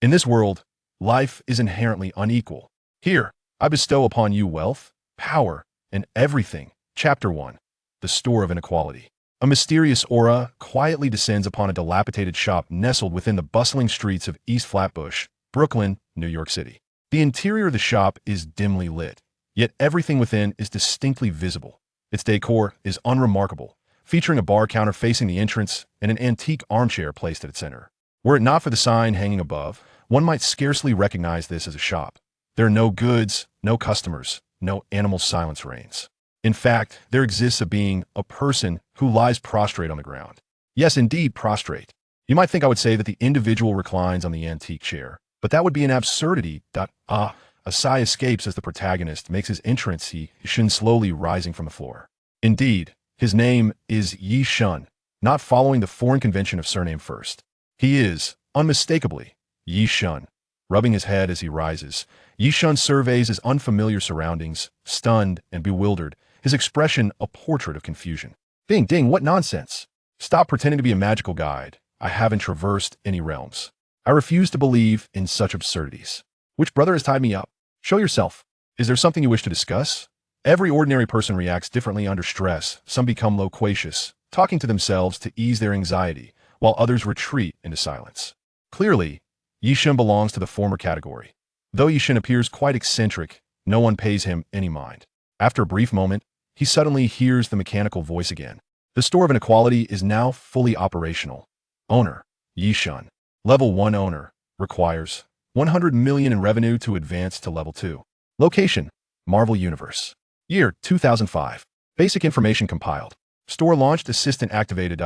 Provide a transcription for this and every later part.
In this world, life is inherently unequal. Here, I bestow upon you wealth, power, and everything. Chapter 1. The Store of Inequality. A mysterious aura quietly descends upon a dilapidated shop nestled within the bustling streets of East Flatbush, Brooklyn, New York City. The interior of the shop is dimly lit, yet everything within is distinctly visible. Its decor is unremarkable, featuring a bar counter facing the entrance and an antique armchair placed at its center. Were it not for the sign hanging above, one might scarcely recognize this as a shop. There are no goods, no customers, no animal silence reigns. In fact, there exists a being, a person, who lies prostrate on the ground. Yes, indeed, prostrate. You might think I would say that the individual reclines on the antique chair, but that would be an absurdity. A sigh escapes as the protagonist makes his entrance, he Shun slowly rising from the floor. Indeed, his name is Yi Shun, not following the foreign convention of surname first. He is, unmistakably, Yi Shun. Rubbing his head as he rises, Yi Shun surveys his unfamiliar surroundings, stunned and bewildered, his expression a portrait of confusion. Ding, ding, what nonsense! Stop pretending to be a magical guide. I haven't traversed any realms. I refuse to believe in such absurdities. Which brother has tied me up? Show yourself. Is there something you wish to discuss? Every ordinary person reacts differently under stress. Some become loquacious, talking to themselves to ease their anxiety, while others retreat into silence. Clearly, Yi Shun belongs to the former category. Though Yi Shun appears quite eccentric, no one pays him any mind. After a brief moment, he suddenly hears the mechanical voice again. The Store of Inequality is now fully operational. Owner, Yi Shun. Level 1 owner. Requires 100 million in revenue to advance to level 2. Location, Marvel Universe. Year, 2005. Basic information compiled. Store launched assistant activated.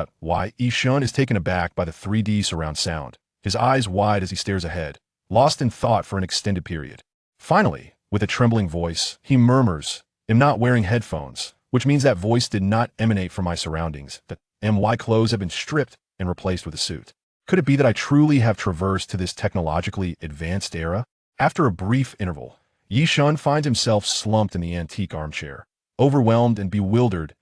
Yi Shun is taken aback by the 3D surround sound, his eyes wide as he stares ahead, lost in thought for an extended period. Finally, with a trembling voice, he murmurs, "I'm not wearing headphones," which means that voice did not emanate from my surroundings, that my clothes have been stripped and replaced with a suit. Could it be that I truly have traversed to this technologically advanced era? After a brief interval, Yi Shun finds himself slumped in the antique armchair. Overwhelmed and bewildered,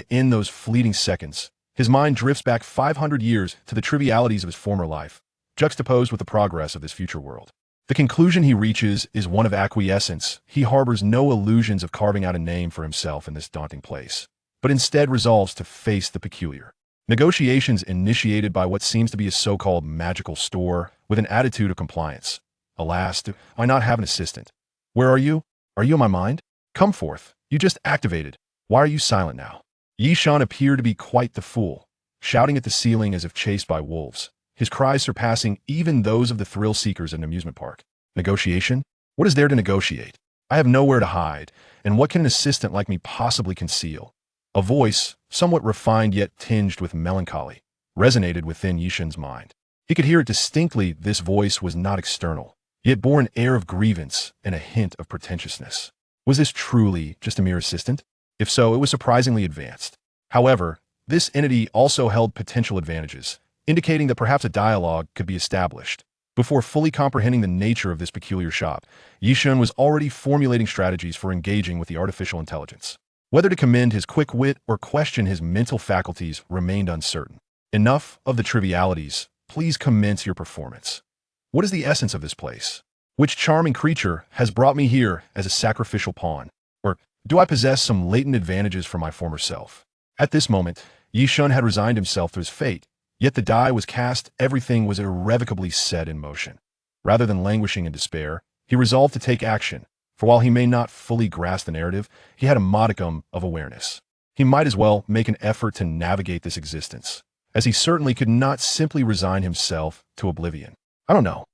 in those fleeting seconds, his mind drifts back 500 years to the trivialities of his former life, juxtaposed with the progress of this future world. The conclusion he reaches is one of acquiescence. He harbors no illusions of carving out a name for himself in this daunting place, but instead resolves to face the peculiar. Negotiations initiated by what seems to be a so-called magical store with an attitude of compliance. Alas, do I not have an assistant? Where are you? Are you in my mind? Come forth. You just activated. Why are you silent now? Yi Shun appeared to be quite the fool, shouting at the ceiling as if chased by wolves, his cries surpassing even those of the thrill seekers at an amusement park. Negotiation? What is there to negotiate? I have nowhere to hide, and what can an assistant like me possibly conceal? A voice, somewhat refined yet tinged with melancholy, resonated within Yi Shun's mind. He could hear it distinctly. This voice was not external, yet bore an air of grievance and a hint of pretentiousness. Was this truly just a mere assistant? If so, it was surprisingly advanced. However, this entity also held potential advantages, indicating that perhaps a dialogue could be established. Before fully comprehending the nature of this peculiar shop, Yi Shun was already formulating strategies for engaging with the artificial intelligence. Whether to commend his quick wit or question his mental faculties remained uncertain. Enough of the trivialities. Please commence your performance. What is the essence of this place? Which charming creature has brought me here as a sacrificial pawn? Or do I possess some latent advantages from my former self? At this moment, Yi Shun had resigned himself to his fate, yet the die was cast, everything was irrevocably set in motion. Rather than languishing in despair, he resolved to take action, for while he may not fully grasp the narrative, he had a modicum of awareness. He might as well make an effort to navigate this existence, as he certainly could not simply resign himself to oblivion. I don't know.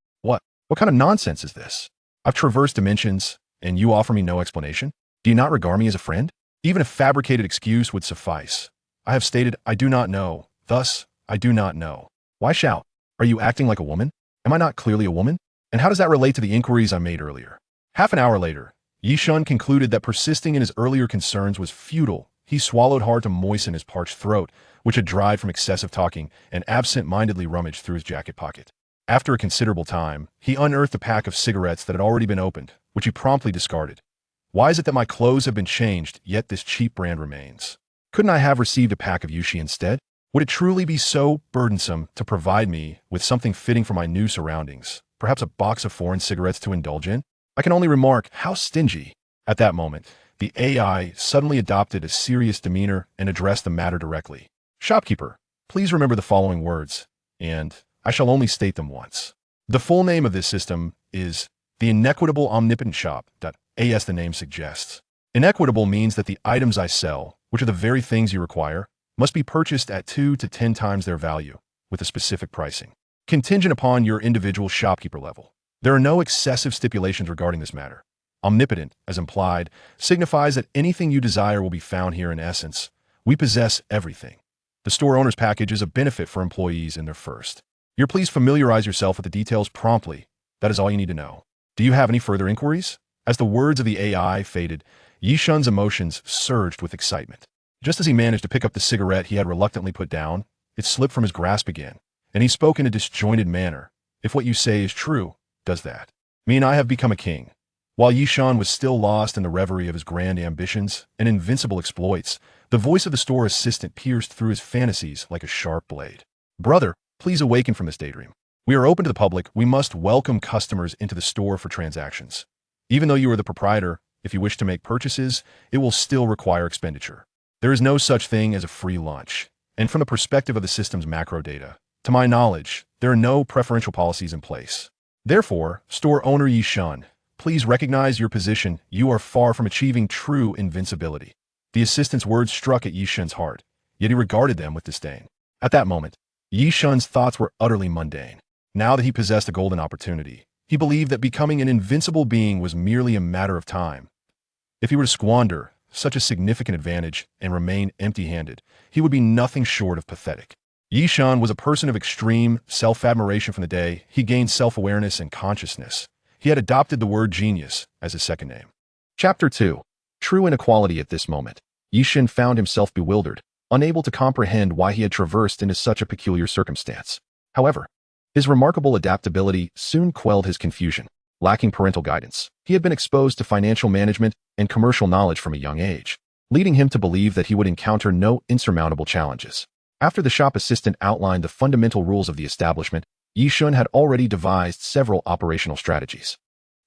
What kind of nonsense is this? I've traversed dimensions, and you offer me no explanation? Do you not regard me as a friend? Even a fabricated excuse would suffice. I have stated I do not know, thus, I do not know. Why shout? Are you acting like a woman? Am I not clearly a woman? And how does that relate to the inquiries I made earlier? Half an hour later, Yi Shun concluded that persisting in his earlier concerns was futile. He swallowed hard to moisten his parched throat, which had dried from excessive talking, and absent-mindedly rummaged through his jacket pocket. After a considerable time, he unearthed a pack of cigarettes that had already been opened, which he promptly discarded. Why is it that my clothes have been changed, yet this cheap brand remains? Couldn't I have received a pack of Yushi instead? Would it truly be so burdensome to provide me with something fitting for my new surroundings? Perhaps a box of foreign cigarettes to indulge in? I can only remark, how stingy. At that moment, the AI suddenly adopted a serious demeanor and addressed the matter directly. Shopkeeper, please remember the following words, and I shall only state them once. The full name of this system is the Inequitable Omnipotent Shop, as the name suggests. Inequitable means that the items I sell, which are the very things you require, must be purchased at 2 to 10 times their value, with a specific pricing, contingent upon your individual shopkeeper level. There are no excessive stipulations regarding this matter. Omnipotent, as implied, signifies that anything you desire will be found here in essence. We possess everything. The store owner's package is a benefit for employees in their first. Please familiarize yourself with the details promptly. That is all you need to know. Do you have any further inquiries? As the words of the AI faded, Yishun's emotions surged with excitement. Just as he managed to pick up the cigarette he had reluctantly put down, it slipped from his grasp again, and he spoke in a disjointed manner. If what you say is true, does that mean I have become a king? While Yishun was still lost in the reverie of his grand ambitions and invincible exploits, the voice of the store assistant pierced through his fantasies like a sharp blade. Brother, please awaken from this daydream. We are open to the public. We must welcome customers into the store for transactions. Even though you are the proprietor, if you wish to make purchases, it will still require expenditure. There is no such thing as a free lunch. And from the perspective of the system's macro data, to my knowledge, there are no preferential policies in place. Therefore, store owner Yishun, please recognize your position. You are far from achieving true invincibility. The assistant's words struck at Yishun's heart, yet he regarded them with disdain. At that moment, Yishun's thoughts were utterly mundane. Now that he possessed a golden opportunity, he believed that becoming an invincible being was merely a matter of time. If he were to squander such a significant advantage and remain empty-handed, he would be nothing short of pathetic. Yishun was a person of extreme self-admiration from the day he gained self-awareness and consciousness. He had adopted the word genius as his second name. Chapter 2. True inequality. At this moment, Yishun found himself bewildered, unable to comprehend why he had traversed into such a peculiar circumstance. However, his remarkable adaptability soon quelled his confusion. Lacking parental guidance, he had been exposed to financial management and commercial knowledge from a young age, leading him to believe that he would encounter no insurmountable challenges. After the shop assistant outlined the fundamental rules of the establishment, Yishun had already devised several operational strategies.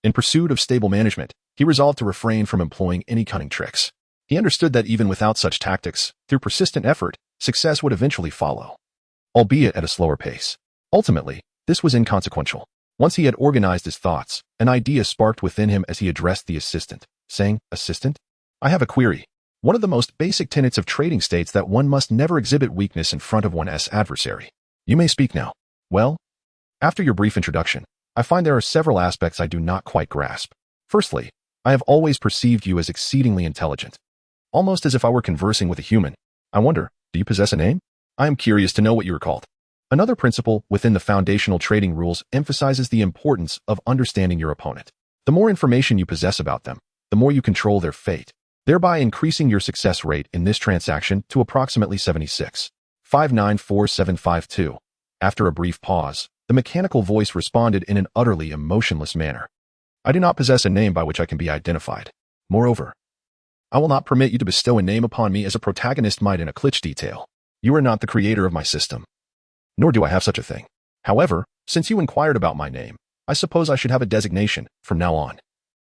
In pursuit of stable management, he resolved to refrain from employing any cunning tricks. He understood that even without such tactics, through persistent effort, success would eventually follow, albeit at a slower pace. Ultimately, this was inconsequential. Once he had organized his thoughts, an idea sparked within him as he addressed the assistant, saying, "Assistant, I have a query. One of the most basic tenets of trading states that one must never exhibit weakness in front of one's adversary. You may speak now." Well, after your brief introduction, I find there are several aspects I do not quite grasp. Firstly, I have always perceived you as exceedingly intelligent, almost as if I were conversing with a human. I wonder, do you possess a name? I am curious to know what you are called. Another principle within the foundational trading rules emphasizes the importance of understanding your opponent. The more information you possess about them, the more you control their fate, thereby increasing your success rate in this transaction to approximately 76.594752. After a brief pause, the mechanical voice responded in an utterly emotionless manner. I do not possess a name by which I can be identified. Moreover, I will not permit you to bestow a name upon me as a protagonist might in a Klitsch detail. You are not the creator of my system, nor do I have such a thing. However, since you inquired about my name, I suppose I should have a designation from now on.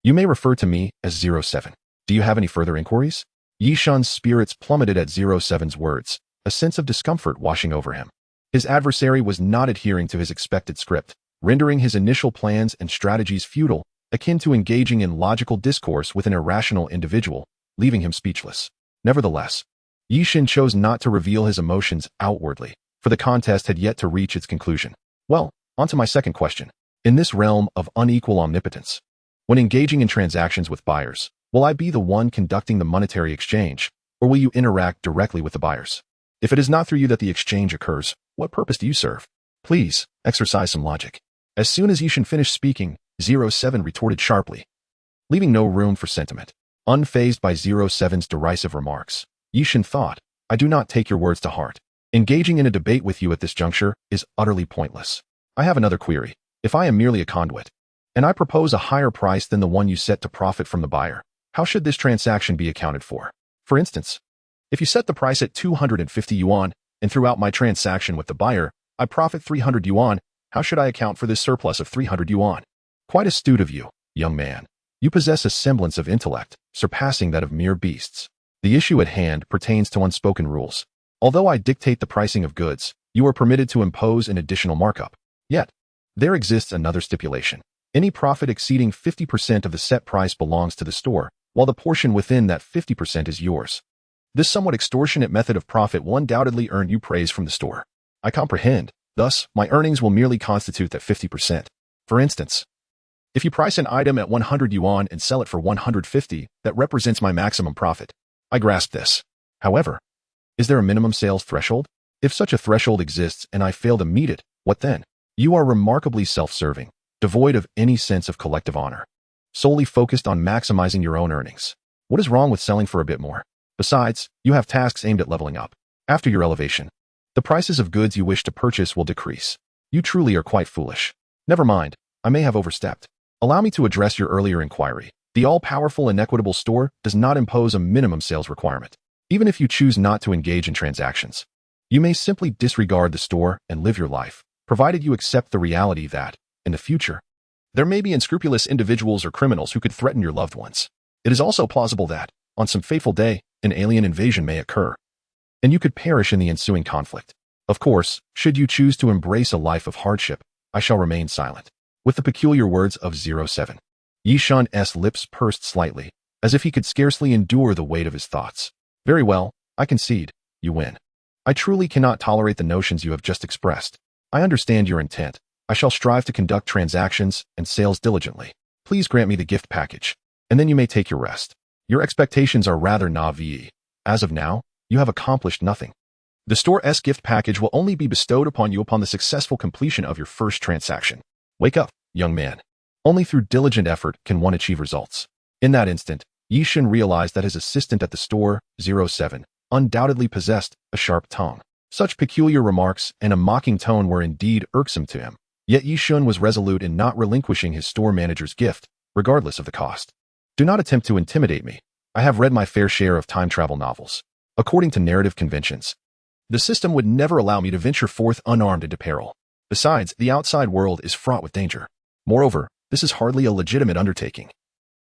You may refer to me as 07. Do you have any further inquiries? Yishun's spirits plummeted at 07's words, a sense of discomfort washing over him. His adversary was not adhering to his expected script, rendering his initial plans and strategies futile, akin to engaging in logical discourse with an irrational individual, leaving him speechless. Nevertheless, Yishun chose not to reveal his emotions outwardly, for the contest had yet to reach its conclusion. Well, on to my second question. In this realm of unequal omnipotence, when engaging in transactions with buyers, will I be the one conducting the monetary exchange, or will you interact directly with the buyers? If it is not through you that the exchange occurs, what purpose do you serve? Please, exercise some logic. As soon as Yishun finished speaking, 07 retorted sharply, leaving no room for sentiment. Unfazed by 07's derisive remarks, Yishun thought, I do not take your words to heart. Engaging in a debate with you at this juncture is utterly pointless. I have another query. If I am merely a conduit, and I propose a higher price than the one you set to profit from the buyer, how should this transaction be accounted for? For instance, if you set the price at 250 yuan, and throughout my transaction with the buyer, I profit 300 yuan, How should I account for this surplus of 300 yuan? Quite astute of you, young man. You possess a semblance of intellect, surpassing that of mere beasts. The issue at hand pertains to unspoken rules. Although I dictate the pricing of goods, you are permitted to impose an additional markup. Yet, there exists another stipulation. Any profit exceeding 50% of the set price belongs to the store, while the portion within that 50% is yours. This somewhat extortionate method of profit will undoubtedly earn you praise from the store. I comprehend. Thus, my earnings will merely constitute that 50%. For instance, if you price an item at 100 yuan and sell it for 150, that represents my maximum profit. I grasp this. However, is there a minimum sales threshold? If such a threshold exists and I fail to meet it, what then? You are remarkably self-serving, devoid of any sense of collective honor, solely focused on maximizing your own earnings. What is wrong with selling for a bit more? Besides, you have tasks aimed at leveling up. After your elevation, the prices of goods you wish to purchase will decrease. You truly are quite foolish. Never mind, I may have overstepped. Allow me to address your earlier inquiry. The all-powerful and equitable store does not impose a minimum sales requirement. Even if you choose not to engage in transactions, you may simply disregard the store and live your life, provided you accept the reality that, in the future, there may be unscrupulous individuals or criminals who could threaten your loved ones. It is also plausible that, on some fateful day, an alien invasion may occur, and you could perish in the ensuing conflict. Of course, should you choose to embrace a life of hardship, I shall remain silent. With the peculiar words of 07. Yishun's lips pursed slightly, as if he could scarcely endure the weight of his thoughts. Very well, I concede. You win. I truly cannot tolerate the notions you have just expressed. I understand your intent. I shall strive to conduct transactions and sales diligently. Please grant me the gift package, and then you may take your rest. Your expectations are rather naive. As of now, you have accomplished nothing. The store's gift package will only be bestowed upon you upon the successful completion of your first transaction. Wake up, young man. Only through diligent effort can one achieve results. In that instant, Yishun realized that his assistant at the store, 07, undoubtedly possessed a sharp tongue. Such peculiar remarks and a mocking tone were indeed irksome to him. Yet Yishun was resolute in not relinquishing his store manager's gift, regardless of the cost. Do not attempt to intimidate me. I have read my fair share of time travel novels. According to narrative conventions, the system would never allow me to venture forth unarmed into peril. Besides, the outside world is fraught with danger. Moreover, this is hardly a legitimate undertaking.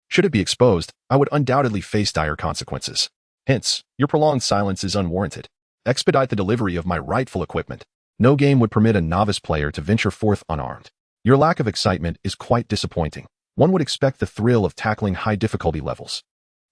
Should it be exposed, I would undoubtedly face dire consequences. Hence, your prolonged silence is unwarranted. Expedite the delivery of my rightful equipment. No game would permit a novice player to venture forth unarmed. Your lack of excitement is quite disappointing. One would expect the thrill of tackling high difficulty levels.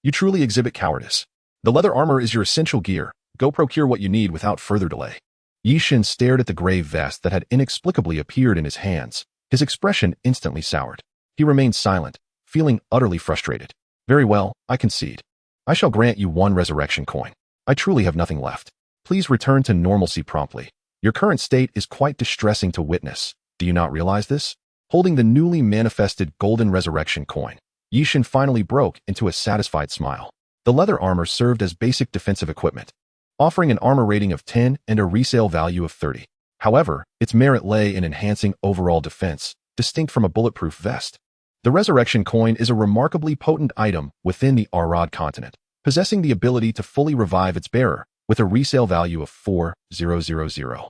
You truly exhibit cowardice. The leather armor is your essential gear. Go procure what you need without further delay. Yishin stared at the gray vest that had inexplicably appeared in his hands. His expression instantly soured. He remained silent, feeling utterly frustrated. Very well, I concede. I shall grant you 1 resurrection coin. I truly have nothing left. Please return to normalcy promptly. Your current state is quite distressing to witness. Do you not realize this? Holding the newly manifested golden resurrection coin, Yishin finally broke into a satisfied smile. The leather armor served as basic defensive equipment, offering an armor rating of 10 and a resale value of 30. However, its merit lay in enhancing overall defense, distinct from a bulletproof vest. The resurrection coin is a remarkably potent item within the Arad continent, possessing the ability to fully revive its bearer, with a resale value of 4,000.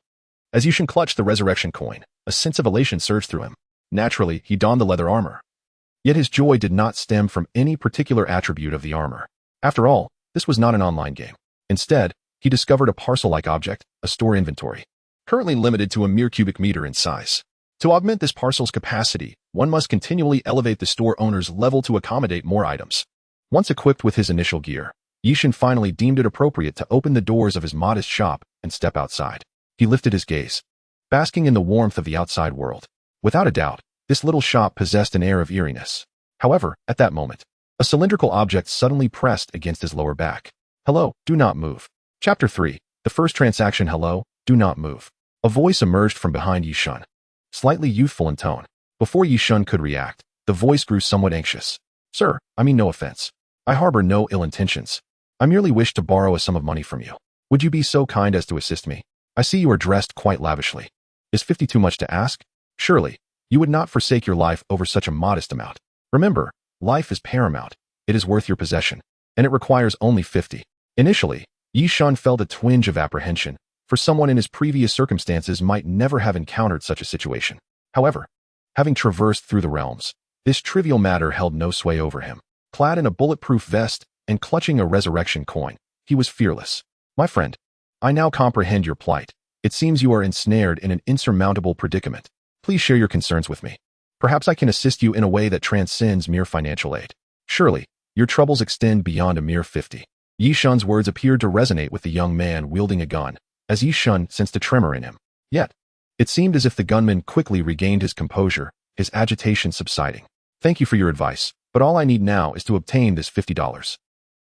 As Yishin clutched the resurrection coin, a sense of elation surged through him. Naturally, he donned the leather armor. Yet his joy did not stem from any particular attribute of the armor. After all, this was not an online game. Instead, he discovered a parcel-like object, a store inventory, currently limited to a mere cubic meter in size. To augment this parcel's capacity, one must continually elevate the store owner's level to accommodate more items. Once equipped with his initial gear, Yishin finally deemed it appropriate to open the doors of his modest shop and step outside. He lifted his gaze, basking in the warmth of the outside world. Without a doubt, this little shop possessed an air of eeriness. However, at that moment, a cylindrical object suddenly pressed against his lower back. Hello, do not move. Chapter 3, the first transaction. Hello, do not move. A voice emerged from behind Yishun, slightly youthful in tone. Before Yishun could react, the voice grew somewhat anxious. Sir, I mean no offense. I harbor no ill intentions. I merely wish to borrow a sum of money from you. Would you be so kind as to assist me? I see you are dressed quite lavishly. Is 50 too much to ask? Surely, you would not forsake your life over such a modest amount. Remember, life is paramount. It is worth your possession, and it requires only 50. Initially, Yishun felt a twinge of apprehension, for someone in his previous circumstances might never have encountered such a situation. However, having traversed through the realms, this trivial matter held no sway over him. Clad in a bulletproof vest and clutching a resurrection coin, he was fearless. My friend, I now comprehend your plight. It seems you are ensnared in an insurmountable predicament. Please share your concerns with me. Perhaps I can assist you in a way that transcends mere financial aid. Surely, your troubles extend beyond a mere 50. Yi Shun's words appeared to resonate with the young man wielding a gun, as Yi Shun sensed a tremor in him. Yet, it seemed as if the gunman quickly regained his composure, his agitation subsiding. Thank you for your advice, but all I need now is to obtain this $50.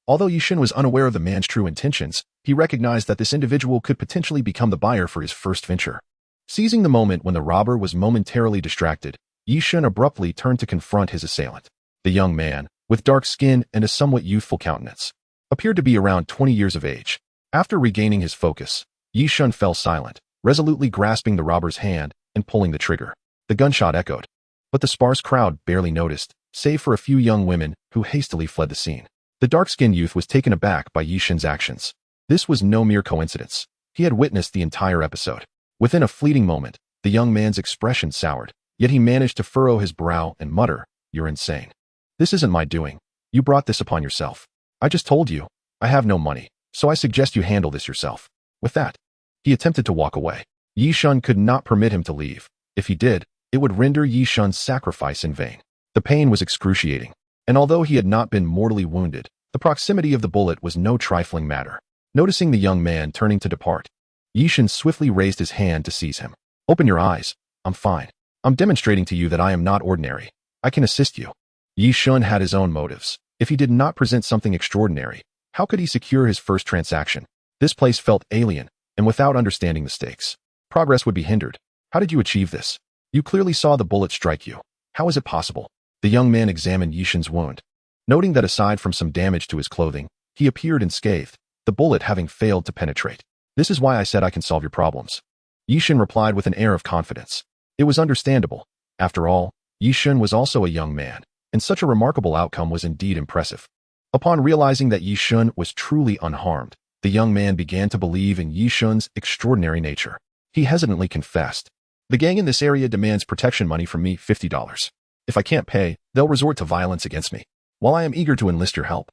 Although Yi Shun was unaware of the man's true intentions, he recognized that this individual could potentially become the buyer for his first venture. Seizing the moment when the robber was momentarily distracted, Yi Shun abruptly turned to confront his assailant. The young man, with dark skin and a somewhat youthful countenance, appeared to be around 20 years of age. After regaining his focus, Yi Shun fell silent, resolutely grasping the robber's hand and pulling the trigger. The gunshot echoed, but the sparse crowd barely noticed, save for a few young women who hastily fled the scene. The dark-skinned youth was taken aback by Yi Shun's actions. This was no mere coincidence. He had witnessed the entire episode. Within a fleeting moment, the young man's expression soured, yet he managed to furrow his brow and mutter, "You're insane. This isn't my doing. You brought this upon yourself. I just told you, I have no money, so I suggest you handle this yourself." With that, he attempted to walk away. Yi Shun could not permit him to leave. If he did, it would render Yi Shun's sacrifice in vain. The pain was excruciating, and although he had not been mortally wounded, the proximity of the bullet was no trifling matter. Noticing the young man turning to depart, Yi Shun swiftly raised his hand to seize him. "Open your eyes. I'm fine. I'm demonstrating to you that I am not ordinary. I can assist you." Yi Shun had his own motives. If he did not present something extraordinary, how could he secure his first transaction? This place felt alien, and without understanding the stakes, progress would be hindered. "How did you achieve this? You clearly saw the bullet strike you. How is it possible?" The young man examined Yi Shun's wound. Noting that aside from some damage to his clothing, he appeared unscathed, the bullet having failed to penetrate. "This is why I said I can solve your problems." Yi Shun replied with an air of confidence. It was understandable. After all, Yi Shun was also a young man, and such a remarkable outcome was indeed impressive. Upon realizing that Yi Shun was truly unharmed, the young man began to believe in Yi Shun's extraordinary nature. He hesitantly confessed, "The gang in this area demands protection money from me, $50. If I can't pay, they'll resort to violence against me. While I am eager to enlist your help,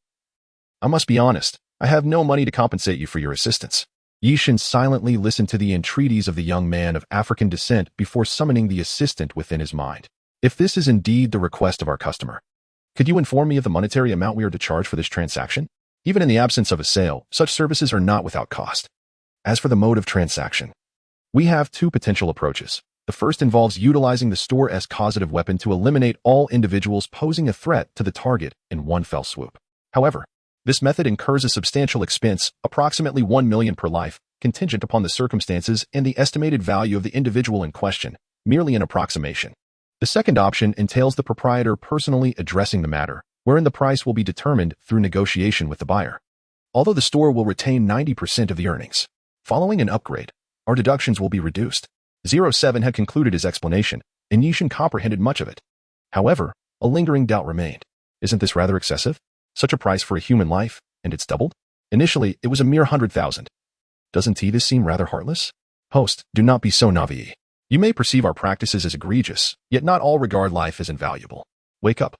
I must be honest, I have no money to compensate you for your assistance." Yi Shun silently listened to the entreaties of the young man of African descent before summoning the assistant within his mind. "If this is indeed the request of our customer, could you inform me of the monetary amount we are to charge for this transaction? Even in the absence of a sale, such services are not without cost. As for the mode of transaction, we have two potential approaches. The first involves utilizing the store as causative weapon to eliminate all individuals posing a threat to the target in one fell swoop. However, this method incurs a substantial expense, approximately 1 million per life, contingent upon the circumstances and the estimated value of the individual in question, merely an approximation. The second option entails the proprietor personally addressing the matter, wherein the price will be determined through negotiation with the buyer. Although the store will retain 90% of the earnings, following an upgrade, our deductions will be reduced." 07 had concluded his explanation, and Yi Shun comprehended much of it. However, a lingering doubt remained. Isn't this rather excessive? Such a price for a human life, and it's doubled? Initially, it was a mere 100,000. Doesn't this seem rather heartless? Host, do not be so naive. You may perceive our practices as egregious, yet not all regard life as invaluable. Wake up.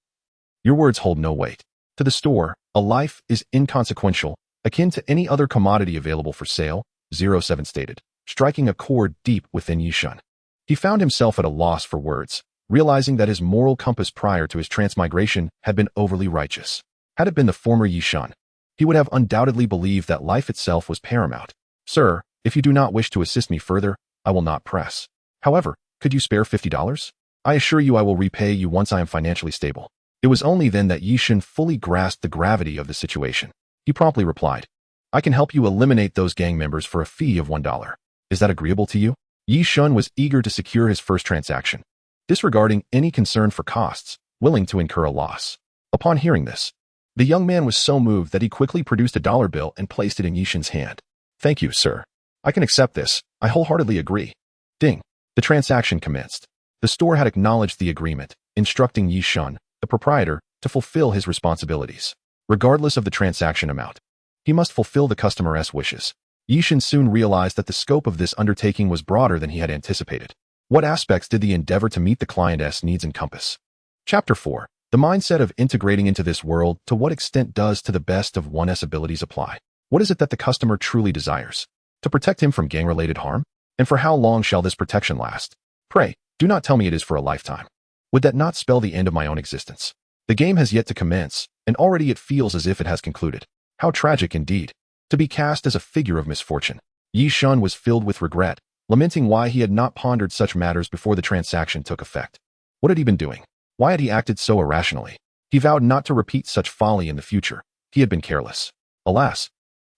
Your words hold no weight. To the store, a life is inconsequential, akin to any other commodity available for sale, 07 stated, striking a chord deep within Yi Shun. He found himself at a loss for words, realizing that his moral compass prior to his transmigration had been overly righteous. Had it been the former Yi Shun, he would have undoubtedly believed that life itself was paramount. "Sir, if you do not wish to assist me further, I will not press. However, could you spare $50? I assure you I will repay you once I am financially stable." It was only then that Yi Shun fully grasped the gravity of the situation. He promptly replied, "I can help you eliminate those gang members for a fee of $1. Is that agreeable to you?" Yi Shun was eager to secure his first transaction, disregarding any concern for costs, willing to incur a loss. Upon hearing this, the young man was so moved that he quickly produced a dollar bill and placed it in Yi Shun's hand. "Thank you, sir. I can accept this. I wholeheartedly agree." Ding. The transaction commenced. The store had acknowledged the agreement, instructing Yi Shun, the proprietor, to fulfill his responsibilities. Regardless of the transaction amount, he must fulfill the customer's wishes. Yishan soon realized that the scope of this undertaking was broader than he had anticipated. What aspects did the endeavor to meet the client's needs encompass? Chapter 4. The mindset of integrating into this world. To what extent does to the best of one's abilities apply? What is it that the customer truly desires? To protect him from gang-related harm? And for how long shall this protection last? Pray, do not tell me it is for a lifetime. Would that not spell the end of my own existence? The game has yet to commence, and already it feels as if it has concluded. How tragic indeed. To be cast as a figure of misfortune. Yishan was filled with regret, lamenting why he had not pondered such matters before the transaction took effect. What had he been doing? Why had he acted so irrationally? He vowed not to repeat such folly in the future. He had been careless. Alas,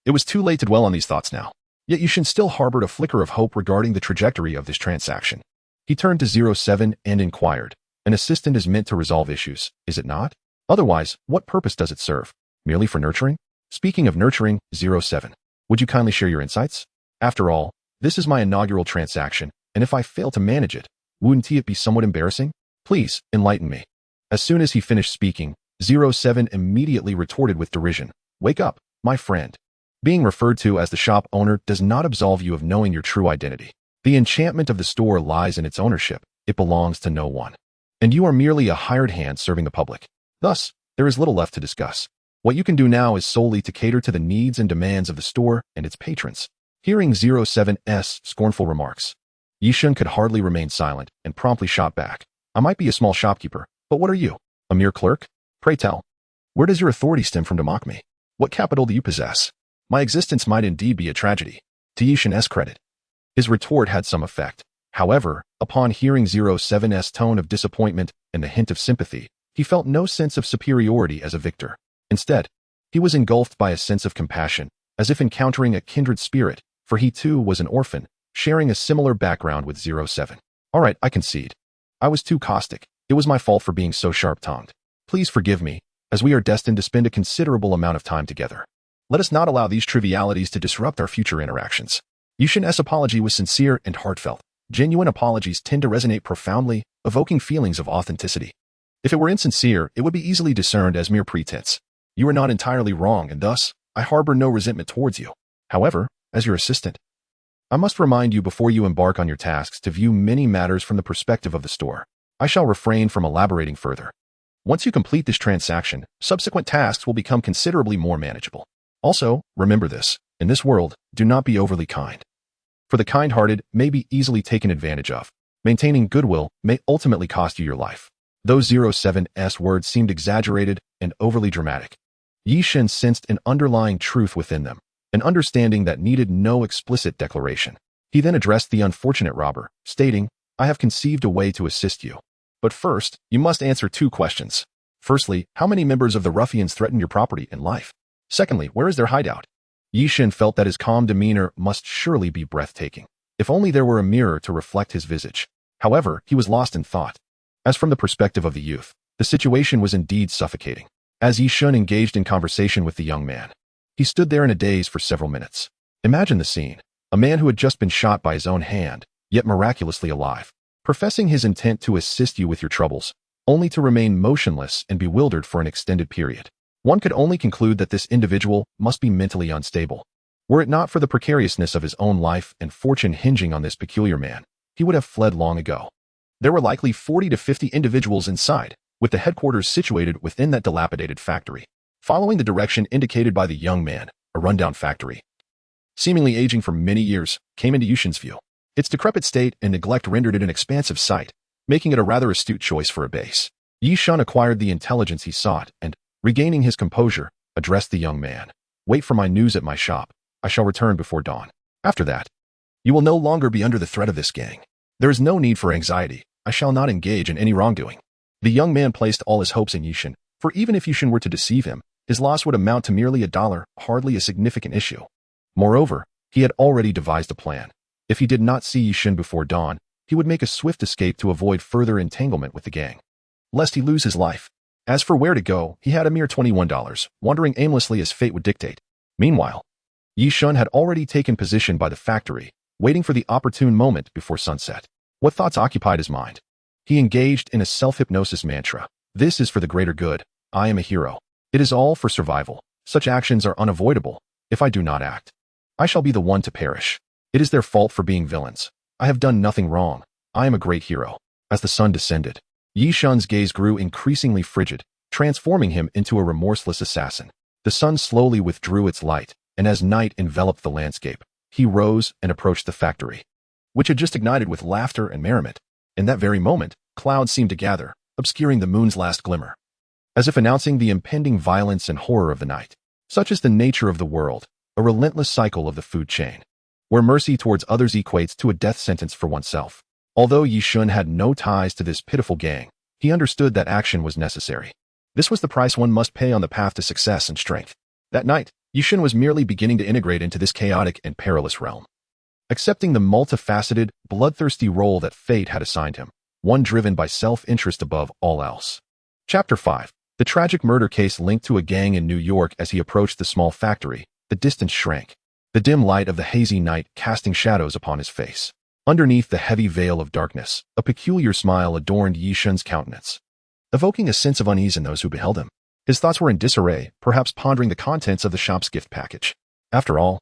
it was too late to dwell on these thoughts now. Yet Yishan still harbored a flicker of hope regarding the trajectory of this transaction. He turned to 07 and inquired, "An assistant is meant to resolve issues, is it not? Otherwise, what purpose does it serve? Merely for nurturing?" Speaking of nurturing, 07, would you kindly share your insights? After all, this is my inaugural transaction, and if I fail to manage it, wouldn't it be somewhat embarrassing? Please, enlighten me. As soon as he finished speaking, 07 immediately retorted with derision, "Wake up, my friend. Being referred to as the shop owner does not absolve you of knowing your true identity. The enchantment of the store lies in its ownership. It belongs to no one. And you are merely a hired hand serving the public. Thus, there is little left to discuss. What you can do now is solely to cater to the needs and demands of the store and its patrons." Hearing 07's scornful remarks, Yishan could hardly remain silent and promptly shot back, "I might be a small shopkeeper, but what are you? A mere clerk? Pray tell. Where does your authority stem from to mock me? What capital do you possess? My existence might indeed be a tragedy. To Yishan's credit, his retort had some effect. However, upon hearing 07's tone of disappointment and the hint of sympathy, he felt no sense of superiority as a victor. Instead, he was engulfed by a sense of compassion, as if encountering a kindred spirit, for he too was an orphan, sharing a similar background with 07. "All right, I concede. I was too caustic. It was my fault for being so sharp-tongued. Please forgive me, as we are destined to spend a considerable amount of time together. Let us not allow these trivialities to disrupt our future interactions." Yishan's apology was sincere and heartfelt. Genuine apologies tend to resonate profoundly, evoking feelings of authenticity. If it were insincere, it would be easily discerned as mere pretense. You are not entirely wrong, and thus, I harbor no resentment towards you. However, as your assistant, I must remind you before you embark on your tasks to view many matters from the perspective of the store. I shall refrain from elaborating further. Once you complete this transaction, subsequent tasks will become considerably more manageable. Also, remember this, in this world, do not be overly kind. For the kind-hearted may be easily taken advantage of. Maintaining goodwill may ultimately cost you your life. Those 07's words seemed exaggerated and overly dramatic. Yishan sensed an underlying truth within them, an understanding that needed no explicit declaration. He then addressed the unfortunate robber, stating, "I have conceived a way to assist you. But first, you must answer 2 questions. Firstly, how many members of the ruffians threaten your property and life? Secondly, where is their hideout?" Yishan felt that his calm demeanor must surely be breathtaking. If only there were a mirror to reflect his visage. However, he was lost in thought. As from the perspective of the youth, the situation was indeed suffocating. As Yishan engaged in conversation with the young man, he stood there in a daze for several minutes. Imagine the scene. A man who had just been shot by his own hand, yet miraculously alive, professing his intent to assist you with your troubles, only to remain motionless and bewildered for an extended period. One could only conclude that this individual must be mentally unstable. Were it not for the precariousness of his own life and fortune hinging on this peculiar man, he would have fled long ago. There were likely 40 to 50 individuals inside, with the headquarters situated within that dilapidated factory. Following the direction indicated by the young man, a rundown factory, seemingly aging for many years, came into Yishan's view. Its decrepit state and neglect rendered it an expansive sight, making it a rather astute choice for a base. Yishan acquired the intelligence he sought and, regaining his composure, addressed the young man. "Wait for my news at my shop. I shall return before dawn. After that, you will no longer be under the threat of this gang. There is no need for anxiety. I shall not engage in any wrongdoing." The young man placed all his hopes in Yishan, for even if Yishan were to deceive him, his loss would amount to merely $1, hardly a significant issue. Moreover, he had already devised a plan. If he did not see Yishan before dawn, he would make a swift escape to avoid further entanglement with the gang, lest he lose his life. As for where to go, he had a mere $21, wandering aimlessly as fate would dictate. Meanwhile, Yishan had already taken position by the factory, waiting for the opportune moment before sunset. What thoughts occupied his mind? He engaged in a self-hypnosis mantra. "This is for the greater good. I am a hero. It is all for survival. Such actions are unavoidable if I do not act. I shall be the one to perish. It is their fault for being villains. I have done nothing wrong. I am a great hero. As the sun descended, Yi Shun's gaze grew increasingly frigid, transforming him into a remorseless assassin. The sun slowly withdrew its light, and as night enveloped the landscape, he rose and approached the factory, which had just ignited with laughter and merriment. In that very moment, clouds seemed to gather, obscuring the moon's last glimmer, as if announcing the impending violence and horror of the night. Such is the nature of the world, a relentless cycle of the food chain, where mercy towards others equates to a death sentence for oneself. Although Yi Shun had no ties to this pitiful gang, he understood that action was necessary. This was the price one must pay on the path to success and strength. That night, Yi Shun was merely beginning to integrate into this chaotic and perilous realm, accepting the multifaceted, bloodthirsty role that fate had assigned him, one driven by self-interest above all else. Chapter 5. The tragic murder case linked to a gang in New York. As he approached the small factory, the distance shrank, the dim light of the hazy night casting shadows upon his face. Underneath the heavy veil of darkness, a peculiar smile adorned Yi Shun's countenance, evoking a sense of unease in those who beheld him. His thoughts were in disarray, perhaps pondering the contents of the shop's gift package. After all,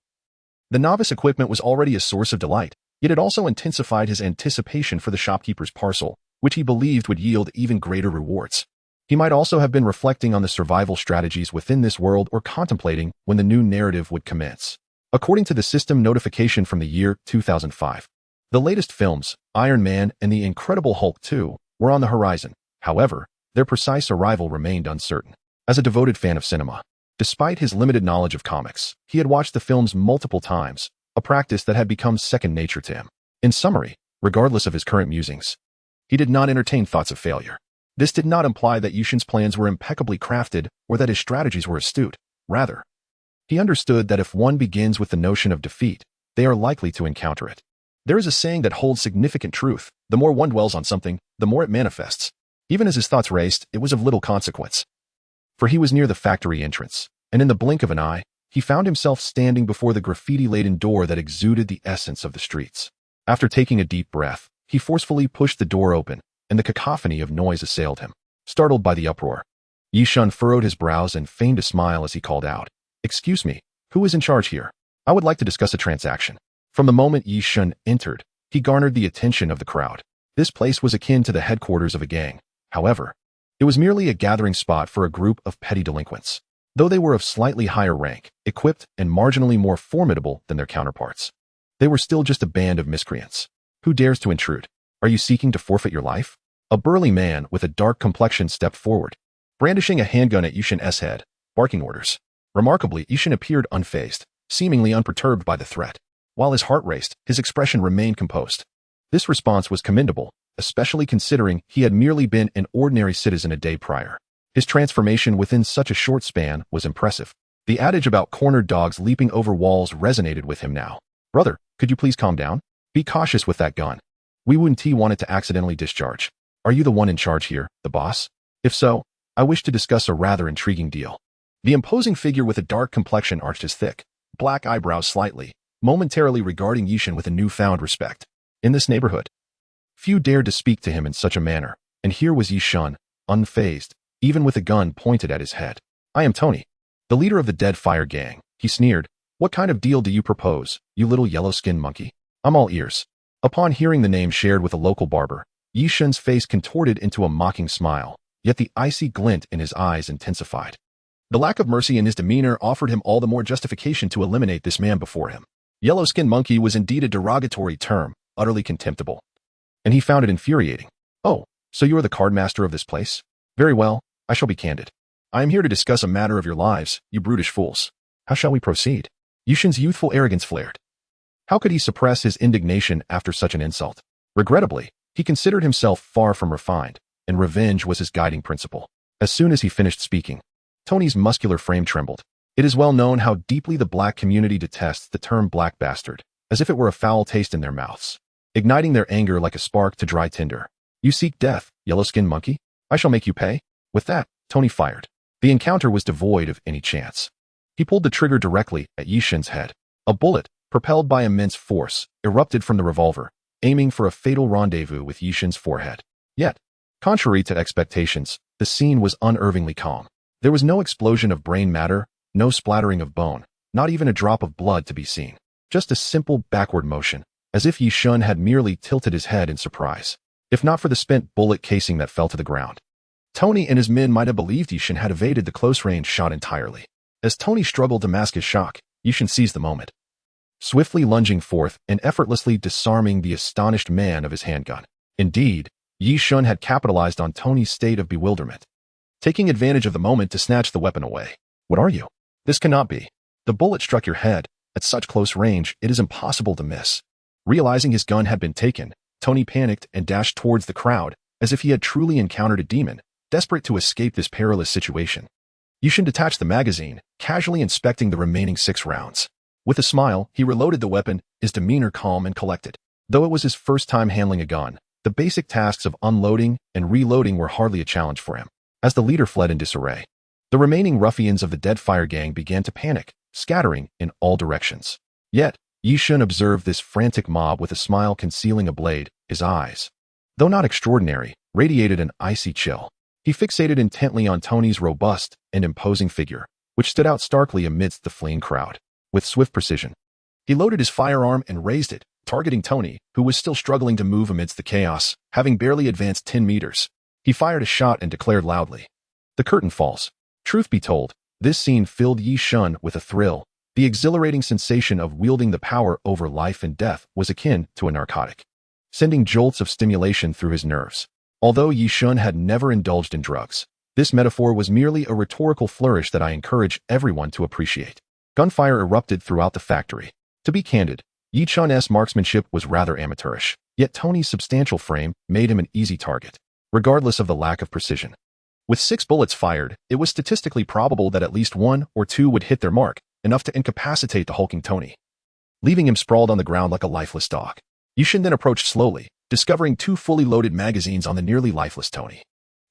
the novice equipment was already a source of delight, yet it also intensified his anticipation for the shopkeeper's parcel, which he believed would yield even greater rewards. He might also have been reflecting on the survival strategies within this world or contemplating when the new narrative would commence. According to the system notification from the year 2005, the latest films, Iron Man and The Incredible Hulk 2, were on the horizon. However, their precise arrival remained uncertain. As a devoted fan of cinema, despite his limited knowledge of comics, he had watched the films multiple times, a practice that had become second nature to him. In summary, regardless of his current musings, he did not entertain thoughts of failure. This did not imply that Yi Shun's plans were impeccably crafted or that his strategies were astute. Rather, he understood that if one begins with the notion of defeat, they are likely to encounter it. There is a saying that holds significant truth: the more one dwells on something, the more it manifests. Even as his thoughts raced, it was of little consequence, for he was near the factory entrance, and in the blink of an eye, he found himself standing before the graffiti-laden door that exuded the essence of the streets. After taking a deep breath, he forcefully pushed the door open, and the cacophony of noise assailed him. Startled by the uproar, Yi Shun furrowed his brows and feigned a smile as he called out, "Excuse me, who is in charge here? I would like to discuss a transaction." From the moment Yi Shun entered, he garnered the attention of the crowd. This place was akin to the headquarters of a gang. However, it was merely a gathering spot for a group of petty delinquents. Though they were of slightly higher rank, equipped, and marginally more formidable than their counterparts, they were still just a band of miscreants. Who dares to intrude? Are you seeking to forfeit your life? A burly man with a dark complexion stepped forward, brandishing a handgun at Yi Shun's head, barking orders. Remarkably, Yi Shun appeared unfazed, seemingly unperturbed by the threat. While his heart raced, his expression remained composed. This response was commendable, especially considering he had merely been an ordinary citizen a day prior. His transformation within such a short span was impressive. The adage about cornered dogs leaping over walls resonated with him now. "Brother, could you please calm down? Be cautious with that gun. We wouldn't want it to accidentally discharge. Are you the one in charge here, the boss? If so, I wish to discuss a rather intriguing deal." The imposing figure with a dark complexion arched his thick, black eyebrows slightly, momentarily regarding Yi Shun with a newfound respect. In this neighborhood, few dared to speak to him in such a manner, and here was Yi Shun, unfazed, even with a gun pointed at his head. "I am Tony, the leader of the Dead Fire Gang," he sneered. "What kind of deal do you propose, you little yellow-skinned monkey? I'm all ears." Upon hearing the name shared with a local barber, Yi Shun's face contorted into a mocking smile, yet the icy glint in his eyes intensified. The lack of mercy in his demeanor offered him all the more justification to eliminate this man before him. Yellow-skinned monkey was indeed a derogatory term, utterly contemptible, and he found it infuriating. "Oh, so you are the cardmaster of this place? Very well, I shall be candid. I am here to discuss a matter of your lives, you brutish fools. How shall we proceed?" Yi Shun's youthful arrogance flared. How could he suppress his indignation after such an insult? Regrettably, he considered himself far from refined, and revenge was his guiding principle. As soon as he finished speaking, Tony's muscular frame trembled. It is well known how deeply the black community detests the term black bastard, as if it were a foul taste in their mouths, igniting their anger like a spark to dry tinder. "You seek death, yellow-skinned monkey? I shall make you pay." With that, Tony fired. The encounter was devoid of any chance. He pulled the trigger directly at Yi Shun's head. A bullet, propelled by immense force, erupted from the revolver, aiming for a fatal rendezvous with Yi Shun's forehead. Yet, contrary to expectations, the scene was unnervingly calm. There was no explosion of brain matter, no splattering of bone, not even a drop of blood to be seen. Just a simple backward motion, as if Yi Shun had merely tilted his head in surprise, if not for the spent bullet casing that fell to the ground. Tony and his men might have believed Yi Shun had evaded the close-range shot entirely. As Tony struggled to mask his shock, Yi Shun seized the moment, swiftly lunging forth and effortlessly disarming the astonished man of his handgun. Indeed, Yi Shun had capitalized on Tony's state of bewilderment, taking advantage of the moment to snatch the weapon away. What are you? This cannot be. The bullet struck your head. At such close range, it is impossible to miss. Realizing his gun had been taken, Tony panicked and dashed towards the crowd, as if he had truly encountered a demon, desperate to escape this perilous situation. Yi Shun detached the magazine, casually inspecting the remaining 6 rounds. With a smile, he reloaded the weapon, his demeanor calm and collected. Though it was his first time handling a gun, the basic tasks of unloading and reloading were hardly a challenge for him. As the leader fled in disarray, the remaining ruffians of the Deadfire gang began to panic, scattering in all directions. Yet, Yi Shun observed this frantic mob with a smile concealing a blade. His eyes, though not extraordinary, radiated an icy chill. He fixated intently on Tony's robust and imposing figure, which stood out starkly amidst the fleeing crowd. With swift precision, he loaded his firearm and raised it, targeting Tony, who was still struggling to move amidst the chaos, having barely advanced 10 meters. He fired a shot and declared loudly, "The curtain falls." Truth be told, this scene filled Yi Shun with a thrill. The exhilarating sensation of wielding the power over life and death was akin to a narcotic, sending jolts of stimulation through his nerves. Although Yi Shun had never indulged in drugs, this metaphor was merely a rhetorical flourish that I encourage everyone to appreciate. Gunfire erupted throughout the factory. To be candid, Yi Shun's marksmanship was rather amateurish, yet Tony's substantial frame made him an easy target, regardless of the lack of precision. With 6 bullets fired, it was statistically probable that at least 1 or 2 would hit their mark, enough to incapacitate the hulking Tony, leaving him sprawled on the ground like a lifeless dog. Yi Shun then approached slowly, discovering 2 fully loaded magazines on the nearly lifeless Tony.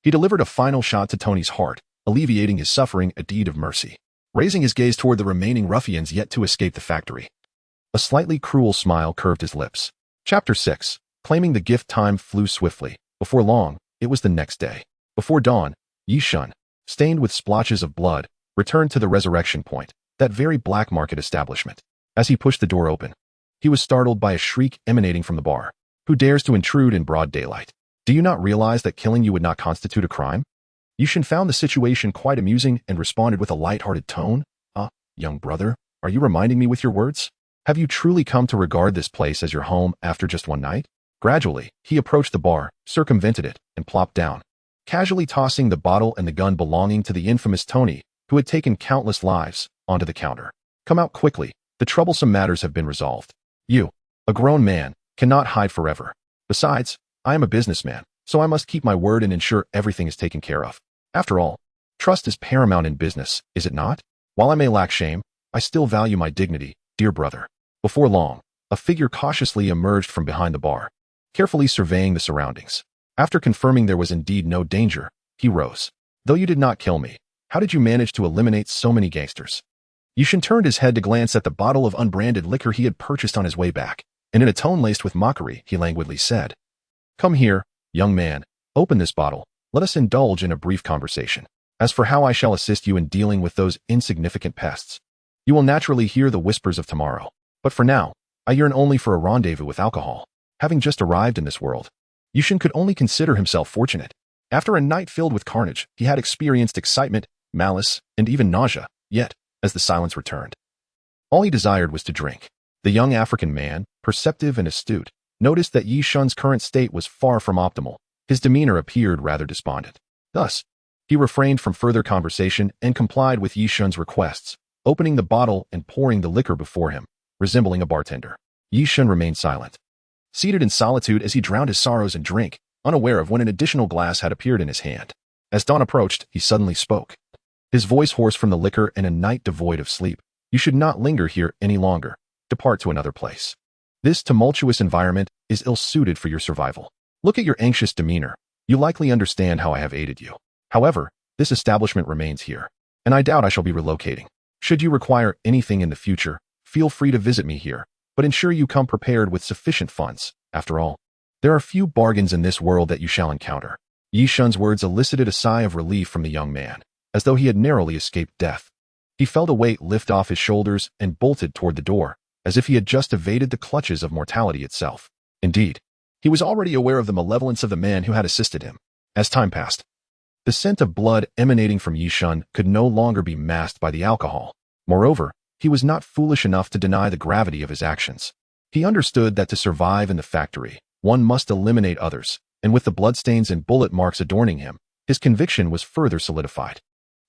He delivered a final shot to Tony's heart, alleviating his suffering, a deed of mercy. Raising his gaze toward the remaining ruffians yet to escape the factory, a slightly cruel smile curved his lips. Chapter 6. Claiming the gift. Time flew swiftly. Before long, it was the next day. Before dawn, Yi Shun, stained with splotches of blood, returned to the resurrection point, that very black market establishment. As he pushed the door open, he was startled by a shriek emanating from the bar. Who dares to intrude in broad daylight? Do you not realize that killing you would not constitute a crime? Yi Shun found the situation quite amusing and responded with a light-hearted tone. Young brother, are you reminding me with your words? Have you truly come to regard this place as your home after just one night? Gradually, he approached the bar, circumvented it, and plopped down, casually tossing the bottle and the gun belonging to the infamous Tony, who had taken countless lives, onto the counter. Come out quickly. The troublesome matters have been resolved. You, a grown man, cannot hide forever. Besides, I am a businessman, so I must keep my word and ensure everything is taken care of. After all, trust is paramount in business, is it not? While I may lack shame, I still value my dignity, dear brother. Before long, a figure cautiously emerged from behind the bar, carefully surveying the surroundings. After confirming there was indeed no danger, he rose. Though you did not kill me, how did you manage to eliminate so many gangsters? Yi Shun turned his head to glance at the bottle of unbranded liquor he had purchased on his way back, and in a tone laced with mockery, he languidly said, "Come here, young man, open this bottle. Let us indulge in a brief conversation. As for how I shall assist you in dealing with those insignificant pests, you will naturally hear the whispers of tomorrow. But for now, I yearn only for a rendezvous with alcohol." Having just arrived in this world, Yi Shun could only consider himself fortunate. After a night filled with carnage, he had experienced excitement, malice, and even nausea. Yet, as the silence returned, all he desired was to drink. The young African man, perceptive and astute, noticed that Yi Shun's current state was far from optimal. His demeanor appeared rather despondent. Thus, he refrained from further conversation and complied with Yi Shun's requests, opening the bottle and pouring the liquor before him, resembling a bartender. Yi Shun remained silent, seated in solitude as he drowned his sorrows in drink, unaware of when an additional glass had appeared in his hand. As dawn approached, he suddenly spoke, his voice hoarse from the liquor and a night devoid of sleep. "You should not linger here any longer. Depart to another place. This tumultuous environment is ill-suited for your survival. Look at your anxious demeanor. You likely understand how I have aided you. However, this establishment remains here, and I doubt I shall be relocating. Should you require anything in the future, feel free to visit me here, but ensure you come prepared with sufficient funds. After all, there are few bargains in this world that you shall encounter." Yi Shun's words elicited a sigh of relief from the young man, as though he had narrowly escaped death. He felt a weight lift off his shoulders and bolted toward the door, as if he had just evaded the clutches of mortality itself. Indeed, he was already aware of the malevolence of the man who had assisted him. As time passed, the scent of blood emanating from Yishun could no longer be masked by the alcohol. Moreover, he was not foolish enough to deny the gravity of his actions. He understood that to survive in the factory, one must eliminate others, and with the bloodstains and bullet marks adorning him, his conviction was further solidified.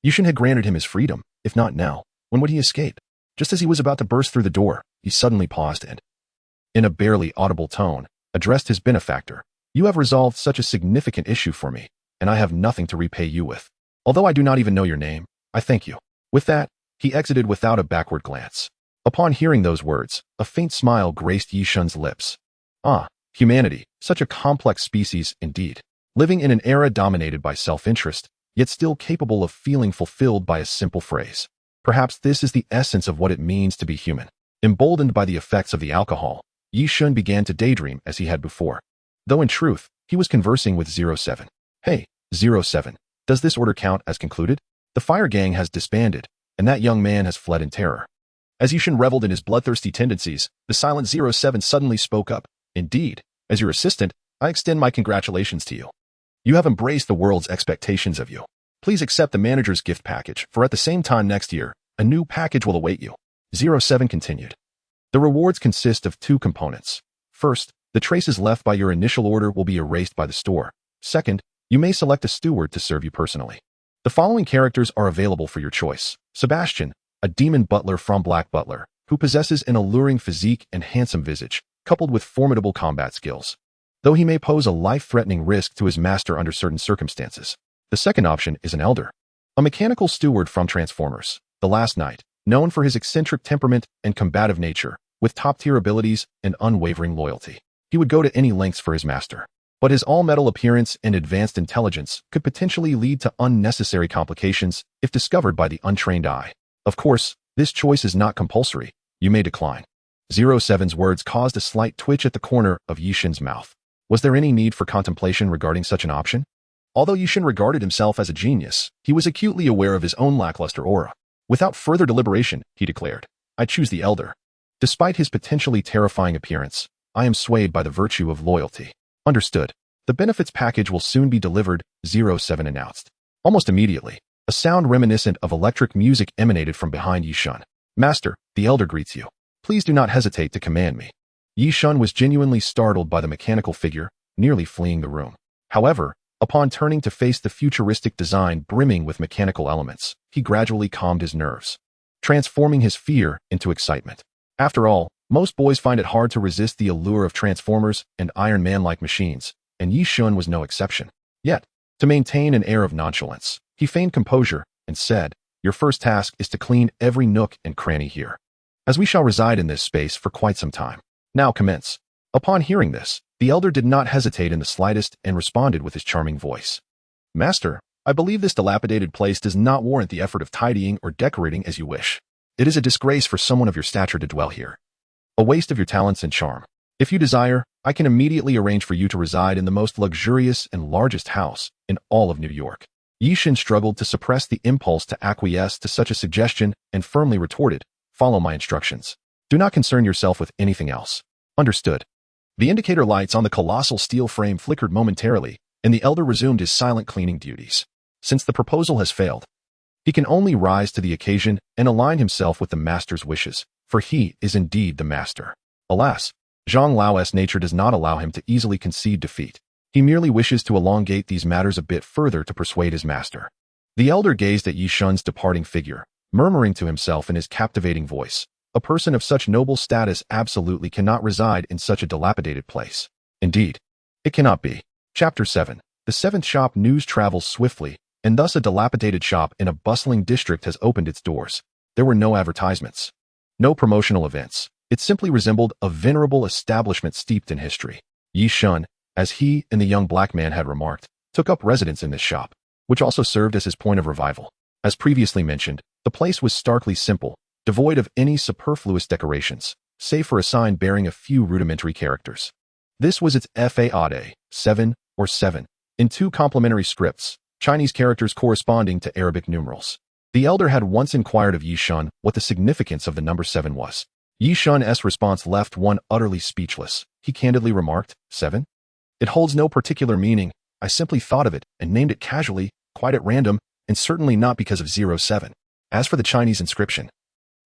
Yishun had granted him his freedom. If not now, when would he escape? Just as he was about to burst through the door, he suddenly paused and, in a barely audible tone, addressed his benefactor. You have resolved such a significant issue for me, and I have nothing to repay you with. Although I do not even know your name, I thank you. With that, he exited without a backward glance. Upon hearing those words, a faint smile graced Yishun's lips. Ah, humanity, such a complex species indeed, living in an era dominated by self-interest, yet still capable of feeling fulfilled by a simple phrase. Perhaps this is the essence of what it means to be human. Emboldened by the effects of the alcohol, Yishun began to daydream as he had before. Though in truth, he was conversing with 07. Hey, 07, does this order count as concluded? The fire gang has disbanded, and that young man has fled in terror. As Yishun reveled in his bloodthirsty tendencies, the silent 07 suddenly spoke up. Indeed, as your assistant, I extend my congratulations to you. You have embraced the world's expectations of you. Please accept the manager's gift package, for at the same time next year, a new package will await you. 07 continued. The rewards consist of two components. First, the traces left by your initial order will be erased by the store. Second, you may select a steward to serve you personally. The following characters are available for your choice. Sebastian, a demon butler from Black Butler, who possesses an alluring physique and handsome visage, coupled with formidable combat skills. Though he may pose a life-threatening risk to his master under certain circumstances. The second option is an elder, a mechanical steward from Transformers, The Last Knight, known for his eccentric temperament and combative nature, with top-tier abilities and unwavering loyalty. He would go to any lengths for his master. But his all-metal appearance and advanced intelligence could potentially lead to unnecessary complications if discovered by the untrained eye. Of course, this choice is not compulsory. You may decline. 07's words caused a slight twitch at the corner of Yishun's mouth. Was there any need for contemplation regarding such an option? Although Yishun regarded himself as a genius, he was acutely aware of his own lackluster aura. Without further deliberation, he declared, I choose the elder. Despite his potentially terrifying appearance, I am swayed by the virtue of loyalty. Understood. The benefits package will soon be delivered, 07 announced. Almost immediately, a sound reminiscent of electric music emanated from behind Yishun. Master, the elder greets you. Please do not hesitate to command me. Yishun was genuinely startled by the mechanical figure, nearly fleeing the room. However, upon turning to face the futuristic design brimming with mechanical elements, he gradually calmed his nerves, transforming his fear into excitement. After all, most boys find it hard to resist the allure of Transformers and Iron Man-like machines, and Yishun was no exception. Yet, to maintain an air of nonchalance, he feigned composure and said, Your first task is to clean every nook and cranny here, as we shall reside in this space for quite some time. Now commence. Upon hearing this, the elder did not hesitate in the slightest and responded with his charming voice. Master, I believe this dilapidated place does not warrant the effort of tidying or decorating as you wish. It is a disgrace for someone of your stature to dwell here. A waste of your talents and charm. If you desire, I can immediately arrange for you to reside in the most luxurious and largest house in all of New York. Yishun struggled to suppress the impulse to acquiesce to such a suggestion and firmly retorted, Follow my instructions. Do not concern yourself with anything else. Understood. The indicator lights on the colossal steel frame flickered momentarily, and the elder resumed his silent cleaning duties. Since the proposal has failed, he can only rise to the occasion and align himself with the master's wishes, for he is indeed the master. Alas, Zhang Lao's nature does not allow him to easily concede defeat. He merely wishes to elongate these matters a bit further to persuade his master. The elder gazed at Yishun's departing figure, murmuring to himself in his captivating voice, a person of such noble status absolutely cannot reside in such a dilapidated place. Indeed, it cannot be. Chapter 7. The seventh shop news travels swiftly, and thus a dilapidated shop in a bustling district has opened its doors. There were no advertisements, no promotional events. It simply resembled a venerable establishment steeped in history. Yishun, as he and the young black man had remarked, took up residence in this shop, which also served as his point of revival. As previously mentioned, the place was starkly simple, devoid of any superfluous decorations, save for a sign bearing a few rudimentary characters. This was its FAAD, 7 or 7, in two complementary scripts, Chinese characters corresponding to Arabic numerals. The elder had once inquired of Yishun what the significance of the number 7 was. Yi Shun's response left one utterly speechless. He candidly remarked, 7? It holds no particular meaning. I simply thought of it and named it casually, quite at random, and certainly not because of 07. As for the Chinese inscription,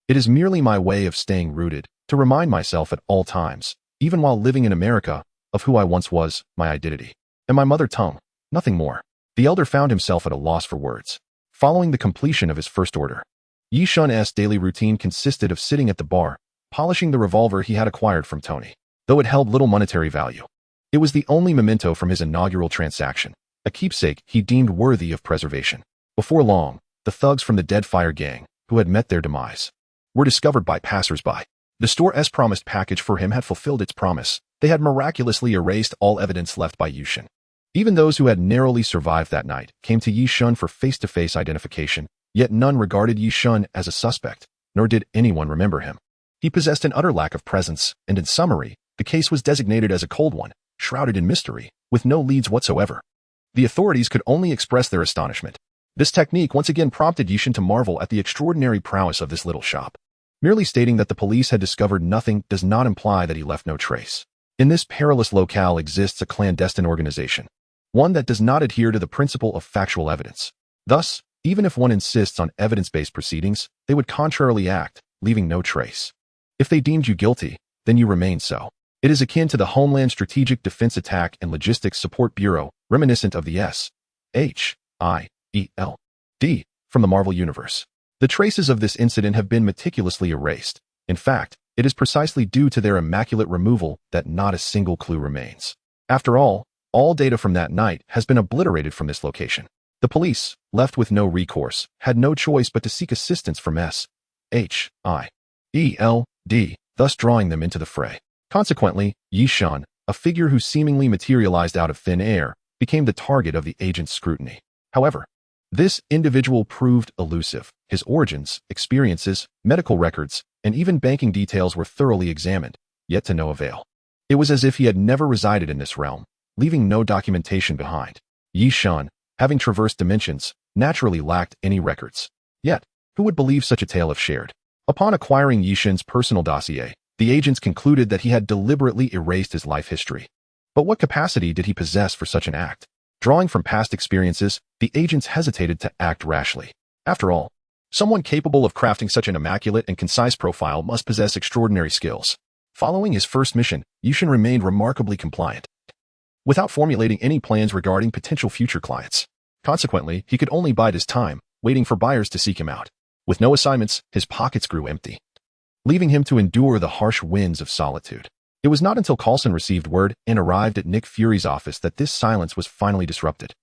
it is merely my way of staying rooted, to remind myself at all times, even while living in America, of who I once was, my identity, and my mother tongue, nothing more. The elder found himself at a loss for words. Following the completion of his first order, Yi Shun's daily routine consisted of sitting at the bar, polishing the revolver he had acquired from Tony. Though it held little monetary value, it was the only memento from his inaugural transaction, a keepsake he deemed worthy of preservation. Before long, the thugs from the Deadfire gang, who had met their demise, were discovered by passers-by. The store's promised package for him had fulfilled its promise. They had miraculously erased all evidence left by Yi Shun. Even those who had narrowly survived that night came to Yi Shun for face-to-face identification, yet none regarded Yi Shun as a suspect, nor did anyone remember him. He possessed an utter lack of presence, and in summary, the case was designated as a cold one, shrouded in mystery, with no leads whatsoever. The authorities could only express their astonishment. This technique once again prompted Yi Shun to marvel at the extraordinary prowess of this little shop. Merely stating that the police had discovered nothing does not imply that he left no trace. In this perilous locale exists a clandestine organization, one that does not adhere to the principle of factual evidence. Thus, even if one insists on evidence-based proceedings, they would contrarily act, leaving no trace. If they deemed you guilty, then you remain so. It is akin to the Homeland Strategic Defense Attack and Logistics Support Bureau, reminiscent of the S.H.I.E.L.D. from the Marvel Universe. The traces of this incident have been meticulously erased. In fact, it is precisely due to their immaculate removal that not a single clue remains. After all data from that night has been obliterated from this location. The police, left with no recourse, had no choice but to seek assistance from S.H.I.E.L.D., thus drawing them into the fray. Consequently, Yi Shun, a figure who seemingly materialized out of thin air, became the target of the agent's scrutiny. However, this individual proved elusive. His origins, experiences, medical records, and even banking details were thoroughly examined, yet to no avail. It was as if he had never resided in this realm, leaving no documentation behind. Yi Shun, having traversed dimensions, naturally lacked any records. Yet, who would believe such a tale if shared? Upon acquiring Yi Shun's personal dossier, the agents concluded that he had deliberately erased his life history. But what capacity did he possess for such an act? Drawing from past experiences, the agents hesitated to act rashly. After all, someone capable of crafting such an immaculate and concise profile must possess extraordinary skills. Following his first mission, Yi Shun remained remarkably compliant, without formulating any plans regarding potential future clients. Consequently, he could only bide his time, waiting for buyers to seek him out. With no assignments, his pockets grew empty, leaving him to endure the harsh winds of solitude. It was not until Coulson received word and arrived at Nick Fury's office that this silence was finally disrupted.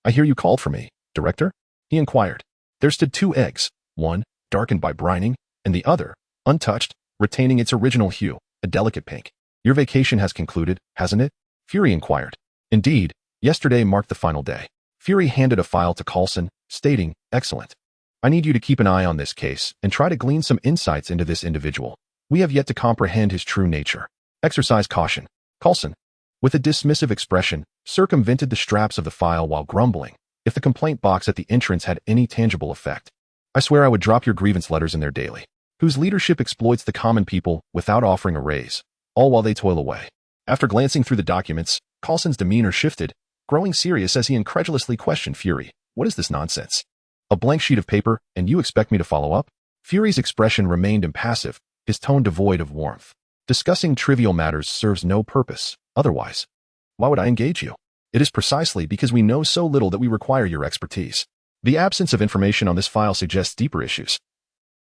"I hear you called for me, Director?" he inquired. There stood two eggs, one darkened by brining, and the other, untouched, retaining its original hue, a delicate pink. "Your vacation has concluded, hasn't it?" Fury inquired. "Indeed, yesterday marked the final day." Fury handed a file to Coulson, stating, "Excellent. I need you to keep an eye on this case and try to glean some insights into this individual. We have yet to comprehend his true nature. Exercise caution." Coulson, with a dismissive expression, circumvented the straps of the file while grumbling, if the complaint box at the entrance had any tangible effect. "I swear I would drop your grievance letters in their daily, whose leadership exploits the common people without offering a raise, all while they toil away." After glancing through the documents, Coulson's demeanor shifted, growing serious as he incredulously questioned Fury. "What is this nonsense? A blank sheet of paper, and you expect me to follow up?" Fury's expression remained impassive, his tone devoid of warmth. "Discussing trivial matters serves no purpose. Otherwise, why would I engage you? It is precisely because we know so little that we require your expertise. The absence of information on this file suggests deeper issues.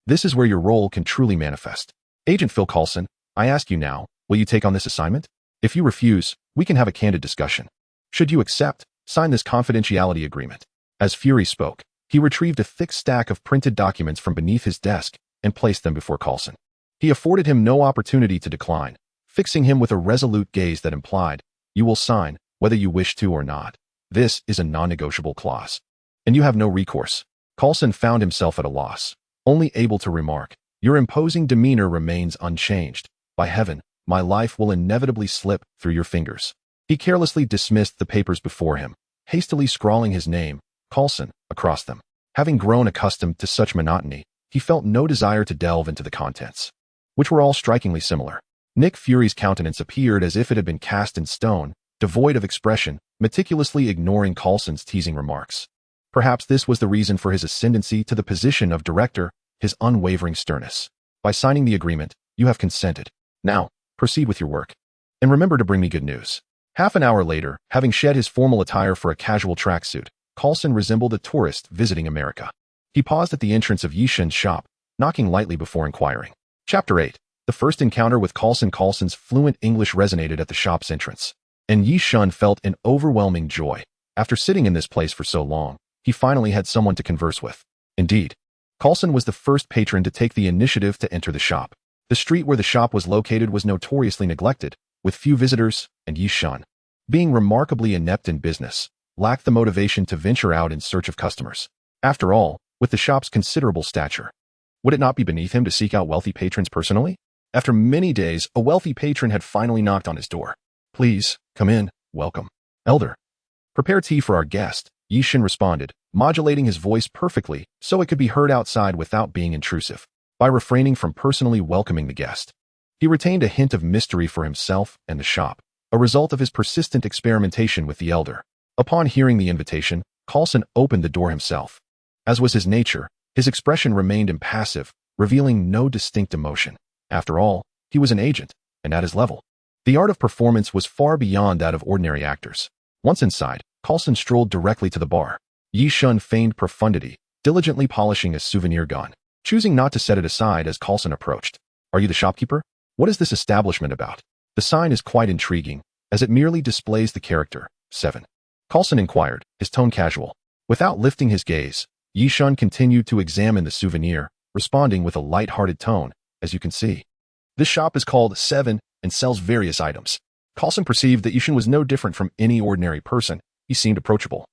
This is where your role can truly manifest. Agent Phil Coulson, I ask you now, will you take on this assignment? If you refuse, we can have a candid discussion. Should you accept, sign this confidentiality agreement." As Fury spoke, he retrieved a thick stack of printed documents from beneath his desk and placed them before Coulson. He afforded him no opportunity to decline, fixing him with a resolute gaze that implied, "You will sign, whether you wish to or not. This is a non-negotiable clause. And you have no recourse." Coulson found himself at a loss, only able to remark, "Your imposing demeanor remains unchanged. By heaven, my life will inevitably slip through your fingers." He carelessly dismissed the papers before him, hastily scrawling his name, Coulson, across them. Having grown accustomed to such monotony, he felt no desire to delve into the contents. which were all strikingly similar. Nick Fury's countenance appeared as if it had been cast in stone, devoid of expression, meticulously ignoring Coulson's teasing remarks. Perhaps this was the reason for his ascendancy to the position of director, his unwavering sternness. By signing the agreement, you have consented. Now, proceed with your work. And remember to bring me good news. Half an hour later, having shed his formal attire for a casual tracksuit, Coulson resembled a tourist visiting America. He paused at the entrance of Yishin's shop, knocking lightly before inquiring. Chapter 8. The first encounter with Coulson. Coulson's fluent English resonated at the shop's entrance, and Yishin felt an overwhelming joy. After sitting in this place for so long, he finally had someone to converse with. Indeed, Coulson was the first patron to take the initiative to enter the shop. The street where the shop was located was notoriously neglected, with few visitors, and Yishin, being remarkably inept in business, lacked the motivation to venture out in search of customers. After all, with the shop's considerable stature, would it not be beneath him to seek out wealthy patrons personally? After many days, a wealthy patron had finally knocked on his door. Please, come in, welcome. Elder. Prepare tea for our guest, Yishin responded, modulating his voice perfectly so it could be heard outside without being intrusive. By refraining from personally welcoming the guest, he retained a hint of mystery for himself and the shop, a result of his persistent experimentation with the elder. Upon hearing the invitation, Coulson opened the door himself. As was his nature, his expression remained impassive, revealing no distinct emotion. After all, he was an agent, and at his level, the art of performance was far beyond that of ordinary actors. Once inside, Coulson strolled directly to the bar. Yishin feigned profundity, diligently polishing a souvenir gun, choosing not to set it aside as Coulson approached. Are you the shopkeeper? What is this establishment about? The sign is quite intriguing, as it merely displays the character, 7. Coulson inquired, his tone casual. Without lifting his gaze, Yishin continued to examine the souvenir, responding with a light-hearted tone, as you can see. This shop is called 7 and sells various items. Coulson perceived that Yishin was no different from any ordinary person. He seemed approachable,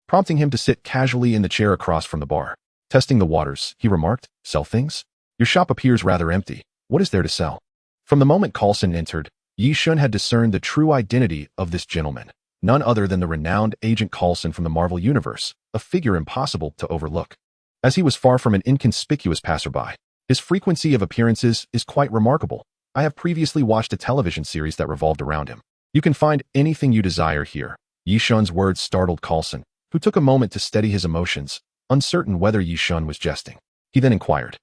prompting him to sit casually in the chair across from the bar. Testing the waters, he remarked, sell things? Your shop appears rather empty. What is there to sell? From the moment Coulson entered, Yishin had discerned the true identity of this gentleman, none other than the renowned Agent Coulson from the Marvel Universe, a figure impossible to overlook. As he was far from an inconspicuous passerby, his frequency of appearances is quite remarkable. I have previously watched a television series that revolved around him. You can find anything you desire here. Yishin's words startled Coulson, who took a moment to steady his emotions, uncertain whether Yishin was jesting. He then inquired,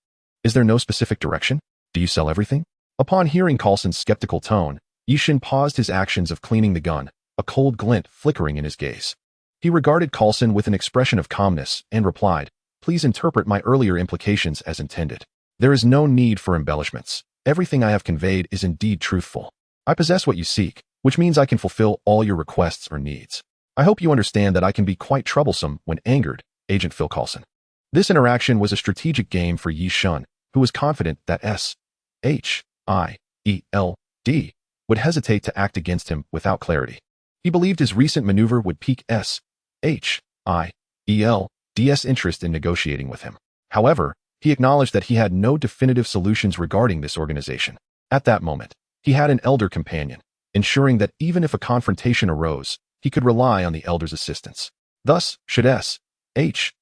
is there no specific direction? Do you sell everything? Upon hearing Coulson's skeptical tone, Yishin paused his actions of cleaning the gun, a cold glint flickering in his gaze. He regarded Coulson with an expression of calmness and replied, please interpret my earlier implications as intended. There is no need for embellishments. Everything I have conveyed is indeed truthful. I possess what you seek, which means I can fulfill all your requests or needs. I hope you understand that I can be quite troublesome when angered, Agent Phil Coulson. This interaction was a strategic game for Yishin, who was confident that S.H.I.E.L.D. would hesitate to act against him without clarity. He believed his recent maneuver would pique S.H.I.E.L.D.'s interest in negotiating with him. However, he acknowledged that he had no definitive solutions regarding this organization. At that moment, he had an elder companion, ensuring that even if a confrontation arose, he could rely on the elder's assistance. Thus, should S.H.I.E.L.D.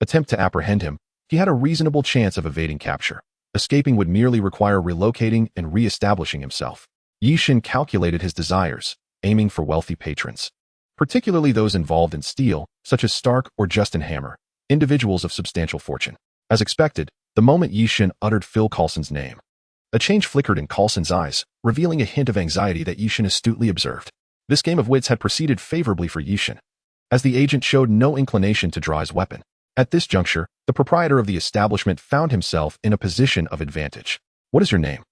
attempt to apprehend him, he had a reasonable chance of evading capture. Escaping would merely require relocating and re-establishing himself. Yishin calculated his desires, aiming for wealthy patrons, particularly those involved in steel, such as Stark or Justin Hammer, individuals of substantial fortune. As expected, the moment Yishin uttered Phil Coulson's name, a change flickered in Coulson's eyes, revealing a hint of anxiety that Yishin astutely observed. This game of wits had proceeded favorably for Yishin, as the agent showed no inclination to draw his weapon. At this juncture, the proprietor of the establishment found himself in a position of advantage. What is your name?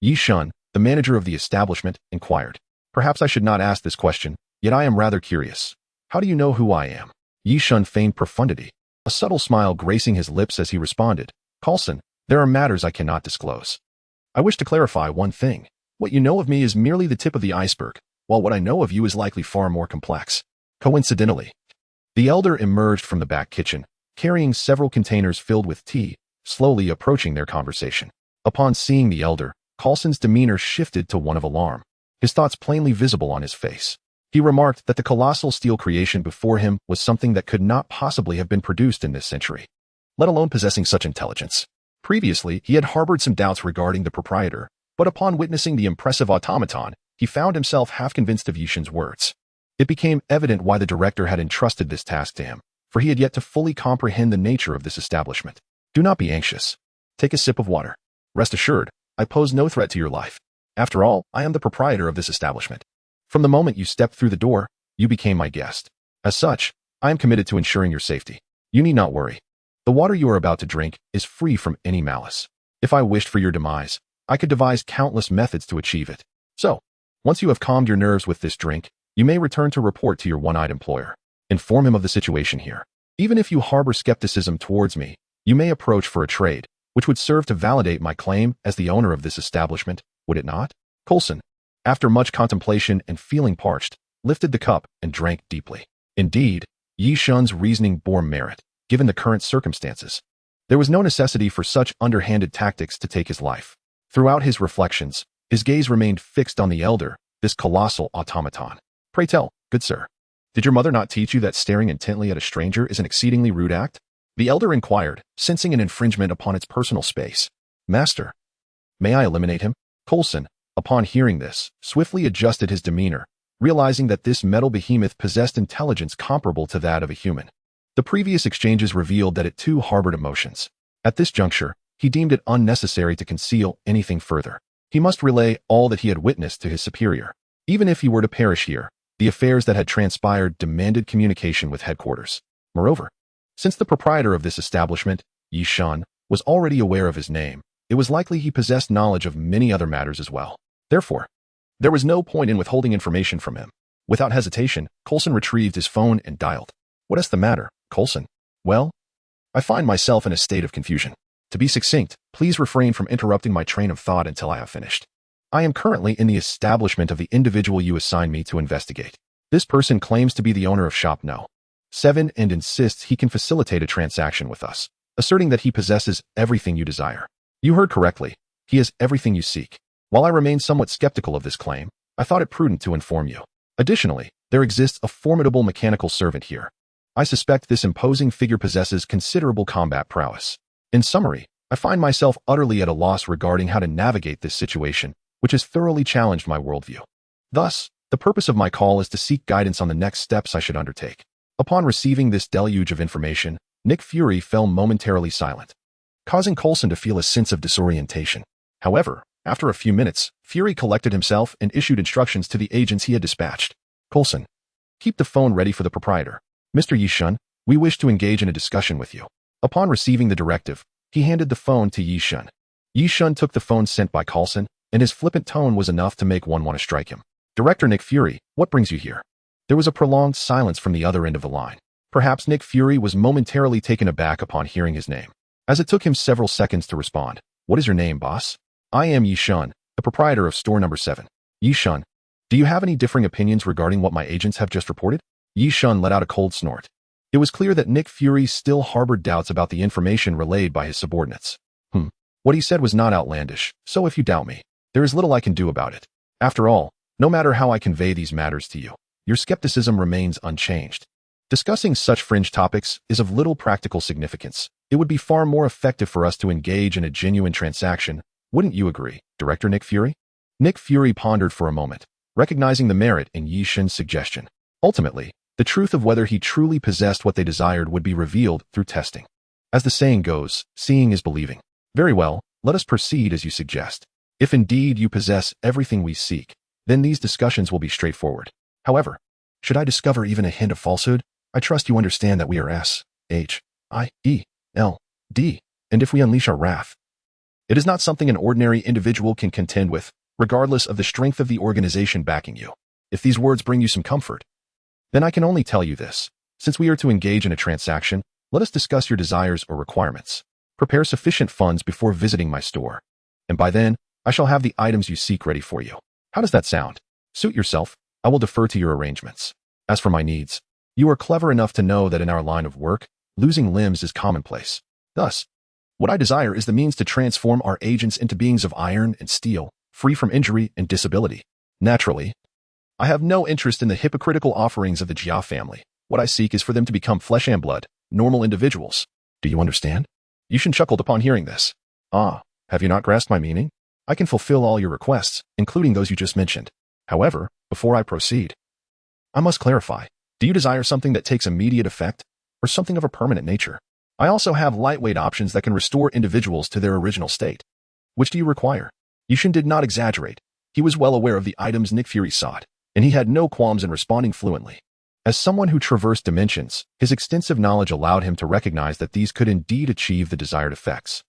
Yishin, the manager of the establishment, inquired. Perhaps I should not ask this question, yet I am rather curious. How do you know who I am? Yishin feigned profundity, a subtle smile gracing his lips as he responded, Coulson, there are matters I cannot disclose. I wish to clarify one thing. What you know of me is merely the tip of the iceberg, while what I know of you is likely far more complex. Coincidentally, the elder emerged from the back kitchen, carrying several containers filled with tea, slowly approaching their conversation. Upon seeing the elder, Coulson's demeanor shifted to one of alarm, his thoughts plainly visible on his face. He remarked that the colossal steel creation before him was something that could not possibly have been produced in this century, let alone possessing such intelligence. Previously, he had harbored some doubts regarding the proprietor, but upon witnessing the impressive automaton, he found himself half convinced of Yishan's words. It became evident why the director had entrusted this task to him, for he had yet to fully comprehend the nature of this establishment. Do not be anxious. Take a sip of water. Rest assured, I pose no threat to your life. After all, I am the proprietor of this establishment. From the moment you stepped through the door, you became my guest. As such, I am committed to ensuring your safety. You need not worry. The water you are about to drink is free from any malice. If I wished for your demise, I could devise countless methods to achieve it. So, once you have calmed your nerves with this drink, you may return to report to your one-eyed employer. Inform him of the situation here. Even if you harbor skepticism towards me, you may approach for a trade, which would serve to validate my claim as the owner of this establishment, would it not? Coulson, after much contemplation and feeling parched, lifted the cup and drank deeply. Indeed, Yishan's reasoning bore merit, given the current circumstances. There was no necessity for such underhanded tactics to take his life. Throughout his reflections, his gaze remained fixed on the elder, this colossal automaton. Pray tell, good sir, did your mother not teach you that staring intently at a stranger is an exceedingly rude act? The elder inquired, sensing an infringement upon its personal space. Master, may I eliminate him? Coulson, upon hearing this, swiftly adjusted his demeanor, realizing that this metal behemoth possessed intelligence comparable to that of a human. The previous exchanges revealed that it too harbored emotions. At this juncture, he deemed it unnecessary to conceal anything further. He must relay all that he had witnessed to his superior. Even if he were to perish here, the affairs that had transpired demanded communication with headquarters. Moreover, since the proprietor of this establishment, Yishan, was already aware of his name, it was likely he possessed knowledge of many other matters as well. Therefore, there was no point in withholding information from him. Without hesitation, Coulson retrieved his phone and dialed. What is the matter, Coulson? Well, I find myself in a state of confusion. To be succinct, please refrain from interrupting my train of thought until I have finished. I am currently in the establishment of the individual you assign me to investigate. This person claims to be the owner of Shop No. 7 and insists he can facilitate a transaction with us, asserting that he possesses everything you desire. You heard correctly. He has everything you seek. While I remain somewhat skeptical of this claim, I thought it prudent to inform you. Additionally, there exists a formidable mechanical servant here. I suspect this imposing figure possesses considerable combat prowess. In summary, I find myself utterly at a loss regarding how to navigate this situation, which has thoroughly challenged my worldview. Thus, the purpose of my call is to seek guidance on the next steps I should undertake. Upon receiving this deluge of information, Nick Fury fell momentarily silent, causing Coulson to feel a sense of disorientation. However, after a few minutes, Fury collected himself and issued instructions to the agents he had dispatched. Coulson, keep the phone ready for the proprietor. Mr. Yishan, we wish to engage in a discussion with you. Upon receiving the directive, he handed the phone to Yishan. Yishan took the phone sent by Coulson, and his flippant tone was enough to make one want to strike him. Director Nick Fury, what brings you here? There was a prolonged silence from the other end of the line. Perhaps Nick Fury was momentarily taken aback upon hearing his name, as it took him several seconds to respond. What is your name, boss? I am Yishan, the proprietor of store number 7. Yishan, do you have any differing opinions regarding what my agents have just reported? Yishan let out a cold snort. It was clear that Nick Fury still harbored doubts about the information relayed by his subordinates. What he said was not outlandish, so if you doubt me, there is little I can do about it. After all, no matter how I convey these matters to you, your skepticism remains unchanged. Discussing such fringe topics is of little practical significance. It would be far more effective for us to engage in a genuine transaction. Wouldn't you agree, Director Nick Fury? Nick Fury pondered for a moment, recognizing the merit in Yishan's suggestion. Ultimately, the truth of whether he truly possessed what they desired would be revealed through testing. As the saying goes, seeing is believing. Very well, let us proceed as you suggest. If indeed you possess everything we seek, then these discussions will be straightforward. However, should I discover even a hint of falsehood, I trust you understand that we are S-H-I-E-L-D, and if we unleash our wrath, it is not something an ordinary individual can contend with, regardless of the strength of the organization backing you. If these words bring you some comfort, then I can only tell you this. Since we are to engage in a transaction, let us discuss your desires or requirements. Prepare sufficient funds before visiting my store, and by then, I shall have the items you seek ready for you. How does that sound? Suit yourself. I will defer to your arrangements. As for my needs, you are clever enough to know that in our line of work, losing limbs is commonplace. Thus, what I desire is the means to transform our agents into beings of iron and steel, free from injury and disability. Naturally, I have no interest in the hypocritical offerings of the Jia family. What I seek is for them to become flesh and blood, normal individuals. Do you understand? Yishan chuckled upon hearing this. Ah, have you not grasped my meaning? I can fulfill all your requests, including those you just mentioned. However, before I proceed, I must clarify. Do you desire something that takes immediate effect, or something of a permanent nature? I also have lightweight options that can restore individuals to their original state. Which do you require? Yushin did not exaggerate. He was well aware of the items Nick Fury sought, and he had no qualms in responding fluently. As someone who traversed dimensions, his extensive knowledge allowed him to recognize that these could indeed achieve the desired effects.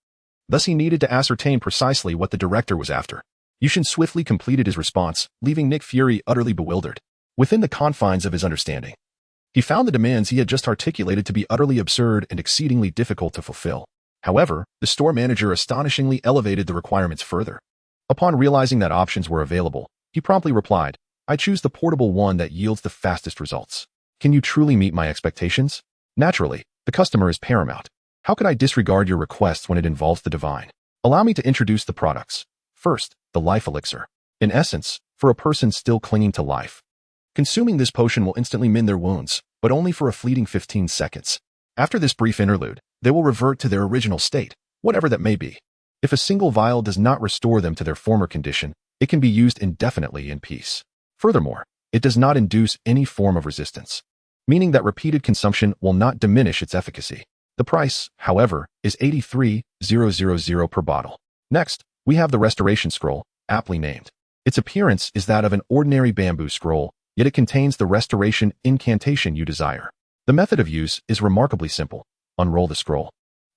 Thus he needed to ascertain precisely what the director was after. Yushin swiftly completed his response, leaving Nick Fury utterly bewildered. Within the confines of his understanding, he found the demands he had just articulated to be utterly absurd and exceedingly difficult to fulfill. However, the store manager astonishingly elevated the requirements further. Upon realizing that options were available, he promptly replied, I choose the portable one that yields the fastest results. Can you truly meet my expectations? Naturally, the customer is paramount. How could I disregard your requests when it involves the divine? Allow me to introduce the products. First, the life elixir. In essence, for a person still clinging to life, consuming this potion will instantly mend their wounds, but only for a fleeting 15 seconds. After this brief interlude, they will revert to their original state, whatever that may be. If a single vial does not restore them to their former condition, it can be used indefinitely in peace. Furthermore, it does not induce any form of resistance, meaning that repeated consumption will not diminish its efficacy. The price, however, is 83,000 per bottle. Next, we have the restoration scroll, aptly named. Its appearance is that of an ordinary bamboo scroll, yet it contains the restoration incantation you desire. The method of use is remarkably simple. Unroll the scroll,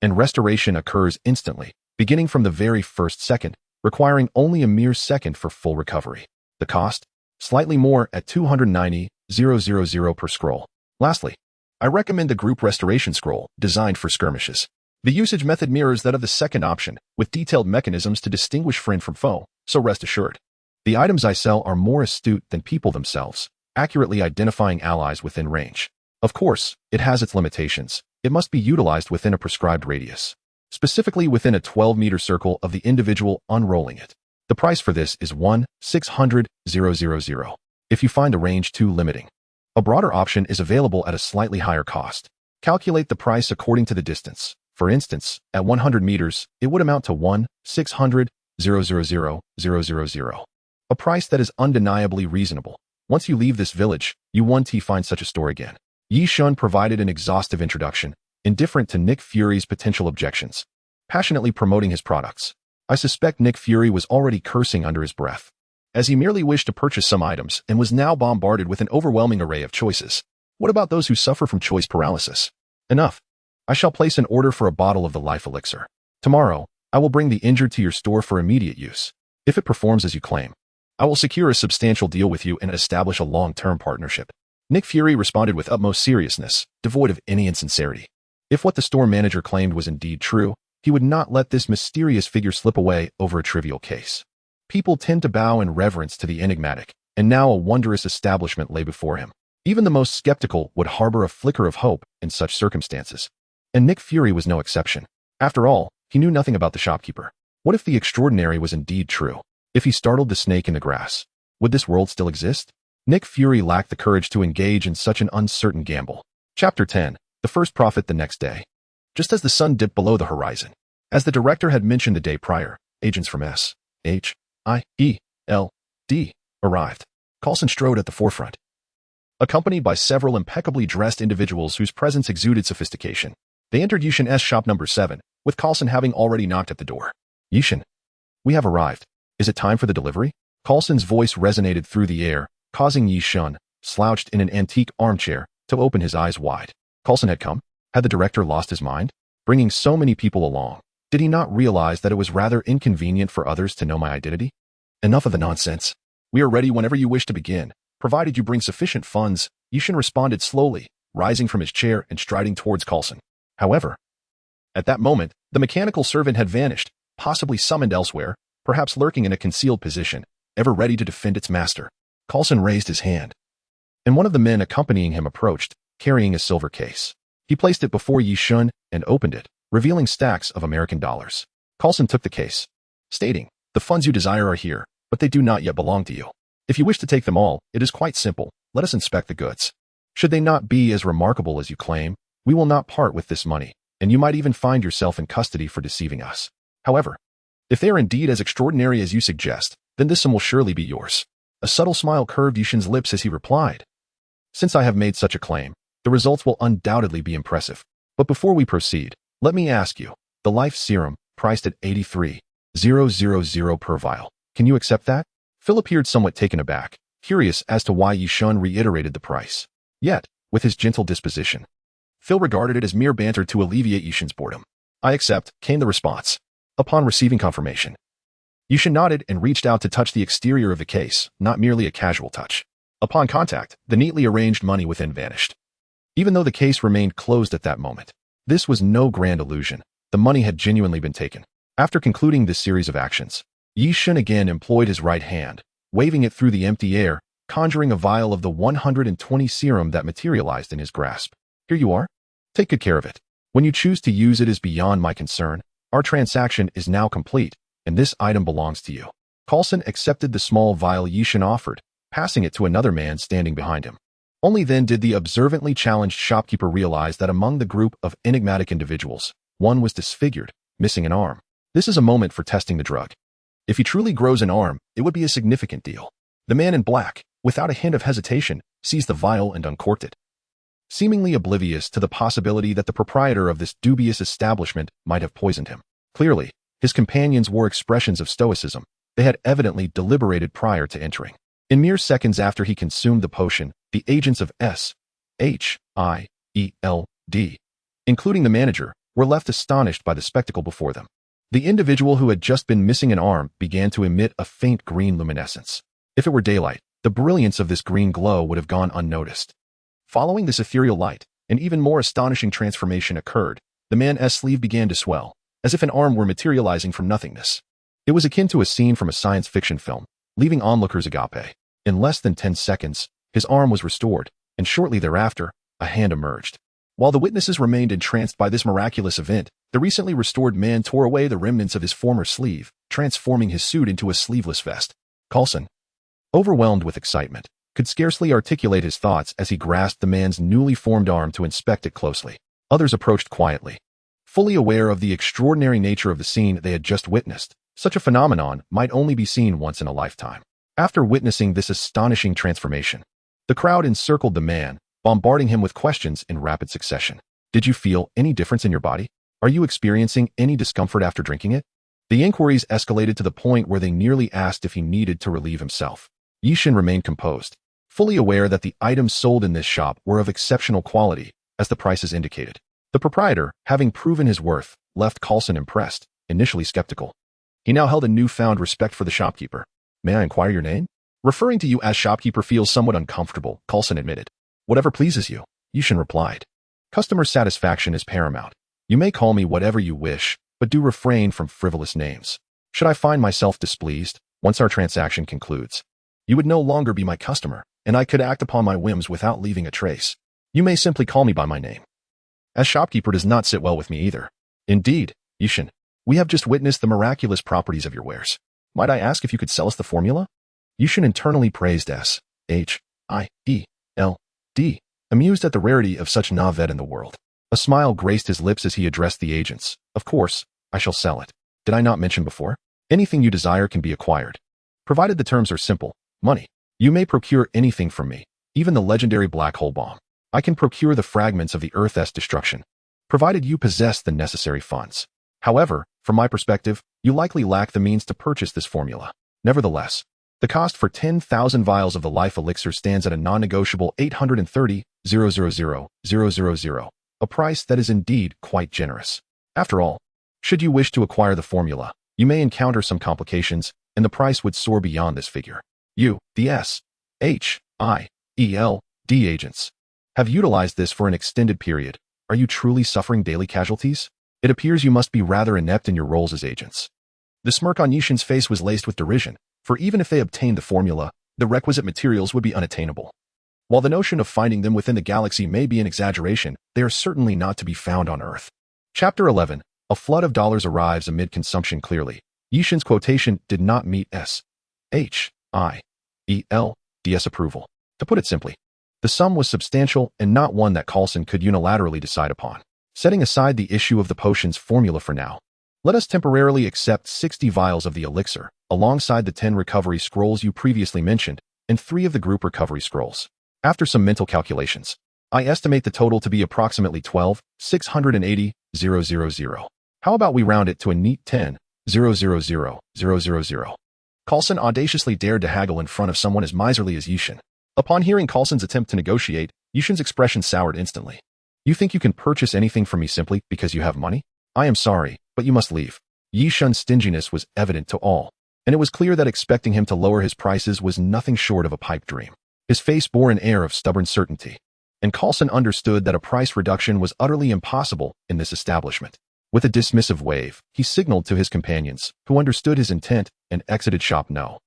and restoration occurs instantly, beginning from the very first second, requiring only a mere second for full recovery. The cost? Slightly more at 290,000 per scroll. Lastly, I recommend the group restoration scroll, designed for skirmishes. The usage method mirrors that of the second option, with detailed mechanisms to distinguish friend from foe, so rest assured. The items I sell are more astute than people themselves, accurately identifying allies within range. Of course, it has its limitations. It must be utilized within a prescribed radius, specifically within a 12-meter circle of the individual unrolling it. The price for this is 1,600,000 if you find the range too limiting. A broader option is available at a slightly higher cost. Calculate the price according to the distance. For instance, at 100 meters, it would amount to 1,600,000, a price that is undeniably reasonable. Once you leave this village, you won't find such a store again. Yi Shun provided an exhaustive introduction, indifferent to Nick Fury's potential objections, passionately promoting his products. I suspect Nick Fury was already cursing under his breath, as he merely wished to purchase some items and was now bombarded with an overwhelming array of choices. What about those who suffer from choice paralysis? Enough. I shall place an order for a bottle of the life elixir. Tomorrow, I will bring the injured to your store for immediate use. If it performs as you claim, I will secure a substantial deal with you and establish a long-term partnership. Nick Fury responded with utmost seriousness, devoid of any insincerity. If what the store manager claimed was indeed true, he would not let this mysterious figure slip away over a trivial case. People tend to bow in reverence to the enigmatic, and now a wondrous establishment lay before him. Even the most skeptical would harbor a flicker of hope in such circumstances. And Nick Fury was no exception. After all, he knew nothing about the shopkeeper. What if the extraordinary was indeed true? If he startled the snake in the grass, would this world still exist? Nick Fury lacked the courage to engage in such an uncertain gamble. Chapter 10. The first prophet the next day. Just as the sun dipped below the horizon, as the director had mentioned the day prior, agents from S.H.I.E.L.D. arrived. Coulson strode at the forefront, accompanied by several impeccably dressed individuals whose presence exuded sophistication. They entered Yushin's shop number 7, with Coulson having already knocked at the door. Yushin, we have arrived. Is it time for the delivery? Coulson's voice resonated through the air, causing Yushin, slouched in an antique armchair, to open his eyes wide. Coulson had come? Had the director lost his mind? Bringing so many people along, did he not realize that it was rather inconvenient for others to know my identity? Enough of the nonsense. We are ready whenever you wish to begin, provided you bring sufficient funds. Yushin responded slowly, rising from his chair and striding towards Coulson. However, at that moment, the mechanical servant had vanished, possibly summoned elsewhere, perhaps lurking in a concealed position, ever ready to defend its master. Coulson raised his hand, and one of the men accompanying him approached, carrying a silver case. He placed it before Yushin and opened it, revealing stacks of American dollars. Coulson took the case, stating, the funds you desire are here, but they do not yet belong to you. If you wish to take them all, it is quite simple. Let us inspect the goods. Should they not be as remarkable as you claim, we will not part with this money, and you might even find yourself in custody for deceiving us. However, if they are indeed as extraordinary as you suggest, then this sum will surely be yours. A subtle smile curved Yishin's lips as he replied. Since I have made such a claim, the results will undoubtedly be impressive. But before we proceed, let me ask you, the life serum, priced at 83,000 per vial. Can you accept that? Phil appeared somewhat taken aback, curious as to why Yishun reiterated the price. Yet, with his gentle disposition, Phil regarded it as mere banter to alleviate Yishin's boredom. I accept, came the response. Upon receiving confirmation, Yishin nodded and reached out to touch the exterior of the case, not merely a casual touch. Upon contact, the neatly arranged money within vanished. Even though the case remained closed at that moment, this was no grand illusion. The money had genuinely been taken. After concluding this series of actions, Yishin again employed his right hand, waving it through the empty air, conjuring a vial of the 120 serum that materialized in his grasp. Here you are. Take good care of it. When you choose to use it is beyond my concern. Our transaction is now complete, and this item belongs to you. Coulson accepted the small vial Yishin offered, passing it to another man standing behind him. Only then did the observantly challenged shopkeeper realize that among the group of enigmatic individuals, one was disfigured, missing an arm. This is a moment for testing the drug. If he truly grows an arm, it would be a significant deal. The man in black, without a hint of hesitation, seized the vial and uncorked it. Seemingly oblivious to the possibility that the proprietor of this dubious establishment might have poisoned him. Clearly, his companions wore expressions of stoicism. They had evidently deliberated prior to entering. In mere seconds after he consumed the potion, the agents of SHIELD, including the manager, were left astonished by the spectacle before them. The individual who had just been missing an arm began to emit a faint green luminescence. If it were daylight, the brilliance of this green glow would have gone unnoticed. Following this ethereal light, an even more astonishing transformation occurred. The man's sleeve began to swell, as if an arm were materializing from nothingness. It was akin to a scene from a science fiction film, leaving onlookers agape. In less than 10 seconds, his arm was restored, and shortly thereafter, a hand emerged. While the witnesses remained entranced by this miraculous event, the recently restored man tore away the remnants of his former sleeve, transforming his suit into a sleeveless vest. Coulson, overwhelmed with excitement, could scarcely articulate his thoughts as he grasped the man's newly formed arm to inspect it closely. Others approached quietly. Fully aware of the extraordinary nature of the scene they had just witnessed, such a phenomenon might only be seen once in a lifetime. After witnessing this astonishing transformation, the crowd encircled the man, bombarding him with questions in rapid succession. Did you feel any difference in your body? Are you experiencing any discomfort after drinking it? The inquiries escalated to the point where they nearly asked if he needed to relieve himself. Yishin remained composed, fully aware that the items sold in this shop were of exceptional quality, as the prices indicated. The proprietor, having proven his worth, left Coulson impressed, initially skeptical. He now held a newfound respect for the shopkeeper. May I inquire your name? Referring to you as shopkeeper feels somewhat uncomfortable, Coulson admitted. Whatever pleases you, Yishin replied. Customer satisfaction is paramount. You may call me whatever you wish, but do refrain from frivolous names. Should I find myself displeased, once our transaction concludes, you would no longer be my customer, and I could act upon my whims without leaving a trace. You may simply call me by my name. As shopkeeper does not sit well with me either. Indeed, Yishin, we have just witnessed the miraculous properties of your wares. Might I ask if you could sell us the formula? Yishin internally praised SHIELD, amused at the rarity of such novet in the world. A smile graced his lips as he addressed the agents. Of course, I shall sell it. Did I not mention before? Anything you desire can be acquired. Provided the terms are simple. Money. You may procure anything from me, even the legendary black hole bomb. I can procure the fragments of the Earth's destruction, provided you possess the necessary funds. However, from my perspective, you likely lack the means to purchase this formula. Nevertheless, the cost for 10,000 vials of the life elixir stands at a non-negotiable 830,000, a price that is indeed quite generous. After all, should you wish to acquire the formula, you may encounter some complications, and the price would soar beyond this figure. You, the SHIELD agents, have utilized this for an extended period. Are you truly suffering daily casualties? It appears you must be rather inept in your roles as agents. The smirk on Yishin's face was laced with derision, for even if they obtained the formula, the requisite materials would be unattainable. While the notion of finding them within the galaxy may be an exaggeration, they are certainly not to be found on Earth. Chapter 11. A flood of dollars arrives amid consumption. Clearly, Yishin's quotation did not meet SHIELD's approval. To put it simply, the sum was substantial and not one that Coulson could unilaterally decide upon. Setting aside the issue of the potion's formula for now, Let us temporarily accept 60 vials of the elixir, alongside the 10 recovery scrolls you previously mentioned, and 3 of the group recovery scrolls. After some mental calculations, I estimate the total to be approximately 12,680,000. How about we round it to a neat 10,000,000. Coulson audaciously dared to haggle in front of someone as miserly as Yishin. Upon hearing Coulson's attempt to negotiate, Yishin's expression soured instantly. You think you can purchase anything from me simply because you have money? I am sorry, but you must leave. Yishin's stinginess was evident to all, and it was clear that expecting him to lower his prices was nothing short of a pipe dream. His face bore an air of stubborn certainty, and Coulson understood that a price reduction was utterly impossible in this establishment. With a dismissive wave, he signaled to his companions, who understood his intent and exited shop No.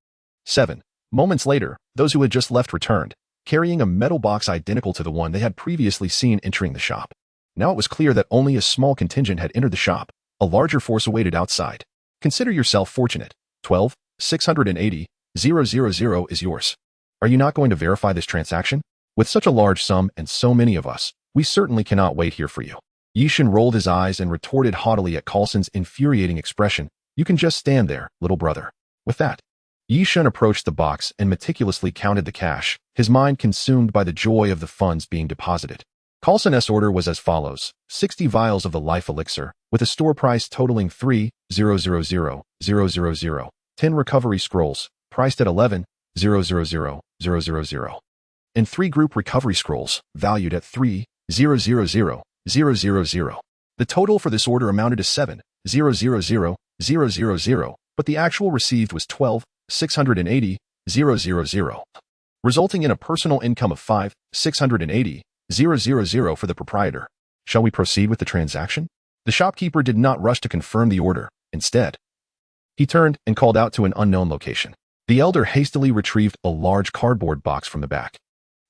7. Moments later, those who had just left returned, carrying a metal box identical to the one they had previously seen entering the shop. Now it was clear that only a small contingent had entered the shop. A larger force awaited outside. Consider yourself fortunate. 12,680,000 is yours. Are you not going to verify this transaction? With such a large sum and so many of us, we certainly cannot wait here for you. Yishin rolled his eyes and retorted haughtily at Coulson's infuriating expression. You can just stand there, little brother. With that, Yishin approached the box and meticulously counted the cash, his mind consumed by the joy of the funds being deposited. Coulson's order was as follows: 60 vials of the life elixir, with a store price totaling 3,000,000, 10 recovery scrolls, priced at 11,000,000, and 3 group recovery scrolls, valued at 3,000,000. The total for this order amounted to 7,000,000, but the actual received was 12,680,000, resulting in a personal income of 5,680,000 for the proprietor. Shall we proceed with the transaction? The shopkeeper did not rush to confirm the order. Instead, he turned and called out to an unknown location. The elder hastily retrieved a large cardboard box from the back.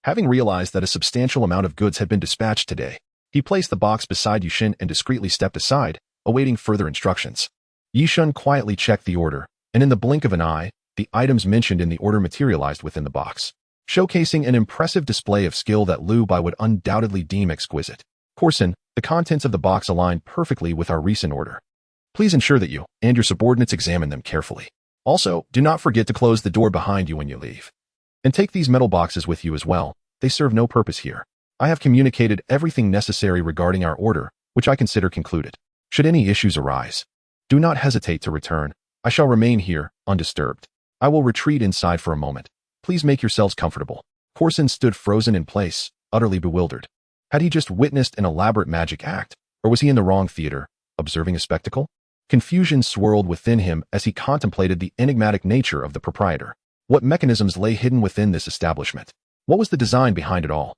Having realized that a substantial amount of goods had been dispatched today, he placed the box beside Yishin and discreetly stepped aside, awaiting further instructions. Yishin quietly checked the order, and in the blink of an eye, the items mentioned in the order materialized within the box, showcasing an impressive display of skill that Liu Bai would undoubtedly deem exquisite. Coulson, the contents of the box aligned perfectly with our recent order. Please ensure that you and your subordinates examine them carefully. Also, do not forget to close the door behind you when you leave. And take these metal boxes with you as well. They serve no purpose here. I have communicated everything necessary regarding our order, which I consider concluded. Should any issues arise, do not hesitate to return. I shall remain here, undisturbed. I will retreat inside for a moment. Please make yourselves comfortable. Coulson stood frozen in place, utterly bewildered. Had he just witnessed an elaborate magic act, or was he in the wrong theater, observing a spectacle? Confusion swirled within him as he contemplated the enigmatic nature of the proprietor. What mechanisms lay hidden within this establishment? What was the design behind it all?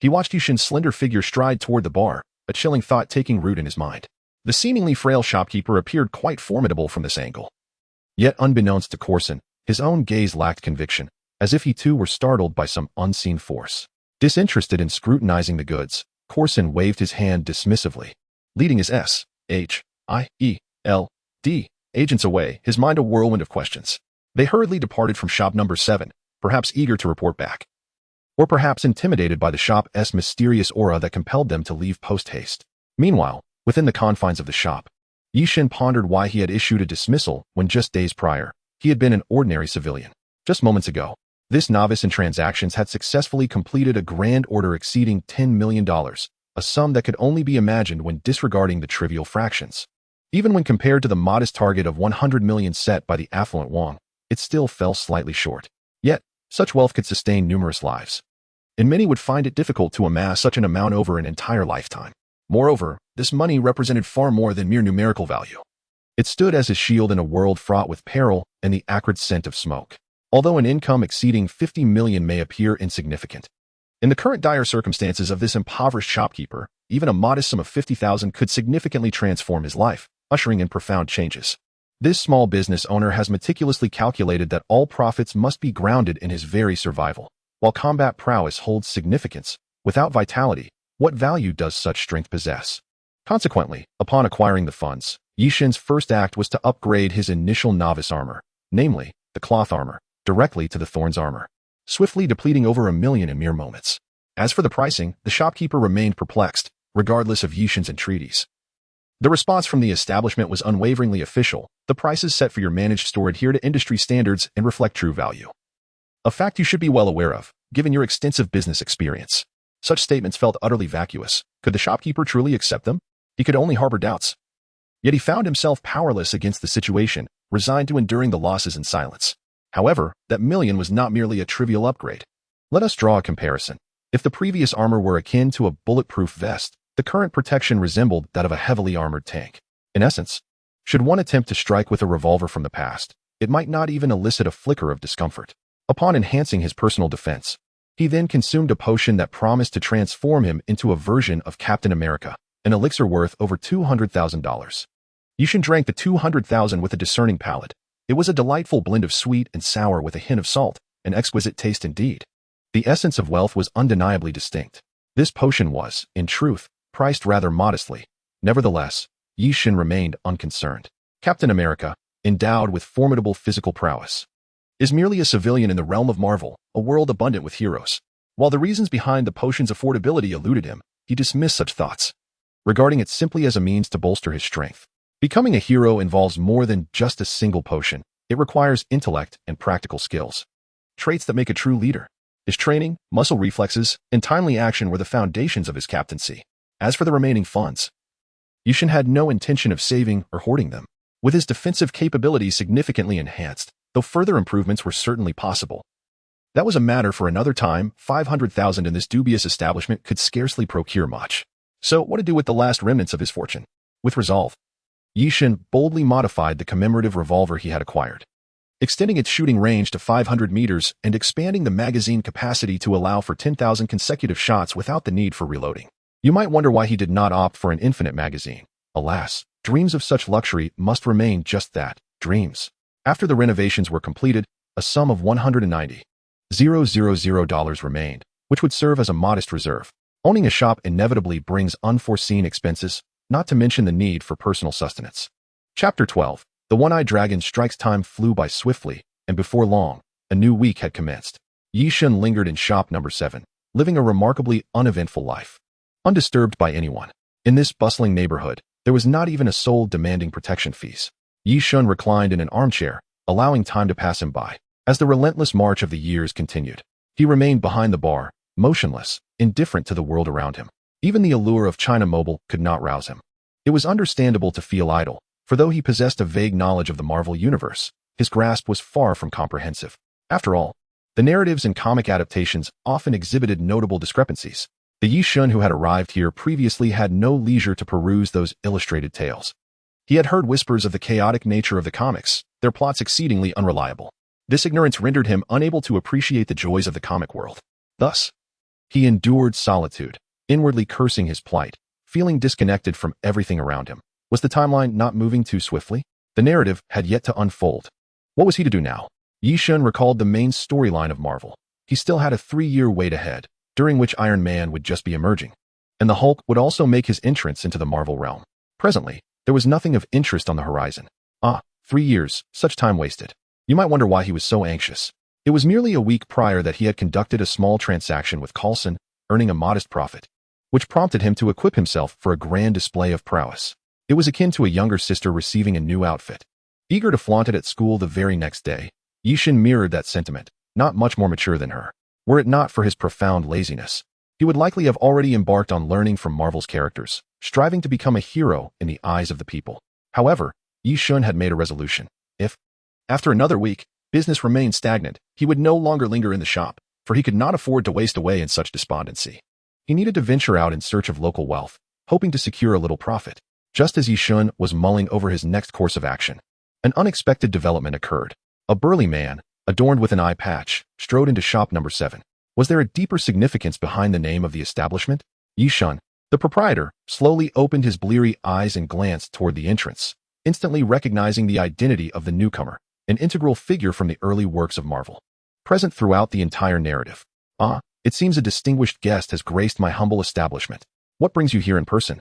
He watched Yishin's slender figure stride toward the bar, a chilling thought taking root in his mind. The seemingly frail shopkeeper appeared quite formidable from this angle. Yet unbeknownst to Coulson, his own gaze lacked conviction, as if he too were startled by some unseen force. Disinterested in scrutinizing the goods, Coulson waved his hand dismissively, leading his S-H-I-E-L-D agents away, his mind a whirlwind of questions. They hurriedly departed from shop number 7, perhaps eager to report back, or perhaps intimidated by the shop's mysterious aura that compelled them to leave post-haste. Meanwhile, within the confines of the shop, Yishin pondered why he had issued a dismissal when just days prior, he had been an ordinary civilian. Just moments ago, this novice in transactions had successfully completed a grand order exceeding $10 million, a sum that could only be imagined when disregarding the trivial fractions. Even when compared to the modest target of 100 million set by the affluent Wang, it still fell slightly short. Yet, such wealth could sustain numerous lives, and many would find it difficult to amass such an amount over an entire lifetime. Moreover, this money represented far more than mere numerical value. It stood as a shield in a world fraught with peril and the acrid scent of smoke. Although an income exceeding 50 million may appear insignificant, in the current dire circumstances of this impoverished shopkeeper, even a modest sum of 50,000 could significantly transform his life, ushering in profound changes. This small business owner has meticulously calculated that all profits must be grounded in his very survival. While combat prowess holds significance, without vitality, what value does such strength possess? Consequently, upon acquiring the funds, Yishin's first act was to upgrade his initial novice armor, namely, the cloth armor, directly to the thorns armor, swiftly depleting over 1 million in mere moments. As for the pricing, the shopkeeper remained perplexed, regardless of Yishin's entreaties. The response from the establishment was unwaveringly official. The prices set for your managed store adhere to industry standards and reflect true value. A fact you should be well aware of, given your extensive business experience. Such statements felt utterly vacuous. Could the shopkeeper truly accept them? He could only harbor doubts. Yet he found himself powerless against the situation, resigned to enduring the losses in silence. However, that million was not merely a trivial upgrade. Let us draw a comparison. If the previous armor were akin to a bulletproof vest, the current protection resembled that of a heavily armored tank. In essence, should one attempt to strike with a revolver from the past, it might not even elicit a flicker of discomfort. Upon enhancing his personal defense, he then consumed a potion that promised to transform him into a version of Captain America, an elixir worth over $200,000. Yishan drank the $200,000 with a discerning palate. It was a delightful blend of sweet and sour with a hint of salt, an exquisite taste indeed. The essence of wealth was undeniably distinct. This potion was, in truth, priced rather modestly. Nevertheless, Yishan remained unconcerned. Captain America, endowed with formidable physical prowess, is merely a civilian in the realm of Marvel, a world abundant with heroes. While the reasons behind the potion's affordability eluded him, he dismissed such thoughts, regarding it simply as a means to bolster his strength. Becoming a hero involves more than just a single potion. It requires intellect and practical skills, traits that make a true leader. His training, muscle reflexes, and timely action were the foundations of his captaincy. As for the remaining funds, Yishan had no intention of saving or hoarding them. With his defensive capabilities significantly enhanced, though further improvements were certainly possible, that was a matter for another time. 500,000 in this dubious establishment could scarcely procure much. So what to do with the last remnants of his fortune? With resolve, Yishan boldly modified the commemorative revolver he had acquired, extending its shooting range to 500 meters and expanding the magazine capacity to allow for 10,000 consecutive shots without the need for reloading. You might wonder why he did not opt for an infinite magazine. Alas, dreams of such luxury must remain just that, dreams. After the renovations were completed, a sum of $190,000 remained, which would serve as a modest reserve. Owning a shop inevitably brings unforeseen expenses, not to mention the need for personal sustenance. Chapter 12. The One-Eyed Dragon Strikes. Time flew by swiftly, and before long, a new week had commenced. Yishan lingered in shop number 7, living a remarkably uneventful life, undisturbed by anyone. In this bustling neighborhood, there was not even a soul demanding protection fees. Yishan reclined in an armchair, allowing time to pass him by. As the relentless march of the years continued, he remained behind the bar, motionless, indifferent to the world around him. Even the allure of China Mobile could not rouse him. It was understandable to feel idle, for though he possessed a vague knowledge of the Marvel Universe, his grasp was far from comprehensive. After all, the narratives and comic adaptations often exhibited notable discrepancies. The Yishan who had arrived here previously had no leisure to peruse those illustrated tales. He had heard whispers of the chaotic nature of the comics, their plots exceedingly unreliable. This ignorance rendered him unable to appreciate the joys of the comic world. Thus, he endured solitude, inwardly cursing his plight, feeling disconnected from everything around him. Was the timeline not moving too swiftly? The narrative had yet to unfold. What was he to do now? Yishan recalled the main storyline of Marvel. He still had a 3-year wait ahead, during which Iron Man would just be emerging, and the Hulk would also make his entrance into the Marvel realm. Presently, there was nothing of interest on the horizon. 3 years, such time wasted. You might wonder why he was so anxious. It was merely a week prior that he had conducted a small transaction with Coulson, earning a modest profit, which prompted him to equip himself for a grand display of prowess. It was akin to a younger sister receiving a new outfit. Eager to flaunt it at school the very next day, Yishan mirrored that sentiment, not much more mature than her. Were it not for his profound laziness, he would likely have already embarked on learning from Marvel's characters, striving to become a hero in the eyes of the people. However, Yishan had made a resolution. If, after another week, business remained stagnant, he would no longer linger in the shop, for he could not afford to waste away in such despondency. He needed to venture out in search of local wealth, hoping to secure a little profit. Just as Yishan was mulling over his next course of action, an unexpected development occurred. A burly man, adorned with an eye patch, strode into shop number 7. Was there a deeper significance behind the name of the establishment? Yishan, the proprietor, slowly opened his bleary eyes and glanced toward the entrance, instantly recognizing the identity of the newcomer, an integral figure from the early works of Marvel, present throughout the entire narrative. It seems a distinguished guest has graced my humble establishment. What brings you here in person?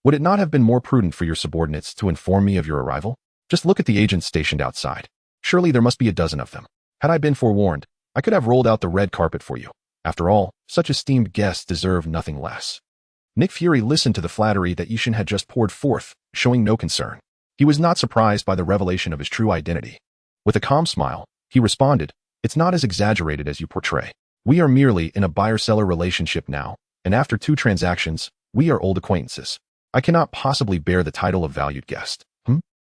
Would it not have been more prudent for your subordinates to inform me of your arrival? Just look at the agents stationed outside. Surely there must be a dozen of them. Had I been forewarned, I could have rolled out the red carpet for you. After all, such esteemed guests deserve nothing less. Nick Fury listened to the flattery that Yishin had just poured forth, showing no concern. He was not surprised by the revelation of his true identity. With a calm smile, he responded, "It's not as exaggerated as you portray. We are merely in a buyer-seller relationship now, and after 2 transactions, we are old acquaintances. I cannot possibly bear the title of valued guest.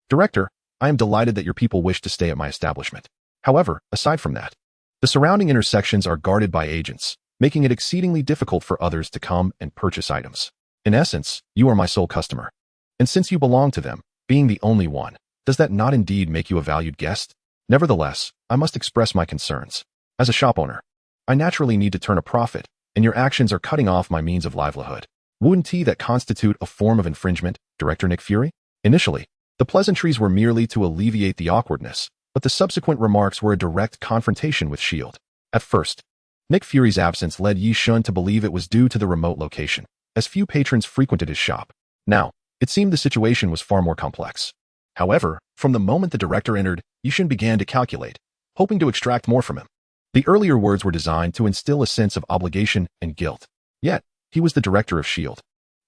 Director, I am delighted that your people wish to stay at my establishment. However, aside from that, the surrounding intersections are guarded by agents, making it exceedingly difficult for others to come and purchase items. In essence, you are my sole customer. And since you belong to them, being the only one, does that not indeed make you a valued guest? Nevertheless, I must express my concerns. As a shop owner, I naturally need to turn a profit, and your actions are cutting off my means of livelihood. Wouldn't that constitute a form of infringement, Director Nick Fury? Initially, the pleasantries were merely to alleviate the awkwardness, but the subsequent remarks were a direct confrontation with S.H.I.E.L.D. At first, Nick Fury's absence led Yishun to believe it was due to the remote location, as few patrons frequented his shop. Now, it seemed the situation was far more complex. However, from the moment the director entered, Yishun began to calculate, hoping to extract more from him. The earlier words were designed to instill a sense of obligation and guilt. Yet, he was the director of S.H.I.E.L.D.,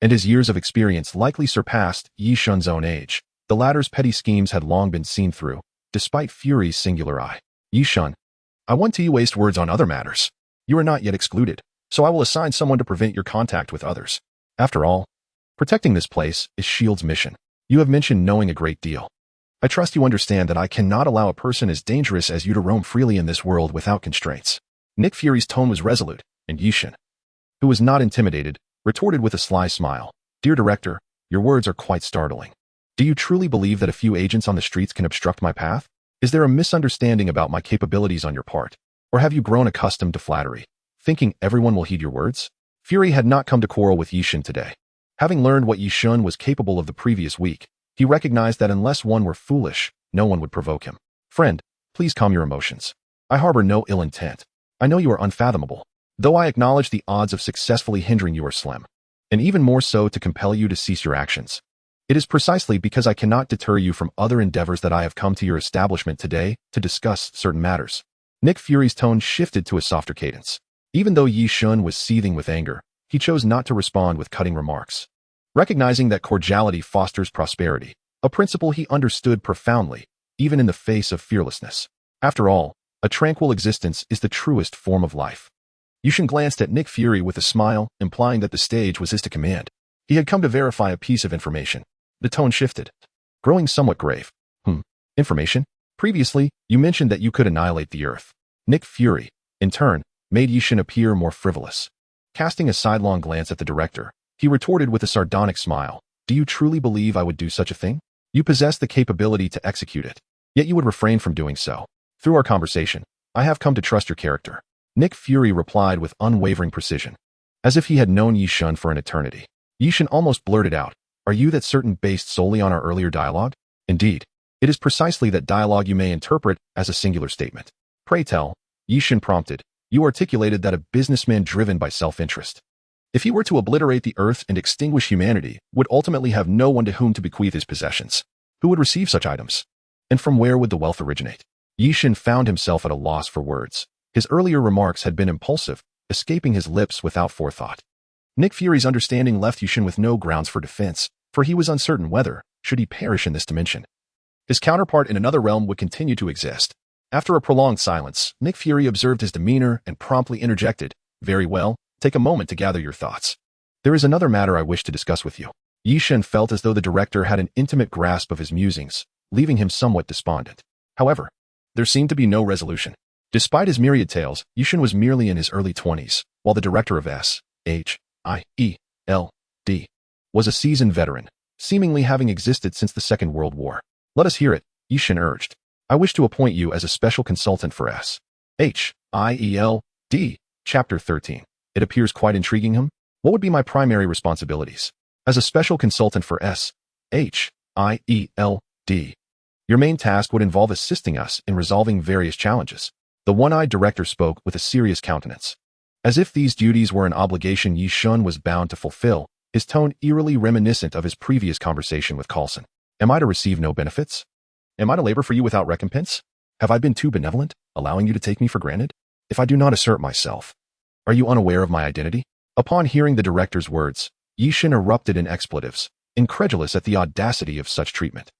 and his years of experience likely surpassed Yishun's own age. The latter's petty schemes had long been seen through, despite Fury's singular eye. Yishun, I want to waste words on other matters. You are not yet excluded, so I will assign someone to prevent your contact with others. After all, protecting this place is S.H.I.E.L.D.'s mission. You have mentioned knowing a great deal. I trust you understand that I cannot allow a person as dangerous as you to roam freely in this world without constraints. Nick Fury's tone was resolute, and Yishun, who was not intimidated, retorted with a sly smile. Dear Director, your words are quite startling. Do you truly believe that a few agents on the streets can obstruct my path? Is there a misunderstanding about my capabilities on your part? Or have you grown accustomed to flattery, thinking everyone will heed your words? Fury had not come to quarrel with Yishun today. Having learned what Yishun was capable of the previous week, he recognized that unless one were foolish, no one would provoke him. Friend, please calm your emotions. I harbor no ill intent. I know you are unfathomable, though I acknowledge the odds of successfully hindering you are slim, and even more so to compel you to cease your actions. It is precisely because I cannot deter you from other endeavors that I have come to your establishment today to discuss certain matters. Nick Fury's tone shifted to a softer cadence. Even though Yishun was seething with anger, he chose not to respond with cutting remarks. Recognizing that cordiality fosters prosperity, a principle he understood profoundly, even in the face of fearlessness. After all, a tranquil existence is the truest form of life. Yishun glanced at Nick Fury with a smile, implying that the stage was his to command. He had come to verify a piece of information. The tone shifted, growing somewhat grave. Information? Previously, you mentioned that you could annihilate the Earth. Nick Fury, in turn, made Yishun appear more frivolous. Casting a sidelong glance at the director, he retorted with a sardonic smile. Do you truly believe I would do such a thing? You possess the capability to execute it, yet you would refrain from doing so. Through our conversation, I have come to trust your character. Nick Fury replied with unwavering precision, as if he had known Yishun for an eternity. Yishun almost blurted out, Are you that certain based solely on our earlier dialogue? Indeed, it is precisely that dialogue you may interpret as a singular statement. Pray tell, Yishun prompted, you articulated that a businessman driven by self-interest, if he were to obliterate the earth and extinguish humanity, would ultimately have no one to whom to bequeath his possessions. Who would receive such items? And from where would the wealth originate? Yishun found himself at a loss for words. His earlier remarks had been impulsive, escaping his lips without forethought. Nick Fury's understanding left Yishun with no grounds for defense, for he was uncertain whether, should he perish in this dimension, his counterpart in another realm would continue to exist. After a prolonged silence, Nick Fury observed his demeanor and promptly interjected, Very well, take a moment to gather your thoughts. There is another matter I wish to discuss with you. Yishun felt as though the director had an intimate grasp of his musings, leaving him somewhat despondent. However, there seemed to be no resolution. Despite his myriad tales, Yishun was merely in his early 20s, while the director of S.H.I.E.L.D. was a seasoned veteran, seemingly having existed since the Second World War. Let us hear it, Yishun urged. I wish to appoint you as a special consultant for S.H.I.E.L.D. Chapter 13. It appears quite intriguing him. What would be my primary responsibilities? As a special consultant for S.H.I.E.L.D., your main task would involve assisting us in resolving various challenges. The one-eyed director spoke with a serious countenance. As if these duties were an obligation Yishun was bound to fulfill, his tone eerily reminiscent of his previous conversation with Coulson. Am I to receive no benefits? Am I to labor for you without recompense? Have I been too benevolent, allowing you to take me for granted? If I do not assert myself, are you unaware of my identity? Upon hearing the director's words, Yishin erupted in expletives, incredulous at the audacity of such treatment.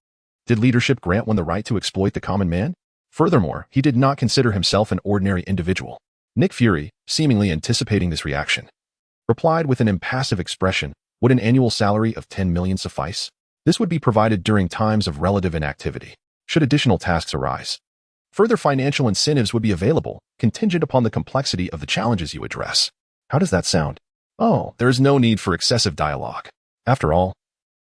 Did leadership grant one the right to exploit the common man? Furthermore, he did not consider himself an ordinary individual. Nick Fury, seemingly anticipating this reaction, replied with an impassive expression, would an annual salary of 10 million suffice? This would be provided during times of relative inactivity, should additional tasks arise. Further financial incentives would be available, contingent upon the complexity of the challenges you address. How does that sound? Oh, there is no need for excessive dialogue. After all,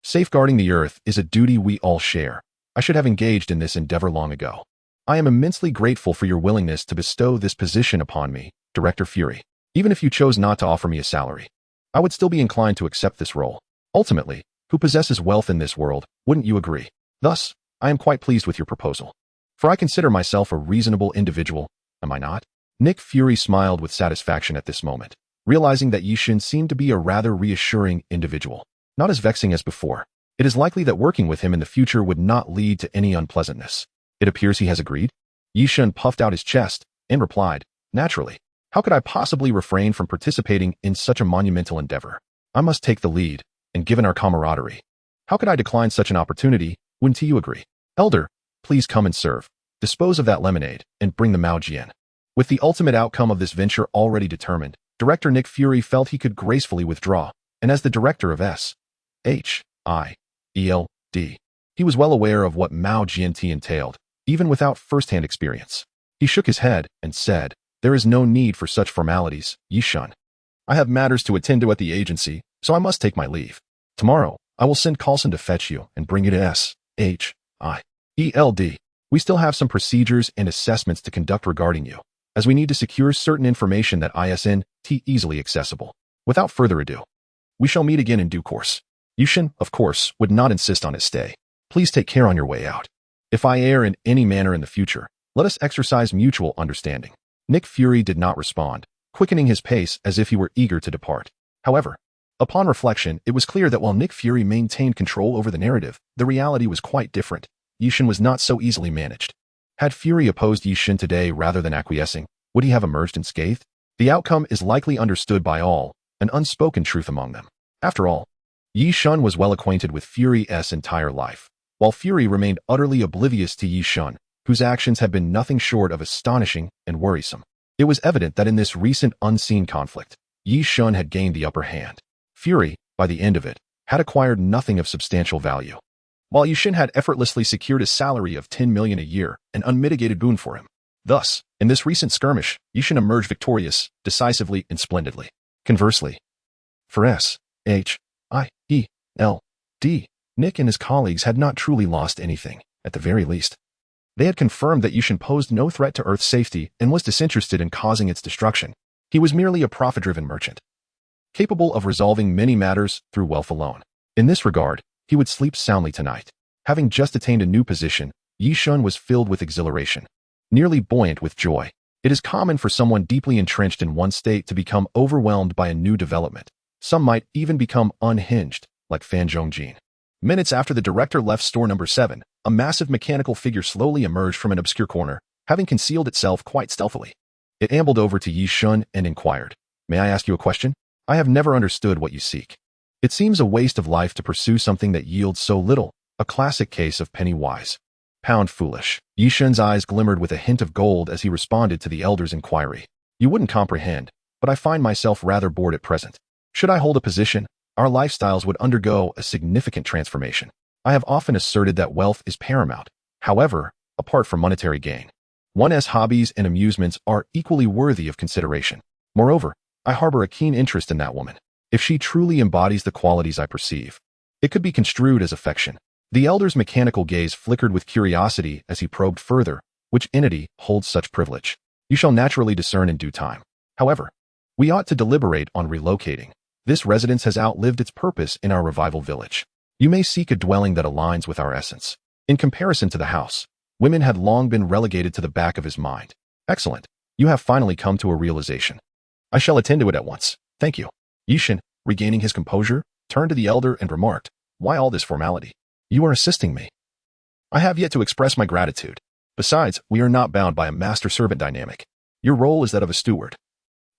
safeguarding the Earth is a duty we all share. I should have engaged in this endeavor long ago. I am immensely grateful for your willingness to bestow this position upon me, Director Fury. Even if you chose not to offer me a salary, I would still be inclined to accept this role. Ultimately, who possesses wealth in this world, wouldn't you agree? Thus, I am quite pleased with your proposal. For I consider myself a reasonable individual, am I not? Nick Fury smiled with satisfaction at this moment, realizing that Yishin seemed to be a rather reassuring individual, not as vexing as before. It is likely that working with him in the future would not lead to any unpleasantness. It appears he has agreed. Yishin puffed out his chest and replied, naturally. How could I possibly refrain from participating in such a monumental endeavor? I must take the lead, and given our camaraderie, how could I decline such an opportunity, wouldn't you agree? Elder, please come and serve. Dispose of that lemonade, and bring the Mao Jian. With the ultimate outcome of this venture already determined, Director Nick Fury felt he could gracefully withdraw, and as the director of SHIELD, he was well aware of what Mao Jian entailed, even without first-hand experience. He shook his head and said, there is no need for such formalities, Yishin. I have matters to attend to at the agency, so I must take my leave. Tomorrow, I will send Carlson to fetch you and bring you to SHIELD. We still have some procedures and assessments to conduct regarding you, as we need to secure certain information that isn't easily accessible. Without further ado, we shall meet again in due course. Yishin, of course, would not insist on his stay. Please take care on your way out. If I err in any manner in the future, let us exercise mutual understanding. Nick Fury did not respond, quickening his pace as if he were eager to depart. However, upon reflection, it was clear that while Nick Fury maintained control over the narrative, the reality was quite different. Yishin was not so easily managed. Had Fury opposed Yishin today rather than acquiescing, would he have emerged unscathed? The outcome is likely understood by all, an unspoken truth among them. After all, Yishin was well acquainted with Fury's entire life, while Fury remained utterly oblivious to Yishin, whose actions had been nothing short of astonishing and worrisome. It was evident that in this recent unseen conflict, Yishin had gained the upper hand. Fury, by the end of it, had acquired nothing of substantial value, while Yishin had effortlessly secured a salary of 10 million a year, an unmitigated boon for him. Thus, in this recent skirmish, Yishin emerged victorious, decisively and splendidly. Conversely, for SHIELD, Nick and his colleagues had not truly lost anything, at the very least. They had confirmed that Yishin posed no threat to Earth's safety and was disinterested in causing its destruction. He was merely a profit-driven merchant, capable of resolving many matters through wealth alone. In this regard, he would sleep soundly tonight. Having just attained a new position, Yishin was filled with exhilaration, nearly buoyant with joy. It is common for someone deeply entrenched in one state to become overwhelmed by a new development. Some might even become unhinged, like Fan Zhongjin. Minutes after the director left store number 7, a massive mechanical figure slowly emerged from an obscure corner, having concealed itself quite stealthily. It ambled over to Yishin and inquired, "May I ask you a question? I have never understood what you seek. It seems a waste of life to pursue something that yields so little, a classic case of penny wise, pound foolish." Yishin's eyes glimmered with a hint of gold as he responded to the elder's inquiry. "You wouldn't comprehend, but I find myself rather bored at present. Should I hold a position, our lifestyles would undergo a significant transformation. I have often asserted that wealth is paramount. However, apart from monetary gain, one's hobbies and amusements are equally worthy of consideration. Moreover, I harbor a keen interest in that woman. If she truly embodies the qualities I perceive, it could be construed as affection." The elder's mechanical gaze flickered with curiosity as he probed further, which entity holds such privilege. "You shall naturally discern in due time. However, we ought to deliberate on relocating. This residence has outlived its purpose in our revival village. You may seek a dwelling that aligns with our essence." In comparison to the house, women had long been relegated to the back of his mind. "Excellent. You have finally come to a realization. I shall attend to it at once. Thank you." Yishin, regaining his composure, turned to the elder and remarked, "Why all this formality? You are assisting me. I have yet to express my gratitude. Besides, we are not bound by a master-servant dynamic. Your role is that of a steward,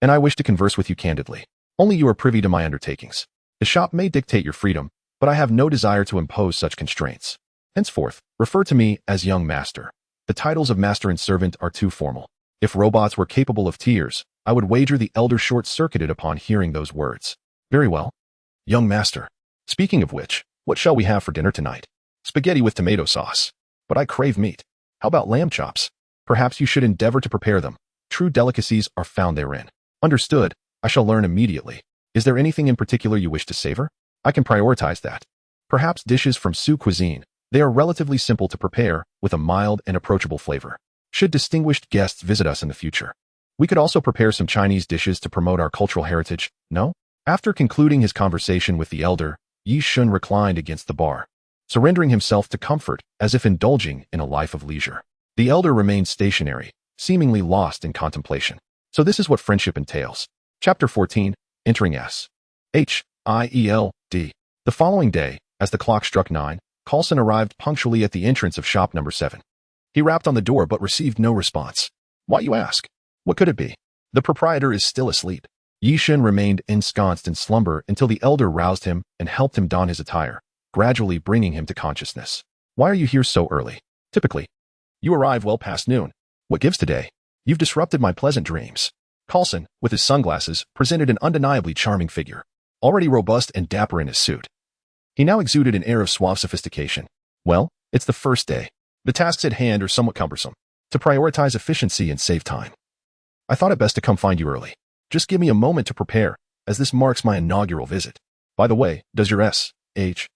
and I wish to converse with you candidly. Only you are privy to my undertakings. The shop may dictate your freedom, but I have no desire to impose such constraints. Henceforth, refer to me as young master. The titles of master and servant are too formal. If robots were capable of tears, I would wager the elder short-circuited upon hearing those words. Very well. Young master. Speaking of which, what shall we have for dinner tonight? Spaghetti with tomato sauce. But I crave meat. How about lamb chops? Perhaps you should endeavor to prepare them. True delicacies are found therein. Understood. I shall learn immediately. Is there anything in particular you wish to savor? I can prioritize that. Perhaps dishes from Sioux cuisine. They are relatively simple to prepare, with a mild and approachable flavor. Should distinguished guests visit us in the future, we could also prepare some Chinese dishes to promote our cultural heritage, no? After concluding his conversation with the elder, Yi Shun reclined against the bar, surrendering himself to comfort as if indulging in a life of leisure. The elder remained stationary, seemingly lost in contemplation. So this is what friendship entails. Chapter 14, Entering S. H-I-E-L-D. The following day, as the clock struck 9, Carlson arrived punctually at the entrance of shop number 7. He rapped on the door but received no response. Why, you ask? What could it be? The proprietor is still asleep. Yi Shun remained ensconced in slumber until the elder roused him and helped him don his attire, gradually bringing him to consciousness. Why are you here so early? Typically, you arrive well past noon. What gives today? You've disrupted my pleasant dreams. Carlson, with his sunglasses, presented an undeniably charming figure, already robust and dapper in his suit. He now exuded an air of suave sophistication. Well, it's the first day. The tasks at hand are somewhat cumbersome. To prioritize efficiency and save time, I thought it best to come find you early. Just give me a moment to prepare, as this marks my inaugural visit. By the way, does your S-H-I-E-L-D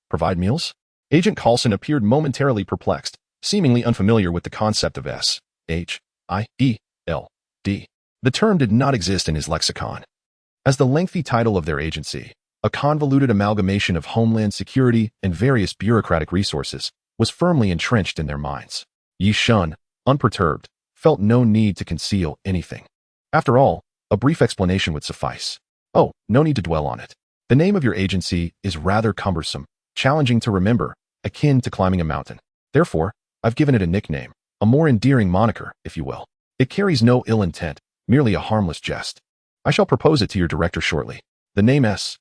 provide meals? Agent Carlson appeared momentarily perplexed, seemingly unfamiliar with the concept of S-H-I-E-L-D. The term did not exist in his lexicon. As the lengthy title of their agency, a convoluted amalgamation of homeland security and various bureaucratic resources, was firmly entrenched in their minds. Yi Shun, unperturbed, felt no need to conceal anything. After all, a brief explanation would suffice. Oh, no need to dwell on it. The name of your agency is rather cumbersome, challenging to remember, akin to climbing a mountain. Therefore, I've given it a nickname, a more endearing moniker, if you will. It carries no ill intent, merely a harmless jest. I shall propose it to your director shortly. The name S-H-I-E-L-D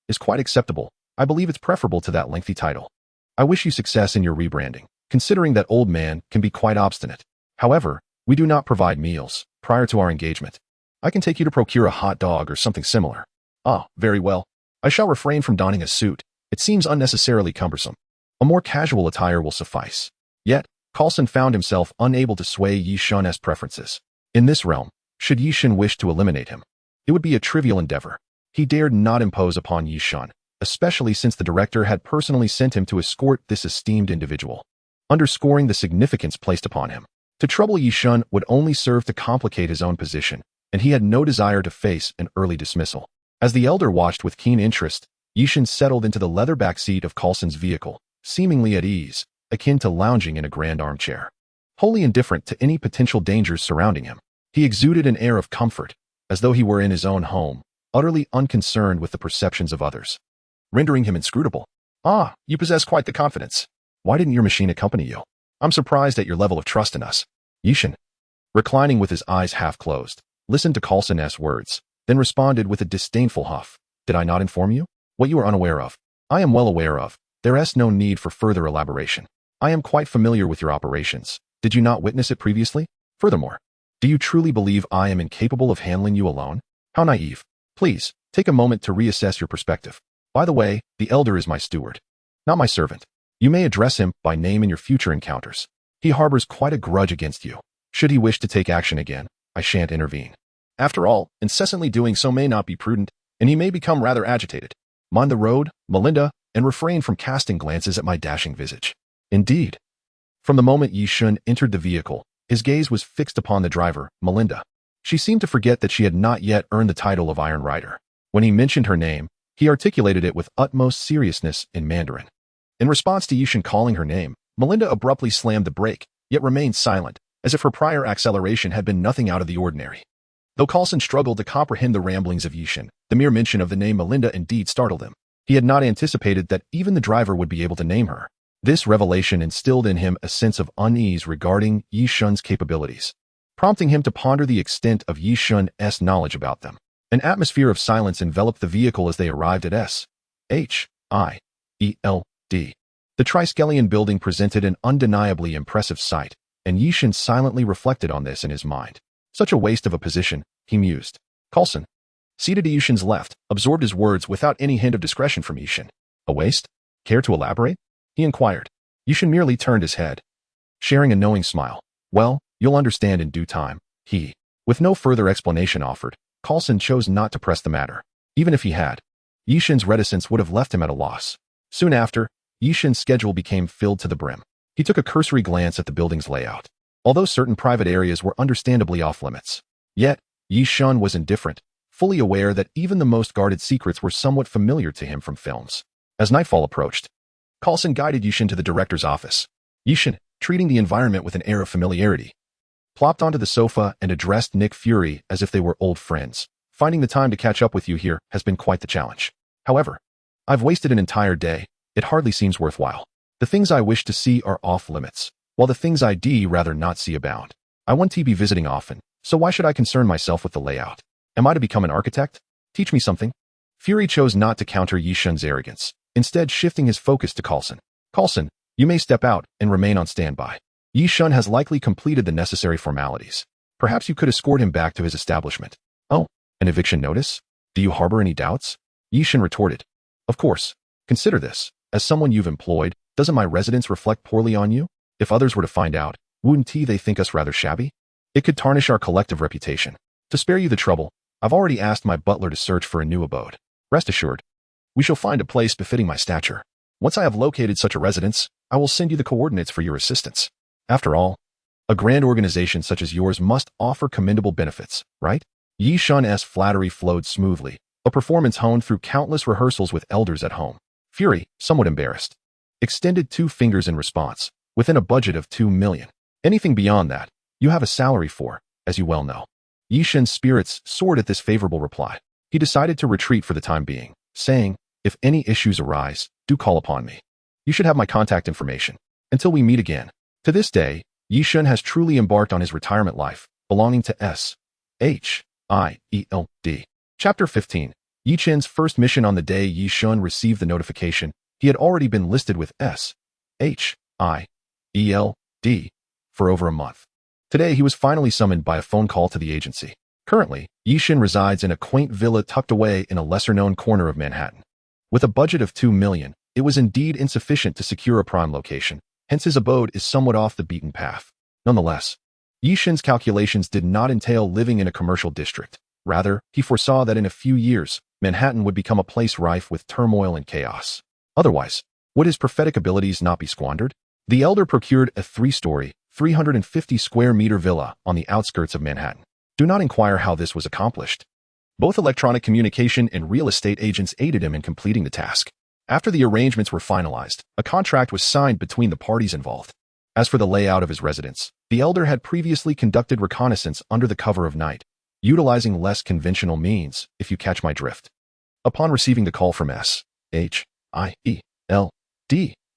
is quite acceptable. I believe it's preferable to that lengthy title. I wish you success in your rebranding, considering that old man can be quite obstinate. However, we do not provide meals prior to our engagement. I can take you to procure a hot dog or something similar. Ah, very well. I shall refrain from donning a suit. It seems unnecessarily cumbersome. A more casual attire will suffice. Yet, Carlson found himself unable to sway Yi Shun's preferences. In this realm, should Yi Shun wish to eliminate him, it would be a trivial endeavor. He dared not impose upon Yi Shun, especially since the director had personally sent him to escort this esteemed individual, underscoring the significance placed upon him. To trouble Yi Shun would only serve to complicate his own position, and he had no desire to face an early dismissal. As the elder watched with keen interest, Yi Shun settled into the leather back seat of Carlson's vehicle, seemingly at ease, akin to lounging in a grand armchair. Wholly indifferent to any potential dangers surrounding him, he exuded an air of comfort, as though he were in his own home, utterly unconcerned with the perceptions of others, rendering him inscrutable. Ah, you possess quite the confidence. Why didn't your machine accompany you? I'm surprised at your level of trust in us. Yi Shun, reclining with his eyes half closed, listened to Carlson's words, then responded with a disdainful huff. Did I not inform you? What you are unaware of, I am well aware of. There is no need for further elaboration. I am quite familiar with your operations. Did you not witness it previously? Furthermore, do you truly believe I am incapable of handling you alone? How naive. Please, take a moment to reassess your perspective. By the way, the elder is my steward, not my servant. You may address him by name in your future encounters. He harbors quite a grudge against you. Should he wish to take action again, I shan't intervene. After all, incessantly doing so may not be prudent, and he may become rather agitated. Mind the road, Melinda, and refrain from casting glances at my dashing visage. Indeed. From the moment Yi Shun entered the vehicle, his gaze was fixed upon the driver, Melinda. She seemed to forget that she had not yet earned the title of Iron Rider. When he mentioned her name, he articulated it with utmost seriousness in Mandarin. In response to Yi Shun calling her name, Melinda abruptly slammed the brake, yet remained silent, as if her prior acceleration had been nothing out of the ordinary. Though Carlson struggled to comprehend the ramblings of Yi Shun, the mere mention of the name Melinda indeed startled him. He had not anticipated that even the driver would be able to name her. This revelation instilled in him a sense of unease regarding Yi Shun's capabilities. prompting him to ponder the extent of Yishun's knowledge about them. An atmosphere of silence enveloped the vehicle as they arrived at S.H.I.E.L.D. The Triskelion building presented an undeniably impressive sight, and Yishun silently reflected on this in his mind. Such a waste of a position, he mused. Coulson, seated to Yishun's left, absorbed his words without any hint of discretion from Yishun. A waste? Care to elaborate? He inquired. Yishun merely turned his head, sharing a knowing smile. Well, you'll understand in due time, he. With no further explanation offered, Coulson chose not to press the matter. Even if he had, Yishun's reticence would have left him at a loss. Soon after, Yishun's schedule became filled to the brim. He took a cursory glance at the building's layout. Although certain private areas were understandably off-limits, yet, Yishun was indifferent, fully aware that even the most guarded secrets were somewhat familiar to him from films. As nightfall approached, Coulson guided Yishun to the director's office. Yishun, treating the environment with an air of familiarity, plopped onto the sofa and addressed Nick Fury as if they were old friends. Finding the time to catch up with you here has been quite the challenge. However, I've wasted an entire day. It hardly seems worthwhile. The things I wish to see are off-limits, while the things I'd rather not see abound. I won't be visiting often, so why should I concern myself with the layout? Am I to become an architect? Teach me something. Fury chose not to counter Yishun's arrogance, instead shifting his focus to Coulson. Coulson, you may step out and remain on standby. Yishun has likely completed the necessary formalities. Perhaps you could escort him back to his establishment. Oh, an eviction notice? Do you harbor any doubts? Yishun retorted. Of course. Consider this. As someone you've employed, doesn't my residence reflect poorly on you? If others were to find out, wouldn't they think us rather shabby? It could tarnish our collective reputation. To spare you the trouble, I've already asked my butler to search for a new abode. Rest assured, we shall find a place befitting my stature. Once I have located such a residence, I will send you the coordinates for your assistance. After all, a grand organization such as yours must offer commendable benefits, right? Yishun's flattery flowed smoothly, a performance honed through countless rehearsals with elders at home. Fury, somewhat embarrassed, extended 2 fingers in response, within a budget of 2 million. Anything beyond that, you have a salary for, as you well know. Yishun's spirits soared at this favorable reply. He decided to retreat for the time being, saying, if any issues arise, do call upon me. You should have my contact information. Until we meet again. To this day, Yishun has truly embarked on his retirement life, belonging to S.H.I.E.L.D. Chapter 15. Yishun's first mission. On the day Yishun received the notification, he had already been listed with S.H.I.E.L.D. for over a month. Today, he was finally summoned by a phone call to the agency. Currently, Yishun resides in a quaint villa tucked away in a lesser-known corner of Manhattan. With a budget of 2 million, it was indeed insufficient to secure a prime location, hence his abode is somewhat off the beaten path. Nonetheless, Yishun's calculations did not entail living in a commercial district. Rather, he foresaw that in a few years, Manhattan would become a place rife with turmoil and chaos. Otherwise, would his prophetic abilities not be squandered? The elder procured a 3-story, 350-square-meter villa on the outskirts of Manhattan. Do not inquire how this was accomplished. Both electronic communication and real estate agents aided him in completing the task. After the arrangements were finalized, a contract was signed between the parties involved. As for the layout of his residence, the elder had previously conducted reconnaissance under the cover of night, utilizing less conventional means, if you catch my drift. Upon receiving the call from S.H.I.E.L.D.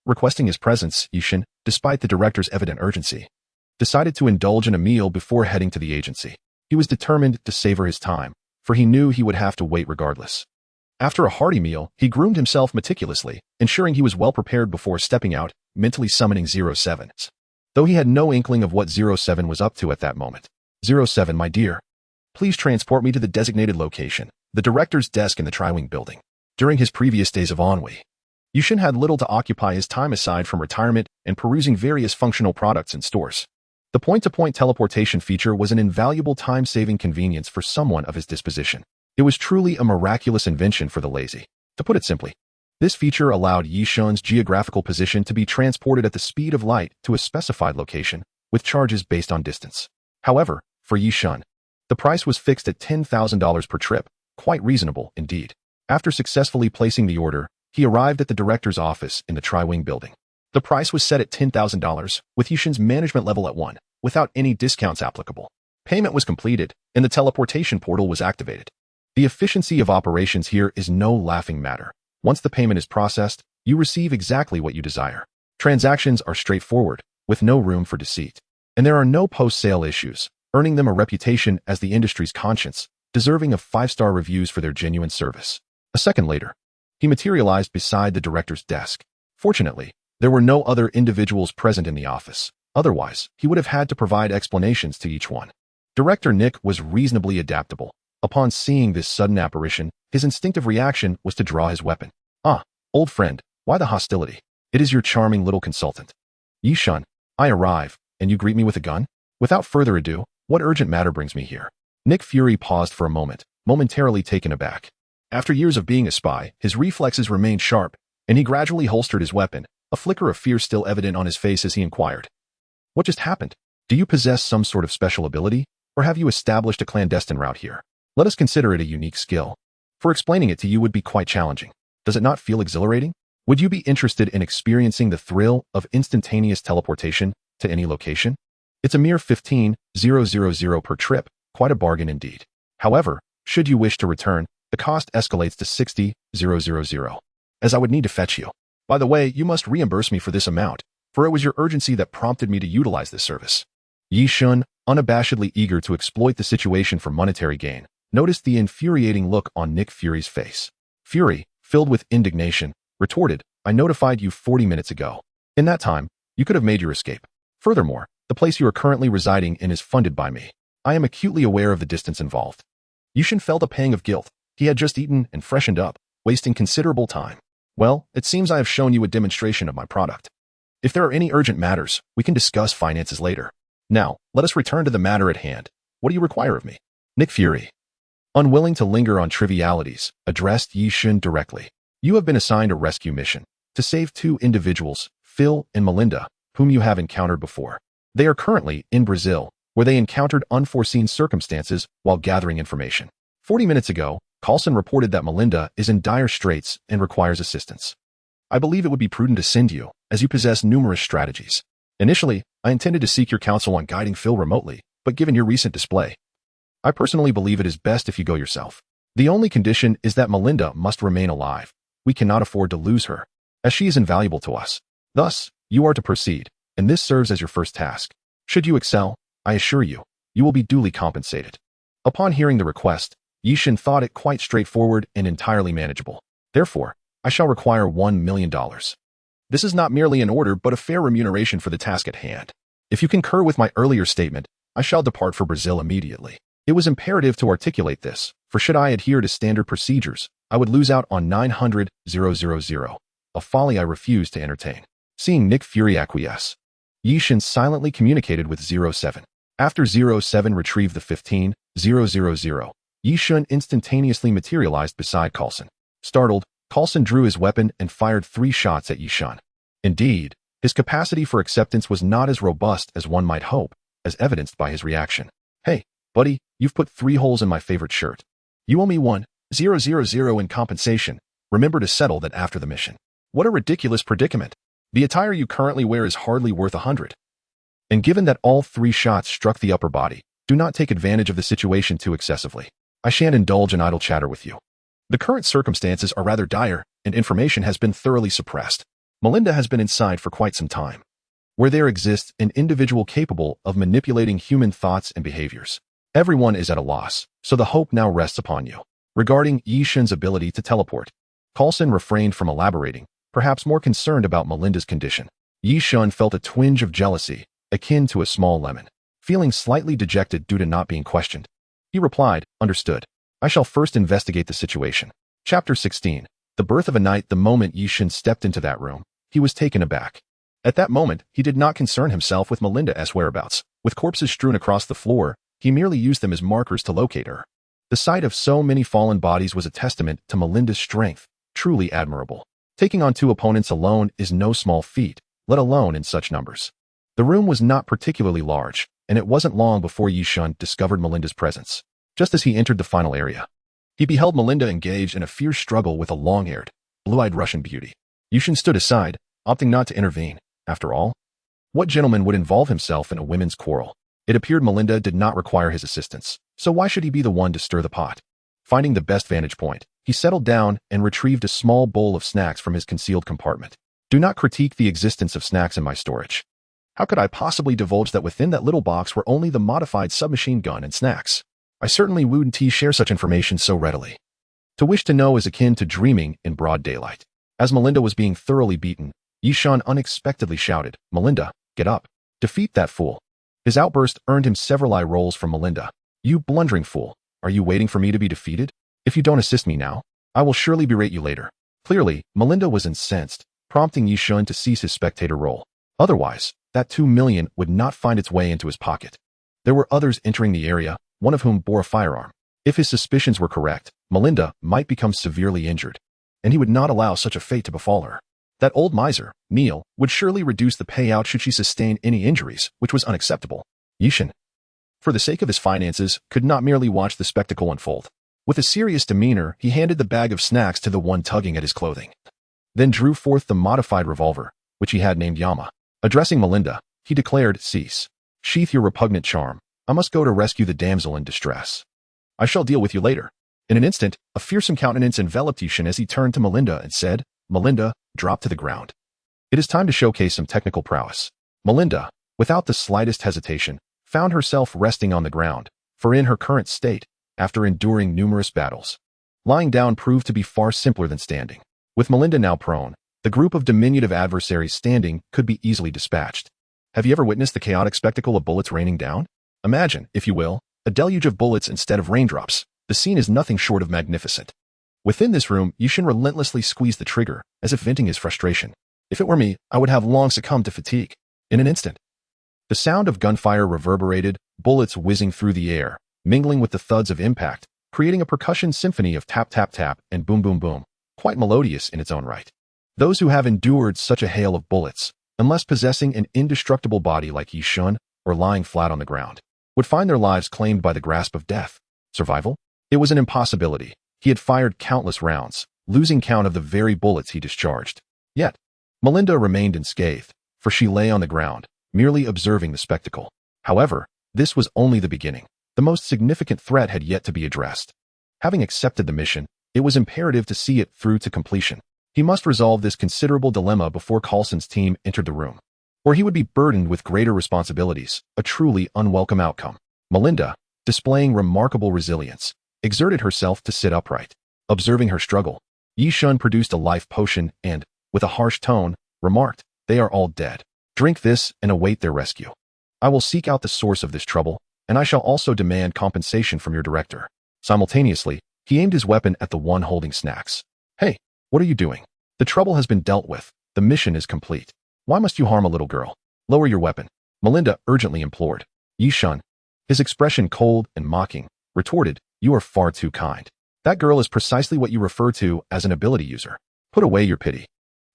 requesting his presence, Yishun, despite the director's evident urgency, decided to indulge in a meal before heading to the agency. He was determined to savor his time, for he knew he would have to wait regardless. After a hearty meal, he groomed himself meticulously, ensuring he was well prepared before stepping out, mentally summoning 07. Though he had no inkling of what 07 was up to at that moment. 07, my dear. Please transport me to the designated location, the director's desk in the Tri-Wing building. During his previous days of ennui, Yishun had little to occupy his time aside from retirement and perusing various functional products in stores. The point-to-point teleportation feature was an invaluable time-saving convenience for someone of his disposition. It was truly a miraculous invention for the lazy. To put it simply, this feature allowed Yishun's geographical position to be transported at the speed of light to a specified location, with charges based on distance. However, for Yishun, the price was fixed at $10,000 per trip, quite reasonable indeed. After successfully placing the order, he arrived at the director's office in the Tri-Wing building. The price was set at $10,000, with Yishun's management level at 1, without any discounts applicable. Payment was completed, and the teleportation portal was activated. The efficiency of operations here is no laughing matter. Once the payment is processed, you receive exactly what you desire. Transactions are straightforward, with no room for deceit. And there are no post-sale issues. earning them a reputation as the industry's conscience, deserving of 5-star reviews for their genuine service. A second later, he materialized beside the director's desk. Fortunately, there were no other individuals present in the office. Otherwise, he would have had to provide explanations to each one. Director Nick was reasonably adaptable. Upon seeing this sudden apparition, his instinctive reaction was to draw his weapon. "Ah, old friend, why the hostility? It is your charming little consultant. Yi-shun, I arrive, and you greet me with a gun? Without further ado, what urgent matter brings me here?" Nick Fury paused for a moment, momentarily taken aback. After years of being a spy, his reflexes remained sharp, and he gradually holstered his weapon, a flicker of fear still evident on his face as he inquired. "What just happened? Do you possess some sort of special ability, or have you established a clandestine route here? Let us consider it a unique skill. For explaining it to you would be quite challenging. Does it not feel exhilarating? Would you be interested in experiencing the thrill of instantaneous teleportation to any location? It's a mere 15,000 per trip, quite a bargain indeed. However, should you wish to return, the cost escalates to 60,000, as I would need to fetch you. By the way, you must reimburse me for this amount, for it was your urgency that prompted me to utilize this service." Yi-shun, unabashedly eager to exploit the situation for monetary gain, noticed the infuriating look on Nick Fury's face. Fury, filled with indignation, retorted, "I notified you 40 minutes ago. In that time, you could have made your escape. Furthermore, the place you are currently residing in is funded by me. I am acutely aware of the distance involved." Yi-shun felt a pang of guilt. He had just eaten and freshened up, wasting considerable time. "Well, it seems I have shown you a demonstration of my product. If there are any urgent matters, we can discuss finances later. Now, let us return to the matter at hand. What do you require of me?" Nick Fury, unwilling to linger on trivialities, addressed Yi-shun directly. "You have been assigned a rescue mission to save 2 individuals, Phil and Melinda, whom you have encountered before. They are currently in Brazil, where they encountered unforeseen circumstances while gathering information. 40 minutes ago, Coulson reported that Melinda is in dire straits and requires assistance. I believe it would be prudent to send you, as you possess numerous strategies. Initially, I intended to seek your counsel on guiding Phil remotely, but given your recent display, I personally believe it is best if you go yourself. The only condition is that Melinda must remain alive. We cannot afford to lose her, as she is invaluable to us. Thus, you are to proceed, and this serves as your first task. Should you excel, I assure you, you will be duly compensated." Upon hearing the request, Yi-shun thought it quite straightforward and entirely manageable. "Therefore, I shall require $1 million. This is not merely an order but a fair remuneration for the task at hand. If you concur with my earlier statement, I shall depart for Brazil immediately." It was imperative to articulate this, for should I adhere to standard procedures, I would lose out on 900,000, a folly I refused to entertain. Seeing Nick Fury acquiesce, Yi-shun silently communicated with 07. After 07 retrieved the 15,000, Yi-shun instantaneously materialized beside Coulson. Startled, Coulson drew his weapon and fired 3 shots at Yi-shun. Indeed, his capacity for acceptance was not as robust as one might hope, as evidenced by his reaction. "Hey, buddy, you've put 3 holes in my favorite shirt. You owe me 1,000 in compensation. Remember to settle that after the mission." What a ridiculous predicament. The attire you currently wear is hardly worth 100. And given that all 3 shots struck the upper body, do not take advantage of the situation too excessively. I shan't indulge in idle chatter with you. The current circumstances are rather dire, and information has been thoroughly suppressed. Melinda has been inside for quite some time, where there exists an individual capable of manipulating human thoughts and behaviors. Everyone is at a loss, so the hope now rests upon you. Regarding Yi-shun's ability to teleport, Coulson refrained from elaborating, perhaps more concerned about Melinda's condition. Yi-shun felt a twinge of jealousy, akin to a small lemon. Feeling slightly dejected due to not being questioned, he replied, "Understood. I shall first investigate the situation." Chapter 16. The birth of a night. The moment Yi-shun stepped into that room, he was taken aback. At that moment, he did not concern himself with Melinda's whereabouts. With corpses strewn across the floor, he merely used them as markers to locate her. The sight of so many fallen bodies was a testament to Melinda's strength, truly admirable. Taking on 2 opponents alone is no small feat, let alone in such numbers. The room was not particularly large, and it wasn't long before Yi-shun discovered Melinda's presence. Just as he entered the final area, he beheld Melinda engaged in a fierce struggle with a long-haired, blue-eyed Russian beauty. Yi-shun stood aside, opting not to intervene. After all, what gentleman would involve himself in a women's quarrel? It appeared Melinda did not require his assistance, so why should he be the one to stir the pot? Finding the best vantage point, he settled down and retrieved a small bowl of snacks from his concealed compartment. Do not critique the existence of snacks in my storage. How could I possibly divulge that within that little box were only the modified submachine gun and snacks? I certainly wouldn't share such information so readily. To wish to know is akin to dreaming in broad daylight. As Melinda was being thoroughly beaten, Yishan unexpectedly shouted, "Melinda, get up. Defeat that fool." His outburst earned him several eye rolls from Melinda. "You blundering fool, are you waiting for me to be defeated? If you don't assist me now, I will surely berate you later." Clearly, Melinda was incensed, prompting Yishan to cease his spectator role. Otherwise, that 2 million would not find its way into his pocket. There were others entering the area, one of whom bore a firearm. If his suspicions were correct, Melinda might become severely injured, and he would not allow such a fate to befall her. That old miser, Neil, would surely reduce the payout should she sustain any injuries, which was unacceptable. Yishan, for the sake of his finances, could not merely watch the spectacle unfold. With a serious demeanor, he handed the bag of snacks to the one tugging at his clothing, then drew forth the modified revolver, which he had named Yama. Addressing Melinda, he declared, "Cease. Sheath your repugnant charm. I must go to rescue the damsel in distress. I shall deal with you later." In an instant, a fearsome countenance enveloped Yishan as he turned to Melinda and said, "Melinda, drop to the ground. It is time to showcase some technical prowess." Melinda, without the slightest hesitation, found herself resting on the ground, for in her current state, after enduring numerous battles, lying down proved to be far simpler than standing. With Melinda now prone, the group of diminutive adversaries standing could be easily dispatched. Have you ever witnessed the chaotic spectacle of bullets raining down? Imagine, if you will, a deluge of bullets instead of raindrops. The scene is nothing short of magnificent. Within this room, Yishan relentlessly squeezed the trigger, as if venting his frustration. If it were me, I would have long succumbed to fatigue. In an instant, the sound of gunfire reverberated, bullets whizzing through the air, mingling with the thuds of impact, creating a percussion symphony of tap tap tap and boom boom boom, quite melodious in its own right. Those who have endured such a hail of bullets, unless possessing an indestructible body like Yishan or lying flat on the ground, would find their lives claimed by the grasp of death. Survival? It was an impossibility. He had fired countless rounds, losing count of the very bullets he discharged. Yet, Melinda remained unscathed, for she lay on the ground, merely observing the spectacle. However, this was only the beginning. The most significant threat had yet to be addressed. Having accepted the mission, it was imperative to see it through to completion. He must resolve this considerable dilemma before Coulson's team entered the room, or he would be burdened with greater responsibilities, a truly unwelcome outcome. Melinda, displaying remarkable resilience, exerted herself to sit upright. Observing her struggle, Yishan produced a life potion and, with a harsh tone, remarked, "They are all dead. Drink this and await their rescue. I will seek out the source of this trouble, and I shall also demand compensation from your director." Simultaneously, he aimed his weapon at the one holding snacks. "Hey, what are you doing? The trouble has been dealt with. The mission is complete. Why must you harm a little girl? Lower your weapon," Melinda urgently implored. Yishan, his expression cold and mocking, retorted, "You are far too kind. That girl is precisely what you refer to as an ability user. Put away your pity.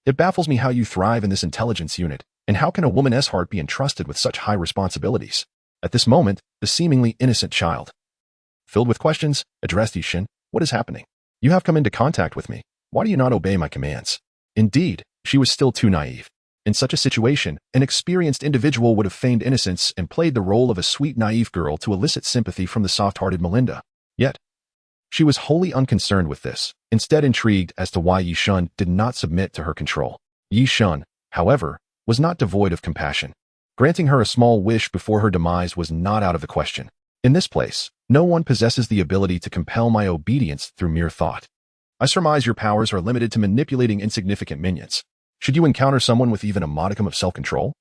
It baffles me how you thrive in this intelligence unit, and how can a woman's heart be entrusted with such high responsibilities?" At this moment, the seemingly innocent child, filled with questions, addressed Yishan, "What is happening? You have come into contact with me. Why do you not obey my commands?" Indeed, she was still too naive. In such a situation, an experienced individual would have feigned innocence and played the role of a sweet naive girl to elicit sympathy from the soft-hearted Melinda. Yet, she was wholly unconcerned with this, instead intrigued as to why Yishan did not submit to her control. Yishan, however, was not devoid of compassion. Granting her a small wish before her demise was not out of the question. In this place, no one possesses the ability to compel my obedience through mere thought. I surmise your powers are limited to manipulating insignificant minions. Should you encounter someone with even a modicum of self-control,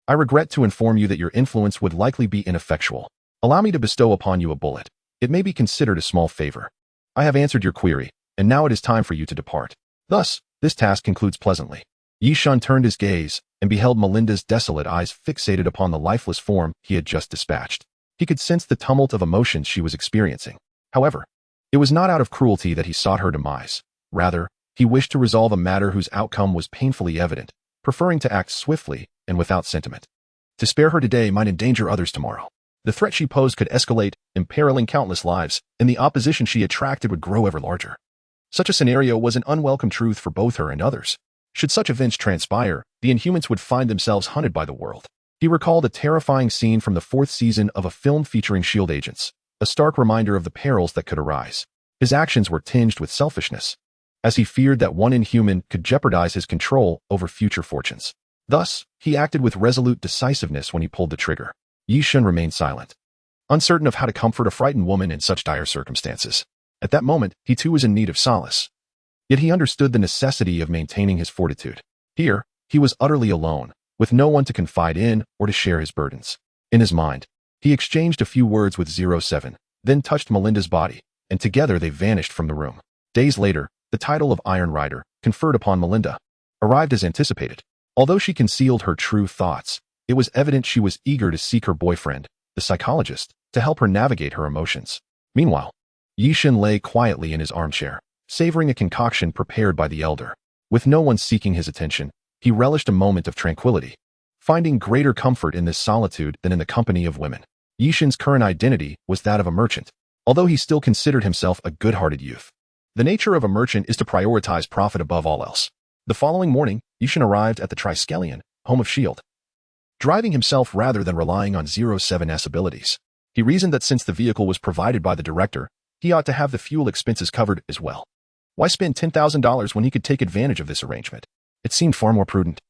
I regret to inform you that your influence would likely be ineffectual. Allow me to bestow upon you a bullet. It may be considered a small favor. I have answered your query, and now it is time for you to depart. Thus, this task concludes pleasantly. Yishan turned his gaze and beheld Melinda's desolate eyes fixated upon the lifeless form he had just dispatched. He could sense the tumult of emotions she was experiencing. However, it was not out of cruelty that he sought her demise. Rather, he wished to resolve a matter whose outcome was painfully evident, preferring to act swiftly and without sentiment. To spare her today might endanger others tomorrow. The threat she posed could escalate, imperiling countless lives, and the opposition she attracted would grow ever larger. Such a scenario was an unwelcome truth for both her and others. Should such events transpire, the Inhumans would find themselves hunted by the world. He recalled a terrifying scene from the 4th season of a film featuring S.H.I.E.L.D. agents, a stark reminder of the perils that could arise. His actions were tinged with selfishness, as he feared that one Inhuman could jeopardize his control over future fortunes. Thus, he acted with resolute decisiveness when he pulled the trigger. Yi Shun remained silent, uncertain of how to comfort a frightened woman in such dire circumstances. At that moment, he too was in need of solace. Yet he understood the necessity of maintaining his fortitude. Here, he was utterly alone, with no one to confide in or to share his burdens. In his mind, he exchanged a few words with 07, then touched Melinda's body, and together they vanished from the room. Days later, the title of Iron Rider, conferred upon Melinda, arrived as anticipated. Although she concealed her true thoughts, it was evident she was eager to seek her boyfriend, the psychologist, to help her navigate her emotions. Meanwhile, Yi Shun lay quietly in his armchair, savoring a concoction prepared by the elder. With no one seeking his attention, he relished a moment of tranquility, finding greater comfort in this solitude than in the company of women. Yi Shun's current identity was that of a merchant, although he still considered himself a good-hearted youth. The nature of a merchant is to prioritize profit above all else. The following morning, Yi Shun arrived at the Triskelion, home of S.H.I.E.L.D., driving himself rather than relying on 07's abilities. He reasoned that since the vehicle was provided by the director, he ought to have the fuel expenses covered as well. Why spend $10,000 when he could take advantage of this arrangement? It seemed far more prudent,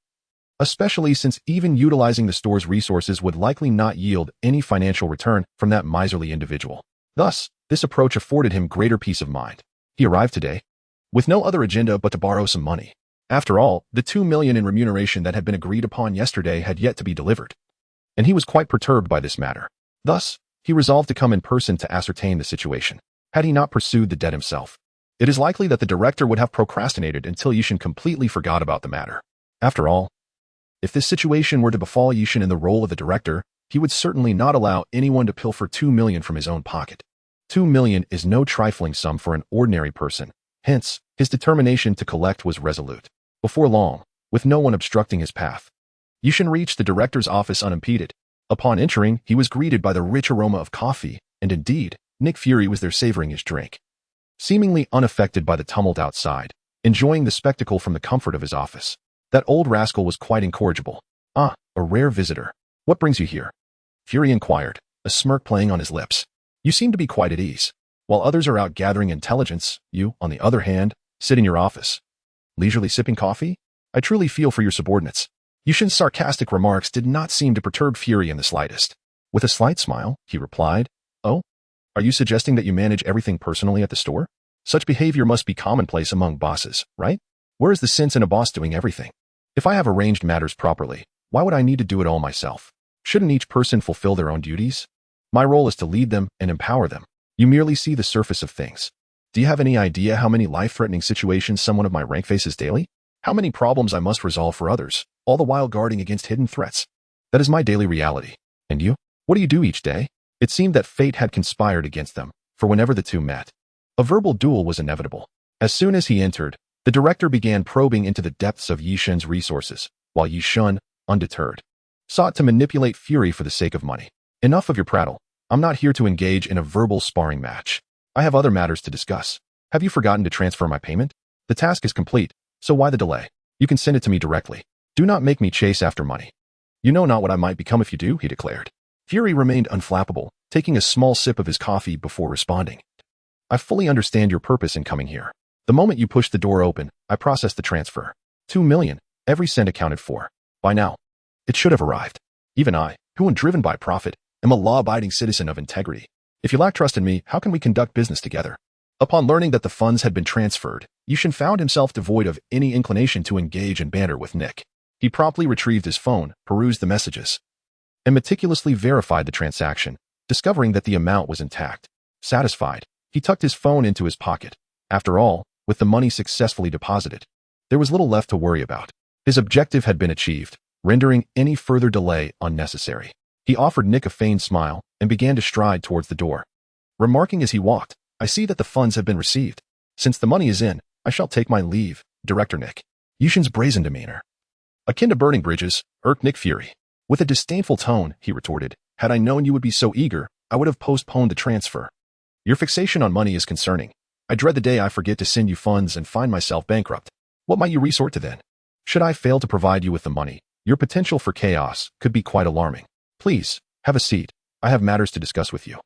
especially since even utilizing the store's resources would likely not yield any financial return from that miserly individual. Thus, this approach afforded him greater peace of mind. He arrived today, with no other agenda but to borrow some money. After all, the $2 million in remuneration that had been agreed upon yesterday had yet to be delivered, and he was quite perturbed by this matter. Thus, he resolved to come in person to ascertain the situation. Had he not pursued the debt himself, it is likely that the director would have procrastinated until Yi Shun completely forgot about the matter. After all, if this situation were to befall Yi Shun in the role of the director, he would certainly not allow anyone to pilfer $2 million from his own pocket. $2 million is no trifling sum for an ordinary person. Hence, his determination to collect was resolute. Before long, with no one obstructing his path, Yi Shun reached the director's office unimpeded. Upon entering, he was greeted by the rich aroma of coffee, and indeed, Nick Fury was there savoring his drink, seemingly unaffected by the tumult outside, enjoying the spectacle from the comfort of his office. That old rascal was quite incorrigible. "Ah, a rare visitor. What brings you here?" Fury inquired, a smirk playing on his lips. "You seem to be quite at ease. While others are out gathering intelligence, you, on the other hand, sit in your office, leisurely sipping coffee? I truly feel for your subordinates." Yi Shun's sarcastic remarks did not seem to perturb Fury in the slightest. With a slight smile, he replied, "Oh, are you suggesting that you manage everything personally at the store? Such behavior must be commonplace among bosses, right? Where is the sense in a boss doing everything? If I have arranged matters properly, why would I need to do it all myself? Shouldn't each person fulfill their own duties? My role is to lead them and empower them. You merely see the surface of things. Do you have any idea how many life-threatening situations someone of my rank faces daily? How many problems I must resolve for others, all the while guarding against hidden threats? That is my daily reality. And you? What do you do each day?" It seemed that fate had conspired against them, for whenever the two met, a verbal duel was inevitable. As soon as he entered, the director began probing into the depths of Yi Shun's resources, while Yi Shun, undeterred, sought to manipulate Fury for the sake of money. "Enough of your prattle. I'm not here to engage in a verbal sparring match. I have other matters to discuss. Have you forgotten to transfer my payment? The task is complete, so why the delay? You can send it to me directly. Do not make me chase after money. You know not what I might become if you do," he declared. Fury remained unflappable, taking a small sip of his coffee before responding. "I fully understand your purpose in coming here. The moment you pushed the door open, I processed the transfer. $2 million, every cent accounted for. By now, it should have arrived. Even I, who am driven by profit, am a law-abiding citizen of integrity. If you lack trust in me, how can we conduct business together?" Upon learning that the funds had been transferred, Yi Shun found himself devoid of any inclination to engage in banter with Nick. He promptly retrieved his phone, perused the messages, and meticulously verified the transaction, discovering that the amount was intact. Satisfied, he tucked his phone into his pocket. After all, with the money successfully deposited, there was little left to worry about. His objective had been achieved, rendering any further delay unnecessary. He offered Nick a feigned smile and began to stride towards the door, remarking as he walked, "I see that the funds have been received. Since the money is in, I shall take my leave, Director Nick." Yi Shun's brazen demeanor, akin to burning bridges, irked Nick Fury. With a disdainful tone, he retorted, "Had I known you would be so eager, I would have postponed the transfer. Your fixation on money is concerning. I dread the day I forget to send you funds and find myself bankrupt. What might you resort to then? Should I fail to provide you with the money, your potential for chaos could be quite alarming. Please, have a seat. I have matters to discuss with you."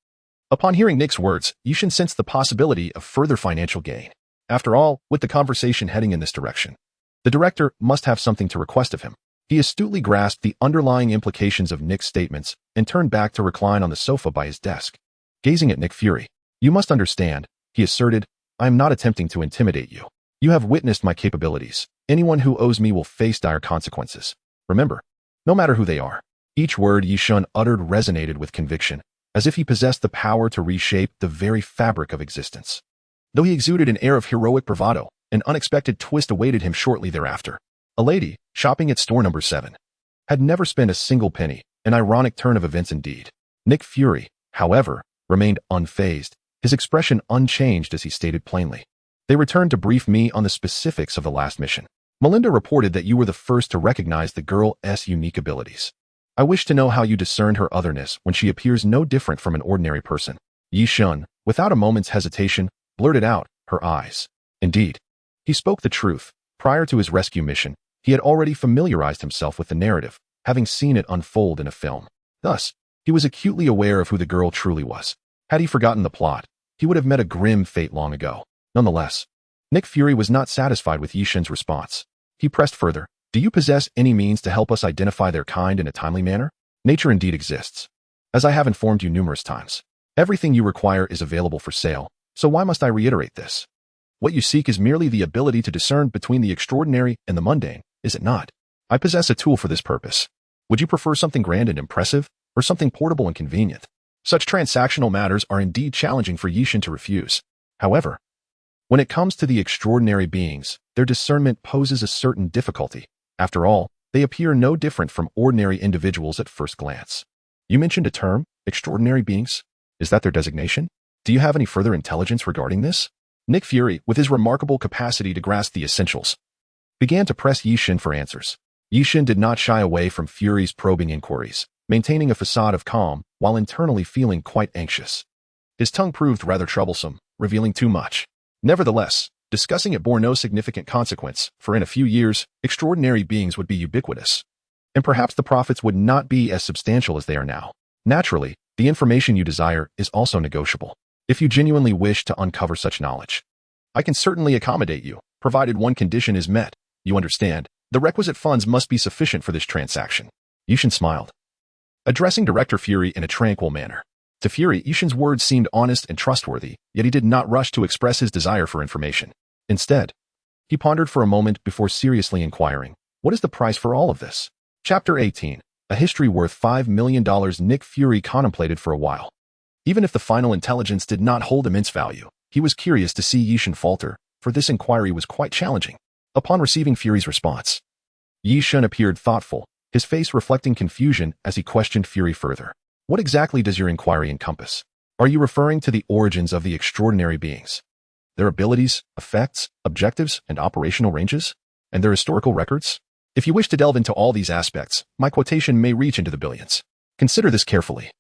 Upon hearing Nick's words, Yi Shun sensed the possibility of further financial gain. After all, with the conversation heading in this direction, the director must have something to request of him. He astutely grasped the underlying implications of Nick's statements and turned back to recline on the sofa by his desk. Gazing at Nick Fury, "You must understand," he asserted, "I am not attempting to intimidate you. You have witnessed my capabilities. Anyone who owes me will face dire consequences. Remember, no matter who they are." Each word Yishun uttered resonated with conviction, as if he possessed the power to reshape the very fabric of existence. Though he exuded an air of heroic bravado, an unexpected twist awaited him shortly thereafter. A lady, shopping at store number 7, had never spent a single penny, an ironic turn of events indeed. Nick Fury, however, remained unfazed, his expression unchanged as he stated plainly. "They returned to brief me on the specifics of the last mission. Melinda reported that you were the first to recognize the girl's unique abilities. I wish to know how you discerned her otherness when she appears no different from an ordinary person." Yishun, without a moment's hesitation, blurted out, "Her eyes." Indeed, he spoke the truth. Prior to his rescue mission, he had already familiarized himself with the narrative, having seen it unfold in a film. Thus, he was acutely aware of who the girl truly was. Had he forgotten the plot, he would have met a grim fate long ago. Nonetheless, Nick Fury was not satisfied with Yishun's response. He pressed further, "Do you possess any means to help us identify their kind in a timely manner? Nature indeed exists. As I have informed you numerous times, everything you require is available for sale, so why must I reiterate this? What you seek is merely the ability to discern between the extraordinary and the mundane, is it not? I possess a tool for this purpose. Would you prefer something grand and impressive, or something portable and convenient?" Such transactional matters are indeed challenging for Yishun to refuse. However, when it comes to the extraordinary beings, their discernment poses a certain difficulty. After all, they appear no different from ordinary individuals at first glance. "You mentioned a term, extraordinary beings. Is that their designation? Do you have any further intelligence regarding this?" Nick Fury, with his remarkable capacity to grasp the essentials, began to press Yishun for answers. Yishun did not shy away from Fury's probing inquiries, maintaining a facade of calm while internally feeling quite anxious. His tongue proved rather troublesome, revealing too much. Nevertheless, discussing it bore no significant consequence, for in a few years, extraordinary beings would be ubiquitous. And perhaps the profits would not be as substantial as they are now. Naturally, the information you desire is also negotiable. If you genuinely wish to uncover such knowledge, I can certainly accommodate you, provided one condition is met. You understand, the requisite funds must be sufficient for this transaction. Yishun smiled, addressing Director Fury in a tranquil manner. To Fury, Yishun's words seemed honest and trustworthy, yet he did not rush to express his desire for information. Instead, he pondered for a moment before seriously inquiring, "What is the price for all of this?" Chapter 18. A history worth $5 million. Nick Fury contemplated for a while. Even if the final intelligence did not hold immense value, he was curious to see Yishun falter, for this inquiry was quite challenging. Upon receiving Fury's response, Yishun appeared thoughtful, his face reflecting confusion as he questioned Fury further. "What exactly does your inquiry encompass? Are you referring to the origins of the extraordinary beings, their abilities, effects, objectives, and operational ranges, and their historical records? If you wish to delve into all these aspects, my quotation may reach into the billions. Consider this carefully.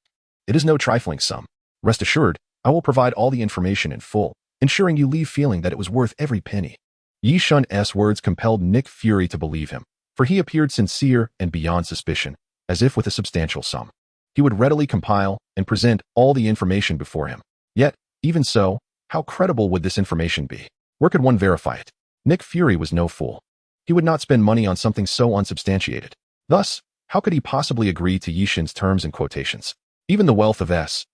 It is no trifling sum. Rest assured, I will provide all the information in full, ensuring you leave feeling that it was worth every penny." Yishun's words compelled Nick Fury to believe him, for he appeared sincere and beyond suspicion, as if with a substantial sum he would readily compile and present all the information before him. Yet, even so, how credible would this information be? Where could one verify it? Nick Fury was no fool. He would not spend money on something so unsubstantiated. Thus, how could he possibly agree to Yishun's terms and quotations? Even the wealth of S.H.I.E.L.D.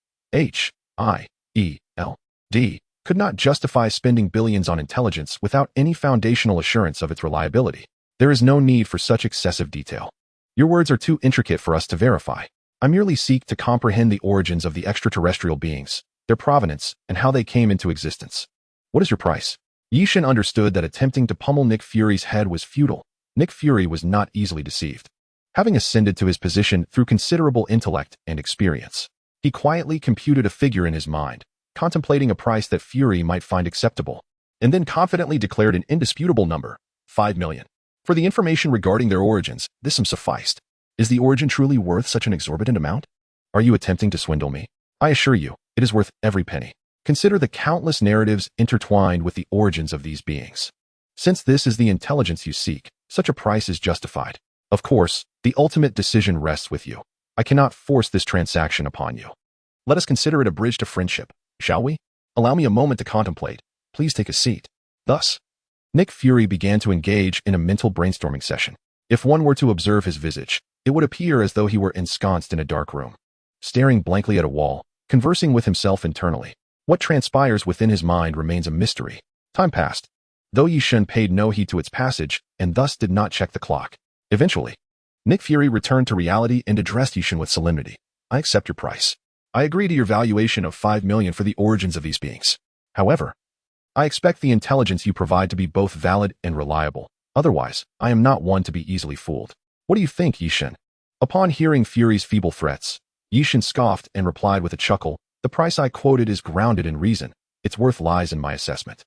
could not justify spending billions on intelligence without any foundational assurance of its reliability. There is no need for such excessive detail. Your words are too intricate for us to verify. I merely seek to comprehend the origins of the extraterrestrial beings, their provenance, and how they came into existence. What is your price? Yishun understood that attempting to pummel Nick Fury's head was futile. Nick Fury was not easily deceived. Having ascended to his position through considerable intellect and experience, he quietly computed a figure in his mind, contemplating a price that Fury might find acceptable, and then confidently declared an indisputable number, 5 million. For the information regarding their origins, this sum sufficed. Is the origin truly worth such an exorbitant amount? Are you attempting to swindle me? I assure you, it is worth every penny. Consider the countless narratives intertwined with the origins of these beings. Since this is the intelligence you seek, such a price is justified. Of course, the ultimate decision rests with you. I cannot force this transaction upon you. Let us consider it a bridge to friendship, shall we? Allow me a moment to contemplate. Please take a seat. Thus, Nick Fury began to engage in a mental brainstorming session. If one were to observe his visage, it would appear as though he were ensconced in a dark room, staring blankly at a wall, conversing with himself internally. What transpires within his mind remains a mystery. Time passed, though Yearn paid no heed to its passage and thus did not check the clock. Eventually, Nick Fury returned to reality and addressed Yearn with solemnity. I accept your price. I agree to your valuation of 5 million for the origins of these beings. However, I expect the intelligence you provide to be both valid and reliable. Otherwise, I am not one to be easily fooled. What do you think, Yearn? Upon hearing Fury's feeble threats, Yearn scoffed and replied with a chuckle, the price I quoted is grounded in reason. Its worth lies in my assessment.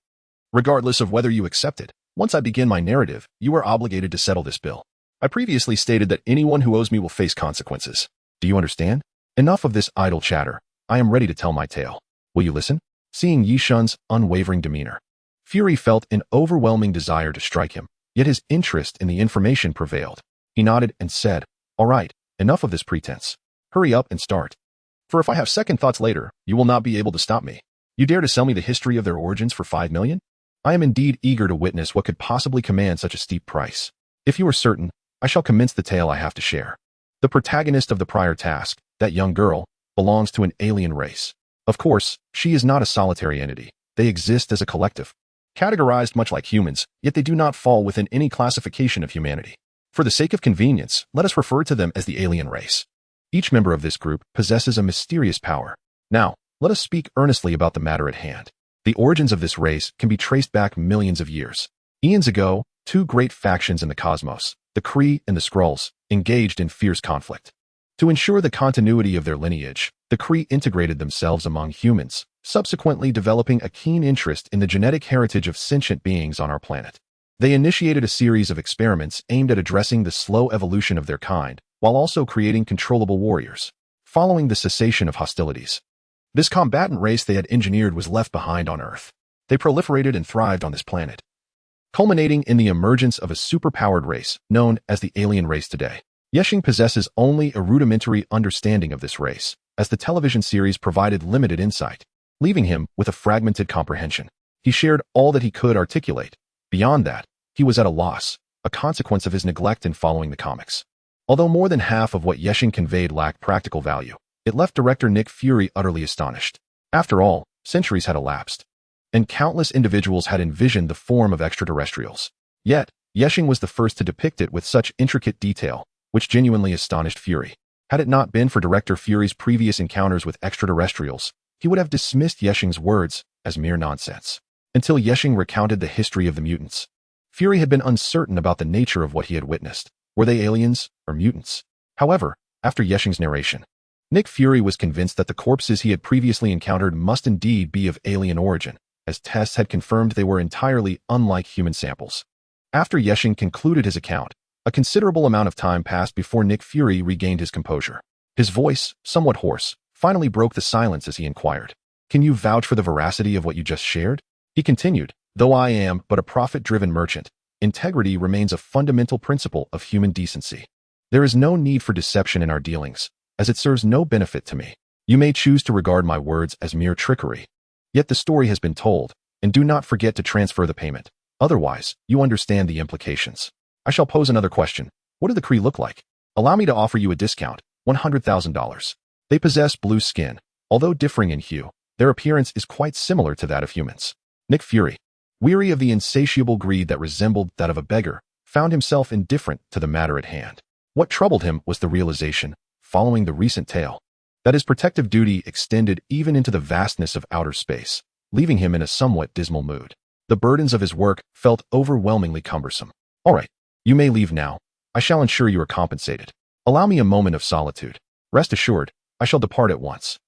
Regardless of whether you accept it, once I begin my narrative, you are obligated to settle this bill. I previously stated that anyone who owes me will face consequences. Do you understand? Enough of this idle chatter. I am ready to tell my tale. Will you listen? Seeing Yearn's unwavering demeanor, Fury felt an overwhelming desire to strike him, yet his interest in the information prevailed. He nodded and said, all right, enough of this pretense. Hurry up and start. For if I have second thoughts later, you will not be able to stop me. You dare to sell me the history of their origins for 5 million? I am indeed eager to witness what could possibly command such a steep price. If you are certain, I shall commence the tale I have to share. The protagonist of the prior task, that young girl, belongs to an alien race. Of course, she is not a solitary entity. They exist as a collective, categorized much like humans, yet they do not fall within any classification of humanity. For the sake of convenience, let us refer to them as the alien race. Each member of this group possesses a mysterious power. Now, let us speak earnestly about the matter at hand. The origins of this race can be traced back millions of years. Eons ago, two great factions in the cosmos, the Kree and the Skrulls, engaged in fierce conflict. To ensure the continuity of their lineage, the Kree integrated themselves among humans, subsequently developing a keen interest in the genetic heritage of sentient beings on our planet. They initiated a series of experiments aimed at addressing the slow evolution of their kind, while also creating controllable warriors. Following the cessation of hostilities, this combatant race they had engineered was left behind on Earth. They proliferated and thrived on this planet, culminating in the emergence of a superpowered race known as the alien race today. Yearn possesses only a rudimentary understanding of this race, as the television series provided limited insight, leaving him with a fragmented comprehension. He shared all that he could articulate. Beyond that, he was at a loss, a consequence of his neglect in following the comics. Although more than half of what Yearn conveyed lacked practical value, it left director Nick Fury utterly astonished. After all, centuries had elapsed, and countless individuals had envisioned the form of extraterrestrials. Yet, Yearn was the first to depict it with such intricate detail, which genuinely astonished Fury. Had it not been for Director Fury's previous encounters with extraterrestrials, he would have dismissed Yearn's words as mere nonsense. Until Yearn recounted the history of the mutants, Fury had been uncertain about the nature of what he had witnessed. Were they aliens or mutants? However, after Yearn's narration, Nick Fury was convinced that the corpses he had previously encountered must indeed be of alien origin, as tests had confirmed they were entirely unlike human samples. After Yearn concluded his account, a considerable amount of time passed before Nick Fury regained his composure. His voice, somewhat hoarse, finally broke the silence as he inquired, "Can you vouch for the veracity of what you just shared?" He continued, "Though I am but a profit-driven merchant, integrity remains a fundamental principle of human decency. There is no need for deception in our dealings, as it serves no benefit to me. You may choose to regard my words as mere trickery. Yet the story has been told, and do not forget to transfer the payment. Otherwise, you understand the implications. I shall pose another question. What do the Kree look like? Allow me to offer you a discount, $100,000. They possess blue skin. Although differing in hue, their appearance is quite similar to that of humans." Nick Fury, weary of the insatiable greed that resembled that of a beggar, found himself indifferent to the matter at hand. What troubled him was the realization, following the recent tale, that his protective duty extended even into the vastness of outer space, leaving him in a somewhat dismal mood. The burdens of his work felt overwhelmingly cumbersome. "All right, you may leave now. I shall ensure you are compensated. Allow me a moment of solitude. Rest assured, I shall depart at once.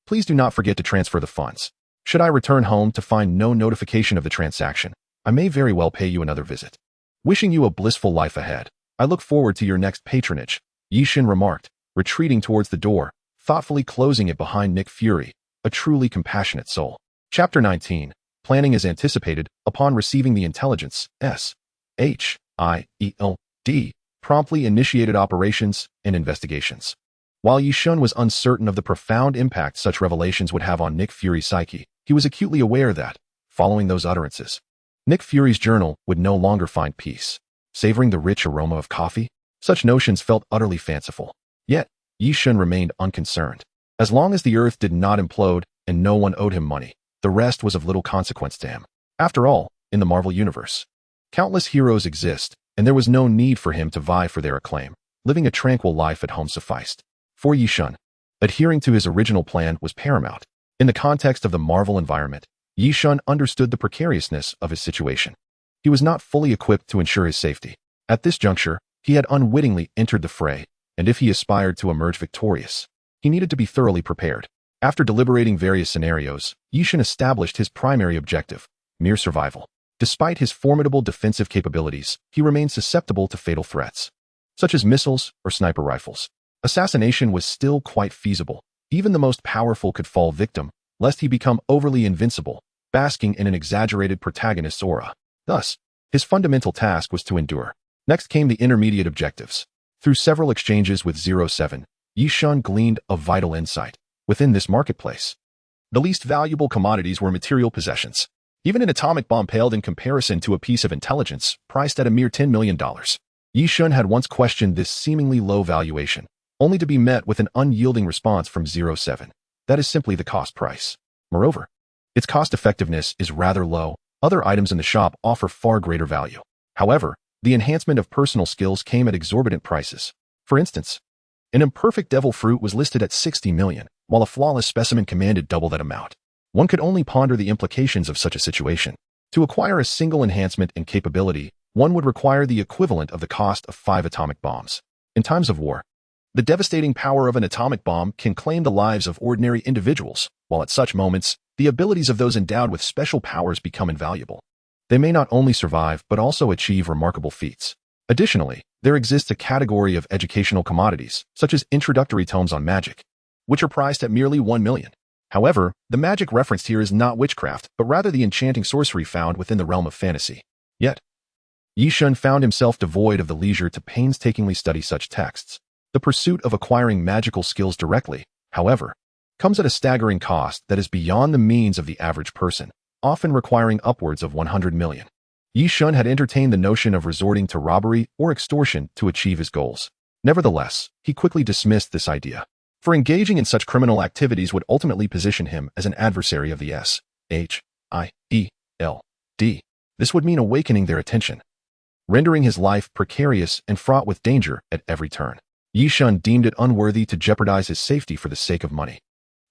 Please do not forget to transfer the funds. Should I return home to find no notification of the transaction, I may very well pay you another visit. Wishing you a blissful life ahead. I look forward to your next patronage," Yearn remarked, retreating towards the door, thoughtfully closing it behind Nick Fury, a truly compassionate soul. Chapter 19. Planning as anticipated. Upon receiving the intelligence, SHIELD promptly initiated operations and investigations. While Yearn was uncertain of the profound impact such revelations would have on Nick Fury's psyche, he was acutely aware that, following those utterances, Nick Fury's journal would no longer find peace. savoring the rich aroma of coffee. Such notions felt utterly fanciful. Yet, Yi Shun remained unconcerned. As long as the earth did not implode and no one owed him money, the rest was of little consequence to him. After all, in the Marvel Universe, countless heroes exist, and there was no need for him to vie for their acclaim. Living a tranquil life at home sufficed. For Yi Shun, adhering to his original plan was paramount. In the context of the Marvel environment, Yi Shun understood the precariousness of his situation. He was not fully equipped to ensure his safety. At this juncture, he had unwittingly entered the fray, and if he aspired to emerge victorious, he needed to be thoroughly prepared. After deliberating various scenarios, Yi Shun established his primary objective: mere survival. Despite his formidable defensive capabilities, he remained susceptible to fatal threats, such as missiles or sniper rifles. Assassination was still quite feasible. Even the most powerful could fall victim, lest he become overly invincible, basking in an exaggerated protagonist's aura. Thus, his fundamental task was to endure. Next came the intermediate objectives. Through several exchanges with 07, Yi Shun gleaned a vital insight. Within this marketplace, the least valuable commodities were material possessions. Even an atomic bomb paled in comparison to a piece of intelligence priced at a mere $10 million. Yi Shun had once questioned this seemingly low valuation, only to be met with an unyielding response from 07. That is simply the cost price. Moreover, its cost-effectiveness is rather low. Other items in the shop offer far greater value. However, the enhancement of personal skills came at exorbitant prices. For instance, an imperfect devil fruit was listed at 60 million, while a flawless specimen commanded double that amount. One could only ponder the implications of such a situation. To acquire a single enhancement in capability, one would require the equivalent of the cost of 5 atomic bombs. In times of war, the devastating power of an atomic bomb can claim the lives of ordinary individuals, while at such moments, the abilities of those endowed with special powers become invaluable. They may not only survive but also achieve remarkable feats. Additionally, there exists a category of educational commodities, such as introductory tomes on magic, which are priced at merely 1 million. However, the magic referenced here is not witchcraft, but rather the enchanting sorcery found within the realm of fantasy. Yet, Yi Shun found himself devoid of the leisure to painstakingly study such texts. The pursuit of acquiring magical skills directly, however, comes at a staggering cost that is beyond the means of the average person, often requiring upwards of 100 million. Yi Shun had entertained the notion of resorting to robbery or extortion to achieve his goals. Nevertheless, he quickly dismissed this idea, for engaging in such criminal activities would ultimately position him as an adversary of the S.H.I.E.L.D. This would mean awakening their attention, rendering his life precarious and fraught with danger at every turn. Yi Shun deemed it unworthy to jeopardize his safety for the sake of money.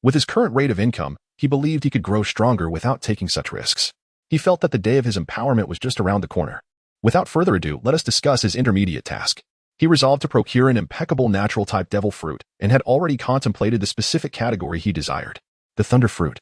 With his current rate of income, he believed he could grow stronger without taking such risks. He felt that the day of his empowerment was just around the corner. Without further ado, let us discuss his intermediate task. He resolved to procure an impeccable natural-type devil fruit and had already contemplated the specific category he desired, the thunder fruit,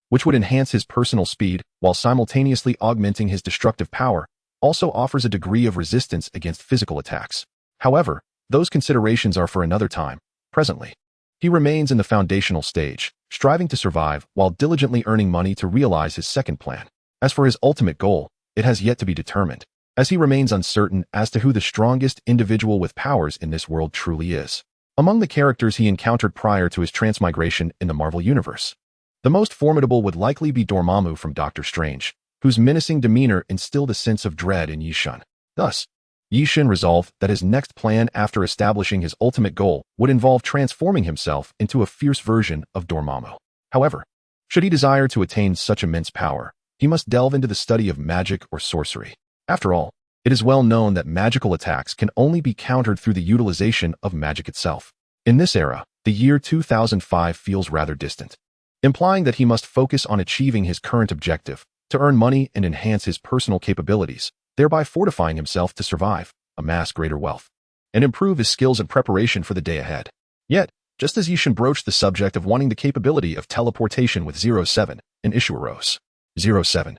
which would enhance his personal speed while simultaneously augmenting his destructive power, also offers a degree of resistance against physical attacks. However, those considerations are for another time. Presently, he remains in the foundational stage, striving to survive while diligently earning money to realize his second plan. As for his ultimate goal, it has yet to be determined, as he remains uncertain as to who the strongest individual with powers in this world truly is. Among the characters he encountered prior to his transmigration in the Marvel Universe, the most formidable would likely be Dormammu from Doctor Strange, whose menacing demeanor instilled a sense of dread in Yi Shun. Thus, Yi Shun resolved that his next plan after establishing his ultimate goal would involve transforming himself into a fierce version of Dormammu. However, should he desire to attain such immense power, he must delve into the study of magic or sorcery. After all, it is well known that magical attacks can only be countered through the utilization of magic itself. In this era, the year 2005 feels rather distant, implying that he must focus on achieving his current objective, to earn money and enhance his personal capabilities, thereby fortifying himself to survive, amass greater wealth, and improve his skills in preparation for the day ahead. Yet, just as Yi Shun broached the subject of wanting the capability of teleportation with 07, an issue arose. 07.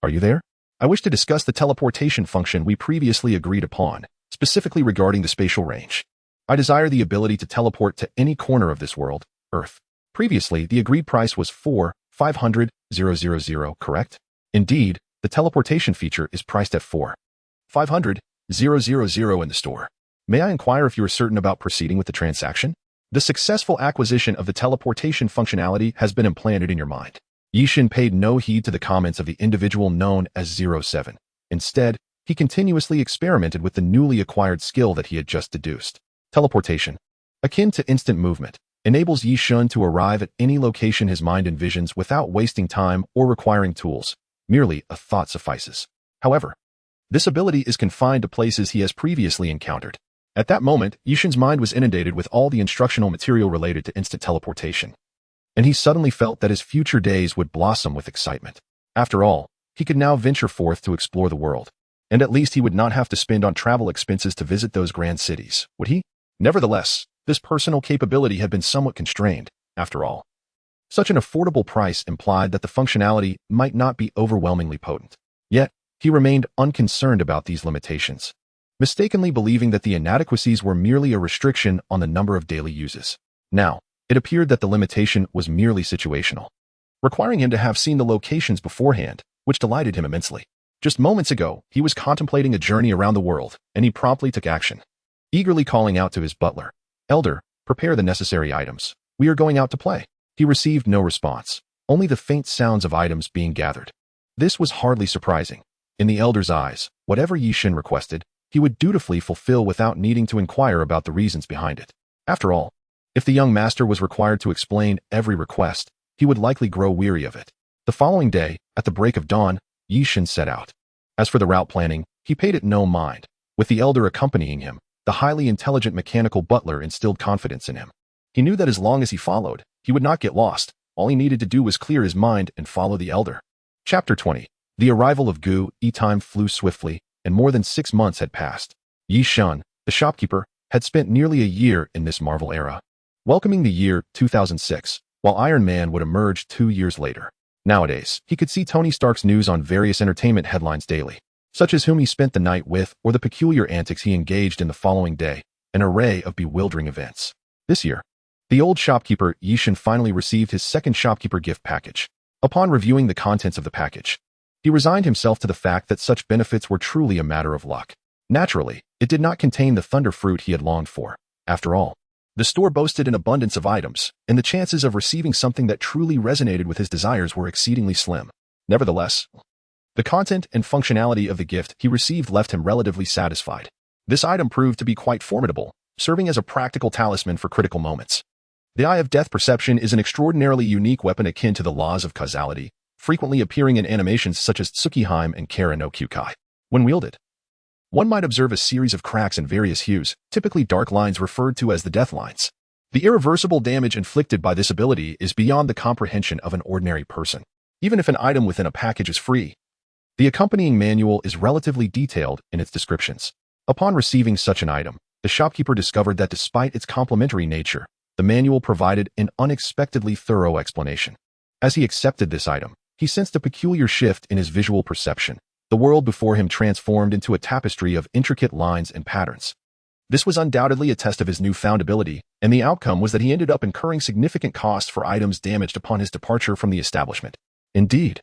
Are you there? I wish to discuss the teleportation function we previously agreed upon, specifically regarding the spatial range. I desire the ability to teleport to any corner of this world, Earth. Previously, the agreed price was 4,500,000, correct? Indeed, the teleportation feature is priced at 4,500,000 in the store. May I inquire if you are certain about proceeding with the transaction? The successful acquisition of the teleportation functionality has been implanted in your mind. Yi Shun paid no heed to the comments of the individual known as 07. Instead, he continuously experimented with the newly acquired skill that he had just deduced. Teleportation, akin to instant movement, enables Yi-Shun to arrive at any location his mind envisions without wasting time or requiring tools. Merely a thought suffices. However, this ability is confined to places he has previously encountered. At that moment, Yi-Shun's mind was inundated with all the instructional material related to instant teleportation, and he suddenly felt that his future days would blossom with excitement. After all, he could now venture forth to explore the world, and at least he would not have to spend on travel expenses to visit those grand cities, would he? Nevertheless, this personal capability had been somewhat constrained, after all. Such an affordable price implied that the functionality might not be overwhelmingly potent. Yet, he remained unconcerned about these limitations, mistakenly believing that the inadequacies were merely a restriction on the number of daily uses. Now, it appeared that the limitation was merely situational, requiring him to have seen the locations beforehand, which delighted him immensely. Just moments ago, he was contemplating a journey around the world, and he promptly took action, eagerly calling out to his butler, "Elder, prepare the necessary items. We are going out to play." He received no response, only the faint sounds of items being gathered. This was hardly surprising. In the elder's eyes, whatever Yi-Shun requested, he would dutifully fulfill without needing to inquire about the reasons behind it. After all, if the young master was required to explain every request, he would likely grow weary of it. The following day, at the break of dawn, Yi-Shun set out. As for the route planning, he paid it no mind. With the elder accompanying him, the highly intelligent mechanical butler instilled confidence in him. He knew that as long as he followed, he would not get lost. All he needed to do was clear his mind and follow the elder. Chapter 20. The arrival of Gu. Time flew swiftly, and more than 6 months had passed. Yi-Shun, the shopkeeper, had spent nearly a year in this Marvel era, welcoming the year 2006, while Iron Man would emerge 2 years later. Nowadays, he could see Tony Stark's news on various entertainment headlines daily, such as whom he spent the night with or the peculiar antics he engaged in the following day, an array of bewildering events. This year, the old shopkeeper Yi-Shun finally received his second shopkeeper gift package. Upon reviewing the contents of the package, he resigned himself to the fact that such benefits were truly a matter of luck. Naturally, it did not contain the thunder fruit he had longed for. After all, the store boasted an abundance of items, and the chances of receiving something that truly resonated with his desires were exceedingly slim. Nevertheless, the content and functionality of the gift he received left him relatively satisfied. This item proved to be quite formidable, serving as a practical talisman for critical moments. The Eye of Death Perception is an extraordinarily unique weapon akin to the laws of causality, frequently appearing in animations such as Tsukiheim and Kara no Kyukai. When wielded, one might observe a series of cracks in various hues, typically dark lines referred to as the death lines. The irreversible damage inflicted by this ability is beyond the comprehension of an ordinary person. Even if an item within a package is free, the accompanying manual is relatively detailed in its descriptions. Upon receiving such an item, the shopkeeper discovered that despite its complementary nature, the manual provided an unexpectedly thorough explanation. As he accepted this item, he sensed a peculiar shift in his visual perception. The world before him transformed into a tapestry of intricate lines and patterns. This was undoubtedly a test of his newfound ability, and the outcome was that he ended up incurring significant costs for items damaged upon his departure from the establishment. Indeed,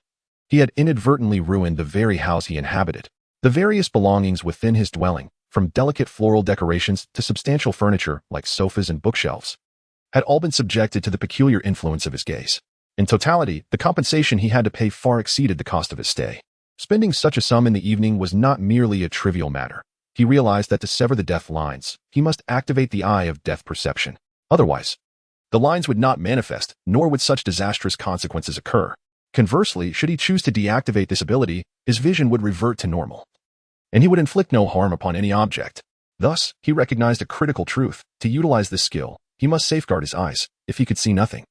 he had inadvertently ruined the very house he inhabited. The various belongings within his dwelling, from delicate floral decorations to substantial furniture like sofas and bookshelves, had all been subjected to the peculiar influence of his gaze. In totality, the compensation he had to pay far exceeded the cost of his stay. Spending such a sum in the evening was not merely a trivial matter. He realized that to sever the death lines, he must activate the Eye of Death Perception. Otherwise, the lines would not manifest, nor would such disastrous consequences occur. Conversely, should he choose to deactivate this ability, his vision would revert to normal, and he would inflict no harm upon any object. Thus, he recognized a critical truth. To utilize this skill, he must safeguard his eyes. If he could see nothing,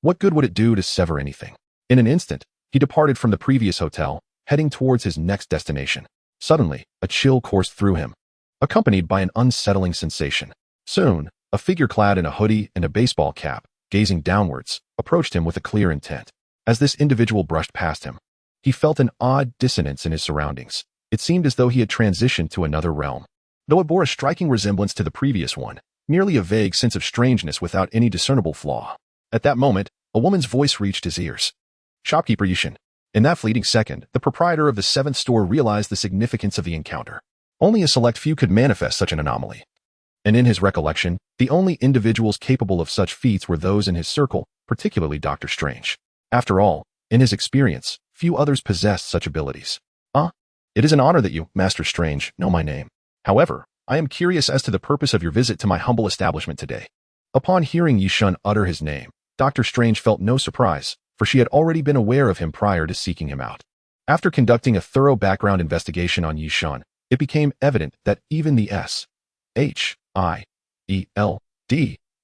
what good would it do to sever anything? In an instant, he departed from the previous hotel, heading towards his next destination. Suddenly, a chill coursed through him, accompanied by an unsettling sensation. Soon, a figure clad in a hoodie and a baseball cap, gazing downwards, approached him with a clear intent. As this individual brushed past him, he felt an odd dissonance in his surroundings. It seemed as though he had transitioned to another realm. Though it bore a striking resemblance to the previous one, merely a vague sense of strangeness without any discernible flaw. At that moment, a woman's voice reached his ears. "Shopkeeper Yi-Shun." In that fleeting second, the proprietor of the 7th store realized the significance of the encounter. Only a select few could manifest such an anomaly. And in his recollection, the only individuals capable of such feats were those in his circle, particularly Dr. Strange. After all, in his experience, few others possessed such abilities. It is an honor that you, Master Strange, know my name. However, I am curious as to the purpose of your visit to my humble establishment today. Upon hearing Yi-shun utter his name, Dr. Strange felt no surprise, for she had already been aware of him prior to seeking him out. After conducting a thorough background investigation on Yi-shun, it became evident that even the S.H.I.E.L.D.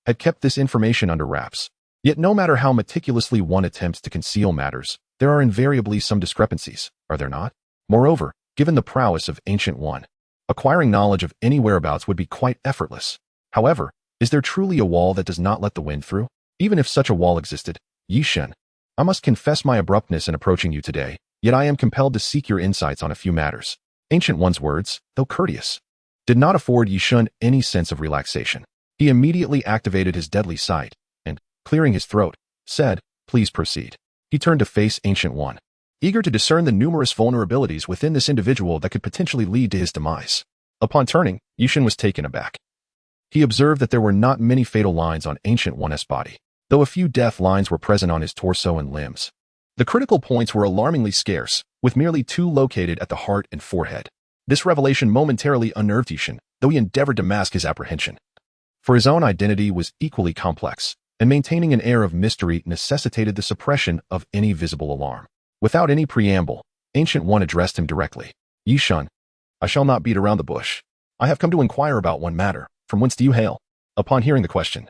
had kept this information under wraps. Yet no matter how meticulously one attempts to conceal matters, there are invariably some discrepancies, are there not? Moreover, given the prowess of Ancient One, acquiring knowledge of any whereabouts would be quite effortless. However, is there truly a wall that does not let the wind through? Even if such a wall existed, Yi-shun, I must confess my abruptness in approaching you today, yet I am compelled to seek your insights on a few matters. Ancient One's words, though courteous, did not afford Yi-shun any sense of relaxation. He immediately activated his deadly sight, and, clearing his throat, said, "Please proceed." He turned to face Ancient One, eager to discern the numerous vulnerabilities within this individual that could potentially lead to his demise. Upon turning, Yi-shun was taken aback. He observed that there were not many fatal lines on Ancient One's body, though a few death lines were present on his torso and limbs. The critical points were alarmingly scarce, with merely 2 located at the heart and forehead. This revelation momentarily unnerved Yi-shun, though he endeavored to mask his apprehension. For his own identity was equally complex, and maintaining an air of mystery necessitated the suppression of any visible alarm. Without any preamble, Ancient One addressed him directly. "Yi-shun, I shall not beat around the bush. I have come to inquire about one matter. From whence do you hail?" Upon hearing the question,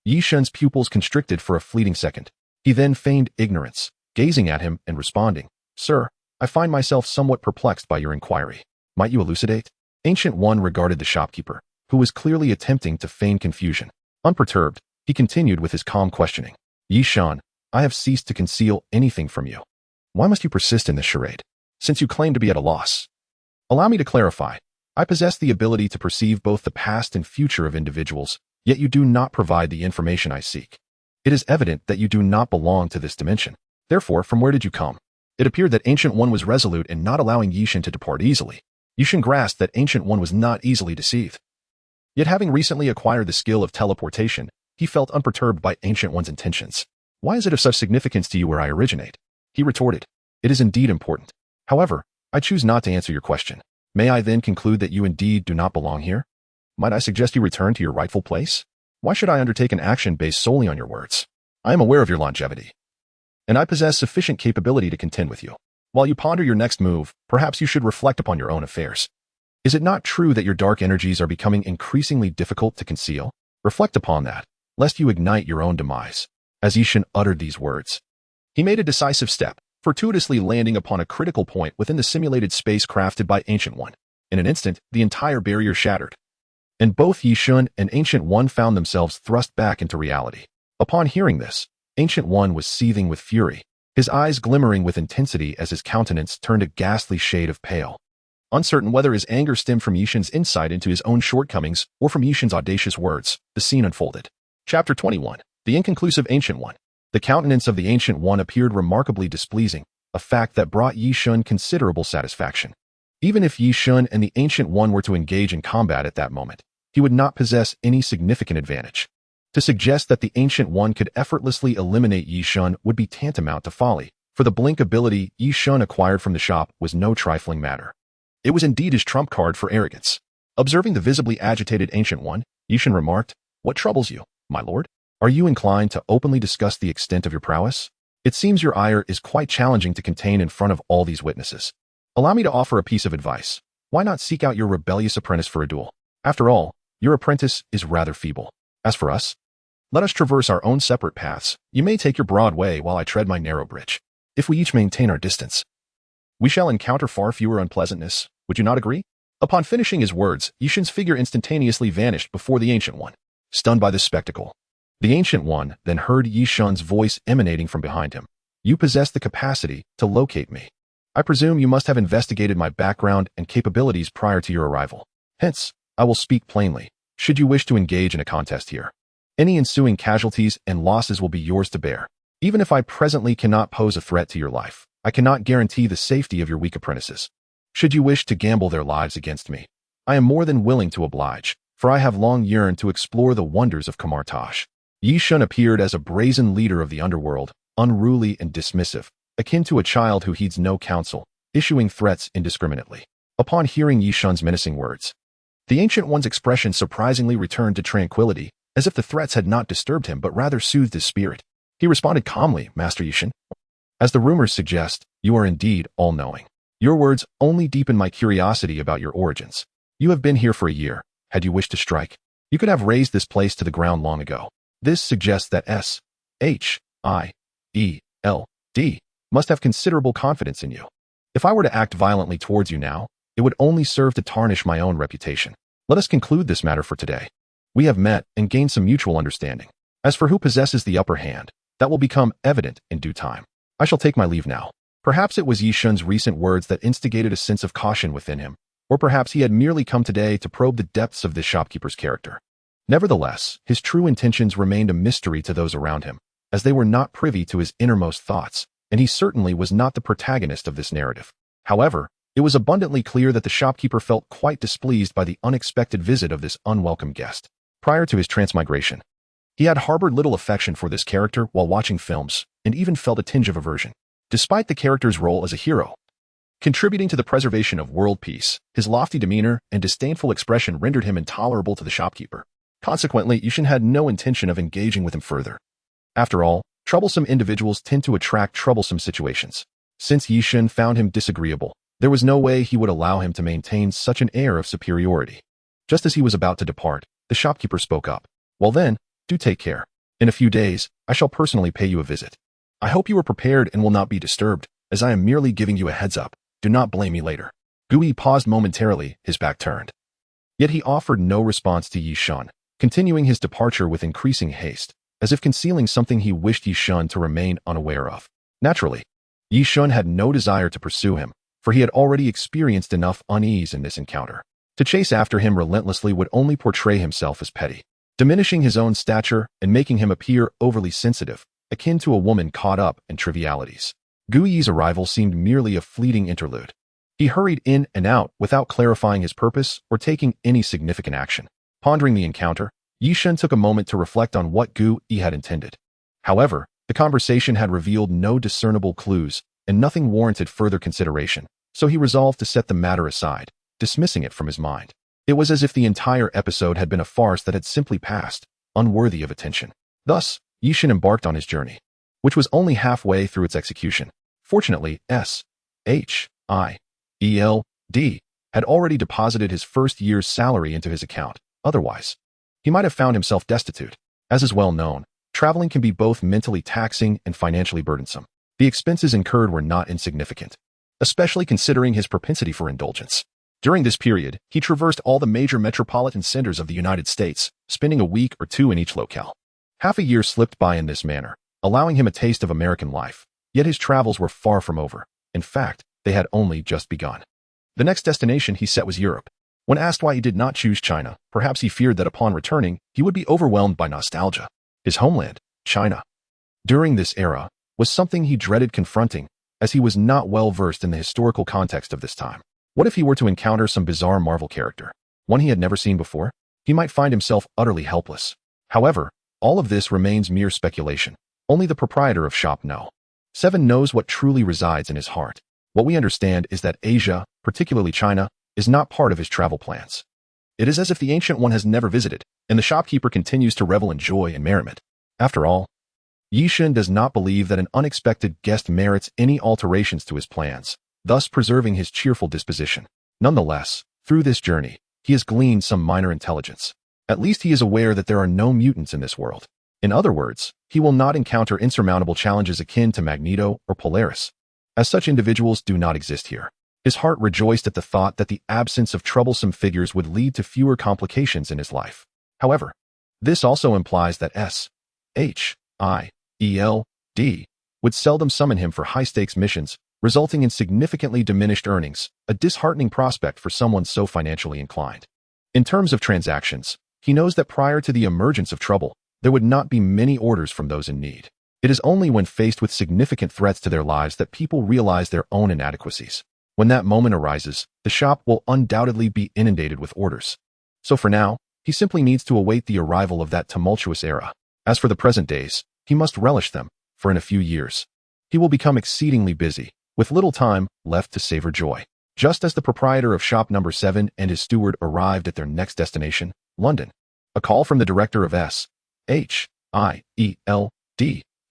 Yi-shun's pupils constricted for a fleeting second. He then feigned ignorance, gazing at him and responding, "Sir, I find myself somewhat perplexed by your inquiry. Might you elucidate?" Ancient One regarded the shopkeeper, who was clearly attempting to feign confusion. Unperturbed, he continued with his calm questioning. "Yi-shun, I have ceased to conceal anything from you. Why must you persist in this charade, since you claim to be at a loss? Allow me to clarify. I possess the ability to perceive both the past and future of individuals, yet you do not provide the information I seek. It is evident that you do not belong to this dimension. Therefore, from where did you come?" It appeared that Ancient One was resolute in not allowing Yi-shun to depart easily. Yi-shun grasped that Ancient One was not easily deceived. Yet having recently acquired the skill of teleportation, he felt unperturbed by Ancient One's intentions. "Why is it of such significance to you where I originate?" He retorted. "It is indeed important. However, I choose not to answer your question. May I then conclude that you indeed do not belong here? Might I suggest you return to your rightful place? Why should I undertake an action based solely on your words? I am aware of your longevity, and I possess sufficient capability to contend with you. While you ponder your next move, perhaps you should reflect upon your own affairs. Is it not true that your dark energies are becoming increasingly difficult to conceal? Reflect upon that, lest you ignite your own demise." As Yi-shun uttered these words, he made a decisive step, fortuitously landing upon a critical point within the simulated space crafted by Ancient One. In an instant, the entire barrier shattered, and both Yi-shun and Ancient One found themselves thrust back into reality. Upon hearing this, Ancient One was seething with fury, his eyes glimmering with intensity as his countenance turned a ghastly shade of pale. Uncertain whether his anger stemmed from Yi-shun's insight into his own shortcomings or from Yi-shun's audacious words, the scene unfolded. Chapter 21. The Inconclusive Ancient One. The countenance of the Ancient One appeared remarkably displeasing, a fact that brought Yi-shun considerable satisfaction. Even if Yi-shun and the Ancient One were to engage in combat at that moment, he would not possess any significant advantage. To suggest that the Ancient One could effortlessly eliminate Yi-shun would be tantamount to folly, for the blink ability Yi-shun acquired from the shop was no trifling matter. It was indeed his trump card for arrogance. Observing the visibly agitated Ancient One, Yi-shun remarked, "What troubles you, my lord? Are you inclined to openly discuss the extent of your prowess? It seems your ire is quite challenging to contain in front of all these witnesses. Allow me to offer a piece of advice. Why not seek out your rebellious apprentice for a duel? After all, your apprentice is rather feeble. As for us, let us traverse our own separate paths. You may take your broad way while I tread my narrow bridge. If we each maintain our distance, we shall encounter far fewer unpleasantness. Would you not agree?" Upon finishing his words, Yi-shun's figure instantaneously vanished before the Ancient One. Stunned by this spectacle, the Ancient One then heard Yi-shun's voice emanating from behind him. "You possess the capacity to locate me. I presume you must have investigated my background and capabilities prior to your arrival. Hence, I will speak plainly. Should you wish to engage in a contest here, any ensuing casualties and losses will be yours to bear. Even if I presently cannot pose a threat to your life, I cannot guarantee the safety of your weak apprentices. Should you wish to gamble their lives against me, I am more than willing to oblige, for I have long yearned to explore the wonders of Kamartaj." Yi-shun appeared as a brazen leader of the underworld, unruly and dismissive, akin to a child who heeds no counsel, issuing threats indiscriminately. Upon hearing Yi Shun's menacing words, the Ancient One's expression surprisingly returned to tranquility, as if the threats had not disturbed him but rather soothed his spirit. He responded calmly, Master Yi Shun. As the rumors suggest, you are indeed all-knowing. Your words only deepen my curiosity about your origins. You have been here for a year. Had you wished to strike, you could have razed this place to the ground long ago. This suggests that S.H.I.E.L.D. must have considerable confidence in you. If I were to act violently towards you now, it would only serve to tarnish my own reputation. Let us conclude this matter for today. We have met and gained some mutual understanding. As for who possesses the upper hand, that will become evident in due time. I shall take my leave now. Perhaps it was Yi Shun's recent words that instigated a sense of caution within him, or perhaps he had merely come today to probe the depths of this shopkeeper's character. Nevertheless, his true intentions remained a mystery to those around him, as they were not privy to his innermost thoughts, and he certainly was not the protagonist of this narrative. However, it was abundantly clear that the shopkeeper felt quite displeased by the unexpected visit of this unwelcome guest. Prior to his transmigration, he had harbored little affection for this character while watching films, and even felt a tinge of aversion. Despite the character's role as a hero, contributing to the preservation of world peace, his lofty demeanor and disdainful expression rendered him intolerable to the shopkeeper. Consequently, Yi Shun had no intention of engaging with him further. After all, troublesome individuals tend to attract troublesome situations. Since Yi Shun found him disagreeable, there was no way he would allow him to maintain such an air of superiority. Just as he was about to depart, the shopkeeper spoke up. Well then, do take care. In a few days, I shall personally pay you a visit. I hope you are prepared and will not be disturbed, as I am merely giving you a heads up. Do not blame me later. Gui paused momentarily, his back turned. Yet he offered no response to Yi Shun, continuing his departure with increasing haste, as if concealing something he wished Yi Shun to remain unaware of. Naturally, Yi Shun had no desire to pursue him, for he had already experienced enough unease in this encounter. To chase after him relentlessly would only portray himself as petty, diminishing his own stature and making him appear overly sensitive, akin to a woman caught up in trivialities. Gui's arrival seemed merely a fleeting interlude. He hurried in and out without clarifying his purpose or taking any significant action. Pondering the encounter, Yi Shun took a moment to reflect on what Gui had intended. However, the conversation had revealed no discernible clues, and nothing warranted further consideration, so he resolved to set the matter aside, dismissing it from his mind. It was as if the entire episode had been a farce that had simply passed, unworthy of attention. Thus, Yi Shun embarked on his journey, which was only halfway through its execution. Fortunately, S.H.I.E.L.D. had already deposited his first year's salary into his account. Otherwise, he might have found himself destitute. As is well known, traveling can be both mentally taxing and financially burdensome. The expenses incurred were not insignificant, especially considering his propensity for indulgence. During this period, he traversed all the major metropolitan centers of the United States, spending a week or two in each locale. Half a year slipped by in this manner, allowing him a taste of American life. Yet his travels were far from over. In fact, they had only just begun. The next destination he set was Europe. When asked why he did not choose China, perhaps he feared that upon returning, he would be overwhelmed by nostalgia. His homeland, China, during this era, was something he dreaded confronting, as he was not well versed in the historical context of this time. What if he were to encounter some bizarre Marvel character, one he had never seen before? He might find himself utterly helpless. However, all of this remains mere speculation. Only the proprietor of shop No. 7 knows what truly resides in his heart. What we understand is that Asia, particularly China, is not part of his travel plans. It is as if the Ancient One has never visited, and the shopkeeper continues to revel in joy and merriment. After all, Yi Shun does not believe that an unexpected guest merits any alterations to his plans, thus preserving his cheerful disposition. Nonetheless, through this journey, he has gleaned some minor intelligence. At least he is aware that there are no mutants in this world. In other words, he will not encounter insurmountable challenges akin to Magneto or Polaris, as such individuals do not exist here. His heart rejoiced at the thought that the absence of troublesome figures would lead to fewer complications in his life. However, this also implies that S.H.I.E.L.D. would seldom summon him for high-stakes missions, resulting in significantly diminished earnings, a disheartening prospect for someone so financially inclined. In terms of transactions, he knows that prior to the emergence of trouble, there would not be many orders from those in need. It is only when faced with significant threats to their lives that people realize their own inadequacies. When that moment arises, the shop will undoubtedly be inundated with orders. So for now, he simply needs to await the arrival of that tumultuous era. As for the present days, he must relish them, for in a few years, he will become exceedingly busy, with little time left to savor joy. Just as the proprietor of shop number 7 and his steward arrived at their next destination, London, a call from the director of S.H.I.E.L.D.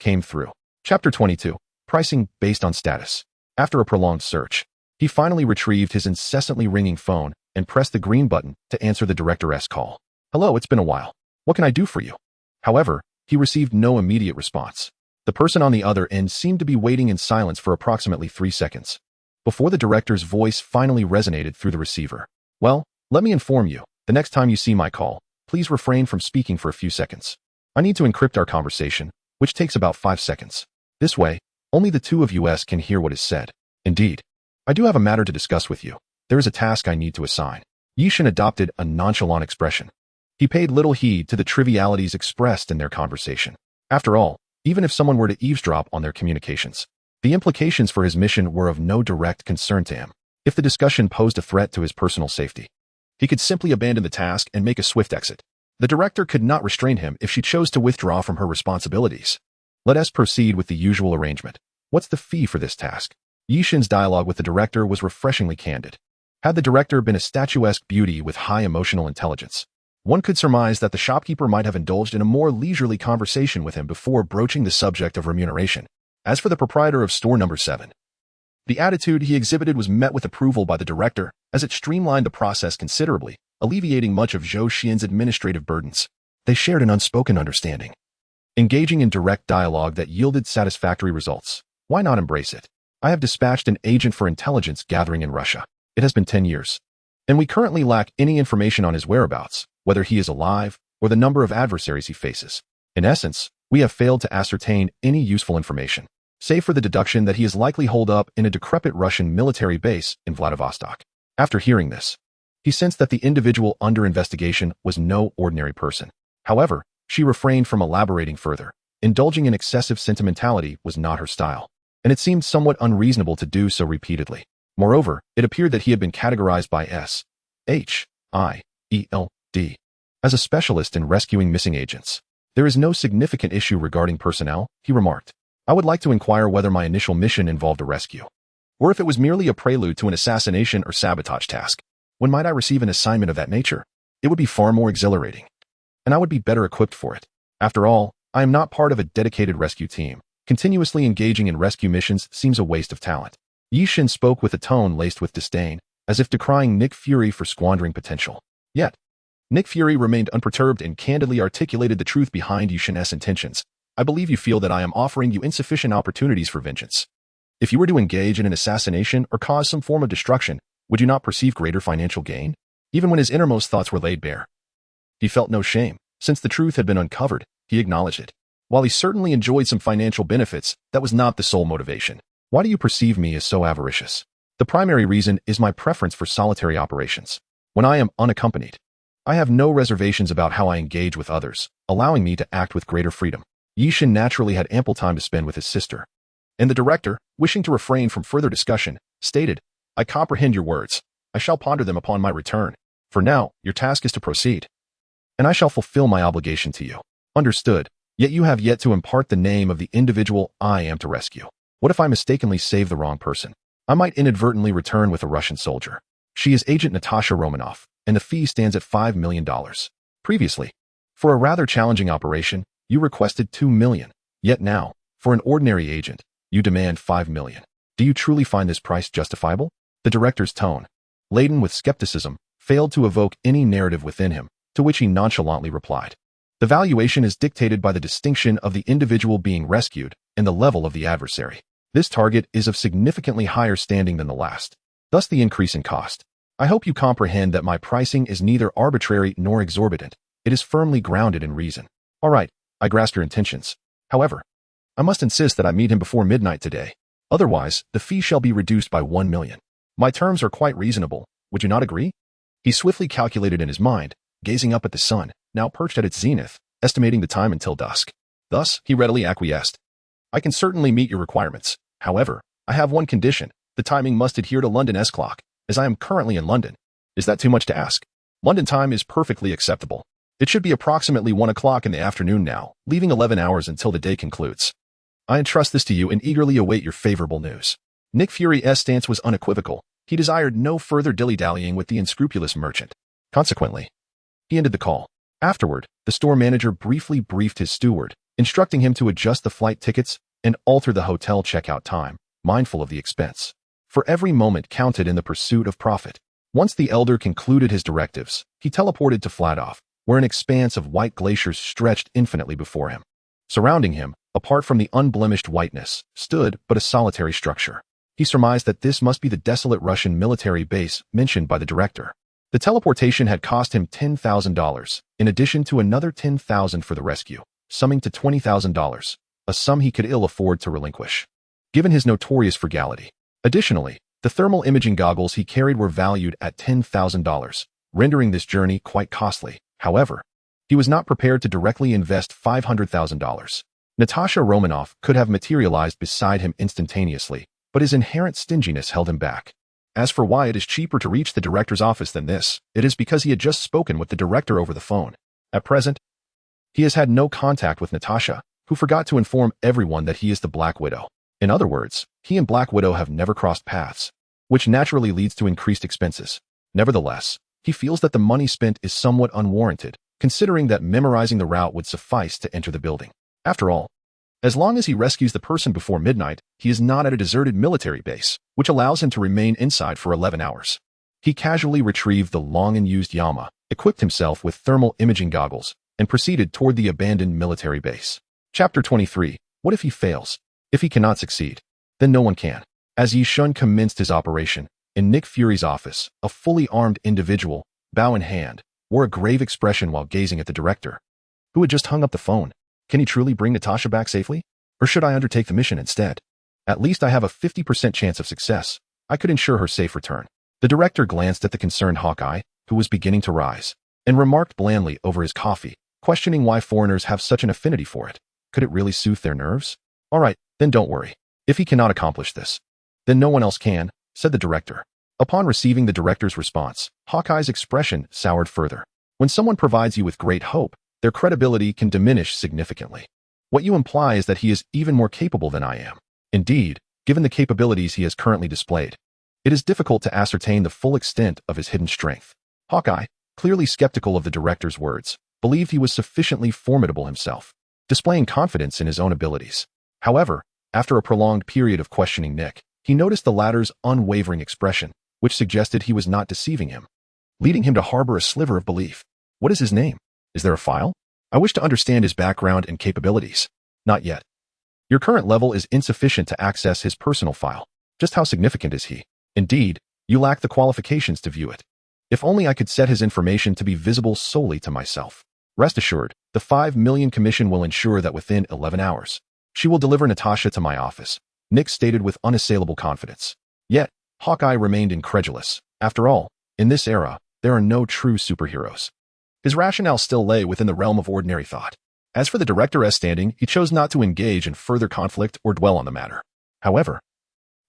came through. Chapter 22. Pricing based on status. After a prolonged search, he finally retrieved his incessantly ringing phone and pressed the green button to answer the director's call. Hello, it's been a while. What can I do for you? However, he received no immediate response. The person on the other end seemed to be waiting in silence for approximately 3 seconds before the director's voice finally resonated through the receiver. Well, let me inform you, the next time you see my call, please refrain from speaking for a few seconds. I need to encrypt our conversation, which takes about 5 seconds. This way, only the two of us can hear what is said. Indeed, I do have a matter to discuss with you. There is a task I need to assign. Yearn adopted a nonchalant expression. He paid little heed to the trivialities expressed in their conversation. After all, even if someone were to eavesdrop on their communications, the implications for his mission were of no direct concern to him. If the discussion posed a threat to his personal safety, he could simply abandon the task and make a swift exit. The director could not restrain him if she chose to withdraw from her responsibilities. Let us proceed with the usual arrangement. What's the fee for this task? Yearn's dialogue with the director was refreshingly candid. Had the director been a statuesque beauty with high emotional intelligence, one could surmise that the shopkeeper might have indulged in a more leisurely conversation with him before broaching the subject of remuneration. As for the proprietor of store number 7, the attitude he exhibited was met with approval by the director, as it streamlined the process considerably, alleviating much of Zhou Xian's administrative burdens. They shared an unspoken understanding, engaging in direct dialogue that yielded satisfactory results. Why not embrace it? I have dispatched an agent for intelligence gathering in Russia. It has been 10 years, and we currently lack any information on his whereabouts, whether he is alive or the number of adversaries he faces. In essence, we have failed to ascertain any useful information, save for the deduction that he is likely holed up in a decrepit Russian military base in Vladivostok. After hearing this, he sensed that the individual under investigation was no ordinary person. However, she refrained from elaborating further. Indulging in excessive sentimentality was not her style, and it seemed somewhat unreasonable to do so repeatedly. Moreover, it appeared that he had been categorized by S.H.I.E.L.D. as a specialist in rescuing missing agents. There is no significant issue regarding personnel, he remarked. I would like to inquire whether my initial mission involved a rescue, or if it was merely a prelude to an assassination or sabotage task. When might I receive an assignment of that nature? It would be far more exhilarating, and I would be better equipped for it. After all, I am not part of a dedicated rescue team. Continuously engaging in rescue missions seems a waste of talent. Yearn spoke with a tone laced with disdain, as if decrying Nick Fury for squandering potential. Yet, Nick Fury remained unperturbed and candidly articulated the truth behind Yearn's intentions. I believe you feel that I am offering you insufficient opportunities for vengeance. If you were to engage in an assassination or cause some form of destruction, would you not perceive greater financial gain? Even when his innermost thoughts were laid bare, he felt no shame. Since the truth had been uncovered, he acknowledged it. While he certainly enjoyed some financial benefits, that was not the sole motivation. Why do you perceive me as so avaricious? The primary reason is my preference for solitary operations. When I am unaccompanied, I have no reservations about how I engage with others, allowing me to act with greater freedom. Yearn naturally had ample time to spend with his sister, and the director, wishing to refrain from further discussion, stated, I comprehend your words. I shall ponder them upon my return. For now, your task is to proceed, and I shall fulfill my obligation to you. Understood. Yet you have yet to impart the name of the individual I am to rescue. What if I mistakenly save the wrong person? I might inadvertently return with a Russian soldier. She is Agent Natasha Romanoff, and the fee stands at $5 million. Previously, for a rather challenging operation, you requested $2 million. Yet now, for an ordinary agent, you demand $5 million. Do you truly find this price justifiable? The director's tone, laden with skepticism, failed to evoke any narrative within him, to which he nonchalantly replied. The valuation is dictated by the distinction of the individual being rescued and the level of the adversary. This target is of significantly higher standing than the last, thus the increase in cost. I hope you comprehend that my pricing is neither arbitrary nor exorbitant. It is firmly grounded in reason. All right, I grasp your intentions. However, I must insist that I meet him before midnight today. Otherwise, the fee shall be reduced by $1 million. My terms are quite reasonable. Would you not agree? He swiftly calculated in his mind, gazing up at the sun, now perched at its zenith, estimating the time until dusk. Thus, he readily acquiesced. I can certainly meet your requirements. However, I have one condition. The timing must adhere to London S-clock, as I am currently in London. Is that too much to ask? London time is perfectly acceptable. It should be approximately 1 o'clock in the afternoon now, leaving 11 hours until the day concludes. I entrust this to you and eagerly await your favorable news. Nick Fury's stance was unequivocal. He desired no further dilly-dallying with the unscrupulous merchant. Consequently, he ended the call. Afterward, the store manager briefly briefed his steward, instructing him to adjust the flight tickets and alter the hotel checkout time, mindful of the expense. For every moment counted in the pursuit of profit. Once the elder concluded his directives, he teleported to Fladoff, where an expanse of white glaciers stretched infinitely before him. Surrounding him, apart from the unblemished whiteness, stood but a solitary structure. He surmised that this must be the desolate Russian military base mentioned by the director. The teleportation had cost him $10,000, in addition to another $10,000 for the rescue, summing to $20,000, a sum he could ill afford to relinquish, given his notorious frugality. Additionally, the thermal imaging goggles he carried were valued at $10,000, rendering this journey quite costly. However, he was not prepared to directly invest $500,000. Natasha Romanoff could have materialized beside him instantaneously, but his inherent stinginess held him back. As for why it is cheaper to reach the director's office than this, it is because he had just spoken with the director over the phone. At present, he has had no contact with Natasha, who forgot to inform everyone that he is the Black Widow. In other words, he and Black Widow have never crossed paths, which naturally leads to increased expenses. Nevertheless, he feels that the money spent is somewhat unwarranted, considering that memorizing the route would suffice to enter the building. After all, as long as he rescues the person before midnight, he is not at a deserted military base, which allows him to remain inside for 11 hours. He casually retrieved the long-unused Yama, equipped himself with thermal imaging goggles, and proceeded toward the abandoned military base. Chapter 23. What if he fails? If he cannot succeed, then no one can. As Yi-shun commenced his operation, in Nick Fury's office, a fully armed individual, bow in hand, wore a grave expression while gazing at the director, who had just hung up the phone. Can he truly bring Natasha back safely? Or should I undertake the mission instead? At least I have a 50% chance of success. I could ensure her safe return. The director glanced at the concerned Hawkeye, who was beginning to rise, and remarked blandly over his coffee, questioning why foreigners have such an affinity for it. Could it really soothe their nerves? All right, then don't worry. If he cannot accomplish this, then no one else can, said the director. Upon receiving the director's response, Hawkeye's expression soured further. When someone provides you with great hope, their credibility can diminish significantly. What you imply is that he is even more capable than I am. Indeed, given the capabilities he has currently displayed, it is difficult to ascertain the full extent of his hidden strength. Hawkeye, clearly skeptical of the director's words, believed he was sufficiently formidable himself, displaying confidence in his own abilities. However, after a prolonged period of questioning Nick, he noticed the latter's unwavering expression, which suggested he was not deceiving him, leading him to harbor a sliver of belief. What is his name? Is there a file? I wish to understand his background and capabilities. Not yet. Your current level is insufficient to access his personal file. Just how significant is he? Indeed, you lack the qualifications to view it. If only I could set his information to be visible solely to myself. Rest assured, the 5 million commission will ensure that within 11 hours, she will deliver Natasha to my office, Nick stated with unassailable confidence. Yet, Hawkeye remained incredulous. After all, in this era, there are no true superheroes. His rationale still lay within the realm of ordinary thought. As for the director's standing, he chose not to engage in further conflict or dwell on the matter. However,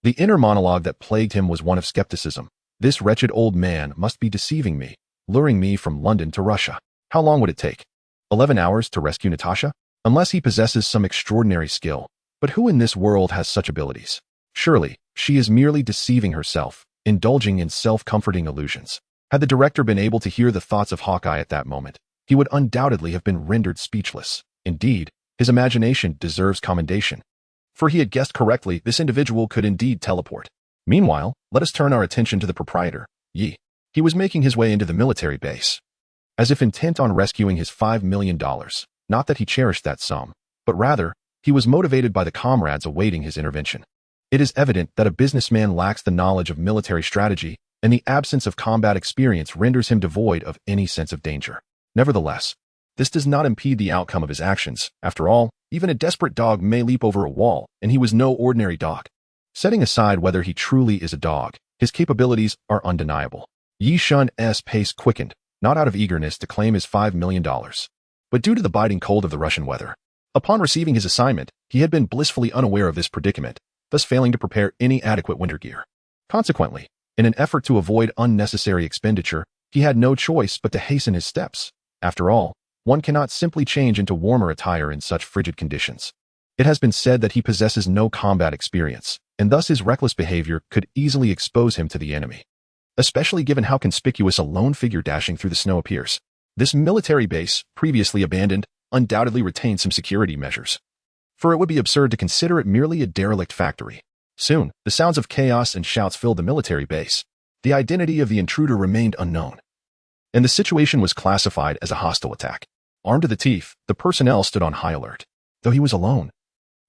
the inner monologue that plagued him was one of skepticism. This wretched old man must be deceiving me, luring me from London to Russia. How long would it take? 11 hours to rescue Natasha? Unless he possesses some extraordinary skill. But who in this world has such abilities? Surely, she is merely deceiving herself, indulging in self-comforting illusions. Had the director been able to hear the thoughts of Hawkeye at that moment, he would undoubtedly have been rendered speechless. Indeed, his imagination deserves commendation. For he had guessed correctly, this individual could indeed teleport. Meanwhile, let us turn our attention to the proprietor, Yi. He was making his way into the military base, as if intent on rescuing his $5 million. Not that he cherished that sum, but rather, he was motivated by the comrades awaiting his intervention. It is evident that a businessman lacks the knowledge of military strategy, and the absence of combat experience renders him devoid of any sense of danger. Nevertheless, this does not impede the outcome of his actions. After all, even a desperate dog may leap over a wall, and he was no ordinary dog. Setting aside whether he truly is a dog, his capabilities are undeniable. Yi-shun's pace quickened, not out of eagerness to claim his $5 million, but due to the biting cold of the Russian weather. Upon receiving his assignment, he had been blissfully unaware of this predicament, thus failing to prepare any adequate winter gear. Consequently, in an effort to avoid unnecessary expenditure, he had no choice but to hasten his steps. After all, one cannot simply change into warmer attire in such frigid conditions. It has been said that he possesses no combat experience, and thus his reckless behavior could easily expose him to the enemy. Especially given how conspicuous a lone figure dashing through the snow appears. This military base, previously abandoned, undoubtedly retained some security measures. For it would be absurd to consider it merely a derelict factory. Soon, the sounds of chaos and shouts filled the military base. The identity of the intruder remained unknown, and the situation was classified as a hostile attack. Armed to the teeth, the personnel stood on high alert. Though he was alone,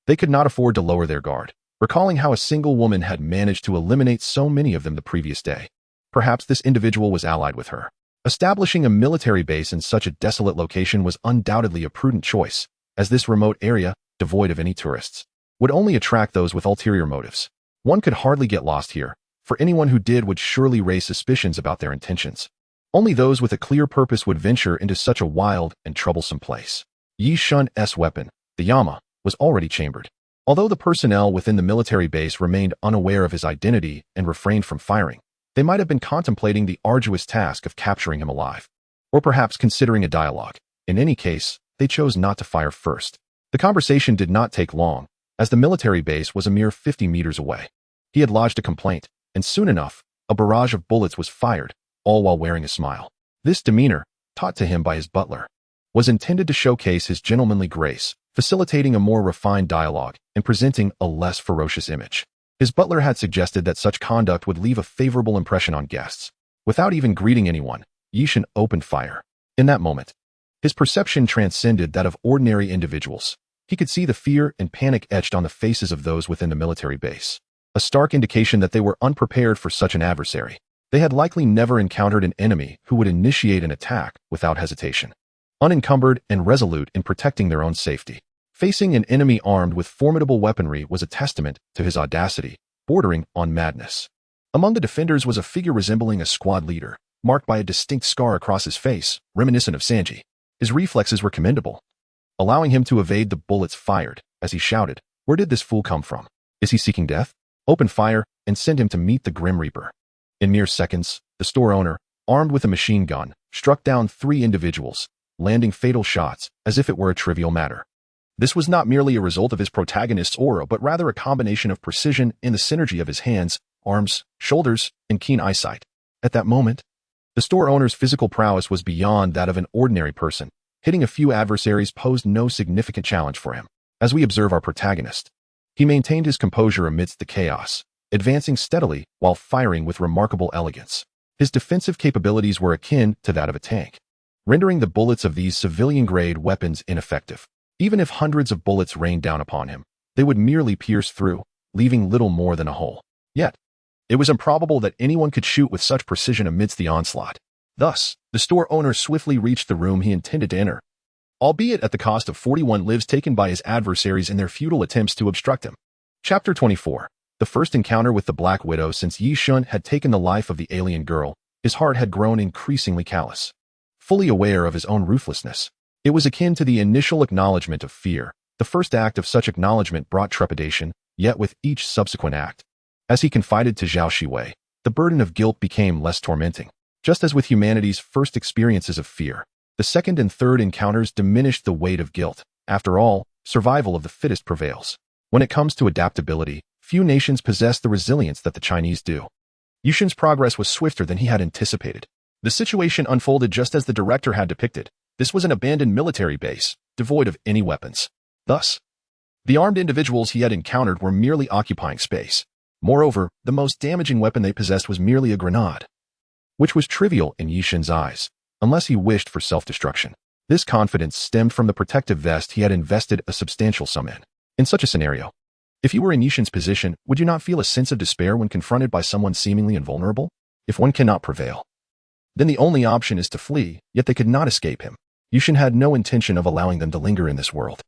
they could not afford to lower their guard, recalling how a single woman had managed to eliminate so many of them the previous day. Perhaps this individual was allied with her. Establishing a military base in such a desolate location was undoubtedly a prudent choice, as this remote area, devoid of any tourists, would only attract those with ulterior motives. One could hardly get lost here, for anyone who did would surely raise suspicions about their intentions. Only those with a clear purpose would venture into such a wild and troublesome place. Yi Shun's weapon, the Yama, was already chambered. Although the personnel within the military base remained unaware of his identity and refrained from firing, they might have been contemplating the arduous task of capturing him alive, or perhaps considering a dialogue. In any case, they chose not to fire first. The conversation did not take long, as the military base was a mere 50 meters away. He had lodged a complaint, and soon enough, a barrage of bullets was fired, all while wearing a smile. This demeanor, taught to him by his butler, was intended to showcase his gentlemanly grace, facilitating a more refined dialogue and presenting a less ferocious image. His butler had suggested that such conduct would leave a favorable impression on guests. Without even greeting anyone, Yi Shun opened fire. In that moment, his perception transcended that of ordinary individuals. He could see the fear and panic etched on the faces of those within the military base, a stark indication that they were unprepared for such an adversary. They had likely never encountered an enemy who would initiate an attack without hesitation, unencumbered and resolute in protecting their own safety. Facing an enemy armed with formidable weaponry was a testament to his audacity, bordering on madness. Among the defenders was a figure resembling a squad leader, marked by a distinct scar across his face, reminiscent of Sanji. His reflexes were commendable, allowing him to evade the bullets fired, as he shouted, "Where did this fool come from? Is he seeking death? Open fire and send him to meet the Grim Reaper." In mere seconds, the store owner, armed with a machine gun, struck down 3 individuals, landing fatal shots as if it were a trivial matter. This was not merely a result of his protagonist's aura, but rather a combination of precision and the synergy of his hands, arms, shoulders, and keen eyesight. At that moment, the store owner's physical prowess was beyond that of an ordinary person. Hitting a few adversaries posed no significant challenge for him. As we observe our protagonist, he maintained his composure amidst the chaos, advancing steadily while firing with remarkable elegance. His defensive capabilities were akin to that of a tank, rendering the bullets of these civilian-grade weapons ineffective. Even if hundreds of bullets rained down upon him, they would merely pierce through, leaving little more than a hole. Yet, it was improbable that anyone could shoot with such precision amidst the onslaught. Thus, the store owner swiftly reached the room he intended to enter, albeit at the cost of 41 lives taken by his adversaries in their futile attempts to obstruct him. Chapter 24. The first encounter with the Black Widow. Since Yi Shun had taken the life of the alien girl, his heart had grown increasingly callous. Fully aware of his own ruthlessness, it was akin to the initial acknowledgement of fear. The first act of such acknowledgement brought trepidation, yet with each subsequent act, as he confided to Zhao Shiwei, the burden of guilt became less tormenting. Just as with humanity's first experiences of fear, the second and third encounters diminished the weight of guilt. After all, survival of the fittest prevails. When it comes to adaptability, few nations possess the resilience that the Chinese do. Yi Shun's progress was swifter than he had anticipated. The situation unfolded just as the director had depicted. This was an abandoned military base, devoid of any weapons. Thus, the armed individuals he had encountered were merely occupying space. Moreover, the most damaging weapon they possessed was merely a grenade, which was trivial in Yi Shun's eyes, unless he wished for self-destruction. This confidence stemmed from the protective vest he had invested a substantial sum in. In such a scenario, if you were in Yi Shun's position, would you not feel a sense of despair when confronted by someone seemingly invulnerable? If one cannot prevail, then the only option is to flee, yet they could not escape him. Yi Shun had no intention of allowing them to linger in this world.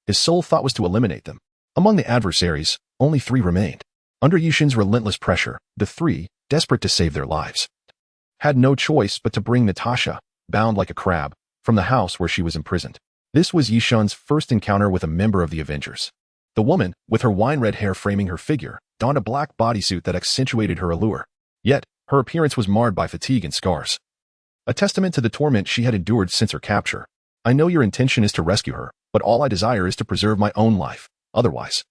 His sole thought was to eliminate them. Among the adversaries, only 3 remained. Under Yi Shun's relentless pressure, the 3, desperate to save their lives, had no choice but to bring Natasha, bound like a crab, from the house where she was imprisoned. This was Yi Shun's first encounter with a member of the Avengers. The woman, with her wine-red hair framing her figure, donned a black bodysuit that accentuated her allure. Yet, her appearance was marred by fatigue and scars, a testament to the torment she had endured since her capture. "I know your intention is to rescue her, but all I desire is to preserve my own life. Otherwise,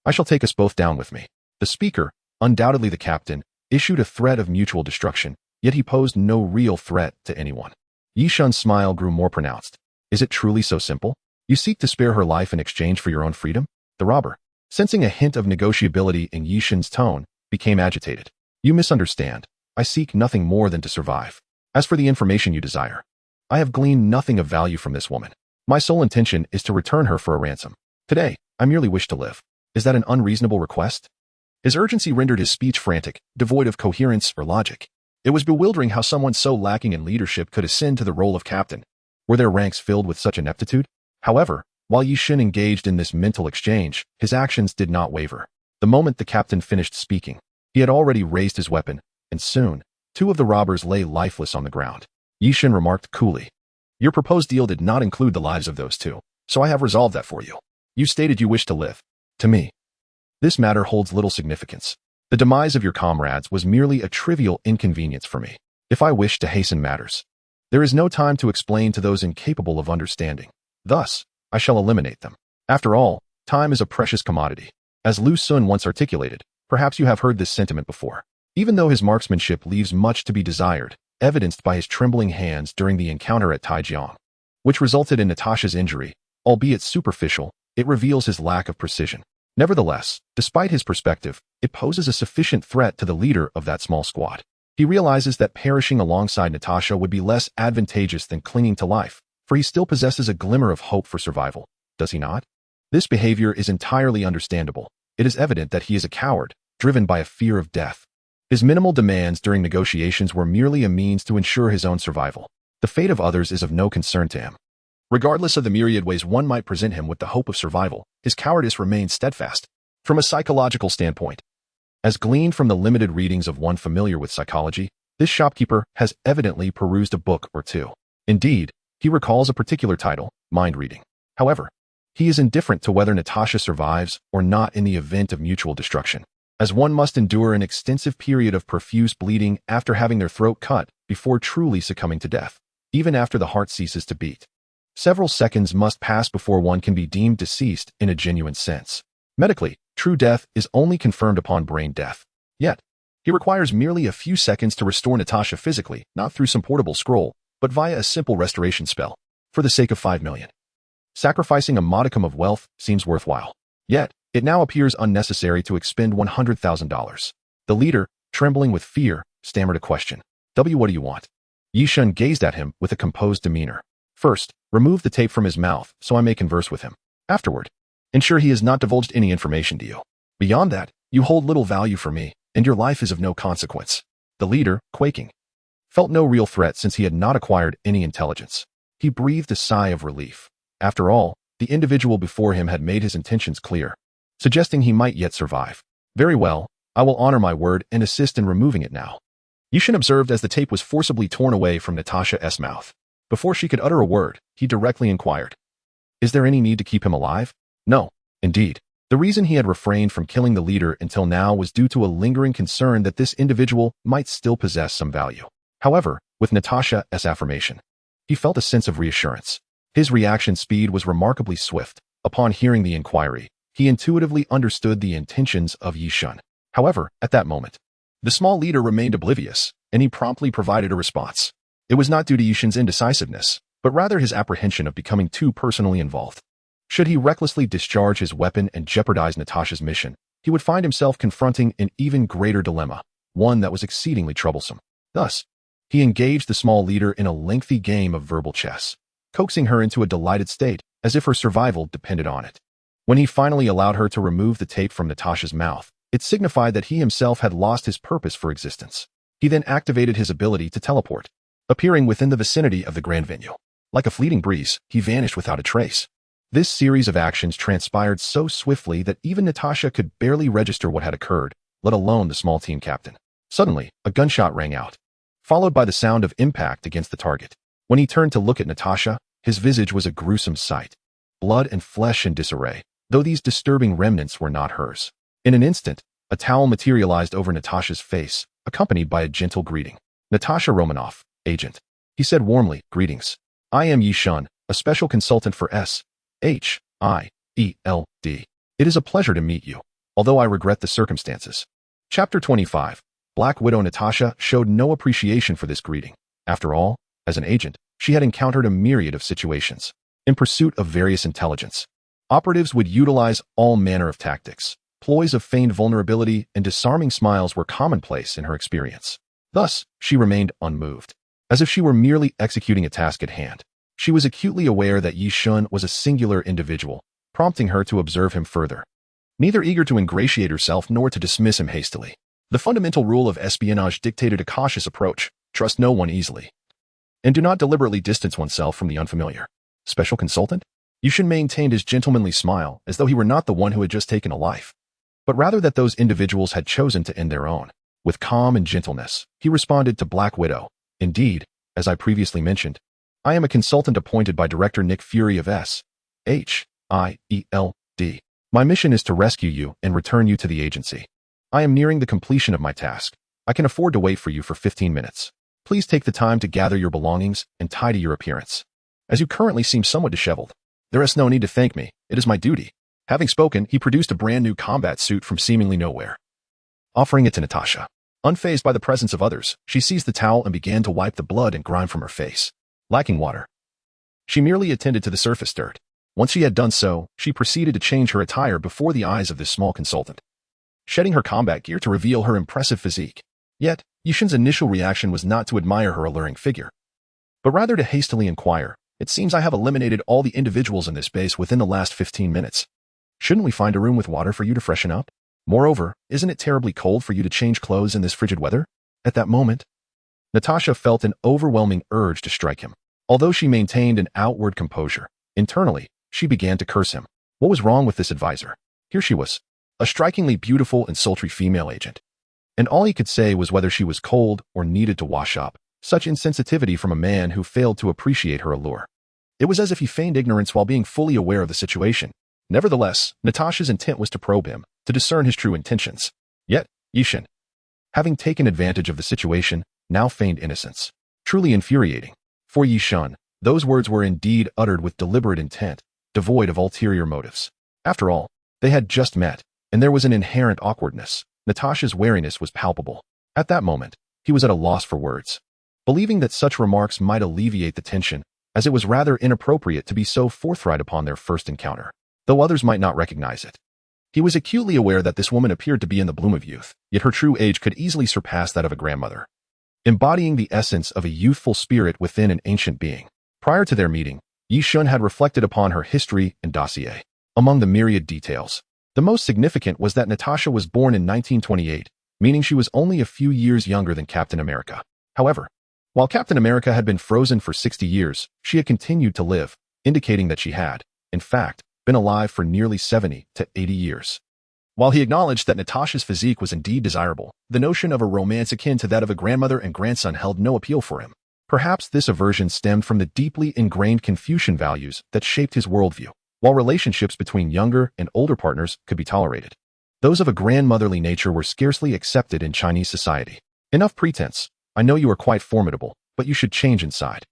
I shall take us both down with me." The The speaker, undoubtedly the captain, issued a threat of mutual destruction, yet he posed no real threat to anyone. Yi Shun's smile grew more pronounced. Is it truly so simple? You seek to spare her life in exchange for your own freedom? The robber, sensing a hint of negotiability in Yi Shun's tone, became agitated. You misunderstand. I seek nothing more than to survive. As for the information you desire, I have gleaned nothing of value from this woman. My sole intention is to return her for a ransom. Today, I merely wish to live. Is that an unreasonable request? His urgency rendered his speech frantic, devoid of coherence or logic. It was bewildering how someone so lacking in leadership could ascend to the role of captain. Were their ranks filled with such ineptitude? However, while Yi Shun engaged in this mental exchange, his actions did not waver. The moment the captain finished speaking, he had already raised his weapon, and soon, two of the robbers lay lifeless on the ground. Yi Shun remarked coolly, Your proposed deal did not include the lives of those two, so I have resolved that for you. You stated you wish to live. To me, this matter holds little significance. The demise of your comrades was merely a trivial inconvenience for me. If I wish to hasten matters, there is no time to explain to those incapable of understanding. Thus, I shall eliminate them. After all, time is a precious commodity. As Lu Sun once articulated, perhaps you have heard this sentiment before. Even though his marksmanship leaves much to be desired, evidenced by his trembling hands during the encounter at Taijiang, which resulted in Natasha's injury, albeit superficial, it reveals his lack of precision. Nevertheless, despite his perspective, it poses a sufficient threat to the leader of that small squad. He realizes that perishing alongside Natasha would be less advantageous than clinging to life, for he still possesses a glimmer of hope for survival, does he not? This behavior is entirely understandable. It is evident that he is a coward, driven by a fear of death. His minimal demands during negotiations were merely a means to ensure his own survival. The fate of others is of no concern to him. Regardless of the myriad ways one might present him with the hope of survival, his cowardice remains steadfast. From a psychological standpoint, as gleaned from the limited readings of one familiar with psychology, this shopkeeper has evidently perused a book or two. Indeed, he recalls a particular title, Mind Reading. However, he is indifferent to whether Natasha survives or not in the event of mutual destruction, as one must endure an extensive period of profuse bleeding after having their throat cut before truly succumbing to death, even after the heart ceases to beat. Several seconds must pass before one can be deemed deceased in a genuine sense. Medically, true death is only confirmed upon brain death. Yet, he requires merely a few seconds to restore Natasha physically, not through some portable scroll, but via a simple restoration spell, for the sake of 5 million. Sacrificing a modicum of wealth seems worthwhile. Yet, it now appears unnecessary to expend $100,000. The leader, trembling with fear, stammered a question. What do you want? Yi Shun gazed at him with a composed demeanor. First, remove the tape from his mouth so I may converse with him. Afterward, ensure he has not divulged any information to you. Beyond that, you hold little value for me, and your life is of no consequence. The leader, quaking, felt no real threat since he had not acquired any intelligence. He breathed a sigh of relief. After all, the individual before him had made his intentions clear, suggesting he might yet survive. Very well, I will honor my word and assist in removing it now. Yi Shun observed as the tape was forcibly torn away from Natasha's mouth. Before she could utter a word, he directly inquired, Is there any need to keep him alive? No, indeed. The reason he had refrained from killing the leader until now was due to a lingering concern that this individual might still possess some value. However, with Natasha's affirmation, he felt a sense of reassurance. His reaction speed was remarkably swift. Upon hearing the inquiry, he intuitively understood the intentions of Yi Shun. However, at that moment, the small leader remained oblivious, and he promptly provided a response. It was not due to Yi Shun's indecisiveness, but rather his apprehension of becoming too personally involved. Should he recklessly discharge his weapon and jeopardize Natasha's mission, he would find himself confronting an even greater dilemma, one that was exceedingly troublesome. Thus, he engaged the small leader in a lengthy game of verbal chess, coaxing her into a delighted state, as if her survival depended on it. When he finally allowed her to remove the tape from Natasha's mouth, it signified that he himself had lost his purpose for existence. He then activated his ability to teleport, appearing within the vicinity of the grand venue. Like a fleeting breeze, he vanished without a trace. This series of actions transpired so swiftly that even Natasha could barely register what had occurred, let alone the small team captain. Suddenly, a gunshot rang out, followed by the sound of impact against the target. When he turned to look at Natasha, his visage was a gruesome sight. Blood and flesh in disarray, though these disturbing remnants were not hers. In an instant, a towel materialized over Natasha's face, accompanied by a gentle greeting. Natasha Romanoff, agent. He said warmly, Greetings. I am Yi Shun, a special consultant for S.H.I.E.L.D. It is a pleasure to meet you. although I regret the circumstances. Chapter 25. Black Widow Natasha showed no appreciation for this greeting. After all, as an agent, she had encountered a myriad of situations. In pursuit of various intelligence, operatives would utilize all manner of tactics. Ploys of feigned vulnerability and disarming smiles were commonplace in her experience. Thus, she remained unmoved, as if she were merely executing a task at hand. She was acutely aware that Yi Shun was a singular individual, prompting her to observe him further. Neither eager to ingratiate herself nor to dismiss him hastily. The fundamental rule of espionage dictated a cautious approach: trust no one easily, and do not deliberately distance oneself from the unfamiliar. Special consultant? Yi Shun maintained his gentlemanly smile as though he were not the one who had just taken a life, but rather that those individuals had chosen to end their own. With calm and gentleness, he responded to Black Widow. Indeed, as I previously mentioned, I am a consultant appointed by Director Nick Fury of S.H.I.E.L.D. My mission is to rescue you and return you to the agency. I am nearing the completion of my task. I can afford to wait for you for 15 minutes. Please take the time to gather your belongings and tidy your appearance. As you currently seem somewhat disheveled, there is no need to thank me. It is my duty. Having spoken, he produced a brand new combat suit from seemingly nowhere, offering it to Natasha. Unfazed by the presence of others, she seized the towel and began to wipe the blood and grime from her face. Lacking water, she merely attended to the surface dirt. Once she had done so, she proceeded to change her attire before the eyes of this small consultant, shedding her combat gear to reveal her impressive physique. Yet, Yi Shun's initial reaction was not to admire her alluring figure, but rather to hastily inquire, "It seems I have eliminated all the individuals in this base within the last 15 minutes. Shouldn't we find a room with water for you to freshen up? Moreover, isn't it terribly cold for you to change clothes in this frigid weather?" At that moment, Natasha felt an overwhelming urge to strike him. Although she maintained an outward composure, internally, she began to curse him. What was wrong with this advisor? Here she was, a strikingly beautiful and sultry female agent, and all he could say was whether she was cold or needed to wash up. Such insensitivity from a man who failed to appreciate her allure. It was as if he feigned ignorance while being fully aware of the situation. Nevertheless, Natasha's intent was to probe him, to discern his true intentions. Yet, Yi Shun, having taken advantage of the situation, now feigned innocence. Truly infuriating. For Yi Shun, those words were indeed uttered with deliberate intent, devoid of ulterior motives. After all, they had just met, and there was an inherent awkwardness. Natasha's wariness was palpable. At that moment, he was at a loss for words, believing that such remarks might alleviate the tension, as it was rather inappropriate to be so forthright upon their first encounter, though others might not recognize it. He was acutely aware that this woman appeared to be in the bloom of youth, yet her true age could easily surpass that of a grandmother, embodying the essence of a youthful spirit within an ancient being. Prior to their meeting, Yi Shun had reflected upon her history and dossier. Among the myriad details, the most significant was that Natasha was born in 1928, meaning she was only a few years younger than Captain America. However, while Captain America had been frozen for 60 years, she had continued to live, indicating that she had, in fact, been alive for nearly 70 to 80 years. While he acknowledged that Natasha's physique was indeed desirable, the notion of a romance akin to that of a grandmother and grandson held no appeal for him. Perhaps this aversion stemmed from the deeply ingrained Confucian values that shaped his worldview. While relationships between younger and older partners could be tolerated, those of a grandmotherly nature were scarcely accepted in Chinese society. Enough pretense. I know you are quite formidable, but you should change inside.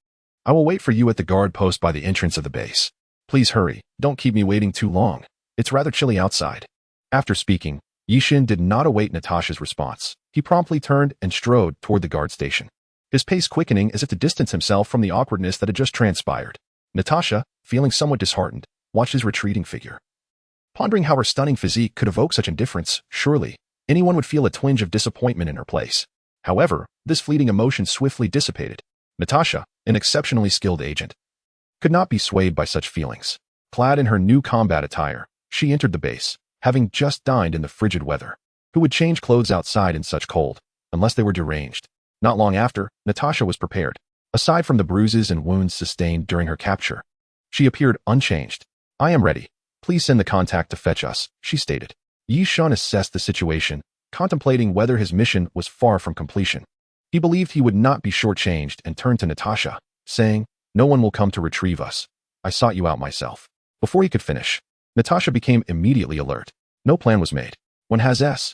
I will wait for you at the guard post by the entrance of the base. Please hurry, don't keep me waiting too long. It's rather chilly outside. After speaking, Yi Shun did not await Natasha's response. He promptly turned and strode toward the guard station, his pace quickening as if to distance himself from the awkwardness that had just transpired. Natasha, feeling somewhat disheartened, watched his retreating figure. Pondering how her stunning physique could evoke such indifference, surely anyone would feel a twinge of disappointment in her place. However, this fleeting emotion swiftly dissipated. Natasha, an exceptionally skilled agent, could not be swayed by such feelings. Clad in her new combat attire, she entered the base, having just dined in the frigid weather. Who would change clothes outside in such cold, unless they were deranged? Not long after, Natasha was prepared. Aside from the bruises and wounds sustained during her capture, she appeared unchanged. I am ready. Please send the contact to fetch us, she stated. Yi Shun assessed the situation, contemplating whether his mission was far from completion. He believed he would not be shortchanged and turned to Natasha, saying, "No one will come to retrieve us. I sought you out myself." Before he could finish, Natasha became immediately alert. No plan was made. When has S.H.I.E.L.D.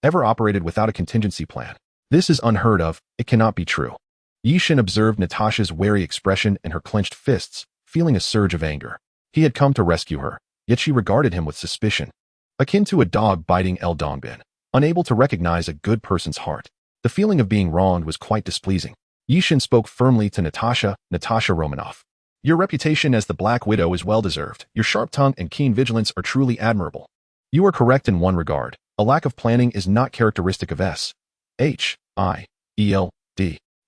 ever operated without a contingency plan? This is unheard of. It cannot be true. Yi Shun observed Natasha's wary expression and her clenched fists, feeling a surge of anger. He had come to rescue her, yet she regarded him with suspicion, akin to a dog biting El Dongbin, unable to recognize a good person's heart. The feeling of being wronged was quite displeasing. Yishin spoke firmly to Natasha Romanoff. Your reputation as the Black Widow is well-deserved. Your sharp tongue and keen vigilance are truly admirable. You are correct in one regard. A lack of planning is not characteristic of S.H.I.E.L.D.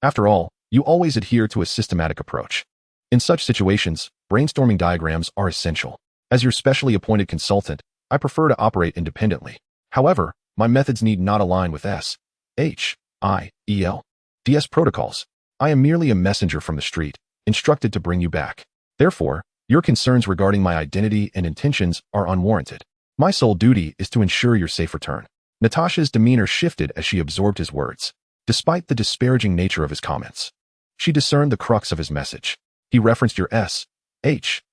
After all, you always adhere to a systematic approach. In such situations, brainstorming diagrams are essential. As your specially appointed consultant, I prefer to operate independently. However, my methods need not align with S.H.I.E.L.D.'s protocols. I am merely a messenger from the street, instructed to bring you back. Therefore, your concerns regarding my identity and intentions are unwarranted. My sole duty is to ensure your safe return. Natasha's demeanor shifted as she absorbed his words. Despite the disparaging nature of his comments, she discerned the crux of his message. He referenced your S.H.I.E.L.D.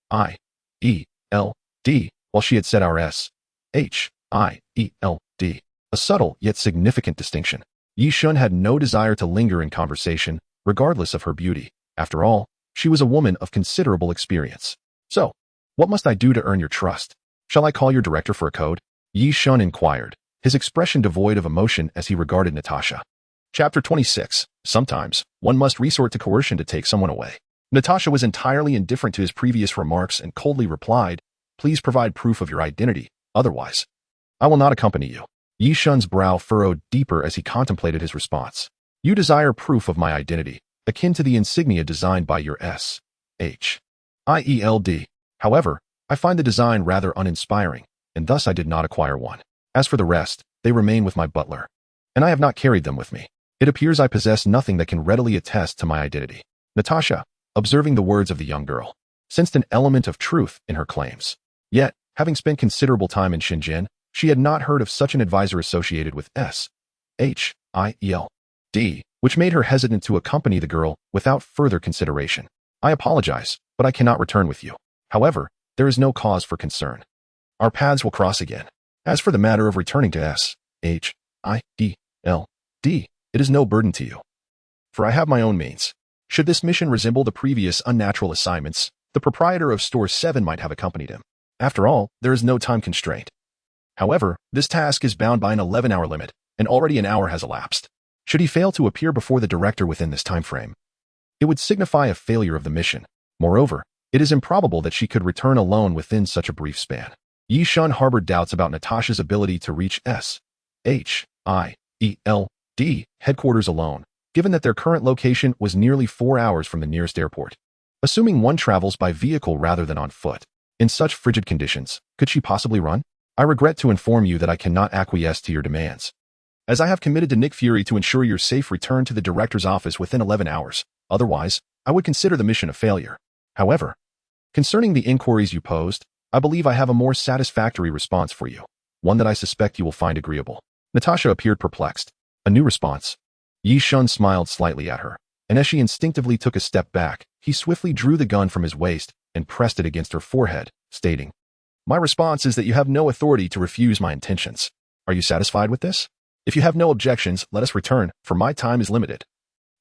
while she had said our S.H.I.E.L.D. A subtle yet significant distinction. Yi Shun had no desire to linger in conversation, regardless of her beauty. After all, she was a woman of considerable experience. So, what must I do to earn your trust? Shall I call your director for a code? Yi Shun inquired, his expression devoid of emotion as he regarded Natasha. Chapter 26. Sometimes, one must resort to coercion to take someone away. Natasha was entirely indifferent to his previous remarks and coldly replied, "Please provide proof of your identity, otherwise I will not accompany you." Yi Shun's brow furrowed deeper as he contemplated his response. You desire proof of my identity, akin to the insignia designed by your S.H.I.E.L.D. However, I find the design rather uninspiring, and thus I did not acquire one. As for the rest, they remain with my butler, and I have not carried them with me. It appears I possess nothing that can readily attest to my identity. Natasha, observing the words of the young girl, sensed an element of truth in her claims. Yet, having spent considerable time in Shenzhen, she had not heard of such an advisor associated with S.H.I.E.L.D., which made her hesitant to accompany the girl without further consideration. I apologize, but I cannot return with you. However, there is no cause for concern. Our paths will cross again. As for the matter of returning to S.H.I.E.L.D., it is no burden to you, for I have my own means. Should this mission resemble the previous unnatural assignments, the proprietor of Store 7 might have accompanied him. After all, there is no time constraint. However, this task is bound by an 11-hour limit, and already an hour has elapsed. Should he fail to appear before the director within this time frame, it would signify a failure of the mission. Moreover, it is improbable that she could return alone within such a brief span. Yi Shun harbored doubts about Natasha's ability to reach S.H.I.E.L.D. headquarters alone, given that their current location was nearly 4 hours from the nearest airport. Assuming one travels by vehicle rather than on foot, in such frigid conditions, could she possibly run? I regret to inform you that I cannot acquiesce to your demands, as I have committed to Nick Fury to ensure your safe return to the director's office within 11 hours. Otherwise, I would consider the mission a failure. However, concerning the inquiries you posed, I believe I have a more satisfactory response for you, one that I suspect you will find agreeable. Natasha appeared perplexed. A new response. Yi Shun smiled slightly at her, and as she instinctively took a step back, he swiftly drew the gun from his waist and pressed it against her forehead, stating, "My response is that you have no authority to refuse my intentions. Are you satisfied with this? If you have no objections, let us return, for my time is limited,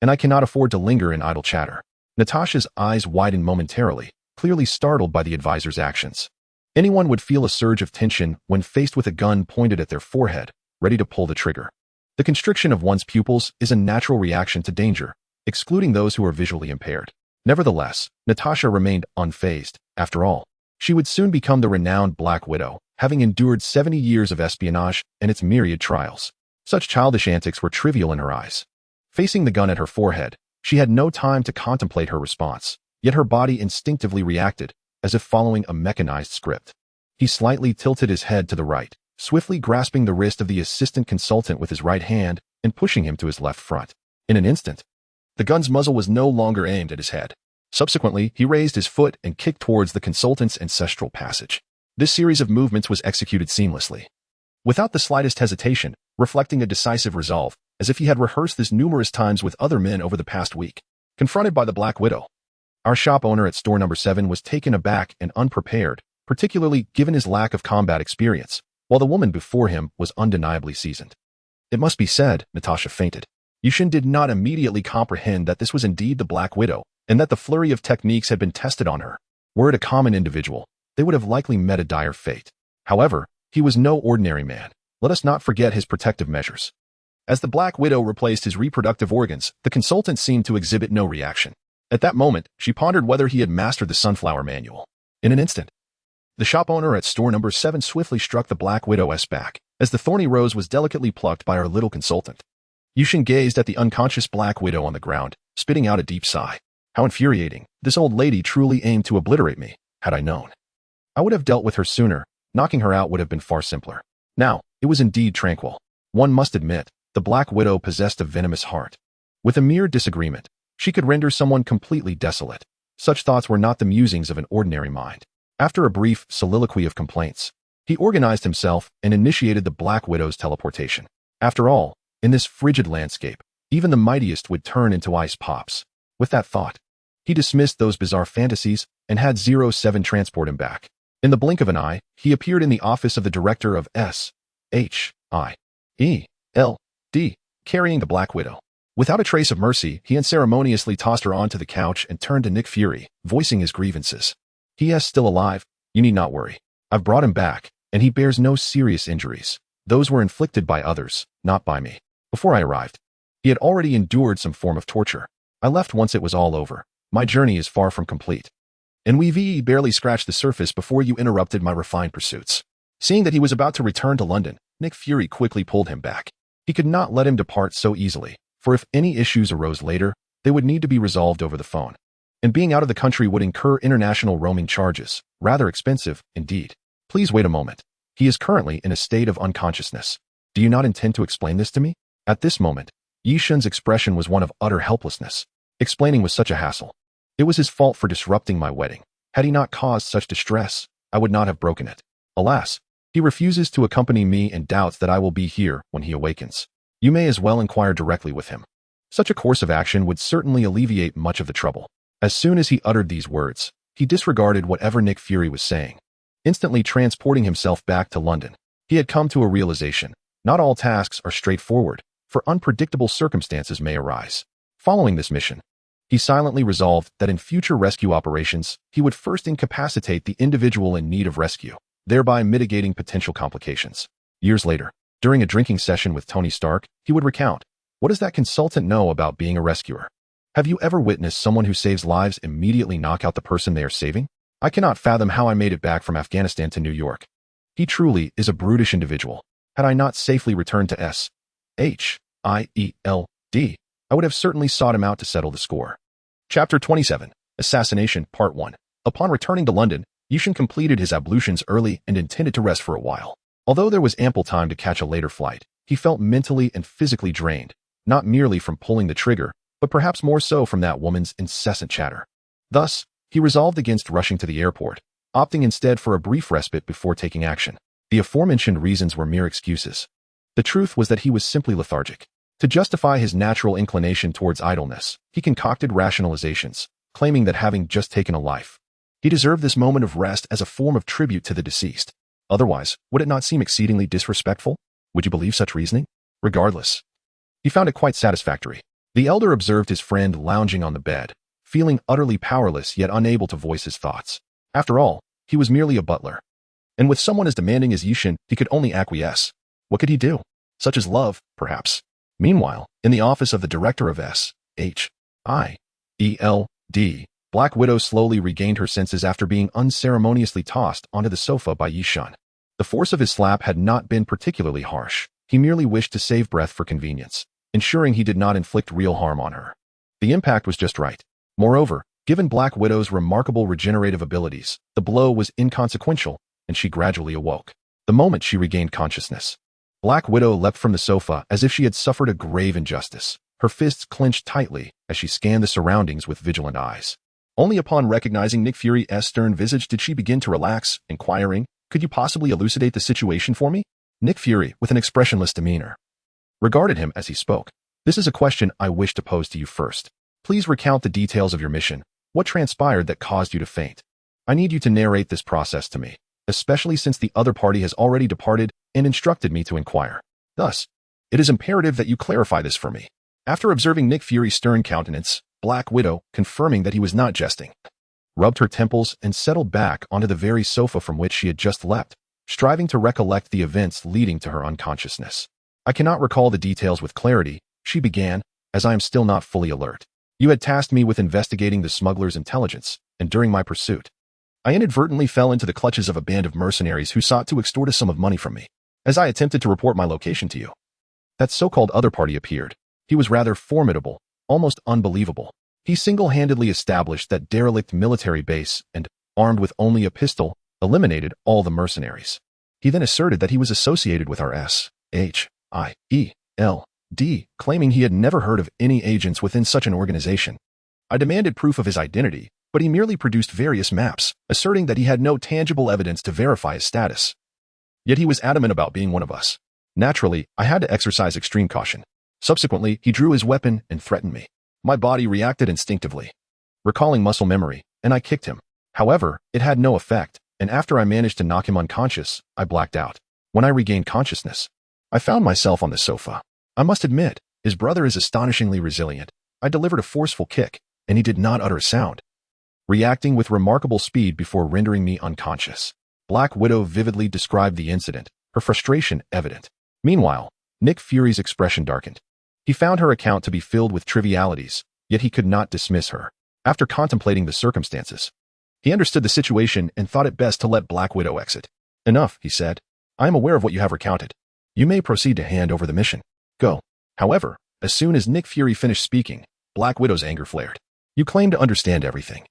and I cannot afford to linger in idle chatter." Natasha's eyes widened momentarily, clearly startled by the advisor's actions. Anyone would feel a surge of tension when faced with a gun pointed at their forehead, ready to pull the trigger. The constriction of one's pupils is a natural reaction to danger, excluding those who are visually impaired. Nevertheless, Natasha remained unfazed. After all, she would soon become the renowned Black Widow, having endured 70 years of espionage and its myriad trials. Such childish antics were trivial in her eyes. Facing the gun at her forehead, she had no time to contemplate her response, yet her body instinctively reacted, as if following a mechanized script. He slightly tilted his head to the right, swiftly grasping the wrist of the assistant consultant with his right hand and pushing him to his left front. In an instant, the gun's muzzle was no longer aimed at his head. Subsequently, he raised his foot and kicked towards the consultant's ancestral passage. This series of movements was executed seamlessly, without the slightest hesitation, reflecting a decisive resolve, as if he had rehearsed this numerous times with other men over the past week. Confronted by the Black Widow, our shop owner at store number 7 was taken aback and unprepared, particularly given his lack of combat experience, while the woman before him was undeniably seasoned. It must be said, Natasha fainted. Yushin did not immediately comprehend that this was indeed the Black Widow, and that the flurry of techniques had been tested on her. Were it a common individual, they would have likely met a dire fate. However, he was no ordinary man. Let us not forget his protective measures. As the Black Widow replaced his reproductive organs, the consultant seemed to exhibit no reaction. At that moment, she pondered whether he had mastered the sunflower manual. In an instant, the shop owner at store number 7 swiftly struck the Black Widow's back, as the thorny rose was delicately plucked by our little consultant. Yushin gazed at the unconscious Black Widow on the ground, spitting out a deep sigh. How infuriating. This old lady truly aimed to obliterate me. Had I known, I would have dealt with her sooner. Knocking her out would have been far simpler. Now, it was indeed tranquil. One must admit, the Black Widow possessed a venomous heart. With a mere disagreement, she could render someone completely desolate. Such thoughts were not the musings of an ordinary mind. After a brief soliloquy of complaints, he organized himself and initiated the Black Widow's teleportation. After all, in this frigid landscape, even the mightiest would turn into ice pops. With that thought, he dismissed those bizarre fantasies and had 07 transport him back. In the blink of an eye, he appeared in the office of the director of S.H.I.E.L.D., carrying the Black Widow. Without a trace of mercy, he unceremoniously tossed her onto the couch and turned to Nick Fury, voicing his grievances. He is still alive. You need not worry. I've brought him back, and he bears no serious injuries. Those were inflicted by others, not by me. Before I arrived, he had already endured some form of torture. I left once it was all over. My journey is far from complete. And we've barely scratched the surface before you interrupted my refined pursuits. Seeing that he was about to return to London, Nick Fury quickly pulled him back. He could not let him depart so easily, for if any issues arose later, they would need to be resolved over the phone. And being out of the country would incur international roaming charges, rather expensive, indeed. Please wait a moment. He is currently in a state of unconsciousness. Do you not intend to explain this to me? At this moment, Yishin's expression was one of utter helplessness. Explaining was such a hassle. It was his fault for disrupting my wedding. Had he not caused such distress, I would not have broken it. Alas, he refuses to accompany me and doubts that I will be here when he awakens. You may as well inquire directly with him. Such a course of action would certainly alleviate much of the trouble. As soon as he uttered these words, he disregarded whatever Nick Fury was saying. Instantly transporting himself back to London, he had come to a realization. Not all tasks are straightforward, for unpredictable circumstances may arise. Following this mission, he silently resolved that in future rescue operations, he would first incapacitate the individual in need of rescue, thereby mitigating potential complications. Years later, during a drinking session with Tony Stark, he would recount, "What does that consultant know about being a rescuer? Have you ever witnessed someone who saves lives immediately knock out the person they are saving? I cannot fathom how I made it back from Afghanistan to New York. He truly is a brutish individual. Had I not safely returned to S.H.I.E.L.D., I would have certainly sought him out to settle the score." Chapter 27, Assassination, Part 1. Upon returning to London, Yushin completed his ablutions early and intended to rest for a while. Although there was ample time to catch a later flight, he felt mentally and physically drained, not merely from pulling the trigger, but perhaps more so from that woman's incessant chatter. Thus, he resolved against rushing to the airport, opting instead for a brief respite before taking action. The aforementioned reasons were mere excuses. The truth was that he was simply lethargic. To justify his natural inclination towards idleness, he concocted rationalizations, claiming that having just taken a life, he deserved this moment of rest as a form of tribute to the deceased. Otherwise, would it not seem exceedingly disrespectful? Would you believe such reasoning? Regardless, he found it quite satisfactory. The elder observed his friend lounging on the bed, feeling utterly powerless yet unable to voice his thoughts. After all, he was merely a butler. And with someone as demanding as Yushin, he could only acquiesce. What could he do? Such as love, perhaps. Meanwhile, in the office of the director of S.H.I.E.L.D., Black Widow slowly regained her senses after being unceremoniously tossed onto the sofa by Yishin. The force of his slap had not been particularly harsh. He merely wished to save breath for convenience, ensuring he did not inflict real harm on her. The impact was just right. Moreover, given Black Widow's remarkable regenerative abilities, the blow was inconsequential, and she gradually awoke. The moment she regained consciousness, Black Widow leapt from the sofa as if she had suffered a grave injustice. Her fists clenched tightly as she scanned the surroundings with vigilant eyes. Only upon recognizing Nick Fury's stern visage did she begin to relax, inquiring, "Could you possibly elucidate the situation for me?" Nick Fury, with an expressionless demeanor, regarded him as he spoke. "This is a question I wish to pose to you first. Please recount the details of your mission. What transpired that caused you to faint? I need you to narrate this process to me, especially since the other party has already departed and instructed me to inquire. Thus, it is imperative that you clarify this for me." After observing Nick Fury's stern countenance, Black Widow, confirming that he was not jesting, rubbed her temples, and settled back onto the very sofa from which she had just leapt, striving to recollect the events leading to her unconsciousness. I cannot recall the details with clarity, she began, as I am still not fully alert. You had tasked me with investigating the smuggler's intelligence, and during my pursuit, I inadvertently fell into the clutches of a band of mercenaries who sought to extort a sum of money from me. As I attempted to report my location to you, that so-called other party appeared. He was rather formidable, almost unbelievable. He single-handedly established that derelict military base and, armed with only a pistol, eliminated all the mercenaries. He then asserted that he was associated with our S.H.I.E.L.D., claiming he had never heard of any agents within such an organization. I demanded proof of his identity, but he merely produced various maps, asserting that he had no tangible evidence to verify his status. Yet he was adamant about being one of us. Naturally, I had to exercise extreme caution. Subsequently, he drew his weapon and threatened me. My body reacted instinctively, recalling muscle memory, and I kicked him. However, it had no effect, and after I managed to knock him unconscious, I blacked out. When I regained consciousness, I found myself on the sofa. I must admit, his brother is astonishingly resilient. I delivered a forceful kick, and he did not utter a sound, reacting with remarkable speed before rendering me unconscious. Black Widow vividly described the incident, her frustration evident. Meanwhile, Nick Fury's expression darkened. He found her account to be filled with trivialities, yet he could not dismiss her. After contemplating the circumstances, he understood the situation and thought it best to let Black Widow exit. Enough, he said. I am aware of what you have recounted. You may proceed to hand over the mission. Go. However, as soon as Nick Fury finished speaking, Black Widow's anger flared. You claim to understand everything.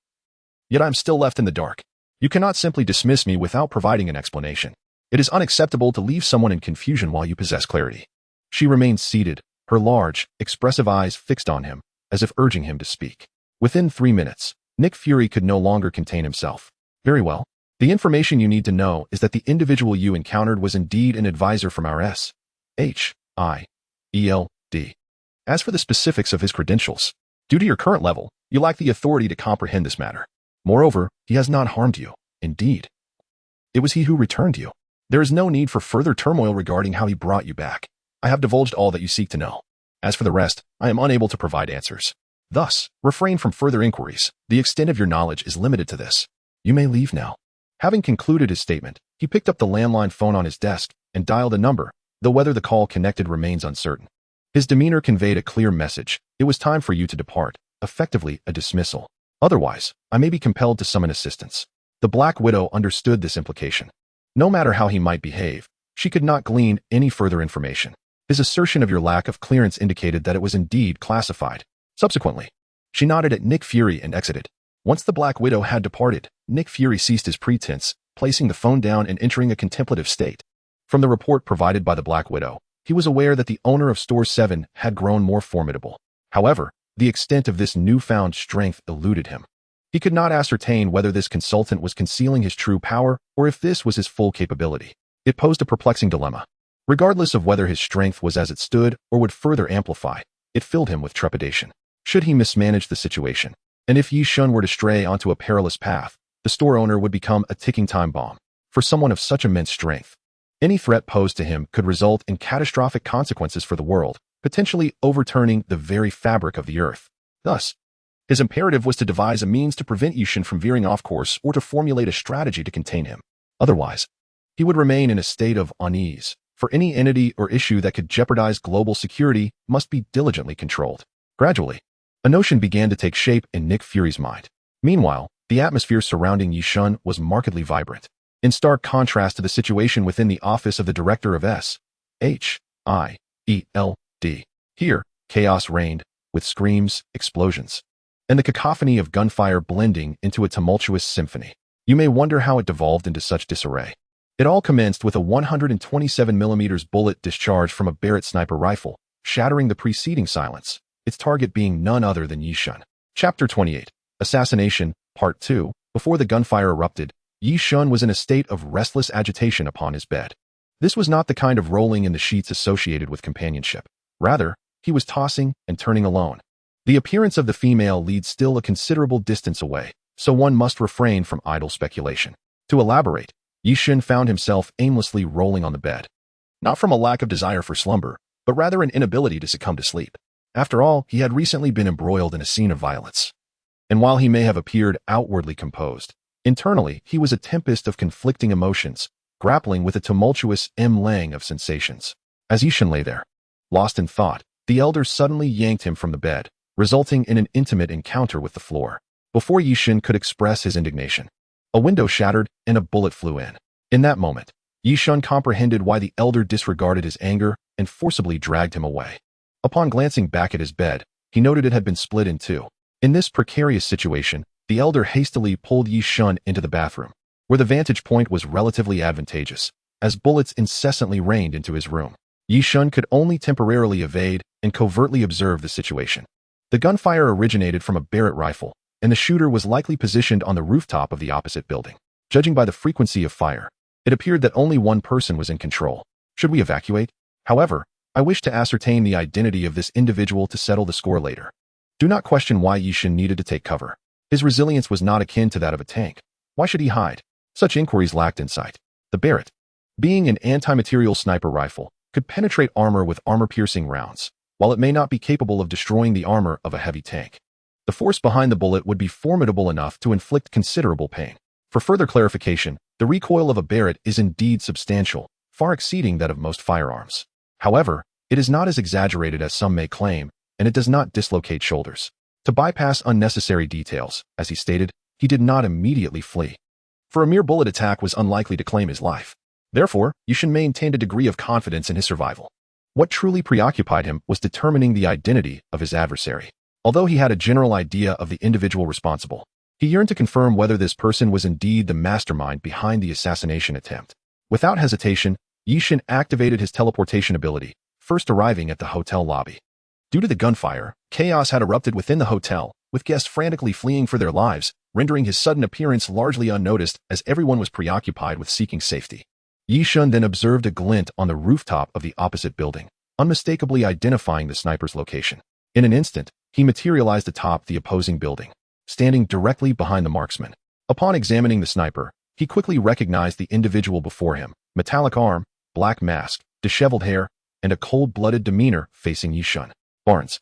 Yet I am still left in the dark. You cannot simply dismiss me without providing an explanation. It is unacceptable to leave someone in confusion while you possess clarity. She remained seated, her large, expressive eyes fixed on him, as if urging him to speak. Within 3 minutes, Nick Fury could no longer contain himself. Very well. The information you need to know is that the individual you encountered was indeed an advisor from our S.H.I.E.L.D. As for the specifics of his credentials, due to your current level, you lack the authority to comprehend this matter. Moreover, he has not harmed you. Indeed, it was he who returned you. There is no need for further turmoil regarding how he brought you back. I have divulged all that you seek to know. As for the rest, I am unable to provide answers. Thus, refrain from further inquiries. The extent of your knowledge is limited to this. You may leave now. Having concluded his statement, he picked up the landline phone on his desk and dialed a number, though whether the call connected remains uncertain. His demeanor conveyed a clear message. It was time for you to depart, effectively a dismissal. Otherwise, I may be compelled to summon assistance. The Black Widow understood this implication. No matter how he might behave, she could not glean any further information. His assertion of your lack of clearance indicated that it was indeed classified. Subsequently, she nodded at Nick Fury and exited. Once the Black Widow had departed, Nick Fury ceased his pretense, placing the phone down and entering a contemplative state. From the report provided by the Black Widow, he was aware that the owner of Store 7 had grown more formidable. However, the extent of this newfound strength eluded him. He could not ascertain whether this consultant was concealing his true power or if this was his full capability. It posed a perplexing dilemma. Regardless of whether his strength was as it stood or would further amplify, it filled him with trepidation. Should he mismanage the situation, and if Yi Shun were to stray onto a perilous path, the store owner would become a ticking time bomb. For someone of such immense strength, any threat posed to him could result in catastrophic consequences for the world, potentially overturning the very fabric of the earth. Thus, his imperative was to devise a means to prevent Yi Shun from veering off course or to formulate a strategy to contain him. Otherwise, he would remain in a state of unease, for any entity or issue that could jeopardize global security must be diligently controlled. Gradually, a notion began to take shape in Nick Fury's mind. Meanwhile, the atmosphere surrounding Yi Shun was markedly vibrant, in stark contrast to the situation within the office of the director of S.H.I.E.L.D. Here, chaos reigned, with screams, explosions, and the cacophony of gunfire blending into a tumultuous symphony. You may wonder how it devolved into such disarray. It all commenced with a 127mm bullet discharged from a Barrett sniper rifle, shattering the preceding silence, its target being none other than Yi Shun. Chapter 28. Assassination, Part 2. Before the gunfire erupted, Yi Shun was in a state of restless agitation upon his bed. This was not the kind of rolling in the sheets associated with companionship. Rather, he was tossing and turning alone. The appearance of the female leads still a considerable distance away, so one must refrain from idle speculation. To elaborate, Yi Shun found himself aimlessly rolling on the bed. Not from a lack of desire for slumber, but rather an inability to succumb to sleep. After all, he had recently been embroiled in a scene of violence. And while he may have appeared outwardly composed, internally he was a tempest of conflicting emotions, grappling with a tumultuous melange of sensations. As Yishan lay there, lost in thought, the elder suddenly yanked him from the bed, resulting in an intimate encounter with the floor. Before Yishan could express his indignation, a window shattered and a bullet flew in. In that moment, Yishan comprehended why the elder disregarded his anger and forcibly dragged him away. Upon glancing back at his bed, he noted it had been split in two. In this precarious situation, the elder hastily pulled Yishan into the bathroom, where the vantage point was relatively advantageous, as bullets incessantly rained into his room. Yishan could only temporarily evade and covertly observe the situation. The gunfire originated from a Barrett rifle, and the shooter was likely positioned on the rooftop of the opposite building. Judging by the frequency of fire, it appeared that only one person was in control. Should we evacuate? However, I wish to ascertain the identity of this individual to settle the score later. Do not question why Yishan needed to take cover. His resilience was not akin to that of a tank. Why should he hide? Such inquiries lacked insight. The Barrett, being an anti-material sniper rifle, could penetrate armor with armor-piercing rounds, while it may not be capable of destroying the armor of a heavy tank. The force behind the bullet would be formidable enough to inflict considerable pain. For further clarification, the recoil of a Barrett is indeed substantial, far exceeding that of most firearms. However, it is not as exaggerated as some may claim, and it does not dislocate shoulders. To bypass unnecessary details, as he stated, he did not immediately flee. For a mere bullet attack was unlikely to claim his life. Therefore, Yishan maintained a degree of confidence in his survival. What truly preoccupied him was determining the identity of his adversary. Although he had a general idea of the individual responsible, he yearned to confirm whether this person was indeed the mastermind behind the assassination attempt. Without hesitation, Yishan activated his teleportation ability, first arriving at the hotel lobby. Due to the gunfire, chaos had erupted within the hotel, with guests frantically fleeing for their lives, rendering his sudden appearance largely unnoticed as everyone was preoccupied with seeking safety. Yishan then observed a glint on the rooftop of the opposite building, unmistakably identifying the sniper's location. In an instant, he materialized atop the opposing building, standing directly behind the marksman. Upon examining the sniper, he quickly recognized the individual before him: metallic arm, black mask, disheveled hair, and a cold-blooded demeanor facing Yishan. Barnes,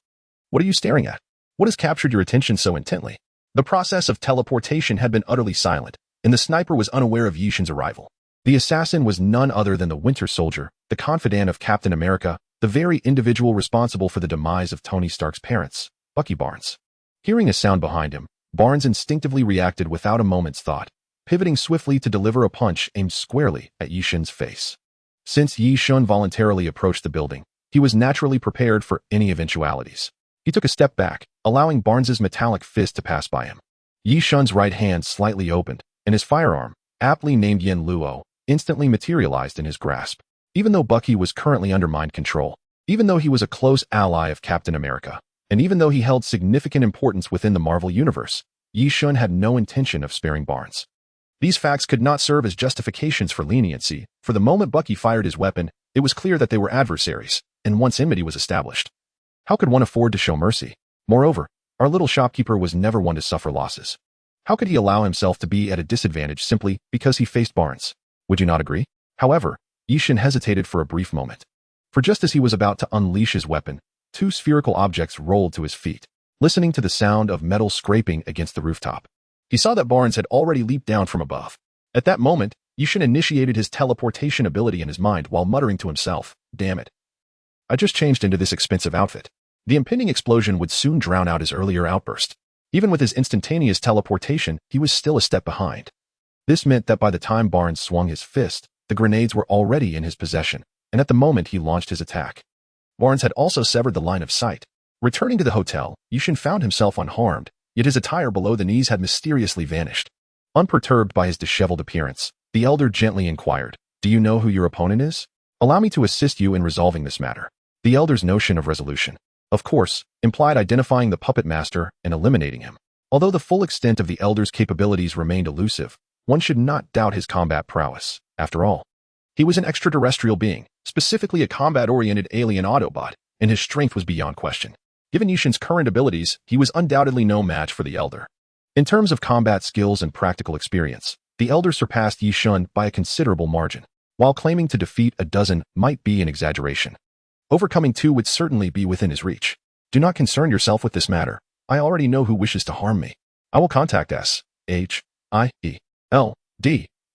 what are you staring at? What has captured your attention so intently? The process of teleportation had been utterly silent, and the sniper was unaware of Yishan's arrival. The assassin was none other than the Winter Soldier, the confidant of Captain America, the very individual responsible for the demise of Tony Stark's parents, Bucky Barnes. Hearing a sound behind him, Barnes instinctively reacted without a moment's thought, pivoting swiftly to deliver a punch aimed squarely at Yishan's face. Since Yishan voluntarily approached the building, he was naturally prepared for any eventualities. He took a step back, allowing Barnes's metallic fist to pass by him. Yishan's right hand slightly opened, and his firearm, aptly named Yen Luo, instantly materialized in his grasp. Even though Bucky was currently under mind control, even though he was a close ally of Captain America, and even though he held significant importance within the Marvel Universe, Yishan had no intention of sparing Barnes. These facts could not serve as justifications for leniency, for the moment Bucky fired his weapon, it was clear that they were adversaries, and once enmity was established, how could one afford to show mercy? Moreover, our little shopkeeper was never one to suffer losses. How could he allow himself to be at a disadvantage simply because he faced Barnes? Would you not agree? However, Yishan hesitated for a brief moment. For just as he was about to unleash his weapon, two spherical objects rolled to his feet, listening to the sound of metal scraping against the rooftop. He saw that Barnes had already leaped down from above. At that moment, Yishan initiated his teleportation ability in his mind while muttering to himself, "Damn it. I just changed into this expensive outfit." The impending explosion would soon drown out his earlier outburst. Even with his instantaneous teleportation, he was still a step behind. This meant that by the time Barnes swung his fist, the grenades were already in his possession, and at the moment he launched his attack, Barnes had also severed the line of sight. Returning to the hotel, Yishan found himself unharmed, yet his attire below the knees had mysteriously vanished. Unperturbed by his disheveled appearance, the elder gently inquired, "Do you know who your opponent is? Allow me to assist you in resolving this matter." The elder's notion of resolution, of course, implied identifying the puppet master and eliminating him. Although the full extent of the elder's capabilities remained elusive, one should not doubt his combat prowess. After all, he was an extraterrestrial being, specifically a combat-oriented alien Autobot, and his strength was beyond question. Given Yishan's current abilities, he was undoubtedly no match for the elder. In terms of combat skills and practical experience, the elder surpassed Yishan by a considerable margin. While claiming to defeat a dozen might be an exaggeration, overcoming two would certainly be within his reach. "Do not concern yourself with this matter. I already know who wishes to harm me." I will contact S.H.I.E.L.D.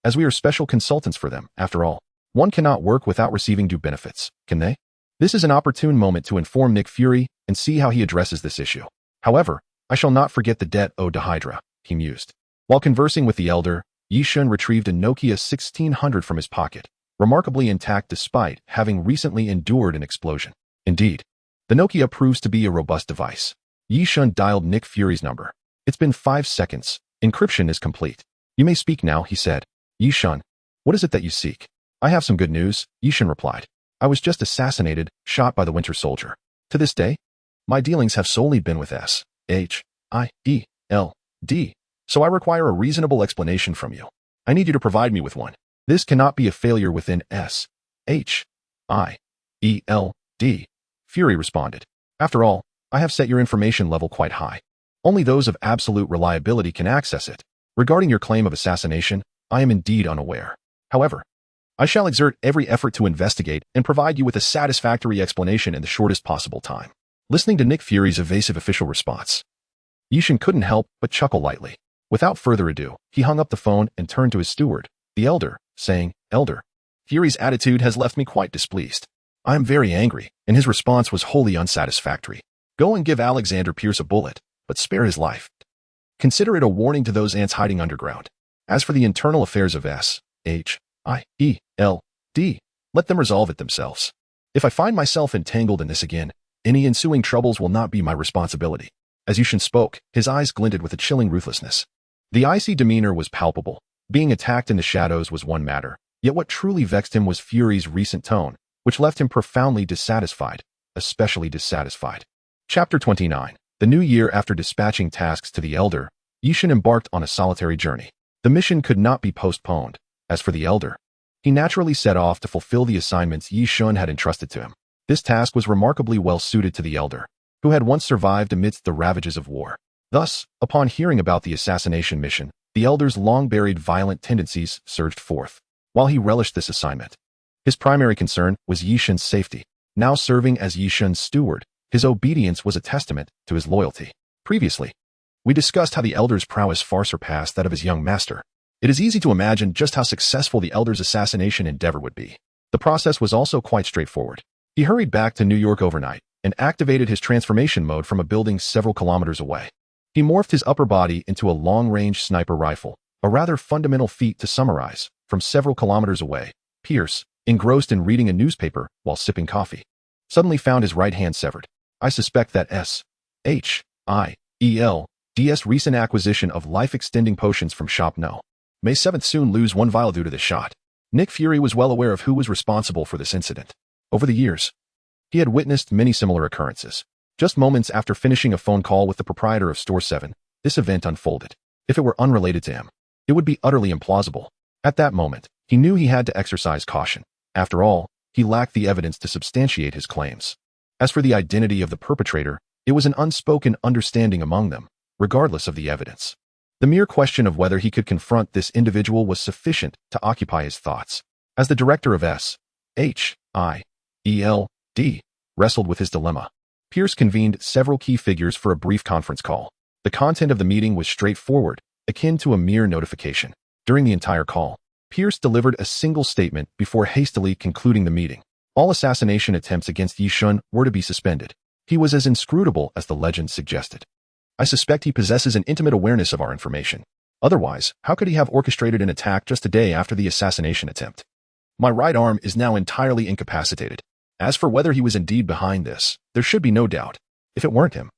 as we are special consultants for them, after all. One cannot work without receiving due benefits, can they? This is an opportune moment to inform Nick Fury and see how he addresses this issue. However, I shall not forget the debt owed to Hydra, he mused. While conversing with the elder, Yi-shun retrieved a Nokia 1600 from his pocket, remarkably intact despite having recently endured an explosion. Indeed, the Nokia proves to be a robust device. Yi-shun dialed Nick Fury's number. It's been 5 seconds. Encryption is complete. You may speak now, he said. Yi-shun, what is it that you seek? I have some good news, Yi-shun replied. I was just assassinated, shot by the Winter Soldier. To this day, my dealings have solely been with S.H.I.E.L.D., so I require a reasonable explanation from you. I need you to provide me with one. This cannot be a failure within S.H.I.E.L.D., Fury responded. After all, I have set your information level quite high. Only those of absolute reliability can access it. Regarding your claim of assassination, I am indeed unaware. However, I shall exert every effort to investigate and provide you with a satisfactory explanation in the shortest possible time. Listening to Nick Fury's evasive official response, Yi-shun couldn't help but chuckle lightly. Without further ado, he hung up the phone and turned to his steward, the elder, saying, Elder, Fury's attitude has left me quite displeased. I am very angry, and his response was wholly unsatisfactory. Go and give Alexander Pierce a bullet, but spare his life. Consider it a warning to those ants hiding underground. As for the internal affairs of S.H.I.E.L.D., let them resolve it themselves. If I find myself entangled in this again, any ensuing troubles will not be my responsibility. As Yi-shun spoke, his eyes glinted with a chilling ruthlessness. The icy demeanor was palpable. Being attacked in the shadows was one matter, yet what truly vexed him was Fury's recent tone, which left him profoundly dissatisfied, especially dissatisfied. Chapter 29. The new year. After dispatching tasks to the elder, Yi-shun embarked on a solitary journey. The mission could not be postponed. As for the elder, he naturally set off to fulfill the assignments Yi-shun had entrusted to him. This task was remarkably well suited to the elder, who had once survived amidst the ravages of war. Thus, upon hearing about the assassination mission, the elder's long-buried violent tendencies surged forth. While he relished this assignment, his primary concern was Yi-shun's safety. Now serving as Yi-shun's steward, his obedience was a testament to his loyalty. Previously, we discussed how the elder's prowess far surpassed that of his young master. It is easy to imagine just how successful the elder's assassination endeavor would be. The process was also quite straightforward. He hurried back to New York overnight and activated his transformation mode from a building several kilometers away. He morphed his upper body into a long-range sniper rifle, a rather fundamental feat to summarize. From several kilometers away, Pierce, engrossed in reading a newspaper while sipping coffee, suddenly found his right hand severed. I suspect that S.H.I.E.L.D.'s recent acquisition of life-extending potions from Shop No. May 7th soon lose one vial due to this shot. Nick Fury was well aware of who was responsible for this incident. Over the years, he had witnessed many similar occurrences. Just moments after finishing a phone call with the proprietor of Store 7, this event unfolded. If it were unrelated to him, it would be utterly implausible. At that moment, he knew he had to exercise caution. After all, he lacked the evidence to substantiate his claims. As for the identity of the perpetrator, it was an unspoken understanding among them, regardless of the evidence. The mere question of whether he could confront this individual was sufficient to occupy his thoughts. As the director of S.H.I.E.L.D. wrestled with his dilemma, Pierce convened several key figures for a brief conference call. The content of the meeting was straightforward, akin to a mere notification. During the entire call, Pierce delivered a single statement before hastily concluding the meeting. All assassination attempts against Yi-shun were to be suspended. He was as inscrutable as the legend suggested. I suspect he possesses an intimate awareness of our information. Otherwise, how could he have orchestrated an attack just a day after the assassination attempt? My right arm is now entirely incapacitated. As for whether he was indeed behind this, there should be no doubt. If it weren't him,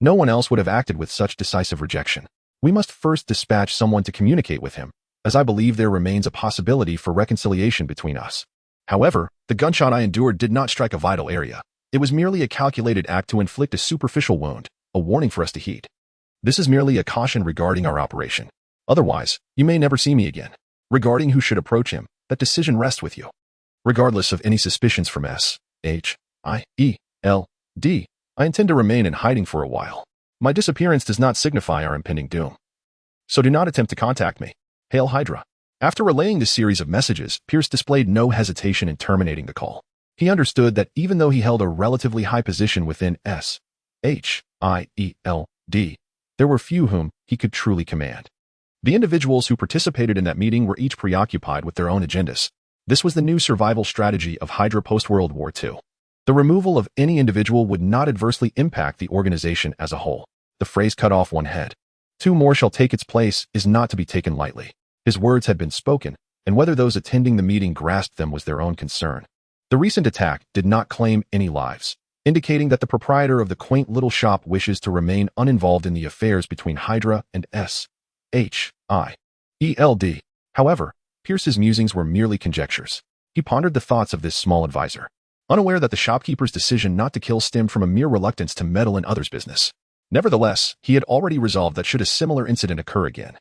no one else would have acted with such decisive rejection. We must first dispatch someone to communicate with him, as I believe there remains a possibility for reconciliation between us. However, the gunshot I endured did not strike a vital area. It was merely a calculated act to inflict a superficial wound, a warning for us to heed. This is merely a caution regarding our operation. Otherwise, you may never see me again. Regarding who should approach him, that decision rests with you. Regardless of any suspicions from S.H.I.E.L.D., I intend to remain in hiding for a while. My disappearance does not signify our impending doom. So do not attempt to contact me. Hail Hydra. After relaying this series of messages, Pierce displayed no hesitation in terminating the call. He understood that even though he held a relatively high position within S.H.I.E.L.D., there were few whom he could truly command. The individuals who participated in that meeting were each preoccupied with their own agendas. This was the new survival strategy of Hydra post-World War II. The removal of any individual would not adversely impact the organization as a whole. The phrase cut off one head. Two more shall take its place is not to be taken lightly. His words had been spoken, and whether those attending the meeting grasped them was their own concern. The recent attack did not claim any lives, indicating that the proprietor of the quaint little shop wishes to remain uninvolved in the affairs between Hydra and S.H.I.E.L.D. However, Pierce's musings were merely conjectures. He pondered the thoughts of this small advisor, unaware that the shopkeeper's decision not to kill stemmed from a mere reluctance to meddle in others' business. Nevertheless, he had already resolved that should a similar incident occur again,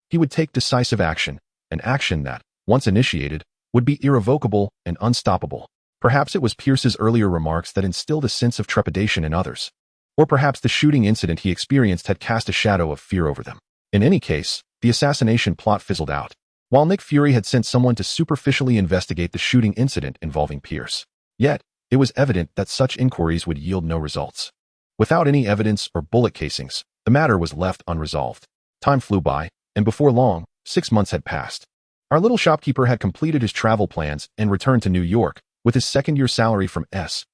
he would take decisive action, an action that, once initiated, would be irrevocable and unstoppable. Perhaps it was Pierce's earlier remarks that instilled a sense of trepidation in others, or perhaps the shooting incident he experienced had cast a shadow of fear over them. In any case, the assassination plot fizzled out, while Nick Fury had sent someone to superficially investigate the shooting incident involving Pierce. Yet, it was evident that such inquiries would yield no results. Without any evidence or bullet casings, the matter was left unresolved. Time flew by, and before long, 6 months had passed. Our little shopkeeper had completed his travel plans and returned to New York, with his second-year salary from S.H.I.E.L.D.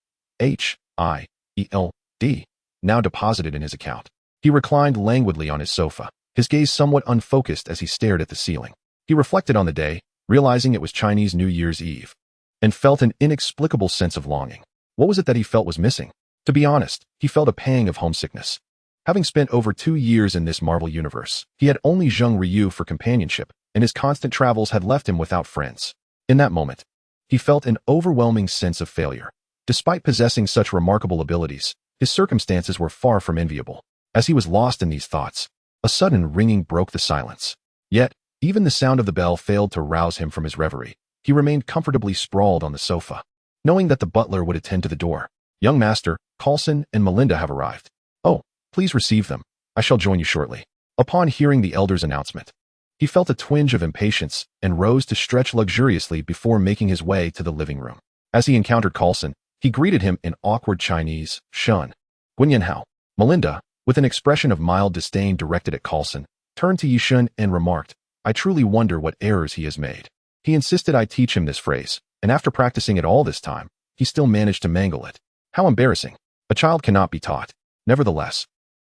now deposited in his account. He reclined languidly on his sofa, his gaze somewhat unfocused as he stared at the ceiling. He reflected on the day, realizing it was Chinese New Year's Eve, and felt an inexplicable sense of longing. What was it that he felt was missing? To be honest, he felt a pang of homesickness. Having spent over 2 years in this Marvel universe, he had only Zheng Ryu for companionship, and his constant travels had left him without friends. In that moment, he felt an overwhelming sense of failure. Despite possessing such remarkable abilities, his circumstances were far from enviable. As he was lost in these thoughts, a sudden ringing broke the silence. Yet, even the sound of the bell failed to rouse him from his reverie. He remained comfortably sprawled on the sofa, knowing that the butler would attend to the door. "Young master, Coulson and Melinda have arrived. Oh, please receive them. I shall join you shortly." Upon hearing the elder's announcement, he felt a twinge of impatience and rose to stretch luxuriously before making his way to the living room. As he encountered Coulson, he greeted him in awkward Chinese, "Shun. Guanyin hao." Melinda, with an expression of mild disdain directed at Coulson, turned to Yishun and remarked, "I truly wonder what errors he has made." He insisted I teach him this phrase, and after practicing it all this time, he still managed to mangle it. How embarrassing. A child cannot be taught. Nevertheless,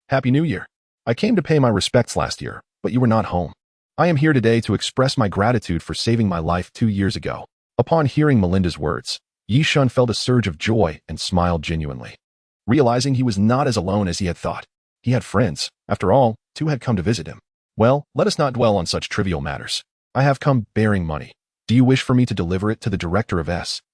Happy New Year. I came to pay my respects last year, but you were not home. I am here today to express my gratitude for saving my life 2 years ago. Upon hearing Melinda's words, Yishun felt a surge of joy and smiled genuinely, realizing he was not as alone as he had thought. He had friends. After all, 2 had come to visit him. "Well, let us not dwell on such trivial matters. I have come bearing money. Do you wish for me to deliver it to the director of S.H.I.L.D.?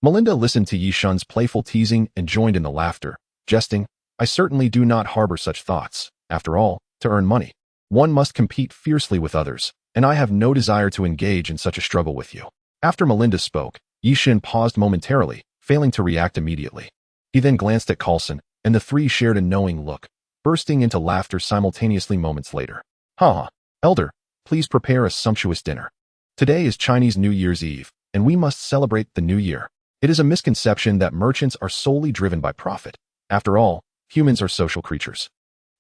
Melinda listened to Yishun's playful teasing and joined in the laughter, jesting, "I certainly do not harbor such thoughts. After all, to earn money, one must compete fiercely with others, and I have no desire to engage in such a struggle with you." After Melinda spoke, Yishun paused momentarily, failing to react immediately. He then glanced at Coulson, and the 3 shared a knowing look, bursting into laughter simultaneously moments later. "Ha! Elder, please prepare a sumptuous dinner. Today is Chinese New Year's Eve, and we must celebrate the new year. It is a misconception that merchants are solely driven by profit. After all, humans are social creatures,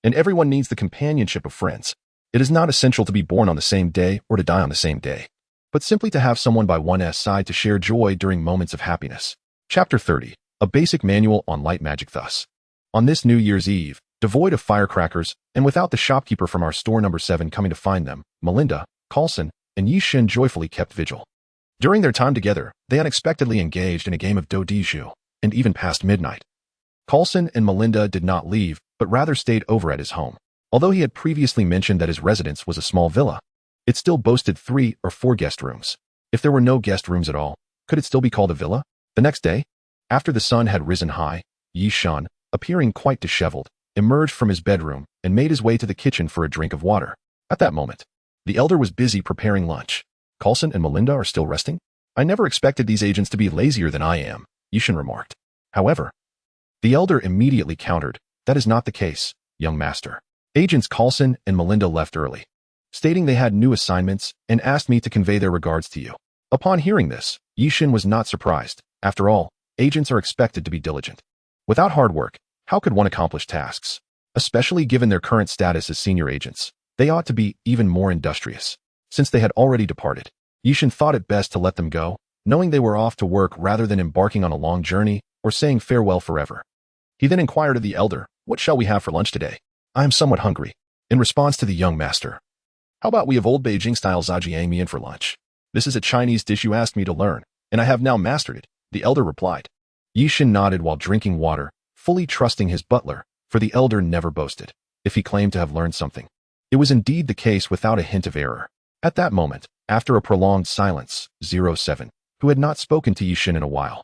and everyone needs the companionship of friends. It is not essential to be born on the same day or to die on the same day, but simply to have someone by one's side to share joy during moments of happiness." Chapter 30. A basic manual on light magic. Thus, on this New Year's Eve, devoid of firecrackers, and without the shopkeeper from our store number 7 coming to find them, Melinda, Coulson, and Yishun joyfully kept vigil. During their time together, they unexpectedly engaged in a game of dodiju, and even past midnight. Coulson and Melinda did not leave, but rather stayed over at his home. Although he had previously mentioned that his residence was a small villa, it still boasted 3 or 4 guest rooms. If there were no guest rooms at all, could it still be called a villa? The next day, after the sun had risen high, Yishun, appearing quite disheveled, emerged from his bedroom and made his way to the kitchen for a drink of water. At that moment, the elder was busy preparing lunch. "Coulson and Melinda are still resting? I never expected these agents to be lazier than I am," Yishun remarked. However, the elder immediately countered, "That is not the case, young master. Agents Coulson and Melinda left early, stating they had new assignments and asked me to convey their regards to you." Upon hearing this, Yishun was not surprised. After all, agents are expected to be diligent. Without hard work, How could one accomplish tasks? Especially given their current status as senior agents, they ought to be even more industrious. Since they had already departed, Yishan thought it best to let them go, knowing they were off to work rather than embarking on a long journey or saying farewell forever. He then inquired of the elder, "What shall we have for lunch today? I am somewhat hungry." In response to the young master, "How about we have old Beijing-style zhajiang mian for lunch? This is a Chinese dish you asked me to learn, and I have now mastered it," the elder replied. Yishan nodded while drinking water, fully trusting his butler, for the elder never boasted. If he claimed to have learned something, it was indeed the case without a hint of error. At that moment, after a prolonged silence, 07, who had not spoken to Yishan in a while,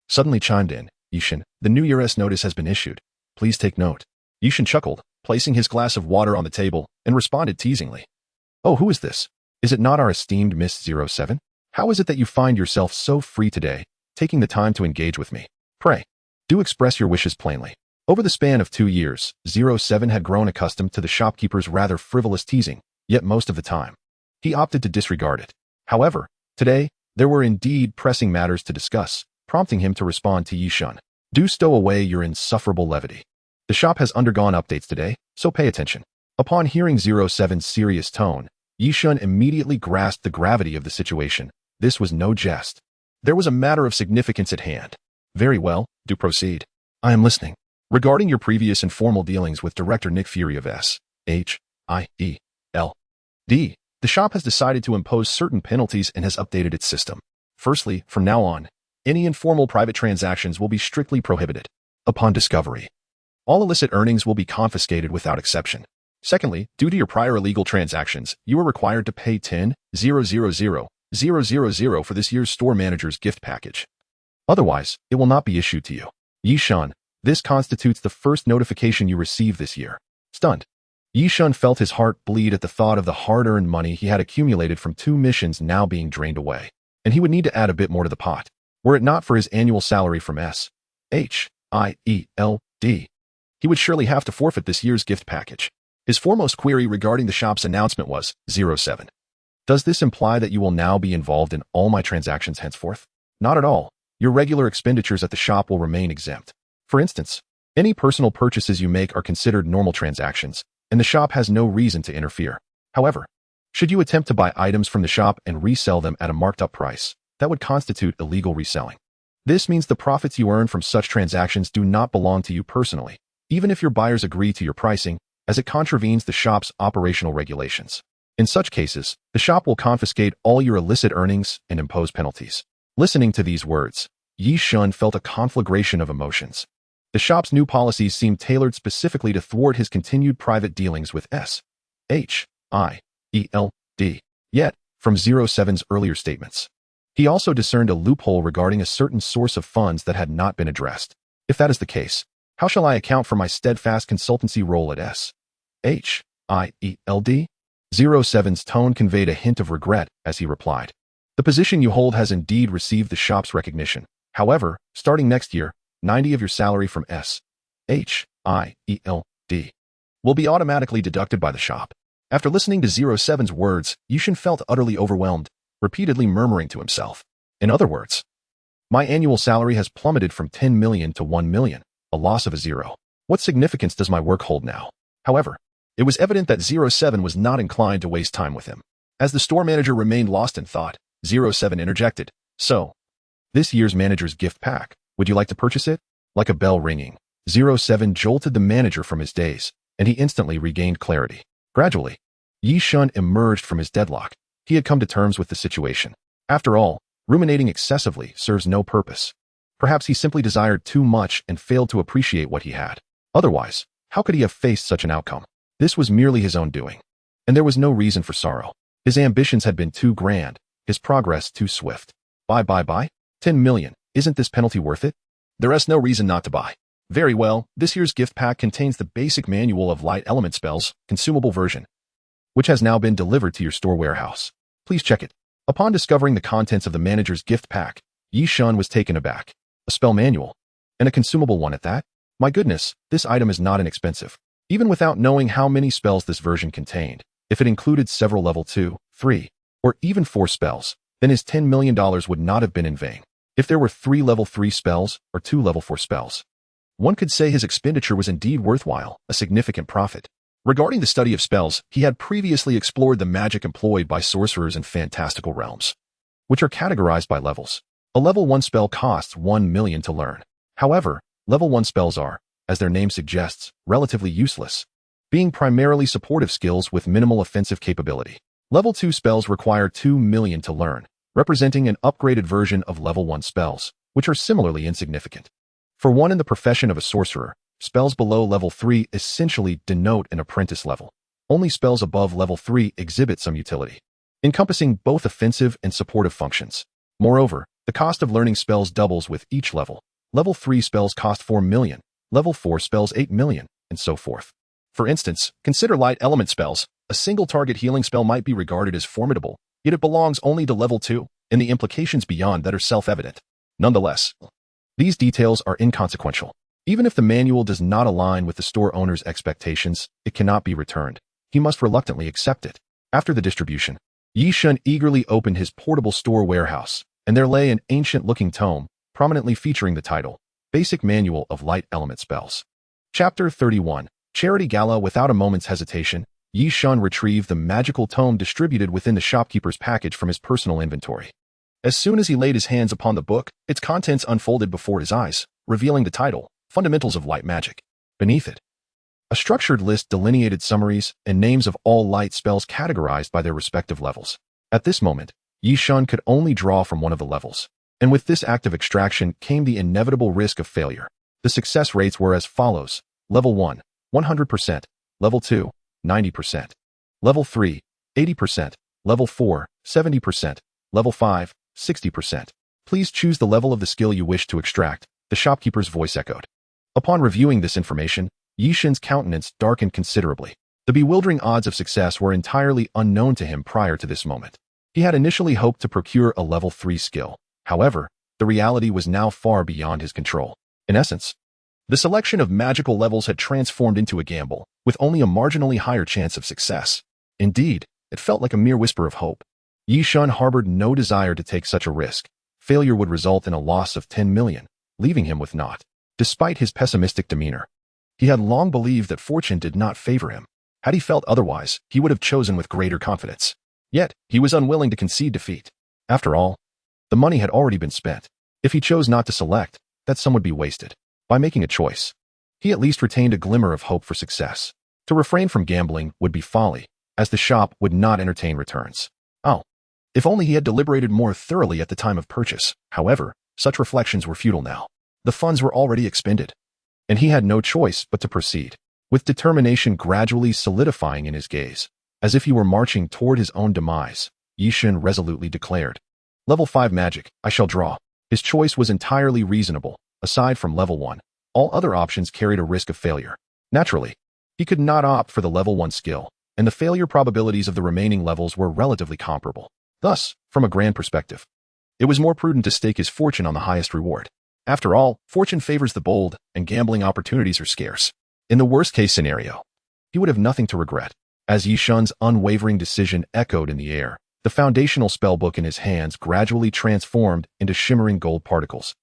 suddenly chimed in. "Yishan, the New Year's notice has been issued. Please take note." Yishan chuckled, placing his glass of water on the table, and responded teasingly, "Oh, who is this? Is it not our esteemed Miss 07? How is it that you find yourself so free today, taking the time to engage with me? Pray, do express your wishes plainly." Over the span of 2 years, 07 had grown accustomed to the shopkeeper's rather frivolous teasing, yet most of the time, he opted to disregard it. However, today, there were indeed pressing matters to discuss, prompting him to respond to Yishan. "Do stow away your insufferable levity. The shop has undergone updates today, so pay attention." Upon hearing 07's serious tone, Yishan immediately grasped the gravity of the situation. This was no jest. There was a matter of significance at hand. "Very well, do proceed. I am listening." "Regarding your previous informal dealings with Director Nick Fury of S.H.I.E.L.D., the shop has decided to impose certain penalties and has updated its system. Firstly, from now on, any informal private transactions will be strictly prohibited. Upon discovery, all illicit earnings will be confiscated without exception. Secondly, due to your prior illegal transactions, you are required to pay 10,000,000 for this year's store manager's gift package. Otherwise, it will not be issued to you. Yishan, this constitutes the first notification you receive this year." Stunned, Yishan felt his heart bleed at the thought of the hard-earned money he had accumulated from 2 missions now being drained away, and he would need to add a bit more to the pot. Were it not for his annual salary from S.H.I.E.L.D., he would surely have to forfeit this year's gift package. His foremost query regarding the shop's announcement was, 07. "Does this imply that you will now be involved in all my transactions henceforth?" "Not at all. Your regular expenditures at the shop will remain exempt. For instance, any personal purchases you make are considered normal transactions, and the shop has no reason to interfere. However, should you attempt to buy items from the shop and resell them at a marked-up price, that would constitute illegal reselling. This means the profits you earn from such transactions do not belong to you personally, even if your buyers agree to your pricing, as it contravenes the shop's operational regulations. In such cases, the shop will confiscate all your illicit earnings and impose penalties." Listening to these words, Yishan felt a conflagration of emotions. The shop's new policies seemed tailored specifically to thwart his continued private dealings with S.H.I.E.L.D. Yet, from 07's earlier statements, he also discerned a loophole regarding a certain source of funds that had not been addressed. If that is the case, how shall I account for my steadfast consultancy role at S.H.I.E.L.D.? 07's tone conveyed a hint of regret as he replied, "The position you hold has indeed received the shop's recognition. However, starting next year, 90 of your salary from S.H.I.E.L.D. will be automatically deducted by the shop." After listening to 07's words, Yishan felt utterly overwhelmed, repeatedly murmuring to himself, "In other words, my annual salary has plummeted from 10 million to 1 million, a loss of a zero. What significance does my work hold now?" However, it was evident that 07 was not inclined to waste time with him. As the store manager remained lost in thought, 07 interjected, "So, this year's manager's gift pack, would you like to purchase it?" Like a bell ringing, 07 jolted the manager from his daze, and he instantly regained clarity. Gradually, Yishan emerged from his deadlock. He had come to terms with the situation. After all, ruminating excessively serves no purpose. Perhaps he simply desired too much and failed to appreciate what he had. Otherwise, how could he have faced such an outcome? This was merely his own doing, and there was no reason for sorrow. His ambitions had been too grand, his progress too swift. Buy. 10 million, isn't this penalty worth it? There is no reason not to buy. Very well, this year's gift pack contains the basic manual of light element spells, consumable version, which has now been delivered to your store warehouse. Please check it. Upon discovering the contents of the manager's gift pack, Yishan was taken aback. A spell manual, and a consumable one at that? My goodness, this item is not inexpensive. Even without knowing how many spells this version contained, if it included several level 2, 3, or even 4 spells, then his $10 million would not have been in vain. If there were 3 level 3 spells or 2 level 4 spells, One could say his expenditure was indeed worthwhile, a significant profit. Regarding the study of spells, he had previously explored the magic employed by sorcerers in fantastical realms, which are categorized by levels. A level 1 spell costs 1 million to learn. However, level 1 spells are, as their name suggests, relatively useless, being primarily supportive skills with minimal offensive capability. Level 2 spells require 2 million to learn, representing an upgraded version of level 1 spells, which are similarly insignificant. For one in the profession of a sorcerer, spells below level 3 essentially denote an apprentice level. Only spells above level 3 exhibit some utility, encompassing both offensive and supportive functions. Moreover, the cost of learning spells doubles with each level. Level 3 spells cost 4 million, level 4 spells 8 million, and so forth. For instance, consider light element spells. A single target healing spell might be regarded as formidable, yet it belongs only to level 2, and the implications beyond that are self-evident. Nonetheless, these details are inconsequential. Even if the manual does not align with the store owner's expectations, it cannot be returned. He must reluctantly accept it. After the distribution, Yi Shun eagerly opened his portable store warehouse, and there lay an ancient-looking tome, prominently featuring the title, Basic Manual of Light Element Spells. Chapter 31, Charity Gala. Without a moment's hesitation, Yi Shun retrieved the magical tome distributed within the shopkeeper's package from his personal inventory. As soon as he laid his hands upon the book, its contents unfolded before his eyes, revealing the title, Fundamentals of Light Magic. Beneath it, a structured list delineated summaries and names of all light spells categorized by their respective levels. At this moment, Yi Shun could only draw from one of the levels, and with this act of extraction came the inevitable risk of failure. The success rates were as follows: Level 1, 100%, Level 2, 90%, Level 3, 80%, Level 4, 70%, Level 5, 60%. Please choose the level of the skill you wish to extract, the shopkeeper's voice echoed. Upon reviewing this information, Yi Shun's countenance darkened considerably. The bewildering odds of success were entirely unknown to him prior to this moment. He had initially hoped to procure a level 3 skill. However, the reality was now far beyond his control. In essence, the selection of magical levels had transformed into a gamble, with only a marginally higher chance of success. Indeed, it felt like a mere whisper of hope. Yi Shun harbored no desire to take such a risk. Failure would result in a loss of 10 million, leaving him with naught. Despite his pessimistic demeanor, he had long believed that fortune did not favor him. Had he felt otherwise, he would have chosen with greater confidence. Yet, he was unwilling to concede defeat. After all, the money had already been spent. If he chose not to select, that sum would be wasted. By making a choice, he at least retained a glimmer of hope for success. To refrain from gambling would be folly, as the shop would not entertain returns. Oh, if only he had deliberated more thoroughly at the time of purchase. However, such reflections were futile now. The funds were already expended, and he had no choice but to proceed. With determination gradually solidifying in his gaze, as if he were marching toward his own demise, Yi Shun resolutely declared, Level 5 magic, I shall draw. His choice was entirely reasonable. Aside from level 1, all other options carried a risk of failure. Naturally, he could not opt for the level 1 skill, and the failure probabilities of the remaining levels were relatively comparable. Thus, from a grand perspective, it was more prudent to stake his fortune on the highest reward. After all, fortune favors the bold, and gambling opportunities are scarce. In the worst-case scenario, he would have nothing to regret. As Yi Shun's unwavering decision echoed in the air, the foundational spellbook in his hands gradually transformed into shimmering gold particles,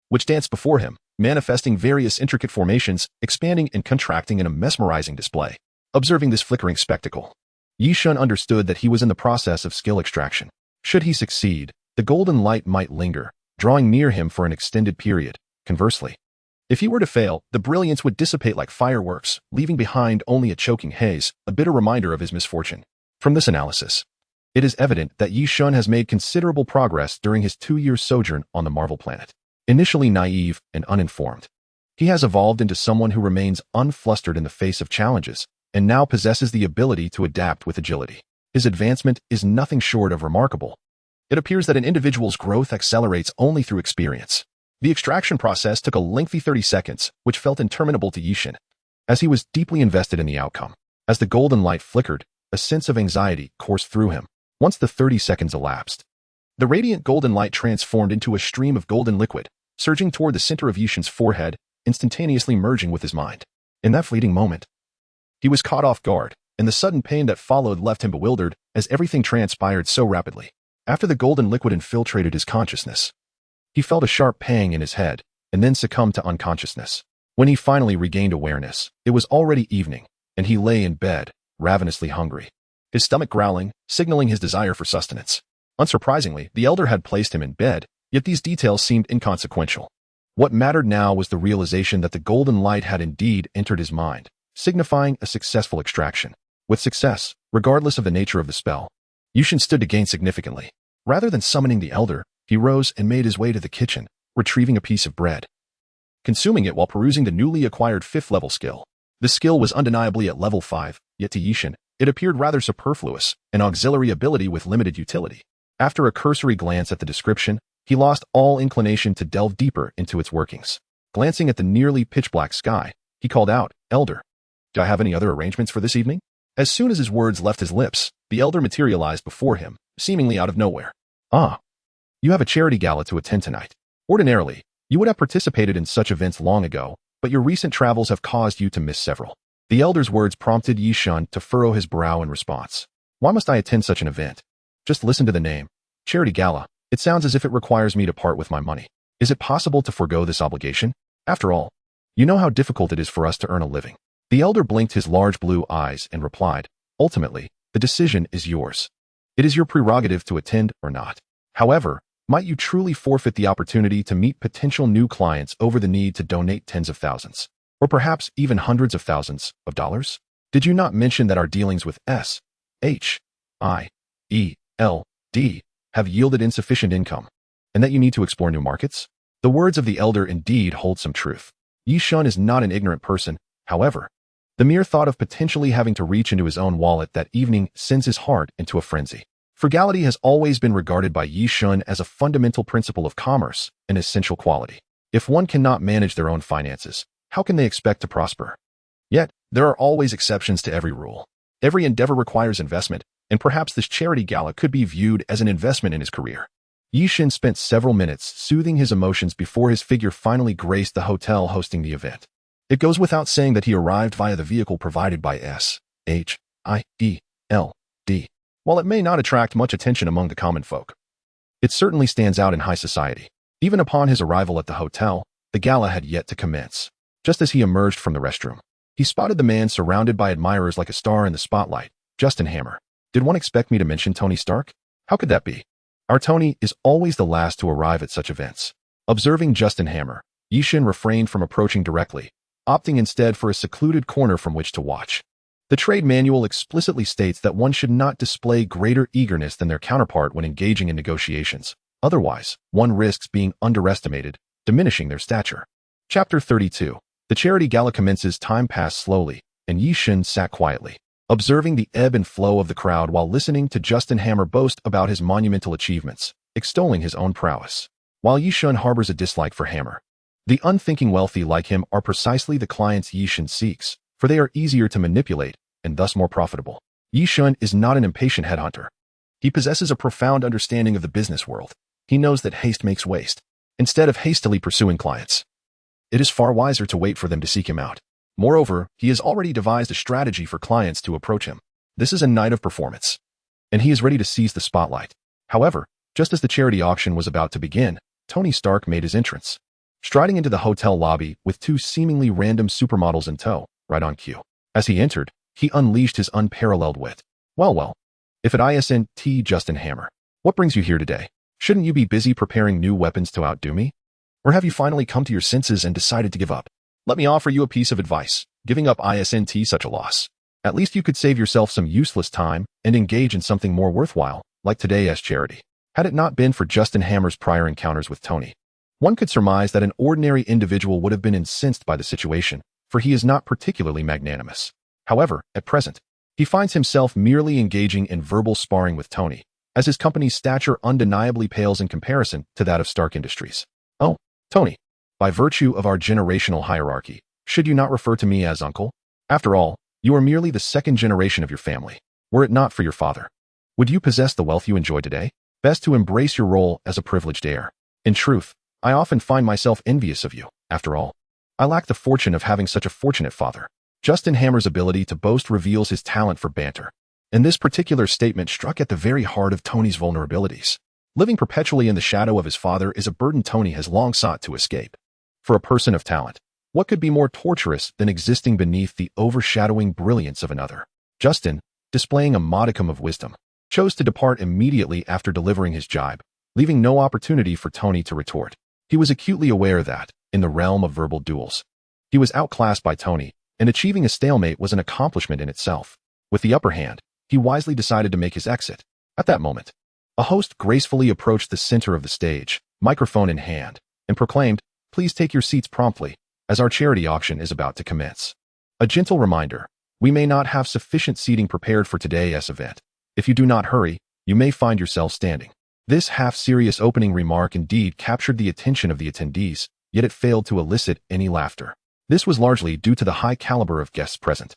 which danced before him, manifesting various intricate formations, expanding and contracting in a mesmerizing display. Observing this flickering spectacle, Yi Shun understood that he was in the process of skill extraction. Should he succeed, the golden light might linger, drawing near him for an extended period. Conversely, if he were to fail, the brilliance would dissipate like fireworks, leaving behind only a choking haze, a bitter reminder of his misfortune. From this analysis, it is evident that Yi Shun has made considerable progress during his 2-year sojourn on the Marvel planet. Initially naive and uninformed, he has evolved into someone who remains unflustered in the face of challenges, and now possesses the ability to adapt with agility. His advancement is nothing short of remarkable. It appears that an individual's growth accelerates only through experience. The extraction process took a lengthy 30 seconds, which felt interminable to Yi Shun, as he was deeply invested in the outcome. As the golden light flickered, a sense of anxiety coursed through him. Once the 30 seconds elapsed, the radiant golden light transformed into a stream of golden liquid, surging toward the center of Yi Shun's forehead, instantaneously merging with his mind. In that fleeting moment, he was caught off guard, and the sudden pain that followed left him bewildered, as everything transpired so rapidly. After the golden liquid infiltrated his consciousness, he felt a sharp pang in his head, and then succumbed to unconsciousness. When he finally regained awareness, it was already evening, and he lay in bed, ravenously hungry, his stomach growling, signaling his desire for sustenance. Unsurprisingly, the elder had placed him in bed, yet these details seemed inconsequential. What mattered now was the realization that the golden light had indeed entered his mind, signifying a successful extraction. With success, regardless of the nature of the spell, Yushin stood to gain significantly. Rather than summoning the elder, he rose and made his way to the kitchen, retrieving a piece of bread, consuming it while perusing the newly acquired 5th-level skill. The skill was undeniably at level 5, yet to Yishin, it appeared rather superfluous, an auxiliary ability with limited utility. After a cursory glance at the description, he lost all inclination to delve deeper into its workings. Glancing at the nearly pitch-black sky, he called out, "Elder, do I have any other arrangements for this evening?" As soon as his words left his lips, the elder materialized before him, seemingly out of nowhere. "Ah, you have a charity gala to attend tonight. Ordinarily, you would have participated in such events long ago, but your recent travels have caused you to miss several." The elder's words prompted Yishan to furrow his brow in response. "Why must I attend such an event? Just listen to the name. Charity Gala. It sounds as if it requires me to part with my money. Is it possible to forego this obligation? After all, you know how difficult it is for us to earn a living." The elder blinked his large blue eyes and replied, "Ultimately, the decision is yours. It is your prerogative to attend or not. However, might you truly forfeit the opportunity to meet potential new clients over the need to donate tens of thousands, or perhaps even hundreds of thousands of dollars? Did you not mention that our dealings with S.H.I.E.L.D. have yielded insufficient income, and that you need to explore new markets?" The words of the elder indeed hold some truth. Yishun is not an ignorant person, however. The mere thought of potentially having to reach into his own wallet that evening sends his heart into a frenzy. Frugality has always been regarded by Yishun as a fundamental principle of commerce, an essential quality. If one cannot manage their own finances, how can they expect to prosper? Yet, there are always exceptions to every rule. Every endeavor requires investment, and perhaps this charity gala could be viewed as an investment in his career. Yishin spent several minutes soothing his emotions before his figure finally graced the hotel hosting the event. It goes without saying that he arrived via the vehicle provided by S.H.I.E.L.D. While it may not attract much attention among the common folk, it certainly stands out in high society. Even upon his arrival at the hotel, the gala had yet to commence. Just as he emerged from the restroom, he spotted the man surrounded by admirers like a star in the spotlight, Justin Hammer. Did one expect me to mention Tony Stark? How could that be? Our Tony is always the last to arrive at such events. Observing Justin Hammer, Yishin refrained from approaching directly, opting instead for a secluded corner from which to watch. The trade manual explicitly states that one should not display greater eagerness than their counterpart when engaging in negotiations. Otherwise, one risks being underestimated, diminishing their stature. Chapter 32. The charity gala commences. Time passed slowly, and Yishin sat quietly, observing the ebb and flow of the crowd while listening to Justin Hammer boast about his monumental achievements, extolling his own prowess. While Yishin harbors a dislike for Hammer, the unthinking wealthy like him are precisely the clients Yishin seeks, for they are easier to manipulate and thus more profitable. Yishin is not an impatient headhunter. He possesses a profound understanding of the business world. He knows that haste makes waste. Instead of hastily pursuing clients, it is far wiser to wait for them to seek him out. Moreover, he has already devised a strategy for clients to approach him. This is a night of performance, and he is ready to seize the spotlight. However, just as the charity auction was about to begin, Tony Stark made his entrance, striding into the hotel lobby with two seemingly random supermodels in tow, right on cue. As he entered, he unleashed his unparalleled wit. Well, if it isn't Justin Hammer, what brings you here today? Shouldn't you be busy preparing new weapons to outdo me? Or have you finally come to your senses and decided to give up? Let me offer you a piece of advice. Giving up isn't such a loss. At least you could save yourself some useless time and engage in something more worthwhile, like today's charity. Had it not been for Justin Hammer's prior encounters with Tony, one could surmise that an ordinary individual would have been incensed by the situation, for he is not particularly magnanimous. However, at present, he finds himself merely engaging in verbal sparring with Tony, as his company's stature undeniably pales in comparison to that of Stark Industries. Oh, Tony, by virtue of our generational hierarchy, should you not refer to me as uncle? After all, you are merely the second generation of your family. Were it not for your father, would you possess the wealth you enjoy today? Best to embrace your role as a privileged heir. In truth, I often find myself envious of you. After all, I lack the fortune of having such a fortunate father. Justin Hammer's ability to boast reveals his talent for banter, and this particular statement struck at the very heart of Tony's vulnerabilities. Living perpetually in the shadow of his father is a burden Tony has long sought to escape. For a person of talent, What could be more torturous than existing beneath the overshadowing brilliance of another? Justin, displaying a modicum of wisdom, chose to depart immediately after delivering his jibe, leaving no opportunity for Tony to retort. He was acutely aware that, in the realm of verbal duels, he was outclassed by Tony, and achieving a stalemate was an accomplishment in itself. With the upper hand, he wisely decided to make his exit. At that moment, a host gracefully approached the center of the stage, microphone in hand, and proclaimed, "Please take your seats promptly, as our charity auction is about to commence." A gentle reminder, we may not have sufficient seating prepared for today's event. If you do not hurry, you may find yourself standing. This half-serious opening remark indeed captured the attention of the attendees, yet it failed to elicit any laughter. This was largely due to the high caliber of guests present,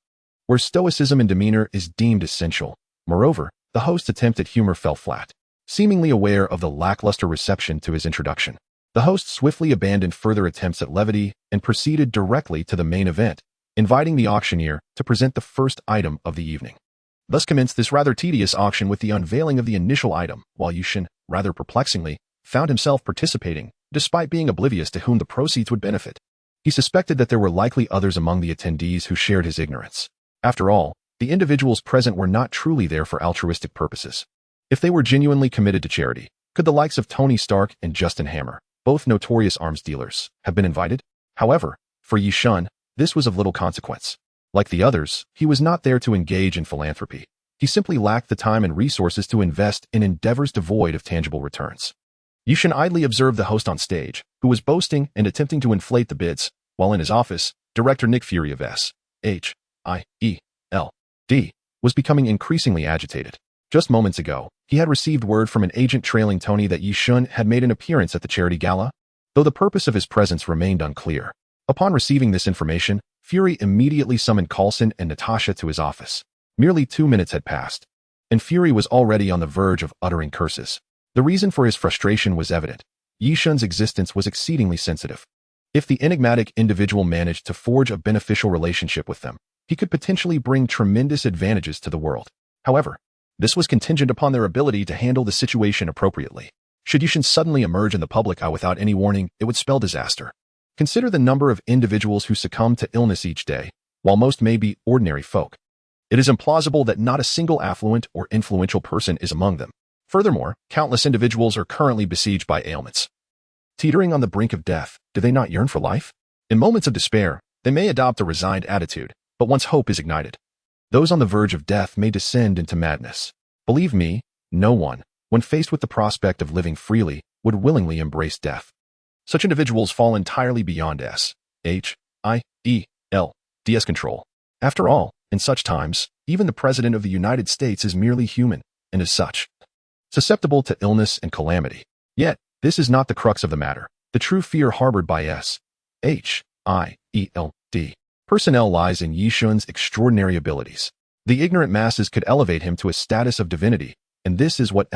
where stoicism in demeanor is deemed essential. Moreover, the host's attempt at humor fell flat. Seemingly aware of the lackluster reception to his introduction, the host swiftly abandoned further attempts at levity and proceeded directly to the main event, inviting the auctioneer to present the first item of the evening. Thus commenced this rather tedious auction with the unveiling of the initial item, while Yushin, rather perplexingly, found himself participating, despite being oblivious to whom the proceeds would benefit. He suspected that there were likely others among the attendees who shared his ignorance. After all, the individuals present were not truly there for altruistic purposes. If they were genuinely committed to charity, could the likes of Tony Stark and Justin Hammer, both notorious arms dealers, have been invited? However, for Yi Shun, this was of little consequence. Like the others, he was not there to engage in philanthropy. He simply lacked the time and resources to invest in endeavors devoid of tangible returns. Yi Shun idly observed the host on stage, who was boasting and attempting to inflate the bids, while in his office, director Nick Fury of SHIELD was becoming increasingly agitated. Just moments ago, he had received word from an agent trailing Tony that Yi Shun had made an appearance at the charity gala, though the purpose of his presence remained unclear. Upon receiving this information, Fury immediately summoned Coulson and Natasha to his office. Merely 2 minutes had passed, and Fury was already on the verge of uttering curses. The reason for his frustration was evident. Yi Shun's existence was exceedingly sensitive. If the enigmatic individual managed to forge a beneficial relationship with them, he could potentially bring tremendous advantages to the world. However, this was contingent upon their ability to handle the situation appropriately. Should Yi Shun suddenly emerge in the public eye without any warning, it would spell disaster. Consider the number of individuals who succumb to illness each day, while most may be ordinary folk. It is implausible that not a single affluent or influential person is among them. Furthermore, countless individuals are currently besieged by ailments. Teetering on the brink of death, do they not yearn for life? In moments of despair, they may adopt a resigned attitude, but once hope is ignited, those on the verge of death may descend into madness. Believe me, no one, when faced with the prospect of living freely, would willingly embrace death. Such individuals fall entirely beyond SHIELD's control. After all, in such times, even the President of the United States is merely human, and as such, susceptible to illness and calamity. Yet, this is not the crux of the matter. The true fear harbored by SHIELD personnel lies in Yi Shun's extraordinary abilities. The ignorant masses could elevate him to a status of divinity, and this is what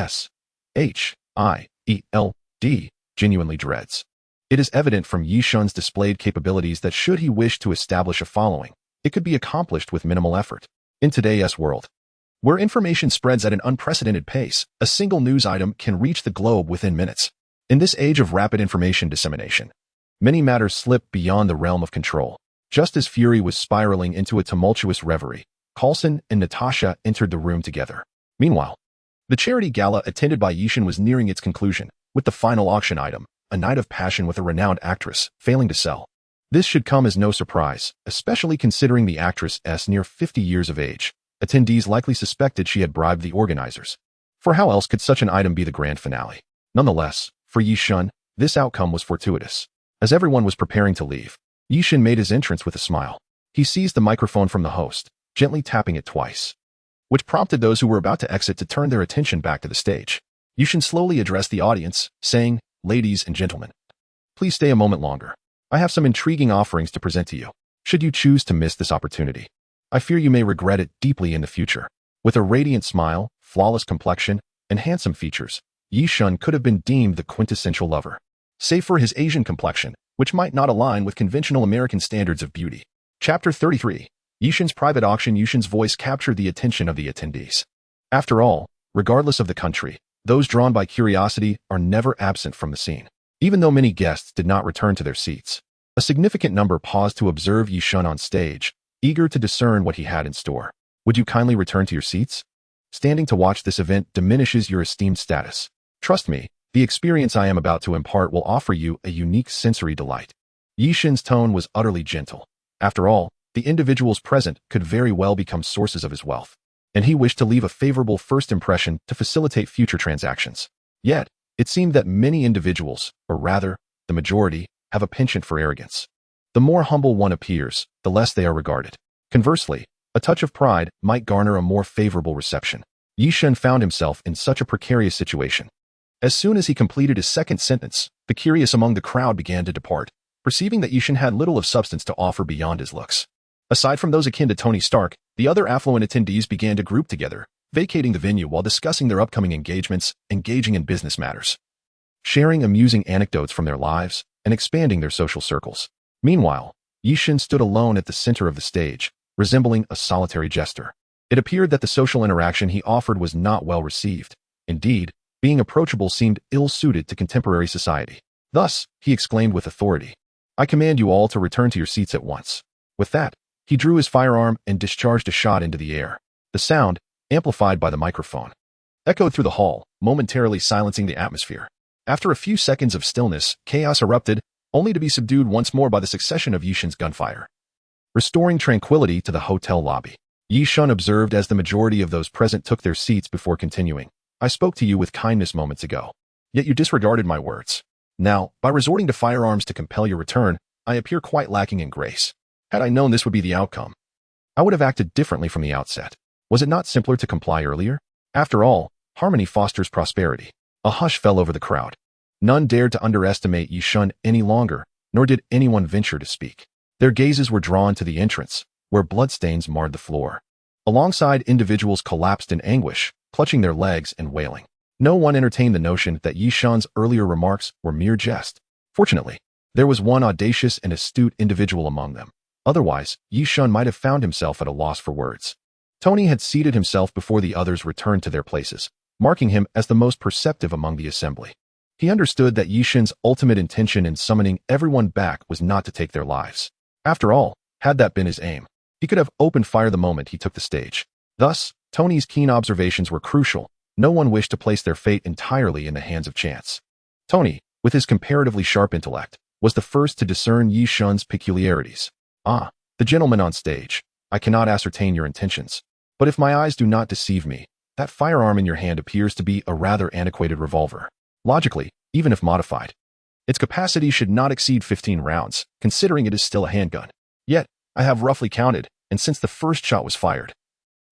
SHIELD genuinely dreads. It is evident from Yi Shun's displayed capabilities that should he wish to establish a following, it could be accomplished with minimal effort. In today's world, where information spreads at an unprecedented pace, a single news item can reach the globe within minutes. In this age of rapid information dissemination, many matters slip beyond the realm of control. Just as Fury was spiraling into a tumultuous reverie, Coulson and Natasha entered the room together. Meanwhile, the charity gala attended by Yi Shun was nearing its conclusion, with the final auction item, a night of passion with a renowned actress, failing to sell. This should come as no surprise, especially considering the actress's near 50 years of age. Attendees likely suspected she had bribed the organizers. For how else could such an item be the grand finale? Nonetheless, for Yi Shun, this outcome was fortuitous. As everyone was preparing to leave, Yi Shun made his entrance with a smile. He seized the microphone from the host, gently tapping it twice, which prompted those who were about to exit to turn their attention back to the stage. Yi Shun slowly addressed the audience, saying, "Ladies and gentlemen, please stay a moment longer. I have some intriguing offerings to present to you. Should you choose to miss this opportunity, I fear you may regret it deeply in the future." With a radiant smile, flawless complexion, and handsome features, Yi Shun could have been deemed the quintessential lover. Save for his Asian complexion, which might not align with conventional American standards of beauty. Chapter 33. Yi Shun's private auction. Yi Shun's voice captured the attention of the attendees. After all, regardless of the country, those drawn by curiosity are never absent from the scene. Even though many guests did not return to their seats, A significant number paused to observe Yi Shun on stage, eager to discern what he had in store. Would you kindly return to your seats? Standing to watch this event diminishes your esteemed status. Trust me, the experience I am about to impart will offer you a unique sensory delight. Yi Shun's tone was utterly gentle. After all, the individuals present could very well become sources of his wealth, and he wished to leave a favorable first impression to facilitate future transactions. Yet, it seemed that many individuals, or rather, the majority, have a penchant for arrogance. The more humble one appears, the less they are regarded. Conversely, a touch of pride might garner a more favorable reception. Yi Shun found himself in such a precarious situation. As soon as he completed his second sentence, the curious among the crowd began to depart, perceiving that Yi Shun had little of substance to offer beyond his looks. Aside from those akin to Tony Stark, the other affluent attendees began to group together, vacating the venue while discussing their upcoming engagements, engaging in business matters, sharing amusing anecdotes from their lives, and expanding their social circles. Meanwhile, Yi Shun stood alone at the center of the stage, resembling a solitary jester. It appeared that the social interaction he offered was not well received. Indeed, being approachable seemed ill-suited to contemporary society. Thus, he exclaimed with authority, "I command you all to return to your seats at once." With that, he drew his firearm and discharged a shot into the air. The sound, amplified by the microphone, echoed through the hall, momentarily silencing the atmosphere. After a few seconds of stillness, chaos erupted, only to be subdued once more by the succession of Yi Shun's gunfire, restoring tranquility to the hotel lobby. Yi Shun observed as the majority of those present took their seats before continuing. "I spoke to you with kindness moments ago, yet you disregarded my words. Now, by resorting to firearms to compel your return, I appear quite lacking in grace. Had I known this would be the outcome, I would have acted differently from the outset. Was it not simpler to comply earlier? After all, harmony fosters prosperity." A hush fell over the crowd. None dared to underestimate Yi Shun any longer, nor did anyone venture to speak. Their gazes were drawn to the entrance, where bloodstains marred the floor. Alongside, individuals collapsed in anguish, clutching their legs and wailing. No one entertained the notion that Yi Shun's earlier remarks were mere jest. Fortunately, there was one audacious and astute individual among them. Otherwise, Yi Shun might have found himself at a loss for words. Tony had seated himself before the others returned to their places, marking him as the most perceptive among the assembly. He understood that Yi Shun's ultimate intention in summoning everyone back was not to take their lives. After all, had that been his aim, he could have opened fire the moment he took the stage. Thus, Tony's keen observations were crucial. No one wished to place their fate entirely in the hands of chance. Tony, with his comparatively sharp intellect, was the first to discern Yi Shun's peculiarities. "Ah, the gentleman on stage. I cannot ascertain your intentions, but if my eyes do not deceive me, that firearm in your hand appears to be a rather antiquated revolver. Logically, even if modified, its capacity should not exceed 15 rounds, considering it is still a handgun. Yet, I have roughly counted, and since the first shot was fired,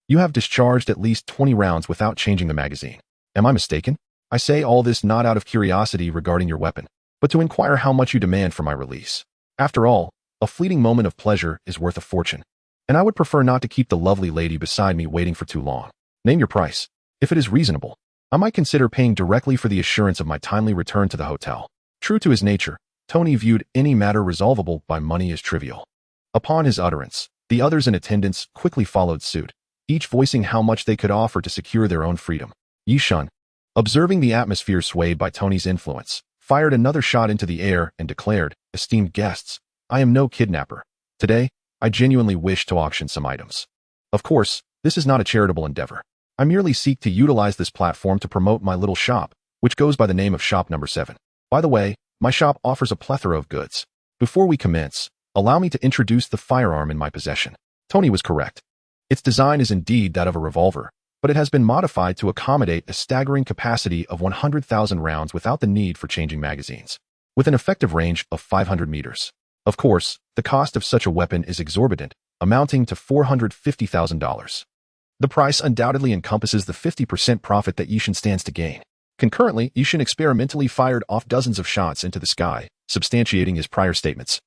you have discharged at least 20 rounds without changing the magazine. Am I mistaken? I say all this not out of curiosity regarding your weapon, but to inquire how much you demand for my release. After all, a fleeting moment of pleasure is worth a fortune, and I would prefer not to keep the lovely lady beside me waiting for too long. Name your price. If it is reasonable, I might consider paying directly for the assurance of my timely return to the hotel." True to his nature, Tony viewed any matter resolvable by money as trivial. Upon his utterance, the others in attendance quickly followed suit, each voicing how much they could offer to secure their own freedom. Yi Shun, observing the atmosphere swayed by Tony's influence, fired another shot into the air and declared, "Esteemed guests, I am no kidnapper. Today, I genuinely wish to auction some items. Of course, this is not a charitable endeavor. I merely seek to utilize this platform to promote my little shop, which goes by the name of Shop Number 7. By the way, my shop offers a plethora of goods. Before we commence, allow me to introduce the firearm in my possession." Tony was correct. Its design is indeed that of a revolver, but it has been modified to accommodate a staggering capacity of 100,000 rounds without the need for changing magazines, with an effective range of 500 meters. Of course, the cost of such a weapon is exorbitant, amounting to $450,000. The price undoubtedly encompasses the 50% profit that Yi Shun stands to gain. Concurrently, Yi Shun experimentally fired off dozens of shots into the sky, substantiating his prior statements,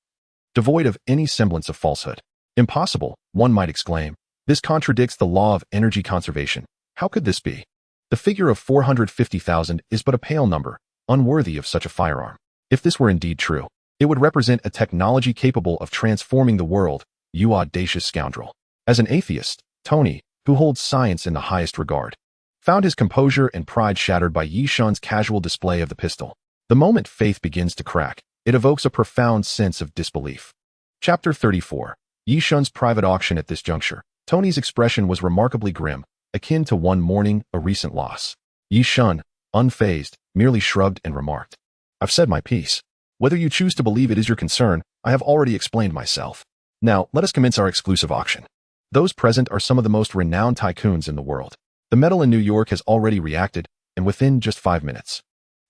devoid of any semblance of falsehood. Impossible, one might exclaim. This contradicts the law of energy conservation. How could this be? The figure of 450,000 is but a pale number, unworthy of such a firearm. If this were indeed true, it would represent a technology capable of transforming the world, you audacious scoundrel. As an atheist, Tony, who holds science in the highest regard, found his composure and pride shattered by Yi Shun's casual display of the pistol. The moment faith begins to crack, It evokes a profound sense of disbelief. Chapter 34. Yi Shun's private auction. At this juncture, Tony's expression was remarkably grim, akin to one mourning a recent loss. Yi Shun, unfazed, merely shrugged and remarked, "I've said my piece. Whether you choose to believe it is your concern, I have already explained myself. Now, let us commence our exclusive auction." Those present are some of the most renowned tycoons in the world. The metal in New York has already reacted, and within just 5 minutes.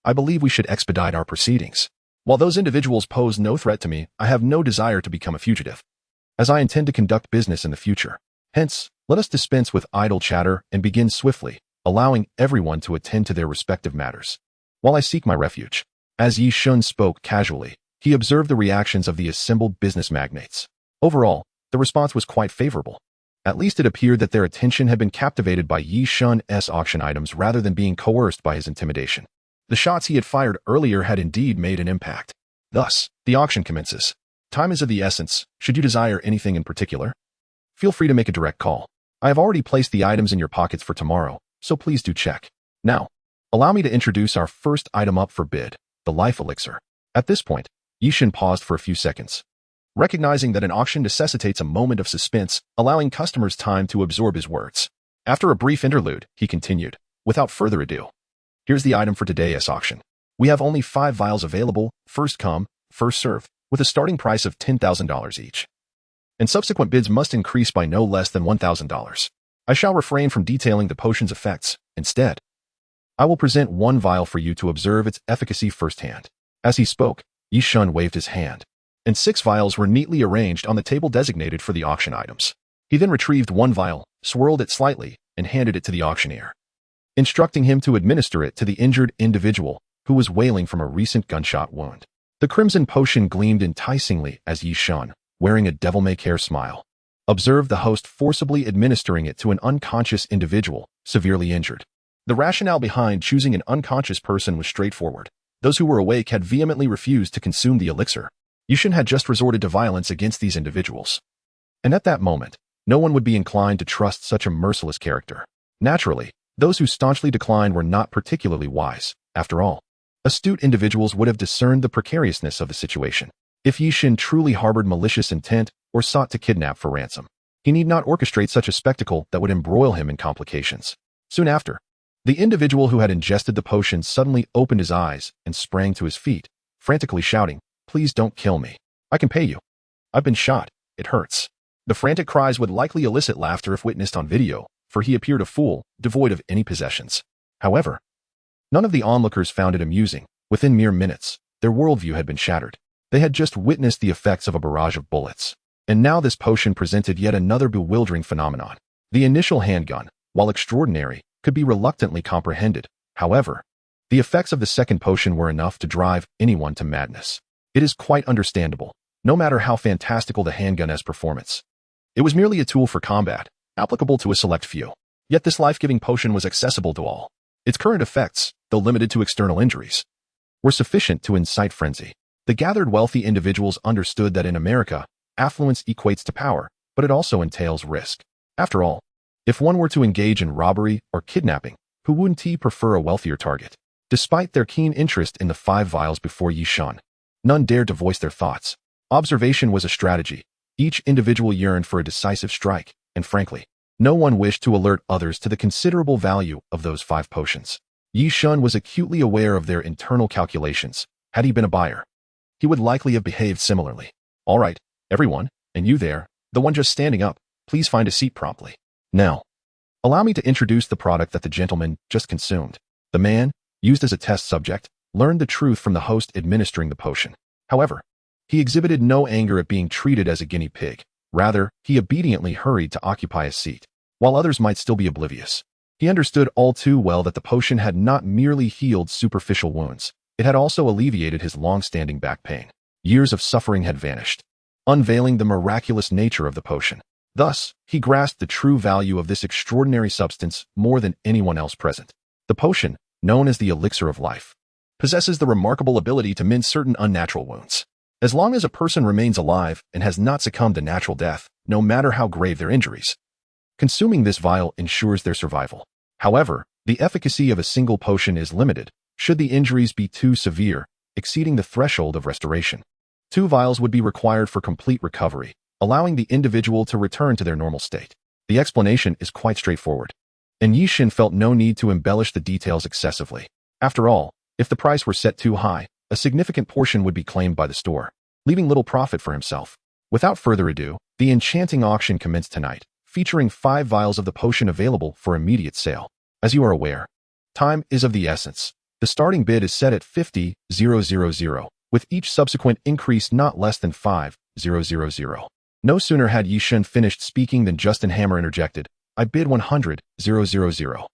I believe we should expedite our proceedings. While those individuals pose no threat to me, I have no desire to become a fugitive, as I intend to conduct business in the future. Hence, let us dispense with idle chatter and begin swiftly, allowing everyone to attend to their respective matters, while I seek my refuge. As Yi Shun spoke casually, he observed the reactions of the assembled business magnates. Overall, the response was quite favorable. At least it appeared that their attention had been captivated by Yi Shun's auction items rather than being coerced by his intimidation. The shots he had fired earlier had indeed made an impact. Thus, the auction commences. Time is of the essence. Should you desire anything in particular, feel free to make a direct call. I have already placed the items in your pockets for tomorrow, so please do check. Now, allow me to introduce our first item up for bid, the life elixir. At this point, Yi Shun paused for a few seconds, recognizing that an auction necessitates a moment of suspense, allowing customers time to absorb his words. After a brief interlude, he continued, "Without further ado, here's the item for today's auction. We have only 5 vials available, first come, first served, with a starting price of $10,000 each. And subsequent bids must increase by no less than $1,000. I shall refrain from detailing the potion's effects. Instead, I will present 1 vial for you to observe its efficacy firsthand." As he spoke, Yi Shun waved his hand, and 6 vials were neatly arranged on the table designated for the auction items. He then retrieved 1 vial, swirled it slightly, and handed it to the auctioneer, instructing him to administer it to the injured individual who was wailing from a recent gunshot wound. The crimson potion gleamed enticingly as Yi Shun, wearing a devil-may-care smile, observed the host forcibly administering it to an unconscious individual, severely injured. The rationale behind choosing an unconscious person was straightforward. Those who were awake had vehemently refused to consume the elixir. Yi Shun had just resorted to violence against these individuals. And at that moment, no one would be inclined to trust such a merciless character. Naturally, those who staunchly declined were not particularly wise. After all, astute individuals would have discerned the precariousness of the situation. If Yi Shun truly harbored malicious intent or sought to kidnap for ransom, he need not orchestrate such a spectacle that would embroil him in complications. Soon after, the individual who had ingested the potion suddenly opened his eyes and sprang to his feet, frantically shouting, "Please don't kill me. I can pay you. I've been shot. It hurts." The frantic cries would likely elicit laughter if witnessed on video, for he appeared a fool, devoid of any possessions. However, none of the onlookers found it amusing. Within mere minutes, their worldview had been shattered. They had just witnessed the effects of a barrage of bullets. And now this potion presented yet another bewildering phenomenon. The initial handgun, while extraordinary, could be reluctantly comprehended. However, the effects of the second potion were enough to drive anyone to madness. It is quite understandable, no matter how fantastical the handgun's performance. It was merely a tool for combat, applicable to a select few. Yet this life-giving potion was accessible to all. Its current effects, though limited to external injuries, were sufficient to incite frenzy. The gathered wealthy individuals understood that in America, affluence equates to power, but it also entails risk. After all, if one were to engage in robbery or kidnapping, who wouldn't he prefer a wealthier target? Despite their keen interest in the 5 vials before Yi Shun, none dared to voice their thoughts. Observation was a strategy. Each individual yearned for a decisive strike, and frankly, no one wished to alert others to the considerable value of those 5 potions. Yi Shun was acutely aware of their internal calculations. Had he been a buyer, he would likely have behaved similarly. "All right, everyone, and you there, the one just standing up, please find a seat promptly. Now, allow me to introduce the product that the gentleman just consumed." The man, used as a test subject, learned the truth from the host administering the potion. However, he exhibited no anger at being treated as a guinea pig. Rather, he obediently hurried to occupy a seat, while others might still be oblivious. He understood all too well that the potion had not merely healed superficial wounds, it had also alleviated his long-standing back pain. Years of suffering had vanished, unveiling the miraculous nature of the potion. Thus, he grasped the true value of this extraordinary substance more than anyone else present. The potion, known as the elixir of life, possesses the remarkable ability to mend certain unnatural wounds. As long as a person remains alive and has not succumbed to natural death, no matter how grave their injuries, consuming this vial ensures their survival. However, the efficacy of a single potion is limited. Should the injuries be too severe, exceeding the threshold of restoration. 2 vials would be required for complete recovery, allowing the individual to return to their normal state. The explanation is quite straightforward, and Yixin felt no need to embellish the details excessively. After all, if the price were set too high, a significant portion would be claimed by the store, leaving little profit for himself. Without further ado, the enchanting auction commenced tonight, featuring 5 vials of the potion available for immediate sale. As you are aware, time is of the essence. The starting bid is set at 50,000, with each subsequent increase not less than 5,000. No sooner had Yixin finished speaking than Justin Hammer interjected, "I bid 100,000.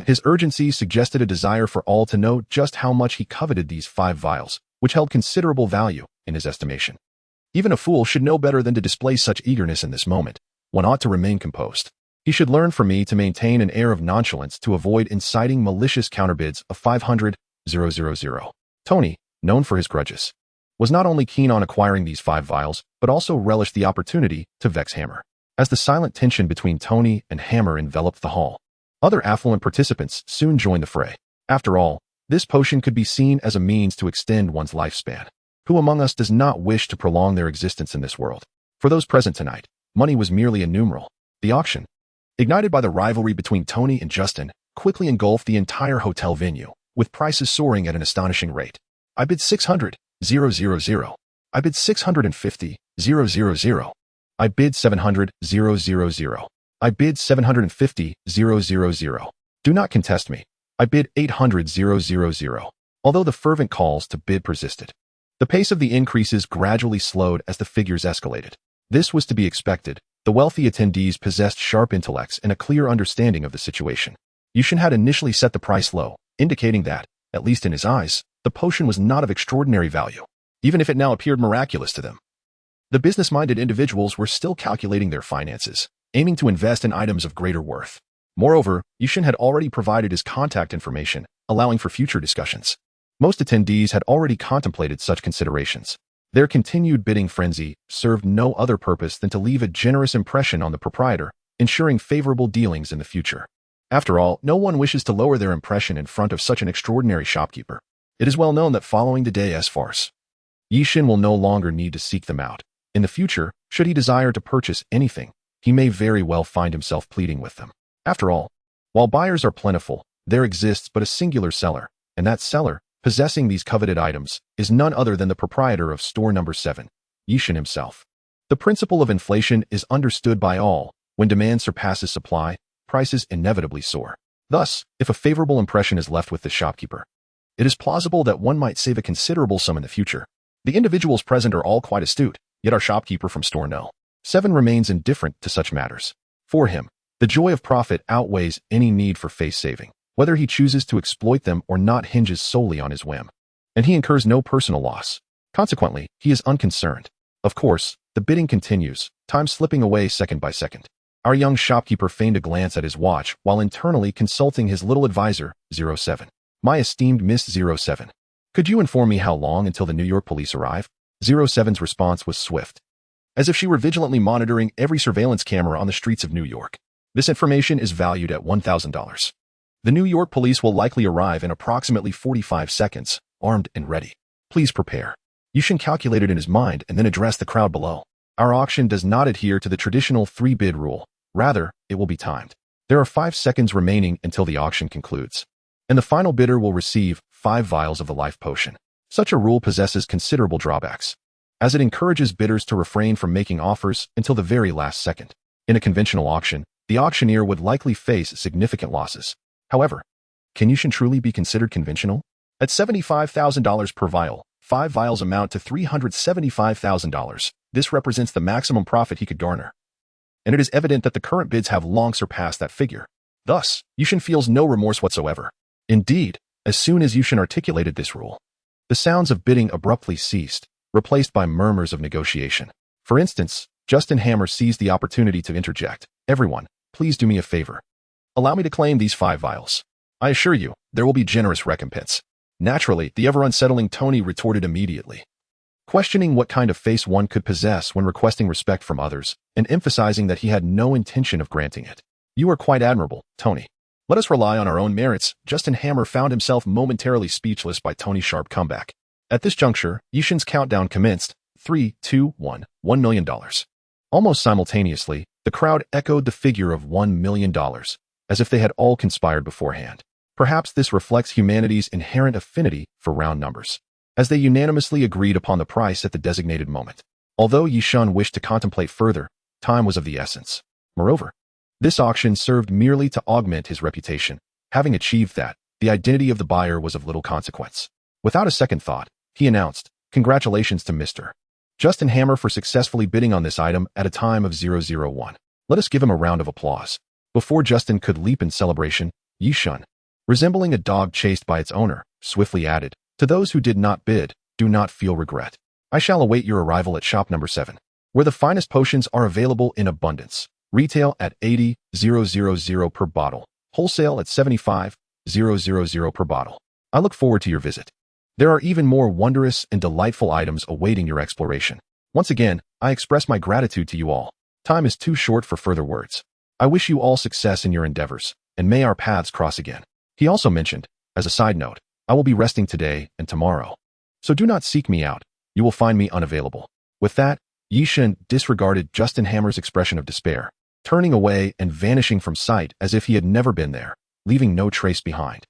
His urgency suggested a desire for all to know just how much he coveted these 5 vials, which held considerable value in his estimation. Even a fool should know better than to display such eagerness in this moment. One ought to remain composed. He should learn from me to maintain an air of nonchalance to avoid inciting malicious counterbids of 500,000. Tony, known for his grudges, was not only keen on acquiring these 5 vials, but also relished the opportunity to vex Hammer. As the silent tension between Tony and Hammer enveloped the hall, other affluent participants soon joined the fray. After all, this potion could be seen as a means to extend one's lifespan. Who among us does not wish to prolong their existence in this world? For those present tonight, money was merely a numeral. The auction, ignited by the rivalry between Tony and Justin, quickly engulfed the entire hotel venue, with prices soaring at an astonishing rate. "I bid 600,000. I bid 650,000. I bid 700,000. I bid 750,000. Do not contest me. I bid 800,000. Although the fervent calls to bid persisted, the pace of the increases gradually slowed as the figures escalated. This was to be expected. The wealthy attendees possessed sharp intellects and a clear understanding of the situation. Yixin had initially set the price low, indicating that, at least in his eyes, the potion was not of extraordinary value, even if it now appeared miraculous to them. The business-minded individuals were still calculating their finances, aiming to invest in items of greater worth. Moreover, Yixin had already provided his contact information, allowing for future discussions. Most attendees had already contemplated such considerations. Their continued bidding frenzy served no other purpose than to leave a generous impression on the proprietor, ensuring favorable dealings in the future. After all, no one wishes to lower their impression in front of such an extraordinary shopkeeper. It is well known that following the day's farce, Yixin will no longer need to seek them out. In the future, should he desire to purchase anything, he may very well find himself pleading with them. After all, while buyers are plentiful, there exists but a singular seller, and that seller, possessing these coveted items, is none other than the proprietor of store number 7, Yixin himself. The principle of inflation is understood by all. When demand surpasses supply, prices inevitably soar. Thus, if a favorable impression is left with the shopkeeper, it is plausible that one might save a considerable sum in the future. The individuals present are all quite astute, yet our shopkeeper from store No. 7 remains indifferent to such matters. For him, the joy of profit outweighs any need for face saving. Whether he chooses to exploit them or not hinges solely on his whim, and he incurs no personal loss. Consequently, he is unconcerned. Of course, the bidding continues, time slipping away second by second. Our young shopkeeper feigned a glance at his watch while internally consulting his little advisor, 07. "My esteemed Miss 07, could you inform me how long until the New York police arrive?" 07's response was swift, as if she were vigilantly monitoring every surveillance camera on the streets of New York. "This information is valued at $1,000. The New York police will likely arrive in approximately 45 seconds, armed and ready. Please prepare." Yixin calculated in his mind and then addressed the crowd below. "Our auction does not adhere to the traditional 3-bid rule. Rather, it will be timed. There are 5 seconds remaining until the auction concludes, and the final bidder will receive 5 vials of the life potion. Such a rule possesses considerable drawbacks, as it encourages bidders to refrain from making offers until the very last second. In a conventional auction, the auctioneer would likely face significant losses. However, can Yixin truly be considered conventional? At $75,000 per vial, 5 vials amount to $375,000. This represents the maximum profit he could garner, and it is evident that the current bids have long surpassed that figure. Thus, Yixin feels no remorse whatsoever. Indeed, as soon as Yixin articulated this rule, the sounds of bidding abruptly ceased, replaced by murmurs of negotiation. For instance, Justin Hammer seized the opportunity to interject. "Everyone, please do me a favor. Allow me to claim these 5 vials. I assure you, there will be generous recompense." Naturally, the ever-unsettling Tony retorted immediately, questioning what kind of face one could possess when requesting respect from others, and emphasizing that he had no intention of granting it. "You are quite admirable, Tony. Let us rely on our own merits." Justin Hammer found himself momentarily speechless by Tony's sharp comeback. At this juncture, Yishin's countdown commenced. 3, 2, 1, $1 million. Almost simultaneously, the crowd echoed the figure of $1 million, as if they had all conspired beforehand. Perhaps this reflects humanity's inherent affinity for round numbers, as they unanimously agreed upon the price at the designated moment. Although Yishin wished to contemplate further, time was of the essence. Moreover, this auction served merely to augment his reputation. Having achieved that, the identity of the buyer was of little consequence. Without a second thought, he announced, "Congratulations to Mr. Justin Hammer for successfully bidding on this item at a time of 001. Let us give him a round of applause." Before Justin could leap in celebration, Yishin, resembling a dog chased by its owner, swiftly added, "To those who did not bid, do not feel regret. I shall await your arrival at shop number 7, where the finest potions are available in abundance. Retail at 80,000 per bottle. Wholesale at 75,000 per bottle. I look forward to your visit. There are even more wondrous and delightful items awaiting your exploration. Once again, I express my gratitude to you all. Time is too short for further words. I wish you all success in your endeavors, and may our paths cross again." He also mentioned, as a side note, "I will be resting today and tomorrow, so do not seek me out. You will find me unavailable." With that, Yishin disregarded Justin Hammer's expression of despair, turning away and vanishing from sight as if he had never been there, leaving no trace behind.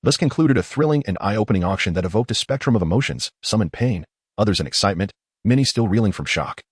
Thus concluded a thrilling and eye-opening auction that evoked a spectrum of emotions, some in pain, others in excitement, many still reeling from shock.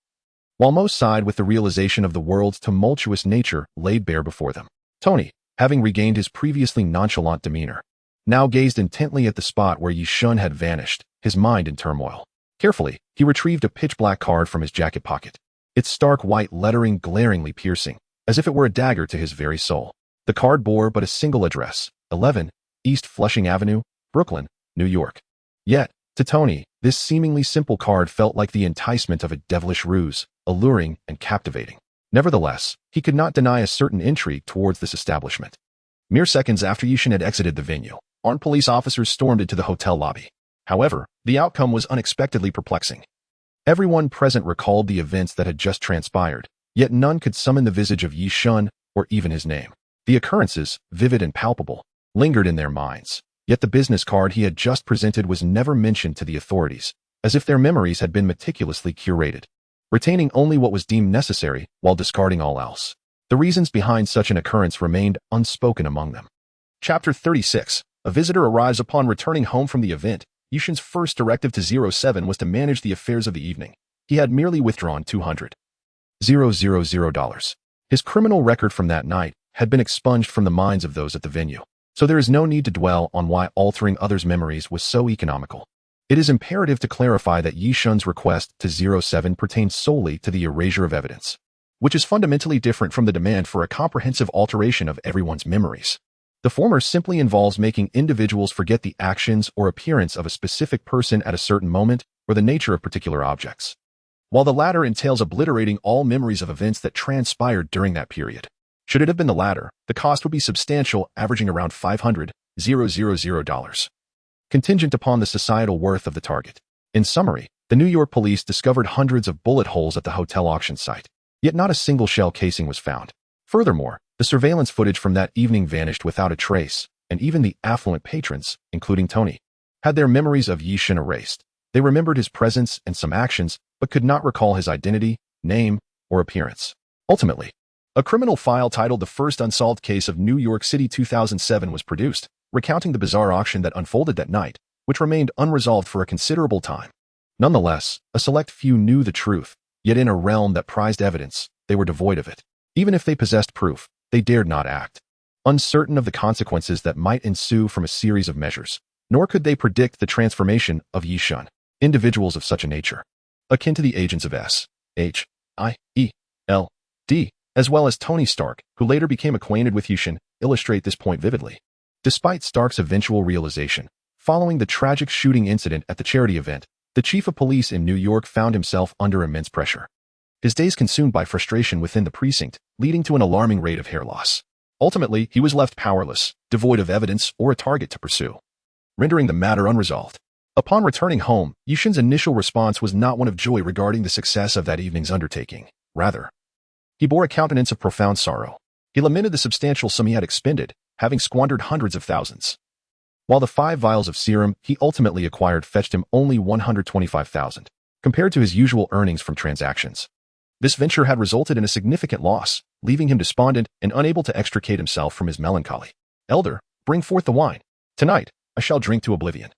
While most sighed with the realization of the world's tumultuous nature laid bare before them, Tony, having regained his previously nonchalant demeanor, now gazed intently at the spot where Yishin had vanished, his mind in turmoil. Carefully, he retrieved a pitch-black card from his jacket pocket, its stark white lettering glaringly piercing, as if it were a dagger to his very soul. The card bore but a single address, 11 East Flushing Avenue, Brooklyn, New York. Yet, to Tony, this seemingly simple card felt like the enticement of a devilish ruse, alluring and captivating. Nevertheless, he could not deny a certain intrigue towards this establishment. Mere seconds after Yishin had exited the venue, armed police officers stormed into the hotel lobby. However, the outcome was unexpectedly perplexing. Everyone present recalled the events that had just transpired, yet none could summon the visage of Yishin or even his name. The occurrences, vivid and palpable, lingered in their minds, yet the business card he had just presented was never mentioned to the authorities, as if their memories had been meticulously curated, retaining only what was deemed necessary while discarding all else. The reasons behind such an occurrence remained unspoken among them. Chapter 36. A visitor arrives upon returning home from the event. Yishin's first directive to 07 was to manage the affairs of the evening. He had merely withdrawn $200,000. His criminal record from that night had been expunged from the minds of those at the venue, so there is no need to dwell on why altering others' memories was so economical. It is imperative to clarify that Yishin's request to 07 pertained solely to the erasure of evidence, which is fundamentally different from the demand for a comprehensive alteration of everyone's memories. The former simply involves making individuals forget the actions or appearance of a specific person at a certain moment or the nature of particular objects, while the latter entails obliterating all memories of events that transpired during that period. Should it have been the latter, the cost would be substantial, averaging around $500,000, contingent upon the societal worth of the target. In summary, the New York police discovered hundreds of bullet holes at the hotel auction site, yet not a single shell casing was found. Furthermore, the surveillance footage from that evening vanished without a trace, and even the affluent patrons, including Tony, had their memories of Yishin erased. They remembered his presence and some actions, but could not recall his identity, name, or appearance. Ultimately, a criminal file titled The First Unsolved Case of New York City 2007 was produced, recounting the bizarre auction that unfolded that night, which remained unresolved for a considerable time. Nonetheless, a select few knew the truth, yet in a realm that prized evidence, they were devoid of it. Even if they possessed proof, they dared not act, uncertain of the consequences that might ensue from a series of measures, nor could they predict the transformation of Yishin. Individuals of such a nature, akin to the agents of S.H.I.E.L.D., as well as Tony Stark, who later became acquainted with Yishin, illustrate this point vividly. Despite Stark's eventual realization, following the tragic shooting incident at the charity event, the chief of police in New York found himself under immense pressure. His days consumed by frustration within the precinct, leading to an alarming rate of hair loss. Ultimately, he was left powerless, devoid of evidence or a target to pursue, rendering the matter unresolved. Upon returning home, Yishin's initial response was not one of joy regarding the success of that evening's undertaking. Rather, he bore a countenance of profound sorrow. He lamented the substantial sum he had expended, having squandered hundreds of thousands. while the 5 vials of serum he ultimately acquired fetched him only 125,000, compared to his usual earnings from transactions. This venture had resulted in a significant loss, leaving him despondent and unable to extricate himself from his melancholy. "Elder, bring forth the wine. Tonight, I shall drink to oblivion.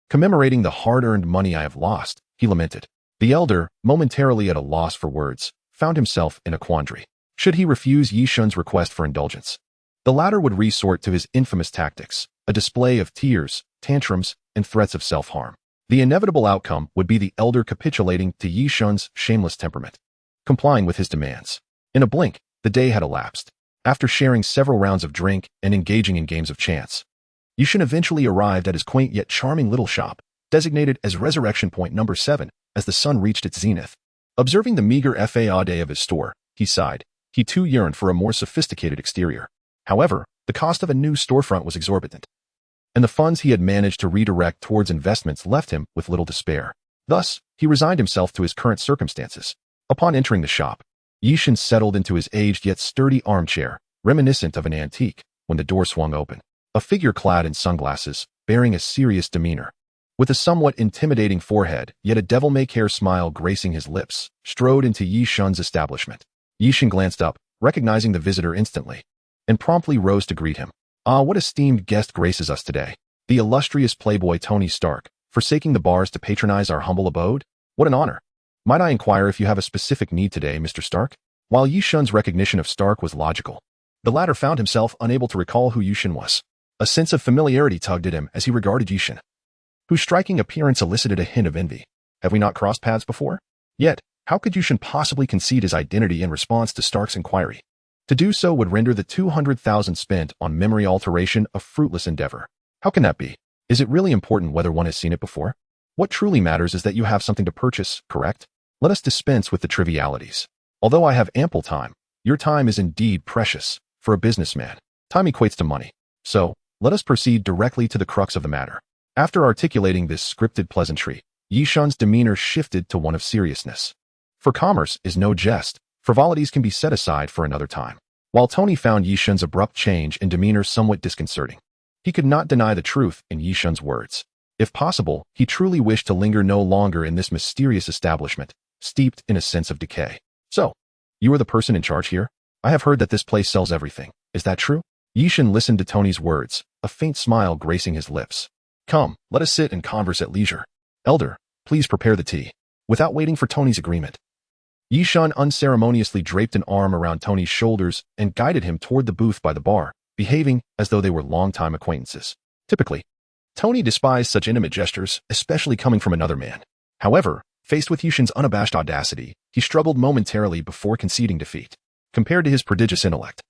Commemorating the hard-earned money I have lost," he lamented. The elder, momentarily at a loss for words, found himself in a quandary. Should he refuse Yi Shun's request for indulgence? The latter would resort to his infamous tactics, a display of tears, tantrums, and threats of self-harm. The inevitable outcome would be the elder capitulating to Yi Shun's shameless temperament, complying with his demands. In a blink, the day had elapsed. After sharing several rounds of drink and engaging in games of chance, Yi Shun eventually arrived at his quaint yet charming little shop, designated as Resurrection Point Number 7, as the sun reached its zenith. Observing the meager facade of his store, he sighed. He too yearned for a more sophisticated exterior. However, the cost of a new storefront was exorbitant, and the funds he had managed to redirect towards investments left him with little to spare. Thus, he resigned himself to his current circumstances. Upon entering the shop, Yi Shun settled into his aged yet sturdy armchair, reminiscent of an antique, when the door swung open. A figure clad in sunglasses, bearing a serious demeanor, with a somewhat intimidating forehead, yet a devil-may-care smile gracing his lips, strode into Yi Shun's establishment. Yi Shun glanced up, recognizing the visitor instantly, and promptly rose to greet him. "Ah, what esteemed guest graces us today. The illustrious playboy Tony Stark, forsaking the bars to patronize our humble abode? What an honor. Might I inquire if you have a specific need today, Mr. Stark?" While Yi Shun's recognition of Stark was logical, the latter found himself unable to recall who Yi Shun was. A sense of familiarity tugged at him as he regarded Yi Shun, whose striking appearance elicited a hint of envy. Have we not crossed paths before? Yet, how could Yi Shun possibly concede his identity in response to Stark's inquiry? To do so would render the 200,000 spent on memory alteration a fruitless endeavor. How can that be? Is it really important whether one has seen it before? What truly matters is that you have something to purchase, correct? Let us dispense with the trivialities. Although I have ample time, your time is indeed precious. For a businessman, time equates to money. So, let us proceed directly to the crux of the matter. After articulating this scripted pleasantry, Yi Shun's demeanor shifted to one of seriousness. For commerce is no jest. Frivolities can be set aside for another time. While Tony found Yi Shun's abrupt change in demeanor somewhat disconcerting, he could not deny the truth in Yi Shun's words. If possible, he truly wished to linger no longer in this mysterious establishment, steeped in a sense of decay. "So, you are the person in charge here? I have heard that this place sells everything. Is that true?" Yi Shun listened to Tony's words, a faint smile gracing his lips. "Come, let us sit and converse at leisure. Elder, please prepare the tea." Without waiting for Tony's agreement, Yi Shun unceremoniously draped an arm around Tony's shoulders and guided him toward the booth by the bar, behaving as though they were longtime acquaintances. Typically, Tony despised such intimate gestures, especially coming from another man. However, faced with Yi Shun's unabashed audacity, he struggled momentarily before conceding defeat. Compared to his prodigious intellect,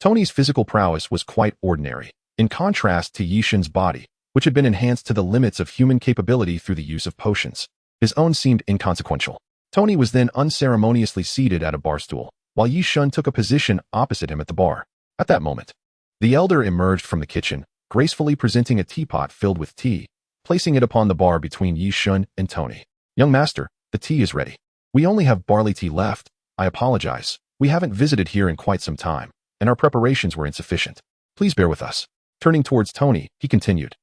Tony's physical prowess was quite ordinary, in contrast to Yi Shun's body, which had been enhanced to the limits of human capability through the use of potions. His own seemed inconsequential. Tony was then unceremoniously seated at a bar stool, while Yi Shun took a position opposite him at the bar. At that moment, the elder emerged from the kitchen, gracefully presenting a teapot filled with tea, placing it upon the bar between Yi Shun and Tony. "Young master, the tea is ready. We only have barley tea left. I apologize. We haven't visited here in quite some time, and our preparations were insufficient. Please bear with us." Turning towards Tony, he continued,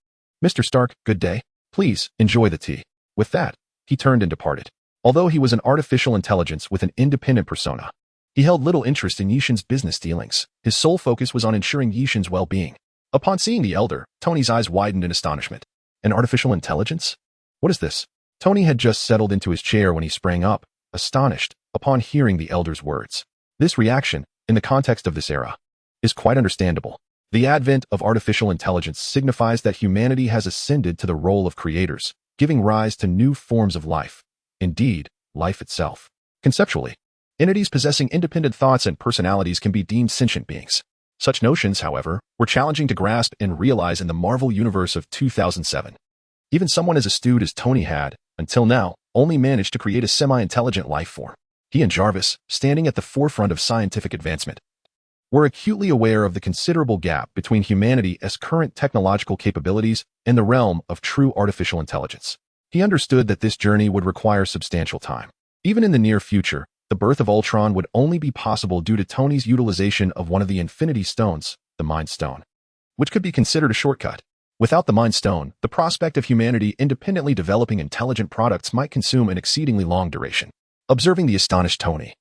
"Mr. Stark, good day. Please, enjoy the tea." With that, he turned and departed. Although he was an artificial intelligence with an independent persona, he held little interest in Yi Shun's business dealings. His sole focus was on ensuring Yi Shun's well-being. Upon seeing the elder, Tony's eyes widened in astonishment. An artificial intelligence? What is this? Tony had just settled into his chair when he sprang up, astonished, upon hearing the elder's words. This reaction, in the context of this era, is quite understandable. The advent of artificial intelligence signifies that humanity has ascended to the role of creators, giving rise to new forms of life. Indeed, life itself. Conceptually, entities possessing independent thoughts and personalities can be deemed sentient beings. Such notions, however, were challenging to grasp and realize in the Marvel universe of 2007. Even someone as astute as Tony had, until now, only managed to create a semi-intelligent life form. He and Jarvis, standing at the forefront of scientific advancement, were acutely aware of the considerable gap between humanity's current technological capabilities and the realm of true artificial intelligence. He understood that this journey would require substantial time. Even in the near future, the birth of Ultron would only be possible due to Tony's utilization of one of the Infinity Stones, the Mind Stone, which could be considered a shortcut. Without the Mind Stone, the prospect of humanity independently developing intelligent products might consume an exceedingly long duration. Observing the astonished Tony,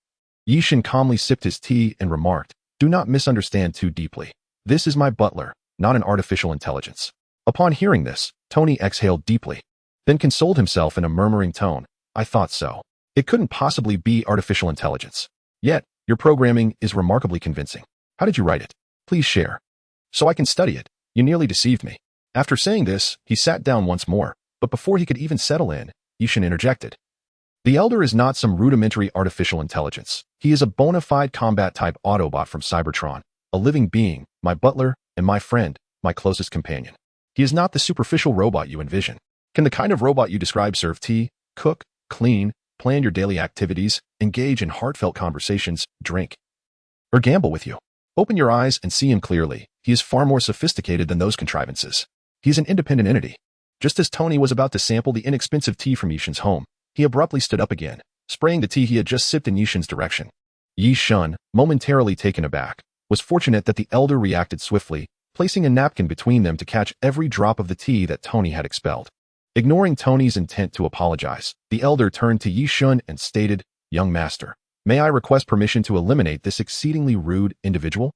Yishan calmly sipped his tea and remarked, "Do not misunderstand too deeply. This is my butler, not an artificial intelligence." Upon hearing this, Tony exhaled deeply, then consoled himself in a murmuring tone, "I thought so. It couldn't possibly be artificial intelligence. Yet, your programming is remarkably convincing. How did you write it? Please share. So I can study it. You nearly deceived me." After saying this, he sat down once more, but before he could even settle in, Yishan interjected. "The Elder is not some rudimentary artificial intelligence. He is a bona fide combat-type Autobot from Cybertron, a living being, my butler, and my friend, my closest companion. He is not the superficial robot you envision. Can the kind of robot you describe serve tea, cook, clean, plan your daily activities, engage in heartfelt conversations, drink, or gamble with you? Open your eyes and see him clearly. He is far more sophisticated than those contrivances. He is an independent entity." Just as Tony was about to sample the inexpensive tea from Yishan's home, he abruptly stood up again, spraying the tea he had just sipped in Yishan's direction. Yishan, momentarily taken aback, was fortunate that the Elder reacted swiftly, placing a napkin between them to catch every drop of the tea that Tony had expelled. Ignoring Tony's intent to apologize, the Elder turned to Yishan and stated, "Young master, may I request permission to eliminate this exceedingly rude individual?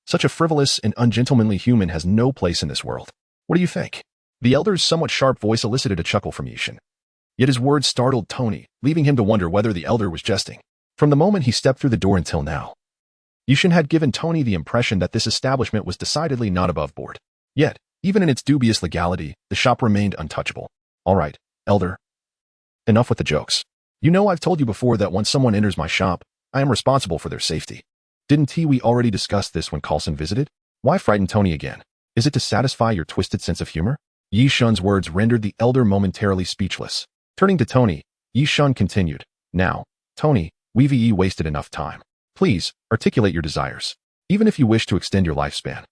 Such a frivolous and ungentlemanly human has no place in this world. What do you think?" The Elder's somewhat sharp voice elicited a chuckle from Yishan. Yet his words startled Tony, leaving him to wonder whether the Elder was jesting. From the moment he stepped through the door until now, Yishan had given Tony the impression that this establishment was decidedly not above board. Yet, even in its dubious legality, the shop remained untouchable. "All right, Elder. Enough with the jokes. You know I've told you before that once someone enters my shop, I am responsible for their safety. Didn't we already discuss this when Carlson visited? Why frighten Tony again? Is it to satisfy your twisted sense of humor?" Yishan's words rendered the Elder momentarily speechless. Turning to Tony, Yishan continued, "Now, Tony, we've wasted enough time. Please, articulate your desires. Even if you wish to extend your lifespan,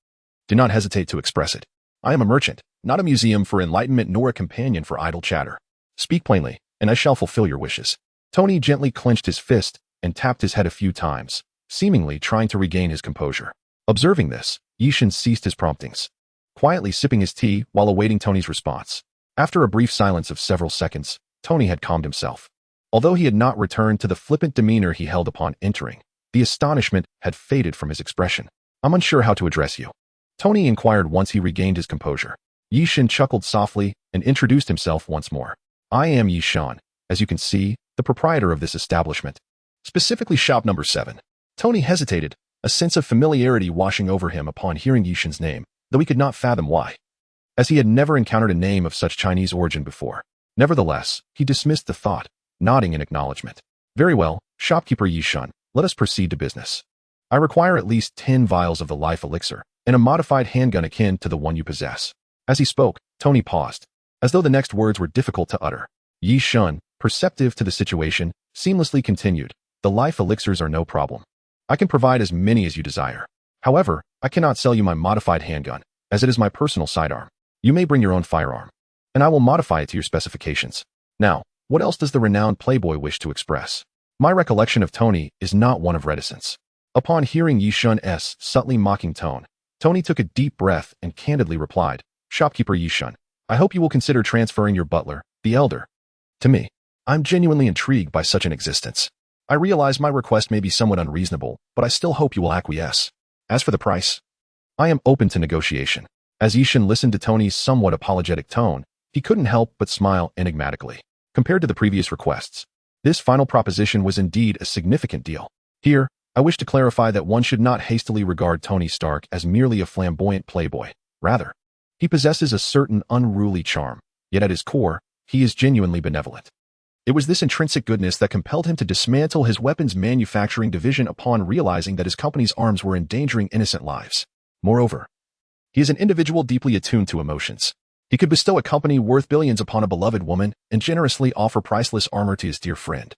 do not hesitate to express it. I am a merchant, not a museum for enlightenment nor a companion for idle chatter. Speak plainly, and I shall fulfill your wishes." Tony gently clenched his fist and tapped his head a few times, seemingly trying to regain his composure. Observing this, Yishan ceased his promptings, quietly sipping his tea while awaiting Tony's response. After a brief silence of several seconds, Tony had calmed himself. Although he had not returned to the flippant demeanor he held upon entering, the astonishment had faded from his expression. "I'm unsure how to address you," Tony inquired once he regained his composure. Yishan chuckled softly and introduced himself once more. "I am Yishan, as you can see, the proprietor of this establishment. Specifically shop number 7. Tony hesitated, a sense of familiarity washing over him upon hearing Yishan's name, though he could not fathom why, as he had never encountered a name of such Chinese origin before. Nevertheless, he dismissed the thought, nodding in acknowledgement. "Very well, shopkeeper Yishan, let us proceed to business. I require at least 10 vials of the life elixir, and a modified handgun akin to the one you possess." As he spoke, Tony paused, as though the next words were difficult to utter. Yishan, perceptive to the situation, seamlessly continued, "The life elixirs are no problem. I can provide as many as you desire. However, I cannot sell you my modified handgun, as it is my personal sidearm. You may bring your own firearm, and I will modify it to your specifications. Now, what else does the renowned playboy wish to express?" My recollection of Tony is not one of reticence. Upon hearing Yishan's subtly mocking tone, Tony took a deep breath and candidly replied, "Shopkeeper Yishan, I hope you will consider transferring your butler, the Elder, to me. I'm genuinely intrigued by such an existence. I realize my request may be somewhat unreasonable, but I still hope you will acquiesce. As for the price, I am open to negotiation." As Yishan listened to Tony's somewhat apologetic tone, he couldn't help but smile enigmatically. Compared to the previous requests, this final proposition was indeed a significant deal. Here, I wish to clarify that one should not hastily regard Tony Stark as merely a flamboyant playboy. Rather, he possesses a certain unruly charm, yet at his core, he is genuinely benevolent. It was this intrinsic goodness that compelled him to dismantle his weapons manufacturing division upon realizing that his company's arms were endangering innocent lives. Moreover, he is an individual deeply attuned to emotions. He could bestow a company worth billions upon a beloved woman and generously offer priceless armor to his dear friend,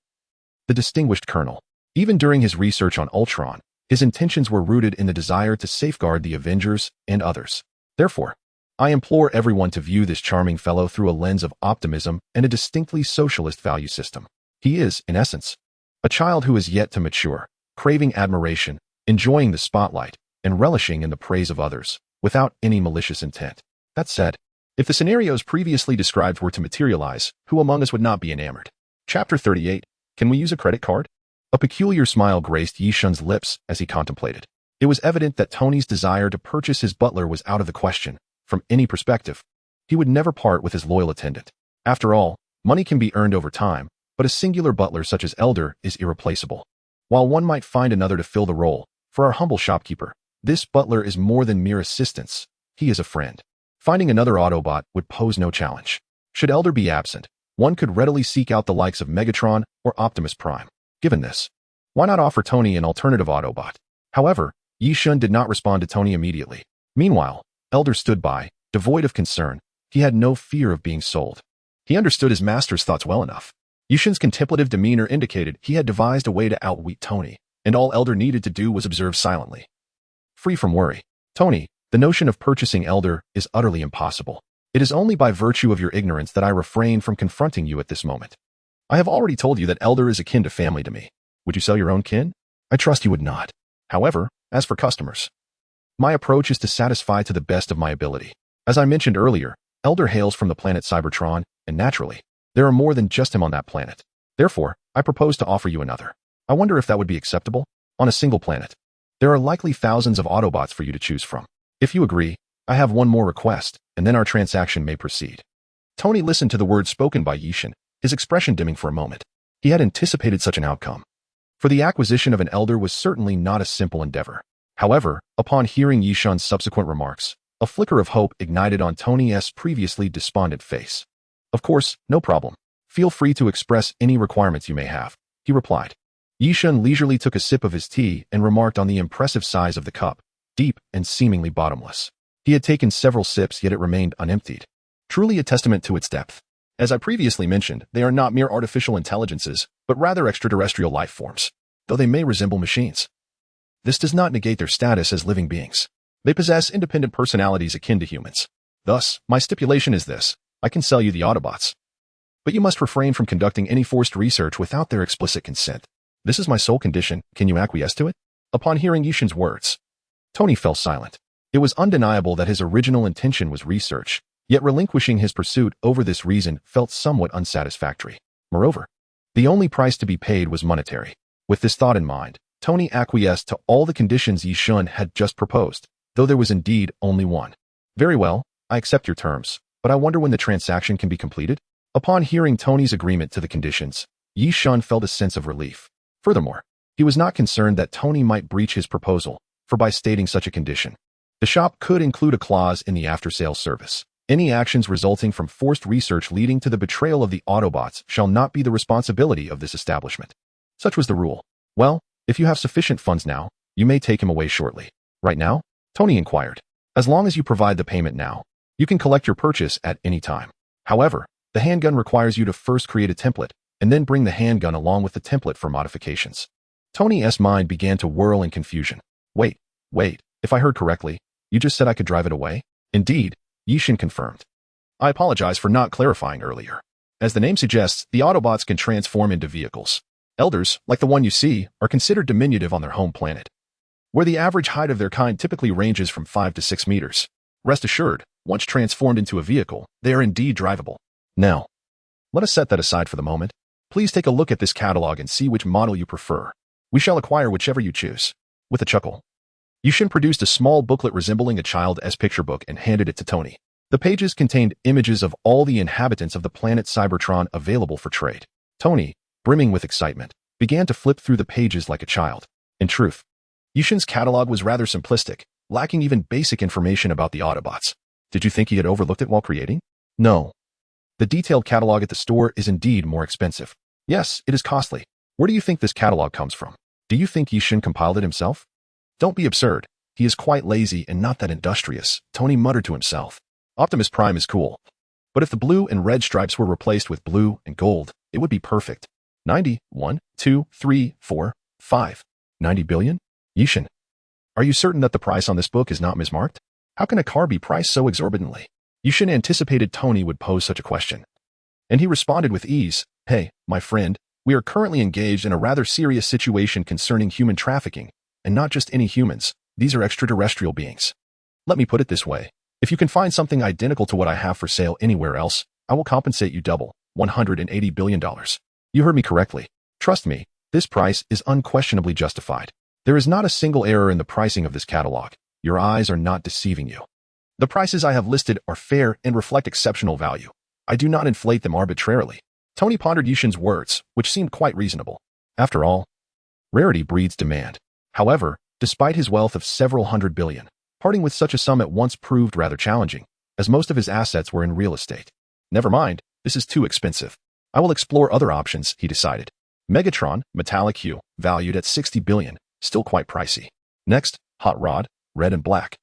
the distinguished Colonel. Even during his research on Ultron, his intentions were rooted in the desire to safeguard the Avengers and others. Therefore, I implore everyone to view this charming fellow through a lens of optimism and a distinctly socialist value system. He is, in essence, a child who is yet to mature, craving admiration, enjoying the spotlight, and relishing in the praise of others, without any malicious intent. That said, If the scenarios previously described were to materialize, who among us would not be enamored? Chapter 38. Can we use a credit card? A peculiar smile graced Yishun's lips as he contemplated. It was evident that Tony's desire to purchase his butler was out of the question. From any perspective, he would never part with his loyal attendant. After all, money can be earned over time, but a singular butler such as Elder is irreplaceable. While one might find another to fill the role, for our humble shopkeeper, this butler is more than mere assistance. He is a friend. Finding another Autobot would pose no challenge. Should Elder be absent, one could readily seek out the likes of Megatron or Optimus Prime. Given this, why not offer Tony an alternative Autobot? However, Yishun did not respond to Tony immediately. Meanwhile, Elder stood by, devoid of concern. He had no fear of being sold. He understood his master's thoughts well enough. Yishun's contemplative demeanor indicated he had devised a way to outwit Tony, and all Elder needed to do was observe silently. Free from worry. Tony, the notion of purchasing Elder is utterly impossible. It is only by virtue of your ignorance that I refrain from confronting you at this moment. I have already told you that Elder is akin to family to me. Would you sell your own kin? I trust you would not. However, as for customers, my approach is to satisfy to the best of my ability. As I mentioned earlier, Elder hails from the planet Cybertron, and naturally, there are more than just him on that planet. Therefore, I propose to offer you another. I wonder if that would be acceptable? On a single planet, there are likely thousands of Autobots for you to choose from. If you agree, I have one more request, and then our transaction may proceed. Tony listened to the words spoken by Yishun, his expression dimming for a moment. He had anticipated such an outcome. For the acquisition of an Elder was certainly not a simple endeavor. However, upon hearing Yishun's subsequent remarks, a flicker of hope ignited on Tony's previously despondent face. Of course, no problem. Feel free to express any requirements you may have, he replied. Yishun leisurely took a sip of his tea and remarked on the impressive size of the cup, deep and seemingly bottomless. He had taken several sips, yet it remained unemptied. Truly a testament to its depth. As I previously mentioned, they are not mere artificial intelligences, but rather extraterrestrial life forms, though they may resemble machines. This does not negate their status as living beings. They possess independent personalities akin to humans. Thus, my stipulation is this: I can sell you the Autobots, but you must refrain from conducting any forced research without their explicit consent. This is my sole condition. Can you acquiesce to it? Upon hearing Yishun's words, Tony fell silent. It was undeniable that his original intention was research, yet relinquishing his pursuit over this reason felt somewhat unsatisfactory. Moreover, the only price to be paid was monetary. With this thought in mind, Tony acquiesced to all the conditions Yishun had just proposed, though there was indeed only one. Very well, I accept your terms, but I wonder when the transaction can be completed? Upon hearing Tony's agreement to the conditions, Yishun felt a sense of relief. Furthermore, he was not concerned that Tony might breach his proposal, for by stating such a condition, the shop could include a clause in the after-sales service. Any actions resulting from forced research leading to the betrayal of the Autobots shall not be the responsibility of this establishment. Such was the rule. Well, if you have sufficient funds now, you may take him away shortly. Right now? Tony inquired. As long as you provide the payment now, you can collect your purchase at any time. However, the handgun requires you to first create a template, and then bring the handgun along with the template for modifications. Tony's mind began to whirl in confusion. Wait, if I heard correctly, you just said I could drive it away? Indeed, Yishun confirmed. I apologize for not clarifying earlier. As the name suggests, the Autobots can transform into vehicles. Elders, like the one you see, are considered diminutive on their home planet, where the average height of their kind typically ranges from 5 to 6 meters. Rest assured, once transformed into a vehicle, they are indeed drivable. Now, let us set that aside for the moment. Please take a look at this catalog and see which model you prefer. We shall acquire whichever you choose. With a chuckle, Yishun produced a small booklet resembling a child's picture book and handed it to Tony. The pages contained images of all the inhabitants of the planet Cybertron available for trade. Tony, brimming with excitement, began to flip through the pages like a child. In truth, Yishun's catalog was rather simplistic, lacking even basic information about the Autobots. Did you think he had overlooked it while creating? No. The detailed catalog at the store is indeed more expensive. Yes, it is costly. Where do you think this catalog comes from? Do you think Yishun compiled it himself? Don't be absurd. He is quite lazy and not that industrious, Tony muttered to himself. Optimus Prime is cool, but if the blue and red stripes were replaced with blue and gold, it would be perfect. 90, 1, 2, 3, 4, 5. 90 billion? Yishun, are you certain that the price on this book is not mismarked? How can a car be priced so exorbitantly? Yishun anticipated Tony would pose such a question, and he responded with ease. Hey, my friend, we are currently engaged in a rather serious situation concerning human trafficking, and not just any humans. These are extraterrestrial beings. Let me put it this way. If you can find something identical to what I have for sale anywhere else, I will compensate you double, $180 billion. You heard me correctly. Trust me, this price is unquestionably justified. There is not a single error in the pricing of this catalog. Your eyes are not deceiving you. The prices I have listed are fair and reflect exceptional value. I do not inflate them arbitrarily. Tony pondered Yushin's words, which seemed quite reasonable. After all, rarity breeds demand. However, despite his wealth of several hundred billion, parting with such a sum at once proved rather challenging, as most of his assets were in real estate. Never mind, this is too expensive. I will explore other options, he decided. Megatron, metallic hue, valued at 60 billion, still quite pricey. Next, hot rod, red and black.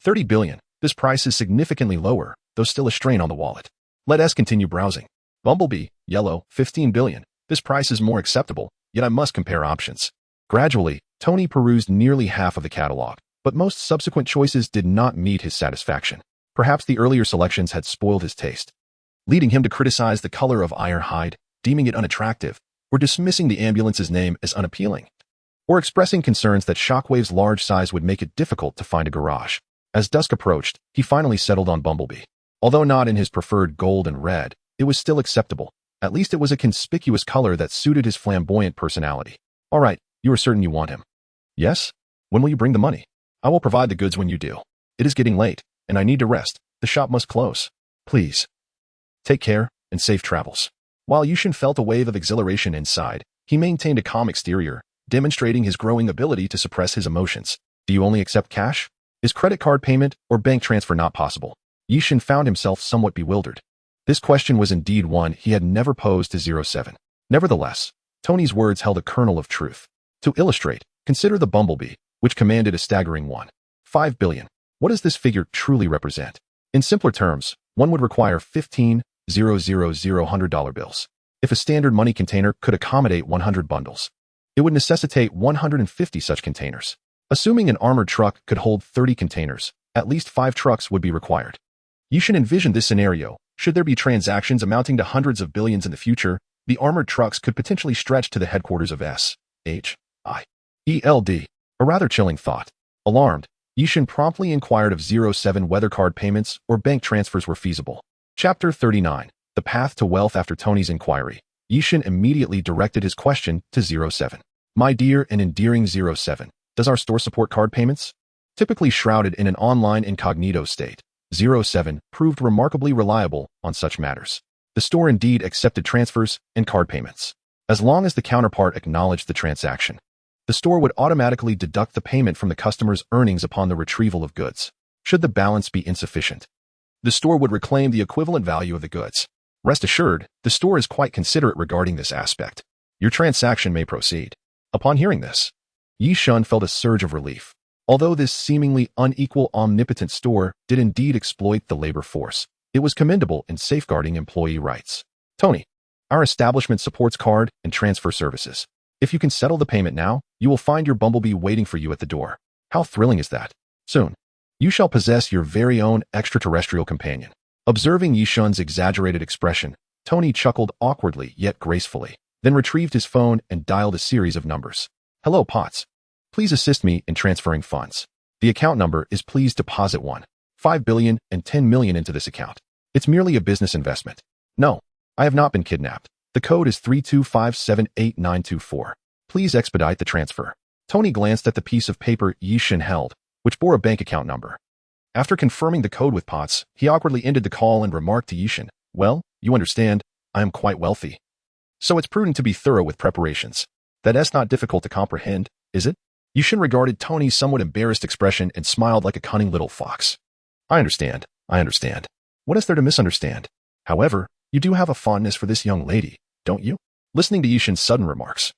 30 billion, this price is significantly lower, though still a strain on the wallet. Let us continue browsing. Bumblebee, yellow, 15 billion, this price is more acceptable, yet I must compare options. Gradually, Tony perused nearly half of the catalog, but most subsequent choices did not meet his satisfaction. Perhaps the earlier selections had spoiled his taste, leading him to criticize the color of iron hide, deeming it unattractive, or dismissing the ambulance's name as unappealing, or expressing concerns that Shockwave's large size would make it difficult to find a garage. As dusk approached, he finally settled on Bumblebee. Although not in his preferred gold and red, it was still acceptable. At least it was a conspicuous color that suited his flamboyant personality. All right, you are certain you want him? Yes? When will you bring the money? I will provide the goods when you do. It is getting late, and I need to rest. The shop must close. Please. Take care, and safe travels. While Yushin felt a wave of exhilaration inside, he maintained a calm exterior, demonstrating his growing ability to suppress his emotions. Do you only accept cash? Is credit card payment or bank transfer not possible? Yushin found himself somewhat bewildered. This question was indeed one he had never posed to 07. Nevertheless, Tony's words held a kernel of truth. To illustrate, consider the Bumblebee, which commanded a staggering 1.5 billion. What does this figure truly represent? In simpler terms, one would require 15,000 $100 bills. If a standard money container could accommodate 100 bundles, it would necessitate 150 such containers. Assuming an armored truck could hold 30 containers, at least 5 trucks would be required. Yushin envisioned this scenario. Should there be transactions amounting to hundreds of billions in the future, the armored trucks could potentially stretch to the headquarters of SHIELD. A rather chilling thought. Alarmed, Yushin promptly inquired of 07 whether card payments or bank transfers were feasible. Chapter 39. The Path to Wealth. After Tony's inquiry, Yushin immediately directed his question to 07. My dear and endearing 07, does our store support card payments? Typically shrouded in an online incognito state, 07 proved remarkably reliable on such matters. The store indeed accepted transfers and card payments. As long as the counterpart acknowledged the transaction, the store would automatically deduct the payment from the customer's earnings upon the retrieval of goods. Should the balance be insufficient, the store would reclaim the equivalent value of the goods. Rest assured, the store is quite considerate regarding this aspect. Your transaction may proceed. Upon hearing this, Yishin felt a surge of relief. Although this seemingly unequal omnipotent store did indeed exploit the labor force, it was commendable in safeguarding employee rights. Tony, our establishment supports card and transfer services. If you can settle the payment now, you will find your Bumblebee waiting for you at the door. How thrilling is that? Soon, you shall possess your very own extraterrestrial companion. Observing Yishin's exaggerated expression, Tony chuckled awkwardly yet gracefully, then retrieved his phone and dialed a series of numbers. Hello, Potts. Please assist me in transferring funds. The account number is please deposit 1.5 billion and 10 million into this account. It's merely a business investment. No, I have not been kidnapped. The code is 325788924. Please expedite the transfer. Tony glanced at the piece of paper Yishin held, which bore a bank account number. After confirming the code with Potts, he awkwardly ended the call and remarked to Yishin, well, you understand, I am quite wealthy. So it's prudent to be thorough with preparations. That's not difficult to comprehend, is it? Yishin regarded Tony's somewhat embarrassed expression and smiled like a cunning little fox. I understand. What is there to misunderstand? However, you do have a fondness for this young lady, don't you? Listening to Yishin's sudden remarks,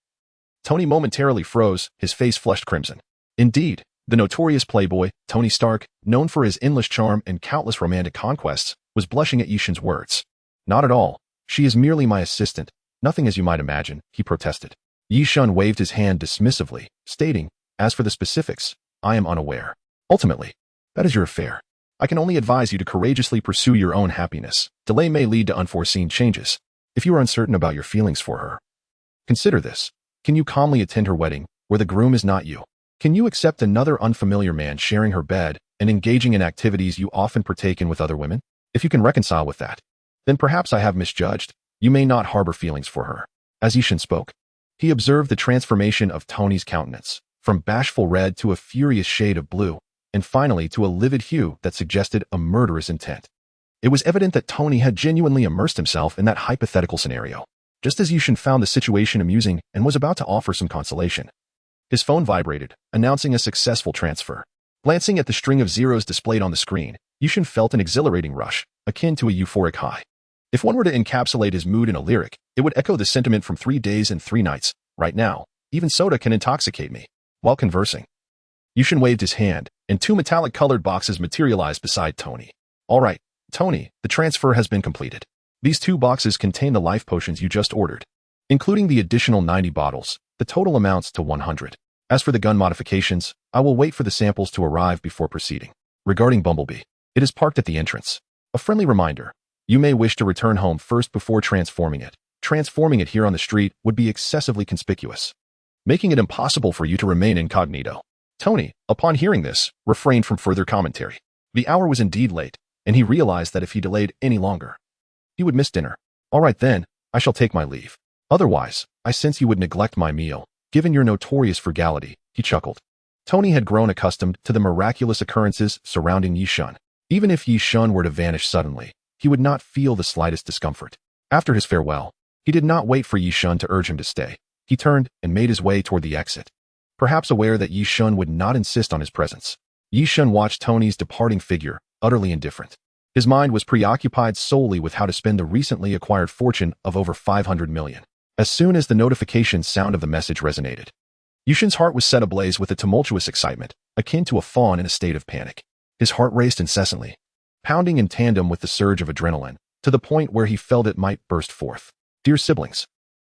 Tony momentarily froze, his face flushed crimson. Indeed, the notorious playboy, Tony Stark, known for his endless charm and countless romantic conquests, was blushing at Yishin's words. Not at all. She is merely my assistant. Nothing as you might imagine, he protested. Yishin waved his hand dismissively, stating, as for the specifics, I am unaware. Ultimately, that is your affair. I can only advise you to courageously pursue your own happiness. Delay may lead to unforeseen changes. If you are uncertain about your feelings for her, consider this. Can you calmly attend her wedding, where the groom is not you? Can you accept another unfamiliar man sharing her bed and engaging in activities you often partake in with other women? If you can reconcile with that, then perhaps I have misjudged. You may not harbor feelings for her. As Yearn spoke, he observed the transformation of Tony's countenance, from bashful red to a furious shade of blue, and finally to a livid hue that suggested a murderous intent. It was evident that Tony had genuinely immersed himself in that hypothetical scenario, just as Yearn found the situation amusing and was about to offer some consolation. His phone vibrated, announcing a successful transfer. Glancing at the string of zeros displayed on the screen, Yearn felt an exhilarating rush, akin to a euphoric high. If one were to encapsulate his mood in a lyric, it would echo the sentiment from 3 Days and 3 Nights. Right now, even soda can intoxicate me. While conversing, Yearn waved his hand, and 2 metallic-colored boxes materialized beside Tony. All right, Tony, the transfer has been completed. These 2 boxes contain the life potions you just ordered. Including the additional 90 bottles, the total amounts to 100. As for the gun modifications, I will wait for the samples to arrive before proceeding. Regarding Bumblebee, it is parked at the entrance. A friendly reminder, you may wish to return home first before transforming it. Transforming it here on the street would be excessively conspicuous, making it impossible for you to remain incognito. Tony, upon hearing this, refrained from further commentary. The hour was indeed late, and he realized that if he delayed any longer, he would miss dinner. All right then, I shall take my leave. Otherwise, I sense you would neglect my meal, given your notorious frugality, he chuckled. Tony had grown accustomed to the miraculous occurrences surrounding Yearn. Even if Yearn were to vanish suddenly, he would not feel the slightest discomfort. After his farewell, he did not wait for Yearn to urge him to stay. He turned and made his way toward the exit, perhaps aware that Yearn would not insist on his presence. Yearn watched Tony's departing figure, utterly indifferent. His mind was preoccupied solely with how to spend the recently acquired fortune of over 500 million. As soon as the notification sound of the message resonated, Yearn's heart was set ablaze with a tumultuous excitement, akin to a fawn in a state of panic. His heart raced incessantly, pounding in tandem with the surge of adrenaline, to the point where he felt it might burst forth. Dear siblings,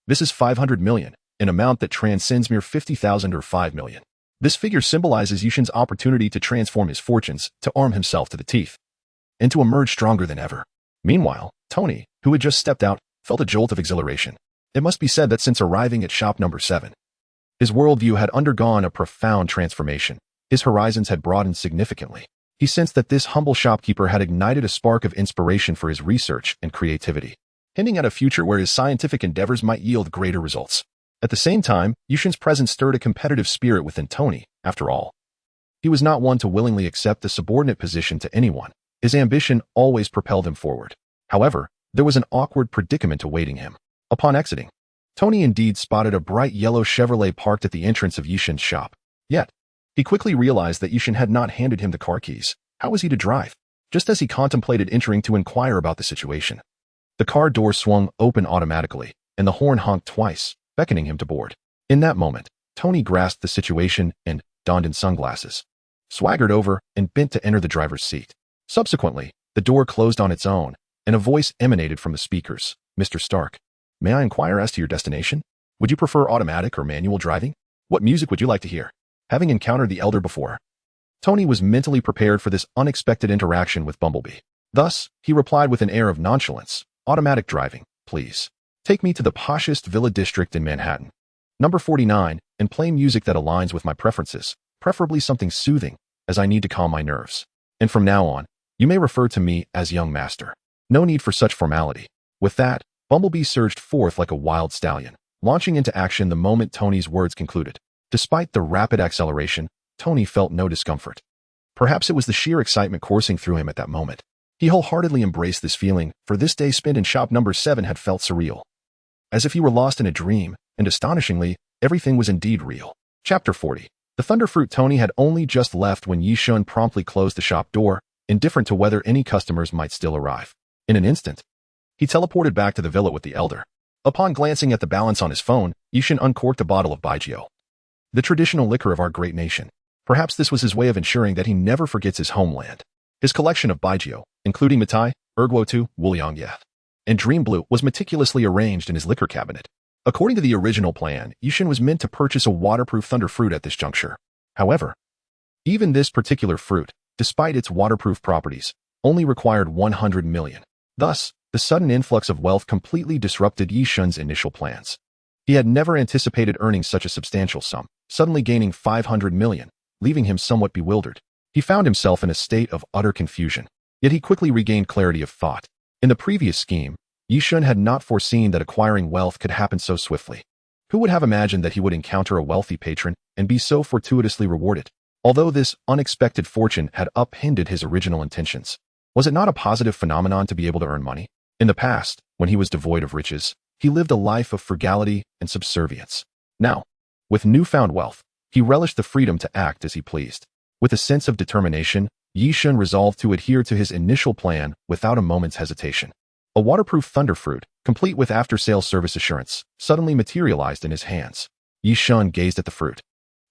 this is 500 million, an amount that transcends mere 50,000 or 5 million. This figure symbolizes Yearn's opportunity to transform his fortunes, to arm himself to the teeth, and to emerge stronger than ever. Meanwhile, Tony, who had just stepped out, felt a jolt of exhilaration. It must be said that since arriving at shop number 7, his worldview had undergone a profound transformation. His horizons had broadened significantly. He sensed that this humble shopkeeper had ignited a spark of inspiration for his research and creativity, hinting at a future where his scientific endeavors might yield greater results. At the same time, Yearn's presence stirred a competitive spirit within Tony. After all, he was not one to willingly accept a subordinate position to anyone. His ambition always propelled him forward. However, there was an awkward predicament awaiting him. Upon exiting, Tony indeed spotted a bright yellow Chevrolet parked at the entrance of Yearn's shop. Yet, he quickly realized that Yearn had not handed him the car keys. How was he to drive? Just as he contemplated entering to inquire about the situation, the car door swung open automatically, and the horn honked twice, beckoning him to board. In that moment, Tony grasped the situation and, donned in sunglasses, swaggered over and bent to enter the driver's seat. Subsequently, the door closed on its own, and a voice emanated from the speakers. Mr. Stark, may I inquire as to your destination? Would you prefer automatic or manual driving? What music would you like to hear? Having encountered the elder before, Tony was mentally prepared for this unexpected interaction with Bumblebee. Thus, he replied with an air of nonchalance, automatic driving, please. Take me to the poshest villa district in Manhattan. Number 49, and play music that aligns with my preferences, preferably something soothing, as I need to calm my nerves. And from now on, you may refer to me as young master. No need for such formality. With that, Bumblebee surged forth like a wild stallion, launching into action the moment Tony's words concluded. Despite the rapid acceleration, Tony felt no discomfort. Perhaps it was the sheer excitement coursing through him at that moment. He wholeheartedly embraced this feeling, for this day spent in shop number 7 had felt surreal, as if he were lost in a dream, and astonishingly, everything was indeed real. Chapter 40. The Thunderfruit. Tony had only just left when Yearn promptly closed the shop door, indifferent to whether any customers might still arrive. In an instant, he teleported back to the villa with the elder. Upon glancing at the balance on his phone, Yearn uncorked a bottle of Baijiu, the traditional liquor of our great nation. Perhaps this was his way of ensuring that he never forgets his homeland. His collection of Baijiu, including Matai, Erguo-tu, Wuliangye, and Dream Blue, was meticulously arranged in his liquor cabinet. According to the original plan, Yearn was meant to purchase a waterproof Thunderfruit at this juncture. However, even this particular fruit, despite its waterproof properties, only required 100 million. Thus, the sudden influx of wealth completely disrupted Yearn's initial plans. He had never anticipated earning such a substantial sum. suddenly gaining 500 million, leaving him somewhat bewildered. He found himself in a state of utter confusion, yet he quickly regained clarity of thought. In the previous scheme, Yishun had not foreseen that acquiring wealth could happen so swiftly. Who would have imagined that he would encounter a wealthy patron and be so fortuitously rewarded? Although this unexpected fortune had upended his original intentions, was it not a positive phenomenon to be able to earn money? In the past, when he was devoid of riches, he lived a life of frugality and subservience. Now, with newfound wealth, he relished the freedom to act as he pleased. With a sense of determination, Yishun resolved to adhere to his initial plan without a moment's hesitation. A waterproof thunderfruit, complete with after-sales service assurance, suddenly materialized in his hands. Yishun gazed at the fruit.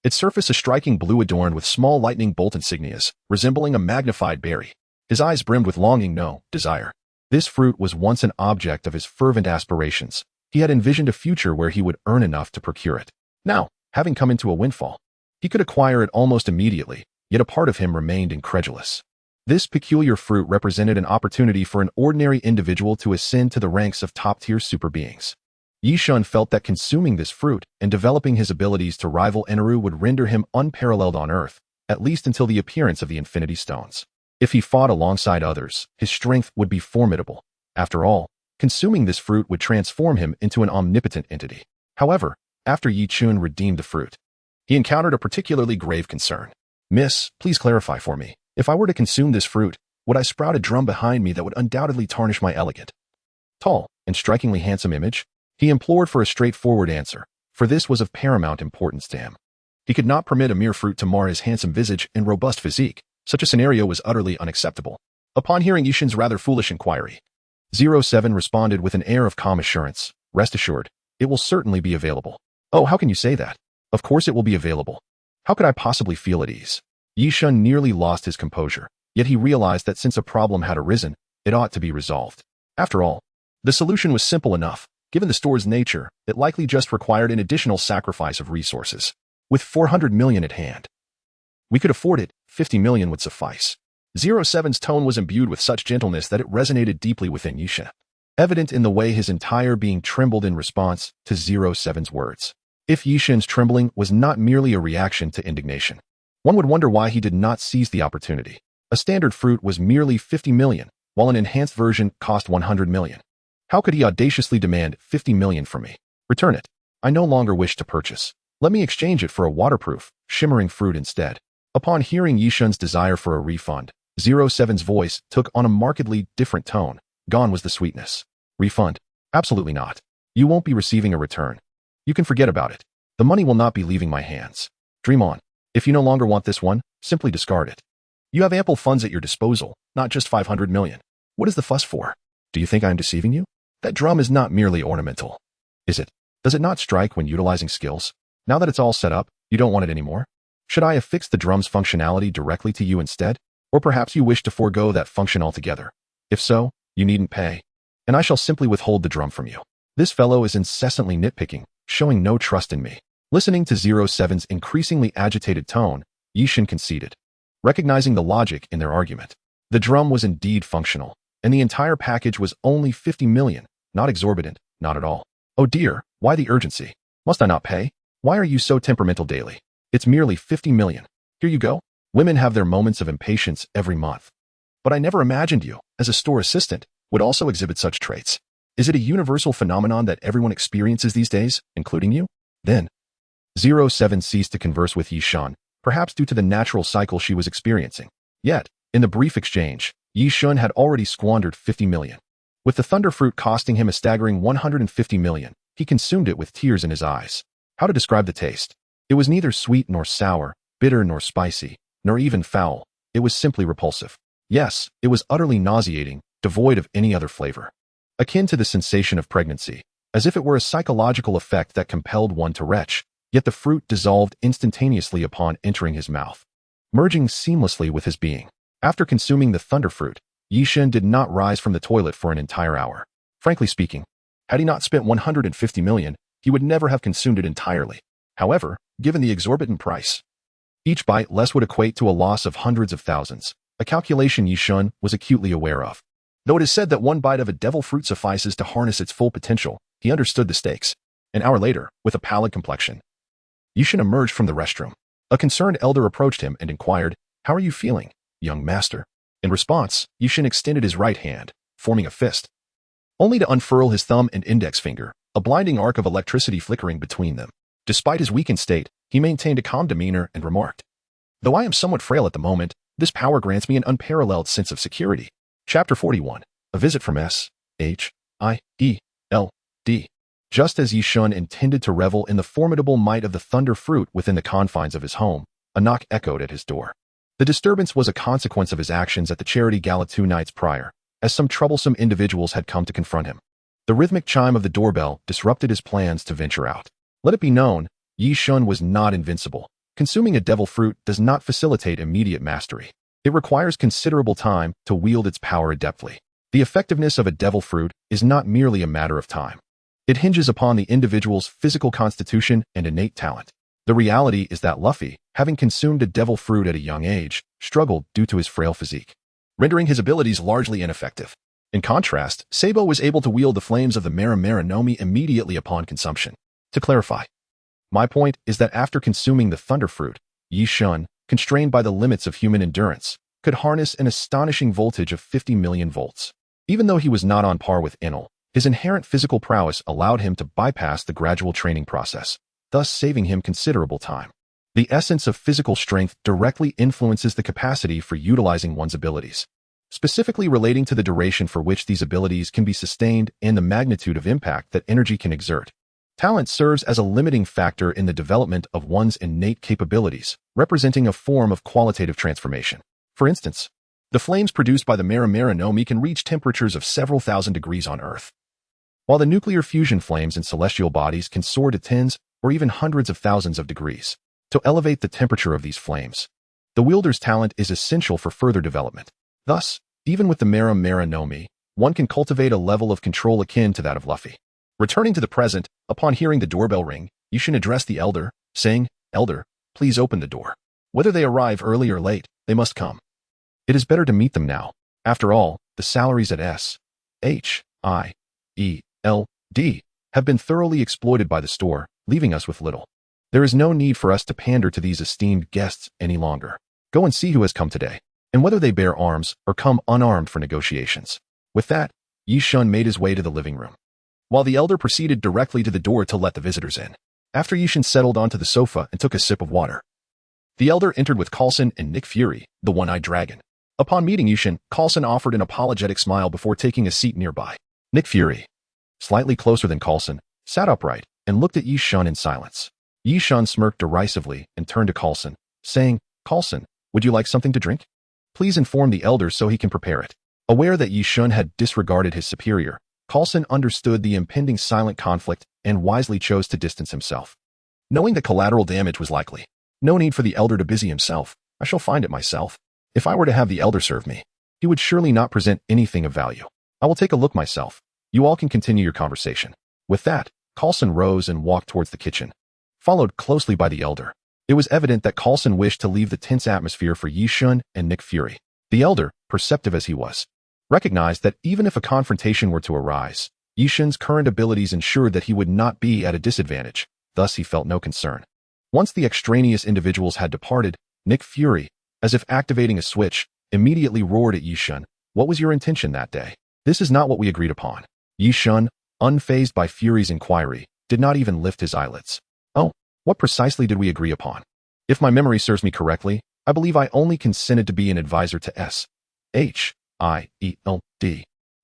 Its surface a striking blue adorned with small lightning bolt insignias, resembling a magnified berry. His eyes brimmed with longing, no, desire. This fruit was once an object of his fervent aspirations. He had envisioned a future where he would earn enough to procure it. Now, having come into a windfall, he could acquire it almost immediately, yet a part of him remained incredulous. This peculiar fruit represented an opportunity for an ordinary individual to ascend to the ranks of top-tier super beings. Yishun felt that consuming this fruit and developing his abilities to rival Eneru would render him unparalleled on Earth, at least until the appearance of the Infinity Stones. If he fought alongside others, his strength would be formidable. After all, consuming this fruit would transform him into an omnipotent entity. However, after Yichun redeemed the fruit, he encountered a particularly grave concern. Miss, please clarify for me. If I were to consume this fruit, would I sprout a drum behind me that would undoubtedly tarnish my elegant, tall, and strikingly handsome image? He implored for a straightforward answer, for this was of paramount importance to him. He could not permit a mere fruit to mar his handsome visage and robust physique. Such a scenario was utterly unacceptable. Upon hearing Yishun's rather foolish inquiry, 07 responded with an air of calm assurance. Rest assured, it will certainly be available. Oh, how can you say that? Of course it will be available. How could I possibly feel at ease? Yishun nearly lost his composure, yet he realized that since a problem had arisen, it ought to be resolved. After all, the solution was simple enough. Given the store's nature, it likely just required an additional sacrifice of resources. With 400 million at hand, we could afford it. 50 million would suffice. 07's tone was imbued with such gentleness that it resonated deeply within Yishun, evident in the way his entire being trembled in response to 07's words. If Yishun's trembling was not merely a reaction to indignation, one would wonder why he did not seize the opportunity. A standard fruit was merely 50 million, while an enhanced version cost 100 million. How could he audaciously demand 50 million from me? Return it. I no longer wish to purchase. Let me exchange it for a waterproof, shimmering fruit instead. Upon hearing Yishun's desire for a refund, 07's voice took on a markedly different tone. Gone was the sweetness. Refund? Absolutely not. You won't be receiving a return. You can forget about it. The money will not be leaving my hands. Dream on. If you no longer want this one, simply discard it. You have ample funds at your disposal, not just 500 million. What is the fuss for? Do you think I am deceiving you? That drum is not merely ornamental. Is it? Does it not strike when utilizing skills? Now that it's all set up, you don't want it anymore? Should I have fixed the drum's functionality directly to you instead? Or perhaps you wish to forego that function altogether? If so, you needn't pay, and I shall simply withhold the drum from you. This fellow is incessantly nitpicking, showing no trust in me. Listening to 07's increasingly agitated tone, Yishun conceded, recognizing the logic in their argument. The drum was indeed functional, and the entire package was only 50 million, not exorbitant, not at all. Oh dear, why the urgency? Must I not pay? Why are you so temperamental daily? It's merely 50 million. Here you go. Women have their moments of impatience every month. But I never imagined you, as a store assistant, would also exhibit such traits. Is it a universal phenomenon that everyone experiences these days, including you? Then, 07 ceased to converse with Yishun, perhaps due to the natural cycle she was experiencing. Yet, in the brief exchange, Yishun had already squandered 50 million. With the thunderfruit costing him a staggering 150 million, he consumed it with tears in his eyes. How to describe the taste? It was neither sweet nor sour, bitter nor spicy, nor even foul. It was simply repulsive. Yes, it was utterly nauseating, devoid of any other flavor. Akin to the sensation of pregnancy, as if it were a psychological effect that compelled one to retch, yet the fruit dissolved instantaneously upon entering his mouth, merging seamlessly with his being. After consuming the thunderfruit, Yishun did not rise from the toilet for an entire hour. Frankly speaking, had he not spent 150 million, he would never have consumed it entirely. However, given the exorbitant price, each bite less would equate to a loss of hundreds of thousands, a calculation Yishun was acutely aware of. Though it is said that one bite of a devil fruit suffices to harness its full potential, he understood the stakes. An hour later, with a pallid complexion, Yishan emerged from the restroom. A concerned elder approached him and inquired, "How are you feeling, young master?" In response, Yishan extended his right hand, forming a fist, only to unfurl his thumb and index finger, a blinding arc of electricity flickering between them. Despite his weakened state, he maintained a calm demeanor and remarked, "Though I am somewhat frail at the moment, this power grants me an unparalleled sense of security." Chapter 41. A visit from S.H.I.E.L.D. Just as Yishan intended to revel in the formidable might of the thunder fruit within the confines of his home, a knock echoed at his door. The disturbance was a consequence of his actions at the charity gala 2 nights prior, as some troublesome individuals had come to confront him. The rhythmic chime of the doorbell disrupted his plans to venture out. Let it be known, Yishan was not invincible. Consuming a devil fruit does not facilitate immediate mastery. It requires considerable time to wield its power adeptly. The effectiveness of a devil fruit is not merely a matter of time. It hinges upon the individual's physical constitution and innate talent. The reality is that Luffy, having consumed a devil fruit at a young age, struggled due to his frail physique, rendering his abilities largely ineffective. In contrast, Sabo was able to wield the flames of the Mera Nomi immediately upon consumption. To clarify, my point is that after consuming the thunder fruit, Yishan, constrained by the limits of human endurance, could harness an astonishing voltage of 50 million volts. Even though he was not on par with Enel, his inherent physical prowess allowed him to bypass the gradual training process, thus saving him considerable time. The essence of physical strength directly influences the capacity for utilizing one's abilities, specifically relating to the duration for which these abilities can be sustained and the magnitude of impact that energy can exert. Talent serves as a limiting factor in the development of one's innate capabilities, representing a form of qualitative transformation. For instance, the flames produced by the Mera Nomi can reach temperatures of several thousand degrees on Earth, while the nuclear fusion flames in celestial bodies can soar to tens or even hundreds of thousands of degrees. To elevate the temperature of these flames, the wielder's talent is essential for further development. Thus, even with the Mera Nomi, one can cultivate a level of control akin to that of Luffy. Returning to the present, upon hearing the doorbell ring, Yishan addressed the elder, saying, "Elder, please open the door. Whether they arrive early or late, they must come. It is better to meet them now. After all, the salaries at S.H.I.E.L.D. have been thoroughly exploited by the store, leaving us with little. There is no need for us to pander to these esteemed guests any longer. Go and see who has come today, and whether they bear arms or come unarmed for negotiations." With that, Yishan made his way to the living room, while the elder proceeded directly to the door to let the visitors in. After Yishan settled onto the sofa and took a sip of water, the elder entered with Coulson and Nick Fury, the one-eyed dragon. Upon meeting Yishan, Coulson offered an apologetic smile before taking a seat nearby. Nick Fury, slightly closer than Coulson, sat upright and looked at Yishan in silence. Yishan smirked derisively and turned to Coulson, saying, "Coulson, would you like something to drink? Please inform the elder so he can prepare it." Aware that Yishan had disregarded his superior, Coulson understood the impending silent conflict and wisely chose to distance himself. Knowing that collateral damage was likely, no need for the elder to busy himself. I shall find it myself. If I were to have the elder serve me, he would surely not present anything of value. I will take a look myself. You all can continue your conversation. With that, Coulson rose and walked towards the kitchen, followed closely by the elder. It was evident that Coulson wished to leave the tense atmosphere for Yishan and Nick Fury. The elder, perceptive as he was, recognized that even if a confrontation were to arise, Yishan's current abilities ensured that he would not be at a disadvantage. Thus he felt no concern. Once the extraneous individuals had departed, Nick Fury, as if activating a switch, immediately roared at Yishan, "What was your intention that day? This is not what we agreed upon." Yishan, unfazed by Fury's inquiry, did not even lift his eyelids. "Oh, what precisely did we agree upon? If my memory serves me correctly, I believe I only consented to be an advisor to S.H.I.E.L.D.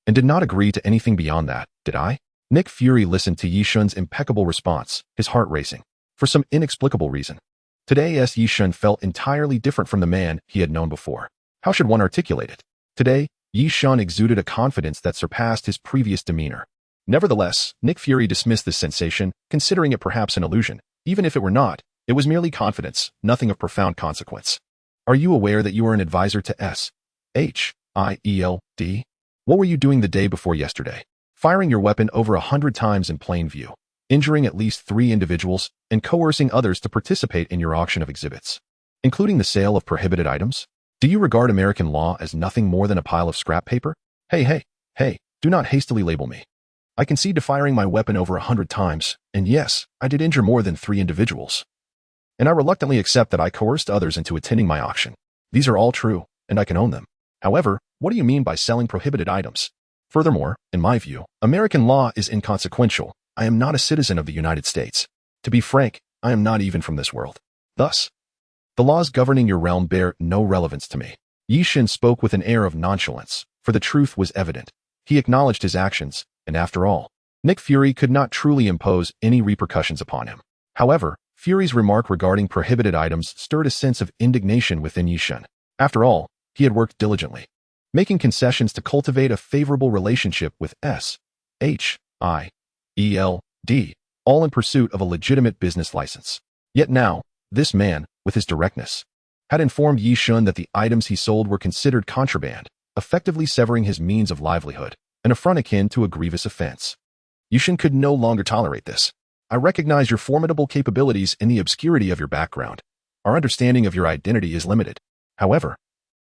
and did not agree to anything beyond that, did I?" Nick Fury listened to Yishan's impeccable response, his heart racing. For some inexplicable reason, today Yishan felt entirely different from the man he had known before. How should one articulate it? Today, Yishan exuded a confidence that surpassed his previous demeanor. Nevertheless, Nick Fury dismissed this sensation, considering it perhaps an illusion. Even if it were not, it was merely confidence, nothing of profound consequence. "Are you aware that you are an advisor to S.H.I.E.L.D.? What were you doing the day before yesterday? Firing your weapon over 100 times in plain view, injuring at least 3 individuals, and coercing others to participate in your auction of exhibits, including the sale of prohibited items? Do you regard American law as nothing more than a pile of scrap paper? Hey, do not hastily label me. I concede to firing my weapon over 100 times, and yes, I did injure more than 3 individuals. and I reluctantly accept that I coerced others into attending my auction. These are all true, and I can own them. However, what do you mean by selling prohibited items? Furthermore, in my view, American law is inconsequential. I am not a citizen of the United States. To be frank, I am not even from this world. Thus, the laws governing your realm bear no relevance to me. Yi Shin spoke with an air of nonchalance, for the truth was evident. He acknowledged his actions, and after all, Nick Fury could not truly impose any repercussions upon him. However, Fury's remark regarding prohibited items stirred a sense of indignation within Yi Shin. After all, he had worked diligently, making concessions to cultivate a favorable relationship with S.H.I.E.L.D., all in pursuit of a legitimate business license. Yet now, this man, with his directness, had informed Yi Shin that the items he sold were considered contraband, effectively severing his means of livelihood, an affront akin to a grievous offense. Yi Shin could no longer tolerate this. I recognize your formidable capabilities in the obscurity of your background. Our understanding of your identity is limited. However,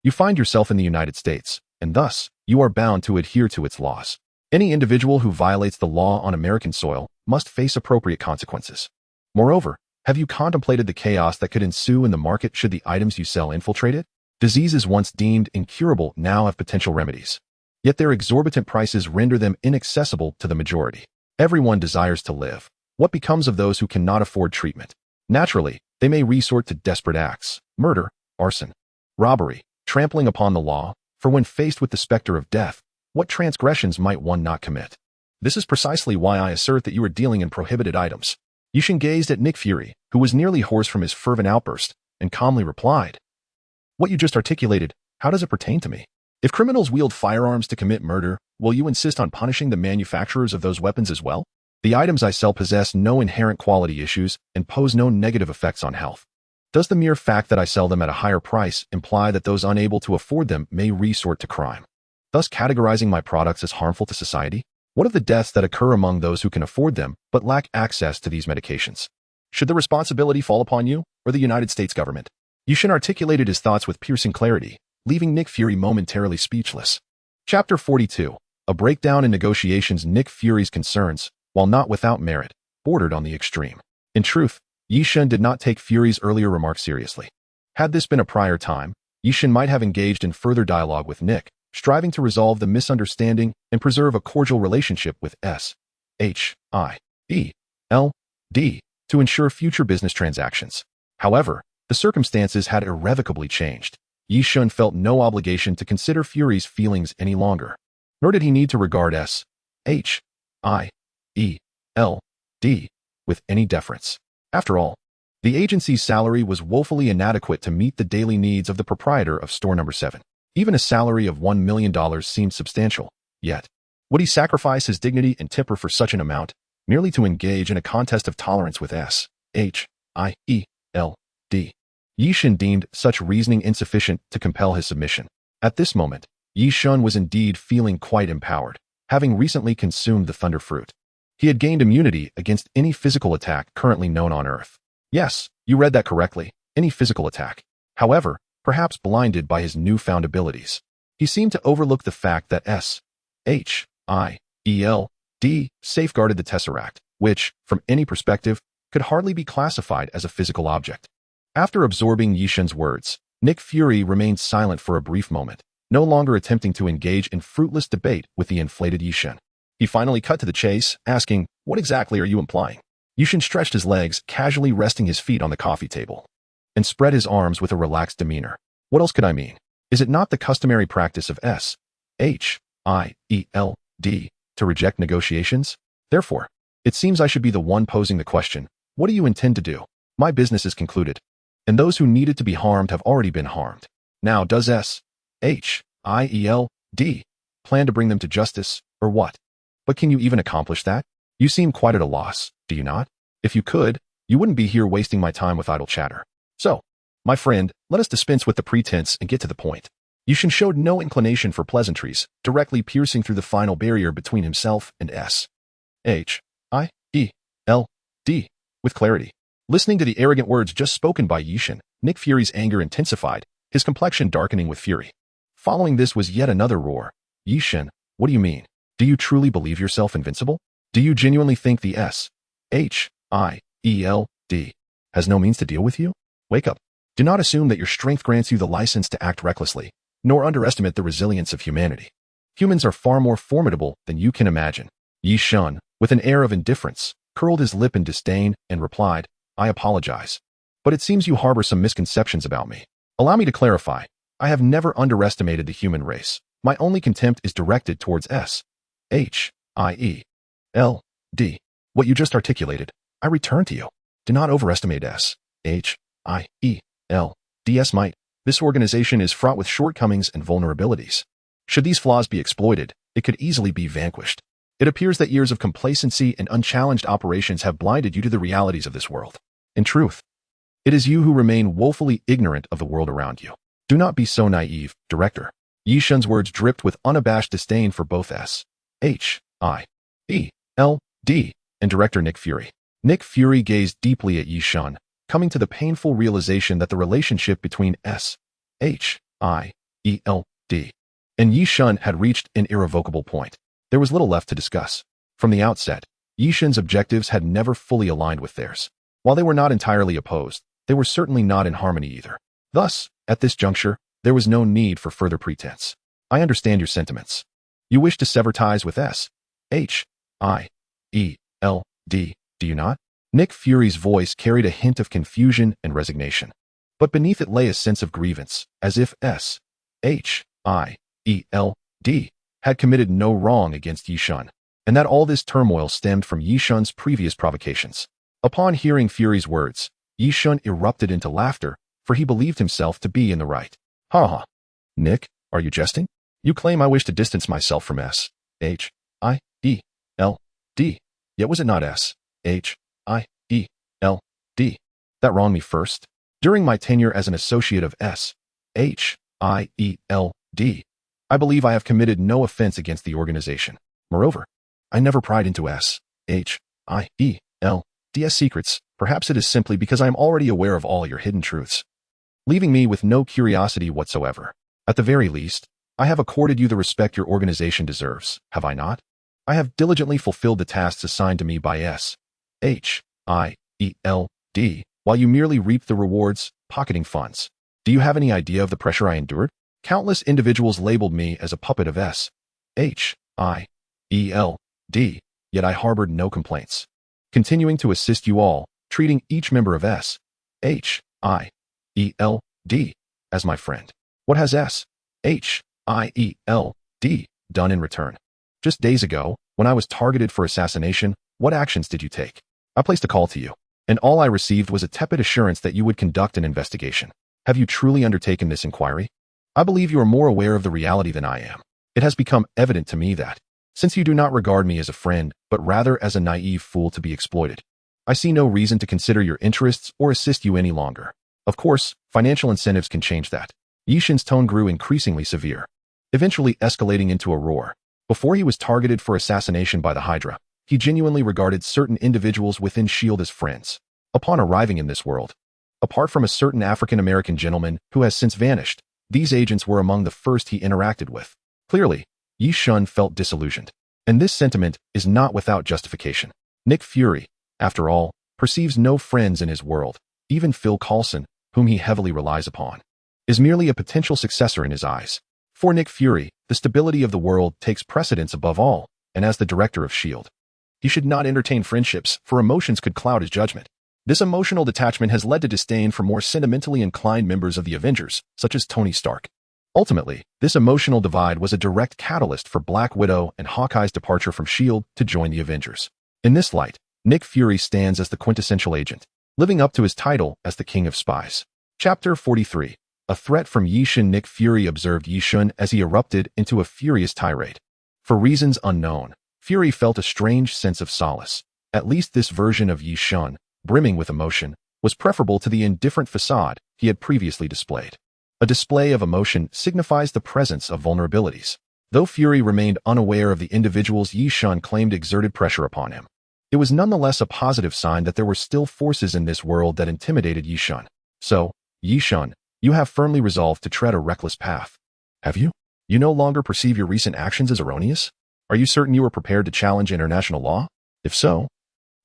you find yourself in the United States, and thus, you are bound to adhere to its laws. Any individual who violates the law on American soil must face appropriate consequences. Moreover, have you contemplated the chaos that could ensue in the market should the items you sell infiltrate it? Diseases once deemed incurable now have potential remedies. Yet their exorbitant prices render them inaccessible to the majority. Everyone desires to live. What becomes of those who cannot afford treatment? Naturally, they may resort to desperate acts, murder, arson, robbery, trampling upon the law, for when faced with the specter of death, what transgressions might one not commit? This is precisely why I assert that you are dealing in prohibited items. Yi Shin gazed at Nick Fury, who was nearly hoarse from his fervent outburst, and calmly replied, "What you just articulated, how does it pertain to me? If criminals wield firearms to commit murder, will you insist on punishing the manufacturers of those weapons as well? The items I sell possess no inherent quality issues and pose no negative effects on health. Does the mere fact that I sell them at a higher price imply that those unable to afford them may resort to crime, thus categorizing my products as harmful to society? What of the deaths that occur among those who can afford them but lack access to these medications? Should the responsibility fall upon you or the United States government?" Yi Shin articulated his thoughts with piercing clarity, leaving Nick Fury momentarily speechless. Chapter 42. A breakdown in negotiations. Nick Fury's concerns, while not without merit, bordered on the extreme. In truth, Yi Shin did not take Fury's earlier remark seriously. Had this been a prior time, Yi Shin might have engaged in further dialogue with Nick, striving to resolve the misunderstanding and preserve a cordial relationship with S.H.I.E.L.D. to ensure future business transactions. However, the circumstances had irrevocably changed. Yi Shin felt no obligation to consider Fury's feelings any longer, nor did he need to regard S.H.I.E.L.D. with any deference. After all, the agency's salary was woefully inadequate to meet the daily needs of the proprietor of store number 7. Even a salary of $1 million seemed substantial, yet, would he sacrifice his dignity and temper for such an amount, merely to engage in a contest of tolerance with S.H.I.E.L.D.? Yi Shin deemed such reasoning insufficient to compel his submission. At this moment, Yi Shin was indeed feeling quite empowered, having recently consumed the thunder fruit. He had gained immunity against any physical attack currently known on Earth. Yes, you read that correctly, any physical attack. However, perhaps blinded by his newfound abilities, he seemed to overlook the fact that S.H.I.E.L.D. safeguarded the Tesseract, which, from any perspective, could hardly be classified as a physical object. After absorbing Yi Shin's words, Nick Fury remained silent for a brief moment, no longer attempting to engage in fruitless debate with the inflated Yi Shin. He finally cut to the chase, asking, "What exactly are you implying?" Yi Shin stretched his legs, casually resting his feet on the coffee table, and spread his arms with a relaxed demeanor. "What else could I mean? Is it not the customary practice of S.H.I.E.L.D. to reject negotiations? Therefore, it seems I should be the one posing the question, what do you intend to do? My business is concluded, and those who needed to be harmed have already been harmed. Now, does S.H.I.E.L.D. plan to bring them to justice, or what? But can you even accomplish that? You seem quite at a loss, do you not? If you could, you wouldn't be here wasting my time with idle chatter. So, my friend, let us dispense with the pretense and get to the point." Yi Shin showed no inclination for pleasantries, directly piercing through the final barrier between himself and S.H.I.E.L.D. with clarity. Listening to the arrogant words just spoken by Yi Shin, Nick Fury's anger intensified, his complexion darkening with fury. Following this was yet another roar. "Yi Shin, what do you mean? Do you truly believe yourself invincible? Do you genuinely think the S.H.I.E.L.D. has no means to deal with you? Wake up. Do not assume that your strength grants you the license to act recklessly, nor underestimate the resilience of humanity. Humans are far more formidable than you can imagine. Yi Shun, with an air of indifference, curled his lip in disdain and replied, I apologize. But it seems you harbor some misconceptions about me. Allow me to clarify. I have never underestimated the human race. My only contempt is directed towards S-H-I-E-L-D. What you just articulated, I return to you. Do not overestimate S-H-I-E-L-D-'s might. This organization is fraught with shortcomings and vulnerabilities. Should these flaws be exploited, it could easily be vanquished. It appears that years of complacency and unchallenged operations have blinded you to the realities of this world. In truth, it is you who remain woefully ignorant of the world around you. Do not be so naive, Director. Yi Shun's words dripped with unabashed disdain for both S-H-I-E-L-D and Director Nick Fury. Nick Fury gazed deeply at Yi Shun, coming to the painful realization that the relationship between S-H-I-E-L-D and Yi Shun had reached an irrevocable point. There was little left to discuss. From the outset, Yi Shun's objectives had never fully aligned with theirs. While they were not entirely opposed, they were certainly not in harmony either. Thus, at this juncture, there was no need for further pretense. I understand your sentiments. You wish to sever ties with S-H-I-E-L-D, do you not? Nick Fury's voice carried a hint of confusion and resignation. But beneath it lay a sense of grievance, as if S-H-I-E-L-D had committed no wrong against Yi Shun, and that all this turmoil stemmed from Yi Shun's previous provocations. Upon hearing Fury's words, Yi Shun erupted into laughter, for he believed himself to be in the right. Ha ha. Nick, are you jesting? You claim I wish to distance myself from S-H-I-E-L-D, yet was it not S-H-I-E-L-D that wronged me first? During my tenure as an associate of S-H-I-E-L-D, I believe I have committed no offense against the organization. Moreover, I never pried into S-H-I-E-L-D's secrets. Perhaps it is simply because I am already aware of all your hidden truths, leaving me with no curiosity whatsoever. At the very least, I have accorded you the respect your organization deserves, have I not? I have diligently fulfilled the tasks assigned to me by S-H-I-E-L-D, while you merely reaped the rewards, pocketing funds. Do you have any idea of the pressure I endured? Countless individuals labeled me as a puppet of S-H-I-E-L-D, yet I harbored no complaints, continuing to assist you all, treating each member of S-H-I-E-L-D as my friend. What has S-H-I-E-L-D done in return? Just days ago, when I was targeted for assassination, what actions did you take? I placed a call to you, and all I received was a tepid assurance that you would conduct an investigation. Have you truly undertaken this inquiry? I believe you are more aware of the reality than I am. It has become evident to me that, since you do not regard me as a friend, but rather as a naive fool to be exploited, I see no reason to consider your interests or assist you any longer. Of course, financial incentives can change that. Yi Shun's tone grew increasingly severe, eventually escalating into a roar. Before he was targeted for assassination by the Hydra, he genuinely regarded certain individuals within S.H.I.E.L.D. as friends. Upon arriving in this world, apart from a certain African-American gentleman who has since vanished, these agents were among the first he interacted with. Clearly, Yi Shun felt disillusioned, and this sentiment is not without justification. Nick Fury, after all, perceives no friends in his world. Even Phil Coulson, whom he heavily relies upon, is merely a potential successor in his eyes. For Nick Fury, the stability of the world takes precedence above all, and as the director of S.H.I.E.L.D., he should not entertain friendships, for emotions could cloud his judgment. This emotional detachment has led to disdain for more sentimentally inclined members of the Avengers, such as Tony Stark. Ultimately, this emotional divide was a direct catalyst for Black Widow and Hawkeye's departure from S.H.I.E.L.D. to join the Avengers. In this light, Nick Fury stands as the quintessential agent, living up to his title as the King of Spies. Chapter 43. A threat from Yi Shun. Nick Fury observed Yi Shun as he erupted into a furious tirade. For reasons unknown, Fury felt a strange sense of solace. At least this version of Yi Shun, brimming with emotion, was preferable to the indifferent facade he had previously displayed. A display of emotion signifies the presence of vulnerabilities. Though Fury remained unaware of the individuals Yi Shun claimed exerted pressure upon him, it was nonetheless a positive sign that there were still forces in this world that intimidated Yi Shun. So, Yi Shun, you have firmly resolved to tread a reckless path. Have you? You no longer perceive your recent actions as erroneous? Are you certain you are prepared to challenge international law? If so,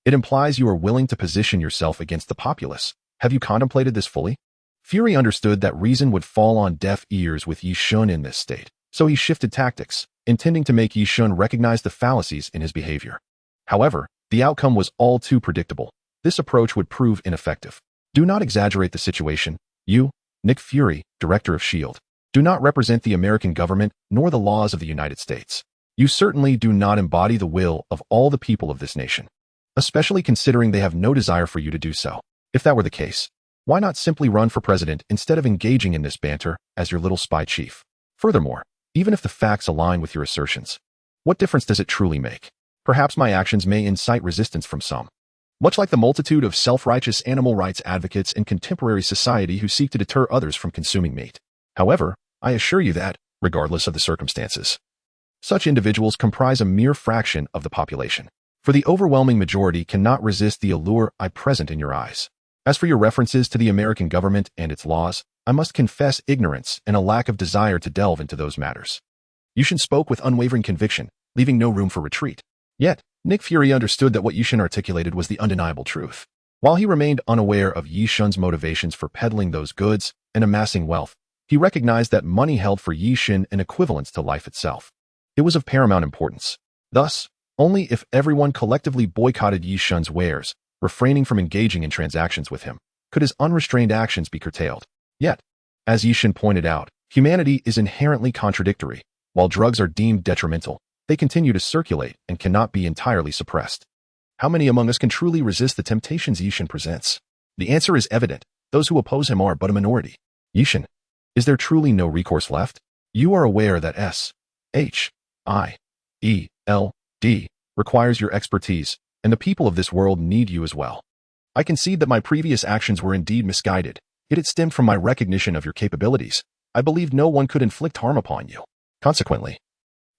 it implies you are willing to position yourself against the populace, Have you contemplated this fully? Fury understood that reason would fall on deaf ears with Yi Shun in this state, so he shifted tactics, intending to make Yi Shun recognize the fallacies in his behavior. However, the outcome was all too predictable. This approach would prove ineffective. Do not exaggerate the situation. You, Nick Fury, Director of S.H.I.E.L.D., do not represent the American government nor the laws of the United States. You certainly do not embody the will of all the people of this nation, especially considering they have no desire for you to do so. If that were the case, why not simply run for president instead of engaging in this banter as your little spy chief? Furthermore, even if the facts align with your assertions, what difference does it truly make? Perhaps my actions may incite resistance from some. Much like the multitude of self-righteous animal rights advocates in contemporary society who seek to deter others from consuming meat. However, I assure you that, regardless of the circumstances, such individuals comprise a mere fraction of the population, for the overwhelming majority cannot resist the allure I present in your eyes. As for your references to the American government and its laws, I must confess ignorance and a lack of desire to delve into those matters. Yi Shun spoke with unwavering conviction, leaving no room for retreat. Yet, Nick Fury understood that what Yi Shun articulated was the undeniable truth. While he remained unaware of Yi Shun's motivations for peddling those goods and amassing wealth, he recognized that money held for Yi Shun an equivalence to life itself. It was of paramount importance. Thus, only if everyone collectively boycotted Yi Shun's wares, refraining from engaging in transactions with him, could his unrestrained actions be curtailed. Yet, as Yi Shun pointed out, humanity is inherently contradictory. While drugs are deemed detrimental, they continue to circulate and cannot be entirely suppressed. How many among us can truly resist the temptations Yi Shun presents? The answer is evident. Those who oppose him are but a minority. Yi Shun, is there truly no recourse left? You are aware that S.H.I.E.L.D. requires your expertise, and the people of this world need you as well. I concede that my previous actions were indeed misguided, yet it stemmed from my recognition of your capabilities. I believed no one could inflict harm upon you. Consequently,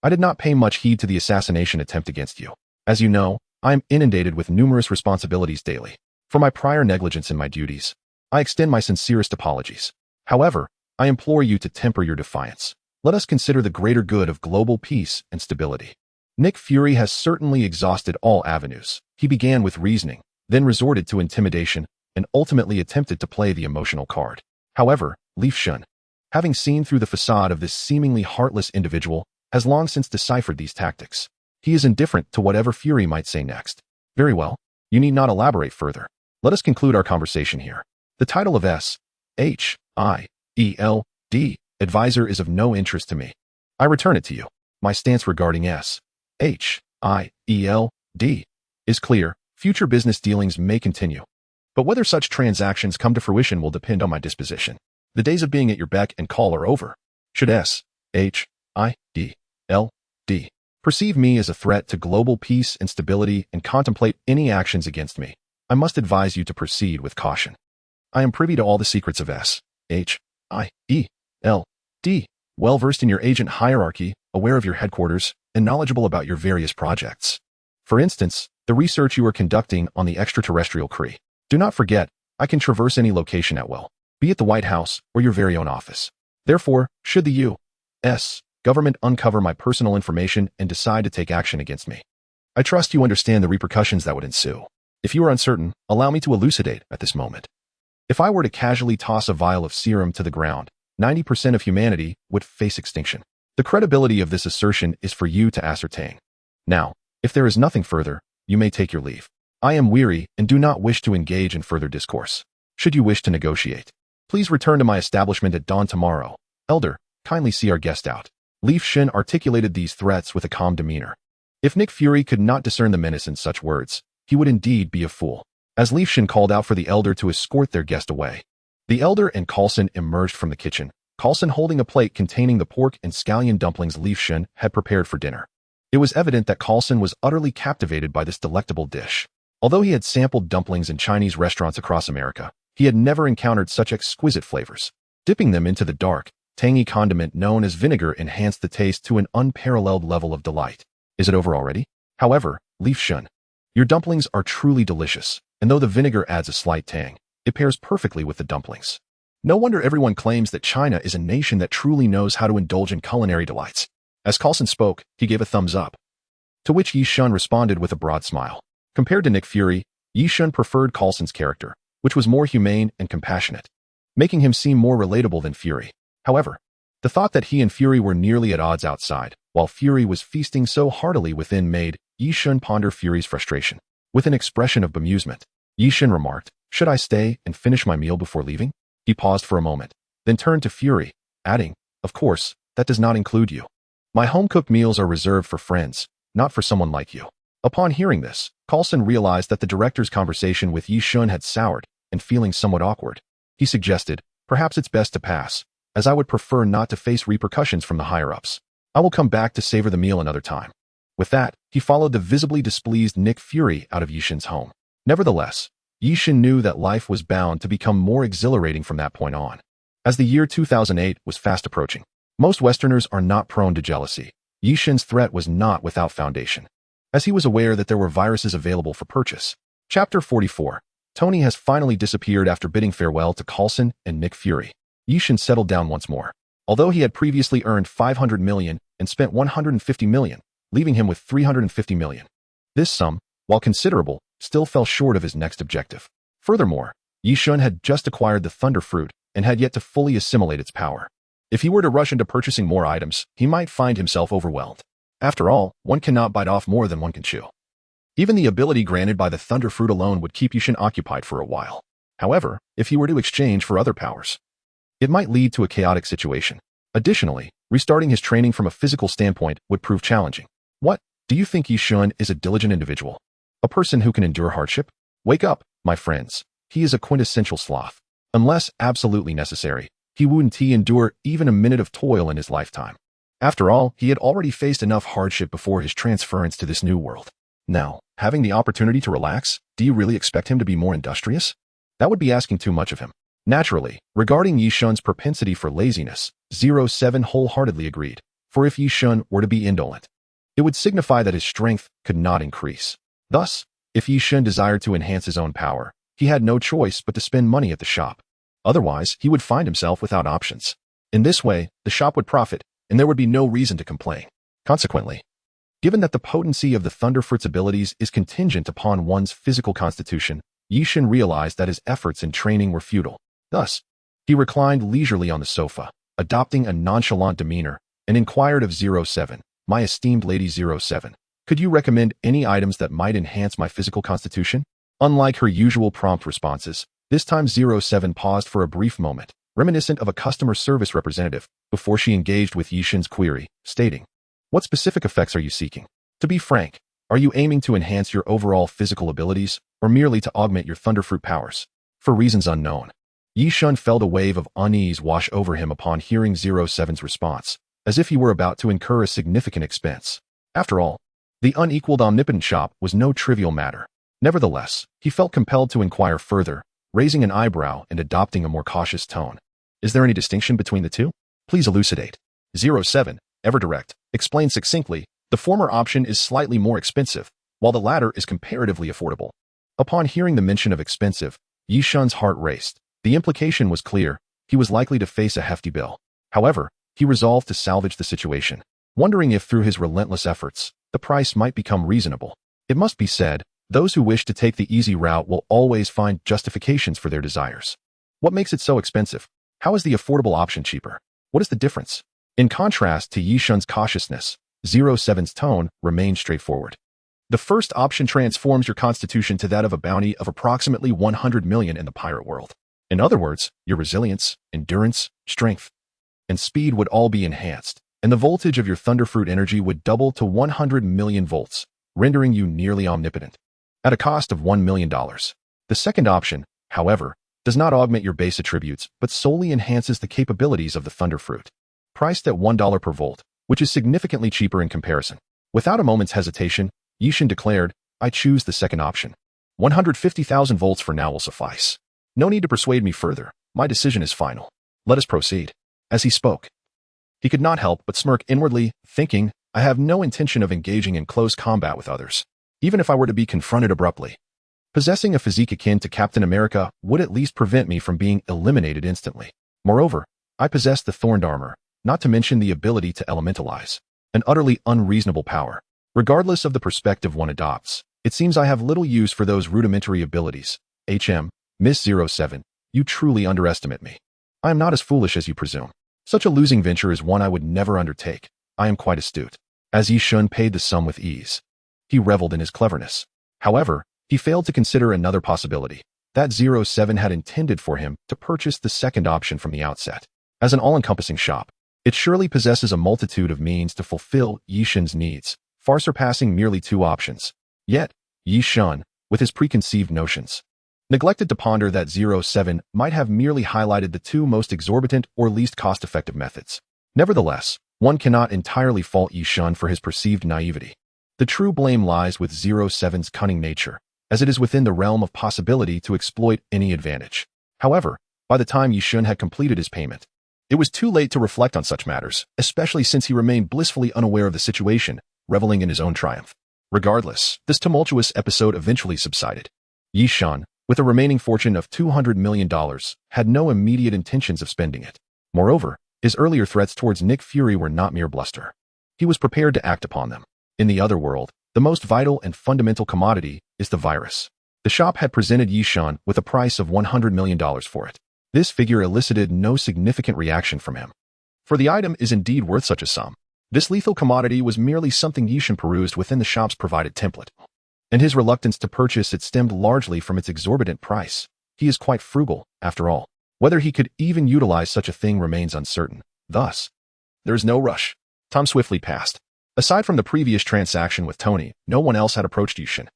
I did not pay much heed to the assassination attempt against you. As you know, I am inundated with numerous responsibilities daily. For my prior negligence in my duties, I extend my sincerest apologies. However, I implore you to temper your defiance. Let us consider the greater good of global peace and stability. Nick Fury has certainly exhausted all avenues. He began with reasoning, then resorted to intimidation, and ultimately attempted to play the emotional card. However, Yi Shun, having seen through the facade of this seemingly heartless individual, has long since deciphered these tactics. He is indifferent to whatever Fury might say next. Very well, you need not elaborate further. Let us conclude our conversation here. The title of S.H.I.E.L.D. advisor is of no interest to me. I return it to you. My stance regarding S.H.I.E.L.D. is clear. Future business dealings may continue, but whether such transactions come to fruition will depend on my disposition. The days of being at your beck and call are over. Should S.H.I.E.L.D. perceive me as a threat to global peace and stability and contemplate any actions against me, I must advise you to proceed with caution. I am privy to all the secrets of S.H.I.E.L.D., well-versed in your agent hierarchy, aware of your headquarters, and knowledgeable about your various projects. For instance, the research you are conducting on the extraterrestrial Kree. Do not forget, I can traverse any location at will, be it the White House or your very own office. Therefore, should the U.S. government uncover my personal information and decide to take action against me, I trust you understand the repercussions that would ensue. If you are uncertain, allow me to elucidate at this moment. If I were to casually toss a vial of serum to the ground, 90% of humanity would face extinction. The credibility of this assertion is for you to ascertain. Now, if there is nothing further, you may take your leave. I am weary and do not wish to engage in further discourse. Should you wish to negotiate, please return to my establishment at dawn tomorrow. Elder, kindly see our guest out. Yi Shun articulated these threats with a calm demeanor. If Nick Fury could not discern the menace in such words, he would indeed be a fool. As Yi Shun called out for the elder to escort their guest away, the elder and Coulson emerged from the kitchen, Coulson holding a plate containing the pork and scallion dumplings Yi Shun had prepared for dinner. It was evident that Coulson was utterly captivated by this delectable dish. Although he had sampled dumplings in Chinese restaurants across America, he had never encountered such exquisite flavors. Dipping them into the dark, tangy condiment known as vinegar enhanced the taste to an unparalleled level of delight. Is it over already? However, Yi Shun, your dumplings are truly delicious, and though the vinegar adds a slight tang, it pairs perfectly with the dumplings. No wonder everyone claims that China is a nation that truly knows how to indulge in culinary delights. As Coulson spoke, he gave a thumbs up, to which Yi Shun responded with a broad smile. Compared to Nick Fury, Yi Shun preferred Coulson's character. which was more humane and compassionate, making him seem more relatable than Fury. However, the thought that he and Fury were nearly at odds outside, while Fury was feasting so heartily within, made Yi Shun ponder Fury's frustration. With an expression of bemusement, Yi Shun remarked, "Should I stay and finish my meal before leaving?" He paused for a moment, then turned to Fury, adding, "Of course, that does not include you. My home-cooked meals are reserved for friends, not for someone like you." Upon hearing this, Coulson realized that the director's conversation with Yi Shun had soured, and feeling somewhat awkward, he suggested, "Perhaps it's best to pass, as I would prefer not to face repercussions from the higher-ups. I will come back to savor the meal another time." With that, he followed the visibly displeased Nick Fury out of Yi Shun's home. Nevertheless, Yi Shun knew that life was bound to become more exhilarating from that point on. As the year 2008 was fast approaching, most Westerners are not prone to jealousy. Yi Shun's threat was not without foundation, as he was aware that there were viruses available for purchase. Chapter 44. Tony has finally disappeared after bidding farewell to Coulson and Nick Fury. Yi Shun settled down once more. Although he had previously earned $500 million and spent $150 million, leaving him with $350 million. This sum, while considerable, still fell short of his next objective. Furthermore, Yi Shun had just acquired the Thunder Fruit and had yet to fully assimilate its power. If he were to rush into purchasing more items, he might find himself overwhelmed. After all, one cannot bite off more than one can chew. Even the ability granted by the Thunder Fruit alone would keep Yi Shun occupied for a while. However, if he were to exchange for other powers, it might lead to a chaotic situation. Additionally, restarting his training from a physical standpoint would prove challenging. What? Do you think Yi Shun is a diligent individual? A person who can endure hardship? Wake up, my friends. He is a quintessential sloth. Unless absolutely necessary, he wouldn't endure even a minute of toil in his lifetime. After all, he had already faced enough hardship before his transference to this new world. Now, having the opportunity to relax, do you really expect him to be more industrious? That would be asking too much of him. Naturally, regarding Yi Shun's propensity for laziness, 07 wholeheartedly agreed, for if Yi Shun were to be indolent, it would signify that his strength could not increase. Thus, if Yi Shun desired to enhance his own power, he had no choice but to spend money at the shop. Otherwise, he would find himself without options. In this way, the shop would profit, and there would be no reason to complain. Consequently, given that the potency of the Thunder Fruit's abilities is contingent upon one's physical constitution, Yi Shun realized that his efforts in training were futile. Thus, he reclined leisurely on the sofa, adopting a nonchalant demeanor, and inquired of 07, "My esteemed Lady 07, could you recommend any items that might enhance my physical constitution?" Unlike her usual prompt responses, this time 07 paused for a brief moment, reminiscent of a customer service representative, before she engaged with Yi Shun's query, stating, "What specific effects are you seeking? To be frank, are you aiming to enhance your overall physical abilities, or merely to augment your Thunderfruit powers?" For reasons unknown, Yi Shun felt a wave of unease wash over him upon hearing 07's response, as if he were about to incur a significant expense. After all, the unequaled omnipotent shop was no trivial matter. Nevertheless, he felt compelled to inquire further, raising an eyebrow and adopting a more cautious tone. "Is there any distinction between the two? Please elucidate." 07, ever direct, explained succinctly, "The former option is slightly more expensive, while the latter is comparatively affordable." Upon hearing the mention of expensive, Yi Shun's heart raced. The implication was clear: he was likely to face a hefty bill. However, he resolved to salvage the situation, wondering if through his relentless efforts, the price might become reasonable. It must be said, those who wish to take the easy route will always find justifications for their desires. What makes it so expensive? How is the affordable option cheaper? What is the difference? In contrast to Yi Shun's cautiousness, 07's tone remained straightforward. "The first option transforms your constitution to that of a bounty of approximately 100 million in the pirate world. In other words, your resilience, endurance, strength, and speed would all be enhanced, and the voltage of your Thunderfruit energy would double to 100 million volts, rendering you nearly omnipotent, at a cost of $1 million. The second option, however, does not augment your base attributes, but solely enhances the capabilities of the Thunderfruit. Priced at $1 per volt, which is significantly cheaper in comparison." Without a moment's hesitation, Yi Shun declared, "I choose the second option. 150,000 volts for now will suffice. No need to persuade me further. My decision is final. Let us proceed." As he spoke, he could not help but smirk inwardly, thinking, "I have no intention of engaging in close combat with others, even if I were to be confronted abruptly. Possessing a physique akin to Captain America would at least prevent me from being eliminated instantly. Moreover, I possess the thorned armor, not to mention the ability to elementalize, an utterly unreasonable power. Regardless of the perspective one adopts, it seems I have little use for those rudimentary abilities. Miss 07, you truly underestimate me. I am not as foolish as you presume. Such a losing venture is one I would never undertake. I am quite astute. As Yi Shun paid the sum with ease. He reveled in his cleverness. However, he failed to consider another possibility. That 07 had intended for him to purchase the second option from the outset. As an all-encompassing shop, it surely possesses a multitude of means to fulfill Yi Shun's needs, far surpassing merely two options. Yet, Yi Shun, with his preconceived notions, neglected to ponder that 07 might have merely highlighted the two most exorbitant or least cost-effective methods. Nevertheless, one cannot entirely fault Yi Shun for his perceived naivety. The true blame lies with 07's cunning nature, as it is within the realm of possibility to exploit any advantage. However, by the time Yi Shun had completed his payment, it was too late to reflect on such matters, especially since he remained blissfully unaware of the situation, reveling in his own triumph. Regardless, this tumultuous episode eventually subsided. Yi Shun, with a remaining fortune of $200 million, had no immediate intentions of spending it. Moreover, his earlier threats towards Nick Fury were not mere bluster. He was prepared to act upon them. In the other world, the most vital and fundamental commodity is the virus. The shop had presented Yi Shun with a price of $100 million for it. This figure elicited no significant reaction from him. For the item is indeed worth such a sum. This lethal commodity was merely something Yi Shun perused within the shop's provided template, and his reluctance to purchase it stemmed largely from its exorbitant price. He is quite frugal, after all. Whether he could even utilize such a thing remains uncertain. Thus, there is no rush. Time swiftly passed. Aside from the previous transaction with Tony, no one else had approached Yi Shun,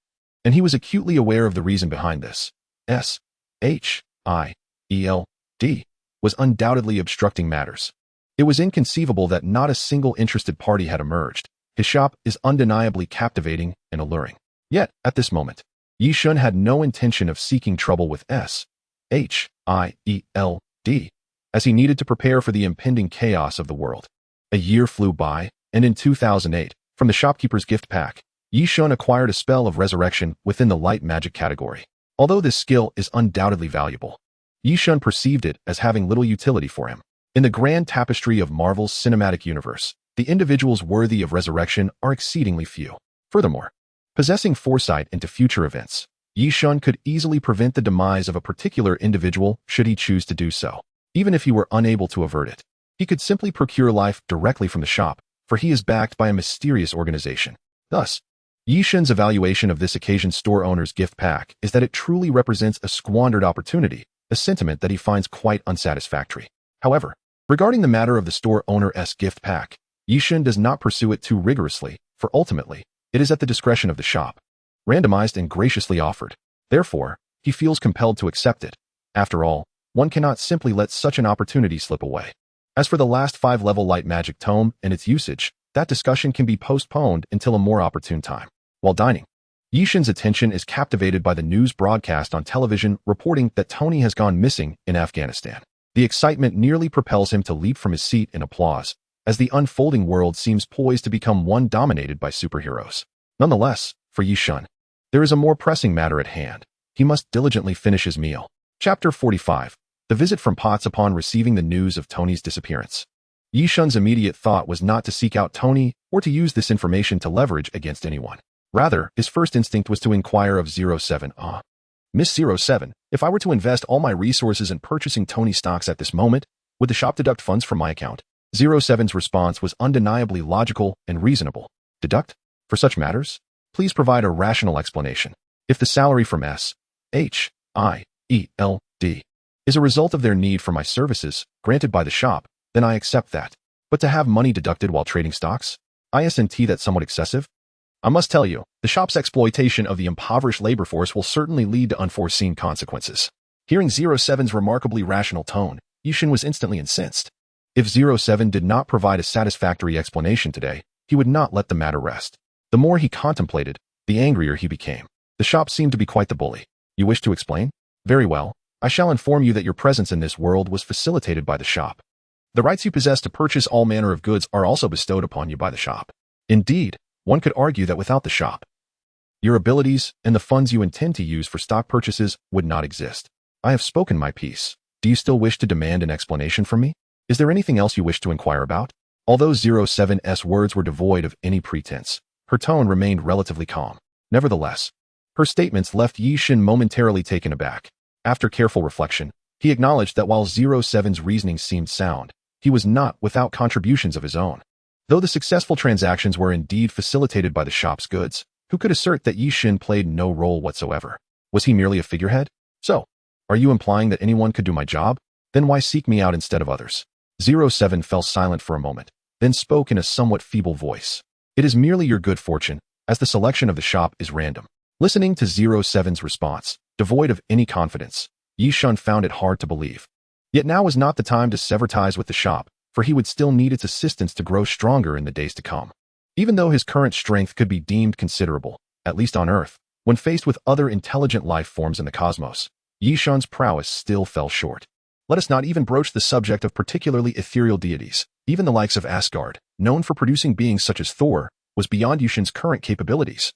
and he was acutely aware of the reason behind this. SHIELD was undoubtedly obstructing matters. It was inconceivable that not a single interested party had emerged. His shop is undeniably captivating and alluring. Yet, at this moment, Yi Shun had no intention of seeking trouble with SHIELD, as he needed to prepare for the impending chaos of the world. A year flew by, and in 2008, from the shopkeeper's gift pack, Yi Shun acquired a spell of resurrection within the light magic category. Although this skill is undoubtedly valuable, Yi Shun perceived it as having little utility for him. In the grand tapestry of Marvel's cinematic universe, the individuals worthy of resurrection are exceedingly few. Furthermore, possessing foresight into future events, Yi Shun could easily prevent the demise of a particular individual should he choose to do so. Even if he were unable to avert it, he could simply procure life directly from the shop, for he is backed by a mysterious organization. Thus, Yi Shun's evaluation of this occasion's store owner's gift pack is that it truly represents a squandered opportunity, a sentiment that he finds quite unsatisfactory. However, regarding the matter of the store owner's gift pack, Yi Shun does not pursue it too rigorously, for ultimately, it is at the discretion of the shop, randomized and graciously offered. Therefore, he feels compelled to accept it. After all, one cannot simply let such an opportunity slip away. As for the last 5-level light magic tome and its usage, that discussion can be postponed until a more opportune time. While dining, Yi Shun's attention is captivated by the news broadcast on television reporting that Tony has gone missing in Afghanistan. The excitement nearly propels him to leap from his seat in applause, as the unfolding world seems poised to become one dominated by superheroes. Nonetheless, for Yi Shun, there is a more pressing matter at hand. He must diligently finish his meal. Chapter 45. The visit from Potts upon receiving the news of Tony's disappearance. Yi Shun's immediate thought was not to seek out Tony or to use this information to leverage against anyone. Rather, his first instinct was to inquire of 07. Miss 07, if I were to invest all my resources in purchasing Tony stocks at this moment, would the shop deduct funds from my account? 07's response was undeniably logical and reasonable. Deduct? For such matters? Please provide a rational explanation. If the salary from SHIELD is a result of their need for my services, granted by the shop, then I accept that. But to have money deducted while trading stocks? Isn't that somewhat excessive? I must tell you, the shop's exploitation of the impoverished labor force will certainly lead to unforeseen consequences. Hearing 07's remarkably rational tone, Yi Shun was instantly incensed. If 07 did not provide a satisfactory explanation today, he would not let the matter rest. The more he contemplated, the angrier he became. The shop seemed to be quite the bully. You wish to explain? Very well. I shall inform you that your presence in this world was facilitated by the shop. The rights you possess to purchase all manner of goods are also bestowed upon you by the shop. Indeed, one could argue that without the shop, your abilities and the funds you intend to use for stock purchases would not exist. I have spoken my piece. Do you still wish to demand an explanation from me? Is there anything else you wish to inquire about? Although 07's words were devoid of any pretense, her tone remained relatively calm. Nevertheless, her statements left Yi Shun momentarily taken aback. After careful reflection, he acknowledged that while 07's reasoning seemed sound, he was not without contributions of his own. Though the successful transactions were indeed facilitated by the shop's goods, who could assert that Yi Xin played no role whatsoever? Was he merely a figurehead? So, are you implying that anyone could do my job? Then why seek me out instead of others? 07 fell silent for a moment, then spoke in a somewhat feeble voice. It is merely your good fortune, as the selection of the shop is random. Listening to 07's response, devoid of any confidence, Yi Xin found it hard to believe. Yet now was not the time to sever ties with the shop, for he would still need its assistance to grow stronger in the days to come. Even though his current strength could be deemed considerable, at least on Earth, when faced with other intelligent life forms in the cosmos, Yi Xin's prowess still fell short. Let us not even broach the subject of particularly ethereal deities. Even the likes of Asgard, known for producing beings such as Thor, was beyond Yi Xin's current capabilities,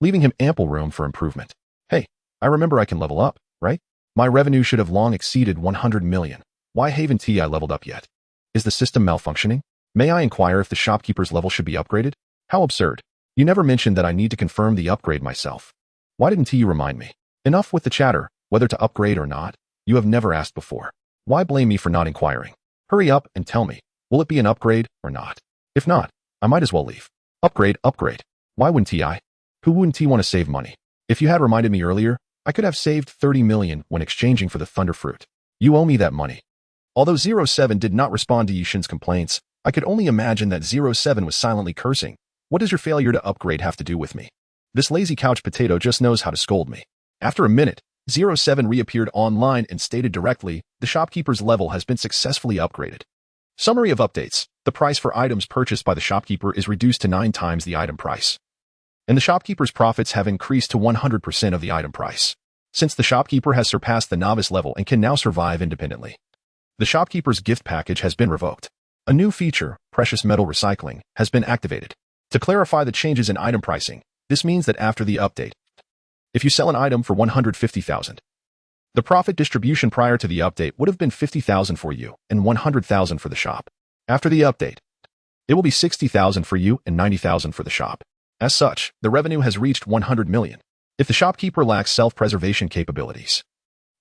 leaving him ample room for improvement. Hey, I remember I can level up, right? My revenue should have long exceeded 100 million. Why haven't I leveled up yet? Is the system malfunctioning? May I inquire if the shopkeeper's level should be upgraded? How absurd. You never mentioned that I need to confirm the upgrade myself. Why didn't you remind me? Enough with the chatter, whether to upgrade or not. You have never asked before. Why blame me for not inquiring? Hurry up and tell me, will it be an upgrade or not? If not, I might as well leave. Upgrade. Why wouldn't I? Who wouldn't want to save money? If you had reminded me earlier, I could have saved 30 million when exchanging for the Thunder Fruit. You owe me that money. Although 07 did not respond to Yi Xin's complaints, I could only imagine that 07 was silently cursing. What does your failure to upgrade have to do with me? This lazy couch potato just knows how to scold me. After a minute, 07 reappeared online and stated directly, the shopkeeper's level has been successfully upgraded. Summary of updates. The price for items purchased by the shopkeeper is reduced to 9 times the item price, and the shopkeeper's profits have increased to 100% of the item price. Since the shopkeeper has surpassed the novice level and can now survive independently, the shopkeeper's gift package has been revoked. A new feature, precious metal recycling, has been activated. To clarify the changes in item pricing, this means that after the update, if you sell an item for 150,000, the profit distribution prior to the update would have been 50,000 for you and 100,000 for the shop. After the update, it will be 60,000 for you and 90,000 for the shop. As such, the revenue has reached 100 million. If the shopkeeper lacks self-preservation capabilities,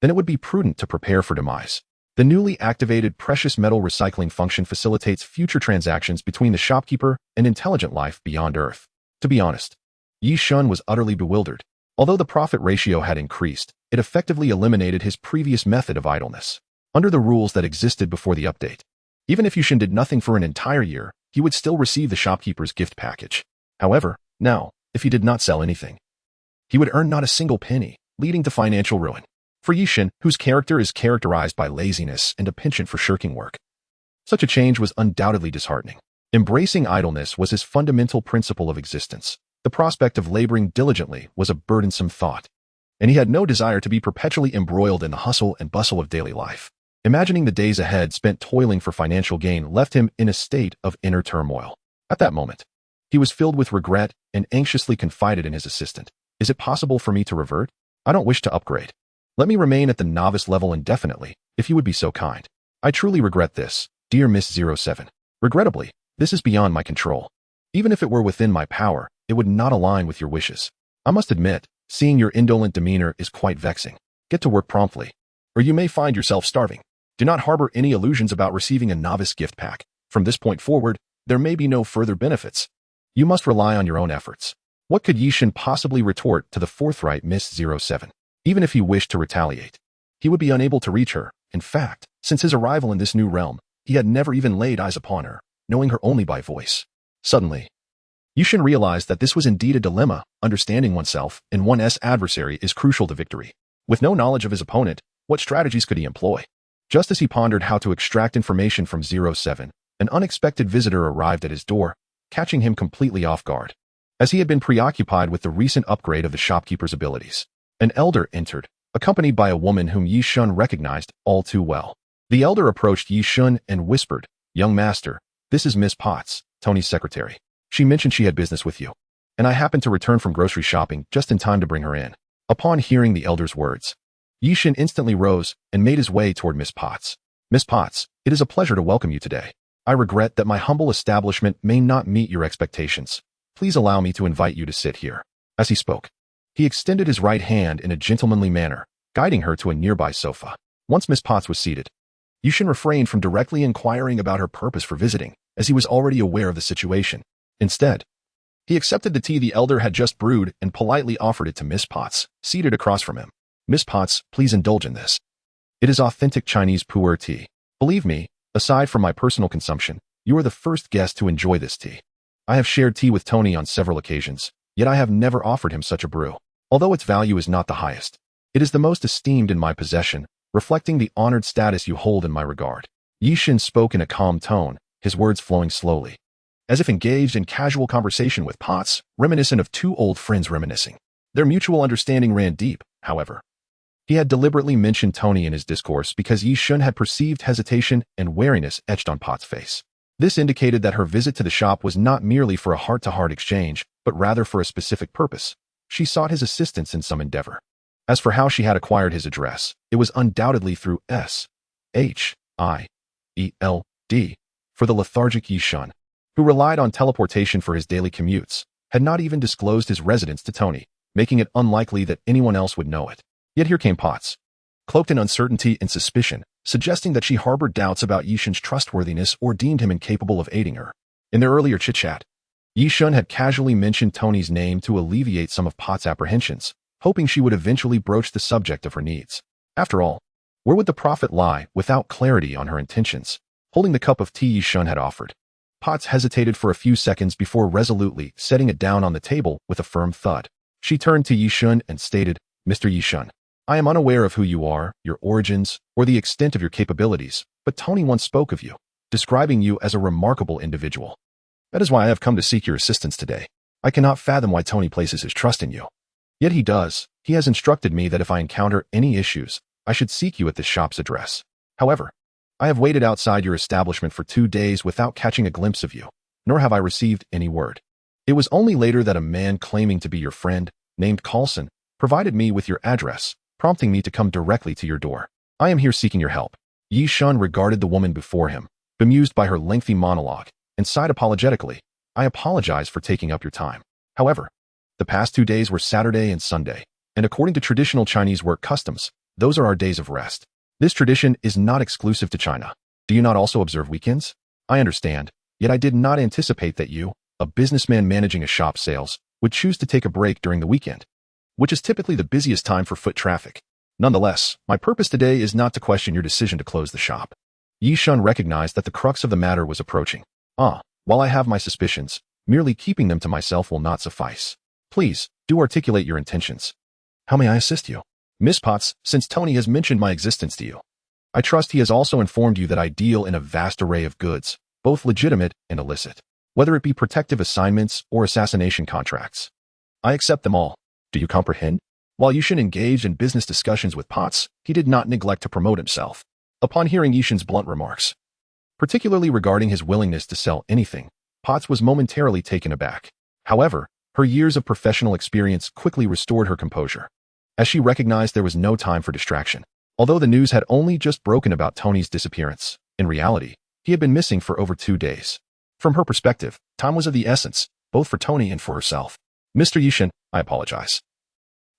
then it would be prudent to prepare for demise. The newly activated precious metal recycling function facilitates future transactions between the shopkeeper and intelligent life beyond Earth. To be honest, Yi Xin was utterly bewildered. Although the profit ratio had increased, it effectively eliminated his previous method of idleness. Under the rules that existed before the update, even if Yi Xin did nothing for an entire year, he would still receive the shopkeeper's gift package. However, now, if he did not sell anything, he would earn not a single penny, leading to financial ruin. For Yi Xin, whose character is characterized by laziness and a penchant for shirking work, such a change was undoubtedly disheartening. Embracing idleness was his fundamental principle of existence. The prospect of laboring diligently was a burdensome thought, and he had no desire to be perpetually embroiled in the hustle and bustle of daily life. Imagining the days ahead spent toiling for financial gain left him in a state of inner turmoil. At that moment, he was filled with regret and anxiously confided in his assistant. Is it possible for me to revert? I don't wish to upgrade. Let me remain at the novice level indefinitely, if you would be so kind. I truly regret this, dear Miss 07. Regrettably, this is beyond my control. Even if it were within my power, it would not align with your wishes. I must admit, seeing your indolent demeanor is quite vexing. Get to work promptly, or you may find yourself starving. Do not harbor any illusions about receiving a novice gift pack. From this point forward, there may be no further benefits. You must rely on your own efforts. What could Yi Xin possibly retort to the forthright Miss 07? Even if he wished to retaliate, he would be unable to reach her. In fact, since his arrival in this new realm, he had never even laid eyes upon her, knowing her only by voice. Suddenly, Yi Xin realized that this was indeed a dilemma. Understanding oneself and one's adversary is crucial to victory. With no knowledge of his opponent, what strategies could he employ? Just as he pondered how to extract information from 07, an unexpected visitor arrived at his door, catching him completely off guard. As he had been preoccupied with the recent upgrade of the shopkeeper's abilities, an elder entered, accompanied by a woman whom Yi Xin recognized all too well. The elder approached Yi Xin and whispered, "Young master, this is Miss Potts, Tony's secretary. She mentioned she had business with you, and I happened to return from grocery shopping just in time to bring her in." Upon hearing the elder's words, Yi Xin instantly rose and made his way toward Miss Potts. "Miss Potts, it is a pleasure to welcome you today. I regret that my humble establishment may not meet your expectations. Please allow me to invite you to sit here." As he spoke, he extended his right hand in a gentlemanly manner, guiding her to a nearby sofa. Once Miss Potts was seated, Yushin refrained from directly inquiring about her purpose for visiting, as he was already aware of the situation. Instead, he accepted the tea the elder had just brewed and politely offered it to Miss Potts, seated across from him. Miss Potts, please indulge in this. It is authentic Chinese pu'er tea. Believe me, aside from my personal consumption, you are the first guest to enjoy this tea. I have shared tea with Tony on several occasions, yet I have never offered him such a brew. Although its value is not the highest, it is the most esteemed in my possession, reflecting the honored status you hold in my regard. Yishin spoke in a calm tone, his words flowing slowly, as if engaged in casual conversation with Potts, reminiscent of two old friends reminiscing. Their mutual understanding ran deep, however. He had deliberately mentioned Tony in his discourse because Yishun had perceived hesitation and wariness etched on Potts' face. This indicated that her visit to the shop was not merely for a heart-to-heart exchange, but rather for a specific purpose. She sought his assistance in some endeavor. As for how she had acquired his address, it was undoubtedly through S-H-I-E-L-D, for the lethargic Yishun, who relied on teleportation for his daily commutes, had not even disclosed his residence to Tony, making it unlikely that anyone else would know it. Yet here came Potts, cloaked in uncertainty and suspicion, suggesting that she harbored doubts about Yishun's trustworthiness or deemed him incapable of aiding her. In their earlier chit-chat, Yishun had casually mentioned Tony's name to alleviate some of Potts' apprehensions, hoping she would eventually broach the subject of her needs. After all, where would the profit lie without clarity on her intentions? Holding the cup of tea Yishun had offered, Potts hesitated for a few seconds before resolutely setting it down on the table with a firm thud. She turned to Yishun and stated, "Mr. Yishun, I am unaware of who you are, your origins, or the extent of your capabilities, but Tony once spoke of you, describing you as a remarkable individual. That is why I have come to seek your assistance today. I cannot fathom why Tony places his trust in you. Yet he does. He has instructed me that if I encounter any issues, I should seek you at this shop's address. However, I have waited outside your establishment for 2 days without catching a glimpse of you, nor have I received any word. It was only later that a man claiming to be your friend, named Carlson, provided me with your address, prompting me to come directly to your door. I am here seeking your help." Yishun regarded the woman before him, bemused by her lengthy monologue, and sighed apologetically. "I apologize for taking up your time. However, the past 2 days were Saturday and Sunday, and according to traditional Chinese work customs, those are our days of rest. This tradition is not exclusive to China. Do you not also observe weekends? I understand, yet I did not anticipate that you, a businessman managing a shop sales, would choose to take a break during the weekend, which is typically the busiest time for foot traffic. Nonetheless, my purpose today is not to question your decision to close the shop." Yishun recognized that the crux of the matter was approaching. While I have my suspicions, merely keeping them to myself will not suffice. Please, do articulate your intentions. How may I assist you? Miss Potts, since Tony has mentioned my existence to you, I trust he has also informed you that I deal in a vast array of goods, both legitimate and illicit, whether it be protective assignments or assassination contracts. I accept them all. Do you comprehend? While Yushin engaged in business discussions with Potts, he did not neglect to promote himself. Upon hearing Yushin's blunt remarks, particularly regarding his willingness to sell anything, Potts was momentarily taken aback. However, her years of professional experience quickly restored her composure, as she recognized there was no time for distraction. Although the news had only just broken about Tony's disappearance, in reality, he had been missing for over 2 days. From her perspective, time was of the essence, both for Tony and for herself. "Mr. Yushin, I apologize,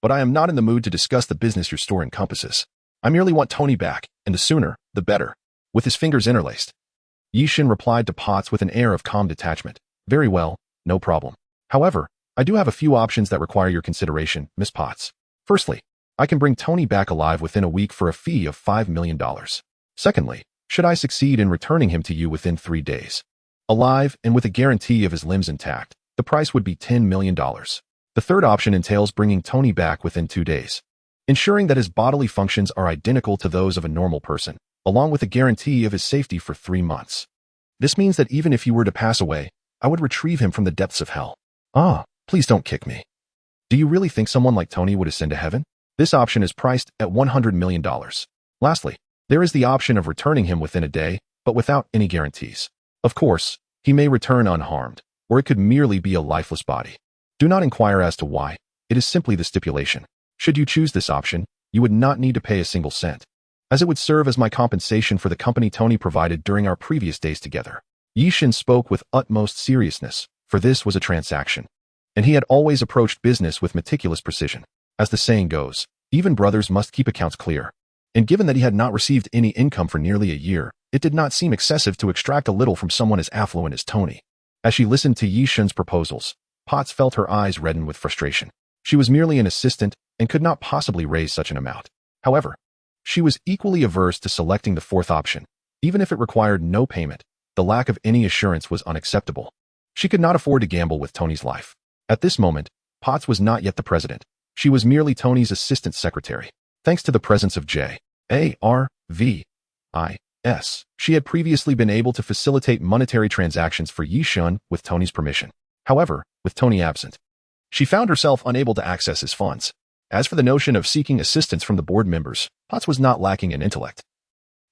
but I am not in the mood to discuss the business your store encompasses. I merely want Tony back, and the sooner, the better." With his fingers interlaced, Yishin replied to Potts with an air of calm detachment. "Very well, no problem. However, I do have a few options that require your consideration, Miss Potts. Firstly, I can bring Tony back alive within a week for a fee of $5 million. Secondly, should I succeed in returning him to you within 3 days, alive and with a guarantee of his limbs intact, the price would be $10 million. The third option entails bringing Tony back within 2 days, ensuring that his bodily functions are identical to those of a normal person, along with a guarantee of his safety for 3 months. This means that even if he were to pass away, I would retrieve him from the depths of hell." Please don't kick me. Do you really think someone like Tony would ascend to heaven? This option is priced at $100 million. Lastly, there is the option of returning him within a day, but without any guarantees. Of course, he may return unharmed, or it could merely be a lifeless body. Do not inquire as to why. It is simply the stipulation. Should you choose this option, you would not need to pay a single cent, as it would serve as my compensation for the company Tony provided during our previous days together. Yishin spoke with utmost seriousness, for this was a transaction, and he had always approached business with meticulous precision. As the saying goes, Even brothers must keep accounts clear. And given that he had not received any income for nearly a year, it did not seem excessive to extract a little from someone as affluent as Tony. As she listened to Yi Shun's proposals, Potts felt her eyes redden with frustration. She was merely an assistant and could not possibly raise such an amount. However, she was equally averse to selecting the fourth option. Even if it required no payment, the lack of any assurance was unacceptable. She could not afford to gamble with Tony's life. At this moment, Potts was not yet the president. She was merely Tony's assistant secretary. Thanks to the presence of J.A.R.V.I.S., she had previously been able to facilitate monetary transactions for Yi Shun with Tony's permission. However, with Tony absent, she found herself unable to access his funds. As for the notion of seeking assistance from the board members, Potts was not lacking in intellect.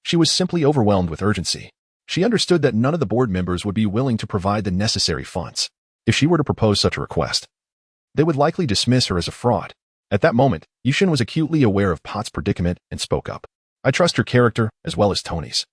She was simply overwhelmed with urgency. She understood that none of the board members would be willing to provide the necessary funds. If she were to propose such a request, they would likely dismiss her as a fraud. At that moment, Yi Shun was acutely aware of Potts' predicament and spoke up. I trust her character as well as Tony's.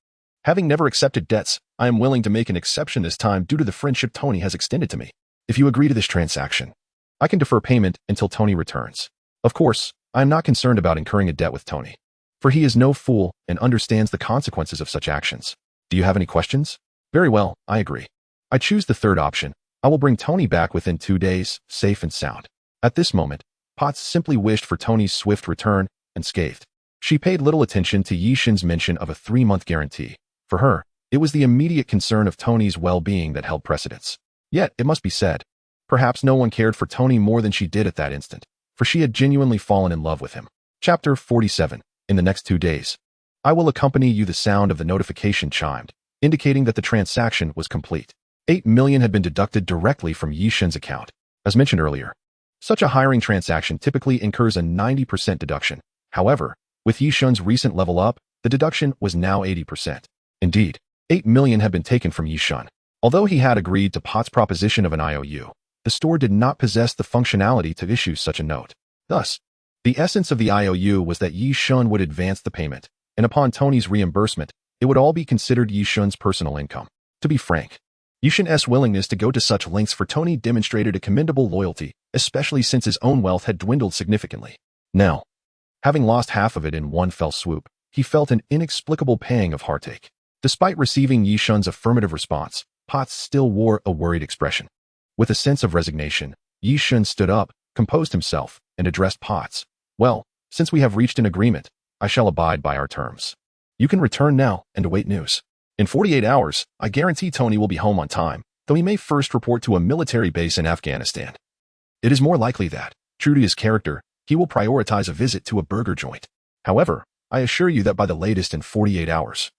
Having never accepted debts, I am willing to make an exception this time due to the friendship Tony has extended to me. If you agree to this transaction, I can defer payment until Tony returns. Of course, I am not concerned about incurring a debt with Tony, for he is no fool and understands the consequences of such actions. Do you have any questions? Very well, I agree. I choose the third option. I will bring Tony back within 2 days, safe and sound. At this moment, Potts simply wished for Tony's swift return and scathed. She paid little attention to Yi Shun's mention of a 3-month guarantee. For her, it was the immediate concern of Tony's well-being that held precedence. Yet, it must be said, perhaps no one cared for Tony more than she did at that instant, for she had genuinely fallen in love with him. Chapter 47. In the next 2 days, I will accompany you. The sound of the notification chimed, indicating that the transaction was complete. 8 million had been deducted directly from Yi Shun's account. As mentioned earlier, such a hiring transaction typically incurs a 90% deduction. However, with Yi Shun's recent level up, the deduction was now 80%. Indeed, 8 million had been taken from Yi Shun. Although he had agreed to Potts' proposition of an IOU, the store did not possess the functionality to issue such a note. Thus, the essence of the IOU was that Yi Shun would advance the payment, and upon Tony's reimbursement, it would all be considered Yi Shun's personal income. To be frank, Yi Shun's willingness to go to such lengths for Tony demonstrated a commendable loyalty, especially since his own wealth had dwindled significantly. Now, having lost half of it in one fell swoop, he felt an inexplicable pang of heartache. Despite receiving Yi Shun's affirmative response, Potts still wore a worried expression. With a sense of resignation, Yi Shun stood up, composed himself, and addressed Potts. Well, since we have reached an agreement, I shall abide by our terms. You can return now and await news. In 48 hours, I guarantee Tony will be home on time, though he may first report to a military base in Afghanistan. It is more likely that, true to his character, he will prioritize a visit to a burger joint. However, I assure you that by the latest in 48 hours,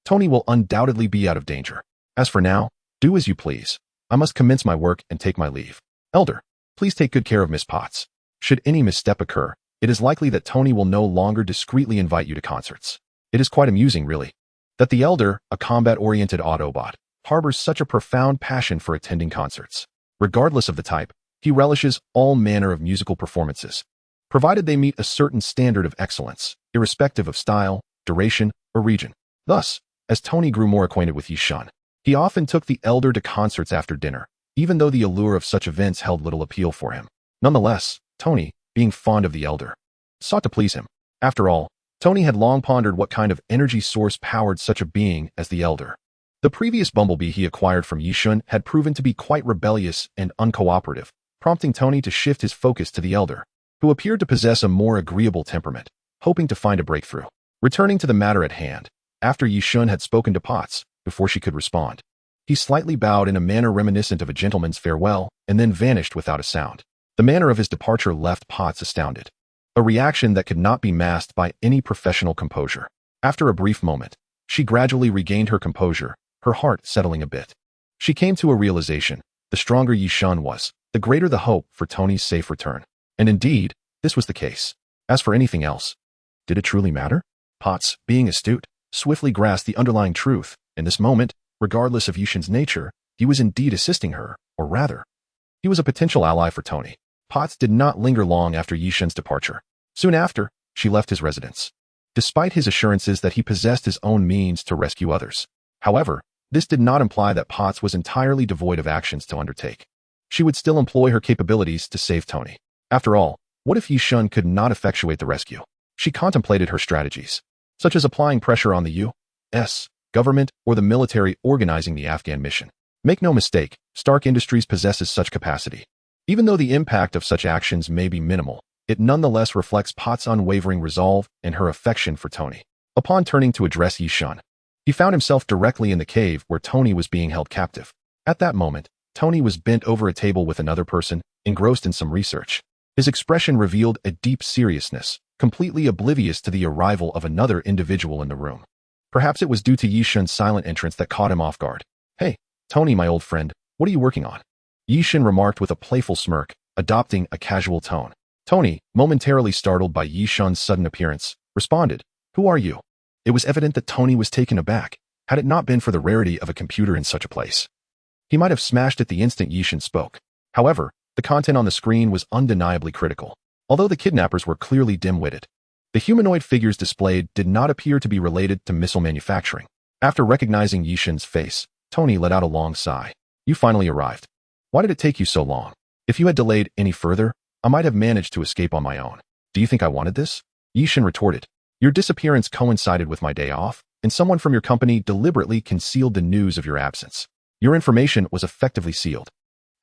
Tony will undoubtedly be out of danger. As for now, do as you please. I must commence my work and take my leave. Elder, please take good care of Miss Potts. Should any misstep occur, it is likely that Tony will no longer discreetly invite you to concerts. It is quite amusing, really, that the Elder, a combat-oriented Autobot, harbors such a profound passion for attending concerts. Regardless of the type, he relishes all manner of musical performances, provided they meet a certain standard of excellence, irrespective of style, duration, or region. Thus, as Tony grew more acquainted with Yi Shun, he often took the Elder to concerts after dinner, even though the allure of such events held little appeal for him. Nonetheless, Tony, being fond of the Elder, sought to please him. After all, Tony had long pondered what kind of energy source powered such a being as the Elder. The previous Bumblebee he acquired from Yi Shun had proven to be quite rebellious and uncooperative, prompting Tony to shift his focus to the Elder, who appeared to possess a more agreeable temperament, hoping to find a breakthrough. Returning to the matter at hand, after Yi Shun had spoken to Potts, before she could respond, he slightly bowed in a manner reminiscent of a gentleman's farewell and then vanished without a sound. The manner of his departure left Potts astounded, a reaction that could not be masked by any professional composure. After a brief moment, she gradually regained her composure, her heart settling a bit. She came to a realization: the stronger Yi Shun was, the greater the hope for Tony's safe return. And indeed, this was the case. As for anything else, did it truly matter? Potts, being astute, swiftly grasped the underlying truth. In this moment, regardless of Yi Shun's nature, he was indeed assisting her, or rather, he was a potential ally for Tony. Potts did not linger long after Yi Shun's departure. Soon after, she left his residence, despite his assurances that he possessed his own means to rescue others. However, this did not imply that Potts was entirely devoid of actions to undertake. She would still employ her capabilities to save Tony. After all, What if Yi Shun could not effectuate the rescue? She contemplated her strategies, such as applying pressure on the U.S. government or the military organizing the Afghan mission. Make no mistake, Stark Industries possesses such capacity. Even though the impact of such actions may be minimal, it nonetheless reflects Pot's unwavering resolve and her affection for Tony. Upon turning to address Yi Shun, he found himself directly in the cave where Tony was being held captive. At that moment, Tony was bent over a table with another person, engrossed in some research. His expression revealed a deep seriousness, completely oblivious to the arrival of another individual in the room. Perhaps it was due to Yi Shun's silent entrance that caught him off guard. "Hey, Tony, my old friend, what are you working on?" Yi Shun remarked with a playful smirk, adopting a casual tone. Tony, momentarily startled by Yi Shun's sudden appearance, responded, "Who are you?" It was evident that Tony was taken aback, had it not been for the rarity of a computer in such a place. He might have smashed it the instant Yi Shun spoke. However, the content on the screen was undeniably critical. Although the kidnappers were clearly dim-witted, the humanoid figures displayed did not appear to be related to missile manufacturing. After recognizing Yi Shun's face, Tony let out a long sigh. "You finally arrived. Why did it take you so long? If you had delayed any further, I might have managed to escape on my own. Do you think I wanted this?" Yi Shun retorted. "Your disappearance coincided with my day off, and someone from your company deliberately concealed the news of your absence. Your information was effectively sealed.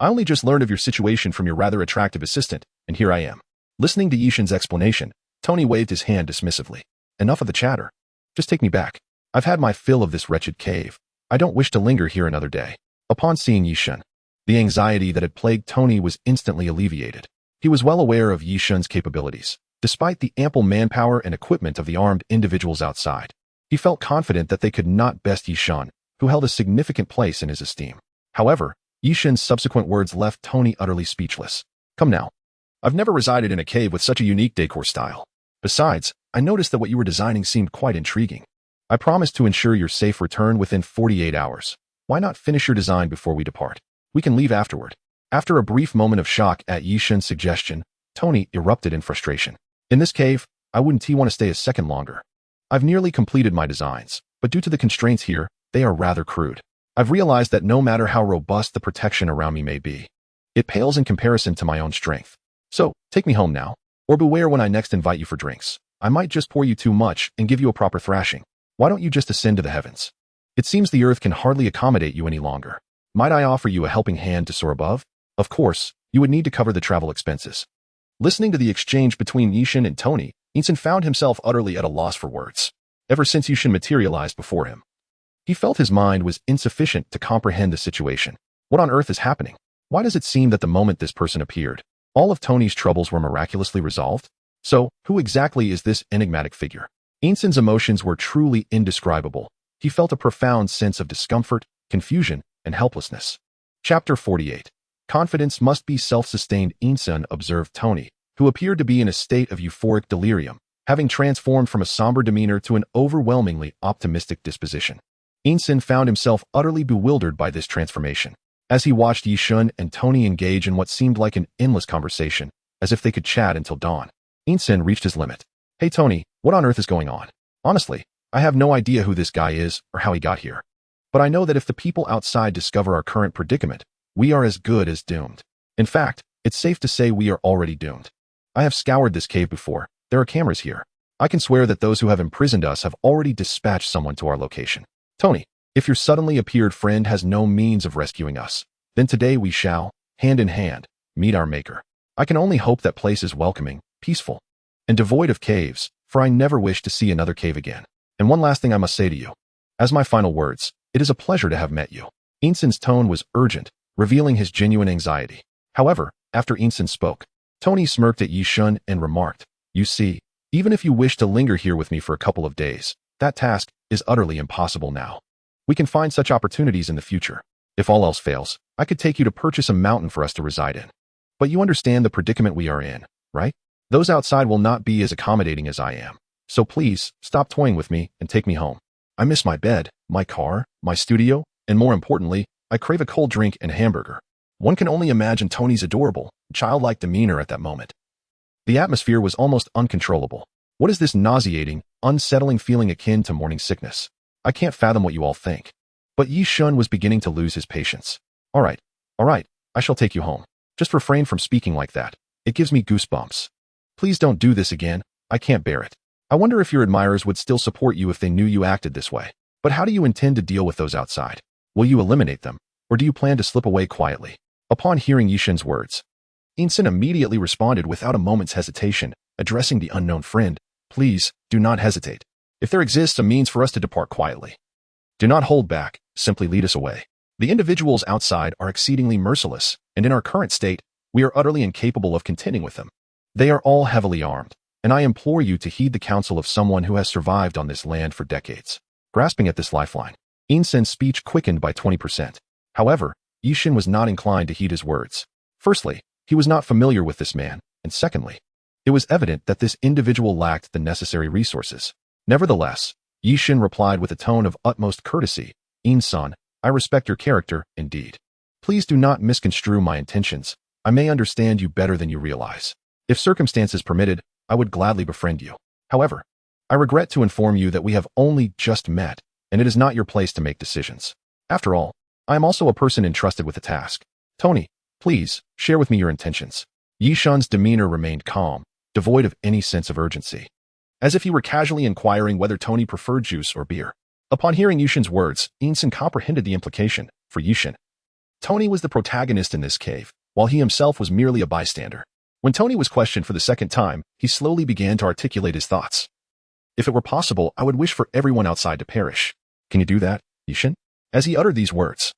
I only just learned of your situation from your rather attractive assistant, and here I am." Listening to Yi Shun's explanation, Tony waved his hand dismissively. "Enough of the chatter. Just take me back. I've had my fill of this wretched cave. I don't wish to linger here another day." Upon seeing Yi Shun, the anxiety that had plagued Tony was instantly alleviated. He was well aware of Yi Shun's capabilities. Despite the ample manpower and equipment of the armed individuals outside, he felt confident that they could not best Yi Shun, who held a significant place in his esteem. However, Yi Shun's subsequent words left Tony utterly speechless. "Come now. I've never resided in a cave with such a unique decor style. Besides, I noticed that what you were designing seemed quite intriguing. I promised to ensure your safe return within 48 hours. Why not finish your design before we depart? We can leave afterward." After a brief moment of shock at Yi Shun's suggestion, Tony erupted in frustration. "In this cave, I wouldn't want to stay a second longer. I've nearly completed my designs, but due to the constraints here, they are rather crude. I've realized that no matter how robust the protection around me may be, it pales in comparison to my own strength. So, take me home now, or beware when I next invite you for drinks. I might just pour you too much and give you a proper thrashing. Why don't you just ascend to the heavens? It seems the earth can hardly accommodate you any longer. Might I offer you a helping hand to soar above? Of course, you would need to cover the travel expenses." Listening to the exchange between Yi Shun and Tony, Yi-sun found himself utterly at a loss for words. Ever since Yi Shun materialized before him, he felt his mind was insufficient to comprehend the situation. What on earth is happening? Why does it seem that the moment this person appeared, all of Tony's troubles were miraculously resolved? So, who exactly is this enigmatic figure? Yi-sun's emotions were truly indescribable. He felt a profound sense of discomfort, confusion, and helplessness. Chapter 48. Confidence must be self-sustained. Yi-sun observed Tony, who appeared to be in a state of euphoric delirium, having transformed from a somber demeanor to an overwhelmingly optimistic disposition. Yi-sun found himself utterly bewildered by this transformation. As he watched Yi Shun and Tony engage in what seemed like an endless conversation, as if they could chat until dawn, Yi-sun reached his limit. "Hey Tony, what on earth is going on? Honestly, I have no idea who this guy is or how he got here. But I know that if the people outside discover our current predicament, we are as good as doomed. In fact, it's safe to say we are already doomed. I have scoured this cave before. There are cameras here. I can swear that those who have imprisoned us have already dispatched someone to our location. Tony, if your suddenly appeared friend has no means of rescuing us, then today we shall, hand in hand, meet our maker. I can only hope that place is welcoming, peaceful, and devoid of caves, for I never wish to see another cave again. And one last thing I must say to you. As my final words, it is a pleasure to have met you." Yi-sun's tone was urgent, revealing his genuine anxiety. However, after Yi-sun spoke, Tony smirked at Yi Shun and remarked, "You see, even if you wish to linger here with me for a couple of days, that task is utterly impossible now. We can find such opportunities in the future. If all else fails, I could take you to purchase a mountain for us to reside in. But you understand the predicament we are in, right? Those outside will not be as accommodating as I am. So please, stop toying with me and take me home. I miss my bed, my car, my studio, and more importantly, I crave a cold drink and hamburger." One can only imagine Tony's adorable, childlike demeanor at that moment. The atmosphere was almost uncontrollable. What is this nauseating, unsettling feeling akin to morning sickness? I can't fathom what you all think. But Yi Shun was beginning to lose his patience. All right, I shall take you home. Just refrain from speaking like that. It gives me goosebumps." Please don't do this again. I can't bear it. I wonder if your admirers would still support you if they knew you acted this way. But how do you intend to deal with those outside? Will you eliminate them, or do you plan to slip away quietly? Upon hearing Yishin's words, Insen immediately responded without a moment's hesitation, addressing the unknown friend. Please, do not hesitate. If there exists a means for us to depart quietly, do not hold back, simply lead us away. The individuals outside are exceedingly merciless, and in our current state, we are utterly incapable of contending with them. They are all heavily armed, and I implore you to heed the counsel of someone who has survived on this land for decades. Grasping at this lifeline, Insen's speech quickened by 20%. However, Yishin was not inclined to heed his words. Firstly, he was not familiar with this man, and secondly, it was evident that this individual lacked the necessary resources. Nevertheless, Yishin replied with a tone of utmost courtesy, In-san, I respect your character, indeed. Please do not misconstrue my intentions. I may understand you better than you realize. If circumstances permitted, I would gladly befriend you. However, I regret to inform you that we have only just met, and it is not your place to make decisions. After all, I am also a person entrusted with a task. Tony, please, share with me your intentions. Yishin's demeanor remained calm, devoid of any sense of urgency, as if he were casually inquiring whether Tony preferred juice or beer. Upon hearing Yishin's words, Insen comprehended the implication. For Yishin, Tony was the protagonist in this cave, while he himself was merely a bystander. When Tony was questioned for the second time, he slowly began to articulate his thoughts. If it were possible, I would wish for everyone outside to perish. Can you do that, Yishin? As he uttered these words,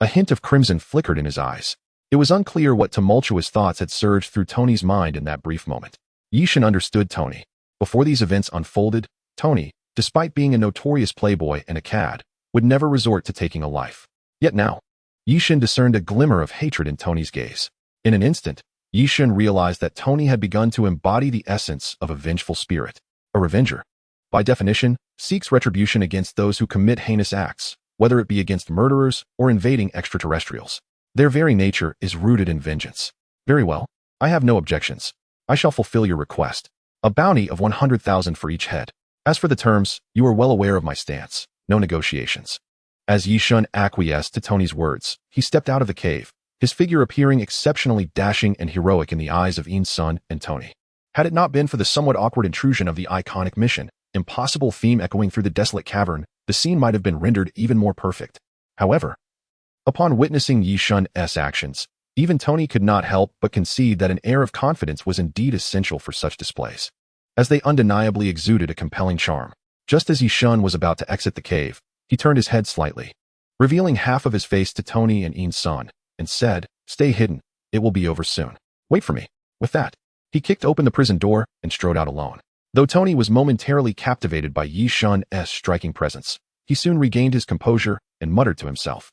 a hint of crimson flickered in his eyes. It was unclear what tumultuous thoughts had surged through Tony's mind in that brief moment. Yishin understood Tony. Before these events unfolded, Tony, despite being a notorious playboy and a cad, would never resort to taking a life. Yet now, Yishin discerned a glimmer of hatred in Tony's gaze. In an instant, Yishin realized that Tony had begun to embody the essence of a vengeful spirit. A revenger, by definition, seeks retribution against those who commit heinous acts, whether it be against murderers or invading extraterrestrials. Their very nature is rooted in vengeance. Very well, I have no objections. I shall fulfill your request. A bounty of 100,000 for each head. As for the terms, you are well aware of my stance. No negotiations. As Yishin acquiesced to Tony's words, he stepped out of the cave, his figure appearing exceptionally dashing and heroic in the eyes of In-sun and Tony. Had it not been for the somewhat awkward intrusion of the iconic mission, impossible theme echoing through the desolate cavern, the scene might have been rendered even more perfect. However, upon witnessing Yishin's actions, even Tony could not help but concede that an air of confidence was indeed essential for such displays, as they undeniably exuded a compelling charm. Just as Yishin was about to exit the cave, he turned his head slightly, revealing half of his face to Tony and In-sun, and said, "Stay hidden, it will be over soon. Wait for me." With that, he kicked open the prison door and strode out alone. Though Tony was momentarily captivated by Yishin's striking presence, he soon regained his composure and muttered to himself,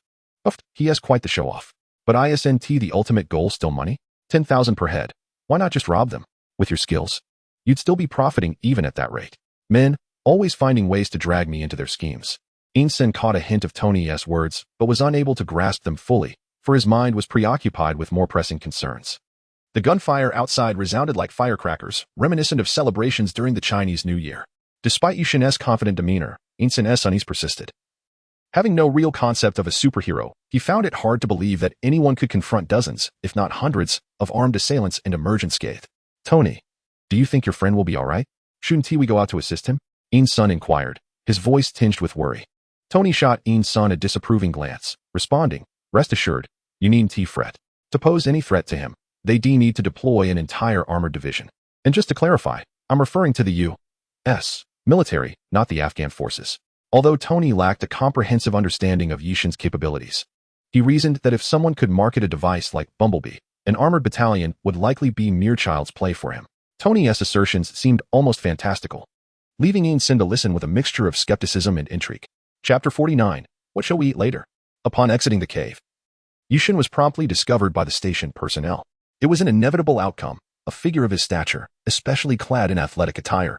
he has quite the show-off. But isn't the ultimate goal still money? 10,000 per head. Why not just rob them? With your skills, you'd still be profiting even at that rate. Men, always finding ways to drag me into their schemes. In-sun caught a hint of Tony's words, but was unable to grasp them fully, for his mind was preoccupied with more pressing concerns. The gunfire outside resounded like firecrackers, reminiscent of celebrations during the Chinese New Year. Despite Yishin's confident demeanor, In-sun's unease persisted. Having no real concept of a superhero, he found it hard to believe that anyone could confront dozens, if not hundreds, of armed assailants and emerge unscathed. Tony, do you think your friend will be all right? Shouldn't we go out to assist him? In-sun inquired, his voice tinged with worry. Tony shot In-sun a disapproving glance, responding, "Rest assured, you needn't fret. To pose any threat to him, they need to deploy an entire armored division. And just to clarify, I'm referring to the U.S. military, not the Afghan forces." Although Tony lacked a comprehensive understanding of Yishin's capabilities, he reasoned that if someone could market a device like Bumblebee, an armored battalion would likely be mere child's play for him. Tony's assertions seemed almost fantastical, leaving In-sun to listen with a mixture of skepticism and intrigue. Chapter 49. What shall we eat later? Upon exiting the cave, Yishin was promptly discovered by the station personnel. It was an inevitable outcome. A figure of his stature, especially clad in athletic attire,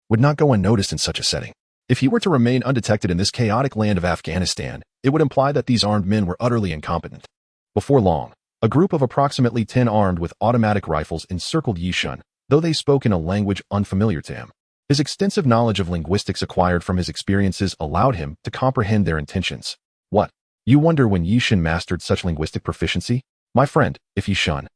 would not go unnoticed in such a setting. If he were to remain undetected in this chaotic land of Afghanistan, it would imply that these armed men were utterly incompetent. Before long, a group of approximately 10 armed with automatic rifles encircled Yishin, though they spoke in a language unfamiliar to him. His extensive knowledge of linguistics acquired from his experiences allowed him to comprehend their intentions. What? You wonder when Yishin mastered such linguistic proficiency? My friend, if Yishin,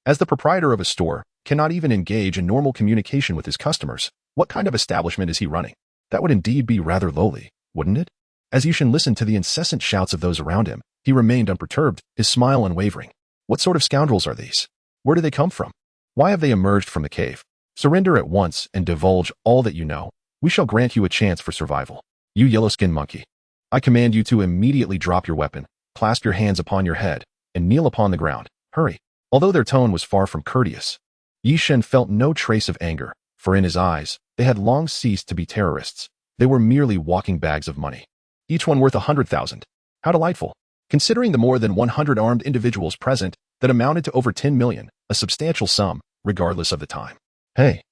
as the proprietor of a store, cannot even engage in normal communication with his customers. What kind of establishment is he running? That would indeed be rather lowly, wouldn't it? As Yishan listened to the incessant shouts of those around him, he remained unperturbed, his smile unwavering. What sort of scoundrels are these? Where do they come from? Why have they emerged from the cave? Surrender at once and divulge all that you know. We shall grant you a chance for survival. You yellow-skinned monkey. I command you to immediately drop your weapon, clasp your hands upon your head, and kneel upon the ground. Hurry. Although their tone was far from courteous, Yishan felt no trace of anger, for in his eyes, they had long ceased to be terrorists. They were merely walking bags of money. Each one worth 100,000. How delightful. Considering the more than 100 armed individuals present, that amounted to over 10 million, a substantial sum, regardless of the time. Hey,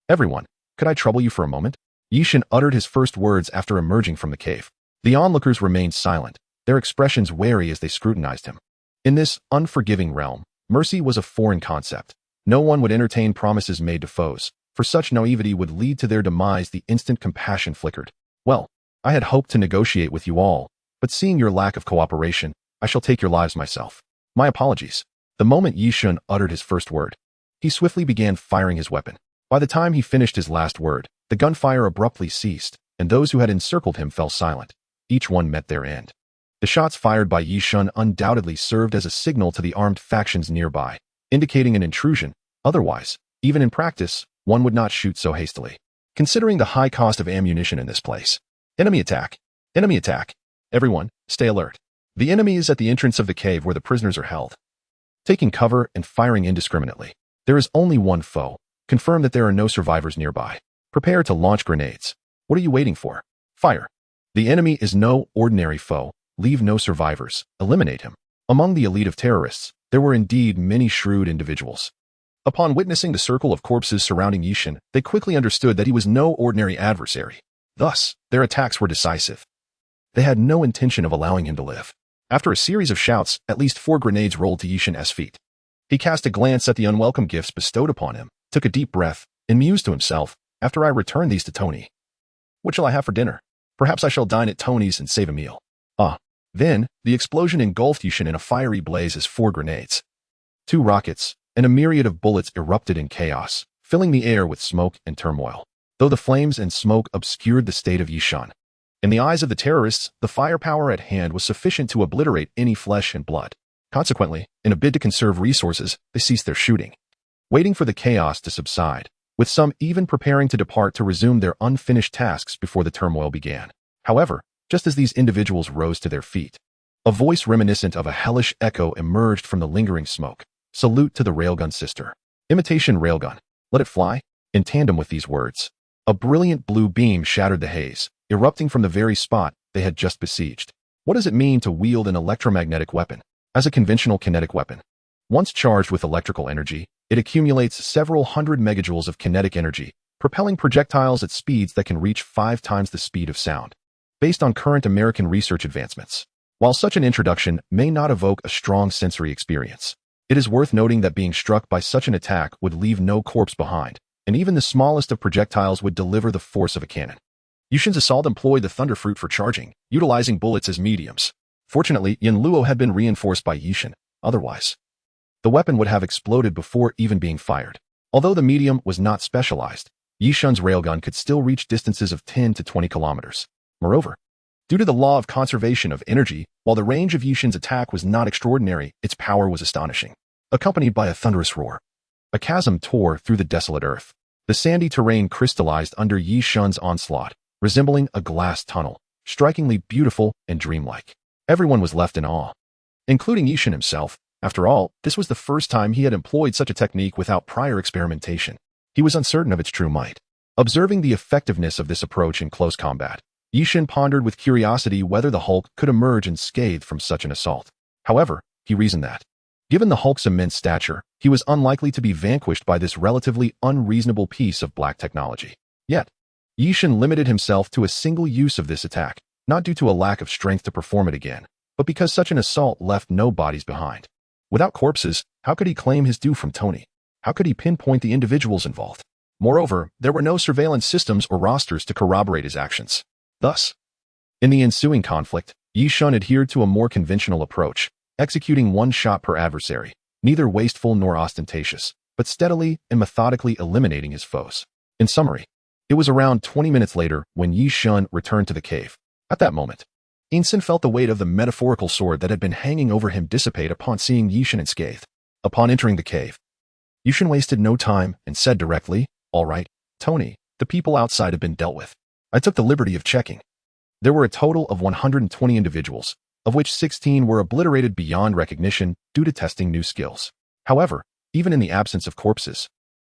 everyone, could I trouble you for a moment? Yishan uttered his first words after emerging from the cave. The onlookers remained silent, their expressions wary as they scrutinized him. In this unforgiving realm, mercy was a foreign concept. No one would entertain promises made to foes, for such naivety would lead to their demise. The instant compassion flickered. Well, I had hoped to negotiate with you all, but seeing your lack of cooperation, I shall take your lives myself. My apologies. The moment Yishan uttered his first word, he swiftly began firing his weapon. By the time he finished his last word, the gunfire abruptly ceased, and those who had encircled him fell silent. Each one met their end. The shots fired by Yishan undoubtedly served as a signal to the armed factions nearby, indicating an intrusion. Otherwise, even in practice, one would not shoot so hastily. Considering the high cost of ammunition in this place. Enemy attack! Enemy attack! Everyone, stay alert. The enemy is at the entrance of the cave where the prisoners are held. Taking cover and firing indiscriminately. There is only one foe. Confirm that there are no survivors nearby. Prepare to launch grenades. What are you waiting for? Fire. The enemy is no ordinary foe. Leave no survivors. Eliminate him. Among the elite of terrorists, there were indeed many shrewd individuals. Upon witnessing the circle of corpses surrounding Yishan, they quickly understood that he was no ordinary adversary. Thus, their attacks were decisive. They had no intention of allowing him to live. After a series of shouts, at least 4 grenades rolled to Yishan's feet. He cast a glance at the unwelcome gifts bestowed upon him, took a deep breath, and mused to himself, after I return these to Tony. What shall I have for dinner? Perhaps I shall dine at Tony's and save a meal. Then, the explosion engulfed Yishan in a fiery blaze as 4 grenades. 2 rockets, and a myriad of bullets erupted in chaos, filling the air with smoke and turmoil. Though the flames and smoke obscured the state of Yishan, in the eyes of the terrorists, the firepower at hand was sufficient to obliterate any flesh and blood. Consequently, in a bid to conserve resources, they ceased their shooting, waiting for the chaos to subside, with some even preparing to depart to resume their unfinished tasks before the turmoil began. However, just as these individuals rose to their feet, a voice reminiscent of a hellish echo emerged from the lingering smoke. Salute to the railgun sister. Imitation railgun. Let it fly. In tandem with these words, a brilliant blue beam shattered the haze, erupting from the very spot they had just besieged. What does it mean to wield an electromagnetic weapon? As a conventional kinetic weapon, once charged with electrical energy, it accumulates several hundred megajoules of kinetic energy, propelling projectiles at speeds that can reach 5 times the speed of sound. Based on current American research advancements, while such an introduction may not evoke a strong sensory experience, it is worth noting that being struck by such an attack would leave no corpse behind, and even the smallest of projectiles would deliver the force of a cannon. Yishan's assault employed the thunderfruit for charging, utilizing bullets as mediums. Fortunately, Yanluo had been reinforced by Yishan. Otherwise, the weapon would have exploded before even being fired. Although the medium was not specialized, Yishan's railgun could still reach distances of 10 to 20 kilometers. Moreover, due to the law of conservation of energy, while the range of Yishan's attack was not extraordinary, its power was astonishing. Accompanied by a thunderous roar, a chasm tore through the desolate earth. The sandy terrain crystallized under Yishan's onslaught, resembling a glass tunnel, strikingly beautiful and dreamlike. Everyone was left in awe, including Yishan himself. After all, this was the first time he had employed such a technique without prior experimentation. He was uncertain of its true might. Observing the effectiveness of this approach in close combat, Yishan pondered with curiosity whether the Hulk could emerge unscathed from such an assault. However, he reasoned that, given the Hulk's immense stature, he was unlikely to be vanquished by this relatively unreasonable piece of black technology. Yet, Yishan limited himself to a single use of this attack, not due to a lack of strength to perform it again, but because such an assault left no bodies behind. Without corpses, how could he claim his due from Tony? How could he pinpoint the individuals involved? Moreover, there were no surveillance systems or rosters to corroborate his actions. Thus, in the ensuing conflict, Yishan adhered to a more conventional approach, executing one shot per adversary, neither wasteful nor ostentatious, but steadily and methodically eliminating his foes. In summary, it was around 20 minutes later when Yi Shun returned to the cave. At that moment, Inson felt the weight of the metaphorical sword that had been hanging over him dissipate upon seeing Yi Shun unscathed. Upon entering the cave, Yi Shun wasted no time and said directly, "All right, Tony, the people outside have been dealt with. I took the liberty of checking. There were a total of 120 individuals, of which 16 were obliterated beyond recognition due to testing new skills. However, even in the absence of corpses,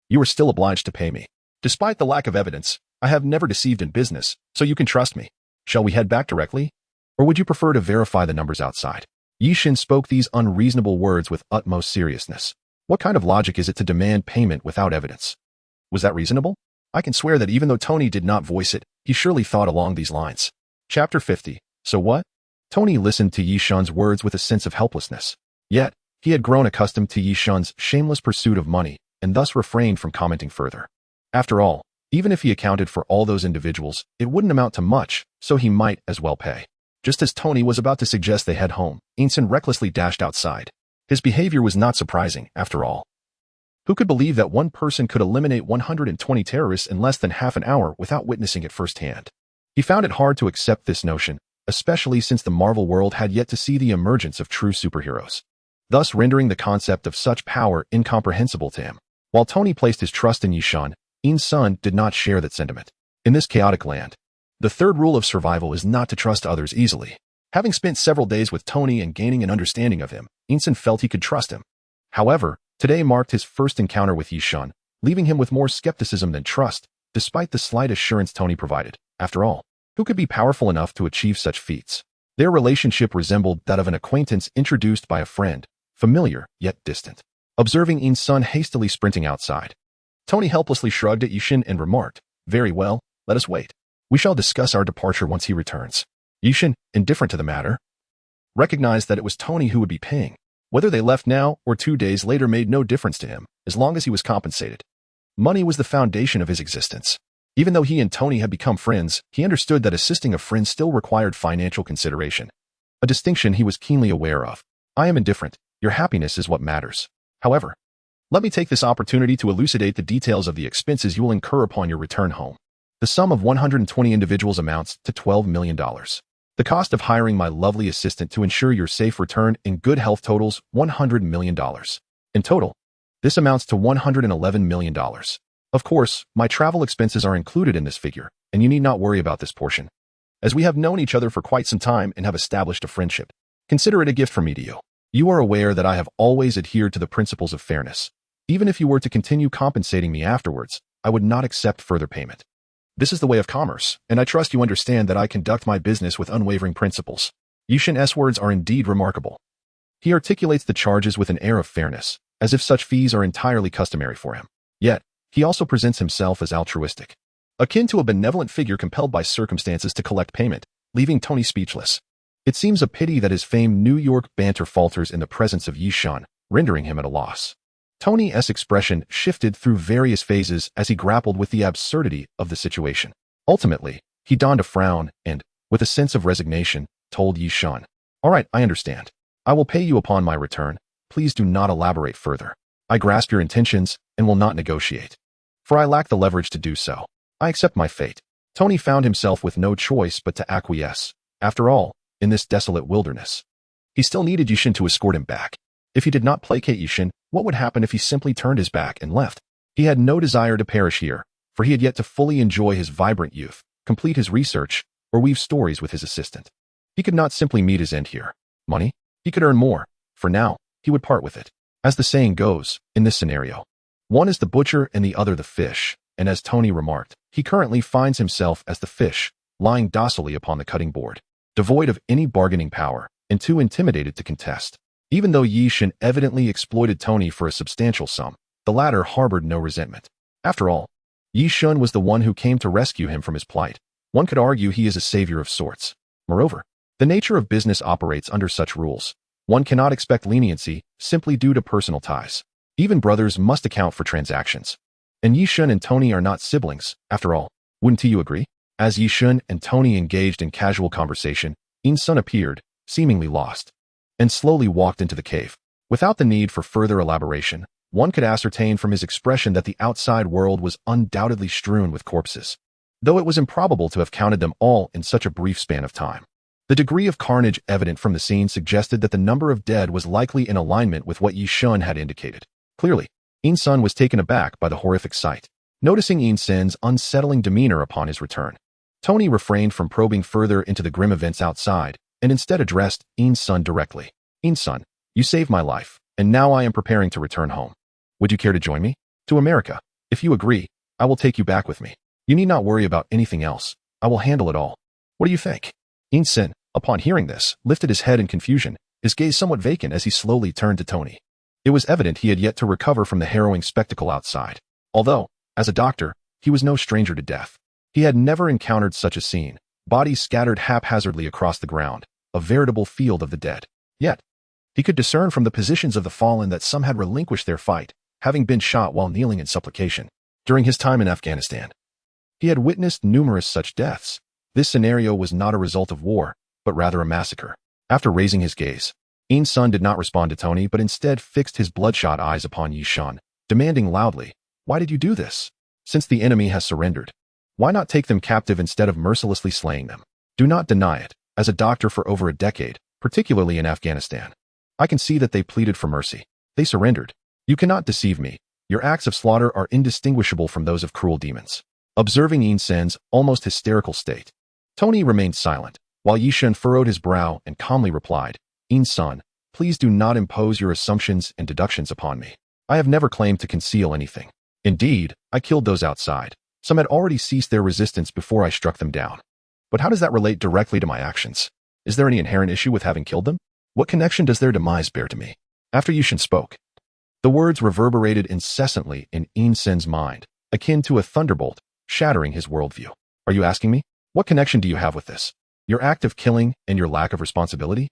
you are still obliged to pay me. Despite the lack of evidence, I have never deceived in business, so you can trust me. Shall we head back directly? Or would you prefer to verify the numbers outside?" Yi Shun spoke these unreasonable words with utmost seriousness. What kind of logic is it to demand payment without evidence? Was that reasonable? I can swear that even though Tony did not voice it, he surely thought along these lines. Chapter 50. So what? Tony listened to Yi Shun's words with a sense of helplessness. Yet, he had grown accustomed to Yi Shun's shameless pursuit of money and thus refrained from commenting further. After all, even if he accounted for all those individuals, it wouldn't amount to much, so he might as well pay. Just as Tony was about to suggest they head home, Inson recklessly dashed outside. His behavior was not surprising, after all. Who could believe that one person could eliminate 120 terrorists in less than half an hour without witnessing it firsthand? He found it hard to accept this notion, especially since the Marvel world had yet to see the emergence of true superheroes, thus rendering the concept of such power incomprehensible to him. While Tony placed his trust in Yi Shun, In-sun did not share that sentiment. In this chaotic land, the third rule of survival is not to trust others easily. Having spent several days with Tony and gaining an understanding of him, In-sun felt he could trust him. However, today marked his first encounter with Yi Shun, leaving him with more skepticism than trust, despite the slight assurance Tony provided. After all, who could be powerful enough to achieve such feats? Their relationship resembled that of an acquaintance introduced by a friend, familiar yet distant. Observing In-sun hastily sprinting outside, Tony helplessly shrugged at Yi Shun and remarked, "Very well, let us wait. We shall discuss our departure once he returns." Yi Shun, indifferent to the matter, recognized that it was Tony who would be paying. Whether they left now or 2 days later made no difference to him, as long as he was compensated. Money was the foundation of his existence. Even though he and Tony had become friends, he understood that assisting a friend still required financial consideration, a distinction he was keenly aware of. "I am indifferent. Your happiness is what matters. However, let me take this opportunity to elucidate the details of the expenses you will incur upon your return home. The sum of 120 individuals amounts to $12 million. The cost of hiring my lovely assistant to ensure your safe return in good health totals $100 million. In total, this amounts to $111 million. Of course, my travel expenses are included in this figure, and you need not worry about this portion, as we have known each other for quite some time and have established a friendship. Consider it a gift from me to you. You are aware that I have always adhered to the principles of fairness. Even if you were to continue compensating me afterwards, I would not accept further payment. This is the way of commerce, and I trust you understand that I conduct my business with unwavering principles." Yi Shun's words are indeed remarkable. He articulates the charges with an air of fairness, as if such fees are entirely customary for him. Yet, he also presents himself as altruistic, akin to a benevolent figure compelled by circumstances to collect payment, leaving Tony speechless. It seems a pity that his famed New York banter falters in the presence of Yi Shun, rendering him at a loss. Tony's expression shifted through various phases as he grappled with the absurdity of the situation. Ultimately, he donned a frown and, with a sense of resignation, told Yi Shun, "All right, I understand. I will pay you upon my return. Please do not elaborate further. I grasp your intentions and will not negotiate, for I lack the leverage to do so. I accept my fate." Tony found himself with no choice but to acquiesce. After all, in this desolate wilderness, he still needed Yi Shun to escort him back. If he did not placate Yi Shun, what would happen if he simply turned his back and left? He had no desire to perish here, for he had yet to fully enjoy his vibrant youth, complete his research, or weave stories with his assistant. He could not simply meet his end here. Money? He could earn more. For now, he would part with it. As the saying goes, in this scenario, one is the butcher and the other the fish, and as Tony remarked, he currently finds himself as the fish, lying docilely upon the cutting board, devoid of any bargaining power, and too intimidated to contest. Even though Yi Shun evidently exploited Tony for a substantial sum, the latter harbored no resentment. After all, Yi Shun was the one who came to rescue him from his plight. One could argue he is a savior of sorts. Moreover, the nature of business operates under such rules. One cannot expect leniency simply due to personal ties. Even brothers must account for transactions. And Yi Shun and Tony are not siblings, after all. Wouldn't you agree? As Yi Shun and Tony engaged in casual conversation, In-sun appeared, seemingly lost, and slowly walked into the cave. Without the need for further elaboration, One could ascertain from his expression that the outside world was undoubtedly strewn with corpses, though it was improbable to have counted them all in such a brief span of time. The degree of carnage evident from the scene suggested that the number of dead was likely in alignment with what Yi Shun had indicated. Clearly, Yin Sun was taken aback by the horrific sight. Noticing Yin Sin's unsettling demeanor upon his return, Tony refrained from probing further into the grim events outside and instead addressed Yin Sun directly. Yin Sun, you saved my life, and now I am preparing to return home. Would you care to join me? To America. If you agree, I will take you back with me. You need not worry about anything else. I will handle it all. What do you think? Yin Sin, upon hearing this, lifted his head in confusion, his gaze somewhat vacant as he slowly turned to Tony. It was evident he had yet to recover from the harrowing spectacle outside. Although, as a doctor, he was no stranger to death. He had never encountered such a scene, bodies scattered haphazardly across the ground, a veritable field of the dead. Yet, he could discern from the positions of the fallen that some had relinquished their fight, having been shot while kneeling in supplication. During his time in Afghanistan, he had witnessed numerous such deaths. This scenario was not a result of war, but rather a massacre. After raising his gaze, Yin Sun did not respond to Tony, but instead fixed his bloodshot eyes upon Yi Shun, demanding loudly, "Why did you do this? Since the enemy has surrendered, why not take them captive instead of mercilessly slaying them? Do not deny it. As a doctor for over a decade, particularly in Afghanistan, I can see that they pleaded for mercy. They surrendered. You cannot deceive me. Your acts of slaughter are indistinguishable from those of cruel demons." Observing Yin Sin's almost hysterical state, Tony remained silent, while Yi Shun furrowed his brow and calmly replied, "Yin Sun, please do not impose your assumptions and deductions upon me. I have never claimed to conceal anything. Indeed, I killed those outside. Some had already ceased their resistance before I struck them down. But how does that relate directly to my actions? Is there any inherent issue with having killed them? What connection does their demise bear to me?" After Yi Shun spoke, the words reverberated incessantly in Yin Sin's mind, akin to a thunderbolt, shattering his worldview. "Are you asking me? What connection do you have with this? Your act of killing and your lack of responsibility?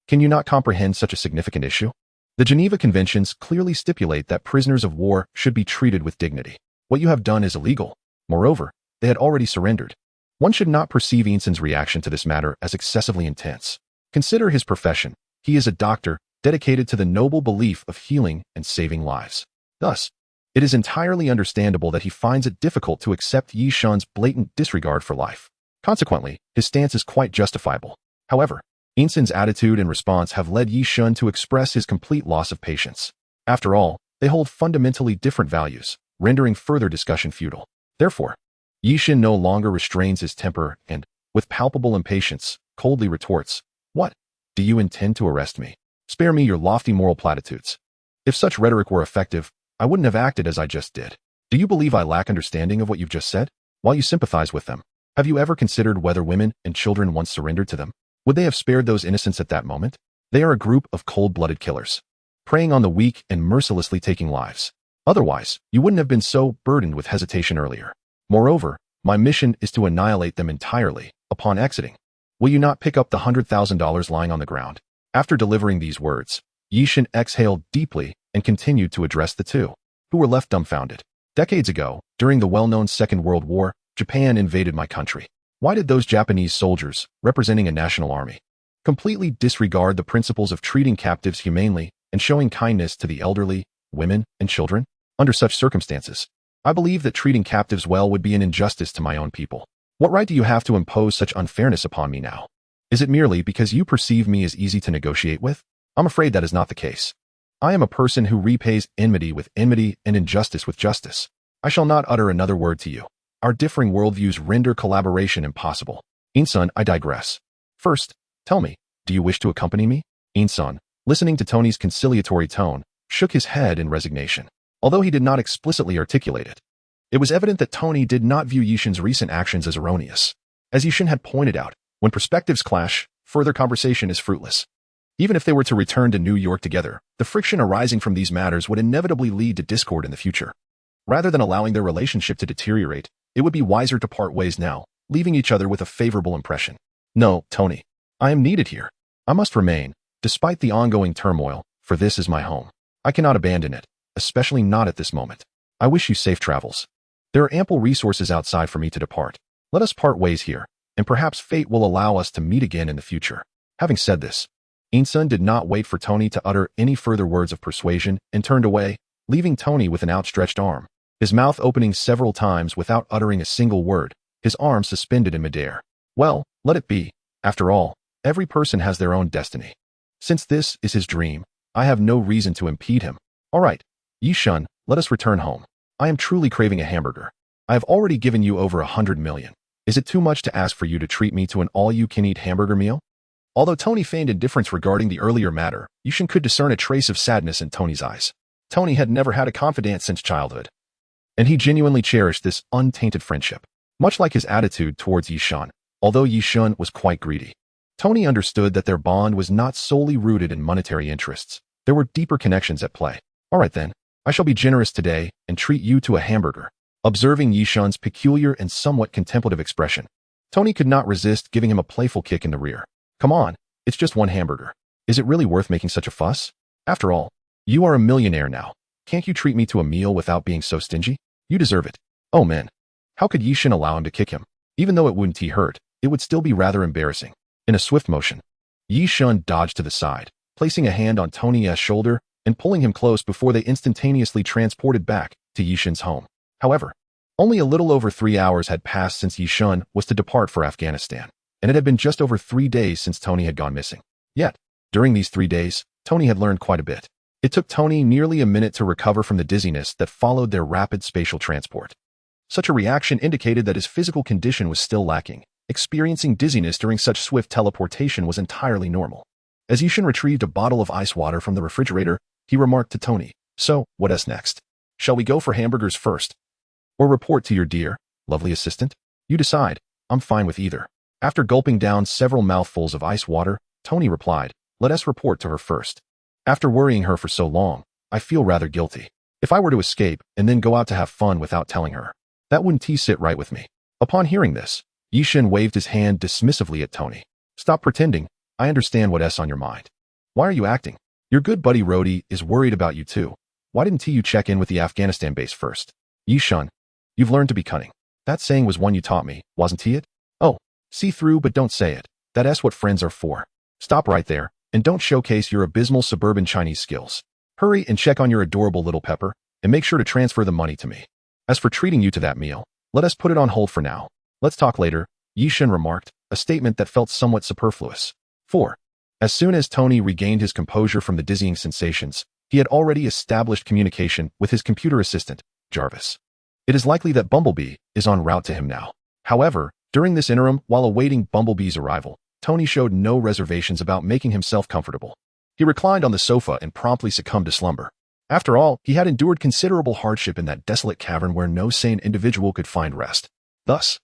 Can you not comprehend such a significant issue? The Geneva Conventions clearly stipulate that prisoners of war should be treated with dignity. What you have done is illegal. Moreover, they had already surrendered. One should not perceive Yin Sin's reaction to this matter as excessively intense. Consider his profession. He is a doctor dedicated to the noble belief of healing and saving lives. Thus, it is entirely understandable that he finds it difficult to accept Yi Shun's blatant disregard for life. Consequently, his stance is quite justifiable. However, Yin Sin's attitude and response have led Yi Shun to express his complete loss of patience. After all, they hold fundamentally different values, rendering further discussion futile. Therefore, Yi Shun no longer restrains his temper and, with palpable impatience, coldly retorts, "What? Do you intend to arrest me? Spare me your lofty moral platitudes. If such rhetoric were effective, I wouldn't have acted as I just did. Do you believe I lack understanding of what you've just said? While you sympathize with them, have you ever considered whether women and children once surrendered to them? Would they have spared those innocents at that moment? They are a group of cold-blooded killers, preying on the weak and mercilessly taking lives. Otherwise, you wouldn't have been so burdened with hesitation earlier. Moreover, my mission is to annihilate them entirely upon exiting. Will you not pick up the $100,000 lying on the ground?" After delivering these words, Yi Shun exhaled deeply and continued to address the two, who were left dumbfounded. "Decades ago, during the well-known Second World War, Japan invaded my country. Why did those Japanese soldiers, representing a national army, completely disregard the principles of treating captives humanely and showing kindness to the elderly, women, and children? Under such circumstances, I believe that treating captives well would be an injustice to my own people. What right do you have to impose such unfairness upon me now? Is it merely because you perceive me as easy to negotiate with? I'm afraid that is not the case. I am a person who repays enmity with enmity and injustice with justice. I shall not utter another word to you. Our differing worldviews render collaboration impossible. Yin Sun, I digress. First, tell me, do you wish to accompany me?" Yin Sun, listening to Tony's conciliatory tone, shook his head in resignation. Although he did not explicitly articulate it, it was evident that Tony did not view Yi Shun's recent actions as erroneous. As Yi Shun had pointed out, when perspectives clash, further conversation is fruitless. Even if they were to return to New York together, the friction arising from these matters would inevitably lead to discord in the future. Rather than allowing their relationship to deteriorate, it would be wiser to part ways now, leaving each other with a favorable impression. "No, Tony, I am needed here. I must remain, despite the ongoing turmoil, for this is my home. I cannot abandon it, especially not at this moment. I wish you safe travels. There are ample resources outside for me to depart. Let us part ways here, and perhaps fate will allow us to meet again in the future." Having said this, Yin Sun did not wait for Tony to utter any further words of persuasion and turned away, leaving Tony with an outstretched arm, his mouth opening several times without uttering a single word, his arms suspended in midair. Well, let it be. After all, every person has their own destiny. Since this is his dream, I have no reason to impede him. All right, Yi Shun, let us return home. I am truly craving a hamburger. I have already given you over 100 million. Is it too much to ask for you to treat me to an all-you-can-eat hamburger meal? Although Tony feigned indifference regarding the earlier matter, Yi Shun could discern a trace of sadness in Tony's eyes. Tony had never had a confidant since childhood, and he genuinely cherished this untainted friendship. Much like his attitude towards Yi Shun, although Yi Shun was quite greedy, Tony understood that their bond was not solely rooted in monetary interests. There were deeper connections at play. All right then, I shall be generous today and treat you to a hamburger. Observing Yi Shun's peculiar and somewhat contemplative expression, Tony could not resist giving him a playful kick in the rear. Come on, it's just one hamburger. Is it really worth making such a fuss? After all, you are a millionaire now. Can't you treat me to a meal without being so stingy? You deserve it. Oh man, how could Yi Shun allow him to kick him? Even though it wouldn't hurt, it would still be rather embarrassing. In a swift motion, Yi Shun dodged to the side, placing a hand on Tony's shoulder and pulling him close before they instantaneously transported back to Yi Shun's home. However, only a little over 3 hours had passed since Yi Shun was to depart for Afghanistan, and it had been just over 3 days since Tony had gone missing. Yet, during these 3 days, Tony had learned quite a bit. It took Tony nearly a minute to recover from the dizziness that followed their rapid spatial transport. Such a reaction indicated that his physical condition was still lacking. Experiencing dizziness during such swift teleportation was entirely normal. As Yi Shun retrieved a bottle of ice water from the refrigerator, he remarked to Tony, "So, what is next? Shall we go for hamburgers first? Or report to your dear, lovely assistant? You decide. I'm fine with either." After gulping down several mouthfuls of ice water, Tony replied, "Let us report to her first. After worrying her for so long, I feel rather guilty. If I were to escape and then go out to have fun without telling her, that wouldn't sit right with me." Upon hearing this, Yi Shun waved his hand dismissively at Tony. "Stop pretending. I understand what's on your mind. Why are you acting? Your good buddy Rhodey is worried about you too. Why didn't you check in with the Afghanistan base first? Yi Shun, you've learned to be cunning. That saying was one you taught me, wasn't it? Oh, see through but don't say it. That's what friends are for. Stop right there, and don't showcase your abysmal suburban Chinese skills. Hurry and check on your adorable little Pepper, and make sure to transfer the money to me. As for treating you to that meal, let us put it on hold for now. Let's talk later," Yi Shun remarked, a statement that felt somewhat superfluous. 4. As soon as Tony regained his composure from the dizzying sensations, he had already established communication with his computer assistant, Jarvis. It is likely that Bumblebee is en route to him now. However, during this interim, while awaiting Bumblebee's arrival, Tony showed no reservations about making himself comfortable. He reclined on the sofa and promptly succumbed to slumber. After all, he had endured considerable hardship in that desolate cavern where no sane individual could find rest. Thus,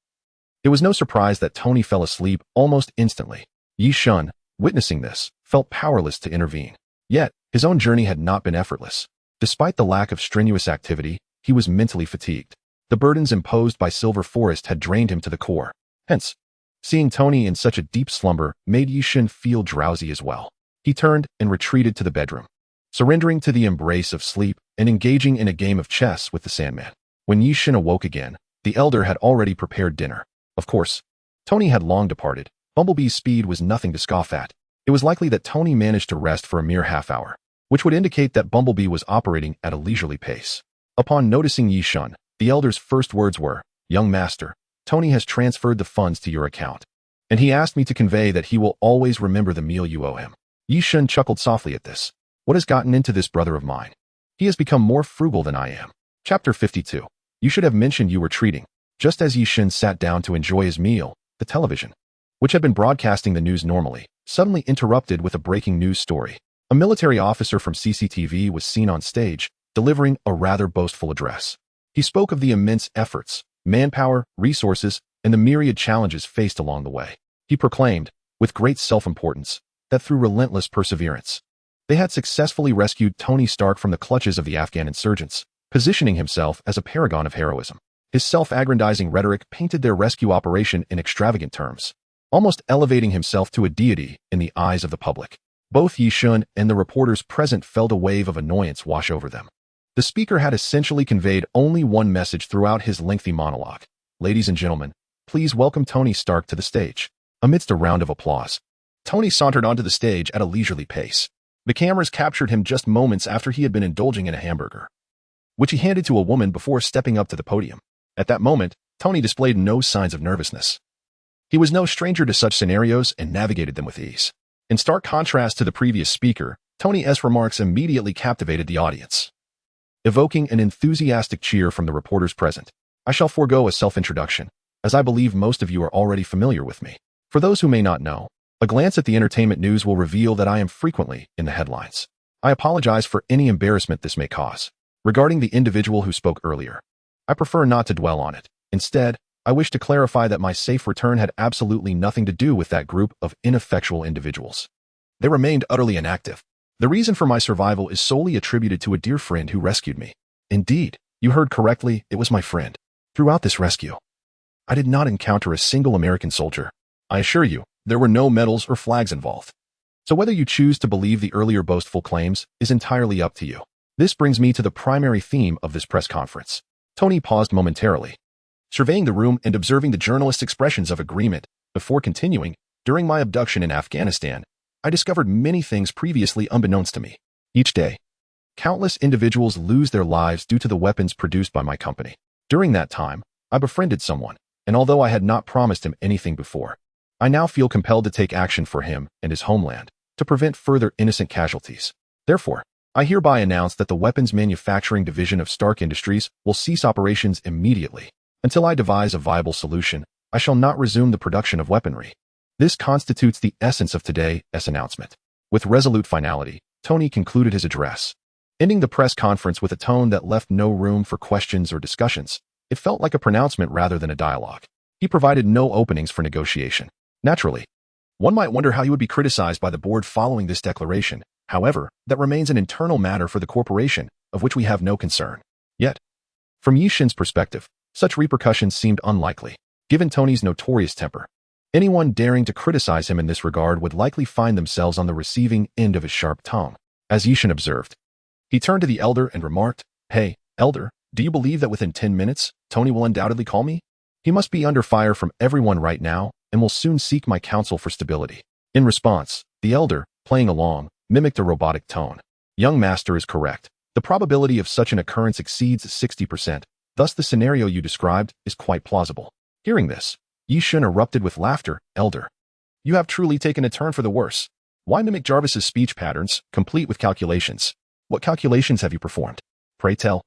it was no surprise that Tony fell asleep almost instantly. Yi Shun, witnessing this, felt powerless to intervene. Yet, his own journey had not been effortless. Despite the lack of strenuous activity, he was mentally fatigued. The burdens imposed by Silver Forest had drained him to the core. Hence, seeing Tony in such a deep slumber made Yi Shun feel drowsy as well. He turned and retreated to the bedroom, surrendering to the embrace of sleep and engaging in a game of chess with the Sandman. When Yi Shun awoke again, the Elder had already prepared dinner. Of course, Tony had long departed. Bumblebee's speed was nothing to scoff at. It was likely that Tony managed to rest for a mere half-hour, which would indicate that Bumblebee was operating at a leisurely pace. Upon noticing Yi Shun, the Elder's first words were, "Young master, Tony has transferred the funds to your account, and he asked me to convey that he will always remember the meal you owe him." Yi Shun chuckled softly at this. What has gotten into this brother of mine? He has become more frugal than I am. Chapter 52. You should have mentioned you were treating. Just as Yi Shun sat down to enjoy his meal, the television, which had been broadcasting the news normally, suddenly interrupted with a breaking news story. A military officer from CCTV was seen on stage, delivering a rather boastful address. He spoke of the immense efforts, manpower, resources, and the myriad challenges faced along the way. He proclaimed, with great self-importance, that through relentless perseverance, they had successfully rescued Tony Stark from the clutches of the Afghan insurgents, positioning himself as a paragon of heroism. His self-aggrandizing rhetoric painted their rescue operation in extravagant terms, almost elevating himself to a deity in the eyes of the public. Both Yi Shun and the reporters present felt a wave of annoyance wash over them. The speaker had essentially conveyed only one message throughout his lengthy monologue. "Ladies and gentlemen, please welcome Tony Stark to the stage." Amidst a round of applause, Tony sauntered onto the stage at a leisurely pace. The cameras captured him just moments after he had been indulging in a hamburger. which he handed to a woman before stepping up to the podium. At that moment, Tony displayed no signs of nervousness. He was no stranger to such scenarios and navigated them with ease. In stark contrast to the previous speaker, Tony's remarks immediately captivated the audience, evoking an enthusiastic cheer from the reporters present. I shall forego a self-introduction, as I believe most of you are already familiar with me. For those who may not know, a glance at the entertainment news will reveal that I am frequently in the headlines. I apologize for any embarrassment this may cause. Regarding the individual who spoke earlier, I prefer not to dwell on it. Instead, I wish to clarify that my safe return had absolutely nothing to do with that group of ineffectual individuals. They remained utterly inactive. The reason for my survival is solely attributed to a dear friend who rescued me. Indeed, you heard correctly, it was my friend. Throughout this rescue, I did not encounter a single American soldier. I assure you, there were no medals or flags involved. So whether you choose to believe the earlier boastful claims is entirely up to you. This brings me to the primary theme of this press conference. Tony paused momentarily, surveying the room and observing the journalists' expressions of agreement. Before continuing, during my abduction in Afghanistan, I discovered many things previously unbeknownst to me. Each day, countless individuals lose their lives due to the weapons produced by my company. During that time, I befriended someone, and although I had not promised him anything before, I now feel compelled to take action for him and his homeland to prevent further innocent casualties. Therefore, I hereby announce that the weapons manufacturing division of Stark Industries will cease operations immediately. Until I devise a viable solution, I shall not resume the production of weaponry. This constitutes the essence of today's announcement. With resolute finality, Tony concluded his address, ending the press conference with a tone that left no room for questions or discussions. It felt like a pronouncement rather than a dialogue. He provided no openings for negotiation. Naturally, one might wonder how he would be criticized by the board following this declaration. However, that remains an internal matter for the corporation, of which we have no concern. Yet, from Yishin's perspective, such repercussions seemed unlikely. Given Tony's notorious temper, anyone daring to criticize him in this regard would likely find themselves on the receiving end of his sharp tongue. As Yishin observed, he turned to the elder and remarked, "Hey, elder, do you believe that within 10 minutes, Tony will undoubtedly call me? He must be under fire from everyone right now, and will soon seek my counsel for stability." In response, the elder, playing along, mimicked a robotic tone. "Young master is correct. The probability of such an occurrence exceeds 60%. Thus the scenario you described is quite plausible." Hearing this, Yishun erupted with laughter. "Elder, you have truly taken a turn for the worse. Why mimic Jarvis's speech patterns, complete with calculations? What calculations have you performed? Pray tell,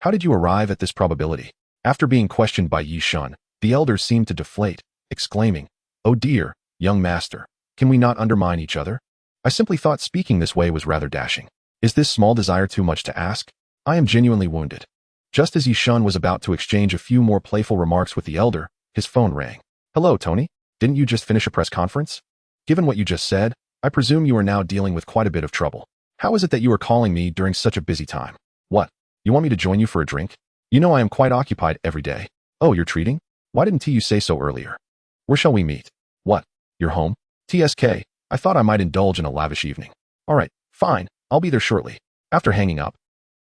how did you arrive at this probability?" After being questioned by Yishun, the elder seemed to deflate, exclaiming, "Oh dear, young master, can we not undermine each other? I simply thought speaking this way was rather dashing. Is this small desire too much to ask? I am genuinely wounded." Just as Yishun was about to exchange a few more playful remarks with the elder, his phone rang. "Hello, Tony. Didn't you just finish a press conference? Given what you just said, I presume you are now dealing with quite a bit of trouble. How is it that you are calling me during such a busy time? What? You want me to join you for a drink? You know I am quite occupied every day." "Oh, you're treating? Why didn't you say so earlier? Where shall we meet?" "What? Your home? TSK, I thought I might indulge in a lavish evening." "All right, fine, I'll be there shortly." After hanging up,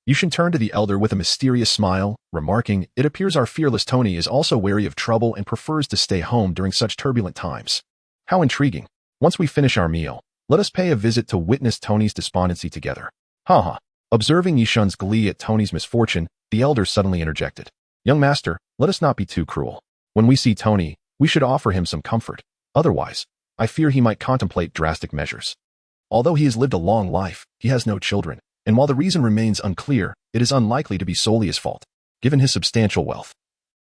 Yushin turned to the elder with a mysterious smile, remarking, "It appears our fearless Tony is also wary of trouble and prefers to stay home during such turbulent times. How intriguing. Once we finish our meal, let us pay a visit to witness Tony's despondency together." "Ha." Observing Yishun's glee at Tony's misfortune, the elder suddenly interjected, "Young master, let us not be too cruel. When we see Tony, we should offer him some comfort. Otherwise, I fear he might contemplate drastic measures. Although he has lived a long life, he has no children, and while the reason remains unclear, it is unlikely to be solely his fault. Given his substantial wealth,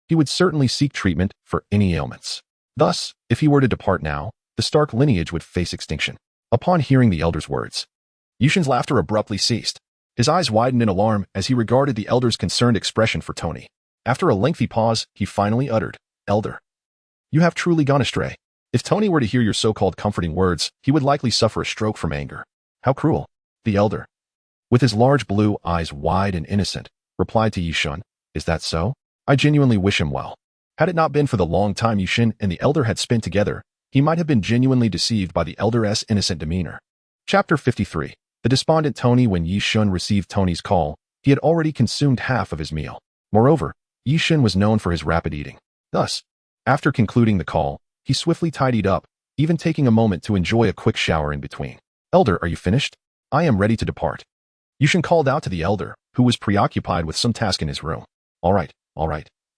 he would certainly seek treatment for any ailments. Thus, if he were to depart now, the Stark lineage would face extinction." Upon hearing the elder's words, Yushin's laughter abruptly ceased. His eyes widened in alarm as he regarded the elder's concerned expression for Tony. After a lengthy pause, he finally uttered, "Elder, you have truly gone astray. If Tony were to hear your so-called comforting words, he would likely suffer a stroke from anger." "How cruel." The elder, with his large blue eyes wide and innocent, replied to Yishun, "Is that so? I genuinely wish him well." Had it not been for the long time Yishin and the elder had spent together, he might have been genuinely deceived by the elder's innocent demeanor. Chapter 53. The despondent Tony. When Yishun received Tony's call, he had already consumed half of his meal. Moreover, Yishin was known for his rapid eating. Thus, after concluding the call, he swiftly tidied up, even taking a moment to enjoy a quick shower in between. "Elder, are you finished? I am ready to depart." Yushin called out to the elder, who was preoccupied with some task in his room. All right.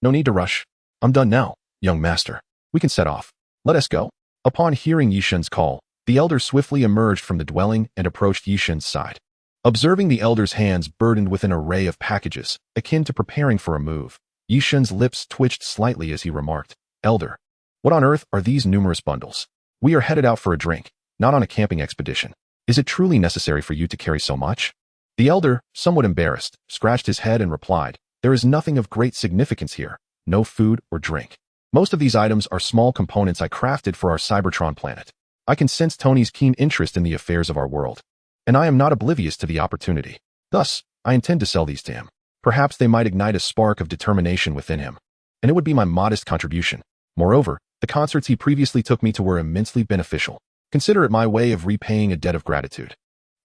No need to rush. I'm done now, young master. We can set off. Let us go. Upon hearing Yishun's call, the elder swiftly emerged from the dwelling and approached Yishun's side. Observing the elder's hands burdened with an array of packages, akin to preparing for a move, Yishun's lips twitched slightly as he remarked, "Elder, what on earth are these numerous bundles? We are headed out for a drink, not on a camping expedition. Is it truly necessary for you to carry so much?" The elder, somewhat embarrassed, scratched his head and replied, "There is nothing of great significance here, no food or drink. Most of these items are small components I crafted for our Cybertron planet. I can sense Tony's keen interest in the affairs of our world, and I am not oblivious to the opportunity. Thus, I intend to sell these to him. Perhaps they might ignite a spark of determination within him, and it would be my modest contribution. Moreover, the concerts he previously took me to were immensely beneficial. Consider it my way of repaying a debt of gratitude."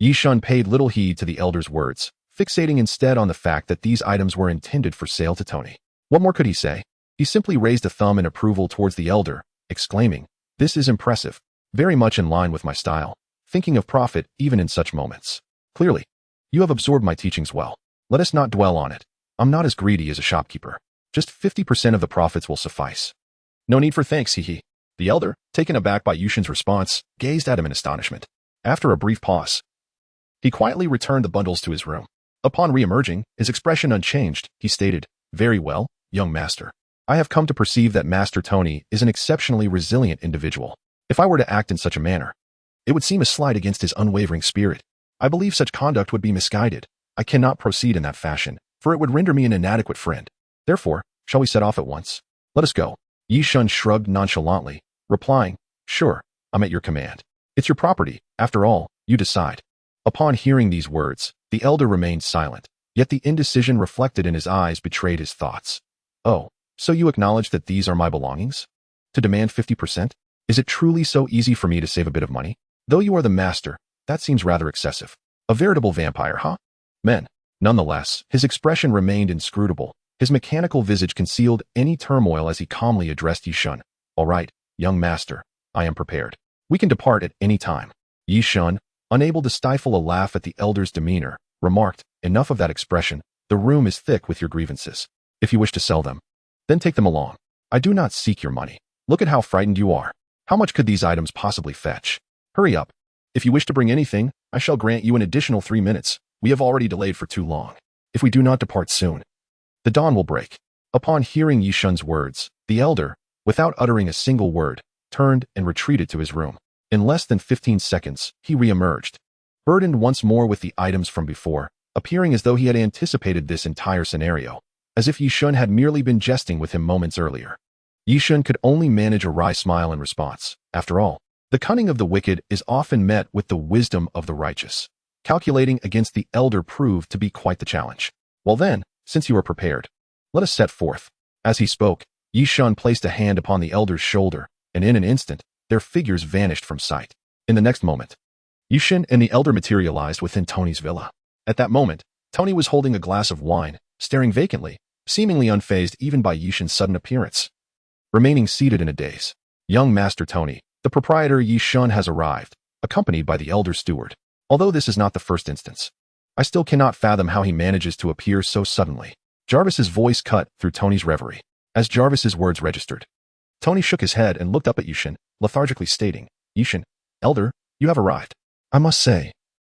Yishun paid little heed to the elder's words, fixating instead on the fact that these items were intended for sale to Tony. What more could he say? He simply raised a thumb in approval towards the elder, exclaiming, "This is impressive, very much in line with my style, thinking of profit even in such moments. Clearly, you have absorbed my teachings well. Let us not dwell on it. I'm not as greedy as a shopkeeper. Just 50% of the profits will suffice." "No need for thanks, he." The elder, taken aback by Yishun's response, gazed at him in astonishment. After a brief pause, he quietly returned the bundles to his room. Upon re-emerging, his expression unchanged, he stated, "Very well, young master. I have come to perceive that Master Tony is an exceptionally resilient individual. If I were to act in such a manner, it would seem a slight against his unwavering spirit. I believe such conduct would be misguided. I cannot proceed in that fashion, for it would render me an inadequate friend. Therefore, shall we set off at once? Let us go." Yishun shrugged nonchalantly, replying, "Sure, I'm at your command. It's your property, after all, you decide." Upon hearing these words, the elder remained silent, yet the indecision reflected in his eyes betrayed his thoughts. "Oh, so you acknowledge that these are my belongings? To demand 50%? Is it truly so easy for me to save a bit of money? Though you are the master, that seems rather excessive. A veritable vampire, huh?" Men. Nonetheless, his expression remained inscrutable. His mechanical visage concealed any turmoil as he calmly addressed Yishun. "All right, young master, I am prepared. We can depart at any time." Yishun, unable to stifle a laugh at the elder's demeanor, remarked, "Enough of that expression. The room is thick with your grievances. If you wish to sell them, then take them along. I do not seek your money. Look at how frightened you are. How much could these items possibly fetch? Hurry up. If you wish to bring anything, I shall grant you an additional 3 minutes. We have already delayed for too long. If we do not depart soon, the dawn will break." Upon hearing Yishun's words, the elder, without uttering a single word, turned and retreated to his room. In less than 15 seconds, he re-emerged, burdened once more with the items from before, appearing as though he had anticipated this entire scenario, as if Yishun had merely been jesting with him moments earlier. Yishun could only manage a wry smile in response. After all, the cunning of the wicked is often met with the wisdom of the righteous. Calculating against the elder proved to be quite the challenge. "Well then, since you are prepared, let us set forth." As he spoke, Yishun placed a hand upon the elder's shoulder, and in an instant, their figures vanished from sight. In the next moment, Yishun and the elder materialized within Tony's villa. At that moment, Tony was holding a glass of wine, staring vacantly, seemingly unfazed even by Yishun's sudden appearance. Remaining seated in a daze, "Young Master Tony, the proprietor Yishun has arrived, accompanied by the elder steward. Although this is not the first instance, I still cannot fathom how he manages to appear so suddenly." Jarvis's voice cut through Tony's reverie. As Jarvis's words registered, Tony shook his head and looked up at Yishun, lethargically stating, "Yishun, elder, you have arrived. I must say,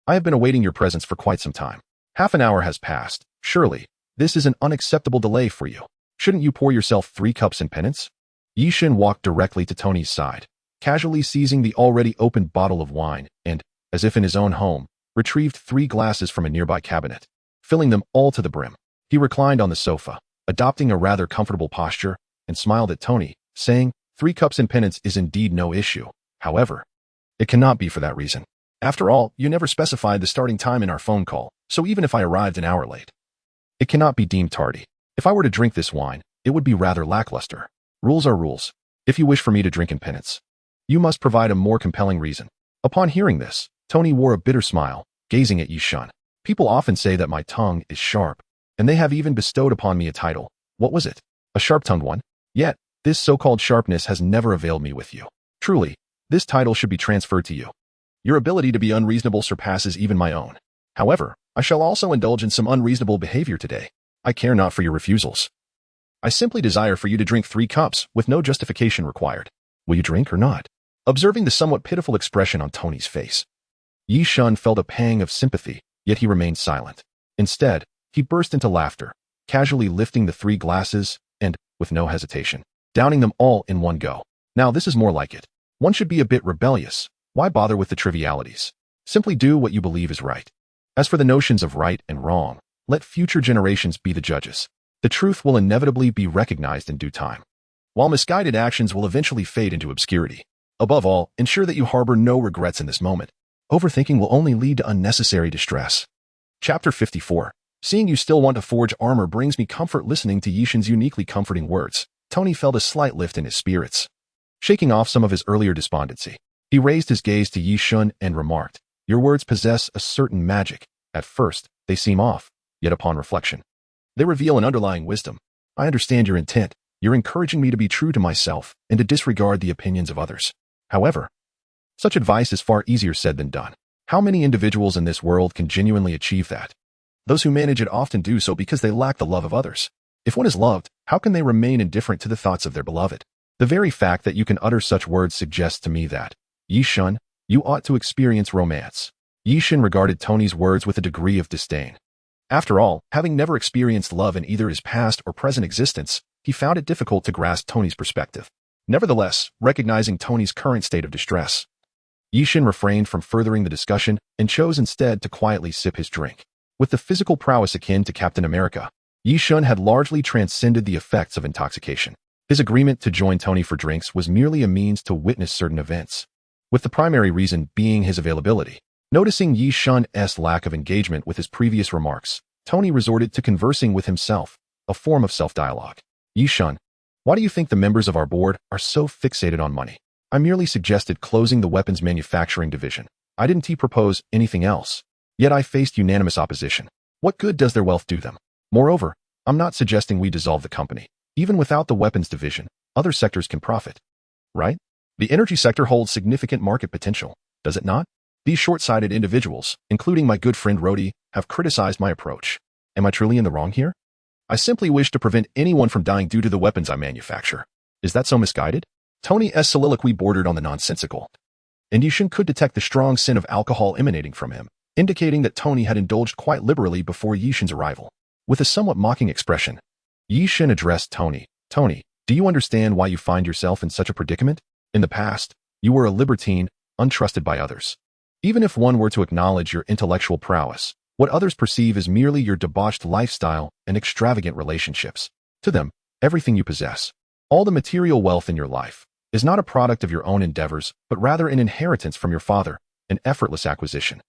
I have been awaiting your presence for quite some time. Half an hour has passed. Surely, this is an unacceptable delay for you. Shouldn't you pour yourself 3 cups in penance?" Yishun walked directly to Tony's side, casually seizing the already opened bottle of wine, and, as if in his own home, retrieved 3 glasses from a nearby cabinet, filling them all to the brim. He reclined on the sofa, adopting a rather comfortable posture, and smiled at Tony, saying, "3 cups in penance is indeed no issue. However, it cannot be for that reason. After all, you never specified the starting time in our phone call, so even if I arrived an hour late, it cannot be deemed tardy. If I were to drink this wine, it would be rather lackluster. Rules are rules. If you wish for me to drink in penance, you must provide a more compelling reason." Upon hearing this, Tony wore a bitter smile, gazing at Yishun. "People often say that my tongue is sharp, and they have even bestowed upon me a title. What was it? A sharp-tongued one? Yet, this so-called sharpness has never availed me with you. Truly, this title should be transferred to you. Your ability to be unreasonable surpasses even my own. However, I shall also indulge in some unreasonable behavior today. I care not for your refusals. I simply desire for you to drink 3 cups with no justification required. Will you drink or not? Observing the somewhat pitiful expression on Tony's face, Yi Shun felt a pang of sympathy, yet he remained silent. Instead, he burst into laughter, casually lifting the 3 glasses and, with no hesitation, downing them all in one go. Now this is more like it. One should be a bit rebellious. Why bother with the trivialities? Simply do what you believe is right. As for the notions of right and wrong, let future generations be the judges. The truth will inevitably be recognized in due time, while misguided actions will eventually fade into obscurity. Above all, ensure that you harbor no regrets in this moment. Overthinking will only lead to unnecessary distress. Chapter 54. Seeing you still want to forge armor brings me comfort. Listening to Yi Shun's uniquely comforting words, Tony felt a slight lift in his spirits. Shaking off some of his earlier despondency, he raised his gaze to Yi Shun and remarked, "Your words possess a certain magic. At first, they seem off, yet upon reflection, they reveal an underlying wisdom. I understand your intent. You're encouraging me to be true to myself and to disregard the opinions of others. However, such advice is far easier said than done. How many individuals in this world can genuinely achieve that? Those who manage it often do so because they lack the love of others. If one is loved, how can they remain indifferent to the thoughts of their beloved? The very fact that you can utter such words suggests to me that, Yi Shun, you ought to experience romance." Yi Shun regarded Tony's words with a degree of disdain. After all, having never experienced love in either his past or present existence, he found it difficult to grasp Tony's perspective. Nevertheless, recognizing Tony's current state of distress, Yi Shun refrained from furthering the discussion and chose instead to quietly sip his drink. With the physical prowess akin to Captain America, Yi Shun had largely transcended the effects of intoxication. His agreement to join Tony for drinks was merely a means to witness certain events, with the primary reason being his availability. Noticing Yi Shun's lack of engagement with his previous remarks, Tony resorted to conversing with himself, a form of self-dialogue. "Yi Shun, why do you think the members of our board are so fixated on money? I merely suggested closing the weapons manufacturing division. I didn't propose anything else. Yet I faced unanimous opposition. What good does their wealth do them? Moreover, I'm not suggesting we dissolve the company. Even without the weapons division, other sectors can profit. Right? The energy sector holds significant market potential, does it not? These short-sighted individuals, including my good friend Rhodey, have criticized my approach. Am I truly in the wrong here? I simply wish to prevent anyone from dying due to the weapons I manufacture. Is that so misguided?" Tony's soliloquy bordered on the nonsensical, and Yi Shun could detect the strong scent of alcohol emanating from him, indicating that Tony had indulged quite liberally before Yi Shun's arrival. With a somewhat mocking expression, Yi Shun addressed Tony. "Tony, do you understand why you find yourself in such a predicament? In the past, you were a libertine, untrusted by others. Even if one were to acknowledge your intellectual prowess, what others perceive is merely your debauched lifestyle and extravagant relationships. To them, everything you possess, all the material wealth in your life, is not a product of your own endeavors, but rather an inheritance from your father, an effortless acquisition.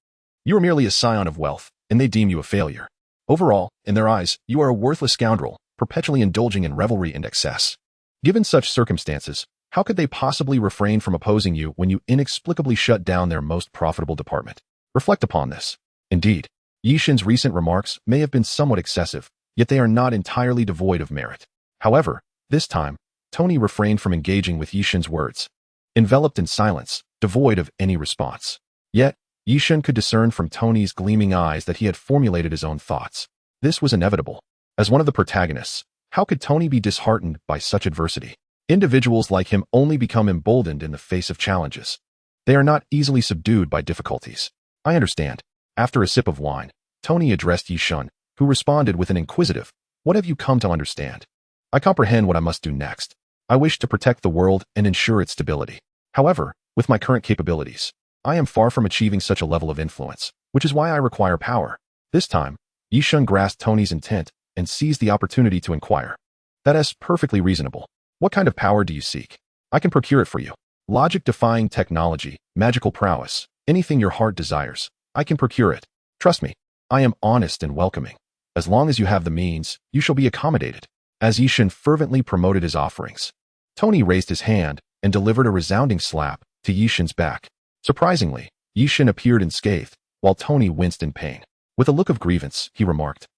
You are merely a scion of wealth, and they deem you a failure. Overall, in their eyes, you are a worthless scoundrel, perpetually indulging in revelry and excess. Given such circumstances, how could they possibly refrain from opposing you when you inexplicably shut down their most profitable department? Reflect upon this. Indeed, Yi Shun's recent remarks may have been somewhat excessive, yet they are not entirely devoid of merit. However, this time, Tony refrained from engaging with Yi Shun's words, enveloped in silence, devoid of any response. Yet, Yi Shun could discern from Tony's gleaming eyes that he had formulated his own thoughts. This was inevitable. As one of the protagonists, how could Tony be disheartened by such adversity? Individuals like him only become emboldened in the face of challenges. They are not easily subdued by difficulties. I understand. After a sip of wine, Tony addressed Yi Shun, who responded with an inquisitive, "What have you come to understand?" "I comprehend what I must do next. I wish to protect the world and ensure its stability. However, with my current capabilities, I am far from achieving such a level of influence, which is why I require power." This time, Yi Shun grasped Tony's intent and seized the opportunity to inquire. "That is perfectly reasonable. What kind of power do you seek? I can procure it for you. Logic-defying technology, magical prowess, anything your heart desires, I can procure it. Trust me, I am honest and welcoming. As long as you have the means, you shall be accommodated." As Yi Shun fervently promoted his offerings, Tony raised his hand and delivered a resounding slap to Yi Shun's back. Surprisingly, Yi Shun appeared unscathed, while Tony winced in pain. With a look of grievance, he remarked,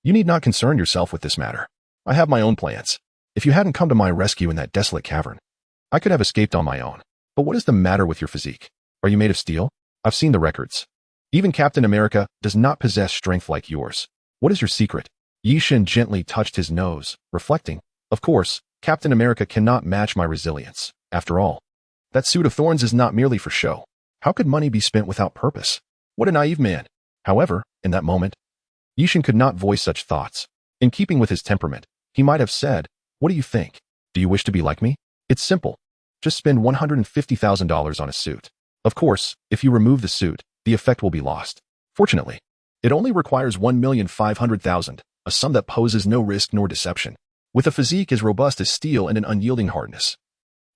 "You need not concern yourself with this matter. I have my own plans. If you hadn't come to my rescue in that desolate cavern, I could have escaped on my own. But what is the matter with your physique? Are you made of steel? I've seen the records. Even Captain America does not possess strength like yours. What is your secret? Yishin gently touched his nose, reflecting, of course, Captain America cannot match my resilience. After all, that suit of thorns is not merely for show. How could money be spent without purpose? What a naive man. However, in that moment, Yishin could not voice such thoughts. In keeping with his temperament, he might have said, "What do you think? Do you wish to be like me? It's simple. Just spend $150,000 on a suit. Of course, if you remove the suit, the effect will be lost. Fortunately, it only requires $1,500,000, a sum that poses no risk nor deception, with a physique as robust as steel and an unyielding hardness.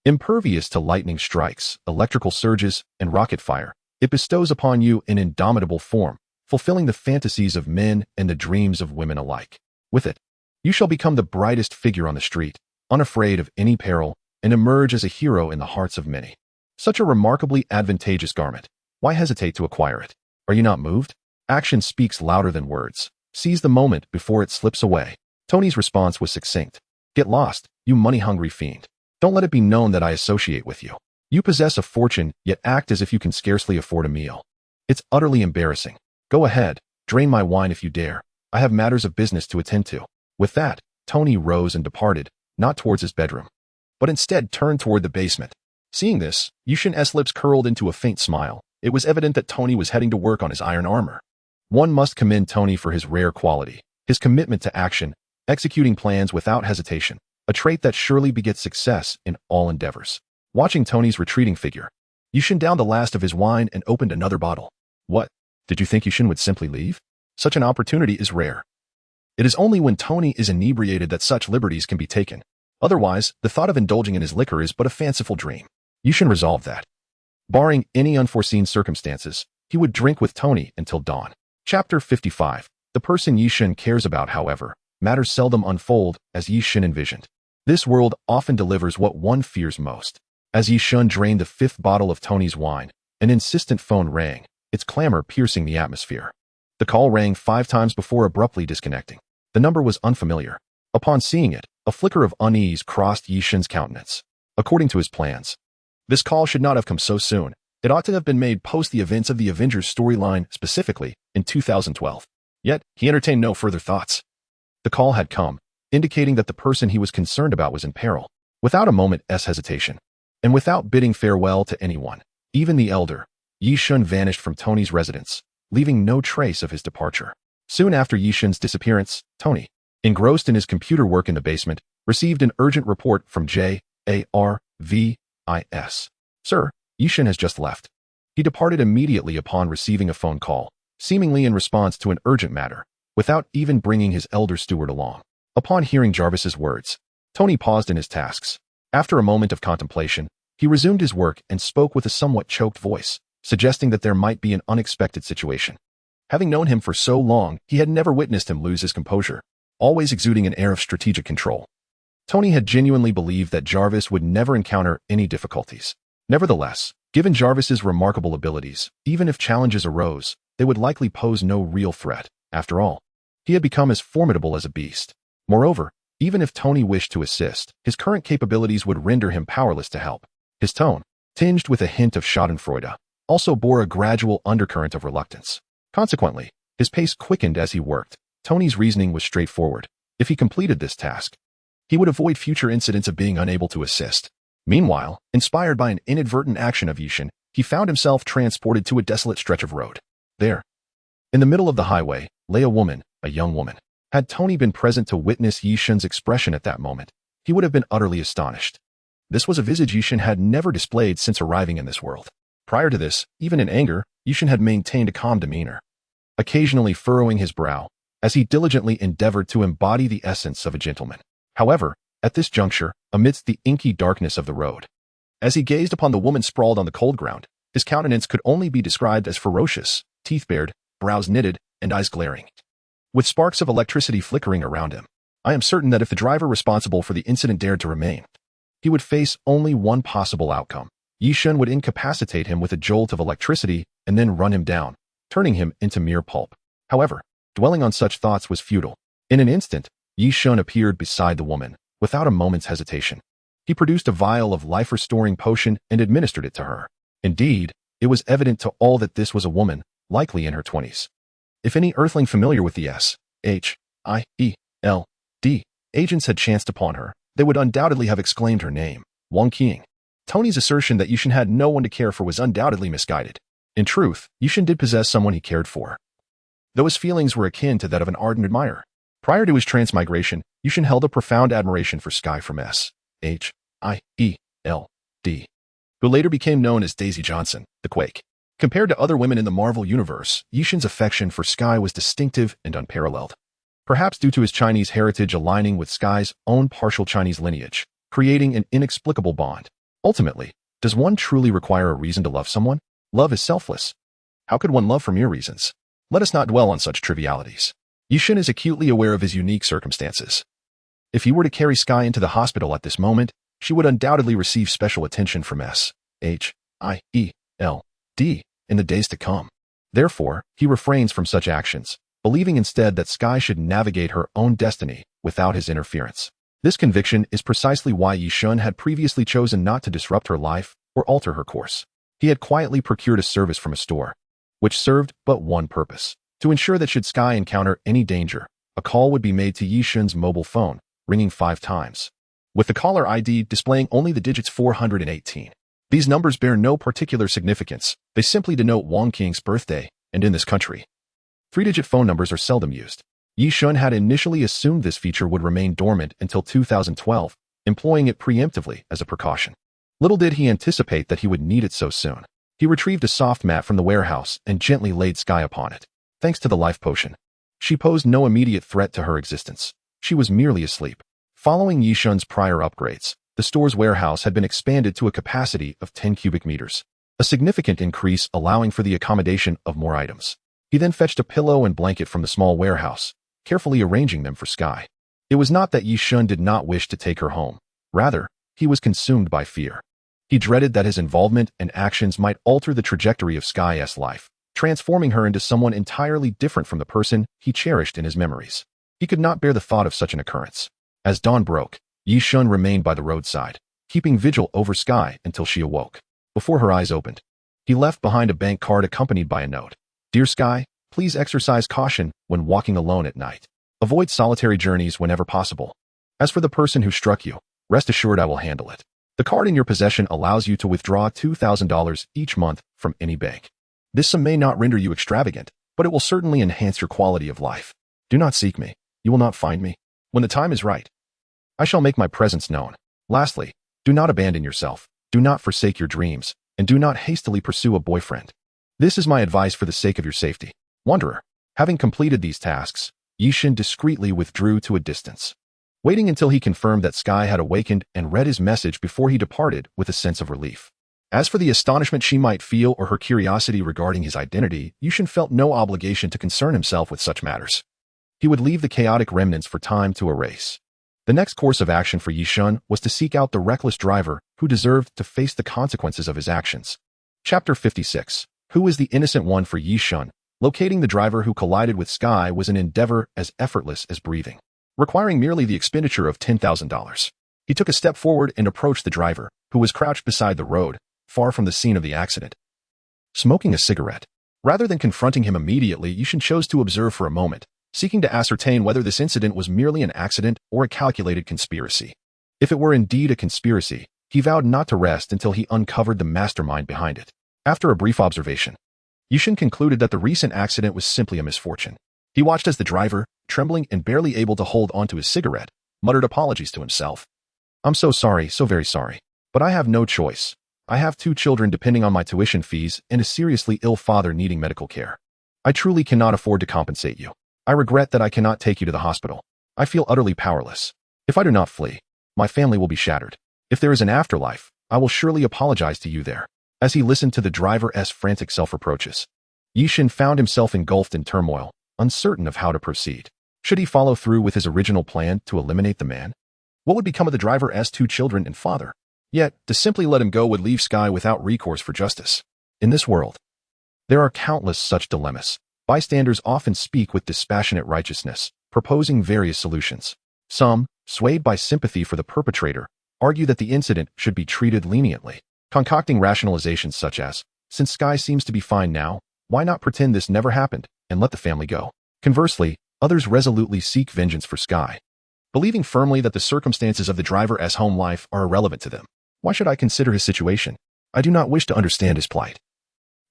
Impervious to lightning strikes, electrical surges, and rocket fire, it bestows upon you an indomitable form, fulfilling the fantasies of men and the dreams of women alike. With it, you shall become the brightest figure on the street, unafraid of any peril, and emerge as a hero in the hearts of many. Such a remarkably advantageous garment. Why hesitate to acquire it? Are you not moved? Action speaks louder than words. Seize the moment before it slips away." Tony's response was succinct. "Get lost, you money-hungry fiend. Don't let it be known that I associate with you. You possess a fortune, yet act as if you can scarcely afford a meal. It's utterly embarrassing. Go ahead, drain my wine if you dare. I have matters of business to attend to." With that, Tony rose and departed, not towards his bedroom, but instead turned toward the basement. Seeing this, Yushin's lips curled into a faint smile. It was evident that Tony was heading to work on his iron armor. One must commend Tony for his rare quality, his commitment to action, executing plans without hesitation, a trait that surely begets success in all endeavors. Watching Tony's retreating figure, Yushin downed the last of his wine and opened another bottle. What? Did you think Yushin would simply leave? Such an opportunity is rare. It is only when Tony is inebriated that such liberties can be taken. Otherwise, the thought of indulging in his liquor is but a fanciful dream. Yushin resolved that, barring any unforeseen circumstances, he would drink with Tony until dawn. Chapter 55. The person Yishin cares about, however, matters seldom unfold as Yishin envisioned. This world often delivers what one fears most. As Yishin drained the fifth bottle of Tony's wine, an insistent phone rang, its clamor piercing the atmosphere. The call rang 5 times before abruptly disconnecting. The number was unfamiliar. Upon seeing it, a flicker of unease crossed Yishin's countenance. According to his plans, this call should not have come so soon. It ought to have been made post the events of the Avengers storyline, specifically in 2012. Yet, he entertained no further thoughts. The call had come, indicating that the person he was concerned about was in peril. Without a moment's hesitation, and without bidding farewell to anyone, even the elder, Yishin vanished from Tony's residence, leaving no trace of his departure. Soon after Yishin's disappearance, Tony, engrossed in his computer work in the basement, received an urgent report from Jarvis. "Sir, Yishin has just left." He departed immediately upon receiving a phone call, seemingly in response to an urgent matter, without even bringing his elder steward along. Upon hearing Jarvis's words, Tony paused in his tasks. After a moment of contemplation, he resumed his work and spoke with a somewhat choked voice, suggesting that there might be an unexpected situation. Having known him for so long, he had never witnessed him lose his composure, always exuding an air of strategic control. Tony had genuinely believed that Jarvis would never encounter any difficulties. Nevertheless, given Jarvis's remarkable abilities, even if challenges arose, they would likely pose no real threat. After all, he had become as formidable as a beast. Moreover, even if Tony wished to assist, his current capabilities would render him powerless to help. His tone, tinged with a hint of schadenfreude, also bore a gradual undercurrent of reluctance. Consequently, his pace quickened as he worked. Tony's reasoning was straightforward. If he completed this task, he would avoid future incidents of being unable to assist. Meanwhile, inspired by an inadvertent action of Yishin, he found himself transported to a desolate stretch of road. There, in the middle of the highway, lay a woman, a young woman. Had Tony been present to witness Yishin's expression at that moment, he would have been utterly astonished. This was a visage Yishin had never displayed since arriving in this world. Prior to this, even in anger, Yishin had maintained a calm demeanor, occasionally furrowing his brow, as he diligently endeavored to embody the essence of a gentleman. However, at this juncture, amidst the inky darkness of the road, as he gazed upon the woman sprawled on the cold ground, his countenance could only be described as ferocious, teeth bared, brows knitted, and eyes glaring, with sparks of electricity flickering around him. I am certain that if the driver responsible for the incident dared to remain, he would face only one possible outcome. Yishin would incapacitate him with a jolt of electricity and then run him down, turning him into mere pulp. However, dwelling on such thoughts was futile. In an instant, Yishin appeared beside the woman, without a moment's hesitation. He produced a vial of life-restoring potion and administered it to her. Indeed, it was evident to all that this was a woman, likely in her 20s. If any Earthling familiar with the SHIELD agents had chanced upon her, they would undoubtedly have exclaimed her name, Wang Qing. Tony's assertion that Yishan had no one to care for was undoubtedly misguided. In truth, Yishan did possess someone he cared for, though his feelings were akin to that of an ardent admirer. Prior to his transmigration, Yishan held a profound admiration for Sky from SHIELD, who later became known as Daisy Johnson, the Quake. Compared to other women in the Marvel Universe, Yishan's affection for Sky was distinctive and unparalleled. Perhaps due to his Chinese heritage aligning with Sky's own partial Chinese lineage, creating an inexplicable bond. Ultimately, does one truly require a reason to love someone? Love is selfless. How could one love for mere reasons? Let us not dwell on such trivialities. Yishan is acutely aware of his unique circumstances. If he were to carry Sky into the hospital at this moment, she would undoubtedly receive special attention from SHIELD in the days to come. Therefore, he refrains from such actions, believing instead that Sky should navigate her own destiny without his interference. This conviction is precisely why Yishan had previously chosen not to disrupt her life or alter her course. He had quietly procured a service from a store, which served but one purpose: to ensure that should Sky encounter any danger, a call would be made to Yishan's mobile phone, ringing 5 times, with the caller ID displaying only the digits 418. These numbers bear no particular significance, they simply denote Wang Qing's birthday, and in this country, 3-digit phone numbers are seldom used. Yishan had initially assumed this feature would remain dormant until 2012, employing it preemptively as a precaution. Little did he anticipate that he would need it so soon. He retrieved a soft mat from the warehouse and gently laid Sky upon it. Thanks to the life potion, she posed no immediate threat to her existence. She was merely asleep. Following Yishan's prior upgrades, the store's warehouse had been expanded to a capacity of 10 cubic meters, a significant increase allowing for the accommodation of more items. He then fetched a pillow and blanket from the small warehouse, carefully arranging them for Sky. It was not that Yishan did not wish to take her home. Rather, he was consumed by fear. He dreaded that his involvement and actions might alter the trajectory of Sky's life, transforming her into someone entirely different from the person he cherished in his memories. He could not bear the thought of such an occurrence. As dawn broke, Yishan remained by the roadside, keeping vigil over Sky until she awoke. Before her eyes opened, he left behind a bank card accompanied by a note. Dear Sky, please exercise caution when walking alone at night. Avoid solitary journeys whenever possible. As for the person who struck you, rest assured I will handle it. The card in your possession allows you to withdraw $2,000 each month from any bank. This sum may not render you extravagant, but it will certainly enhance your quality of life. Do not seek me. You will not find me. When the time is right, I shall make my presence known. Lastly, do not abandon yourself. Do not forsake your dreams, and do not hastily pursue a boyfriend. This is my advice for the sake of your safety. Wanderer. Having completed these tasks, Yishan discreetly withdrew to a distance, waiting until he confirmed that Sky had awakened and read his message before he departed with a sense of relief. As for the astonishment she might feel or her curiosity regarding his identity, Yishan felt no obligation to concern himself with such matters. He would leave the chaotic remnants for time to erase. The next course of action for Yishan was to seek out the reckless driver who deserved to face the consequences of his actions. Chapter 56. Who is the innocent one for Yishan? Locating the driver who collided with Sky was an endeavor as effortless as breathing, requiring merely the expenditure of $10,000. He took a step forward and approached the driver, who was crouched beside the road, far from the scene of the accident, smoking a cigarette. Rather than confronting him immediately, Yishan chose to observe for a moment, seeking to ascertain whether this incident was merely an accident or a calculated conspiracy. If it were indeed a conspiracy, he vowed not to rest until he uncovered the mastermind behind it. After a brief observation, Yishan concluded that the recent accident was simply a misfortune. He watched as the driver, trembling and barely able to hold onto his cigarette, muttered apologies to himself. I'm so sorry, so very sorry. But I have no choice. I have 2 children depending on my tuition fees and a seriously ill father needing medical care. I truly cannot afford to compensate you. I regret that I cannot take you to the hospital. I feel utterly powerless. If I do not flee, my family will be shattered. If there is an afterlife, I will surely apologize to you there. As he listened to the driver's frantic self-reproaches, Yishan found himself engulfed in turmoil, uncertain of how to proceed. Should he follow through with his original plan to eliminate the man? What would become of the driver's 2 children and father? Yet, to simply let him go would leave Sky without recourse for justice. In this world, there are countless such dilemmas. Bystanders often speak with dispassionate righteousness, proposing various solutions. Some, swayed by sympathy for the perpetrator, argue that the incident should be treated leniently, concocting rationalizations such as, since Sky seems to be fine now, Why not pretend this never happened and let the family go? Conversely, others resolutely seek vengeance for Sky, believing firmly that the circumstances of the driver's home life are irrelevant to them. Why should I consider his situation? I do not wish to understand his plight.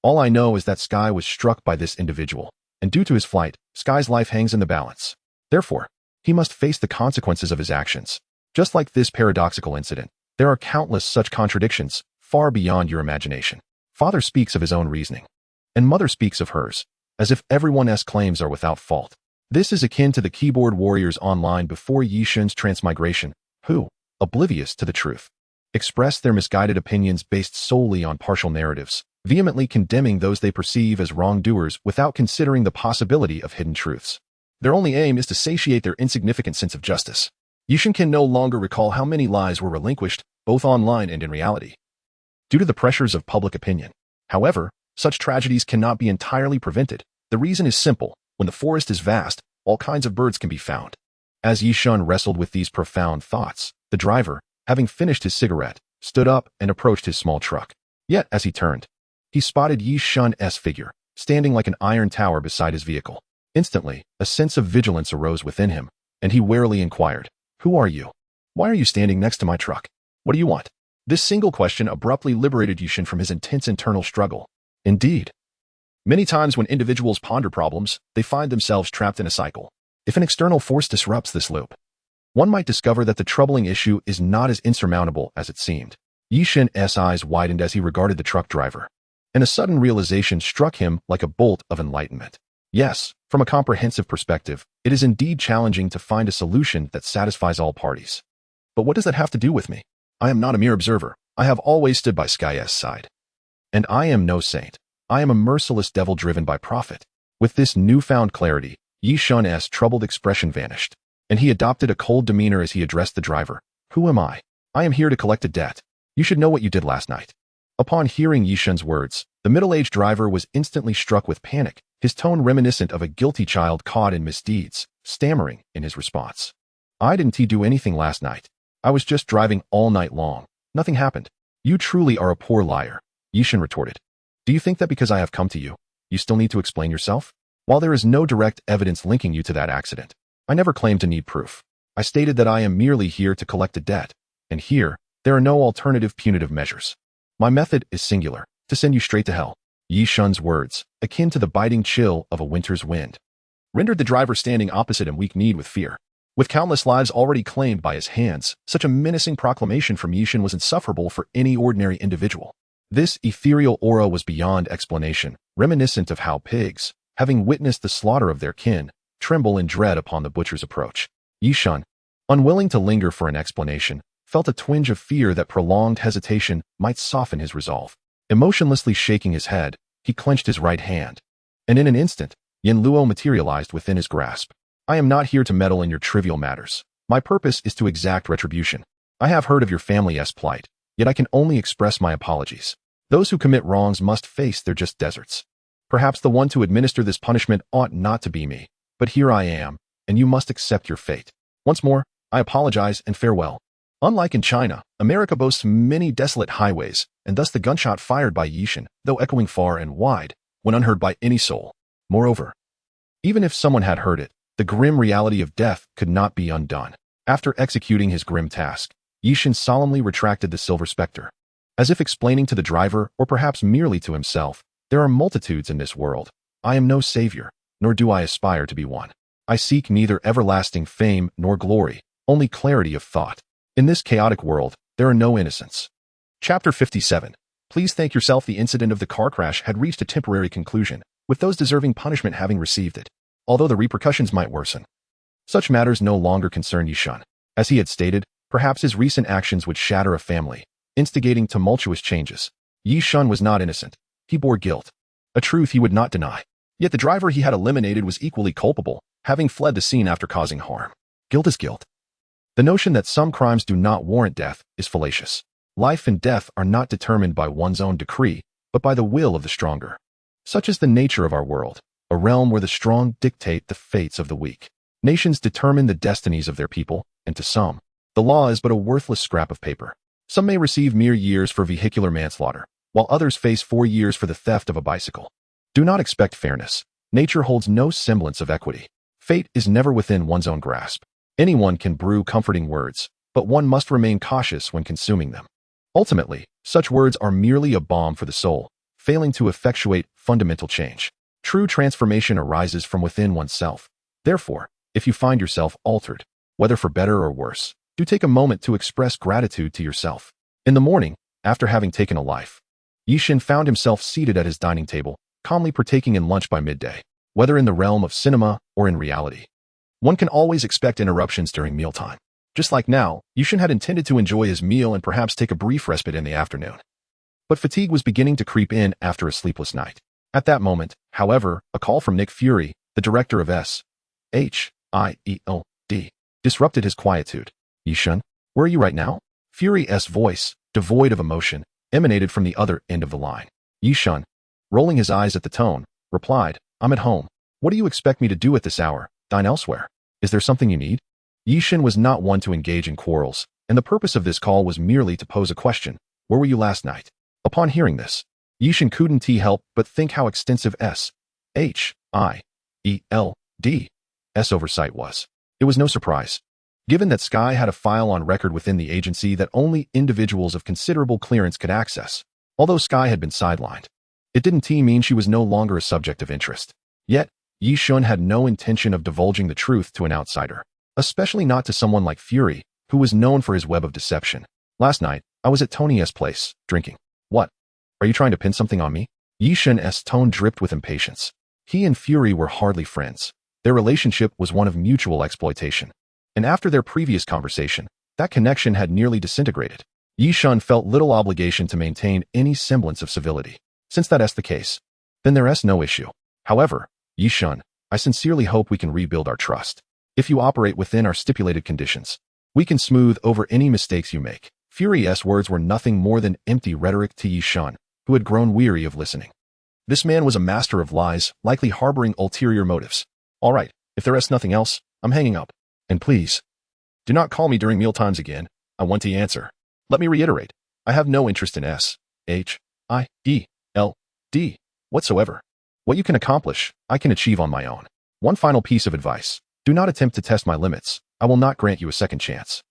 All I know is that Sky was struck by this individual, and due to his flight, Sky's life hangs in the balance. Therefore, he must face the consequences of his actions. Just like this paradoxical incident, there are countless such contradictions, far beyond your imagination. Father speaks of his own reasoning, and Mother speaks of hers, as if everyone's claims are without fault. This is akin to the keyboard warriors online before Yi Shun's transmigration, who, oblivious to the truth, expressed their misguided opinions based solely on partial narratives, vehemently condemning those they perceive as wrongdoers without considering the possibility of hidden truths. Their only aim is to satiate their insignificant sense of justice. Yi Shun can no longer recall how many lies were relinquished, both online and in reality, due to the pressures of public opinion. However, such tragedies cannot be entirely prevented. The reason is simple. When the forest is vast, all kinds of birds can be found. As Yi Shun wrestled with these profound thoughts, the driver, having finished his cigarette, stood up and approached his small truck. Yet, as he turned, he spotted Yi Shun's figure, standing like an iron tower beside his vehicle. Instantly, a sense of vigilance arose within him, and he warily inquired, "Who are you? Why are you standing next to my truck? What do you want?" This single question abruptly liberated Yi Shun from his intense internal struggle. Indeed, many times when individuals ponder problems, they find themselves trapped in a cycle. If an external force disrupts this loop, one might discover that the troubling issue is not as insurmountable as it seemed. Yi Shun's eyes widened as he regarded the truck driver, and a sudden realization struck him like a bolt of enlightenment. Yes, from a comprehensive perspective, it is indeed challenging to find a solution that satisfies all parties. But what does that have to do with me? I am not a mere observer. I have always stood by Sky's side. And I am no saint. I am a merciless devil driven by profit. With this newfound clarity, Yi Shun's troubled expression vanished, and he adopted a cold demeanor as he addressed the driver. "Who am I? I am here to collect a debt. You should know what you did last night." Upon hearing Yi Shun's words, the middle-aged driver was instantly struck with panic, his tone reminiscent of a guilty child caught in misdeeds, stammering in his response. "I didn't do anything last night. I was just driving all night long. Nothing happened." "You truly are a poor liar," Yi Shun retorted. "Do you think that because I have come to you, you still need to explain yourself? While there is no direct evidence linking you to that accident, I never claimed to need proof. I stated that I am merely here to collect a debt, and here, there are no alternative punitive measures. My method is singular, to send you straight to hell." Yi Shun's words, akin to the biting chill of a winter's wind, rendered the driver standing opposite him weak-kneed with fear. With countless lives already claimed by his hands, such a menacing proclamation from Yi Shun was insufferable for any ordinary individual. This ethereal aura was beyond explanation, reminiscent of how pigs, having witnessed the slaughter of their kin, tremble in dread upon the butcher's approach. Yi Shun, unwilling to linger for an explanation, felt a twinge of fear that prolonged hesitation might soften his resolve. Emotionlessly shaking his head, he clenched his right hand, and in an instant, Yen Luo materialized within his grasp. "I am not here to meddle in your trivial matters. My purpose is to exact retribution. I have heard of your family's plight, yet I can only express my apologies. Those who commit wrongs must face their just deserts. Perhaps the one to administer this punishment ought not to be me, but here I am, and you must accept your fate. Once more, I apologize and farewell." Unlike in China, America boasts many desolate highways, and thus the gunshot fired by Yi Shun, though echoing far and wide, went unheard by any soul. Moreover, even if someone had heard it, the grim reality of death could not be undone. After executing his grim task, Yi Shun solemnly retracted the silver specter. As if explaining to the driver, or perhaps merely to himself, "There are multitudes in this world. I am no savior, nor do I aspire to be one. I seek neither everlasting fame nor glory, only clarity of thought. In this chaotic world, there are no innocents." Chapter 57. Please thank yourself. The incident of the car crash had reached a temporary conclusion, with those deserving punishment having received it, although the repercussions might worsen. Such matters no longer concerned Yi Shun. As he had stated, perhaps his recent actions would shatter a family, instigating tumultuous changes. Yi Shun was not innocent. He bore guilt, a truth he would not deny. Yet the driver he had eliminated was equally culpable, having fled the scene after causing harm. Guilt is guilt. The notion that some crimes do not warrant death is fallacious. Life and death are not determined by one's own decree, but by the will of the stronger. Such is the nature of our world, a realm where the strong dictate the fates of the weak. Nations determine the destinies of their people, and to some, the law is but a worthless scrap of paper. Some may receive mere years for vehicular manslaughter, while others face 4 years for the theft of a bicycle. Do not expect fairness. Nature holds no semblance of equity. Fate is never within one's own grasp. Anyone can brew comforting words, but one must remain cautious when consuming them. Ultimately, such words are merely a balm for the soul, failing to effectuate fundamental change. True transformation arises from within oneself. Therefore, if you find yourself altered, whether for better or worse, do take a moment to express gratitude to yourself. In the morning, after having taken a life, Yishin found himself seated at his dining table, calmly partaking in lunch by midday. Whether in the realm of cinema or in reality, one can always expect interruptions during mealtime. Just like now, Yishin had intended to enjoy his meal and perhaps take a brief respite in the afternoon. But fatigue was beginning to creep in after a sleepless night. At that moment, however, a call from Nick Fury, the director of S.H.I.E.L.D., disrupted his quietude. Yishin, where are you right now? Fury's voice, devoid of emotion, emanated from the other end of the line. Yishin, rolling his eyes at the tone, replied, I'm at home. What do you expect me to do at this hour? Dine elsewhere? Is there something you need? Yishin was not one to engage in quarrels, and the purpose of this call was merely to pose a question. Where were you last night? Upon hearing this, Yishin couldn't help but think how extensive S.H.I.E.L.D.'s oversight was. It was no surprise, given that Sky had a file on record within the agency that only individuals of considerable clearance could access. Although Sky had been sidelined, it didn't mean she was no longer a subject of interest. Yet, Yishin had no intention of divulging the truth to an outsider, especially not to someone like Fury, who was known for his web of deception. Last night, I was at Tony's place, drinking. What? Are you trying to pin something on me? Yishin's tone dripped with impatience. He and Fury were hardly friends. Their relationship was one of mutual exploitation. And after their previous conversation, that connection had nearly disintegrated. Yishin felt little obligation to maintain any semblance of civility. Since that's the case, then there's no issue. However, Yishin, I sincerely hope we can rebuild our trust. If you operate within our stipulated conditions, we can smooth over any mistakes you make. Fury's words were nothing more than empty rhetoric to Yishin, who had grown weary of listening. This man was a master of lies, likely harboring ulterior motives. All right, if there's nothing else, I'm hanging up. And please, do not call me during mealtimes again. I want the answer. Let me reiterate, I have no interest in S.H.I.E.L.D. whatsoever. What you can accomplish, I can achieve on my own. One final piece of advice. Do not attempt to test my limits. I will not grant you a second chance.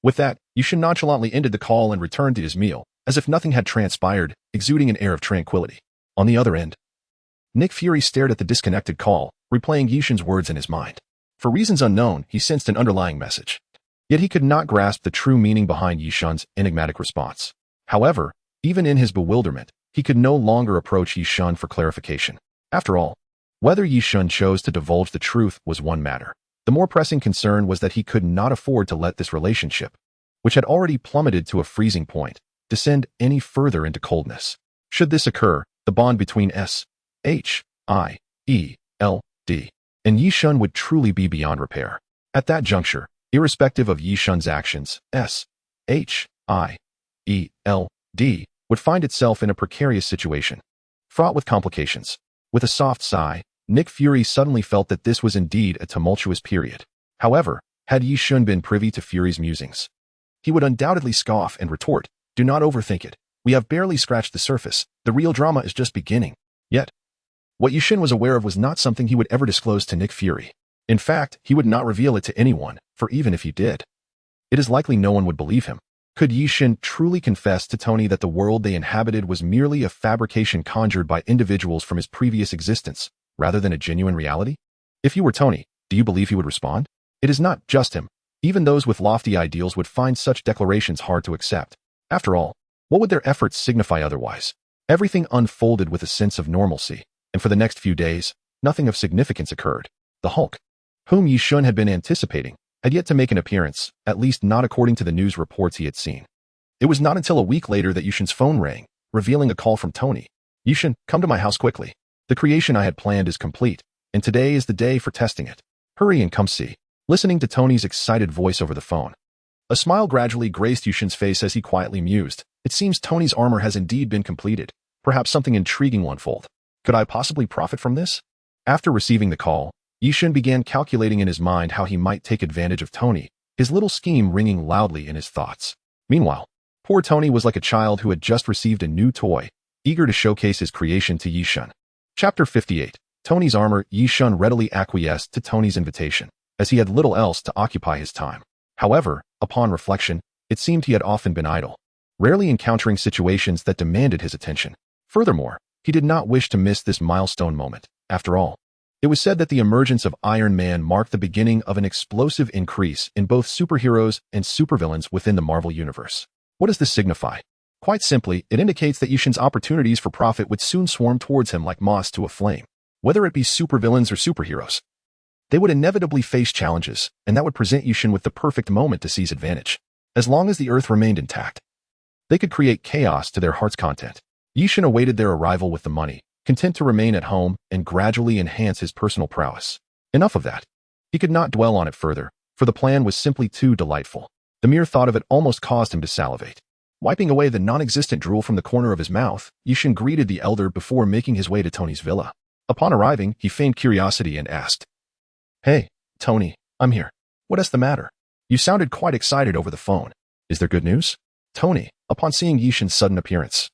With that, Yishin nonchalantly ended the call and returned to his meal, as if nothing had transpired, exuding an air of tranquility. On the other end, Nick Fury stared at the disconnected call, replaying Yishin's words in his mind. For reasons unknown, he sensed an underlying message. Yet he could not grasp the true meaning behind Yishin's enigmatic response. However, even in his bewilderment, he could no longer approach Yishin for clarification. After all, whether Yishin chose to divulge the truth was one matter. The more pressing concern was that he could not afford to let this relationship, which had already plummeted to a freezing point, descend any further into coldness. Should this occur, the bond between S.H.I.E.L.D. and Yishin would truly be beyond repair. At that juncture, irrespective of Yishin's actions, S.H.I.E.L.D. would find itself in a precarious situation, fraught with complications. With a soft sigh, Nick Fury suddenly felt that this was indeed a tumultuous period. However, had Yishin been privy to Fury's musings, he would undoubtedly scoff and retort, do not overthink it. We have barely scratched the surface. The real drama is just beginning. Yet, what Yishin was aware of was not something he would ever disclose to Nick Fury. In fact, he would not reveal it to anyone, for even if he did, it is likely no one would believe him. Could Yishin truly confess to Tony that the world they inhabited was merely a fabrication conjured by individuals from his previous existence, rather than a genuine reality? If you were Tony, do you believe he would respond? It is not just him. Even those with lofty ideals would find such declarations hard to accept. After all, what would their efforts signify otherwise? Everything unfolded with a sense of normalcy, and for the next few days, nothing of significance occurred. The Hulk, whom Yishin had been anticipating, had yet to make an appearance, at least not according to the news reports he had seen. It was not until a week later that Yishin's phone rang, revealing a call from Tony. Yishin, come to my house quickly. The creation I had planned is complete, and today is the day for testing it. Hurry and come see. Listening to Tony's excited voice over the phone, a smile gradually graced Yishin's face as he quietly mused. It seems Tony's armor has indeed been completed. Perhaps something intriguing will unfold. Could I possibly profit from this? After receiving the call, Yishin began calculating in his mind how he might take advantage of Tony, his little scheme ringing loudly in his thoughts. Meanwhile, poor Tony was like a child who had just received a new toy, eager to showcase his creation to Yishin. Chapter 58. Tony's armor. Yi-shun readily acquiesced to Tony's invitation, as he had little else to occupy his time. However, upon reflection, it seemed he had often been idle, rarely encountering situations that demanded his attention. Furthermore, he did not wish to miss this milestone moment. After all, it was said that the emergence of Iron Man marked the beginning of an explosive increase in both superheroes and supervillains within the Marvel Universe. What does this signify? Quite simply, it indicates that Yi-shun's opportunities for profit would soon swarm towards him like moths to a flame. Whether it be supervillains or superheroes, they would inevitably face challenges, and that would present Yi-shun with the perfect moment to seize advantage. As long as the Earth remained intact, they could create chaos to their heart's content. Yi-shun awaited their arrival with the money, content to remain at home and gradually enhance his personal prowess. Enough of that. He could not dwell on it further, for the plan was simply too delightful. The mere thought of it almost caused him to salivate. Wiping away the non-existent drool from the corner of his mouth, Yi-shun greeted the elder before making his way to Tony's villa. Upon arriving, he feigned curiosity and asked, "Hey, Tony, I'm here. What's the matter? You sounded quite excited over the phone. Is there good news?" Tony, upon seeing Yi-shun's sudden appearance,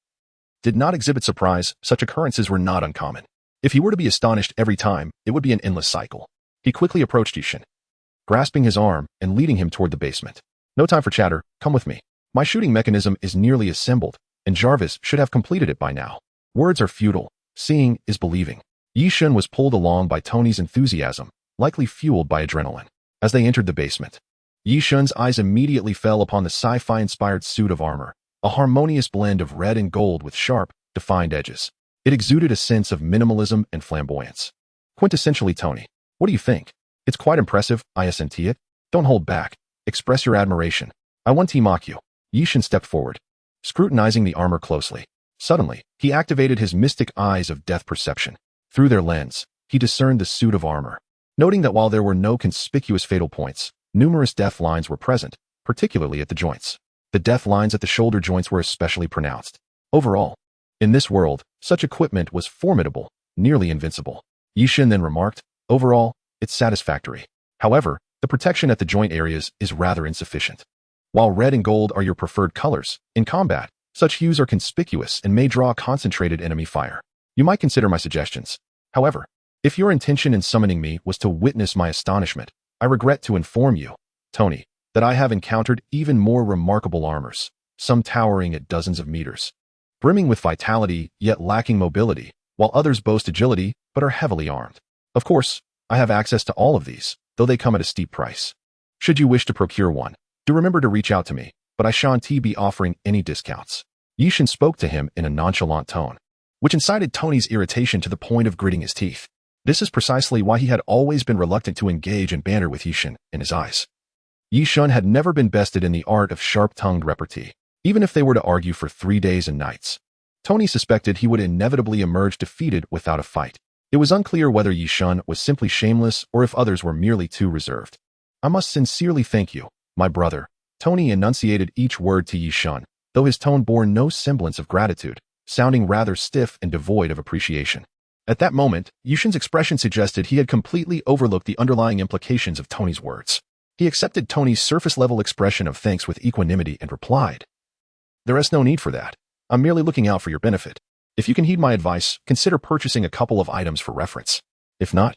did not exhibit surprise. Such occurrences were not uncommon. If he were to be astonished every time, it would be an endless cycle. He quickly approached Yi-shun, grasping his arm and leading him toward the basement. "No time for chatter, come with me. My shooting mechanism is nearly assembled, and Jarvis should have completed it by now. Words are futile. Seeing is believing." Yi-shun was pulled along by Tony's enthusiasm, likely fueled by adrenaline. As they entered the basement, Yi-shun's eyes immediately fell upon the sci-fi-inspired suit of armor, a harmonious blend of red and gold with sharp, defined edges. It exuded a sense of minimalism and flamboyance. Quintessentially Tony. What do you think? It's quite impressive, isn't it? Don't hold back. Express your admiration. I want to mock you. Yi-shun stepped forward, scrutinizing the armor closely. Suddenly, he activated his mystic eyes of death perception. Through their lens, he discerned the suit of armor. Noting that while there were no conspicuous fatal points, numerous death lines were present, particularly at the joints. The death lines at the shoulder joints were especially pronounced. Overall, in this world, such equipment was formidable, nearly invincible. Yi-shun then remarked, "Overall, it's satisfactory. However, the protection at the joint areas is rather insufficient. While red and gold are your preferred colors, in combat, such hues are conspicuous and may draw concentrated enemy fire. You might consider my suggestions. However, if your intention in summoning me was to witness my astonishment, I regret to inform you, Tony, that I have encountered even more remarkable armors, some towering at dozens of meters, brimming with vitality yet lacking mobility, while others boast agility but are heavily armed. Of course, I have access to all of these, though they come at a steep price. Should you wish to procure one, do remember to reach out to me, but I shan't be offering any discounts." Yi-shun spoke to him in a nonchalant tone, which incited Tony's irritation to the point of gritting his teeth. This is precisely why he had always been reluctant to engage in banter with Yi-shun in his eyes. Yi-shun had never been bested in the art of sharp-tongued repartee, even if they were to argue for 3 days and nights. Tony suspected he would inevitably emerge defeated without a fight. It was unclear whether Yi-shun was simply shameless or if others were merely too reserved. "I must sincerely thank you, my brother." Tony enunciated each word to Yi-shun, though his tone bore no semblance of gratitude, sounding rather stiff and devoid of appreciation. At that moment, Yi-shun's expression suggested he had completely overlooked the underlying implications of Tony's words. He accepted Tony's surface-level expression of thanks with equanimity and replied, "There is no need for that. I'm merely looking out for your benefit. If you can heed my advice, consider purchasing a couple of items for reference. If not,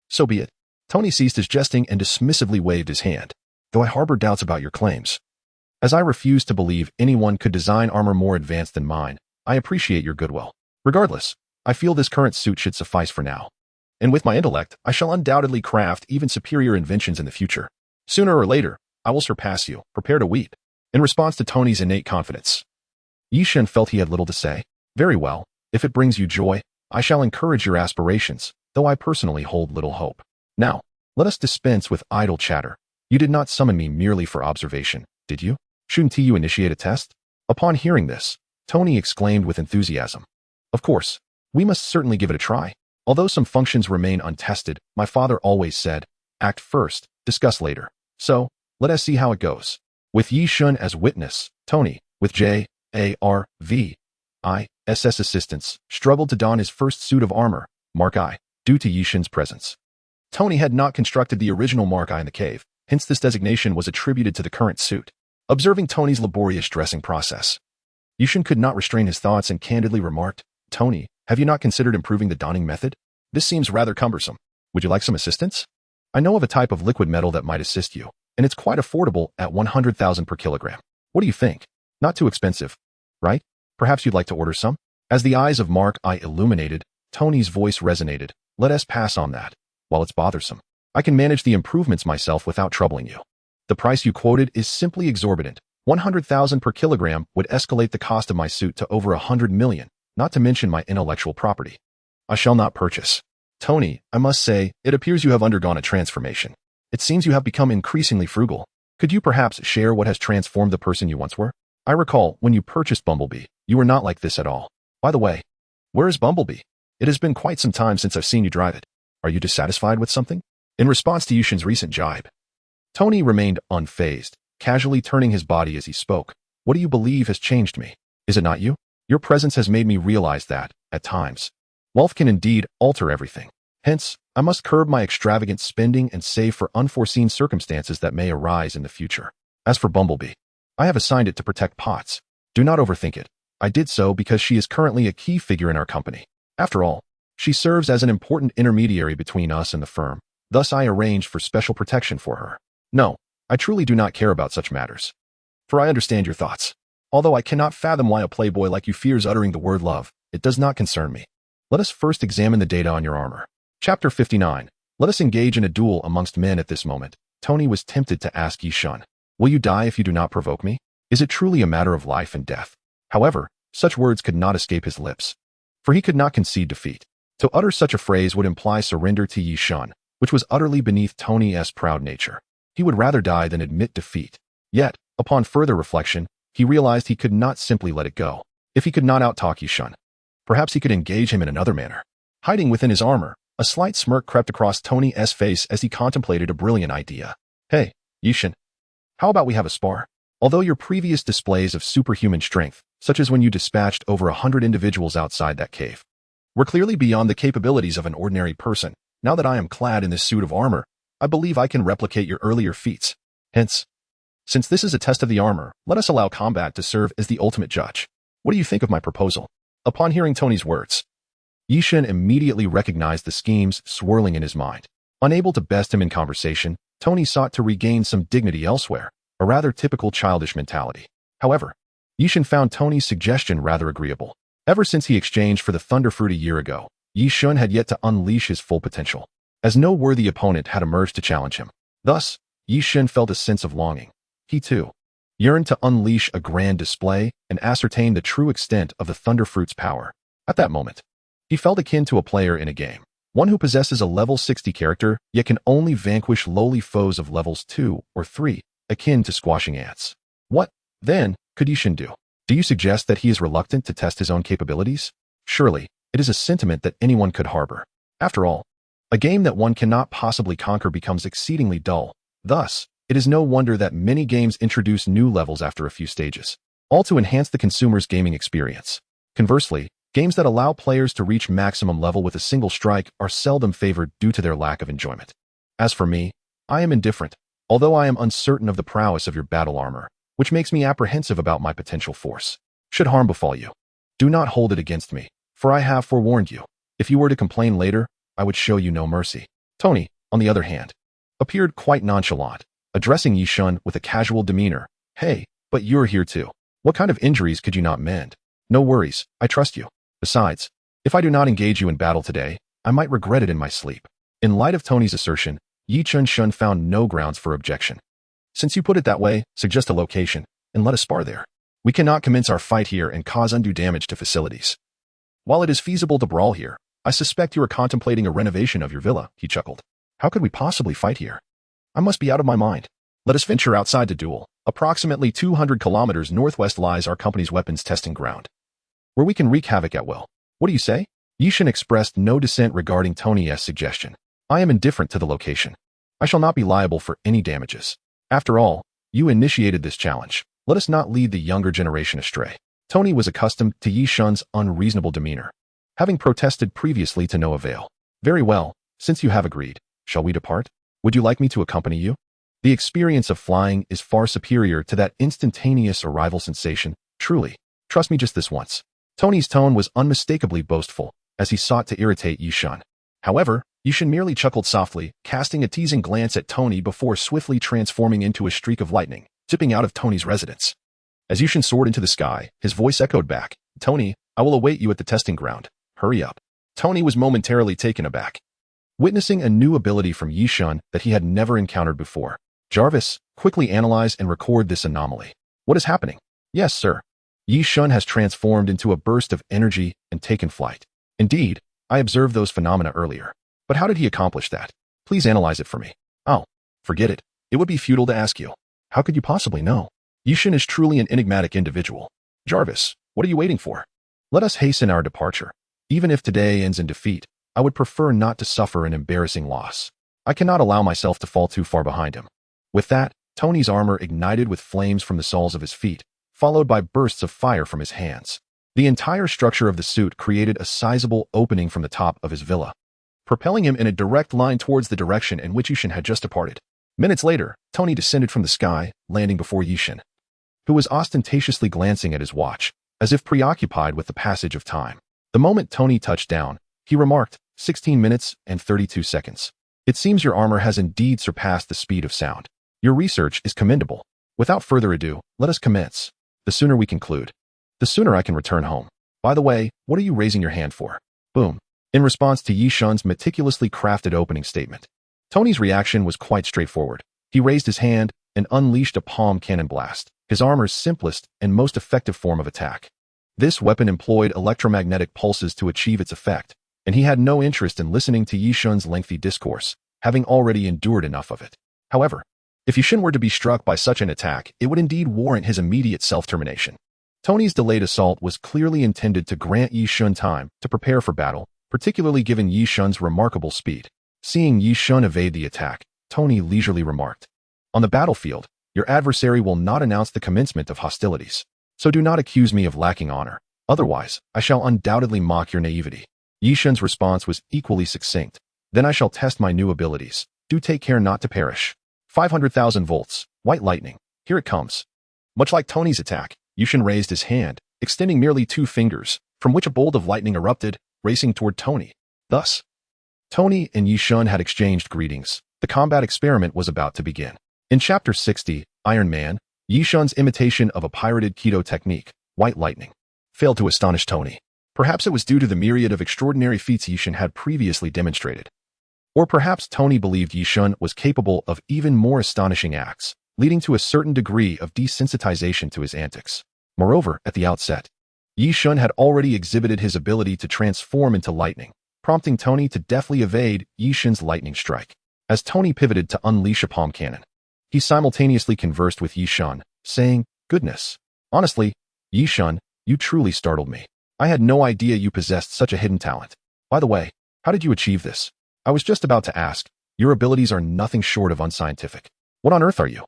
so be it." Tony ceased his jesting and dismissively waved his hand. "Though I harbor doubts about your claims, as I refuse to believe anyone could design armor more advanced than mine, I appreciate your goodwill. Regardless, I feel this current suit should suffice for now. And with my intellect, I shall undoubtedly craft even superior inventions in the future. Sooner or later, I will surpass you. Prepare to weep." In response to Tony's innate confidence, Yi-shun felt he had little to say. "Very well, if it brings you joy, I shall encourage your aspirations, though I personally hold little hope. Now, let us dispense with idle chatter. You did not summon me merely for observation, did you? Shouldn't you initiate a test?" Upon hearing this, Tony exclaimed with enthusiasm, "Of course, we must certainly give it a try. Although some functions remain untested, my father always said, act first, discuss later. So, let us see how it goes." With Yi-shun as witness, Tony, with Jarvis' assistance, struggled to don his first suit of armor, Mark I, due to Yi-shun's presence. Tony had not constructed the original Mark I in the cave, hence this designation was attributed to the current suit. Observing Tony's laborious dressing process, Yi-shun could not restrain his thoughts and candidly remarked, "Tony, Have you not considered improving the donning method? This seems rather cumbersome. Would you like some assistance? I know of a type of liquid metal that might assist you, and it's quite affordable at 100,000 per kilogram. What do you think? Not too expensive, right? Perhaps you'd like to order some? As the eyes of Mark I illuminated, Tony's voice resonated. Let us pass on that. While it's bothersome, I can manage the improvements myself without troubling you. The price you quoted is simply exorbitant. 100,000 per kilogram would escalate the cost of my suit to over 100 million, not to mention my intellectual property. I shall not purchase. Tony, I must say, it appears you have undergone a transformation. It seems you have become increasingly frugal. Could you perhaps share what has transformed the person you once were? I recall, when you purchased Bumblebee, you were not like this at all. By the way, where is Bumblebee? It has been quite some time since I've seen you drive it. Are you dissatisfied with something? In response to Yushin's recent jibe, Tony remained unfazed, casually turning his body as he spoke. What do you believe has changed me? Is it not you? Your presence has made me realize that, at times, wealth can indeed alter everything. Hence, I must curb my extravagant spending and save for unforeseen circumstances that may arise in the future. As for Bumblebee, I have assigned it to protect Potts. Do not overthink it. I did so because she is currently a key figure in our company. After all, she serves as an important intermediary between us and the firm. Thus, I arranged for special protection for her. No, I truly do not care about such matters. For I understand your thoughts. Although I cannot fathom why a playboy like you fears uttering the word love, it does not concern me. Let us first examine the data on your armor. Chapter 59. Let us engage in a duel amongst men at this moment. Tony was tempted to ask Yi Shun, will you die if you do not provoke me? Is it truly a matter of life and death? However, such words could not escape his lips, for he could not concede defeat. To utter such a phrase would imply surrender to Yi Shun, which was utterly beneath Tony's proud nature. He would rather die than admit defeat. Yet, upon further reflection, he realized he could not simply let it go. If he could not outtalk Yi Shun, perhaps he could engage him in another manner. Hiding within his armor, a slight smirk crept across Tony's face as he contemplated a brilliant idea. Hey, Yi Shun, how about we have a spar? Although your previous displays of superhuman strength, such as when you dispatched over 100 individuals outside that cave, were clearly beyond the capabilities of an ordinary person, now that I am clad in this suit of armor, I believe I can replicate your earlier feats. Hence, since this is a test of the armor, let us allow combat to serve as the ultimate judge. What do you think of my proposal? Upon hearing Tony's words, Yi Shun immediately recognized the schemes swirling in his mind. Unable to best him in conversation, Tony sought to regain some dignity elsewhere, a rather typical childish mentality. However, Yi Shun found Tony's suggestion rather agreeable. Ever since he exchanged for the Thunderfruit a year ago, Yi Shun had yet to unleash his full potential, as no worthy opponent had emerged to challenge him. Thus, Yi Shun felt a sense of longing. He, too, yearned to unleash a grand display and ascertain the true extent of the Thunderfruit's power. At that moment, he felt akin to a player in a game, one who possesses a level 60 character, yet can only vanquish lowly foes of levels 2 or 3, akin to squashing ants. What, then, could Yi Shun do? Do you suggest that he is reluctant to test his own capabilities? Surely, it is a sentiment that anyone could harbor. After all, a game that one cannot possibly conquer becomes exceedingly dull. Thus, it is no wonder that many games introduce new levels after a few stages, all to enhance the consumer's gaming experience. Conversely, games that allow players to reach maximum level with a single strike are seldom favored due to their lack of enjoyment. As for me, I am indifferent, although I am uncertain of the prowess of your battle armor, which makes me apprehensive about my potential force. Should harm befall you, do not hold it against me, for I have forewarned you. If you were to complain later, I would show you no mercy. Tony, on the other hand, appeared quite nonchalant, addressing Yi Shun with a casual demeanor. Hey, but you're here too. What kind of injuries could you not mend? No worries, I trust you. Besides, if I do not engage you in battle today, I might regret it in my sleep. In light of Tony's assertion, Yi Shun found no grounds for objection. Since you put it that way, suggest a location, and let us spar there. We cannot commence our fight here and cause undue damage to facilities. While it is feasible to brawl here, I suspect you are contemplating a renovation of your villa, he chuckled. How could we possibly fight here? I must be out of my mind. Let us venture outside to duel. Approximately 200 kilometers northwest lies our company's weapons testing ground, where we can wreak havoc at will. What do you say? Yi Shun expressed no dissent regarding Tony's suggestion. I am indifferent to the location. I shall not be liable for any damages. After all, you initiated this challenge. Let us not lead the younger generation astray. Tony was accustomed to Yi Shun's unreasonable demeanor, having protested previously to no avail. Very well, since you have agreed, shall we depart? Would you like me to accompany you? The experience of flying is far superior to that instantaneous arrival sensation, truly. Trust me just this once. Tony's tone was unmistakably boastful, as he sought to irritate Yishun. However, Yishun merely chuckled softly, casting a teasing glance at Tony before swiftly transforming into a streak of lightning, zipping out of Tony's residence. As Yishun soared into the sky, his voice echoed back, "Tony, I will await you at the testing ground. Hurry up." Tony was momentarily taken aback, witnessing a new ability from Yishun that he had never encountered before. "Jarvis, quickly analyze and record this anomaly. What is happening?" "Yes, sir." Yishun has transformed into a burst of energy and taken flight. "Indeed, I observed those phenomena earlier. But how did he accomplish that? Please analyze it for me." "Oh, forget it. It would be futile to ask you. How could you possibly know? Yishun is truly an enigmatic individual. Jarvis, what are you waiting for? Let us hasten our departure. Even if today ends in defeat, I would prefer not to suffer an embarrassing loss. I cannot allow myself to fall too far behind him." With that, Tony's armor ignited with flames from the soles of his feet, followed by bursts of fire from his hands. The entire structure of the suit created a sizable opening from the top of his villa, propelling him in a direct line towards the direction in which Yishin had just departed. Minutes later, Tony descended from the sky, landing before Yishin, who was ostentatiously glancing at his watch, as if preoccupied with the passage of time. The moment Tony touched down, he remarked, 16 minutes and 32 seconds. "It seems your armor has indeed surpassed the speed of sound. Your research is commendable. Without further ado, let us commence. The sooner we conclude, the sooner I can return home. By the way, what are you raising your hand for?" Boom. In response to Yishun's meticulously crafted opening statement, Tony's reaction was quite straightforward. He raised his hand and unleashed a palm cannon blast, his armor's simplest and most effective form of attack. This weapon employed electromagnetic pulses to achieve its effect, and he had no interest in listening to Yishun's lengthy discourse, having already endured enough of it. However, if Yishun were to be struck by such an attack, it would indeed warrant his immediate self-termination. Tony's delayed assault was clearly intended to grant Yishun time to prepare for battle, particularly given Yishun's remarkable speed. Seeing Yishun evade the attack, Tony leisurely remarked, "On the battlefield, your adversary will not announce the commencement of hostilities. So do not accuse me of lacking honor. Otherwise, I shall undoubtedly mock your naivety." Yishun's response was equally succinct. "Then I shall test my new abilities. Do take care not to perish." 500,000 volts, white lightning. Here it comes. Much like Tony's attack, Yishun raised his hand, extending merely 2 fingers, from which a bolt of lightning erupted, racing toward Tony. Thus, Tony and Yishun had exchanged greetings. The combat experiment was about to begin. In Chapter 60, Iron Man, Yishun's imitation of a pirated Keto technique, white lightning, failed to astonish Tony. Perhaps it was due to the myriad of extraordinary feats Yishun had previously demonstrated. Or perhaps Tony believed Yishun was capable of even more astonishing acts, leading to a certain degree of desensitization to his antics. Moreover, at the outset, Yishun had already exhibited his ability to transform into lightning, prompting Tony to deftly evade Yishun's lightning strike. As Tony pivoted to unleash a palm cannon, he simultaneously conversed with Yishun, saying, "Goodness. Honestly, Yishun, you truly startled me. I had no idea you possessed such a hidden talent. By the way, how did you achieve this?" "I was just about to ask. Your abilities are nothing short of unscientific. What on earth are you?"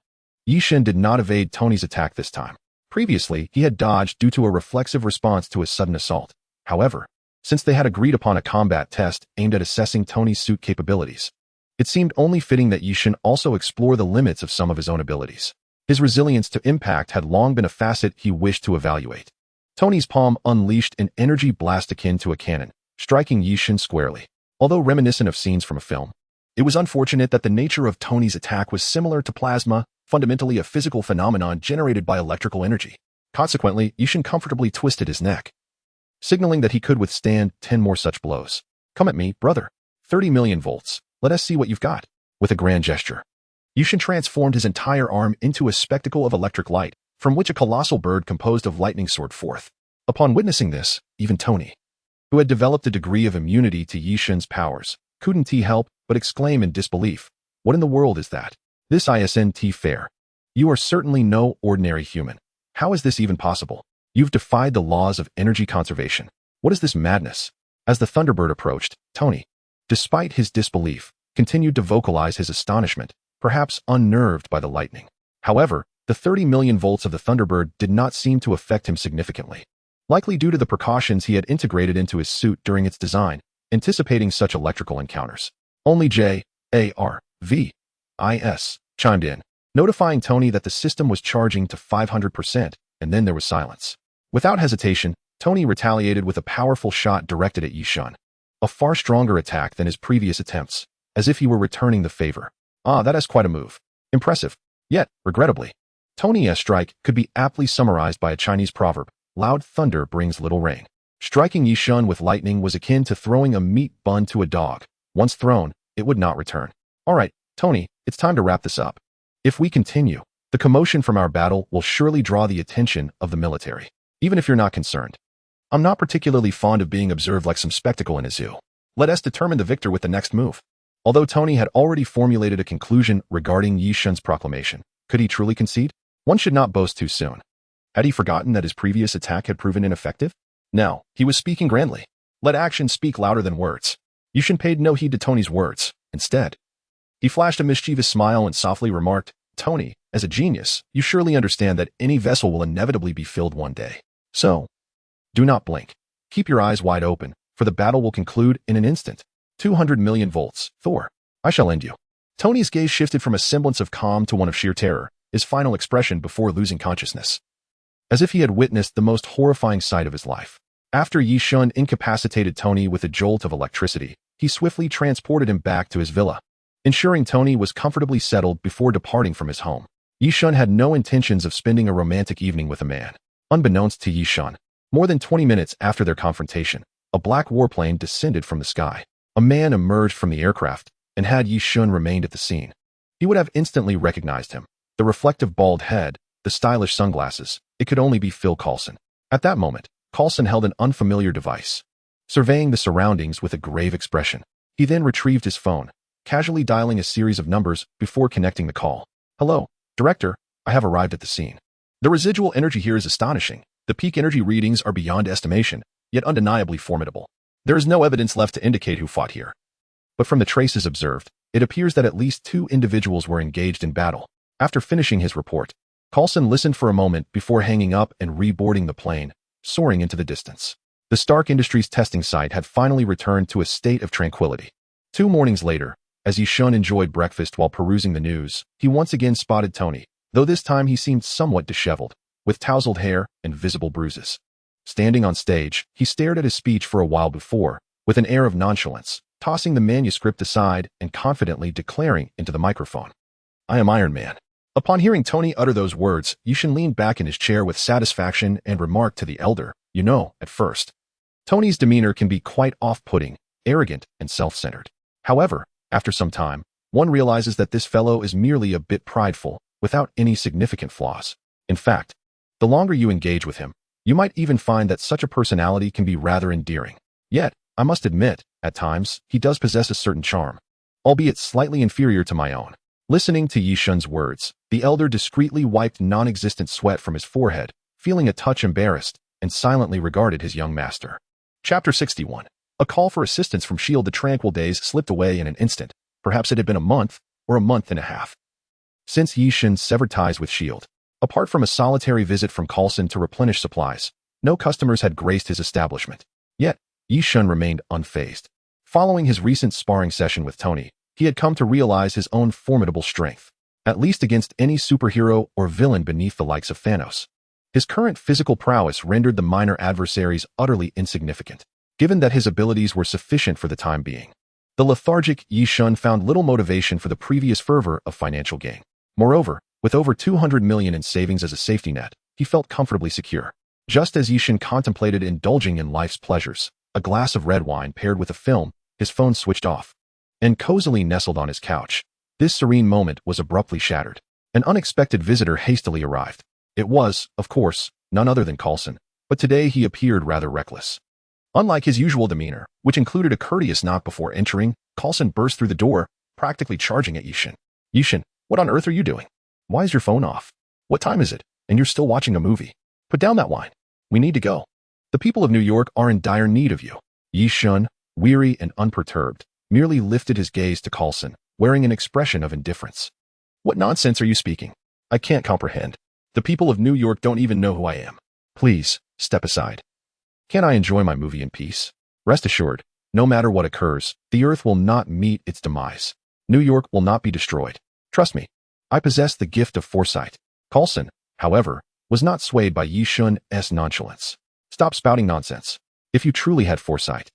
Yishun did not evade Tony's attack this time. Previously, he had dodged due to a reflexive response to a sudden assault. However, since they had agreed upon a combat test aimed at assessing Tony's suit capabilities, it seemed only fitting that Yishun also explore the limits of some of his own abilities. His resilience to impact had long been a facet he wished to evaluate. Tony's palm unleashed an energy blast akin to a cannon, striking Yishun squarely. Although reminiscent of scenes from a film, it was unfortunate that the nature of Tony's attack was similar to plasma, fundamentally a physical phenomenon generated by electrical energy. Consequently, Yishun comfortably twisted his neck, signaling that he could withstand 10 more such blows. "Come at me, brother. 30 million volts. Let us see what you've got." With a grand gesture, Yishun transformed his entire arm into a spectacle of electric light, from which a colossal bird composed of lightning soared forth. Upon witnessing this, even Tony, who had developed a degree of immunity to Yishun's powers, couldn't help but exclaim in disbelief, "What in the world is that? This isn't fair. You are certainly no ordinary human. How is this even possible? You've defied the laws of energy conservation. What is this madness?" As the Thunderbird approached, Tony, despite his disbelief, continued to vocalize his astonishment, perhaps unnerved by the lightning. However, the 30 million volts of the Thunderbird did not seem to affect him significantly, likely due to the precautions he had integrated into his suit during its design, anticipating such electrical encounters. Only Jarvis chimed in, notifying Tony that the system was charging to 500%, and then there was silence. Without hesitation, Tony retaliated with a powerful shot directed at Yi Shun. A far stronger attack than his previous attempts, as if he were returning the favor. Ah, that is quite a move. Impressive. Yet, regrettably, Tony's strike could be aptly summarized by a Chinese proverb: loud thunder brings little rain. Striking Yi Shun with lightning was akin to throwing a meat bun to a dog. Once thrown, it would not return. All right, Tony, it's time to wrap this up. If we continue, the commotion from our battle will surely draw the attention of the military. Even if you're not concerned. I'm not particularly fond of being observed like some spectacle in a zoo. Let us determine the victor with the next move. Although Tony had already formulated a conclusion regarding Yi Shun's proclamation, could he truly concede? One should not boast too soon. Had he forgotten that his previous attack had proven ineffective? Now, he was speaking grandly. Let actions speak louder than words. Yi Shun paid no heed to Tony's words. Instead, he flashed a mischievous smile and softly remarked, Tony, as a genius, you surely understand that any vessel will inevitably be filled one day. So, do not blink. Keep your eyes wide open, for the battle will conclude in an instant. 200 million volts, Thor. I shall end you. Tony's gaze shifted from a semblance of calm to one of sheer terror, his final expression before losing consciousness. As if he had witnessed the most horrifying sight of his life. After Yi Shun incapacitated Tony with a jolt of electricity, he swiftly transported him back to his villa, ensuring Tony was comfortably settled before departing from his home. Yi Shun had no intentions of spending a romantic evening with a man. Unbeknownst to Yi Shun, more than 20 minutes after their confrontation, a black warplane descended from the sky. A man emerged from the aircraft, and had Yi Shun remained at the scene, he would have instantly recognized him. The reflective bald head, the stylish sunglasses, it could only be Phil Coulson. At that moment, Coulson held an unfamiliar device, surveying the surroundings with a grave expression. He then retrieved his phone, casually dialing a series of numbers before connecting the call. Hello, Director, I have arrived at the scene. The residual energy here is astonishing. The peak energy readings are beyond estimation, yet undeniably formidable. There is no evidence left to indicate who fought here. But from the traces observed, it appears that at least 2 individuals were engaged in battle. After finishing his report, Coulson listened for a moment before hanging up and reboarding the plane, soaring into the distance. The Stark Industries testing site had finally returned to a state of tranquility. 2 mornings later, as Yi Shun enjoyed breakfast while perusing the news, he once again spotted Tony, though this time he seemed somewhat disheveled, with tousled hair and visible bruises. Standing on stage, he stared at his speech for a while before, with an air of nonchalance, tossing the manuscript aside and confidently declaring into the microphone, I am Iron Man. Upon hearing Tony utter those words, Yi Shun leaned back in his chair with satisfaction and remarked to the elder, you know, at first, Tony's demeanor can be quite off-putting, arrogant, and self-centered. However, after some time, one realizes that this fellow is merely a bit prideful, without any significant flaws. In fact, the longer you engage with him, you might even find that such a personality can be rather endearing. Yet, I must admit, at times, he does possess a certain charm, albeit slightly inferior to my own. Listening to Yi Shun's words, the elder discreetly wiped non-existent sweat from his forehead, feeling a touch embarrassed, and silently regarded his young master. Chapter 61. A call for assistance from S.H.I.E.L.D. The tranquil days slipped away in an instant. Perhaps it had been a month, or a month and a half, since Yi Shun severed ties with S.H.I.E.L.D. Apart from a solitary visit from Coulson to replenish supplies, no customers had graced his establishment. Yet, Yi Shun remained unfazed. Following his recent sparring session with Tony, he had come to realize his own formidable strength, at least against any superhero or villain beneath the likes of Thanos. His current physical prowess rendered the minor adversaries utterly insignificant, given that his abilities were sufficient for the time being. The lethargic Yi Shun found little motivation for the previous fervor of financial gain. Moreover, with over 200 million in savings as a safety net, he felt comfortably secure. Just as Yi Shun contemplated indulging in life's pleasures, a glass of red wine paired with a film, his phone switched off, and cozily nestled on his couch. This serene moment was abruptly shattered. An unexpected visitor hastily arrived. It was, of course, none other than Coulson, but today he appeared rather reckless. Unlike his usual demeanor, which included a courteous knock before entering, Coulson burst through the door, practically charging at Yi Shun. Yi Shun, what on earth are you doing? Why is your phone off? What time is it? And you're still watching a movie. Put down that wine. We need to go. The people of New York are in dire need of you. Yi Shun, weary and unperturbed, merely lifted his gaze to Coulson, wearing an expression of indifference. What nonsense are you speaking? I can't comprehend. The people of New York don't even know who I am. Please, step aside. Can I enjoy my movie in peace? Rest assured, no matter what occurs, the earth will not meet its demise. New York will not be destroyed. Trust me, I possess the gift of foresight. Coulson, however, was not swayed by Yi Shun's nonchalance. Stop spouting nonsense. If you truly had foresight,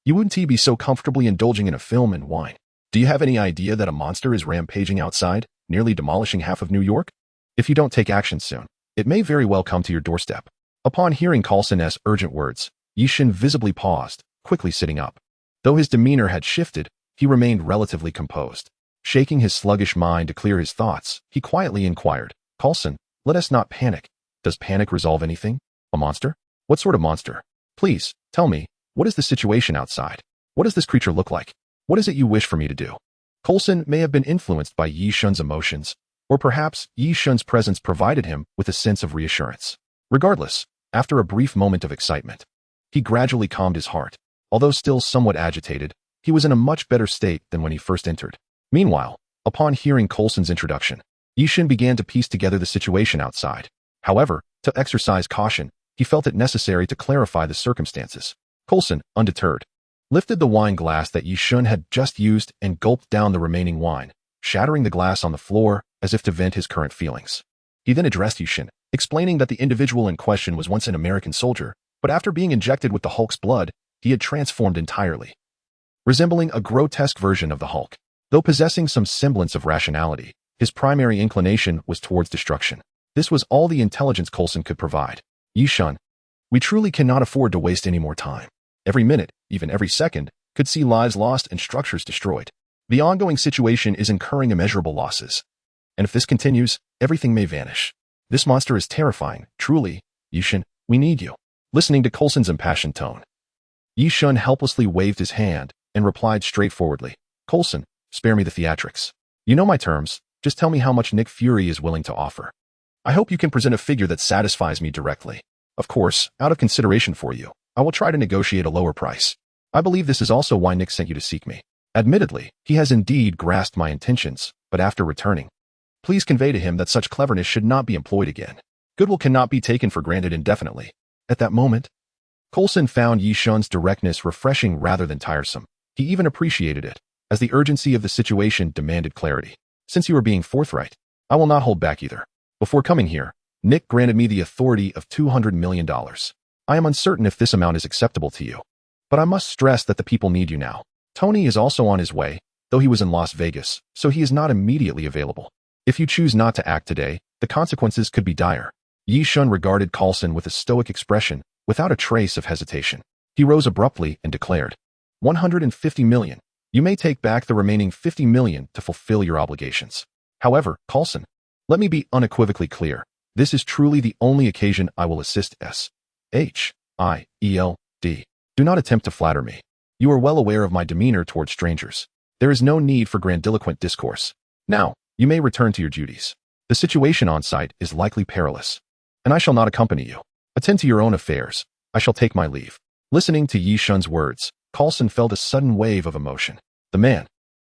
you wouldn't be so comfortably indulging in a film and wine. Do you have any idea that a monster is rampaging outside, nearly demolishing half of New York? If you don't take action soon, it may very well come to your doorstep. Upon hearing Coulson's urgent words, Yearn visibly paused, quickly sitting up. Though his demeanor had shifted, he remained relatively composed. Shaking his sluggish mind to clear his thoughts, he quietly inquired, "Coulson, let us not panic. Does panic resolve anything? A monster? What sort of monster? Please, tell me, what is the situation outside? What does this creature look like? What is it you wish for me to do?" Coulson may have been influenced by Yearn's emotions, or perhaps Yearn's presence provided him with a sense of reassurance. Regardless, after a brief moment of excitement, he gradually calmed his heart. Although still somewhat agitated, he was in a much better state than when he first entered. Meanwhile, upon hearing Coulson's introduction, Yearn began to piece together the situation outside. However, to exercise caution, he felt it necessary to clarify the circumstances. Coulson, undeterred, lifted the wine glass that Yearn had just used and gulped down the remaining wine, shattering the glass on the floor as if to vent his current feelings. He then addressed Yearn, explaining that the individual in question was once an American soldier, but after being injected with the Hulk's blood, he had transformed entirely, resembling a grotesque version of the Hulk. Though possessing some semblance of rationality, his primary inclination was towards destruction. This was all the intelligence Coulson could provide. "Yearn, we truly cannot afford to waste any more time. Every minute, even every second, could see lives lost and structures destroyed. The ongoing situation is incurring immeasurable losses. And if this continues, everything may vanish. This monster is terrifying, truly. Yearn, we need you." Listening to Coulson's impassioned tone, Yearn helplessly waved his hand and replied straightforwardly, "Coulson, spare me the theatrics. You know my terms, just tell me how much Nick Fury is willing to offer. I hope you can present a figure that satisfies me directly. Of course, out of consideration for you, I will try to negotiate a lower price. I believe this is also why Nick sent you to seek me. Admittedly, he has indeed grasped my intentions, but after returning, please convey to him that such cleverness should not be employed again. Goodwill cannot be taken for granted indefinitely." At that moment, Coulson found Yearn's directness refreshing rather than tiresome. He even appreciated it, as the urgency of the situation demanded clarity. "Since you are being forthright, I will not hold back either. Before coming here, Nick granted me the authority of $200 million. I am uncertain if this amount is acceptable to you, but I must stress that the people need you now. Tony is also on his way, though he was in Las Vegas, so he is not immediately available. If you choose not to act today, the consequences could be dire." Yearn regarded Coulson with a stoic expression, without a trace of hesitation. He rose abruptly and declared, $150 million. You may take back the remaining $50 million to fulfill your obligations. However, Coulson, let me be unequivocally clear. This is truly the only occasion I will assist SHIELD. Do not attempt to flatter me. You are well aware of my demeanor towards strangers. There is no need for grandiloquent discourse. Now, you may return to your duties. The situation on site is likely perilous, and I shall not accompany you. Attend to your own affairs. I shall take my leave." Listening to Yearn's words, Coulson felt a sudden wave of emotion. The man,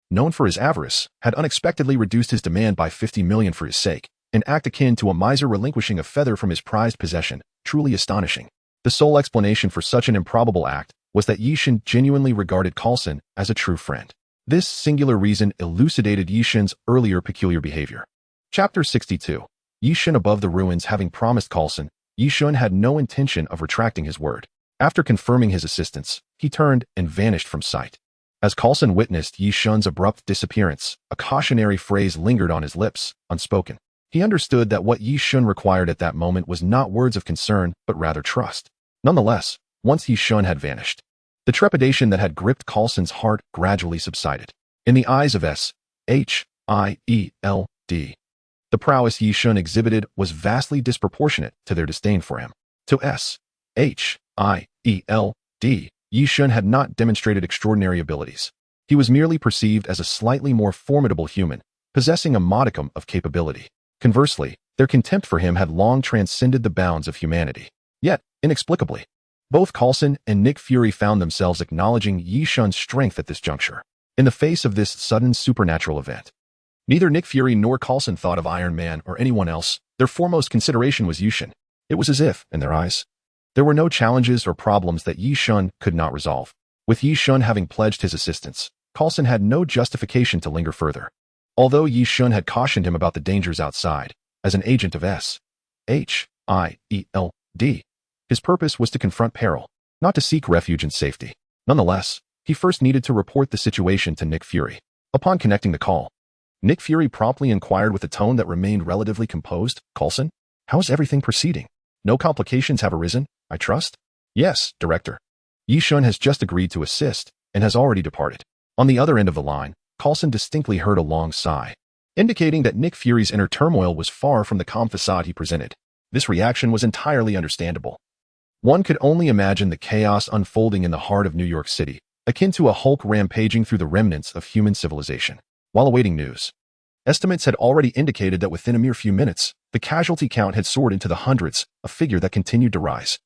known for his avarice, had unexpectedly reduced his demand by $50 million for his sake, an act akin to a miser relinquishing a feather from his prized possession, truly astonishing. The sole explanation for such an improbable act was that Yearn genuinely regarded Coulson as a true friend. This singular reason elucidated Yearn's earlier peculiar behavior. Chapter 62. Yearn above the ruins. Having promised Coulson, Yearn had no intention of retracting his word. After confirming his assistance, he turned and vanished from sight. As Coulson witnessed Yearn's abrupt disappearance, a cautionary phrase lingered on his lips, unspoken. He understood that what Yearn required at that moment was not words of concern, but rather trust. Nonetheless, once Yearn had vanished, the trepidation that had gripped Coulson's heart gradually subsided. In the eyes of SHIELD, the prowess Yearn exhibited was vastly disproportionate to their disdain for him. To SHIELD, Yearn had not demonstrated extraordinary abilities. He was merely perceived as a slightly more formidable human, possessing a modicum of capability. Conversely, their contempt for him had long transcended the bounds of humanity. Yet, inexplicably, both Coulson and Nick Fury found themselves acknowledging Yearn's strength at this juncture. In the face of this sudden supernatural event, neither Nick Fury nor Coulson thought of Iron Man or anyone else. Their foremost consideration was Yearn. It was as if, in their eyes, there were no challenges or problems that Yearn could not resolve. With Yearn having pledged his assistance, Coulson had no justification to linger further. Although Yearn had cautioned him about the dangers outside, as an agent of SHIELD, His purpose was to confront peril, not to seek refuge and safety. Nonetheless, he first needed to report the situation to Nick Fury. Upon connecting the call, Nick Fury promptly inquired with a tone that remained relatively composed, "Coulson, how's everything proceeding? No complications have arisen, I trust?" "Yes, Director. Yi-shun has just agreed to assist and has already departed." On the other end of the line, Coulson distinctly heard a long sigh, indicating that Nick Fury's inner turmoil was far from the calm facade he presented. This reaction was entirely understandable. One could only imagine the chaos unfolding in the heart of New York City, akin to a Hulk rampaging through the remnants of human civilization. While awaiting news, estimates had already indicated that within a mere few minutes, the casualty count had soared into the hundreds, a figure that continued to rise,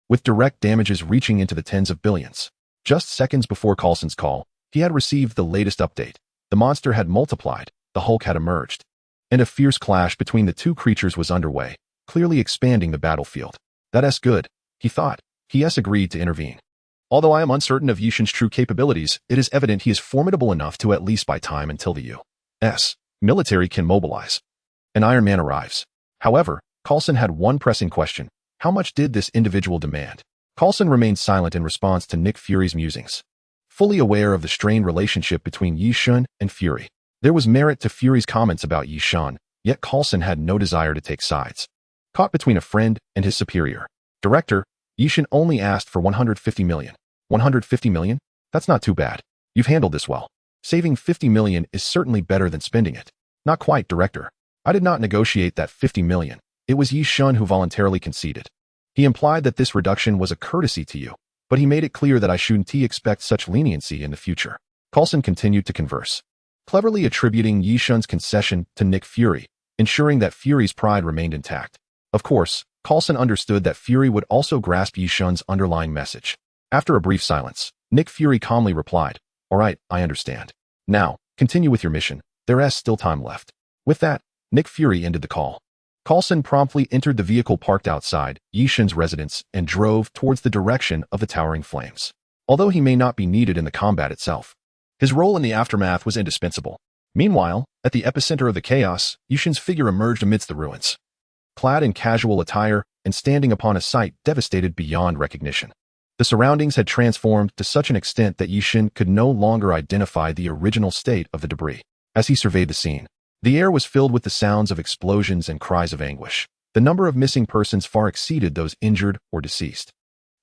with direct damages reaching into the tens of billions. Just seconds before Coulson's call, he had received the latest update. The monster had multiplied, the Hulk had emerged, and a fierce clash between the two creatures was underway, clearly expanding the battlefield. "That's good," he thought. He has agreed to intervene. "Although I am uncertain of Yi-shun's true capabilities, it is evident he is formidable enough to at least buy time until the U.S. military can mobilize. An Iron Man arrives." However, Coulson had one pressing question. How much did this individual demand? Coulson remained silent in response to Nick Fury's musings. Fully aware of the strained relationship between Yi-shun and Fury, there was merit to Fury's comments about Yi-shun, yet Coulson had no desire to take sides. Caught between a friend and his superior, "Director, Yi-shun only asked for 150 million. 150 million? That's not too bad. You've handled this well. Saving 50 million is certainly better than spending it." "Not quite, Director. I did not negotiate that 50 million. It was Yi-shun who voluntarily conceded. He implied that this reduction was a courtesy to you, but he made it clear that I shouldn't expect such leniency in the future." Coulson continued to converse, cleverly attributing Yi-shun's concession to Nick Fury, ensuring that Fury's pride remained intact. Of course, Coulson understood that Fury would also grasp Yi-shun's underlying message. After a brief silence, Nick Fury calmly replied, "All right, I understand. Now, continue with your mission. There is still time left." With that, Nick Fury ended the call. Coulson promptly entered the vehicle parked outside Yi-shun's residence and drove towards the direction of the towering flames. Although he may not be needed in the combat itself, his role in the aftermath was indispensable. Meanwhile, at the epicenter of the chaos, Yi-shun's figure emerged amidst the ruins, clad in casual attire and standing upon a site devastated beyond recognition. The surroundings had transformed to such an extent that Yi-shun could no longer identify the original state of the debris. As he surveyed the scene, the air was filled with the sounds of explosions and cries of anguish. The number of missing persons far exceeded those injured or deceased.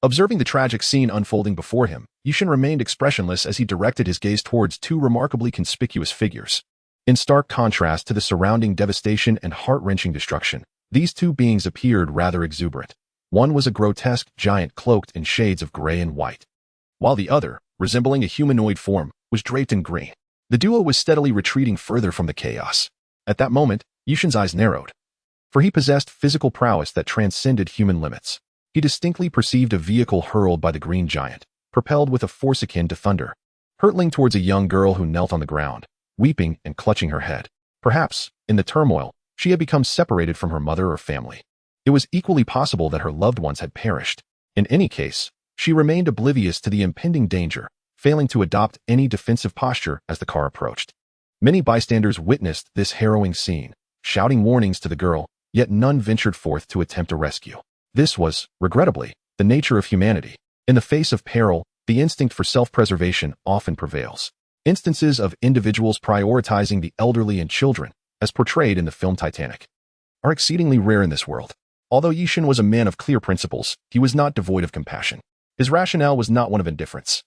Observing the tragic scene unfolding before him, Yi-shun remained expressionless as he directed his gaze towards two remarkably conspicuous figures. In stark contrast to the surrounding devastation and heart-wrenching destruction, these two beings appeared rather exuberant. One was a grotesque giant cloaked in shades of gray and white, while the other, resembling a humanoid form, was draped in green. The duo was steadily retreating further from the chaos. At that moment, Yi-shun's eyes narrowed, for he possessed physical prowess that transcended human limits. He distinctly perceived a vehicle hurled by the green giant, propelled with a force akin to thunder, hurtling towards a young girl who knelt on the ground, weeping and clutching her head. Perhaps, in the turmoil, she had become separated from her mother or family. It was equally possible that her loved ones had perished. In any case, she remained oblivious to the impending danger, failing to adopt any defensive posture as the car approached. Many bystanders witnessed this harrowing scene, shouting warnings to the girl, yet none ventured forth to attempt a rescue. This was, regrettably, the nature of humanity. In the face of peril, the instinct for self-preservation often prevails. Instances of individuals prioritizing the elderly and children, as portrayed in the film Titanic, are exceedingly rare in this world. Although Yi-shun was a man of clear principles, he was not devoid of compassion. His rationale was not one of indifference.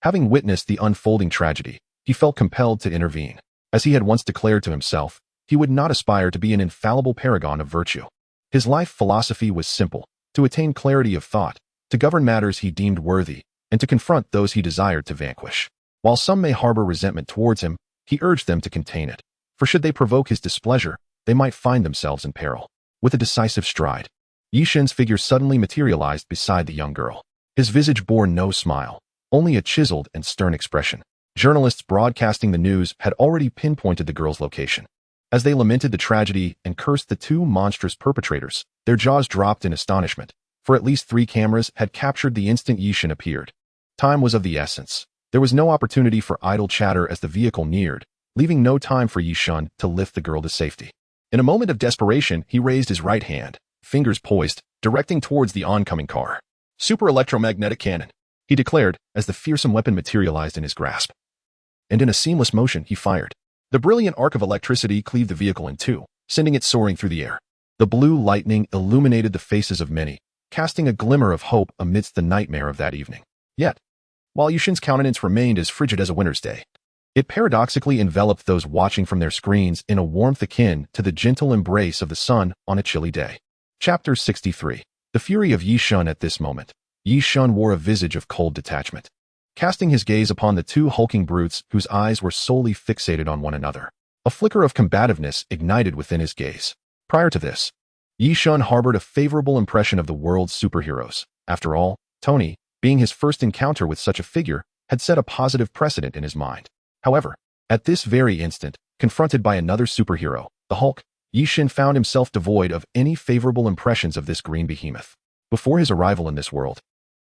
Having witnessed the unfolding tragedy, he felt compelled to intervene. As he had once declared to himself, he would not aspire to be an infallible paragon of virtue. His life philosophy was simple: to attain clarity of thought, to govern matters he deemed worthy, and to confront those he desired to vanquish. While some may harbor resentment towards him, he urged them to contain it, for should they provoke his displeasure, they might find themselves in peril. With a decisive stride, Yi-shun's figure suddenly materialized beside the young girl. His visage bore no smile, only a chiseled and stern expression. Journalists broadcasting the news had already pinpointed the girl's location. As they lamented the tragedy and cursed the two monstrous perpetrators, their jaws dropped in astonishment, for at least 3 cameras had captured the instant Yi-shun appeared. Time was of the essence. There was no opportunity for idle chatter as the vehicle neared, leaving no time for Yi-shun to lift the girl to safety. In a moment of desperation, he raised his right hand, fingers poised, directing towards the oncoming car. Super electromagnetic cannon, he declared as the fearsome weapon materialized in his grasp. And in a seamless motion, he fired. The brilliant arc of electricity cleaved the vehicle in two, sending it soaring through the air. The blue lightning illuminated the faces of many, casting a glimmer of hope amidst the nightmare of that evening. Yet, while Yushin's countenance remained as frigid as a winter's day, it paradoxically enveloped those watching from their screens in a warmth akin to the gentle embrace of the sun on a chilly day. Chapter 63. The fury of Yishun. At this moment, Yishun wore a visage of cold detachment, casting his gaze upon the two hulking brutes whose eyes were solely fixated on one another. A flicker of combativeness ignited within his gaze. Prior to this, Yishun harbored a favorable impression of the world's superheroes. After all, Tony, being his first encounter with such a figure, had set a positive precedent in his mind. However, at this very instant, confronted by another superhero, the Hulk, Yishin found himself devoid of any favorable impressions of this green behemoth. Before his arrival in this world,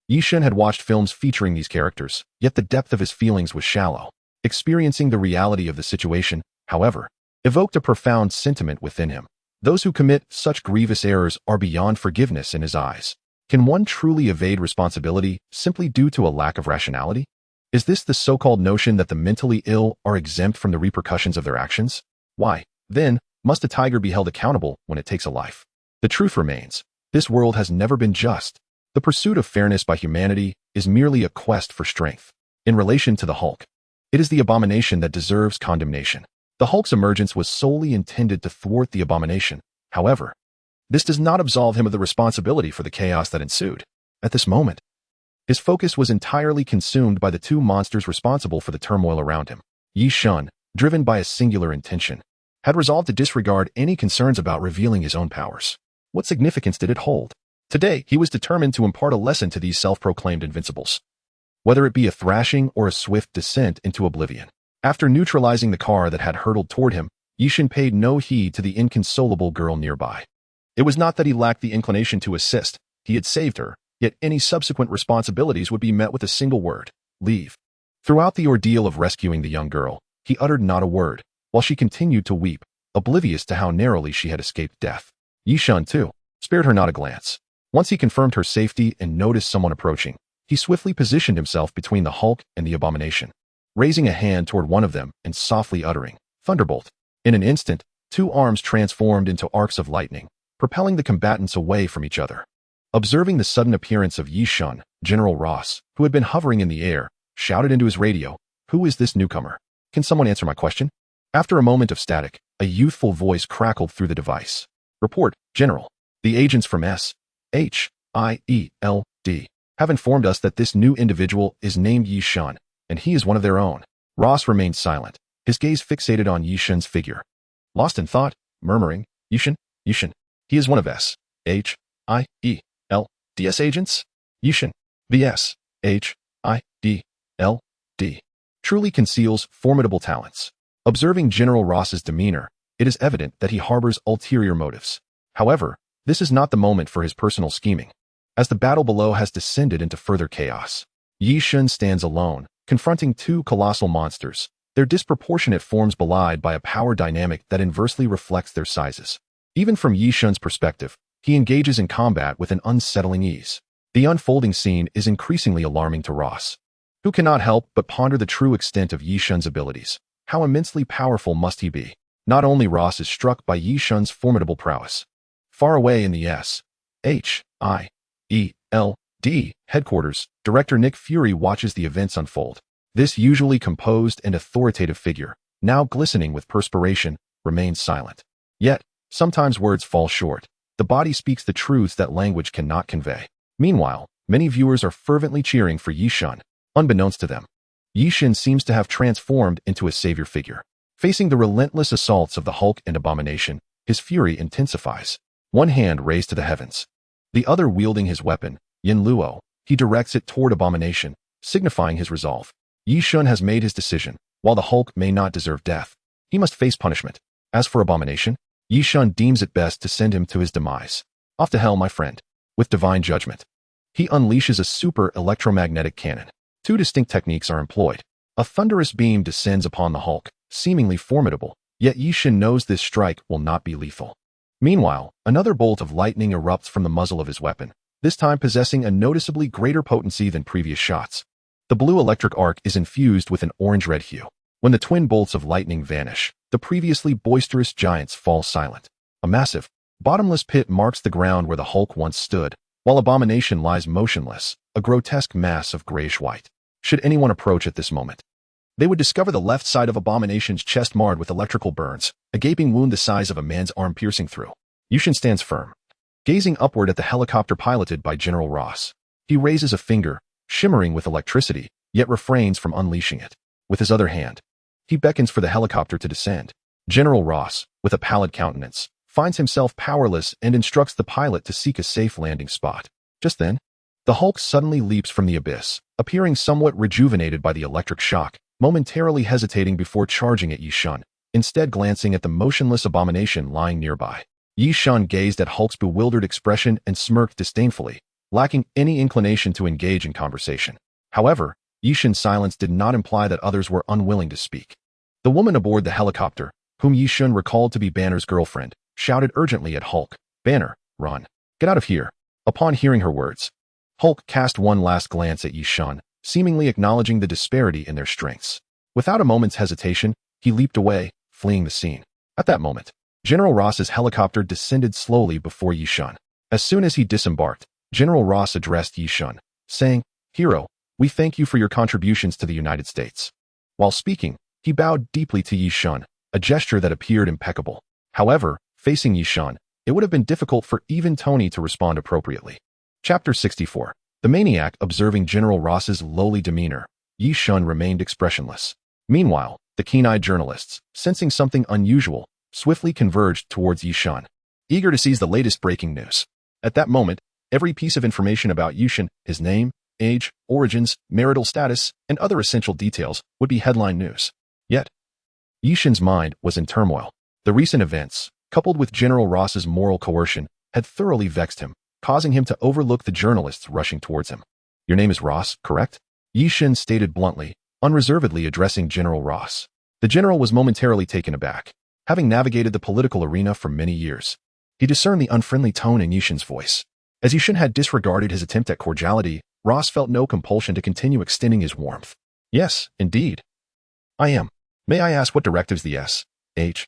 Yishin had watched films featuring these characters, yet the depth of his feelings was shallow. Experiencing the reality of the situation, however, evoked a profound sentiment within him. Those who commit such grievous errors are beyond forgiveness in his eyes. Can one truly evade responsibility simply due to a lack of rationality? Is this the so-called notion that the mentally ill are exempt from the repercussions of their actions? Why, then, must a tiger be held accountable when it takes a life? The truth remains, this world has never been just. The pursuit of fairness by humanity is merely a quest for strength. In relation to the Hulk, it is the abomination that deserves condemnation. The Hulk's emergence was solely intended to thwart the abomination. However, this does not absolve him of the responsibility for the chaos that ensued. At this moment, his focus was entirely consumed by the two monsters responsible for the turmoil around him. Yi Shun, driven by a singular intention, had resolved to disregard any concerns about revealing his own powers. What significance did it hold? Today, he was determined to impart a lesson to these self-proclaimed invincibles, whether it be a thrashing or a swift descent into oblivion. After neutralizing the car that had hurtled toward him, Yishin paid no heed to the inconsolable girl nearby. It was not that he lacked the inclination to assist. He had saved her, yet any subsequent responsibilities would be met with a single word: leave. Throughout the ordeal of rescuing the young girl, he uttered not a word, while she continued to weep, oblivious to how narrowly she had escaped death. Yishan, too, spared her not a glance. Once he confirmed her safety and noticed someone approaching, he swiftly positioned himself between the Hulk and the abomination, raising a hand toward one of them and softly uttering, "Thunderbolt." In an instant, two arms transformed into arcs of lightning, propelling the combatants away from each other. Observing the sudden appearance of Yishun, General Ross, who had been hovering in the air, shouted into his radio, "Who is this newcomer? Can someone answer my question?" After a moment of static, a youthful voice crackled through the device. "Report, General. The agents from S.H.I.E.L.D. have informed us that this new individual is named Yishun, and he is one of their own." Ross remained silent, his gaze fixated on Yishun's figure. Lost in thought, murmuring, Yishin, he is one of S.H.I.E.L.D.'s agents? Yishin, the S.H.I.D.L.D. truly conceals formidable talents. Observing General Ross's demeanor, it is evident that he harbors ulterior motives. However, this is not the moment for his personal scheming. As the battle below has descended into further chaos, Yishun stands alone, confronting two colossal monsters, their disproportionate forms belied by a power dynamic that inversely reflects their sizes. Even from Yishun's perspective, he engages in combat with an unsettling ease. The unfolding scene is increasingly alarming to Ross, who cannot help but ponder the true extent of Yishun's abilities. How immensely powerful must he be? Not only Ross is struck by Yishun's formidable prowess. Far away in the S.H.I.E.L.D. headquarters, Director Nick Fury watches the events unfold. This usually composed and authoritative figure, now glistening with perspiration, remains silent. Yet, sometimes words fall short. The body speaks the truths that language cannot convey. Meanwhile, many viewers are fervently cheering for Yishun. Unbeknownst to them, Yishin seems to have transformed into a savior figure. Facing the relentless assaults of the Hulk and Abomination, his fury intensifies. One hand raised to the heavens, the other wielding his weapon, Yin Luo, he directs it toward Abomination, signifying his resolve. Yishun has made his decision. While the Hulk may not deserve death, he must face punishment. As for Abomination, Yishun deems it best to send him to his demise. Off to hell, my friend. With divine judgment, he unleashes a super electromagnetic cannon. Two distinct techniques are employed. A thunderous beam descends upon the Hulk, seemingly formidable, yet Yishin knows this strike will not be lethal. Meanwhile, another bolt of lightning erupts from the muzzle of his weapon, this time possessing a noticeably greater potency than previous shots. The blue electric arc is infused with an orange-red hue. When the twin bolts of lightning vanish, the previously boisterous giants fall silent. A massive, bottomless pit marks the ground where the Hulk once stood, while Abomination lies motionless, a grotesque mass of grayish-white. Should anyone approach at this moment, they would discover the left side of Abomination's chest marred with electrical burns, a gaping wound the size of a man's arm piercing through. Yushin stands firm, gazing upward at the helicopter piloted by General Ross. He raises a finger, shimmering with electricity, yet refrains from unleashing it. With his other hand, he beckons for the helicopter to descend. General Ross, with a pallid countenance, finds himself powerless and instructs the pilot to seek a safe landing spot. Just then, the Hulk suddenly leaps from the abyss, appearing somewhat rejuvenated by the electric shock, momentarily hesitating before charging at Yi Shun, instead glancing at the motionless Abomination lying nearby. Yi Shun gazed at Hulk's bewildered expression and smirked disdainfully, lacking any inclination to engage in conversation. However, Yi Shun's silence did not imply that others were unwilling to speak. The woman aboard the helicopter, whom Yi Shun recalled to be Banner's girlfriend, shouted urgently at Hulk, "Banner, run. Get out of here." Upon hearing her words, Hulk cast one last glance at Yi Shun, seemingly acknowledging the disparity in their strengths. Without a moment's hesitation, he leaped away, fleeing the scene. At that moment, General Ross's helicopter descended slowly before Yi Shun. As soon as he disembarked, General Ross addressed Yi Shun, saying, "Hero, we thank you for your contributions to the United States." While speaking, he bowed deeply to Yi Shun, a gesture that appeared impeccable. However, facing Yi Shun, it would have been difficult for even Tony to respond appropriately. Chapter 64. The maniac observing General Ross's lowly demeanor, Yi Shun remained expressionless. Meanwhile, the keen-eyed journalists, sensing something unusual, swiftly converged towards Yi Shun, eager to seize the latest breaking news. At that moment, every piece of information about Yi Shun, his name, age, origins, marital status, and other essential details would be headline news. Yet, Yi Shun's mind was in turmoil. The recent events, coupled with General Ross's moral coercion, had thoroughly vexed him, causing him to overlook the journalists rushing towards him. "Your name is Ross, correct?" Yi Shun stated bluntly, unreservedly addressing General Ross. The general was momentarily taken aback. Having navigated the political arena for many years, he discerned the unfriendly tone in Yi Shun's voice. As Yi Shun had disregarded his attempt at cordiality, Ross felt no compulsion to continue extending his warmth. "Yes, indeed. I am. May I ask what directives the S.H.I.E.L.D.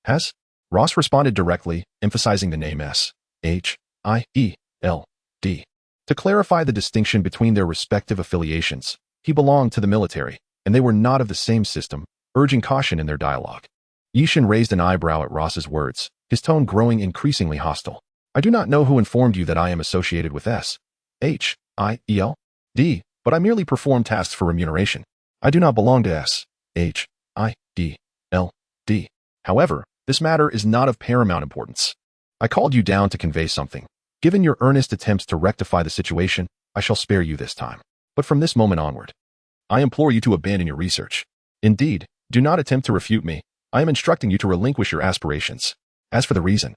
has?" Ross responded directly, emphasizing the name S.H.I.E.L.D. To clarify the distinction between their respective affiliations, he belonged to the military, and they were not of the same system, urging caution in their dialogue. Yi Shun raised an eyebrow at Ross's words, his tone growing increasingly hostile. "I do not know who informed you that I am associated with S.H.I.E.L.D., but I merely perform tasks for remuneration. I do not belong to S.H.I.E.L.D. However, this matter is not of paramount importance. I called you down to convey something. Given your earnest attempts to rectify the situation, I shall spare you this time. But from this moment onward, I implore you to abandon your research. Indeed, do not attempt to refute me. I am instructing you to relinquish your aspirations. As for the reason,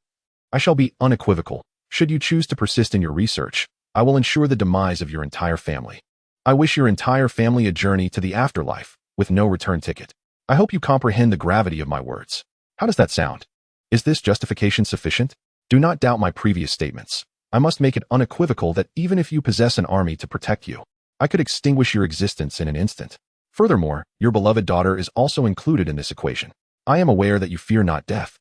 I shall be unequivocal. Should you choose to persist in your research, I will ensure the demise of your entire family. I wish your entire family a journey to the afterlife, with no return ticket. I hope you comprehend the gravity of my words. How does that sound? Is this justification sufficient? Do not doubt my previous statements. I must make it unequivocal that even if you possess an army to protect you, I could extinguish your existence in an instant. Furthermore, your beloved daughter is also included in this equation. I am aware that you fear not death.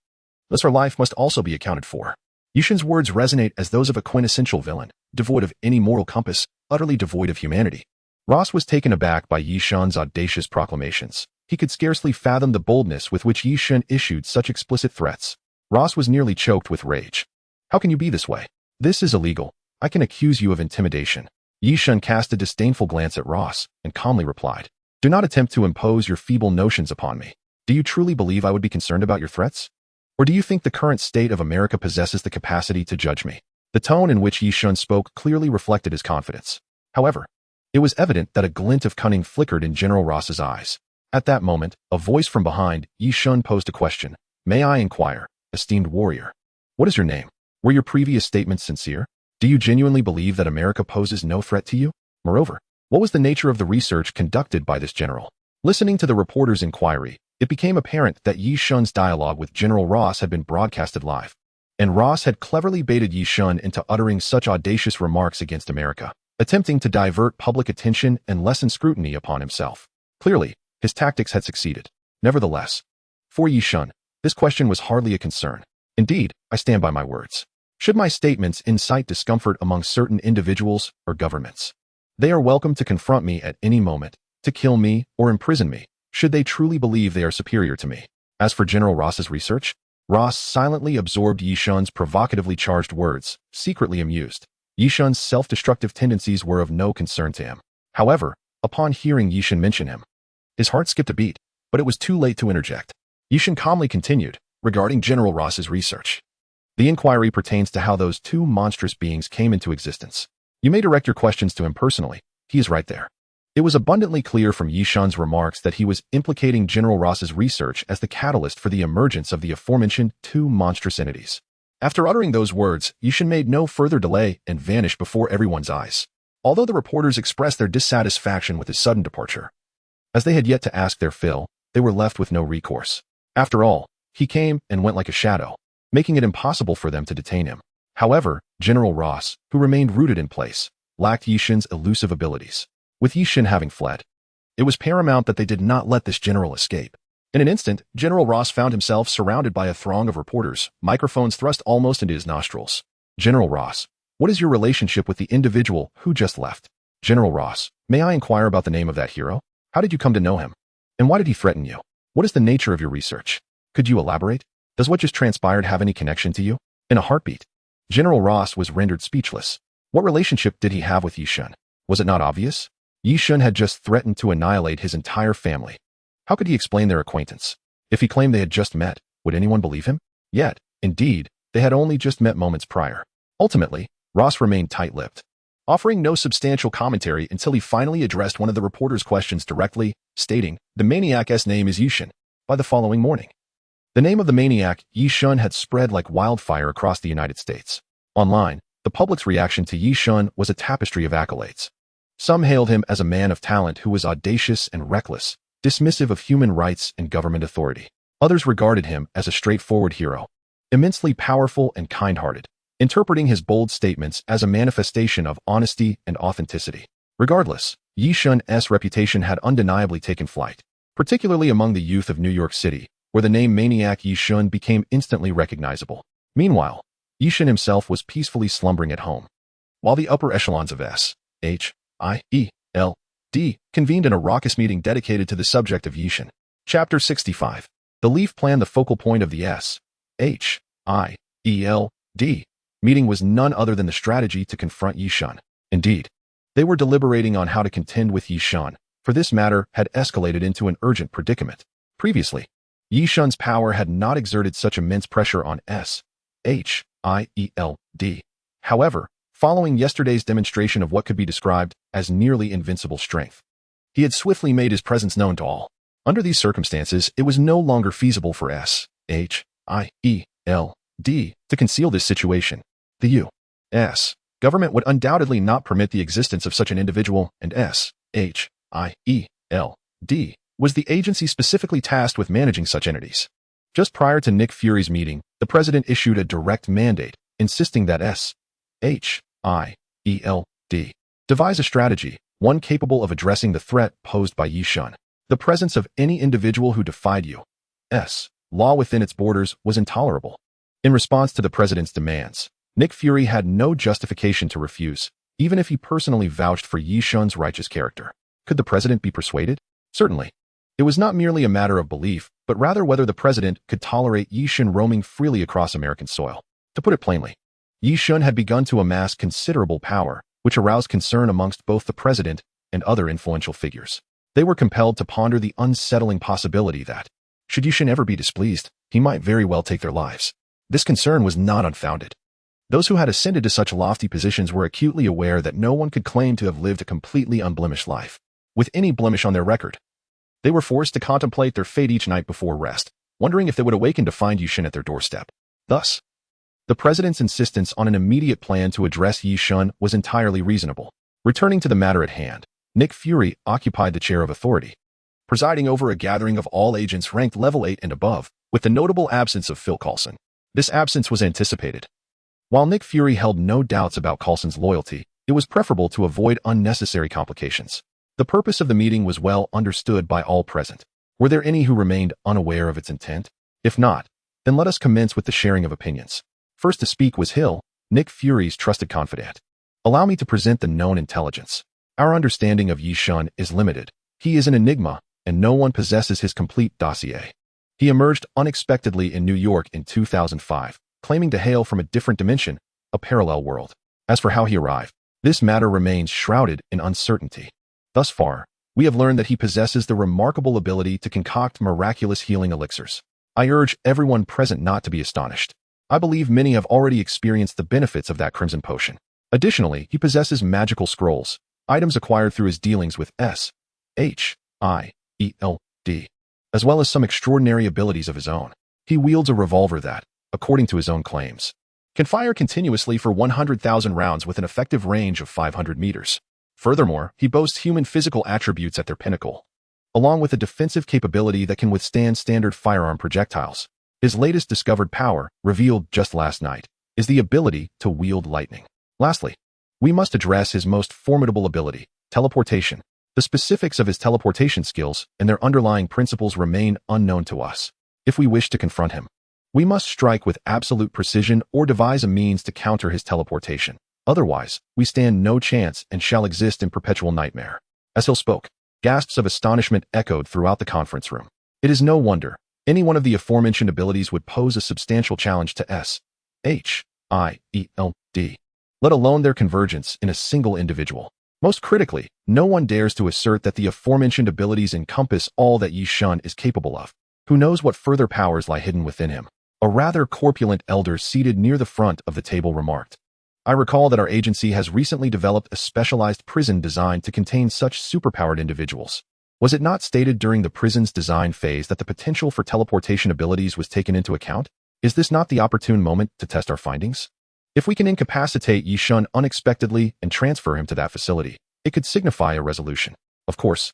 Thus her life must also be accounted for." Yi Shun's words resonate as those of a quintessential villain, devoid of any moral compass, utterly devoid of humanity. Ross was taken aback by Yi Shun's audacious proclamations. He could scarcely fathom the boldness with which Yi Shun issued such explicit threats. Ross was nearly choked with rage. "How can you be this way? This is illegal. I can accuse you of intimidation." Yi Shun cast a disdainful glance at Ross and calmly replied, "Do not attempt to impose your feeble notions upon me. Do you truly believe I would be concerned about your threats? Or do you think the current state of America possesses the capacity to judge me?" The tone in which Yi Shun spoke clearly reflected his confidence. However, it was evident that a glint of cunning flickered in General Ross's eyes. At that moment, a voice from behind Yi Shun posed a question. "May I inquire, esteemed warrior, what is your name? Were your previous statements sincere? Do you genuinely believe that America poses no threat to you? Moreover, what was the nature of the research conducted by this general?" Listening to the reporter's inquiry, It became apparent that Yi Shun's dialogue with General Ross had been broadcasted live, and Ross had cleverly baited Yi Shun into uttering such audacious remarks against America, attempting to divert public attention and lessen scrutiny upon himself. Clearly, his tactics had succeeded. Nevertheless, for Yi Shun, this question was hardly a concern. Indeed, I stand by my words. Should my statements incite discomfort among certain individuals or governments, they are welcome to confront me at any moment, to kill me or imprison me, should they truly believe they are superior to me. As for General Ross's research, Ross silently absorbed Yi Shun's provocatively charged words, secretly amused. Yi Shun's self-destructive tendencies were of no concern to him. However, upon hearing Yi Shun mention him, his heart skipped a beat, but it was too late to interject. Yi Shun calmly continued, regarding General Ross's research. The inquiry pertains to how those two monstrous beings came into existence. You may direct your questions to him personally. He is right there. It was abundantly clear from Yi Shun's remarks that he was implicating General Ross's research as the catalyst for the emergence of the aforementioned two monstrous entities. After uttering those words, Yi Shun made no further delay and vanished before everyone's eyes. Although the reporters expressed their dissatisfaction with his sudden departure, as they had yet to ask their fill, they were left with no recourse. After all, he came and went like a shadow, making it impossible for them to detain him. However, General Ross, who remained rooted in place, lacked Yi Shun's elusive abilities. With Yi Shun having fled, it was paramount that they did not let this general escape. In an instant, General Ross found himself surrounded by a throng of reporters, microphones thrust almost into his nostrils. General Ross, what is your relationship with the individual who just left? General Ross, may I inquire about the name of that hero? How did you come to know him? And why did he threaten you? What is the nature of your research? Could you elaborate? Does what just transpired have any connection to you? In a heartbeat, General Ross was rendered speechless. What relationship did he have with Yi Shun? Was it not obvious? Yi Shun had just threatened to annihilate his entire family. How could he explain their acquaintance? If he claimed they had just met, would anyone believe him? Yet, indeed, they had only just met moments prior. Ultimately, Ross remained tight-lipped, offering no substantial commentary until he finally addressed one of the reporter's questions directly, stating, "The maniac's name is Yi Shun." By the following morning, the name of the maniac, Yi Shun, had spread like wildfire across the United States. Online, the public's reaction to Yi Shun was a tapestry of accolades. Some hailed him as a man of talent who was audacious and reckless, dismissive of human rights and government authority. Others regarded him as a straightforward hero, immensely powerful and kind-hearted, interpreting his bold statements as a manifestation of honesty and authenticity. Regardless, Yi Shun's reputation had undeniably taken flight, particularly among the youth of New York City, where the name Maniac Yi Shun became instantly recognizable. Meanwhile, Yi Shun himself was peacefully slumbering at home, while the upper echelons of S.H.I.E.L.D. convened in a raucous meeting dedicated to the subject of Yi Shun. Chapter 65. The Leaf Plan. The focal point of the S.H.I.E.L.D. meeting was none other than the strategy to confront Yi Shun. Indeed, they were deliberating on how to contend with Yi Shun, for this matter had escalated into an urgent predicament. Previously, Yi Shun's power had not exerted such immense pressure on S.H.I.E.L.D. However, following yesterday's demonstration of what could be described as nearly invincible strength, he had swiftly made his presence known to all. Under these circumstances, it was no longer feasible for S.H.I.E.L.D. to conceal this situation. The U.S. government would undoubtedly not permit the existence of such an individual, and S.H.I.E.L.D. was the agency specifically tasked with managing such entities. Just prior to Nick Fury's meeting, the president issued a direct mandate, insisting that S.H.I.E.L.D. devise a strategy, one capable of addressing the threat posed by Yi Shun. The presence of any individual who defied U.S. law within its borders was intolerable. In response to the president's demands, Nick Fury had no justification to refuse, even if he personally vouched for Yi Shun's righteous character. Could the president be persuaded? Certainly. It was not merely a matter of belief, but rather whether the president could tolerate Yi Shun roaming freely across American soil. To put it plainly, Yi Shun had begun to amass considerable power, which aroused concern amongst both the president and other influential figures. They were compelled to ponder the unsettling possibility that, should Yi Shun ever be displeased, he might very well take their lives. This concern was not unfounded. Those who had ascended to such lofty positions were acutely aware that no one could claim to have lived a completely unblemished life, with any blemish on their record. They were forced to contemplate their fate each night before rest, wondering if they would awaken to find Yi Shun at their doorstep. Thus, the president's insistence on an immediate plan to address Yi Shun was entirely reasonable. Returning to the matter at hand, Nick Fury occupied the chair of authority. presiding over a gathering of all agents ranked level 8 and above, with the notable absence of Phil Coulson. This absence was anticipated. While Nick Fury held no doubts about Coulson's loyalty, it was preferable to avoid unnecessary complications. The purpose of the meeting was well understood by all present. Were there any who remained unaware of its intent? If not, then let us commence with the sharing of opinions. First to speak was Hill, Nick Fury's trusted confidant. Allow me to present the known intelligence. Our understanding of Yi-Shun is limited. He is an enigma, and no one possesses his complete dossier. He emerged unexpectedly in New York in 2005, claiming to hail from a different dimension, a parallel world. As for how he arrived, this matter remains shrouded in uncertainty. Thus far, we have learned that he possesses the remarkable ability to concoct miraculous healing elixirs. I urge everyone present not to be astonished. I believe many have already experienced the benefits of that crimson potion. Additionally, he possesses magical scrolls, items acquired through his dealings with S.H.I.E.L.D., as well as some extraordinary abilities of his own. He wields a revolver that, according to his own claims, can fire continuously for 100,000 rounds with an effective range of 500 meters. Furthermore, he boasts human physical attributes at their pinnacle, along with a defensive capability that can withstand standard firearm projectiles. His latest discovered power, revealed just last night, is the ability to wield lightning. Lastly, we must address his most formidable ability, teleportation. The specifics of his teleportation skills and their underlying principles remain unknown to us. If we wish to confront him, we must strike with absolute precision or devise a means to counter his teleportation. Otherwise, we stand no chance and shall exist in perpetual nightmare. As Hill spoke, gasps of astonishment echoed throughout the conference room. It is no wonder any one of the aforementioned abilities would pose a substantial challenge to S.H.I.E.L.D., let alone their convergence in a single individual. Most critically, no one dares to assert that the aforementioned abilities encompass all that Yi-Shun is capable of. Who knows what further powers lie hidden within him? A rather corpulent elder seated near the front of the table remarked. I recall that our agency has recently developed a specialized prison designed to contain such superpowered individuals. Was it not stated during the prison's design phase that the potential for teleportation abilities was taken into account? Is this not the opportune moment to test our findings? If we can incapacitate Yi-Shun unexpectedly and transfer him to that facility, it could signify a resolution. Of course,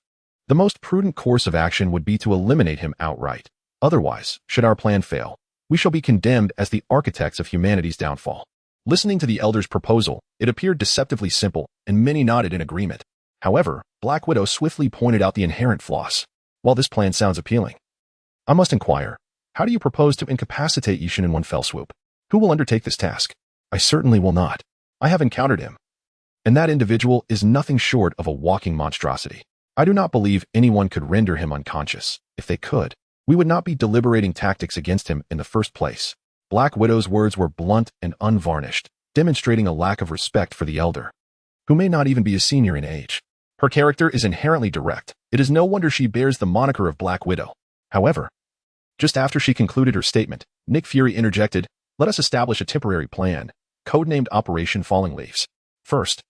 the most prudent course of action would be to eliminate him outright. Otherwise, should our plan fail, we shall be condemned as the architects of humanity's downfall. Listening to the elder's proposal, it appeared deceptively simple, and many nodded in agreement. However, Black Widow swiftly pointed out the inherent flaws. While this plan sounds appealing, I must inquire, how do you propose to incapacitate Yi-Shun in one fell swoop? Who will undertake this task? I certainly will not. I have encountered him, and that individual is nothing short of a walking monstrosity. I do not believe anyone could render him unconscious. If they could, we would not be deliberating tactics against him in the first place. Black Widow's words were blunt and unvarnished, demonstrating a lack of respect for the elder, who may not even be a senior in age. Her character is inherently direct. It is no wonder she bears the moniker of Black Widow. However, just after she concluded her statement, Nick Fury interjected, "Let us establish a temporary plan, codenamed Operation Falling Leaves. First,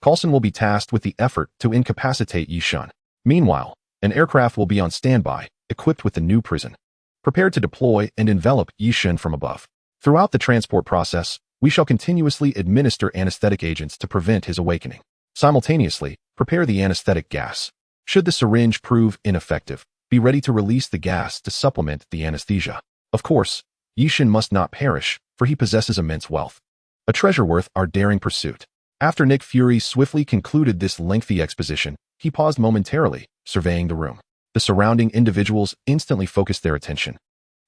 Coulson will be tasked with the effort to incapacitate Yi-Shun. Meanwhile, an aircraft will be on standby, equipped with the new prison, prepared to deploy and envelop Yi-Shun from above. Throughout the transport process, we shall continuously administer anesthetic agents to prevent his awakening. Simultaneously, prepare the anesthetic gas. Should the syringe prove ineffective, be ready to release the gas to supplement the anesthesia. Of course, Yi-Shun must not perish, for he possesses immense wealth, a treasure worth our daring pursuit." After Nick Fury swiftly concluded this lengthy exposition, he paused momentarily, surveying the room. The surrounding individuals instantly focused their attention,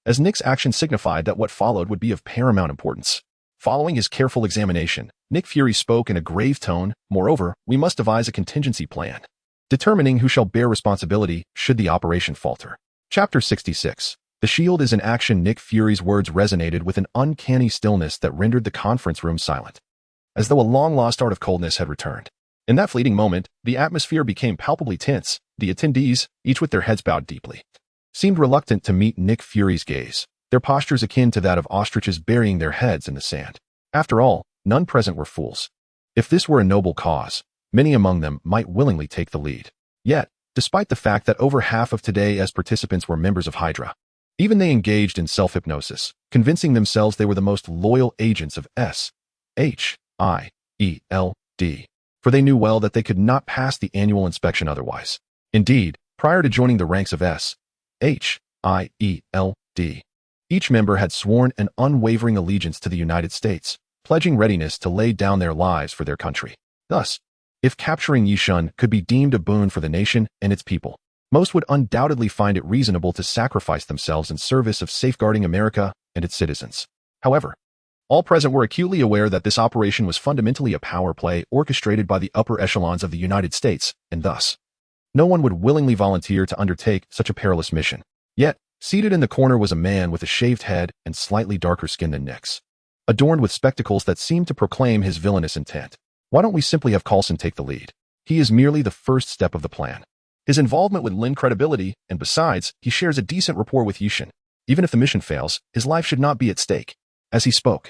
as Nick's action signified that what followed would be of paramount importance. Following his careful examination, Nick Fury spoke in a grave tone. "Moreover, we must devise a contingency plan, determining who shall bear responsibility should the operation falter." Chapter 66. The shield is in action. Nick Fury's words resonated with an uncanny stillness that rendered the conference room silent, as though a long-lost art of coldness had returned. In that fleeting moment, the atmosphere became palpably tense. The attendees, each with their heads bowed deeply, seemed reluctant to meet Nick Fury's gaze, their postures akin to that of ostriches burying their heads in the sand. After all, none present were fools. If this were a noble cause, many among them might willingly take the lead. Yet, despite the fact that over half of today as participants were members of Hydra, even they engaged in self-hypnosis, convincing themselves they were the most loyal agents of S.H.I.E.L.D., for they knew well that they could not pass the annual inspection otherwise. Indeed, Prior to joining the ranks of S.H.I.E.L.D., each member had sworn an unwavering allegiance to the United States, pledging readiness to lay down their lives for their country. Thus, if capturing Yishun could be deemed a boon for the nation and its people, most would undoubtedly find it reasonable to sacrifice themselves in service of safeguarding America and its citizens. However, all present were acutely aware that this operation was fundamentally a power play orchestrated by the upper echelons of the United States, and thus, no one would willingly volunteer to undertake such a perilous mission. Yet, seated in the corner was a man with a shaved head and slightly darker skin than Nick's, adorned with spectacles that seemed to proclaim his villainous intent. Why don't we simply have Coulson take the lead? He is merely the first step of the plan. His involvement would lend credibility, and besides, he shares a decent rapport with Yishin. Even if the mission fails, his life should not be at stake. As he spoke,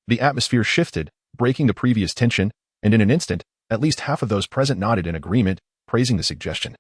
the atmosphere shifted, breaking the previous tension, and in an instant, at least half of those present nodded in agreement, praising the suggestion,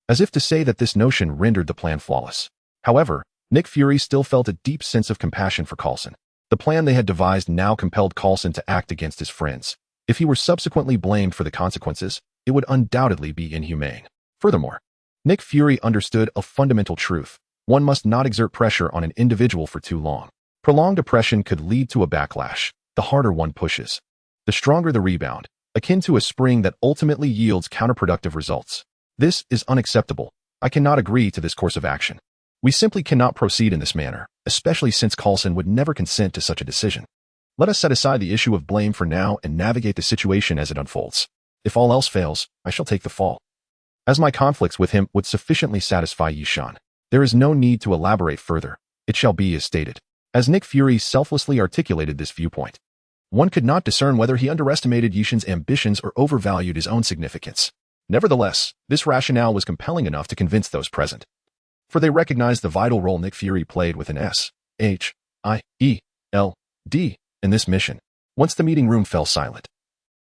as if to say that this notion rendered the plan flawless. However, Nick Fury still felt a deep sense of compassion for Coulson. The plan they had devised now compelled Coulson to act against his friends. If he were subsequently blamed for the consequences, it would undoubtedly be inhumane. Furthermore, Nick Fury understood a fundamental truth. One must not exert pressure on an individual for too long. Prolonged oppression could lead to a backlash. The harder one pushes, the stronger the rebound, akin to a spring that ultimately yields counterproductive results. This is unacceptable. I cannot agree to this course of action. We simply cannot proceed in this manner, especially since Coulson would never consent to such a decision. Let us set aside the issue of blame for now and navigate the situation as it unfolds. If all else fails, I shall take the fall, as my conflicts with him would sufficiently satisfy Yishan. There is no need to elaborate further. It shall be as stated. As Nick Fury selflessly articulated this viewpoint, one could not discern whether he underestimated Yishin's ambitions or overvalued his own significance. Nevertheless, this rationale was compelling enough to convince those present, for they recognized the vital role Nick Fury played with an S.H.I.E.L.D. in this mission. Once the meeting room fell silent,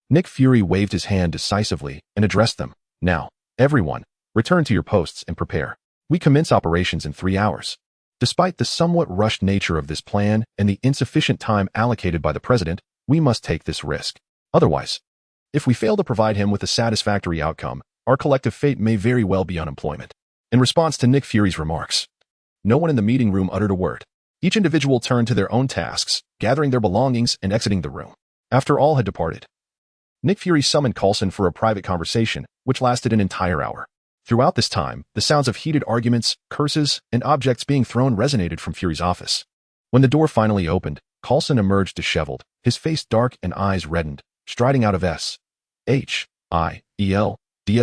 Nick Fury waved his hand decisively and addressed them. Now, everyone, return to your posts and prepare. We commence operations in 3 hours. Despite the somewhat rushed nature of this plan and the insufficient time allocated by the president, we must take this risk. Otherwise, if we fail to provide him with a satisfactory outcome, our collective fate may very well be unemployment. In response to Nick Fury's remarks, no one in the meeting room uttered a word. Each individual turned to their own tasks, gathering their belongings and exiting the room. After all had departed, Nick Fury summoned Coulson for a private conversation, which lasted an entire hour. Throughout this time, the sounds of heated arguments, curses, and objects being thrown resonated from Fury's office. When the door finally opened, Coulson emerged disheveled, his face dark and eyes reddened, striding out of S.H.I.E.L.D.'s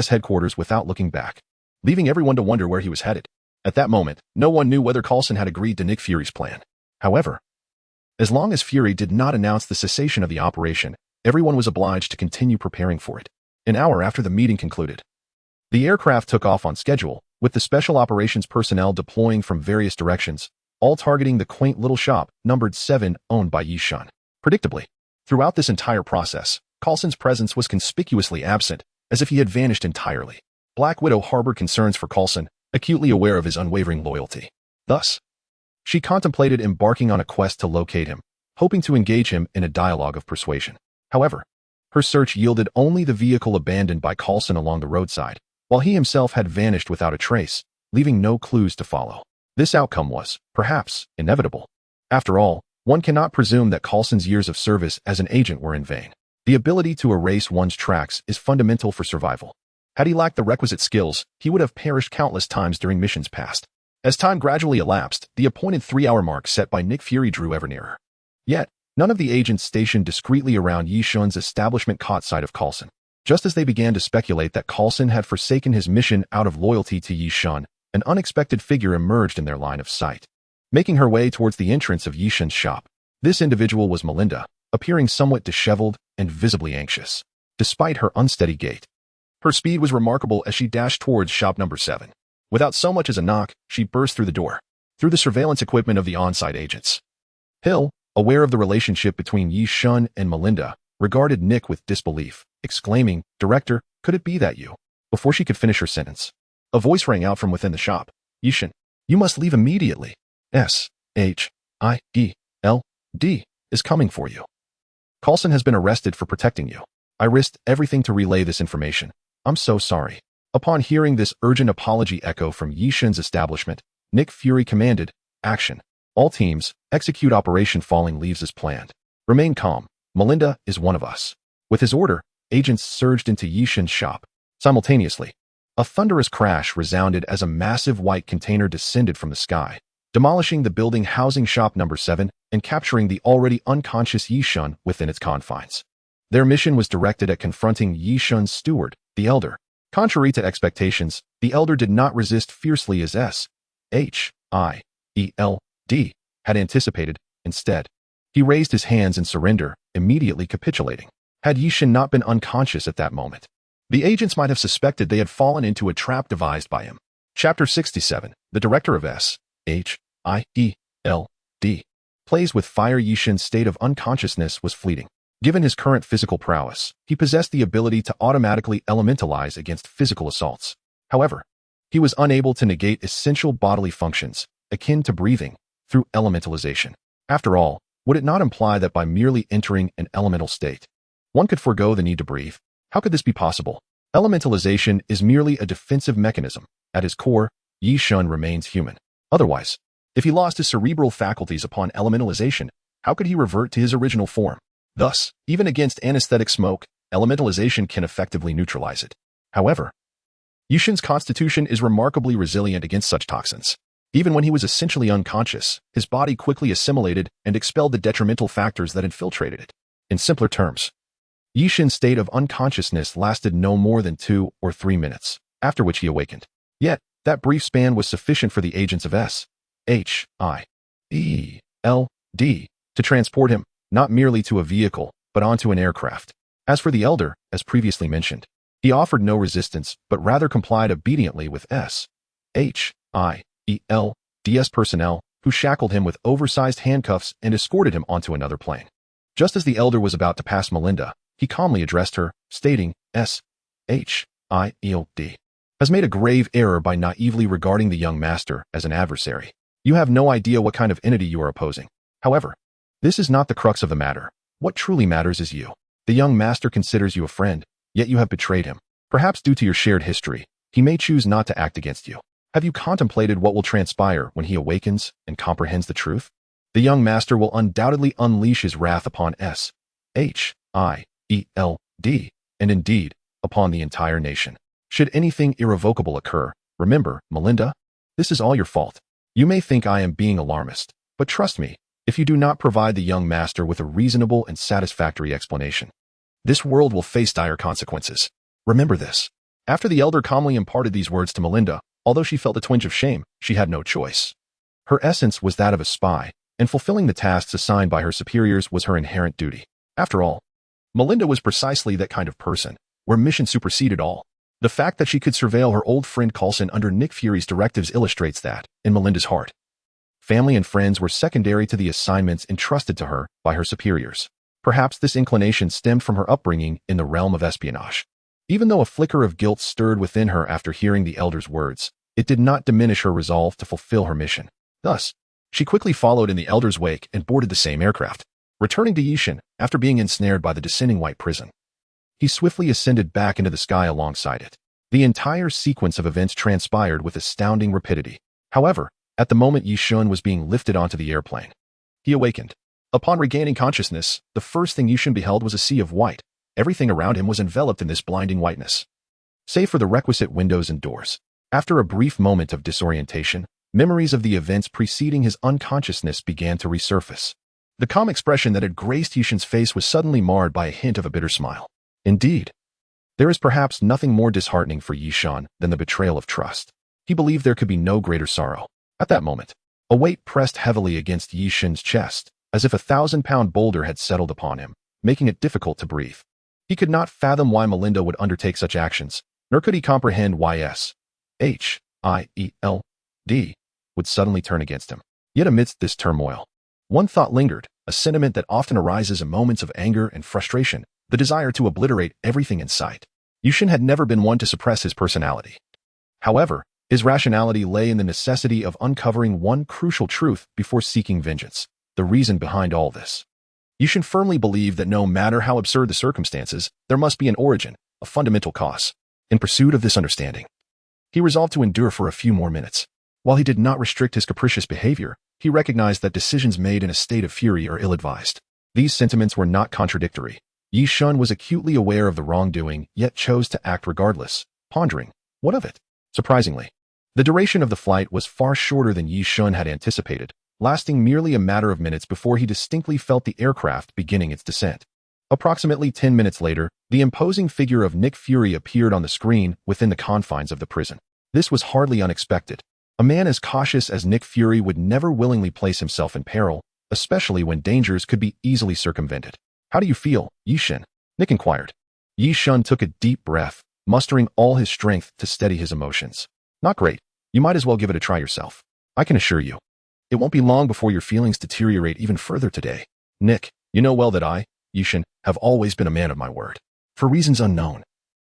headquarters without looking back, leaving everyone to wonder where he was headed. At that moment, no one knew whether Coulson had agreed to Nick Fury's plan. However, as long as Fury did not announce the cessation of the operation, everyone was obliged to continue preparing for it. An hour after the meeting concluded, the aircraft took off on schedule, with the special operations personnel deploying from various directions, all targeting the quaint little shop, numbered 7, owned by Yishan. Predictably, throughout this entire process, Coulson's presence was conspicuously absent, as if he had vanished entirely. Black Widow harbored concerns for Coulson, acutely aware of his unwavering loyalty. Thus, she contemplated embarking on a quest to locate him, hoping to engage him in a dialogue of persuasion. However, her search yielded only the vehicle abandoned by Coulson along the roadside, while he himself had vanished without a trace, leaving no clues to follow. This outcome was, perhaps, inevitable. After all, one cannot presume that Coulson's years of service as an agent were in vain. The ability to erase one's tracks is fundamental for survival. Had he lacked the requisite skills, he would have perished countless times during missions past. As time gradually elapsed, the appointed 3-hour mark set by Nick Fury drew ever nearer. Yet, none of the agents stationed discreetly around Yishun's establishment caught sight of Coulson. Just as they began to speculate that Coulson had forsaken his mission out of loyalty to Yishun, an unexpected figure emerged in their line of sight, making her way towards the entrance of Yishun's shop. This individual was Melinda, appearing somewhat disheveled and visibly anxious. Despite her unsteady gait, her speed was remarkable as she dashed towards shop number 7. Without so much as a knock, she burst through the door, through the surveillance equipment of the on-site agents. Hill, aware of the relationship between Yishun and Melinda, regarded Nick with disbelief, exclaiming, "Director, could it be that you?" Before she could finish her sentence, a voice rang out from within the shop. "Yishun, you must leave immediately. S.H.I.E.L.D. is coming for you. Coulson has been arrested for protecting you. I risked everything to relay this information. I'm so sorry." Upon hearing this urgent apology echo from Yishin's establishment, Nick Fury commanded, "Action. All teams, execute Operation Falling Leaves as planned. Remain calm. Melinda is one of us." With his order, agents surged into Yishin's shop. Simultaneously, a thunderous crash resounded as a massive white container descended from the sky, demolishing the building housing shop number 7 and capturing the already unconscious Yishin within its confines. Their mission was directed at confronting Yishin's steward, the Elder. Contrary to expectations, the Elder did not resist fiercely as Shield had anticipated. Instead, he raised his hands in surrender, immediately capitulating. Had Yishin not been unconscious at that moment, the agents might have suspected they had fallen into a trap devised by him. Chapter 67. The Director of Shield plays with fire. Yishin's state of unconsciousness was fleeting. Given his current physical prowess, he possessed the ability to automatically elementalize against physical assaults. However, he was unable to negate essential bodily functions, akin to breathing, through elementalization. After all, would it not imply that by merely entering an elemental state, one could forego the need to breathe? How could this be possible? Elementalization is merely a defensive mechanism. At his core, Yishin remains human. Otherwise, if he lost his cerebral faculties upon elementalization, how could he revert to his original form? Thus, even against anesthetic smoke, elementalization can effectively neutralize it. However, Yishin's constitution is remarkably resilient against such toxins. Even when he was essentially unconscious, his body quickly assimilated and expelled the detrimental factors that infiltrated it. In simpler terms, Yishin's state of unconsciousness lasted no more than 2 or 3 minutes, after which he awakened. Yet, that brief span was sufficient for the agents of SHIELD to transport him, not merely to a vehicle, but onto an aircraft. As for the Elder, as previously mentioned, he offered no resistance, but rather complied obediently with SHIELD's personnel, who shackled him with oversized handcuffs and escorted him onto another plane. Just as the Elder was about to pass Melinda, he calmly addressed her, stating, "SHIELD has made a grave error by naively regarding the young master as an adversary. You have no idea what kind of entity you are opposing. However, this is not the crux of the matter. What truly matters is you. The young master considers you a friend, yet you have betrayed him. Perhaps due to your shared history, he may choose not to act against you. Have you contemplated what will transpire when he awakens and comprehends the truth? The young master will undoubtedly unleash his wrath upon SHIELD, and indeed, upon the entire nation. Should anything irrevocable occur, remember, Melinda, this is all your fault. You may think I am being alarmist, but trust me, if you do not provide the young master with a reasonable and satisfactory explanation, this world will face dire consequences. Remember this." After the Elder calmly imparted these words to Melinda, although she felt a twinge of shame, she had no choice. Her essence was that of a spy, and fulfilling the tasks assigned by her superiors was her inherent duty. After all, Melinda was precisely that kind of person, where mission superseded all. The fact that she could surveil her old friend Coulson under Nick Fury's directives illustrates that, in Melinda's heart, family and friends were secondary to the assignments entrusted to her by her superiors. Perhaps this inclination stemmed from her upbringing in the realm of espionage. Even though a flicker of guilt stirred within her after hearing the Elder's words, it did not diminish her resolve to fulfill her mission. Thus, she quickly followed in the Elder's wake and boarded the same aircraft. Returning to Yishin, after being ensnared by the descending white prison, he swiftly ascended back into the sky alongside it. The entire sequence of events transpired with astounding rapidity. However, at the moment Yishin was being lifted onto the airplane, he awakened. Upon regaining consciousness, the first thing Yishin beheld was a sea of white. Everything around him was enveloped in this blinding whiteness, save for the requisite windows and doors. After a brief moment of disorientation, memories of the events preceding his unconsciousness began to resurface. The calm expression that had graced Yishin's face was suddenly marred by a hint of a bitter smile. Indeed, there is perhaps nothing more disheartening for Yishin than the betrayal of trust. He believed there could be no greater sorrow. At that moment, a weight pressed heavily against Yishin's chest, as if a 1,000-pound boulder had settled upon him, making it difficult to breathe. He could not fathom why Melinda would undertake such actions, nor could he comprehend why SHIELD would suddenly turn against him. Yet amidst this turmoil, one thought lingered, a sentiment that often arises in moments of anger and frustration, the desire to obliterate everything in sight. Yishin had never been one to suppress his personality. However, his rationality lay in the necessity of uncovering one crucial truth before seeking vengeance. The reason behind all this. Yishin firmly believed that no matter how absurd the circumstances, there must be an origin, a fundamental cause. In pursuit of this understanding, he resolved to endure for a few more minutes. While he did not restrict his capricious behavior, he recognized that decisions made in a state of fury are ill-advised. These sentiments were not contradictory. Yi Shun was acutely aware of the wrongdoing, yet chose to act regardless, pondering, what of it? Surprisingly, the duration of the flight was far shorter than Yi Shun had anticipated, lasting merely a matter of minutes before he distinctly felt the aircraft beginning its descent. Approximately 10 minutes later, the imposing figure of Nick Fury appeared on the screen within the confines of the prison. This was hardly unexpected. A man as cautious as Nick Fury would never willingly place himself in peril, especially when dangers could be easily circumvented. How do you feel, Yi Shun? Nick inquired. Yi Shun took a deep breath, mustering all his strength to steady his emotions. Not great. You might as well give it a try yourself. I can assure you. It won't be long before your feelings deteriorate even further today. Nick, you know well that I, Yi Shun, have always been a man of my word. For reasons unknown.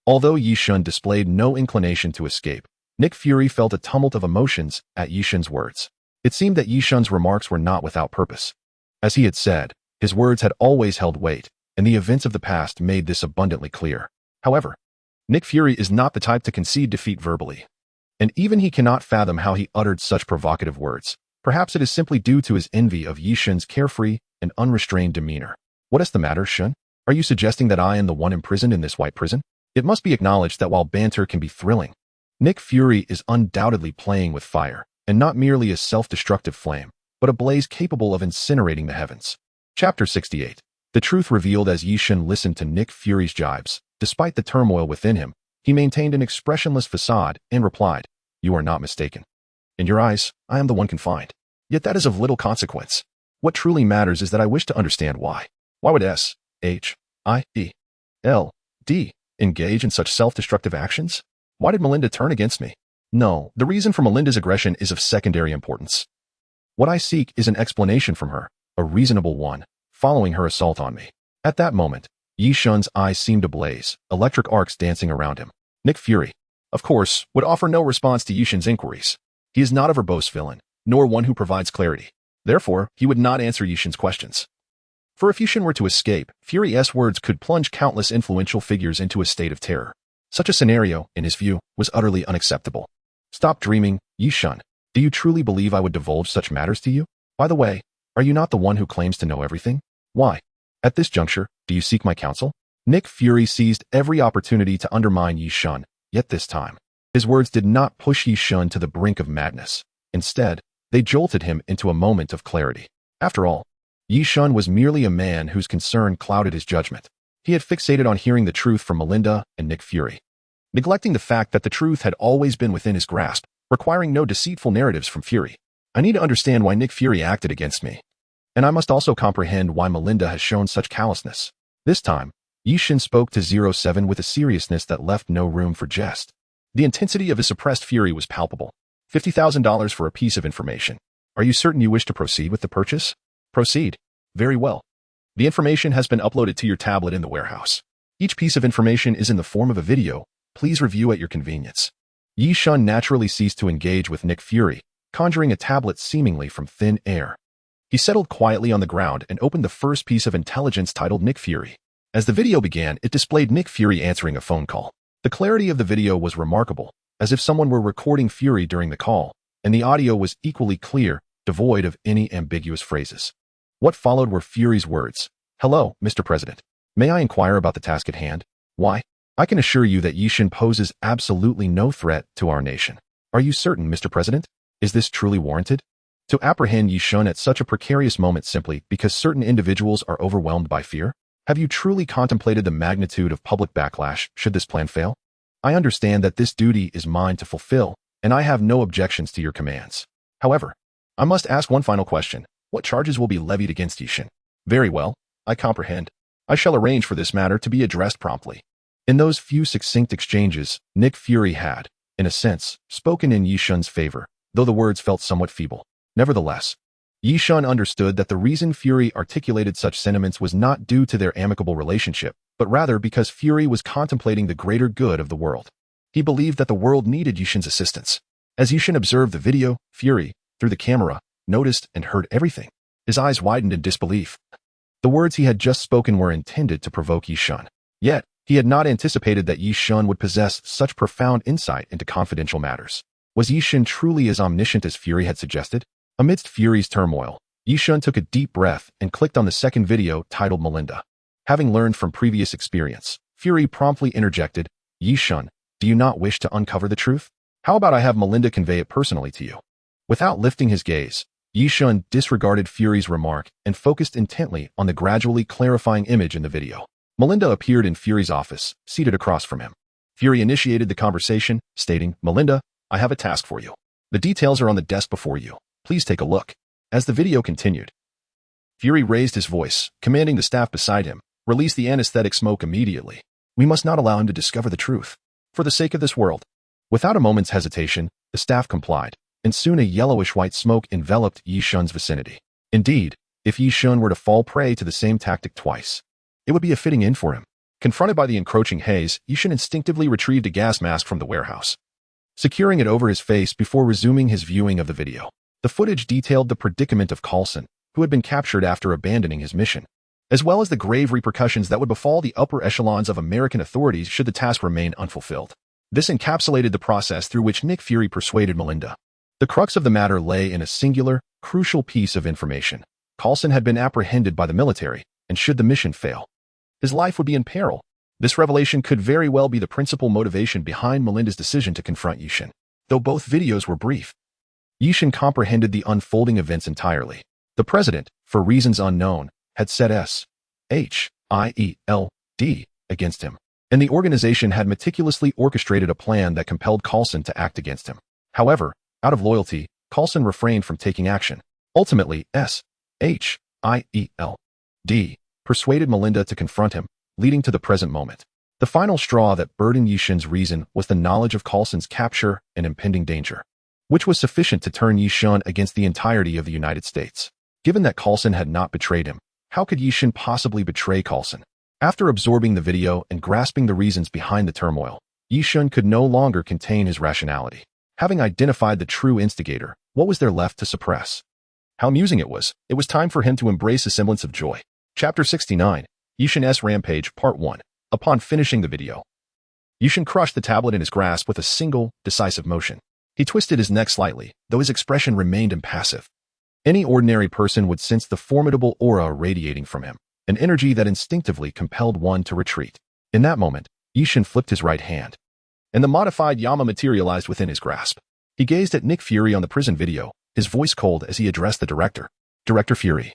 Although Yi Shun displayed no inclination to escape, Nick Fury felt a tumult of emotions at Yi Shun's words. It seemed that Yi Shun's remarks were not without purpose. As he had said, his words had always held weight, and the events of the past made this abundantly clear. However, Nick Fury is not the type to concede defeat verbally. And even he cannot fathom how he uttered such provocative words. Perhaps it is simply due to his envy of Yi Shun's carefree and unrestrained demeanor. What is the matter, Shun? Are you suggesting that I am the one imprisoned in this white prison? It must be acknowledged that while banter can be thrilling, Nick Fury is undoubtedly playing with fire, and not merely a self-destructive flame, but a blaze capable of incinerating the heavens. Chapter 68. The truth revealed. As Yi Shun listened to Nick Fury's jibes, despite the turmoil within him, he maintained an expressionless facade and replied, "You are not mistaken. In your eyes, I am the one confined. Yet that is of little consequence. What truly matters is that I wish to understand why. Why would S.H.I.E.L.D. engage in such self-destructive actions? Why did Melinda turn against me? No, the reason for Melinda's aggression is of secondary importance. What I seek is an explanation from her, a reasonable one, following her assault on me." At that moment, Yi Shun's eyes seemed ablaze, electric arcs dancing around him. Nick Fury, of course, would offer no response to Yi Shun's inquiries. He is not a verbose villain, nor one who provides clarity. Therefore, he would not answer Yi Shun's questions. For if Yi Shun were to escape, Fury's words could plunge countless influential figures into a state of terror. Such a scenario, in his view, was utterly unacceptable. Stop dreaming, Yi Shun. Do you truly believe I would divulge such matters to you? By the way, are you not the one who claims to know everything? Why? At this juncture, do you seek my counsel? Nick Fury seized every opportunity to undermine Yi Shun, yet this time, his words did not push Yi Shun to the brink of madness. Instead, they jolted him into a moment of clarity. After all, Yi Shun was merely a man whose concern clouded his judgment. He had fixated on hearing the truth from Melinda and Nick Fury, neglecting the fact that the truth had always been within his grasp, requiring no deceitful narratives from Fury. I need to understand why Nick Fury acted against me. And I must also comprehend why Melinda has shown such callousness. This time, Yi Shun spoke to 07 with a seriousness that left no room for jest. The intensity of his suppressed fury was palpable. $50,000 for a piece of information. Are you certain you wish to proceed with the purchase? Proceed. Very well. The information has been uploaded to your tablet in the warehouse. Each piece of information is in the form of a video. Please review at your convenience. Yi Shun naturally ceased to engage with Nick Fury, conjuring a tablet seemingly from thin air. He settled quietly on the ground and opened the first piece of intelligence titled Nick Fury. As the video began, it displayed Nick Fury answering a phone call. The clarity of the video was remarkable, as if someone were recording Fury during the call, and the audio was equally clear, devoid of any ambiguous phrases. What followed were Fury's words. "Hello, Mr. President. May I inquire about the task at hand? Why? I can assure you that Yi Shun poses absolutely no threat to our nation. Are you certain, Mr. President? Is this truly warranted? To apprehend Yi Shun at such a precarious moment simply because certain individuals are overwhelmed by fear? Have you truly contemplated the magnitude of public backlash should this plan fail? I understand that this duty is mine to fulfill, and I have no objections to your commands. However, I must ask one final question. What charges will be levied against Yi Shun? Very well, I comprehend. I shall arrange for this matter to be addressed promptly." In those few succinct exchanges, Nick Fury had, in a sense, spoken in Yi Shun's favor, though the words felt somewhat feeble. Nevertheless, Yi Shun understood that the reason Fury articulated such sentiments was not due to their amicable relationship, but rather because Fury was contemplating the greater good of the world. He believed that the world needed Yi Shun's assistance. As Yi Shun observed the video, Fury, through the camera, noticed and heard everything. His eyes widened in disbelief. The words he had just spoken were intended to provoke Yi Shun. Yet, He had not anticipated that Yi Shun would possess such profound insight into confidential matters. Was Yi Shun truly as omniscient as Fury had suggested? Amidst Fury's turmoil, Yi Shun took a deep breath and clicked on the second video titled Melinda. Having learned from previous experience, Fury promptly interjected, Yi Shun, do you not wish to uncover the truth? How about I have Melinda convey it personally to you? Without lifting his gaze, Yi Shun disregarded Fury's remark and focused intently on the gradually clarifying image in the video. Melinda appeared in Fury's office, seated across from him. Fury initiated the conversation, stating, Melinda, I have a task for you. The details are on the desk before you. Please take a look. As the video continued, Fury raised his voice, commanding the staff beside him, release the anesthetic smoke immediately. We must not allow him to discover the truth. For the sake of this world. Without a moment's hesitation, the staff complied, and soon a yellowish-white smoke enveloped Yi Shun's vicinity. Indeed, if Yi Shun were to fall prey to the same tactic twice, it would be a fitting end for him. Confronted by the encroaching haze, Yi Shun instinctively retrieved a gas mask from the warehouse, securing it over his face before resuming his viewing of the video. The footage detailed the predicament of Coulson, who had been captured after abandoning his mission, as well as the grave repercussions that would befall the upper echelons of American authorities should the task remain unfulfilled. This encapsulated the process through which Nick Fury persuaded Melinda. The crux of the matter lay in a singular, crucial piece of information. Coulson had been apprehended by the military, and should the mission fail, his life would be in peril. This revelation could very well be the principal motivation behind Melinda's decision to confront Yi Shun. Though both videos were brief, Yi Shun comprehended the unfolding events entirely. The president, for reasons unknown, had set S.H.I.E.L.D. against him, and the organization had meticulously orchestrated a plan that compelled Coulson to act against him. However, out of loyalty, Coulson refrained from taking action. Ultimately, S.H.I.E.L.D. persuaded Melinda to confront him, leading to the present moment. The final straw that burdened Yi Shun's reason was the knowledge of Coulson's capture and impending danger, which was sufficient to turn Yi Shun against the entirety of the United States. Given that Coulson had not betrayed him, how could Yi Shun possibly betray Coulson? After absorbing the video and grasping the reasons behind the turmoil, Yi Shun could no longer contain his rationality. Having identified the true instigator, what was there left to suppress? How amusing it was time for him to embrace a semblance of joy. Chapter 69, Yi Shun's Rampage, Part 1. Upon finishing the video, Yi Shun crushed the tablet in his grasp with a single, decisive motion. He twisted his neck slightly, though his expression remained impassive. Any ordinary person would sense the formidable aura radiating from him, an energy that instinctively compelled one to retreat. In that moment, Yi Shun flipped his right hand, and the modified Yama materialized within his grasp. He gazed at Nick Fury on the prison video, his voice cold as he addressed the director. Director Fury,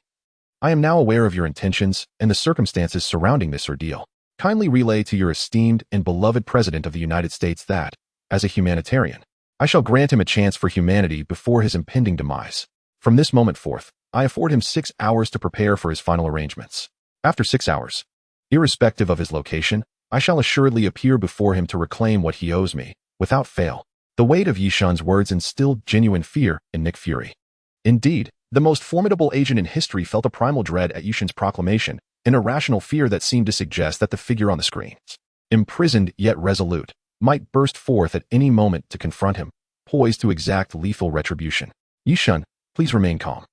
I am now aware of your intentions and the circumstances surrounding this ordeal. Kindly relay to your esteemed and beloved President of the United States that, as a humanitarian, I shall grant him a chance for humanity before his impending demise. From this moment forth, I afford him 6 hours to prepare for his final arrangements. After 6 hours, irrespective of his location, I shall assuredly appear before him to reclaim what he owes me, without fail. The weight of Yi Shun's words instilled genuine fear in Nick Fury. Indeed, the most formidable agent in history felt a primal dread at Yi Shun's proclamation, an irrational fear that seemed to suggest that the figure on the screen, imprisoned yet resolute, might burst forth at any moment to confront him, poised to exact lethal retribution. Yi Shun, please remain calm.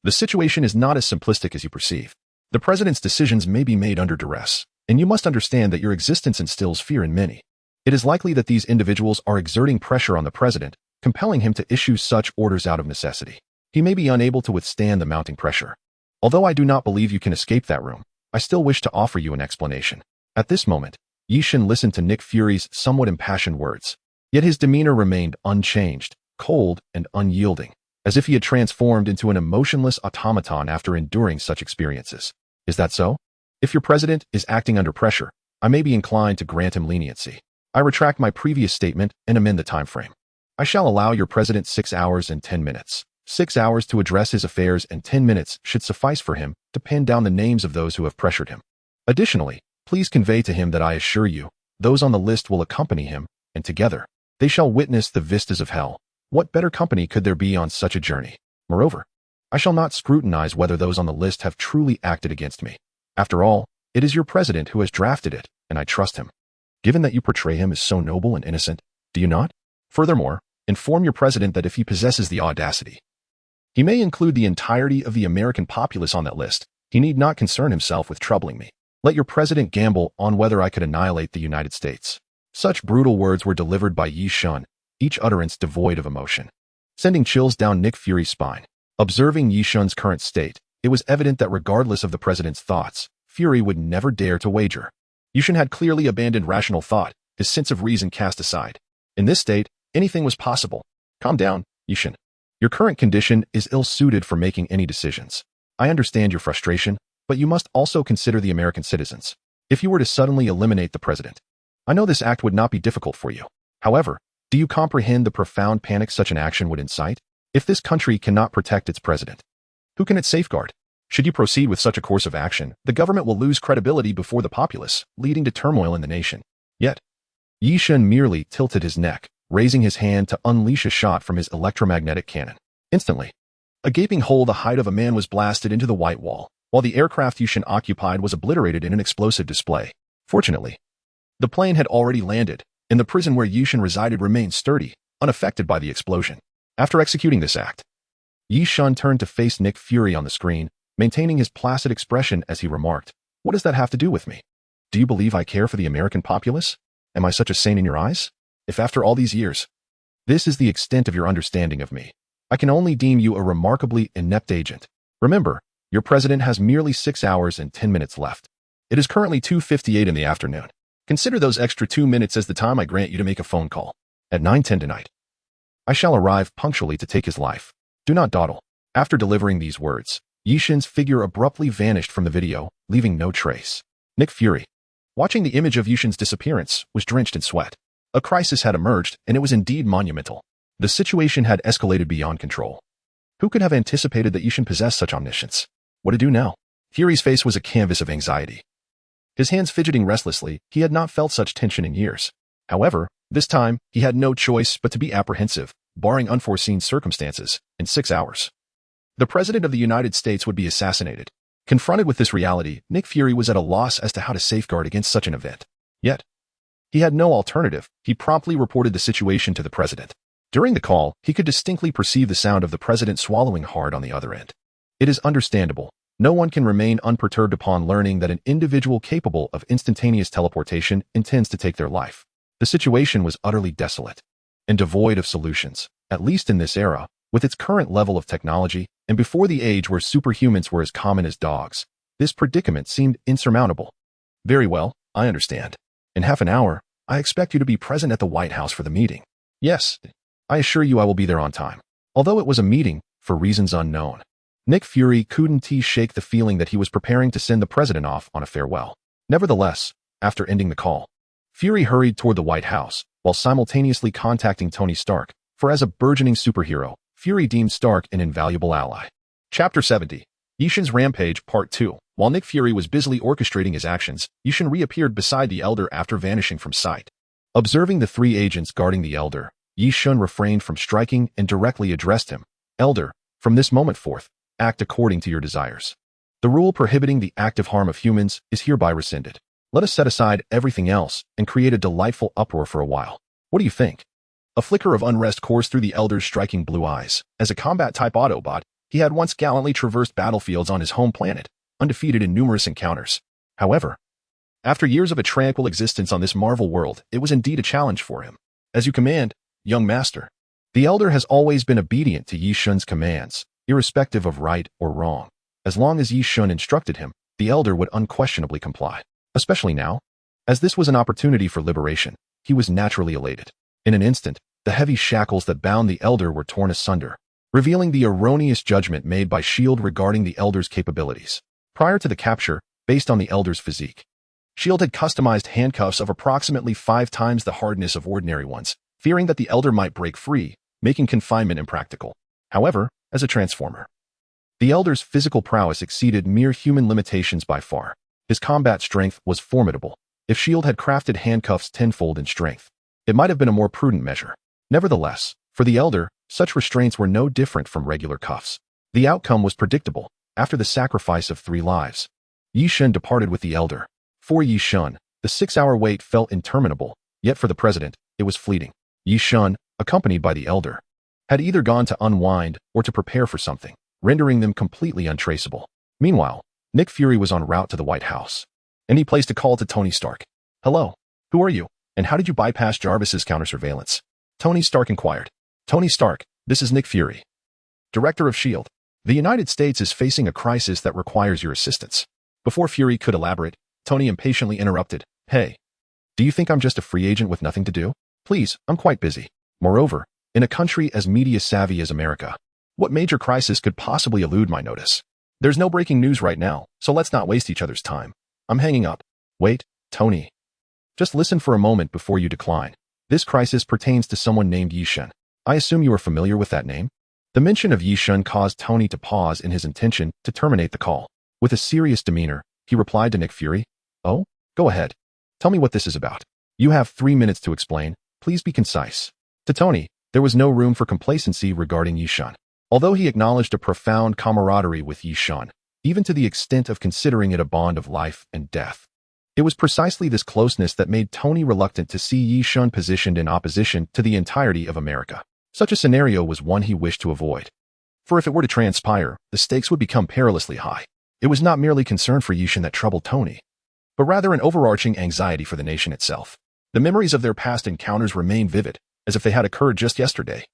The situation is not as simplistic as you perceive. The president's decisions may be made under duress, and you must understand that your existence instills fear in many. It is likely that these individuals are exerting pressure on the president, compelling him to issue such orders out of necessity. He may be unable to withstand the mounting pressure. Although I do not believe you can escape that room, I still wish to offer you an explanation. At this moment, Yi Shun listened to Nick Fury's somewhat impassioned words, yet his demeanor remained unchanged, cold and unyielding, as if he had transformed into an emotionless automaton after enduring such experiences. Is that so? If your president is acting under pressure, I may be inclined to grant him leniency. I retract my previous statement and amend the time frame. I shall allow your president 6 hours and 10 minutes. 6 hours to address his affairs and 10 minutes should suffice for him to pin down the names of those who have pressured him. Additionally, please convey to him that I assure you, those on the list will accompany him, and together, they shall witness the vistas of hell. What better company could there be on such a journey? Moreover, I shall not scrutinize whether those on the list have truly acted against me. After all, it is your president who has drafted it, and I trust him. Given that you portray him as so noble and innocent, do you not? Furthermore, inform your president that if he possesses the audacity, he may include the entirety of the American populace on that list. He need not concern himself with troubling me. Let your president gamble on whether I could annihilate the United States. Such brutal words were delivered by Yi Shun, each utterance devoid of emotion, sending chills down Nick Fury's spine. Observing Yi Shun's current state, it was evident that regardless of the president's thoughts, Fury would never dare to wager. Yi Shun had clearly abandoned rational thought, his sense of reason cast aside. In this state, anything was possible. Calm down, Yi Shun. Your current condition is ill-suited for making any decisions. I understand your frustration, but you must also consider the American citizens. If you were to suddenly eliminate the president, I know this act would not be difficult for you. However, do you comprehend the profound panic such an action would incite? If this country cannot protect its president, who can it safeguard? Should you proceed with such a course of action, the government will lose credibility before the populace, leading to turmoil in the nation. Yet, Yi Shun merely tilted his neck, raising his hand to unleash a shot from his electromagnetic cannon. Instantly, a gaping hole the height of a man was blasted into the white wall, while the aircraft Yi Shun occupied was obliterated in an explosive display. Fortunately, the plane had already landed, and the prison where Yi Shun resided remained sturdy, unaffected by the explosion. After executing this act, Yi Shun turned to face Nick Fury on the screen, maintaining his placid expression as he remarked, "What does that have to do with me? Do you believe I care for the American populace? Am I such a saint in your eyes? If after all these years, this is the extent of your understanding of me, I can only deem you a remarkably inept agent. Remember, your president has merely 6 hours and 10 minutes left. It is currently 2:58 in the afternoon. Consider those extra 2 minutes as the time I grant you to make a phone call. At 9:10 tonight, I shall arrive punctually to take his life. Do not dawdle." After delivering these words, Yi Shun's figure abruptly vanished from the video, leaving no trace. Nick Fury, watching the image of Yi Shun's disappearance, was drenched in sweat. A crisis had emerged, and it was indeed monumental. The situation had escalated beyond control. Who could have anticipated that Yi Shun possessed such omniscience? What to do now? Fury's face was a canvas of anxiety. His hands fidgeting restlessly, he had not felt such tension in years. However, this time, he had no choice but to be apprehensive, barring unforeseen circumstances. In 6 hours, the President of the United States would be assassinated. Confronted with this reality, Nick Fury was at a loss as to how to safeguard against such an event. Yet, he had no alternative. He promptly reported the situation to the President. During the call, he could distinctly perceive the sound of the President swallowing hard on the other end. It is understandable. No one can remain unperturbed upon learning that an individual capable of instantaneous teleportation intends to take their life. The situation was utterly desolate and devoid of solutions, at least in this era, with its current level of technology, and before the age where superhumans were as common as dogs. This predicament seemed insurmountable. "Very well, I understand. In half an hour, I expect you to be present at the White House for the meeting." "Yes, I assure you I will be there on time." Although it was a meeting, for reasons unknown, Nick Fury couldn't shake the feeling that he was preparing to send the president off on a farewell. Nevertheless, after ending the call, Fury hurried toward the White House, while simultaneously contacting Tony Stark, for as a burgeoning superhero, Fury deemed Stark an invaluable ally. Chapter 70. Yi Shun's Rampage, Part 2. While Nick Fury was busily orchestrating his actions, Yi Shun reappeared beside the Elder after vanishing from sight. Observing the 3 agents guarding the Elder, Yi Shun refrained from striking and directly addressed him. "Elder, from this moment forth, act according to your desires. The rule prohibiting the active harm of humans is hereby rescinded. Let us set aside everything else and create a delightful uproar for a while. What do you think?" A flicker of unrest coursed through the Elder's striking blue eyes. As a combat-type Autobot, he had once gallantly traversed battlefields on his home planet, undefeated in numerous encounters. However, after years of a tranquil existence on this Marvel world, it was indeed a challenge for him. "As you command, young master." The Elder has always been obedient to Yi Shun's commands, irrespective of right or wrong. As long as Yi Shun instructed him, the Elder would unquestionably comply. Especially now, as this was an opportunity for liberation, he was naturally elated. In an instant, the heavy shackles that bound the Elder were torn asunder, revealing the erroneous judgment made by S.H.I.E.L.D. regarding the Elder's capabilities. Prior to the capture, based on the Elder's physique, S.H.I.E.L.D. had customized handcuffs of approximately 5 times the hardness of ordinary ones, fearing that the Elder might break free, making confinement impractical. However, as a transformer, the Elder's physical prowess exceeded mere human limitations by far. His combat strength was formidable. If S.H.I.E.L.D. had crafted handcuffs tenfold in strength, it might have been a more prudent measure. Nevertheless, for the Elder, such restraints were no different from regular cuffs. The outcome was predictable. After the sacrifice of 3 lives, Yi Shun departed with the Elder. For Yi Shun, the 6-hour wait felt interminable, yet for the President, it was fleeting. Yi Shun, accompanied by the Elder, had either gone to unwind or to prepare for something, rendering them completely untraceable. Meanwhile, Nick Fury was en route to the White House. and he placed a call to Tony Stark. "Hello, who are you, and how did you bypass Jarvis's counter-surveillance?" Tony Stark inquired. "Tony Stark, this is Nick Fury, Director of S.H.I.E.L.D. The United States is facing a crisis that requires your assistance." Before Fury could elaborate, Tony impatiently interrupted. "Hey, do you think I'm just a free agent with nothing to do? Please, I'm quite busy. Moreover, in a country as media-savvy as America, what major crisis could possibly elude my notice? There's no breaking news right now, so let's not waste each other's time. I'm hanging up." "Wait, Tony. Just listen for a moment before you decline. This crisis pertains to someone named Yearn. I assume you are familiar with that name?" The mention of Yearn caused Tony to pause in his intention to terminate the call. With a serious demeanor, he replied to Nick Fury, "Oh, go ahead. Tell me what this is about. You have 3 minutes to explain. Please be concise." To Tony, there was no room for complacency regarding Yearn. Although he acknowledged a profound camaraderie with Yearn, even to the extent of considering it a bond of life and death, it was precisely this closeness that made Tony reluctant to see Yearn positioned in opposition to the entirety of America. Such a scenario was one he wished to avoid. For if it were to transpire, the stakes would become perilously high. It was not merely concern for Yearn that troubled Tony, but rather an overarching anxiety for the nation itself. The memories of their past encounters remained vivid, as if they had occurred just yesterday.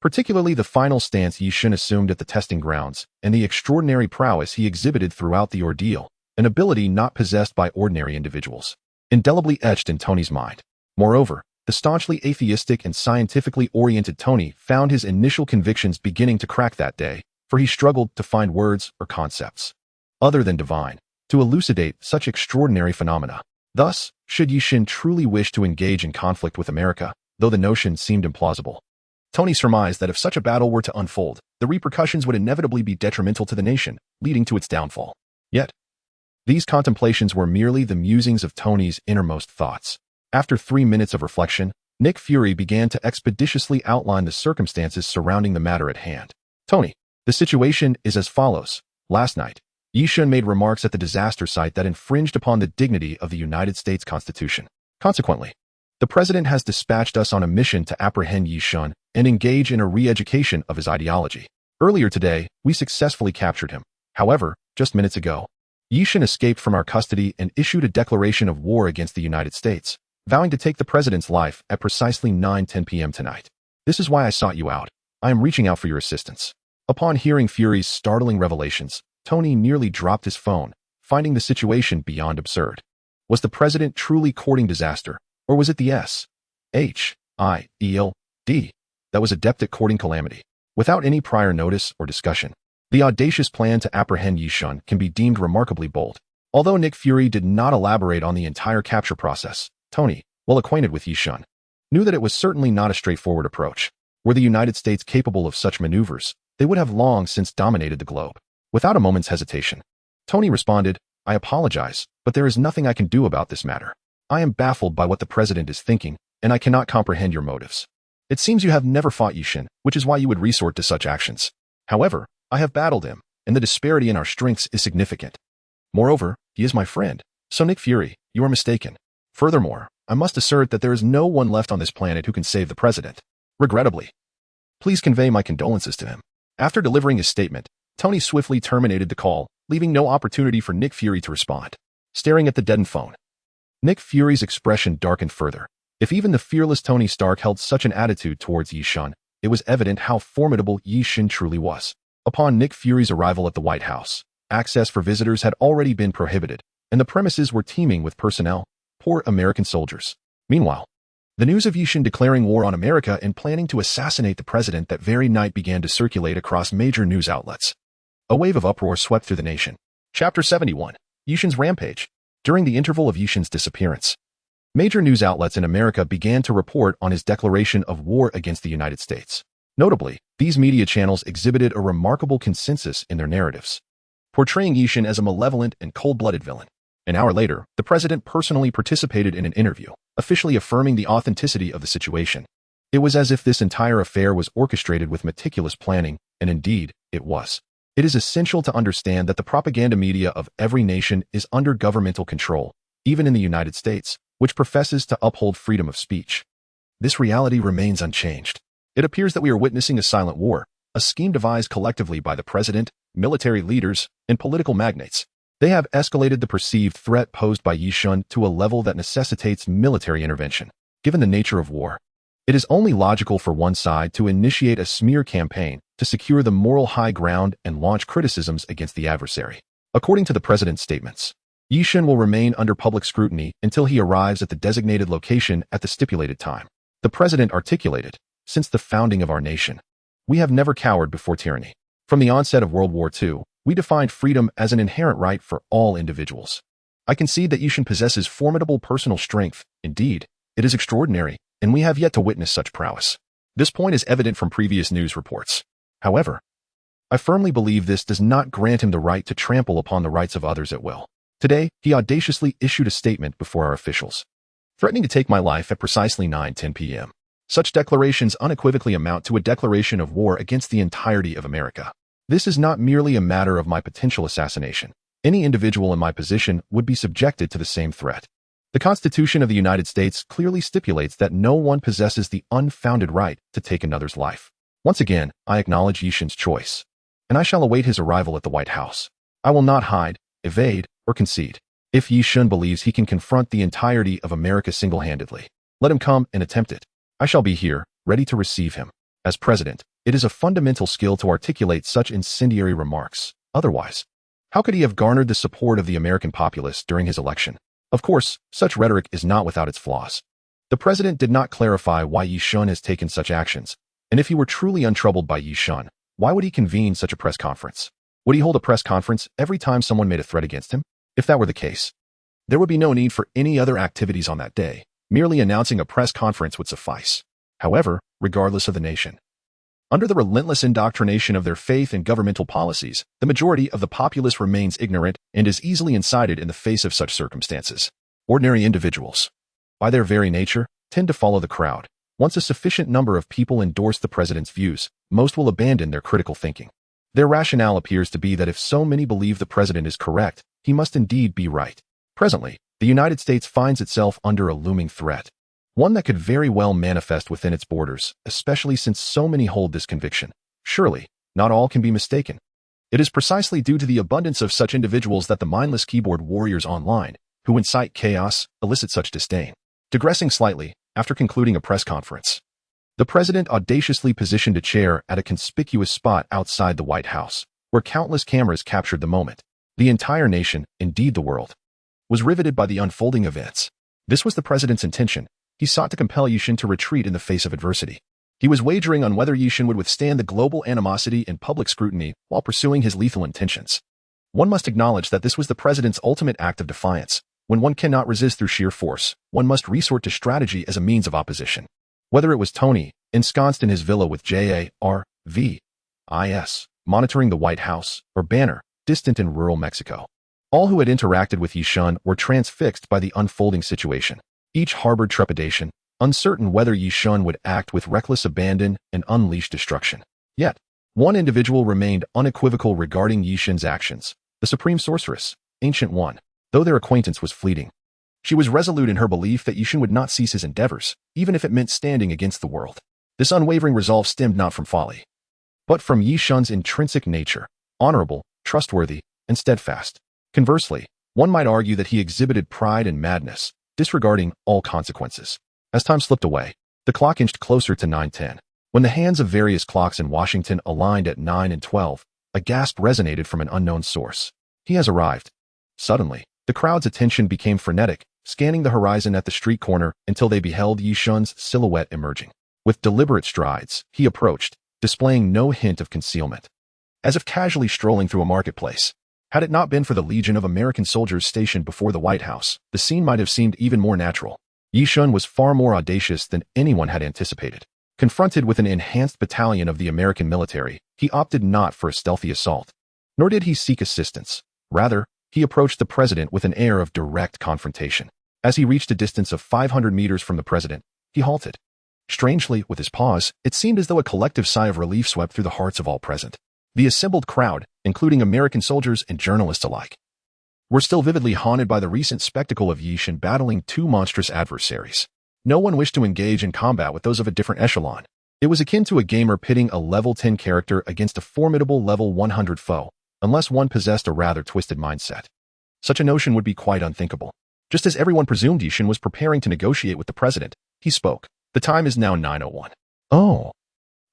Particularly the final stance Yearn assumed at the testing grounds, and the extraordinary prowess he exhibited throughout the ordeal, an ability not possessed by ordinary individuals, indelibly etched in Tony's mind. Moreover, the staunchly atheistic and scientifically oriented Tony found his initial convictions beginning to crack that day, for he struggled to find words or concepts, other than divine, to elucidate such extraordinary phenomena. Thus, should Yearn truly wish to engage in conflict with America, though the notion seemed implausible, Tony surmised that if such a battle were to unfold, the repercussions would inevitably be detrimental to the nation, leading to its downfall. Yet, these contemplations were merely the musings of Tony's innermost thoughts. After 3 minutes of reflection, Nick Fury began to expeditiously outline the circumstances surrounding the matter at hand. "Tony, the situation is as follows. Last night, Yearn made remarks at the disaster site that infringed upon the dignity of the United States Constitution. Consequently, the President has dispatched us on a mission to apprehend Yearn and engage in a re-education of his ideology. Earlier today, we successfully captured him. However, just minutes ago, Yearn escaped from our custody and issued a declaration of war against the United States, vowing to take the President's life at precisely 9:10 p.m. tonight. This is why I sought you out. I am reaching out for your assistance." Upon hearing Fury's startling revelations, Tony nearly dropped his phone, finding the situation beyond absurd. Was the President truly courting disaster, or was it the S.H.I.E.L.D. that was adept at courting calamity? Without any prior notice or discussion, the audacious plan to apprehend Yearn can be deemed remarkably bold. Although Nick Fury did not elaborate on the entire capture process, Tony, well acquainted with Yearn, knew that it was certainly not a straightforward approach. Were the United States capable of such maneuvers, they would have long since dominated the globe. Without a moment's hesitation, Tony responded, "I apologize, but there is nothing I can do about this matter. I am baffled by what the President is thinking, and I cannot comprehend your motives. It seems you have never fought Yearn, which is why you would resort to such actions. However, I have battled him, and the disparity in our strengths is significant. Moreover, he is my friend. So Nick Fury, you are mistaken. Furthermore, I must assert that there is no one left on this planet who can save the President. Regrettably. Please convey my condolences to him." After delivering his statement, Tony swiftly terminated the call, leaving no opportunity for Nick Fury to respond. Staring at the deadened phone, Nick Fury's expression darkened further. If even the fearless Tony Stark held such an attitude towards Yearn, it was evident how formidable Yearn truly was. Upon Nick Fury's arrival at the White House, access for visitors had already been prohibited, and the premises were teeming with personnel, poor American soldiers. Meanwhile, the news of Yearn declaring war on America and planning to assassinate the President that very night began to circulate across major news outlets. A wave of uproar swept through the nation. Chapter 71. Yearn's Rampage. During the interval of Yearn's disappearance, major news outlets in America began to report on his declaration of war against the United States. Notably, these media channels exhibited a remarkable consensus in their narratives, portraying Yearn as a malevolent and cold-blooded villain. An hour later, the President personally participated in an interview, officially affirming the authenticity of the situation. It was as if this entire affair was orchestrated with meticulous planning, and indeed, it was. It is essential to understand that the propaganda media of every nation is under governmental control, even in the United States, which professes to uphold freedom of speech. This reality remains unchanged. It appears that we are witnessing a silent war, a scheme devised collectively by the President, military leaders, and political magnates. They have escalated the perceived threat posed by Yi Shun to a level that necessitates military intervention. Given the nature of war, it is only logical for one side to initiate a smear campaign to secure the moral high ground and launch criticisms against the adversary. According to the president's statements, Yi Shun will remain under public scrutiny until he arrives at the designated location at the stipulated time. The president articulated, "Since the founding of our nation, we have never cowered before tyranny. From the onset of World War II, we defined freedom as an inherent right for all individuals. I concede that Yi Shun possesses formidable personal strength. Indeed, it is extraordinary, and we have yet to witness such prowess. This point is evident from previous news reports. However, I firmly believe this does not grant him the right to trample upon the rights of others at will. Today, he audaciously issued a statement before our officials, threatening to take my life at precisely 9:10 p.m. Such declarations unequivocally amount to a declaration of war against the entirety of America. This is not merely a matter of my potential assassination. Any individual in my position would be subjected to the same threat. The Constitution of the United States clearly stipulates that no one possesses the unfounded right to take another's life. Once again, I acknowledge Yi Shun's choice, and I shall await his arrival at the White House. I will not hide, evade, or concede. If Yi Shun believes he can confront the entirety of America single-handedly, let him come and attempt it. I shall be here, ready to receive him. As president, it is a fundamental skill to articulate such incendiary remarks. Otherwise, how could he have garnered the support of the American populace during his election? Of course, such rhetoric is not without its flaws. The president did not clarify why Yi Shun has taken such actions, and if he were truly untroubled by Yi Shun, why would he convene such a press conference? Would he hold a press conference every time someone made a threat against him? If that were the case, there would be no need for any other activities on that day. Merely announcing a press conference would suffice. However, regardless of the nation, under the relentless indoctrination of their faith and governmental policies, the majority of the populace remains ignorant and is easily incited in the face of such circumstances. Ordinary individuals, by their very nature, tend to follow the crowd. Once a sufficient number of people endorse the president's views, most will abandon their critical thinking. Their rationale appears to be that if so many believe the president is correct, he must indeed be right. Presently, the United States finds itself under a looming threat, one that could very well manifest within its borders, especially since so many hold this conviction. Surely, not all can be mistaken. It is precisely due to the abundance of such individuals that the mindless keyboard warriors online, who incite chaos, elicit such disdain. Digressing slightly, after concluding a press conference, the president audaciously positioned a chair at a conspicuous spot outside the White House, where countless cameras captured the moment. The entire nation, indeed the world, was riveted by the unfolding events. This was the president's intention. He sought to compel Yi Shun to retreat in the face of adversity. He was wagering on whether Yi Shun would withstand the global animosity and public scrutiny while pursuing his lethal intentions. One must acknowledge that this was the president's ultimate act of defiance. When one cannot resist through sheer force, one must resort to strategy as a means of opposition. Whether it was Tony, ensconced in his villa with JARVIS, monitoring the White House, or Banner, distant in rural Mexico, all who had interacted with Yi Shun were transfixed by the unfolding situation. Each harbored trepidation, uncertain whether Yi Shun would act with reckless abandon and unleash destruction. Yet, one individual remained unequivocal regarding Yi Shun's actions, the supreme sorceress, Ancient One. Though their acquaintance was fleeting, she was resolute in her belief that Yi Shun would not cease his endeavors, even if it meant standing against the world. This unwavering resolve stemmed not from folly, but from Yi Shun's intrinsic nature, honorable, trustworthy, and steadfast. Conversely, one might argue that he exhibited pride and madness, disregarding all consequences. As time slipped away, the clock inched closer to 9:10. When the hands of various clocks in Washington aligned at 9 and 12, a gasp resonated from an unknown source. He has arrived. Suddenly, the crowd's attention became frenetic, scanning the horizon at the street corner until they beheld Yi Shun's silhouette emerging. With deliberate strides, he approached, displaying no hint of concealment, as if casually strolling through a marketplace. Had it not been for the legion of American soldiers stationed before the White House, the scene might have seemed even more natural. Yi Shun was far more audacious than anyone had anticipated. Confronted with an enhanced battalion of the American military, he opted not for a stealthy assault, nor did he seek assistance. Rather, he approached the president with an air of direct confrontation. As he reached a distance of 500 meters from the president, he halted. Strangely, with his pause, it seemed as though a collective sigh of relief swept through the hearts of all present. The assembled crowd, including American soldiers and journalists alike, were still vividly haunted by the recent spectacle of Yi Shun battling two monstrous adversaries. No one wished to engage in combat with those of a different echelon. It was akin to a gamer pitting a level 10 character against a formidable level 100 foe, unless one possessed a rather twisted mindset. Such a notion would be quite unthinkable. Just as everyone presumed Yishan was preparing to negotiate with the president, he spoke. The time is now 9:01. Oh,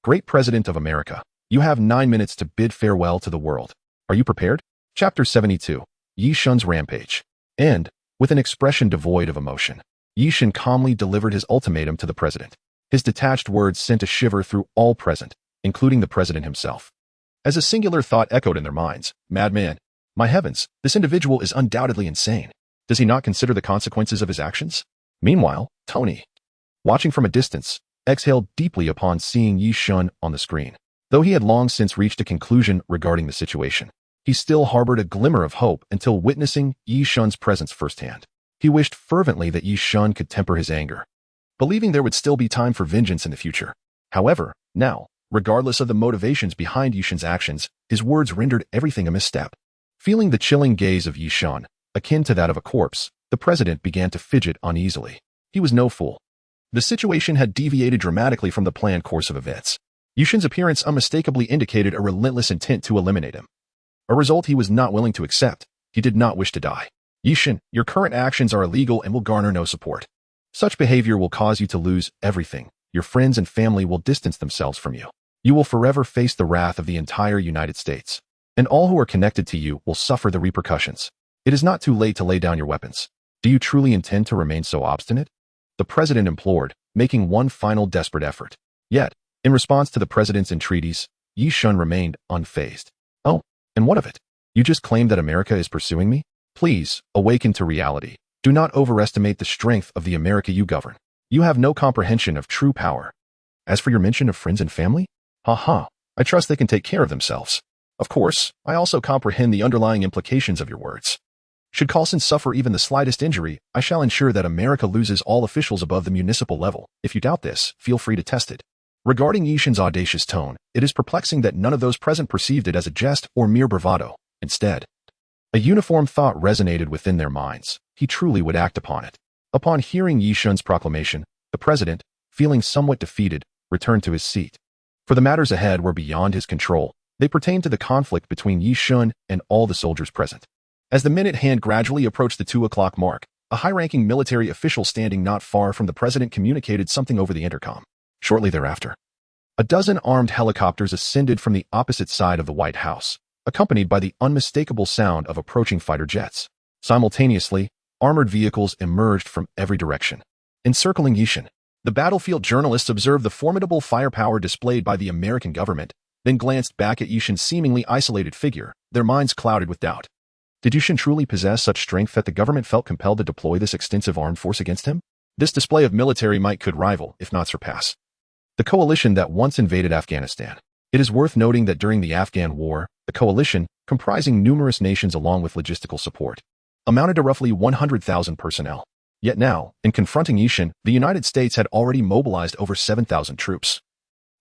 great President of America, you have 9 minutes to bid farewell to the world. Are you prepared? Chapter 72. Yishan's Rampage. And, with an expression devoid of emotion, Yishan calmly delivered his ultimatum to the president. His detached words sent a shiver through all present, including the president himself. As a singular thought echoed in their minds, madman, my heavens, this individual is undoubtedly insane. Does he not consider the consequences of his actions? Meanwhile, Tony, watching from a distance, exhaled deeply upon seeing Yishan on the screen. Though he had long since reached a conclusion regarding the situation, he still harbored a glimmer of hope until witnessing Yishan's presence firsthand. He wished fervently that Yishan could temper his anger, believing there would still be time for vengeance in the future. However, now, regardless of the motivations behind Yishan's actions, his words rendered everything a misstep. Feeling the chilling gaze of Yishan, akin to that of a corpse, the president began to fidget uneasily. He was no fool. The situation had deviated dramatically from the planned course of events. Yishan's appearance unmistakably indicated a relentless intent to eliminate him. A result he was not willing to accept. He did not wish to die. Yishan, your current actions are illegal and will garner no support. Such behavior will cause you to lose everything. Your friends and family will distance themselves from you. You will forever face the wrath of the entire United States. And all who are connected to you will suffer the repercussions. It is not too late to lay down your weapons. Do you truly intend to remain so obstinate? The president implored, making one final desperate effort. Yet, in response to the president's entreaties, Yishan remained unfazed. Oh, and what of it? You just claimed that America is pursuing me? Please, awaken to reality. Do not overestimate the strength of the America you govern. You have no comprehension of true power. As for your mention of friends and family? Ha, I trust they can take care of themselves. Of course, I also comprehend the underlying implications of your words. Should Carlson suffer even the slightest injury, I shall ensure that America loses all officials above the municipal level. If you doubt this, feel free to test it. Regarding Yishan's audacious tone, it is perplexing that none of those present perceived it as a jest or mere bravado. Instead, a uniform thought resonated within their minds. He truly would act upon it. Upon hearing Yishan's proclamation, the president, feeling somewhat defeated, returned to his seat. For the matters ahead were beyond his control. They pertained to the conflict between Yishan and all the soldiers present. As the minute hand gradually approached the 2 o'clock mark, a high-ranking military official standing not far from the president communicated something over the intercom. Shortly thereafter, a dozen armed helicopters ascended from the opposite side of the White House, accompanied by the unmistakable sound of approaching fighter jets. Simultaneously, armored vehicles emerged from every direction, encircling Yishan. The battlefield journalists observed the formidable firepower displayed by the American government, then glanced back at Yishan's seemingly isolated figure, their minds clouded with doubt. Did Yishan truly possess such strength that the government felt compelled to deploy this extensive armed force against him? This display of military might could rival, if not surpass, the coalition that once invaded Afghanistan. It is worth noting that during the Afghan War, the coalition, comprising numerous nations along with logistical support, amounted to roughly 100,000 personnel. Yet now, in confronting Yishan, the United States had already mobilized over 7,000 troops.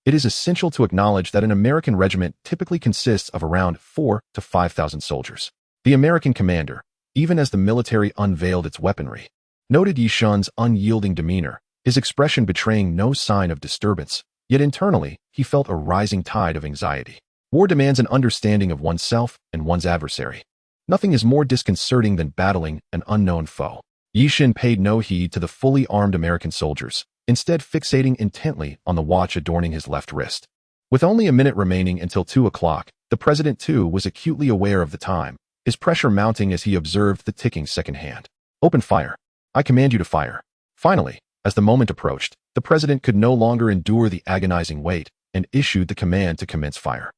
It is essential to acknowledge that an American regiment typically consists of around 4,000 to 5,000 soldiers. The American commander, even as the military unveiled its weaponry, noted Yishan's unyielding demeanor, his expression betraying no sign of disturbance, yet internally, he felt a rising tide of anxiety. War demands an understanding of oneself and one's adversary. Nothing is more disconcerting than battling an unknown foe. Yishan paid no heed to the fully armed American soldiers, instead fixating intently on the watch adorning his left wrist. With only a minute remaining until 2 o'clock, the president too was acutely aware of the time, his pressure mounting as he observed the ticking second hand. Open fire. I command you to fire. Finally, as the moment approached, the president could no longer endure the agonizing wait and issued the command to commence fire.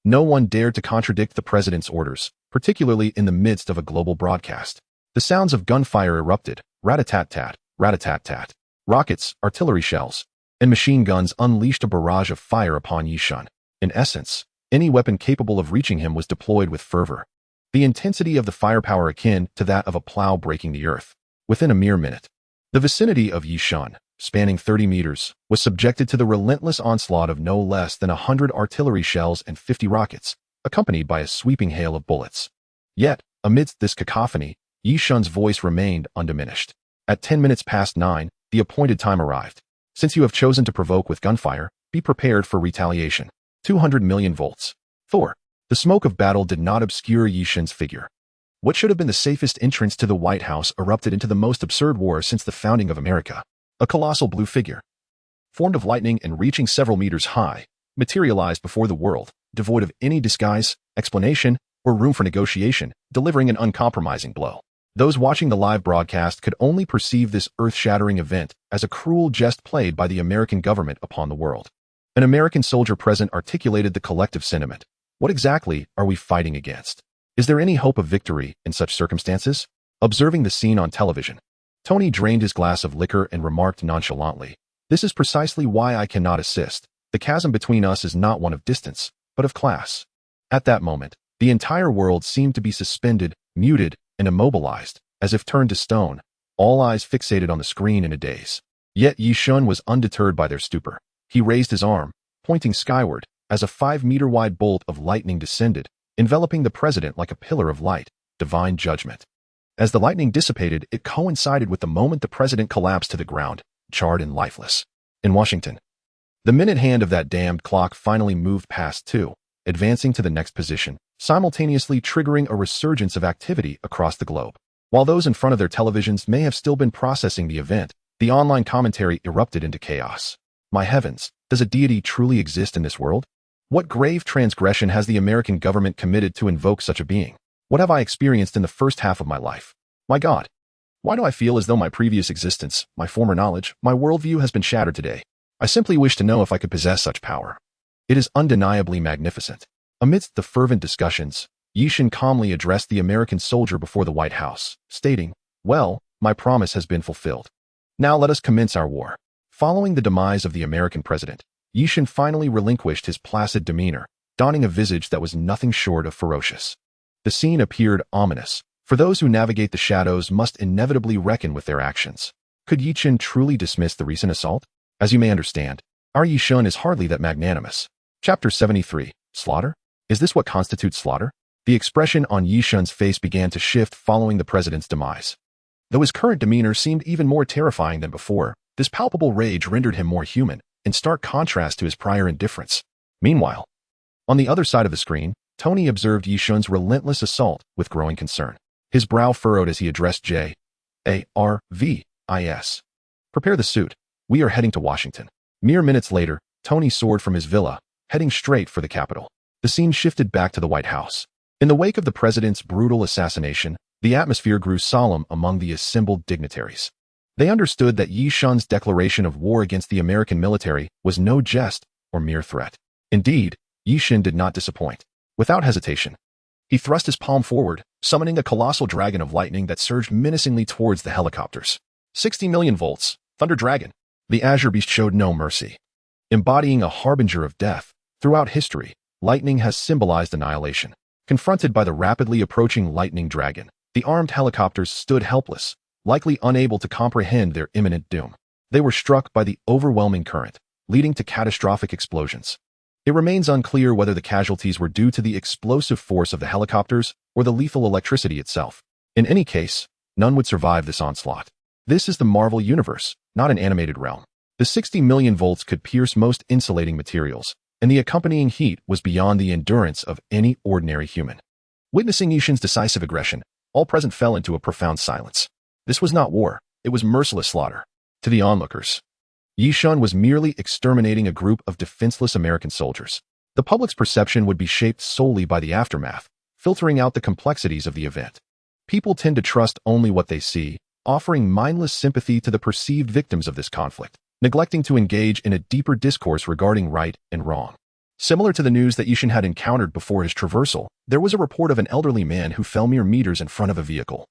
No one dared to contradict the president's orders, particularly in the midst of a global broadcast. The sounds of gunfire erupted, rat-a-tat-tat, rat-a-tat-tat. Rockets, artillery shells, and machine guns unleashed a barrage of fire upon Yishan. In essence, any weapon capable of reaching him was deployed with fervor. The intensity of the firepower akin to that of a plow breaking the earth. Within a mere minute, the vicinity of Yishan, spanning 30 meters, was subjected to the relentless onslaught of no less than 100 artillery shells and 50 rockets, accompanied by a sweeping hail of bullets. Yet, amidst this cacophony, Yishan's voice remained undiminished. At 10 minutes past 9, the appointed time arrived. Since you have chosen to provoke with gunfire, be prepared for retaliation. 200 million volts. Thwart. The smoke of battle did not obscure Yishan's figure. What should have been the safest entrance to the White House erupted into the most absurd war since the founding of America. A colossal blue figure, formed of lightning and reaching several meters high, materialized before the world, devoid of any disguise, explanation, or room for negotiation, delivering an uncompromising blow. Those watching the live broadcast could only perceive this earth-shattering event as a cruel jest played by the American government upon the world. An American soldier present articulated the collective sentiment. What exactly are we fighting against? Is there any hope of victory in such circumstances? Observing the scene on television, Tony drained his glass of liquor and remarked nonchalantly, "This is precisely why I cannot assist. The chasm between us is not one of distance, but of class." At that moment, the entire world seemed to be suspended, muted, and immobilized, as if turned to stone, all eyes fixated on the screen in a daze. Yet Yi-shun was undeterred by their stupor. He raised his arm, pointing skyward, as a 5-meter-wide bolt of lightning descended, enveloping the president like a pillar of light, divine judgment. As the lightning dissipated, it coincided with the moment the president collapsed to the ground, charred and lifeless. In Washington, the minute hand of that damned clock finally moved past 2, advancing to the next position, simultaneously triggering a resurgence of activity across the globe. While those in front of their televisions may have still been processing the event, the online commentary erupted into chaos. My heavens, does a deity truly exist in this world? What grave transgression has the American government committed to invoke such a being? What have I experienced in the first half of my life? My God, why do I feel as though my previous existence, my former knowledge, my worldview has been shattered today? I simply wish to know if I could possess such power. It is undeniably magnificent. Amidst the fervent discussions, Yi-shun calmly addressed the American soldier before the White House, stating, "Well, my promise has been fulfilled. Now let us commence our war." Following the demise of the American president, Yi-shun finally relinquished his placid demeanor, donning a visage that was nothing short of ferocious. The scene appeared ominous, for those who navigate the shadows must inevitably reckon with their actions. Could Yi-shun truly dismiss the recent assault? As you may understand, our Yi-shun is hardly that magnanimous. Chapter 73. Slaughter? Is this what constitutes slaughter? The expression on Yi-shun's face began to shift following the president's demise. Though his current demeanor seemed even more terrifying than before, this palpable rage rendered him more human, in stark contrast to his prior indifference. Meanwhile, on the other side of the screen, Tony observed Yi-shun's relentless assault with growing concern. His brow furrowed as he addressed J.A.R.V.I.S. "Prepare the suit. We are heading to Washington." Mere minutes later, Tony soared from his villa, heading straight for the Capitol. The scene shifted back to the White House. In the wake of the president's brutal assassination, the atmosphere grew solemn among the assembled dignitaries. They understood that Yi-shun's declaration of war against the American military was no jest or mere threat. Indeed, Yi-shun did not disappoint. Without hesitation, he thrust his palm forward, summoning a colossal dragon of lightning that surged menacingly towards the helicopters. 60 million volts, Thunder Dragon. The Azure Beast showed no mercy. Embodying a harbinger of death, throughout history, lightning has symbolized annihilation. Confronted by the rapidly approaching lightning dragon, the armed helicopters stood helpless, likely unable to comprehend their imminent doom. They were struck by the overwhelming current, leading to catastrophic explosions. It remains unclear whether the casualties were due to the explosive force of the helicopters or the lethal electricity itself. In any case, none would survive this onslaught. This is the Marvel Universe, not an animated realm. The 60 million volts could pierce most insulating materials, and the accompanying heat was beyond the endurance of any ordinary human. Witnessing Yi-shun's decisive aggression, all present fell into a profound silence. This was not war, it was merciless slaughter. To the onlookers, Yi-shun was merely exterminating a group of defenseless American soldiers. The public's perception would be shaped solely by the aftermath, filtering out the complexities of the event. People tend to trust only what they see, offering mindless sympathy to the perceived victims of this conflict, neglecting to engage in a deeper discourse regarding right and wrong. Similar to the news that Yi-shun had encountered before his traversal, there was a report of an elderly man who fell mere meters in front of a vehicle,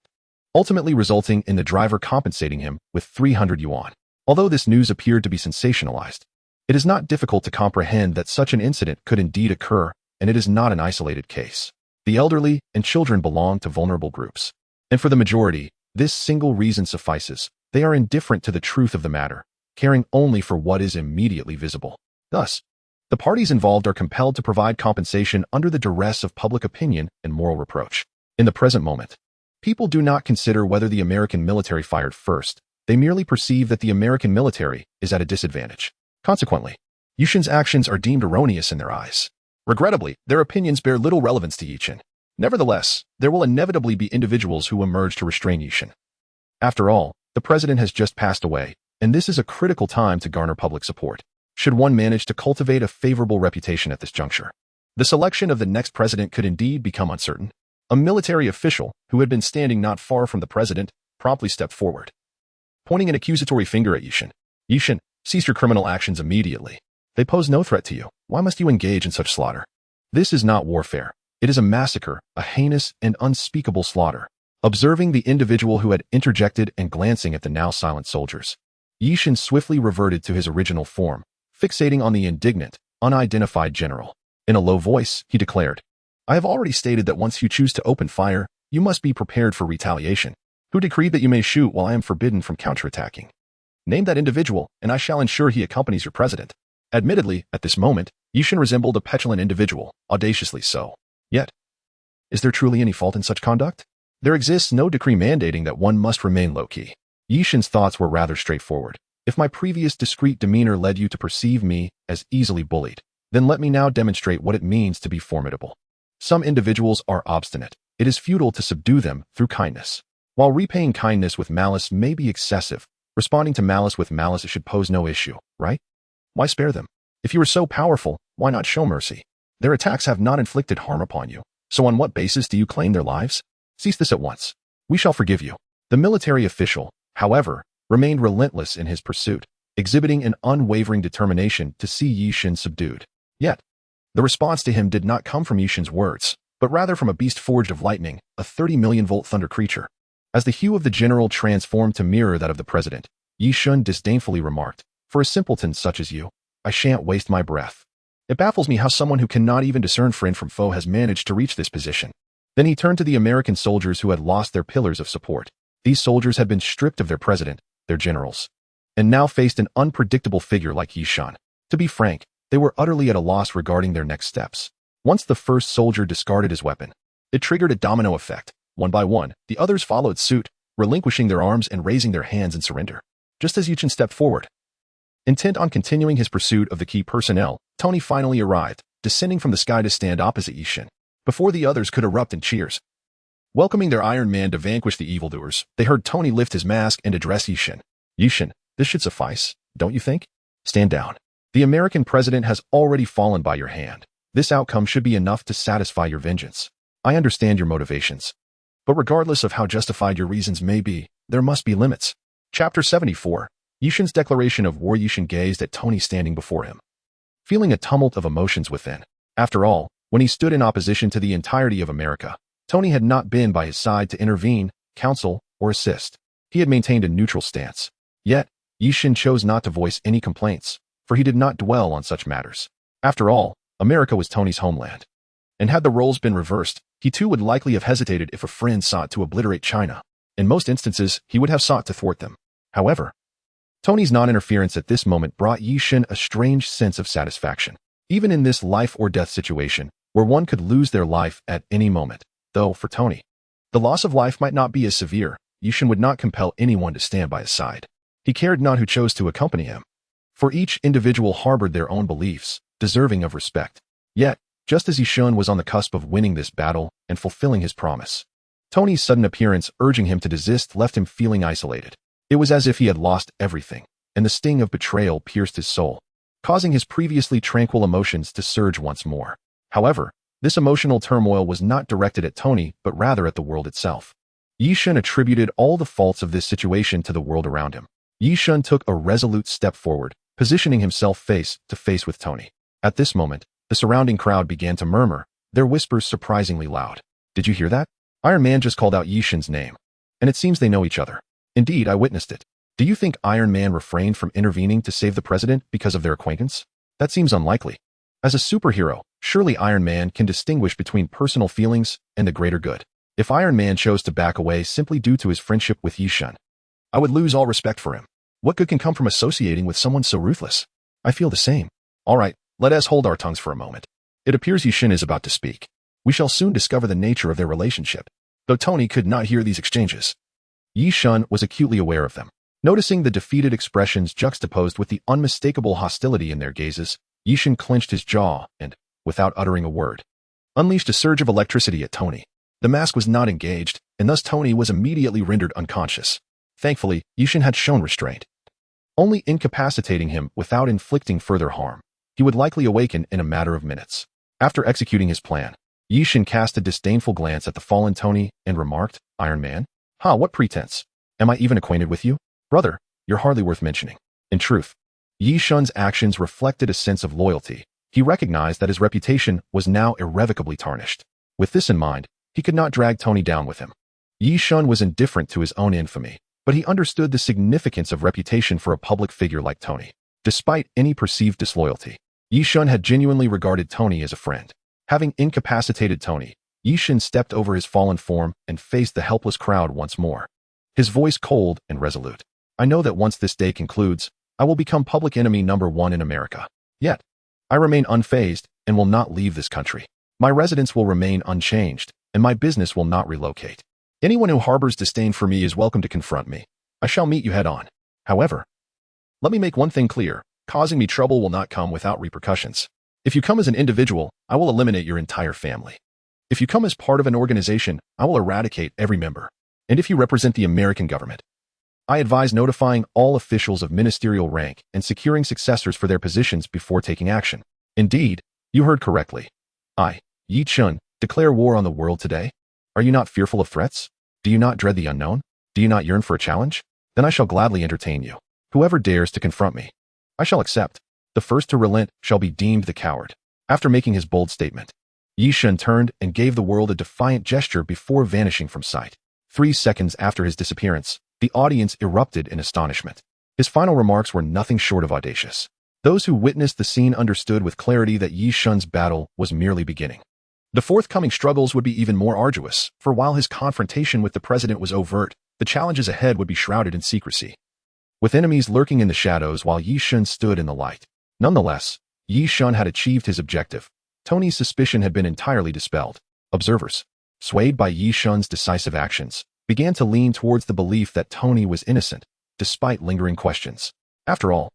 ultimately resulting in the driver compensating him with 300 yuan. Although this news appeared to be sensationalized, it is not difficult to comprehend that such an incident could indeed occur, and it is not an isolated case. The elderly and children belong to vulnerable groups. And for the majority, this single reason suffices. They are indifferent to the truth of the matter, caring only for what is immediately visible. Thus, the parties involved are compelled to provide compensation under the duress of public opinion and moral reproach. In the present moment, people do not consider whether the American military fired first. They merely perceive that the American military is at a disadvantage. Consequently, Yi-shun's actions are deemed erroneous in their eyes. Regrettably, their opinions bear little relevance to Yi-shun. Nevertheless, there will inevitably be individuals who emerge to restrain Yishin. After all, the president has just passed away, and this is a critical time to garner public support, should one manage to cultivate a favorable reputation at this juncture. The selection of the next president could indeed become uncertain. A military official, who had been standing not far from the president, promptly stepped forward, pointing an accusatory finger at Yishin. Yishin, cease your criminal actions immediately. They pose no threat to you. Why must you engage in such slaughter? This is not warfare. It is a massacre, a heinous and unspeakable slaughter. Observing the individual who had interjected and glancing at the now silent soldiers, Yishin swiftly reverted to his original form, fixating on the indignant, unidentified general. In a low voice, he declared, I have already stated that once you choose to open fire, you must be prepared for retaliation. Who decreed that you may shoot while I am forbidden from counterattacking? Name that individual, and I shall ensure he accompanies your president. Admittedly, at this moment, Yishin resembled a petulant individual, audaciously so. Yet, is there truly any fault in such conduct? There exists no decree mandating that one must remain low-key. Yishin's thoughts were rather straightforward. If my previous discreet demeanor led you to perceive me as easily bullied, then let me now demonstrate what it means to be formidable. Some individuals are obstinate. It is futile to subdue them through kindness. While repaying kindness with malice may be excessive, responding to malice with malice should pose no issue, right? Why spare them? If you are so powerful, why not show mercy? Their attacks have not inflicted harm upon you, so on what basis do you claim their lives? Cease this at once. We shall forgive you. The military official, however, remained relentless in his pursuit, exhibiting an unwavering determination to see Yishin subdued. Yet, the response to him did not come from Yishin's words, but rather from a beast forged of lightning, a 30-million-volt thunder creature. As the hue of the general transformed to mirror that of the president, Yishin disdainfully remarked, For a simpleton such as you, I shan't waste my breath. It baffles me how someone who cannot even discern friend from foe has managed to reach this position. Then he turned to the American soldiers who had lost their pillars of support. These soldiers had been stripped of their president, their generals, and now faced an unpredictable figure like Yishin. To be frank, they were utterly at a loss regarding their next steps. Once the first soldier discarded his weapon, it triggered a domino effect. One by one, the others followed suit, relinquishing their arms and raising their hands in surrender. Just as Yishin stepped forward, intent on continuing his pursuit of the key personnel, Tony finally arrived, descending from the sky to stand opposite Yishin. Before the others could erupt in cheers, welcoming their Iron Man to vanquish the evildoers, they heard Tony lift his mask and address Yishin. Yishin, this should suffice, don't you think? Stand down. The American president has already fallen by your hand. This outcome should be enough to satisfy your vengeance. I understand your motivations. But regardless of how justified your reasons may be, there must be limits. Chapter 74. Yishin's declaration of war. Yishin gazed at Tony standing before him, feeling a tumult of emotions within. After all, when he stood in opposition to the entirety of America, Tony had not been by his side to intervene, counsel, or assist. He had maintained a neutral stance. Yet, Yishin chose not to voice any complaints, for he did not dwell on such matters. After all, America was Tony's homeland. And had the roles been reversed, he too would likely have hesitated if a friend sought to obliterate China. In most instances, he would have sought to thwart them. However, Tony's non-interference at this moment brought Yishin a strange sense of satisfaction. Even in this life-or-death situation, where one could lose their life at any moment, though, for Tony, the loss of life might not be as severe, Yishin would not compel anyone to stand by his side. He cared not who chose to accompany him, for each individual harbored their own beliefs, deserving of respect. Yet, just as Yishin was on the cusp of winning this battle and fulfilling his promise, Tony's sudden appearance urging him to desist left him feeling isolated. It was as if he had lost everything, and the sting of betrayal pierced his soul, causing his previously tranquil emotions to surge once more. However, this emotional turmoil was not directed at Tony, but rather at the world itself. Yishin attributed all the faults of this situation to the world around him. Yishin took a resolute step forward, positioning himself face to face with Tony. At this moment, the surrounding crowd began to murmur, their whispers surprisingly loud. Did you hear that? Iron Man just called out Yishin's name. And it seems they know each other. Indeed, I witnessed it. Do you think Iron Man refrained from intervening to save the president because of their acquaintance? That seems unlikely. As a superhero, surely Iron Man can distinguish between personal feelings and the greater good. If Iron Man chose to back away simply due to his friendship with Yishin, I would lose all respect for him. What good can come from associating with someone so ruthless? I feel the same. All right, let us hold our tongues for a moment. It appears Yishin is about to speak. We shall soon discover the nature of their relationship. Though Tony could not hear these exchanges, Yishin was acutely aware of them. Noticing the defeated expressions juxtaposed with the unmistakable hostility in their gazes, Yishin clenched his jaw and, without uttering a word, unleashed a surge of electricity at Tony. The mask was not engaged, and thus Tony was immediately rendered unconscious. Thankfully, Yishin had shown restraint, only incapacitating him without inflicting further harm. He would likely awaken in a matter of minutes. After executing his plan, Yishin cast a disdainful glance at the fallen Tony and remarked, "Iron Man? Ha, what pretense? Am I even acquainted with you? Brother, you're hardly worth mentioning." In truth, Yishin's actions reflected a sense of loyalty. He recognized that his reputation was now irrevocably tarnished. With this in mind, he could not drag Tony down with him. Yishin was indifferent to his own infamy, but he understood the significance of reputation for a public figure like Tony. Despite any perceived disloyalty, Yishin had genuinely regarded Tony as a friend. Having incapacitated Tony, Yishin stepped over his fallen form and faced the helpless crowd once more. His voice cold and resolute. "I know that once this day concludes, I will become public enemy number one in America. Yet, I remain unfazed and will not leave this country. My residence will remain unchanged, and my business will not relocate. Anyone who harbors disdain for me is welcome to confront me. I shall meet you head on. However, let me make one thing clear. Causing me trouble will not come without repercussions. If you come as an individual, I will eliminate your entire family. If you come as part of an organization, I will eradicate every member. And if you represent the American government, I advise notifying all officials of ministerial rank and securing successors for their positions before taking action." Indeed, you heard correctly. I, Yi Chun, declare war on the world today. Are you not fearful of threats? Do you not dread the unknown? Do you not yearn for a challenge? Then I shall gladly entertain you. Whoever dares to confront me, I shall accept. The first to relent shall be deemed the coward. After making his bold statement, Yishin turned and gave the world a defiant gesture before vanishing from sight. 3 seconds after his disappearance, the audience erupted in astonishment. His final remarks were nothing short of audacious. Those who witnessed the scene understood with clarity that Yishin's battle was merely beginning. The forthcoming struggles would be even more arduous, for while his confrontation with the president was overt, the challenges ahead would be shrouded in secrecy, with enemies lurking in the shadows while Yishin stood in the light. Nonetheless, Yishin had achieved his objective. Tony's suspicion had been entirely dispelled. Observers, swayed by Yishin's decisive actions, began to lean towards the belief that Tony was innocent, despite lingering questions. After all,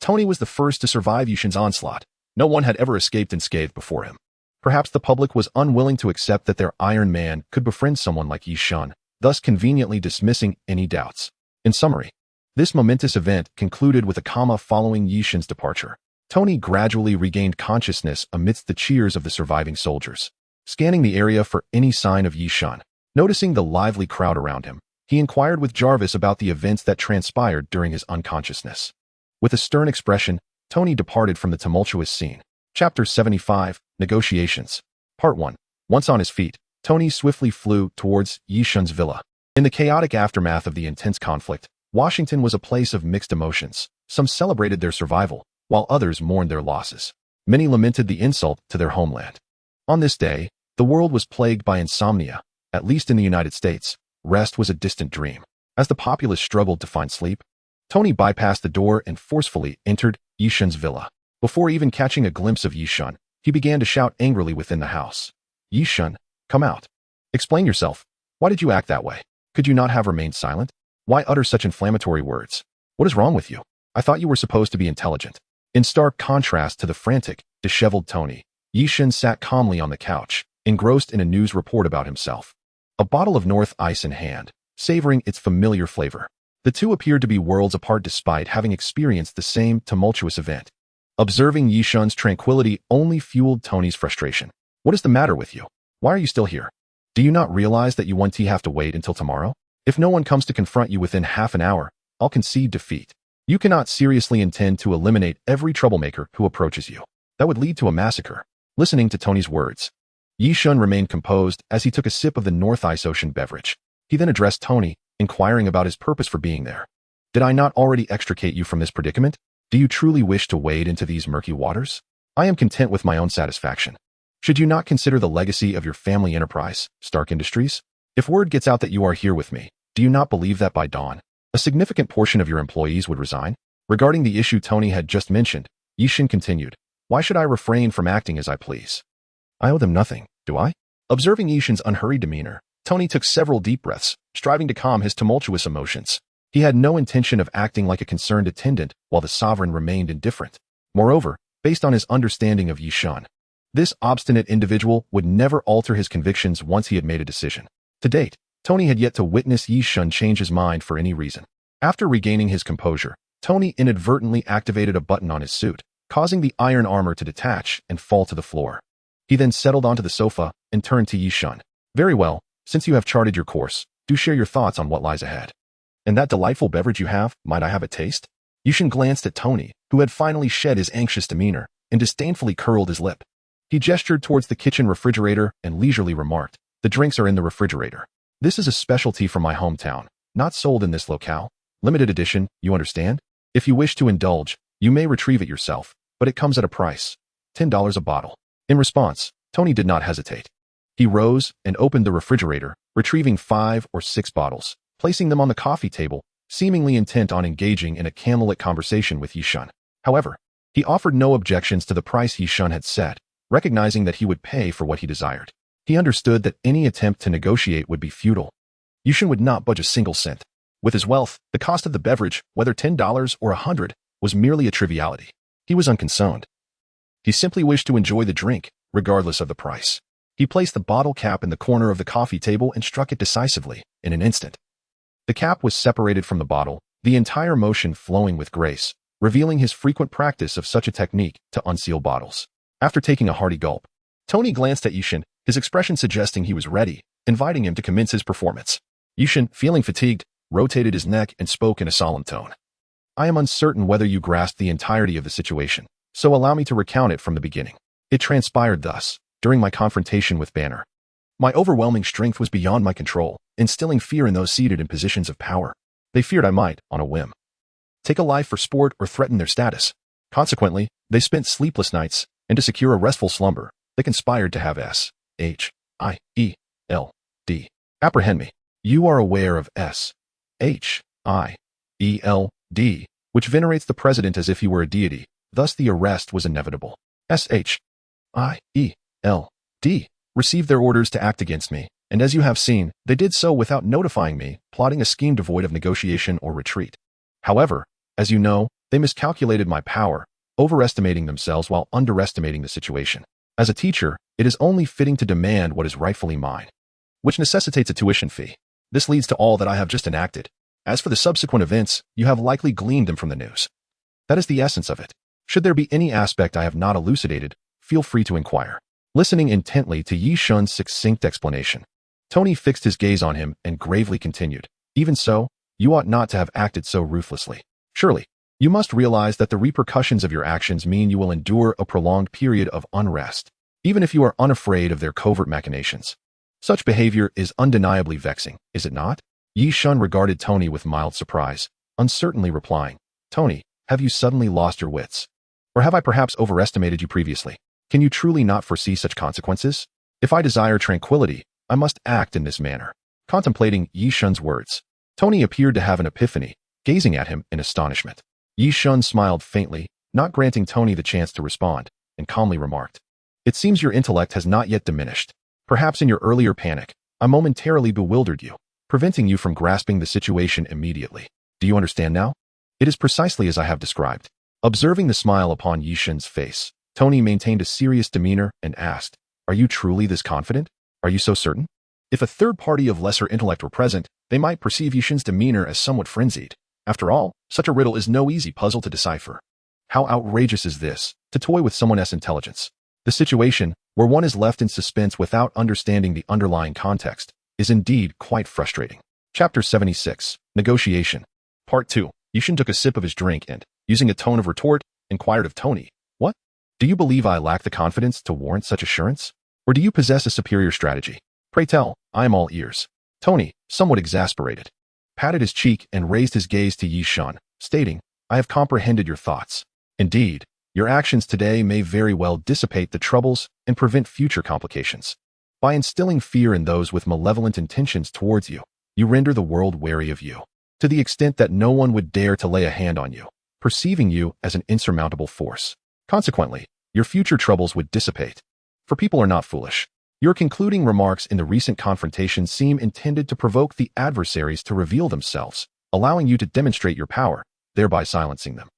Tony was the first to survive Yishin's onslaught. No one had ever escaped unscathed before him. Perhaps the public was unwilling to accept that their Iron Man could befriend someone like Yishin, thus conveniently dismissing any doubts. In summary, this momentous event concluded with a comma following Yishin's departure. Tony gradually regained consciousness amidst the cheers of the surviving soldiers. Scanning the area for any sign of Yishin, noticing the lively crowd around him, he inquired with Jarvis about the events that transpired during his unconsciousness. With a stern expression, Tony departed from the tumultuous scene. Chapter 75, Negotiations. Part 1. Once on his feet, Tony swiftly flew towards Yishin's villa. In the chaotic aftermath of the intense conflict, Washington was a place of mixed emotions. Some celebrated their survival, while others mourned their losses. Many lamented the insult to their homeland. On this day, the world was plagued by insomnia. At least in the United States, rest was a distant dream. As the populace struggled to find sleep, Tony bypassed the door and forcefully entered Yishin's villa. Before even catching a glimpse of Yishin, he began to shout angrily within the house. "Yishin, come out. Explain yourself. Why did you act that way? Could you not have remained silent? Why utter such inflammatory words? What is wrong with you? I thought you were supposed to be intelligent." In stark contrast to the frantic, disheveled Tony, Yishin sat calmly on the couch, engrossed in a news report about himself. A bottle of North Ice in hand, savoring its familiar flavor. The two appeared to be worlds apart despite having experienced the same tumultuous event. Observing Yishin's tranquility only fueled Tony's frustration. "What is the matter with you? Why are you still here? Do you not realize that you won't have to wait until tomorrow? If no one comes to confront you within half an hour, I'll concede defeat. You cannot seriously intend to eliminate every troublemaker who approaches you. That would lead to a massacre." Listening to Tony's words, Yishin remained composed as he took a sip of the North Ice Ocean beverage. He then addressed Tony, inquiring about his purpose for being there. "Did I not already extricate you from this predicament? Do you truly wish to wade into these murky waters? I am content with my own satisfaction. Should you not consider the legacy of your family enterprise, Stark Industries? If word gets out that you are here with me, do you not believe that by dawn, a significant portion of your employees would resign?" Regarding the issue Tony had just mentioned, Yishin continued, "Why should I refrain from acting as I please? I owe them nothing, do I?" Observing Yishin's unhurried demeanor, Tony took several deep breaths, striving to calm his tumultuous emotions. He had no intention of acting like a concerned attendant while the sovereign remained indifferent. Moreover, based on his understanding of Yishin, This obstinate individual would never alter his convictions once he had made a decision. To date, Tony had yet to witness Yi Shun change his mind for any reason. After regaining his composure, Tony inadvertently activated a button on his suit, causing the iron armor to detach and fall to the floor. He then settled onto the sofa and turned to Yi Shun. Very well, since you have charted your course, do share your thoughts on what lies ahead. And that delightful beverage you have, might I have a taste? Yi Shun glanced at Tony, who had finally shed his anxious demeanor, and disdainfully curled his lip. He gestured towards the kitchen refrigerator and leisurely remarked, "The drinks are in the refrigerator. This is a specialty from my hometown, not sold in this locale. Limited edition, you understand? If you wish to indulge, you may retrieve it yourself, but it comes at a price. $10 a bottle." In response, Tony did not hesitate. He rose and opened the refrigerator, retrieving 5 or 6 bottles, placing them on the coffee table, seemingly intent on engaging in a candlelit conversation with Yi Shun. However, he offered no objections to the price Yi Shun had set, recognizing that he would pay for what he desired. He understood that any attempt to negotiate would be futile. Yi Shun would not budge a single cent. With his wealth, the cost of the beverage, whether $10 or $100, was merely a triviality. He was unconcerned. He simply wished to enjoy the drink, regardless of the price. He placed the bottle cap in the corner of the coffee table and struck it decisively, in an instant. The cap was separated from the bottle, the entire motion flowing with grace, revealing his frequent practice of such a technique to unseal bottles. After taking a hearty gulp, Tony glanced at Yi Shun, his expression suggesting he was ready, inviting him to commence his performance. Yi Shun, feeling fatigued, rotated his neck and spoke in a solemn tone. "I am uncertain whether you grasp the entirety of the situation, so allow me to recount it from the beginning. It transpired thus, during my confrontation with Banner. My overwhelming strength was beyond my control, instilling fear in those seated in positions of power. They feared I might, on a whim, take a life for sport or threaten their status. Consequently, they spent sleepless nights, and to secure a restful slumber, they conspired to have S-H-I-E-L-D apprehend me. You are aware of S-H-I-E-L-D, which venerates the president as if he were a deity, thus the arrest was inevitable. S-H-I-E-L-D received their orders to act against me, and as you have seen, they did so without notifying me, plotting a scheme devoid of negotiation or retreat. However, as you know, they miscalculated my power, overestimating themselves while underestimating the situation. As a teacher, it is only fitting to demand what is rightfully mine, which necessitates a tuition fee. This leads to all that I have just enacted. As for the subsequent events, you have likely gleaned them from the news. That is the essence of it. Should there be any aspect I have not elucidated, feel free to inquire." Listening intently to Yi Shun's succinct explanation, Tony fixed his gaze on him and gravely continued, "Even so, you ought not to have acted so ruthlessly. Surely, you must realize that the repercussions of your actions mean you will endure a prolonged period of unrest, even if you are unafraid of their covert machinations. Such behavior is undeniably vexing, is it not?" Yi Shun regarded Tony with mild surprise, uncertainly replying, "Tony, have you suddenly lost your wits? Or have I perhaps overestimated you previously? Can you truly not foresee such consequences? If I desire tranquility, I must act in this manner." Contemplating Yi Shun's words, Tony appeared to have an epiphany, gazing at him in astonishment. Yi Shun smiled faintly, not granting Tony the chance to respond, and calmly remarked, "It seems your intellect has not yet diminished. Perhaps in your earlier panic, I momentarily bewildered you, preventing you from grasping the situation immediately. Do you understand now? It is precisely as I have described." Observing the smile upon Yi Shun's face, Tony maintained a serious demeanor and asked, "Are you truly this confident? Are you so certain?" If a third party of lesser intellect were present, they might perceive Yi Shun's demeanor as somewhat frenzied. After all, such a riddle is no easy puzzle to decipher. How outrageous is this, to toy with someone else's intelligence? The situation, where one is left in suspense without understanding the underlying context, is indeed quite frustrating. Chapter 76, Negotiation. Part 2. Yi Shun took a sip of his drink and, using a tone of retort, inquired of Tony, "What? Do you believe I lack the confidence to warrant such assurance? Or do you possess a superior strategy? Pray tell, I am all ears." Tony, somewhat exasperated, patted his cheek and raised his gaze to Yi Shun, stating, "I have comprehended your thoughts. Indeed, your actions today may very well dissipate the troubles and prevent future complications. By instilling fear in those with malevolent intentions towards you, you render the world wary of you, to the extent that no one would dare to lay a hand on you, perceiving you as an insurmountable force. Consequently, your future troubles would dissipate. For people are not foolish. Your concluding remarks in the recent confrontation seem intended to provoke the adversaries to reveal themselves, allowing you to demonstrate your power, thereby silencing them.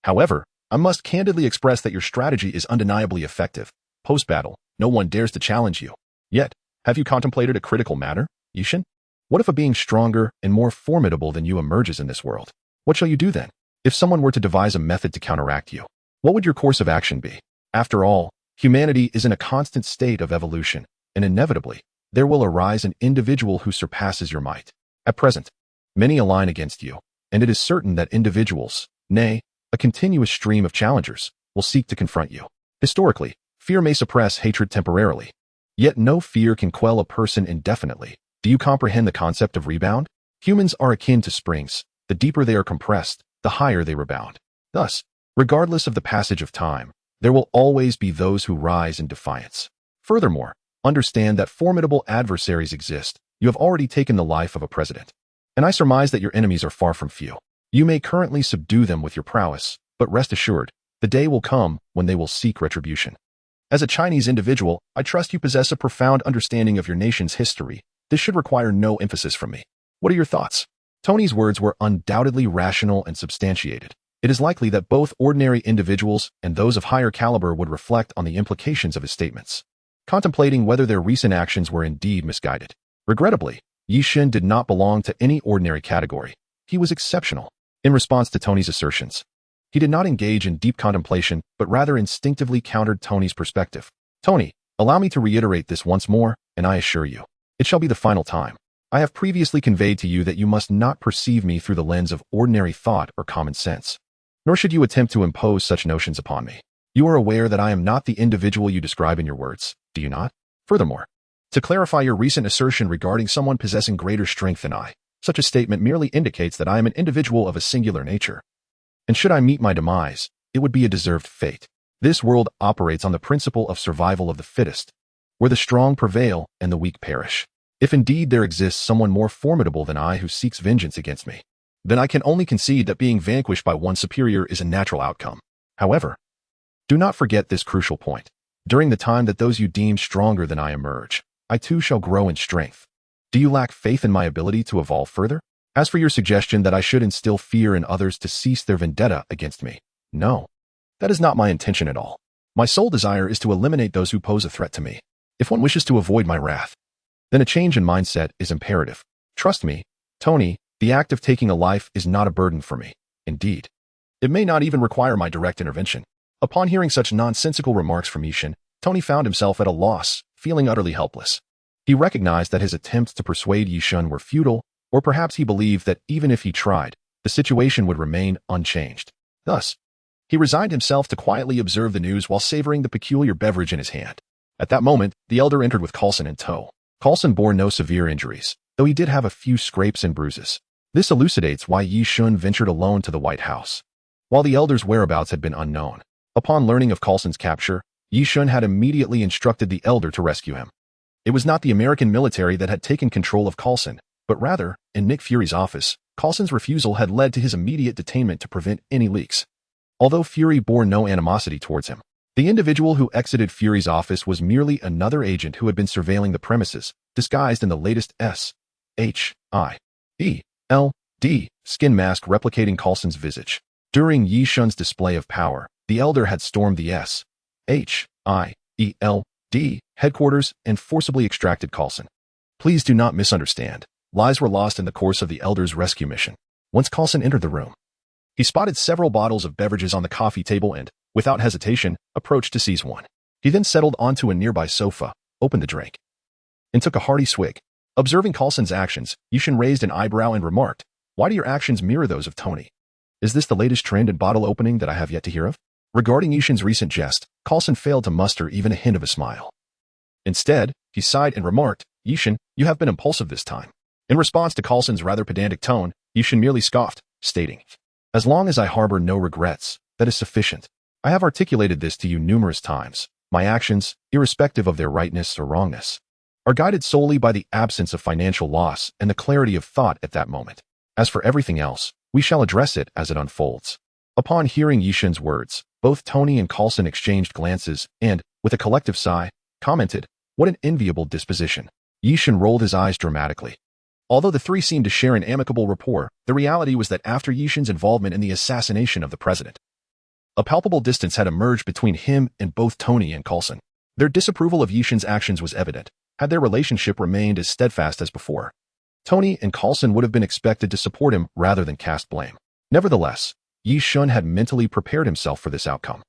However, I must candidly express that your strategy is undeniably effective. Post-battle, no one dares to challenge you. Yet, have you contemplated a critical matter, Yishin? What if a being stronger and more formidable than you emerges in this world? What shall you do then? If someone were to devise a method to counteract you, what would your course of action be? After all, humanity is in a constant state of evolution, and inevitably, there will arise an individual who surpasses your might. At present, many align against you, and it is certain that individuals, nay, a continuous stream of challengers, will seek to confront you. Historically, fear may suppress hatred temporarily. Yet no fear can quell a person indefinitely. Do you comprehend the concept of rebound? Humans are akin to springs. The deeper they are compressed, the higher they rebound. Thus, regardless of the passage of time, there will always be those who rise in defiance. Furthermore, understand that formidable adversaries exist. You have already taken the life of a president. And I surmise that your enemies are far from few. You may currently subdue them with your prowess, but rest assured, the day will come when they will seek retribution. As a Chinese individual, I trust you possess a profound understanding of your nation's history. This should require no emphasis from me. What are your thoughts? Tony's words were undoubtedly rational and substantiated. It is likely that both ordinary individuals and those of higher caliber would reflect on the implications of his statements, contemplating whether their recent actions were indeed misguided. Regrettably, Yishin did not belong to any ordinary category. He was exceptional. In response to Tony's assertions, he did not engage in deep contemplation, but rather instinctively countered Tony's perspective. Tony, allow me to reiterate this once more, and I assure you, it shall be the final time. I have previously conveyed to you that you must not perceive me through the lens of ordinary thought or common sense, nor should you attempt to impose such notions upon me. You are aware that I am not the individual you describe in your words, do you not? Furthermore, to clarify your recent assertion regarding someone possessing greater strength than I, such a statement merely indicates that I am an individual of a singular nature. And should I meet my demise, it would be a deserved fate. This world operates on the principle of survival of the fittest, where the strong prevail and the weak perish. If indeed there exists someone more formidable than I who seeks vengeance against me, then I can only concede that being vanquished by one superior is a natural outcome. However, do not forget this crucial point. During the time that those you deem stronger than I emerge, I too shall grow in strength. Do you lack faith in my ability to evolve further? As for your suggestion that I should instill fear in others to cease their vendetta against me, no, that is not my intention at all. My sole desire is to eliminate those who pose a threat to me. If one wishes to avoid my wrath, then a change in mindset is imperative. Trust me, Tony, the act of taking a life is not a burden for me. Indeed, it may not even require my direct intervention. Upon hearing such nonsensical remarks from Yishin, Tony found himself at a loss, feeling utterly helpless. He recognized that his attempts to persuade Yishin were futile, or perhaps he believed that even if he tried, the situation would remain unchanged. Thus, he resigned himself to quietly observe the news while savoring the peculiar beverage in his hand. At that moment, the elder entered with Coulson in tow. Coulson bore no severe injuries, though he did have a few scrapes and bruises. This elucidates why Yishin ventured alone to the White House, while the elder's whereabouts had been unknown. Upon learning of Coulson's capture, Yishin had immediately instructed the elder to rescue him. It was not the American military that had taken control of Coulson, but rather, in Nick Fury's office, Coulson's refusal had led to his immediate detainment to prevent any leaks. Although Fury bore no animosity towards him, the individual who exited Fury's office was merely another agent who had been surveilling the premises, disguised in the latest S.H.I.E.L.D. skin mask replicating Coulson's visage. During Yishin's display of power, the elder had stormed the S.H.I.E.L.D. headquarters and forcibly extracted Coulson. Please do not misunderstand. Lives were lost in the course of the elder's rescue mission. Once Coulson entered the room, he spotted several bottles of beverages on the coffee table and, without hesitation, approached to seize one. He then settled onto a nearby sofa, opened the drink, and took a hearty swig. Observing Coulson's actions, Yishin raised an eyebrow and remarked, "Why do your actions mirror those of Tony? Is this the latest trend in bottle opening that I have yet to hear of?" Regarding Yishin's recent jest, Coulson failed to muster even a hint of a smile. Instead, he sighed and remarked, "Yishin, you have been impulsive this time." In response to Coulson's rather pedantic tone, Yishin merely scoffed, stating, "As long as I harbor no regrets, that is sufficient. I have articulated this to you numerous times. My actions, irrespective of their rightness or wrongness, are guided solely by the absence of financial loss and the clarity of thought at that moment. As for everything else, we shall address it as it unfolds." Upon hearing Yishin's words, both Tony and Coulson exchanged glances and, with a collective sigh, commented, "What an enviable disposition." Yishin rolled his eyes dramatically. Although the three seemed to share an amicable rapport, the reality was that after Yishin's involvement in the assassination of the president, a palpable distance had emerged between him and both Tony and Coulson. Their disapproval of Yishan's actions was evident, had their relationship remained as steadfast as before. Tony and Carlson would have been expected to support him rather than cast blame. Nevertheless, Yishun had mentally prepared himself for this outcome.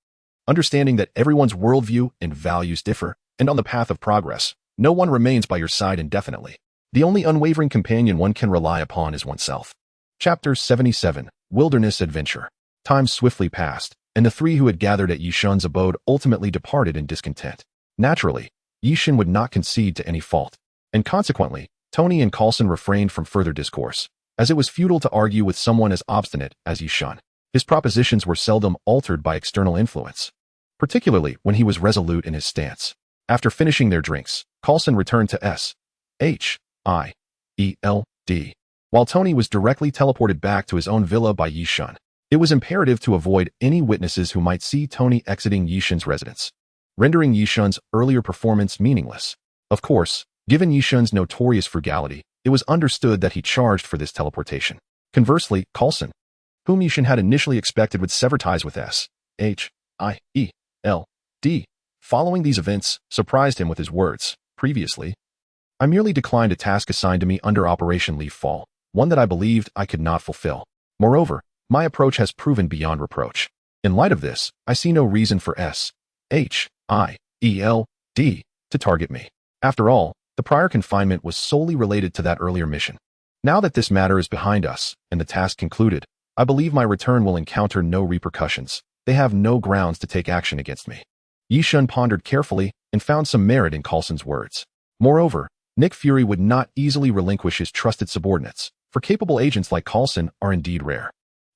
Understanding that everyone's worldview and values differ, and on the path of progress, no one remains by your side indefinitely. The only unwavering companion one can rely upon is oneself. Chapter 77, Wilderness Adventure. Time swiftly passed, and the three who had gathered at Yishun's abode ultimately departed in discontent. Naturally, Yishun would not concede to any fault, and consequently, Tony and Carlson refrained from further discourse, as it was futile to argue with someone as obstinate as Yishun. His propositions were seldom altered by external influence, particularly when he was resolute in his stance. After finishing their drinks, Carlson returned to S.H.I.E.L.D., while Tony was directly teleported back to his own villa by Yishun. It was imperative to avoid any witnesses who might see Tony exiting Yishun's residence, rendering Yishun's earlier performance meaningless. Of course, given Yishun's notorious frugality, it was understood that he charged for this teleportation. Conversely, Carlson, whom Yishun had initially expected would sever ties with S.H.I.E.L.D., following these events, surprised him with his words. Previously, I merely declined a task assigned to me under Operation Leaf Fall, one that I believed I could not fulfill. Moreover, my approach has proven beyond reproach. In light of this, I see no reason for S.H.I.E.L.D. to target me. After all, the prior confinement was solely related to that earlier mission. Now that this matter is behind us, and the task concluded, I believe my return will encounter no repercussions. They have no grounds to take action against me. Yishun pondered carefully and found some merit in Carlson's words. Moreover, Nick Fury would not easily relinquish his trusted subordinates, for capable agents like Carlson are indeed rare.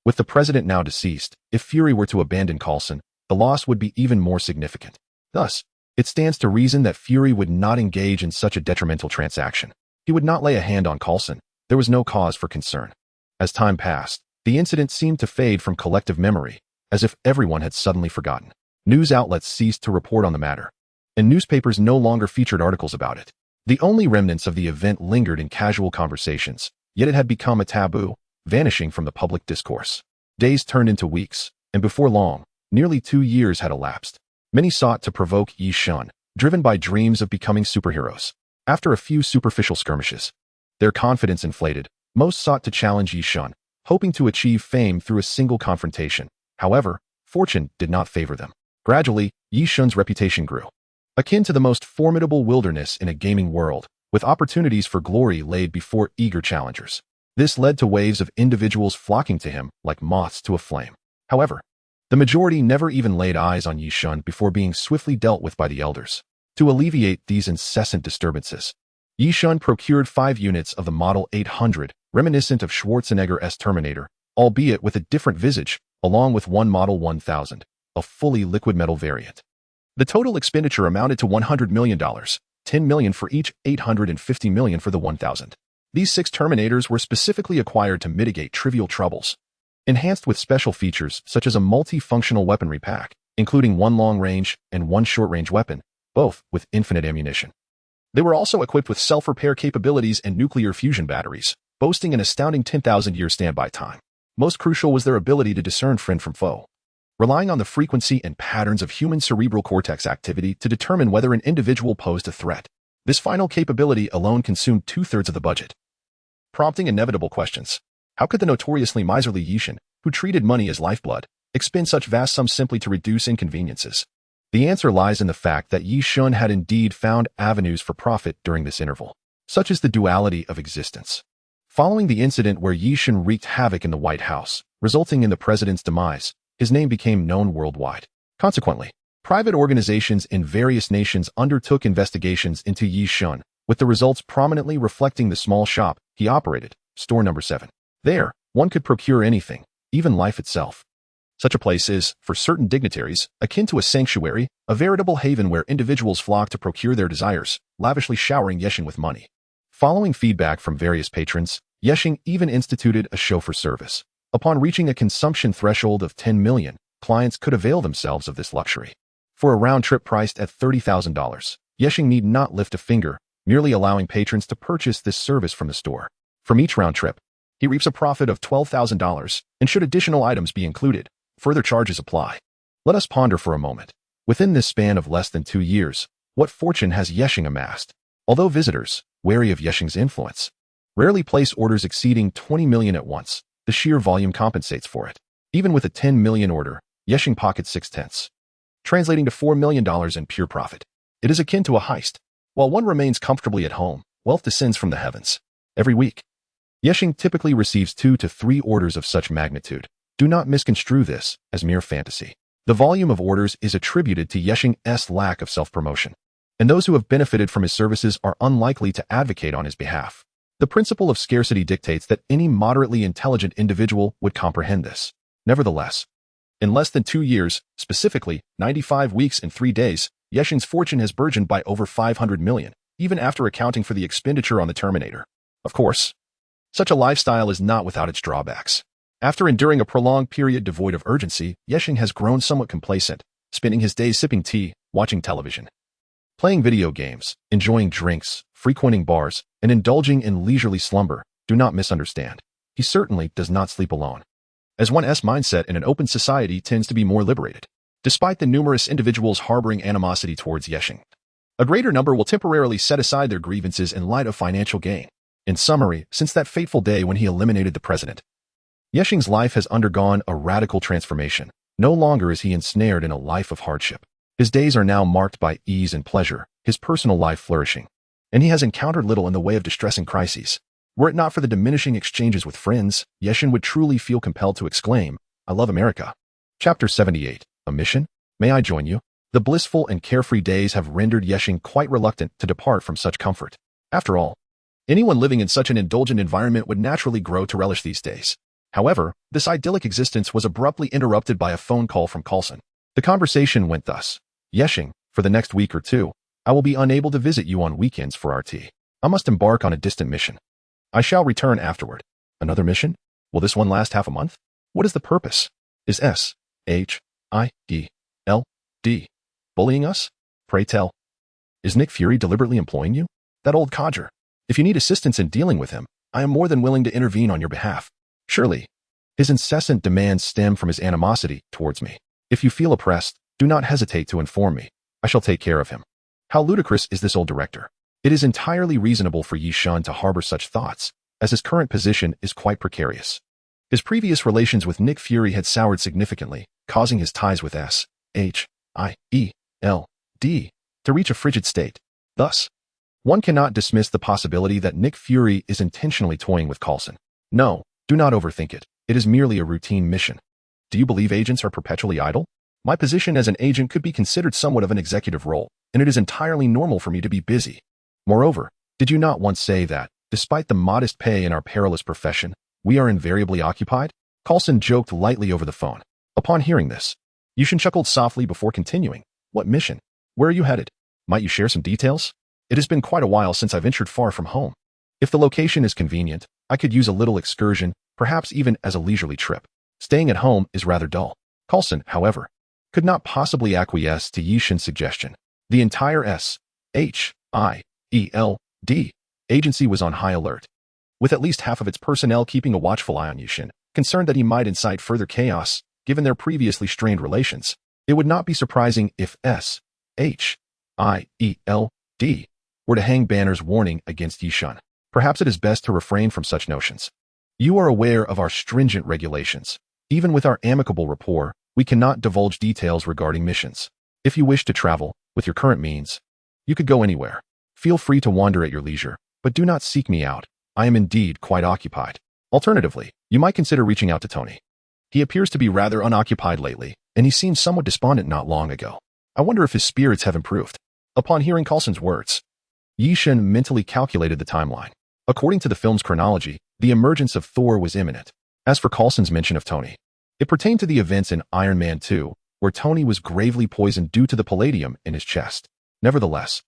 With the president now deceased, if Fury were to abandon Carlson, the loss would be even more significant. Thus, it stands to reason that Fury would not engage in such a detrimental transaction. He would not lay a hand on Carlson. There was no cause for concern. As time passed, the incident seemed to fade from collective memory, as if everyone had suddenly forgotten. News outlets ceased to report on the matter, and newspapers no longer featured articles about it. The only remnants of the event lingered in casual conversations, yet it had become a taboo, vanishing from the public discourse. Days turned into weeks, and before long, nearly 2 years had elapsed. Many sought to provoke Yishun, driven by dreams of becoming superheroes. After a few superficial skirmishes, their confidence inflated. Most sought to challenge Yishun, hoping to achieve fame through a single confrontation. However, fortune did not favor them. Gradually, Yishun's reputation grew, akin to the most formidable wilderness in a gaming world, with opportunities for glory laid before eager challengers. This led to waves of individuals flocking to him like moths to a flame. However, the majority never even laid eyes on Yishun before being swiftly dealt with by the elders. To alleviate these incessant disturbances, Yishun procured 5 units of the Model 800, reminiscent of Schwarzenegger's Terminator, albeit with a different visage, along with one Model 1000, a fully liquid metal variant. The total expenditure amounted to $100 million, $10 million for each, $850 million for the 1000. These 6 Terminators were specifically acquired to mitigate trivial troubles, enhanced with special features such as a multi-functional weaponry pack, including 1 long-range and 1 short-range weapon, both with infinite ammunition. They were also equipped with self-repair capabilities and nuclear fusion batteries, boasting an astounding 10,000-year standby time. Most crucial was their ability to discern friend from foe, relying on the frequency and patterns of human cerebral cortex activity to determine whether an individual posed a threat. This final capability alone consumed 2/3 of the budget, prompting inevitable questions. How could the notoriously miserly Yishun, who treated money as lifeblood, expend such vast sums simply to reduce inconveniences? The answer lies in the fact that Yishun had indeed found avenues for profit during this interval. Such is the duality of existence. Following the incident where Yishun wreaked havoc in the White House, resulting in the president's demise, his name became known worldwide. Consequently, private organizations in various nations undertook investigations into Yishun, with the results prominently reflecting the small shop he operated, Store Number 7. There, one could procure anything, even life itself. Such a place is, for certain dignitaries, akin to a sanctuary, a veritable haven where individuals flock to procure their desires, lavishly showering Yishun with money. Following feedback from various patrons, Yishun even instituted a chauffeur service. Upon reaching a consumption threshold of 10 million, clients could avail themselves of this luxury. For a round trip priced at $30,000, Yishun need not lift a finger, merely allowing patrons to purchase this service from the store. From each round trip, he reaps a profit of $12,000, and should additional items be included, further charges apply. Let us ponder for a moment. Within this span of less than 2 years, What fortune has Yeshing amassed? Although visitors, wary of Yeshing's influence, rarely place orders exceeding 20 million at once, the sheer volume compensates for it. Even with a 10 million order, Yeshing pockets 6/10, translating to $4 million in pure profit. It is akin to a heist. While one remains comfortably at home, wealth descends from the heavens. Every week, Yeshing typically receives 2 to 3 orders of such magnitude. Do not misconstrue this as mere fantasy. The volume of orders is attributed to Yeshing's lack of self-promotion, and those who have benefited from his services are unlikely to advocate on his behalf. The principle of scarcity dictates that any moderately intelligent individual would comprehend this. Nevertheless, in less than 2 years, specifically 95 weeks and 3 days, Yeshing's fortune has burgeoned by over 500 million, even after accounting for the expenditure on the Terminator. Of course, such a lifestyle is not without its drawbacks. After enduring a prolonged period devoid of urgency, Yeshing has grown somewhat complacent, spending his days sipping tea, watching television, playing video games, enjoying drinks, frequenting bars, and indulging in leisurely slumber. Do not misunderstand. He certainly does not sleep alone, as one's mindset in an open society tends to be more liberated. Despite the numerous individuals harboring animosity towards Yeshing, a greater number will temporarily set aside their grievances in light of financial gain. In summary, since that fateful day when he eliminated the president, Yeshing's life has undergone a radical transformation. No longer is he ensnared in a life of hardship. His days are now marked by ease and pleasure, his personal life flourishing, and he has encountered little in the way of distressing crises. Were it not for the diminishing exchanges with friends, Yeshing would truly feel compelled to exclaim, "I love America." Chapter 78. A mission? May I join you? The blissful and carefree days have rendered Yeshing quite reluctant to depart from such comfort. After all, anyone living in such an indulgent environment would naturally grow to relish these days. However, this idyllic existence was abruptly interrupted by a phone call from Coulson. The conversation went thus: Yeshing, for the next week or two, I will be unable to visit you on weekends for our tea. I must embark on a distant mission. I shall return afterward. Another mission? Will this one last half a month? What is the purpose? Is S.H.I.E.L.D. bullying us? Pray tell. Is Nick Fury deliberately employing you? That old codger. If you need assistance in dealing with him, I am more than willing to intervene on your behalf. Surely, his incessant demands stem from his animosity towards me. If you feel oppressed, do not hesitate to inform me. I shall take care of him. How ludicrous is this old director? It is entirely reasonable for Yi Shun to harbor such thoughts, as his current position is quite precarious. His previous relations with Nick Fury had soured significantly, causing his ties with S.H.I.E.L.D. to reach a frigid state. Thus, one cannot dismiss the possibility that Nick Fury is intentionally toying with Coulson. No, do not overthink it. It is merely a routine mission. Do you believe agents are perpetually idle? My position as an agent could be considered somewhat of an executive role, and it is entirely normal for me to be busy. Moreover, did you not once say that, despite the modest pay in our perilous profession, we are invariably occupied? Coulson joked lightly over the phone. Upon hearing this, Yushin chuckled softly before continuing. What mission? Where are you headed? Might you share some details? It has been quite a while since I ventured far from home. If the location is convenient, I could use a little excursion, perhaps even as a leisurely trip. Staying at home is rather dull. Coulson, however, could not possibly acquiesce to Yishin's suggestion. The entire S.H.I.E.L.D. agency was on high alert, with at least half of its personnel keeping a watchful eye on Yishin, concerned that he might incite further chaos, given their previously strained relations. It would not be surprising if S.H.I.E.L.D. were to hang banners warning against Yishin. Perhaps it is best to refrain from such notions. You are aware of our stringent regulations. Even with our amicable rapport, we cannot divulge details regarding missions. If you wish to travel, with your current means, you could go anywhere. Feel free to wander at your leisure, but do not seek me out. I am indeed quite occupied. Alternatively, you might consider reaching out to Tony. He appears to be rather unoccupied lately, and he seemed somewhat despondent not long ago. I wonder if his spirits have improved. Upon hearing Coulson's words, Yishin mentally calculated the timeline. According to the film's chronology, the emergence of Thor was imminent. As for Coulson's mention of Tony, it pertained to the events in Iron Man 2, where Tony was gravely poisoned due to the palladium in his chest. Nevertheless,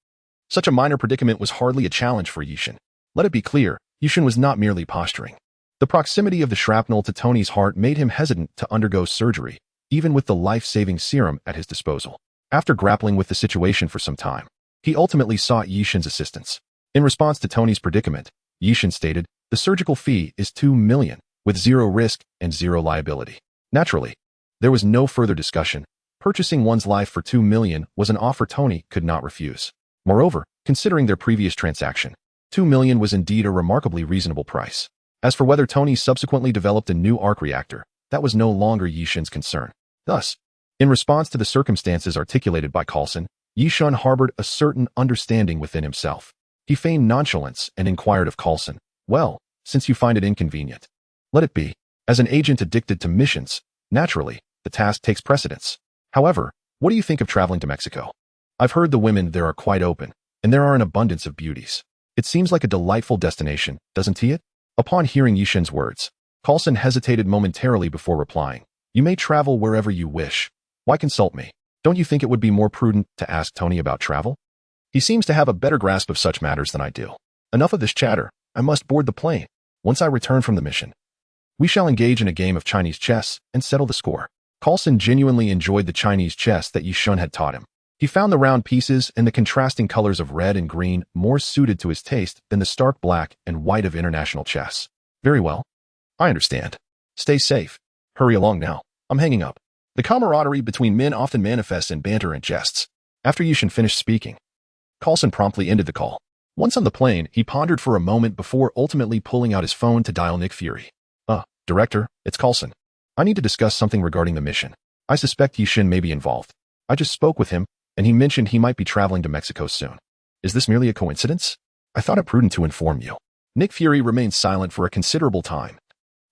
such a minor predicament was hardly a challenge for Yishin. Let it be clear, Yishin was not merely posturing. The proximity of the shrapnel to Tony's heart made him hesitant to undergo surgery, even with the life-saving serum at his disposal. After grappling with the situation for some time, he ultimately sought Yishin's assistance. In response to Tony's predicament, Yishin stated, the surgical fee is 2 million, with 0 risk and 0 liability. Naturally, there was no further discussion. Purchasing one's life for 2 million was an offer Tony could not refuse. Moreover, considering their previous transaction, 2 million was indeed a remarkably reasonable price. As for whether Tony subsequently developed a new arc reactor, that was no longer Yi Xun's concern. Thus, in response to the circumstances articulated by Coulson, Yi Xun harbored a certain understanding within himself. He feigned nonchalance and inquired of Coulson, "Well, since you find it inconvenient, let it be. As an agent addicted to missions, naturally, the task takes precedence. However, what do you think of traveling to Mexico? I've heard the women there are quite open, and there are an abundance of beauties. It seems like a delightful destination, doesn't it?" Upon hearing Yi Xun's words, Coulson hesitated momentarily before replying, "You may travel wherever you wish. Why consult me? Don't you think it would be more prudent to ask Tony about travel? He seems to have a better grasp of such matters than I do. Enough of this chatter. I must board the plane. Once I return from the mission, we shall engage in a game of Chinese chess and settle the score." Coulson genuinely enjoyed the Chinese chess that Yi Xun had taught him. He found the round pieces and the contrasting colors of red and green more suited to his taste than the stark black and white of international chess. "Very well. I understand. Stay safe. Hurry along now. I'm hanging up." The camaraderie between men often manifests in banter and jests. After Yi Xun finished speaking, Coulson promptly ended the call. Once on the plane, he pondered for a moment before ultimately pulling out his phone to dial Nick Fury. Director, it's Coulson. I need to discuss something regarding the mission. I suspect Yi Xun may be involved. I just spoke with him, and he mentioned he might be traveling to Mexico soon. Is this merely a coincidence? I thought it prudent to inform you." Nick Fury remained silent for a considerable time,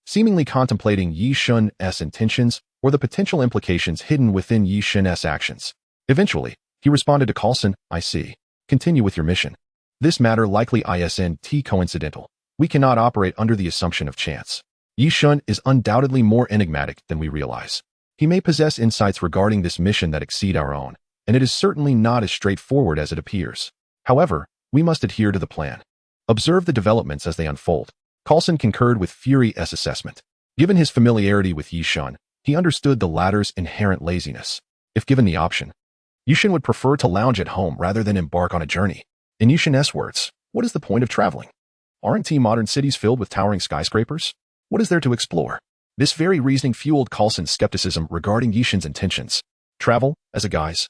seemingly contemplating Yi Xun's intentions or the potential implications hidden within Yi Xun's actions. Eventually, he responded to Coulson, "I see. Continue with your mission. This matter likely isn't coincidental. We cannot operate under the assumption of chance. Yi Xun is undoubtedly more enigmatic than we realize. He may possess insights regarding this mission that exceed our own, and it is certainly not as straightforward as it appears. However, we must adhere to the plan. Observe the developments as they unfold." Coulson concurred with Fury's assessment. Given his familiarity with Yi Xun, he understood the latter's inherent laziness. If given the option, Yi Xun would prefer to lounge at home rather than embark on a journey. In Yi Xun's words, what is the point of traveling? Aren't modern cities filled with towering skyscrapers? What is there to explore? This very reasoning fueled Coulson's skepticism regarding Yi Xun's intentions. Travel, as a guise,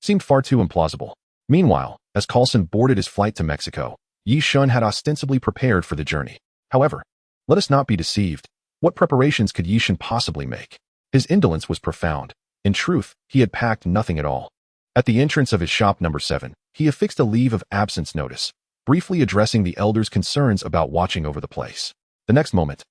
seemed far too implausible. Meanwhile, as Coulson boarded his flight to Mexico, Yi Xun had ostensibly prepared for the journey. However, let us not be deceived. What preparations could Yi Xun possibly make? His indolence was profound. In truth, he had packed nothing at all. At the entrance of his shop number 7, he affixed a leave of absence notice, briefly addressing the elder's concerns about watching over the place. The next moment,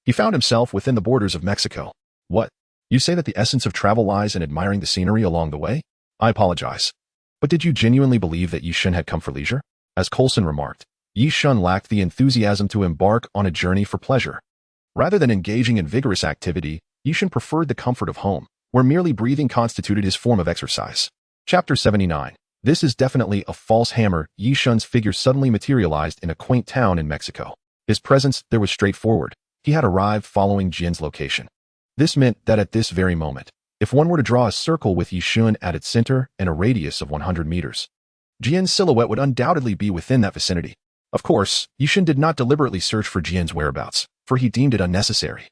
he found himself within the borders of Mexico. "What? You say that the essence of travel lies in admiring the scenery along the way? I apologize. But did you genuinely believe that Yi Xun had come for leisure?" As Coulson remarked, Yi Xun lacked the enthusiasm to embark on a journey for pleasure. Rather than engaging in vigorous activity, Yi Xun preferred the comfort of home, where merely breathing constituted his form of exercise. Chapter 79. This is definitely a false hammer. Yi Xun's figure suddenly materialized in a quaint town in Mexico. His presence there was straightforward. He had arrived following Jin's location. This meant that at this very moment, if one were to draw a circle with Yi Xun at its center and a radius of 100 meters, Jin's silhouette would undoubtedly be within that vicinity. Of course, Yi Xun did not deliberately search for Jin's whereabouts, for he deemed it unnecessary.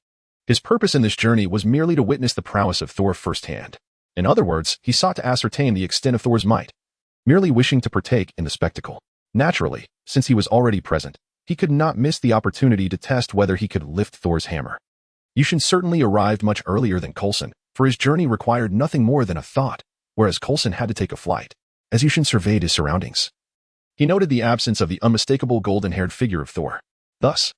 His purpose in this journey was merely to witness the prowess of Thor firsthand. In other words, he sought to ascertain the extent of Thor's might, merely wishing to partake in the spectacle. Naturally, since he was already present, he could not miss the opportunity to test whether he could lift Thor's hammer. Yi Xun certainly arrived much earlier than Coulson, for his journey required nothing more than a thought, whereas Coulson had to take a flight. As Yi Xun surveyed his surroundings, he noted the absence of the unmistakable golden-haired figure of Thor. Thus,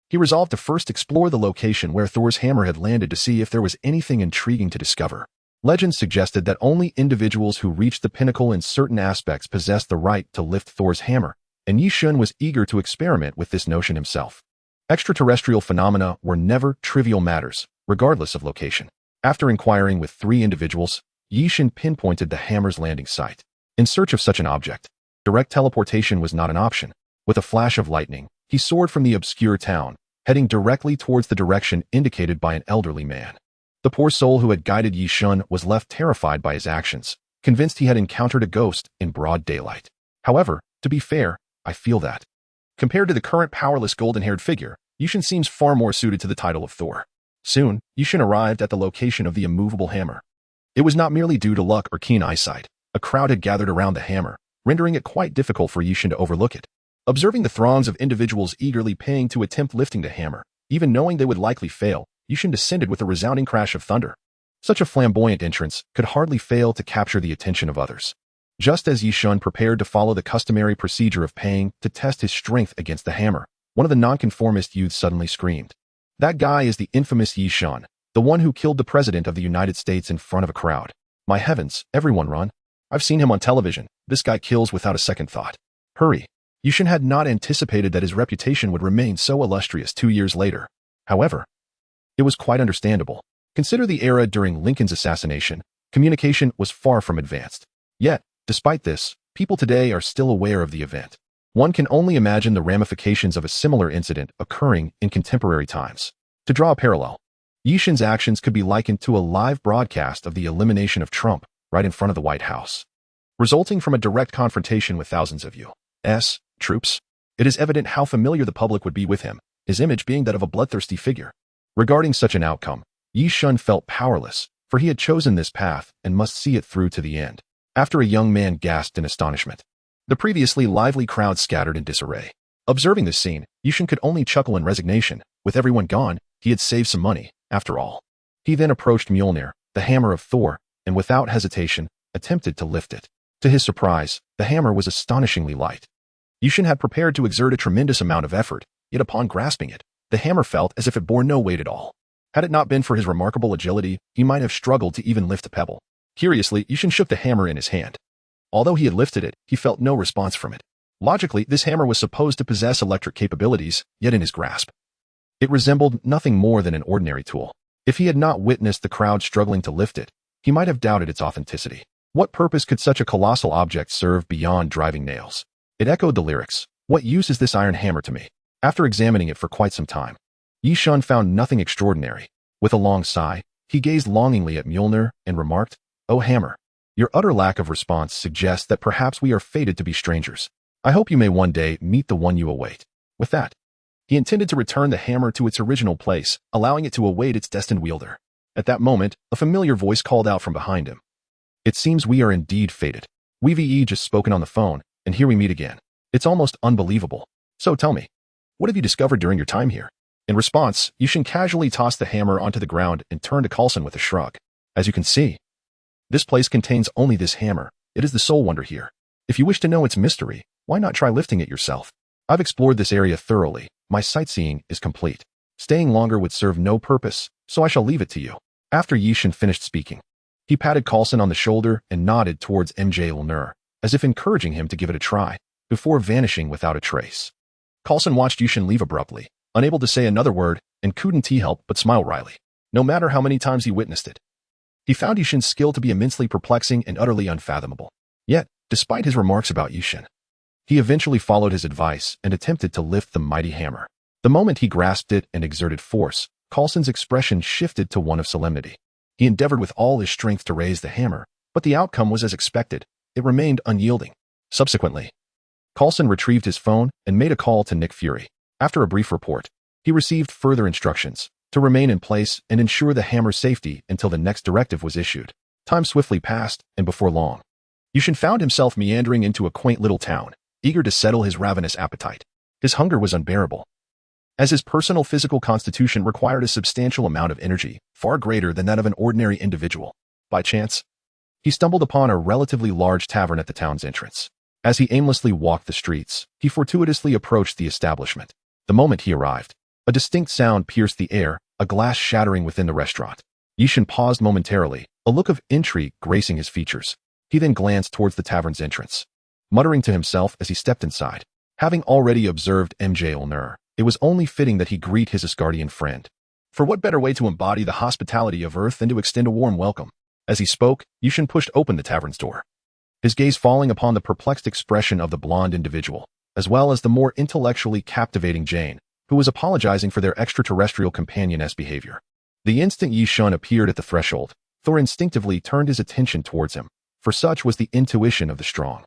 he resolved to first explore the location where Thor's hammer had landed to see if there was anything intriguing to discover. Legend suggested that only individuals who reached the pinnacle in certain aspects possessed the right to lift Thor's hammer, and Yi Xun was eager to experiment with this notion himself. Extraterrestrial phenomena were never trivial matters, regardless of location. After inquiring with 3 individuals, Yi Xun pinpointed the hammer's landing site. In search of such an object, direct teleportation was not an option. With a flash of lightning, he soared from the obscure town, heading directly towards the direction indicated by an elderly man. The poor soul who had guided Yi Xun was left terrified by his actions, convinced he had encountered a ghost in broad daylight. However, to be fair, I feel that, compared to the current powerless golden-haired figure, Yi Xun seems far more suited to the title of Thor. Soon, Yi Xun arrived at the location of the immovable hammer. It was not merely due to luck or keen eyesight. A crowd had gathered around the hammer, rendering it quite difficult for Yishan to overlook it. Observing the throngs of individuals eagerly paying to attempt lifting the hammer, even knowing they would likely fail, Yishan descended with a resounding crash of thunder. Such a flamboyant entrance could hardly fail to capture the attention of others. Just as Yishan prepared to follow the customary procedure of paying to test his strength against the hammer, one of the nonconformist youths suddenly screamed. That guy is the infamous Yishan, the one who killed the President of the United States in front of a crowd. My heavens, everyone run. I've seen him on television. This guy kills without a second thought. Hurry. Yishan had not anticipated that his reputation would remain so illustrious 2 years later. However, it was quite understandable. Consider the era during Lincoln's assassination. Communication was far from advanced. Yet, despite this, people today are still aware of the event. One can only imagine the ramifications of a similar incident occurring in contemporary times. To draw a parallel, Yishan's actions could be likened to a live broadcast of the elimination of Trump right in front of the White House, resulting from a direct confrontation with thousands of U.S. troops. It is evident how familiar the public would be with him, his image being that of a bloodthirsty figure. Regarding such an outcome, Yishan felt powerless, for he had chosen this path and must see it through to the end. After a young man gasped in astonishment, the previously lively crowd scattered in disarray. Observing this scene, Yishan could only chuckle in resignation. With everyone gone, he had saved some money, after all. He then approached Mjolnir, the hammer of Thor, and without hesitation, attempted to lift it. To his surprise, the hammer was astonishingly light. Yishan had prepared to exert a tremendous amount of effort, yet upon grasping it, the hammer felt as if it bore no weight at all. Had it not been for his remarkable agility, he might have struggled to even lift a pebble. Curiously, Yishan shook the hammer in his hand. Although he had lifted it, he felt no response from it. Logically, this hammer was supposed to possess electric capabilities, yet in his grasp, it resembled nothing more than an ordinary tool. If he had not witnessed the crowd struggling to lift it, he might have doubted its authenticity. What purpose could such a colossal object serve beyond driving nails? It echoed the lyrics, "What use is this iron hammer to me?" After examining it for quite some time, Yishan found nothing extraordinary. With a long sigh, he gazed longingly at Mjolnir and remarked, "Oh hammer, your utter lack of response suggests that perhaps we are fated to be strangers. I hope you may one day meet the one you await." With that, he intended to return the hammer to its original place, allowing it to await its destined wielder. At that moment, a familiar voice called out from behind him. "It seems we are indeed fated. We've just spoken on the phone, and here we meet again. It's almost unbelievable. So tell me, what have you discovered during your time here?" In response, Yishan casually tossed the hammer onto the ground and turned to Coulson with a shrug. "As you can see, this place contains only this hammer. It is the sole wonder here. If you wish to know its mystery, why not try lifting it yourself? I've explored this area thoroughly. My sightseeing is complete. Staying longer would serve no purpose, so I shall leave it to you." After Yishan finished speaking, he patted Coulson on the shoulder and nodded towards Mjolnir, as if encouraging him to give it a try, before vanishing without a trace. Coulson watched Yishan leave abruptly, unable to say another word, and couldn't he help but smile wryly. No matter how many times he witnessed it, he found Yishan's skill to be immensely perplexing and utterly unfathomable. Yet, despite his remarks about Yishan, he eventually followed his advice and attempted to lift the mighty hammer. The moment he grasped it and exerted force, Coulson's expression shifted to one of solemnity. He endeavored with all his strength to raise the hammer, but the outcome was as expected. It remained unyielding. Subsequently, Coulson retrieved his phone and made a call to Nick Fury. After a brief report, he received further instructions to remain in place and ensure the hammer's safety until the next directive was issued. Time swiftly passed, and before long, Yishan found himself meandering into a quaint little town, eager to settle his ravenous appetite. His hunger was unbearable, as his personal physical constitution required a substantial amount of energy, far greater than that of an ordinary individual. By chance, he stumbled upon a relatively large tavern at the town's entrance. As he aimlessly walked the streets, he fortuitously approached the establishment. The moment he arrived, a distinct sound pierced the air, a glass shattering within the restaurant. Yishan paused momentarily, a look of intrigue gracing his features. He then glanced towards the tavern's entrance, muttering to himself as he stepped inside. Having already observed Mjolnir, it was only fitting that he greet his Asgardian friend. For what better way to embody the hospitality of Earth than to extend a warm welcome? As he spoke, Yishan pushed open the tavern's door, his gaze falling upon the perplexed expression of the blonde individual, as well as the more intellectually captivating Jane, who was apologizing for their extraterrestrial companion's behavior. The instant Yishan appeared at the threshold, Thor instinctively turned his attention towards him, for such was the intuition of the strong.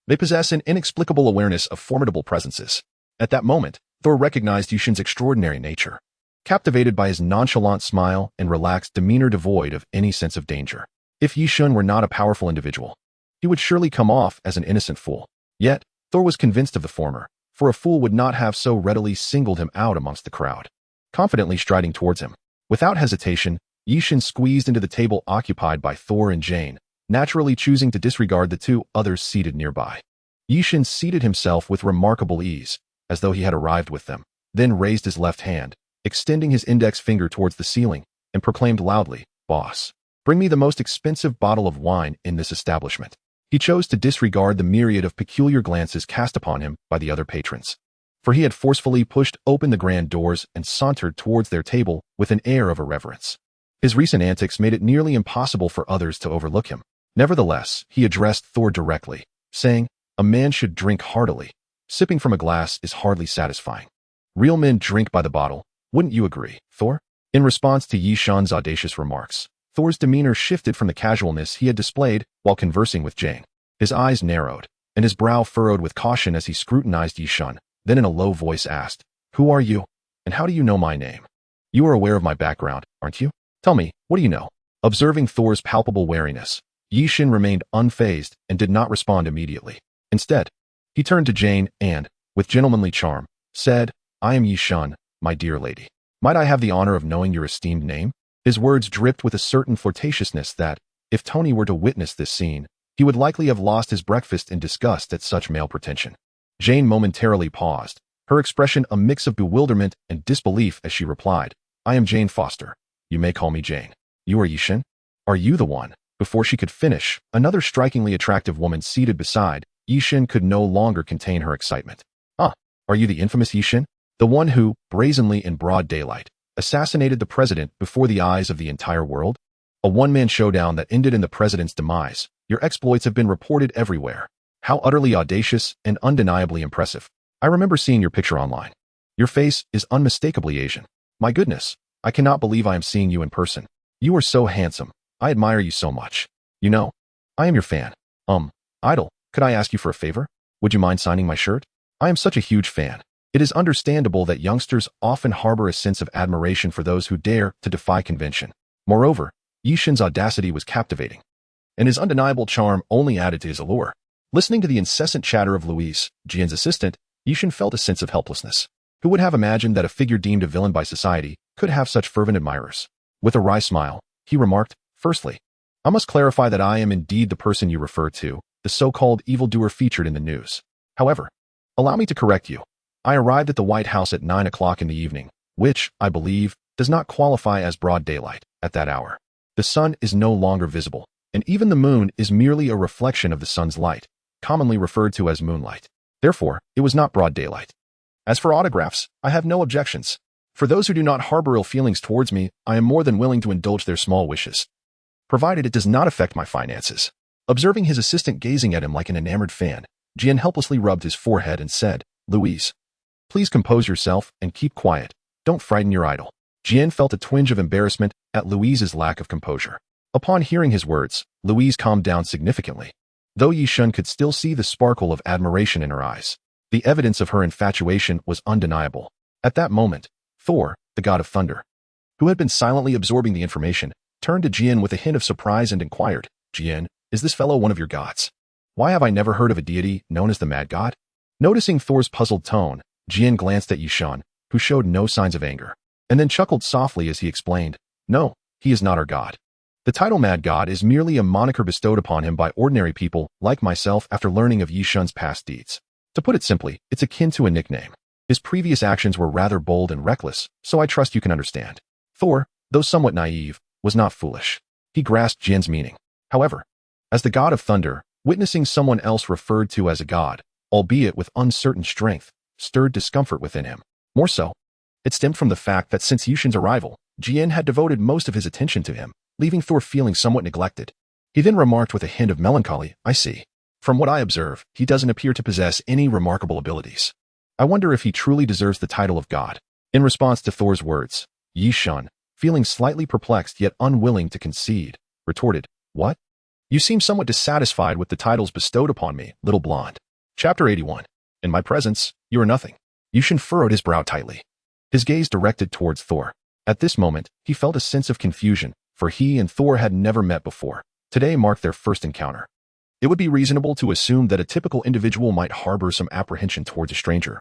They possess an inexplicable awareness of formidable presences. At that moment, Thor recognized Yishan's extraordinary nature, captivated by his nonchalant smile and relaxed demeanor devoid of any sense of danger. If Yishan were not a powerful individual, he would surely come off as an innocent fool. Yet, Thor was convinced of the former, for a fool would not have so readily singled him out amongst the crowd. Confidently striding towards him, without hesitation, Yishin squeezed into the table occupied by Thor and Jane, naturally choosing to disregard the two others seated nearby. Yishin seated himself with remarkable ease, as though he had arrived with them, then raised his left hand, extending his index finger towards the ceiling, and proclaimed loudly, "Boss, bring me the most expensive bottle of wine in this establishment." He chose to disregard the myriad of peculiar glances cast upon him by the other patrons, for he had forcefully pushed open the grand doors and sauntered towards their table with an air of irreverence. His recent antics made it nearly impossible for others to overlook him. Nevertheless, he addressed Thor directly, saying, "A man should drink heartily. Sipping from a glass is hardly satisfying. Real men drink by the bottle. Wouldn't you agree, Thor?" In response to Yishan's audacious remarks, Thor's demeanor shifted from the casualness he had displayed while conversing with Jane. His eyes narrowed, and his brow furrowed with caution as he scrutinized Yishan, then in a low voice asked, "Who are you, and how do you know my name? You are aware of my background, aren't you? Tell me, what do you know?" Observing Thor's palpable wariness, Yishin remained unfazed and did not respond immediately. Instead, he turned to Jane and, with gentlemanly charm, said, "I am Yishan, my dear lady. Might I have the honor of knowing your esteemed name?" His words dripped with a certain flirtatiousness that, if Tony were to witness this scene, he would likely have lost his breakfast in disgust at such male pretension. Jane momentarily paused, her expression a mix of bewilderment and disbelief as she replied, "I am Jane Foster. You may call me Jane. You are Yishin? Are you the one?" Before she could finish, another strikingly attractive woman seated beside Yishin could no longer contain her excitement. "Ah, are you the infamous Yishin? The one who, brazenly in broad daylight, assassinated the president before the eyes of the entire world? A one-man showdown that ended in the president's demise. Your exploits have been reported everywhere. How utterly audacious and undeniably impressive. I remember seeing your picture online. Your face is unmistakably Asian. My goodness, I cannot believe I am seeing you in person. You are so handsome. I admire you so much. You know, I am your fan. Idol, could I ask you for a favor? Would you mind signing my shirt? I am such a huge fan. It is understandable that youngsters often harbor a sense of admiration for those who dare to defy convention. Moreover, Yishin's audacity was captivating, and his undeniable charm only added to his allure. Listening to the incessant chatter of Louise, Jian's assistant, Yishin felt a sense of helplessness. Who would have imagined that a figure deemed a villain by society could have such fervent admirers? With a wry smile, he remarked, "Firstly, I must clarify that I am indeed the person you refer to, the so-called evildoer featured in the news. However, allow me to correct you. I arrived at the White House at 9 o'clock in the evening, which, I believe, does not qualify as broad daylight at that hour. The sun is no longer visible, and even the moon is merely a reflection of the sun's light, commonly referred to as moonlight. Therefore, it was not broad daylight. As for autographs, I have no objections. For those who do not harbor ill feelings towards me, I am more than willing to indulge their small wishes, provided it does not affect my finances." Observing his assistant gazing at him like an enamored fan, Jian helplessly rubbed his forehead and said, "Louise, please compose yourself and keep quiet. Don't frighten your idol." Jian felt a twinge of embarrassment at Louise's lack of composure. Upon hearing his words, Louise calmed down significantly, though Yishin could still see the sparkle of admiration in her eyes. The evidence of her infatuation was undeniable. At that moment, Thor, the god of thunder, who had been silently absorbing the information, turned to Jian with a hint of surprise and inquired, "Jian, is this fellow one of your gods? Why have I never heard of a deity known as the Mad God?" Noticing Thor's puzzled tone, Jian glanced at Yishan, who showed no signs of anger, and then chuckled softly as he explained, "No, he is not our god. The title Mad God is merely a moniker bestowed upon him by ordinary people like myself after learning of Yishan's past deeds. To put it simply, it's akin to a nickname. His previous actions were rather bold and reckless, so I trust you can understand." Thor, though somewhat naive, was not foolish. He grasped Jian's meaning. However, as the god of thunder, witnessing someone else referred to as a god, albeit with uncertain strength, stirred discomfort within him. More so, it stemmed from the fact that since Yishin's arrival, Jian had devoted most of his attention to him, leaving Thor feeling somewhat neglected. He then remarked with a hint of melancholy, "I see. From what I observe, he doesn't appear to possess any remarkable abilities. I wonder if he truly deserves the title of god." In response to Thor's words, Yishan, feeling slightly perplexed yet unwilling to concede, retorted, "What? You seem somewhat dissatisfied with the titles bestowed upon me, little blonde." Chapter 81. In my presence, you are nothing. Yishin furrowed his brow tightly, his gaze directed towards Thor. At this moment, he felt a sense of confusion, for he and Thor had never met before. Today marked their first encounter. it would be reasonable to assume that a typical individual might harbor some apprehension towards a stranger.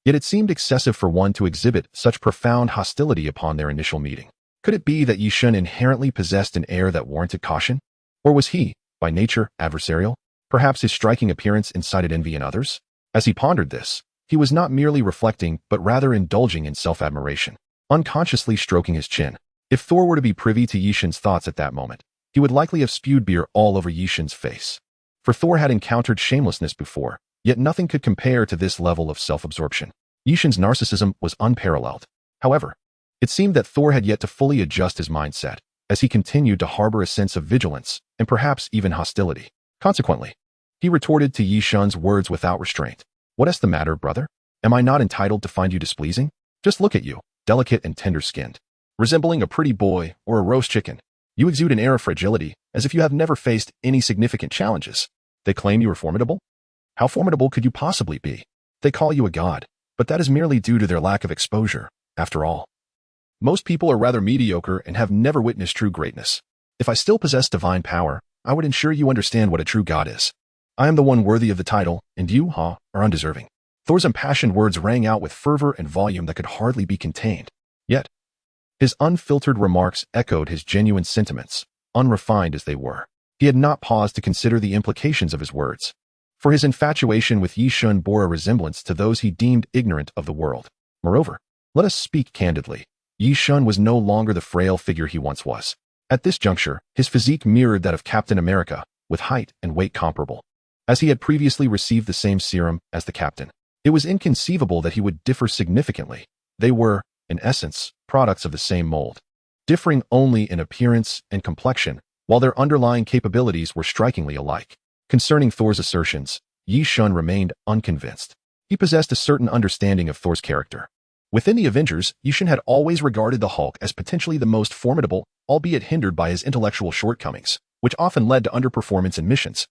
Yet it seemed excessive for one to exhibit such profound hostility upon their initial meeting. Could it be that Yi Shun inherently possessed an air that warranted caution? Or was he, by nature, adversarial? Perhaps his striking appearance incited envy in others? As he pondered this, he was not merely reflecting but rather indulging in self-admiration, unconsciously stroking his chin. If Thor were to be privy to Yi Shun's thoughts at that moment, he would likely have spewed beer all over Yi Shun's face. For Thor had encountered shamelessness before, yet nothing could compare to this level of self-absorption. Yi Shun's narcissism was unparalleled. However, it seemed that Thor had yet to fully adjust his mindset, as he continued to harbor a sense of vigilance and perhaps even hostility. Consequently, he retorted to Yi Shun's words without restraint. "What's the matter, brother? Am I not entitled to find you displeasing? Just look at you, delicate and tender-skinned. Resembling a pretty boy or a roast chicken. You exude an air of fragility, as if you have never faced any significant challenges. They claim you are formidable? How formidable could you possibly be? They call you a god, but that is merely due to their lack of exposure, after all. Most people are rather mediocre and have never witnessed true greatness. If I still possess divine power, I would ensure you understand what a true god is. I am the one worthy of the title, and you, are undeserving." Thor's impassioned words rang out with fervor and volume that could hardly be contained. Yet, his unfiltered remarks echoed his genuine sentiments, unrefined as they were. He had not paused to consider the implications of his words, for his infatuation with Yi Shun bore a resemblance to those he deemed ignorant of the world. Moreover, let us speak candidly. Yi Shun was no longer the frail figure he once was. At this juncture, his physique mirrored that of Captain America, with height and weight comparable. As he had previously received the same serum as the captain, it was inconceivable that he would differ significantly. They were, in essence, products of the same mold, differing only in appearance and complexion, while their underlying capabilities were strikingly alike. Concerning Thor's assertions, Yi Shun remained unconvinced. He possessed a certain understanding of Thor's character. Within the Avengers, Yi Shun had always regarded the Hulk as potentially the most formidable, albeit hindered by his intellectual shortcomings, which often led to underperformance in missions,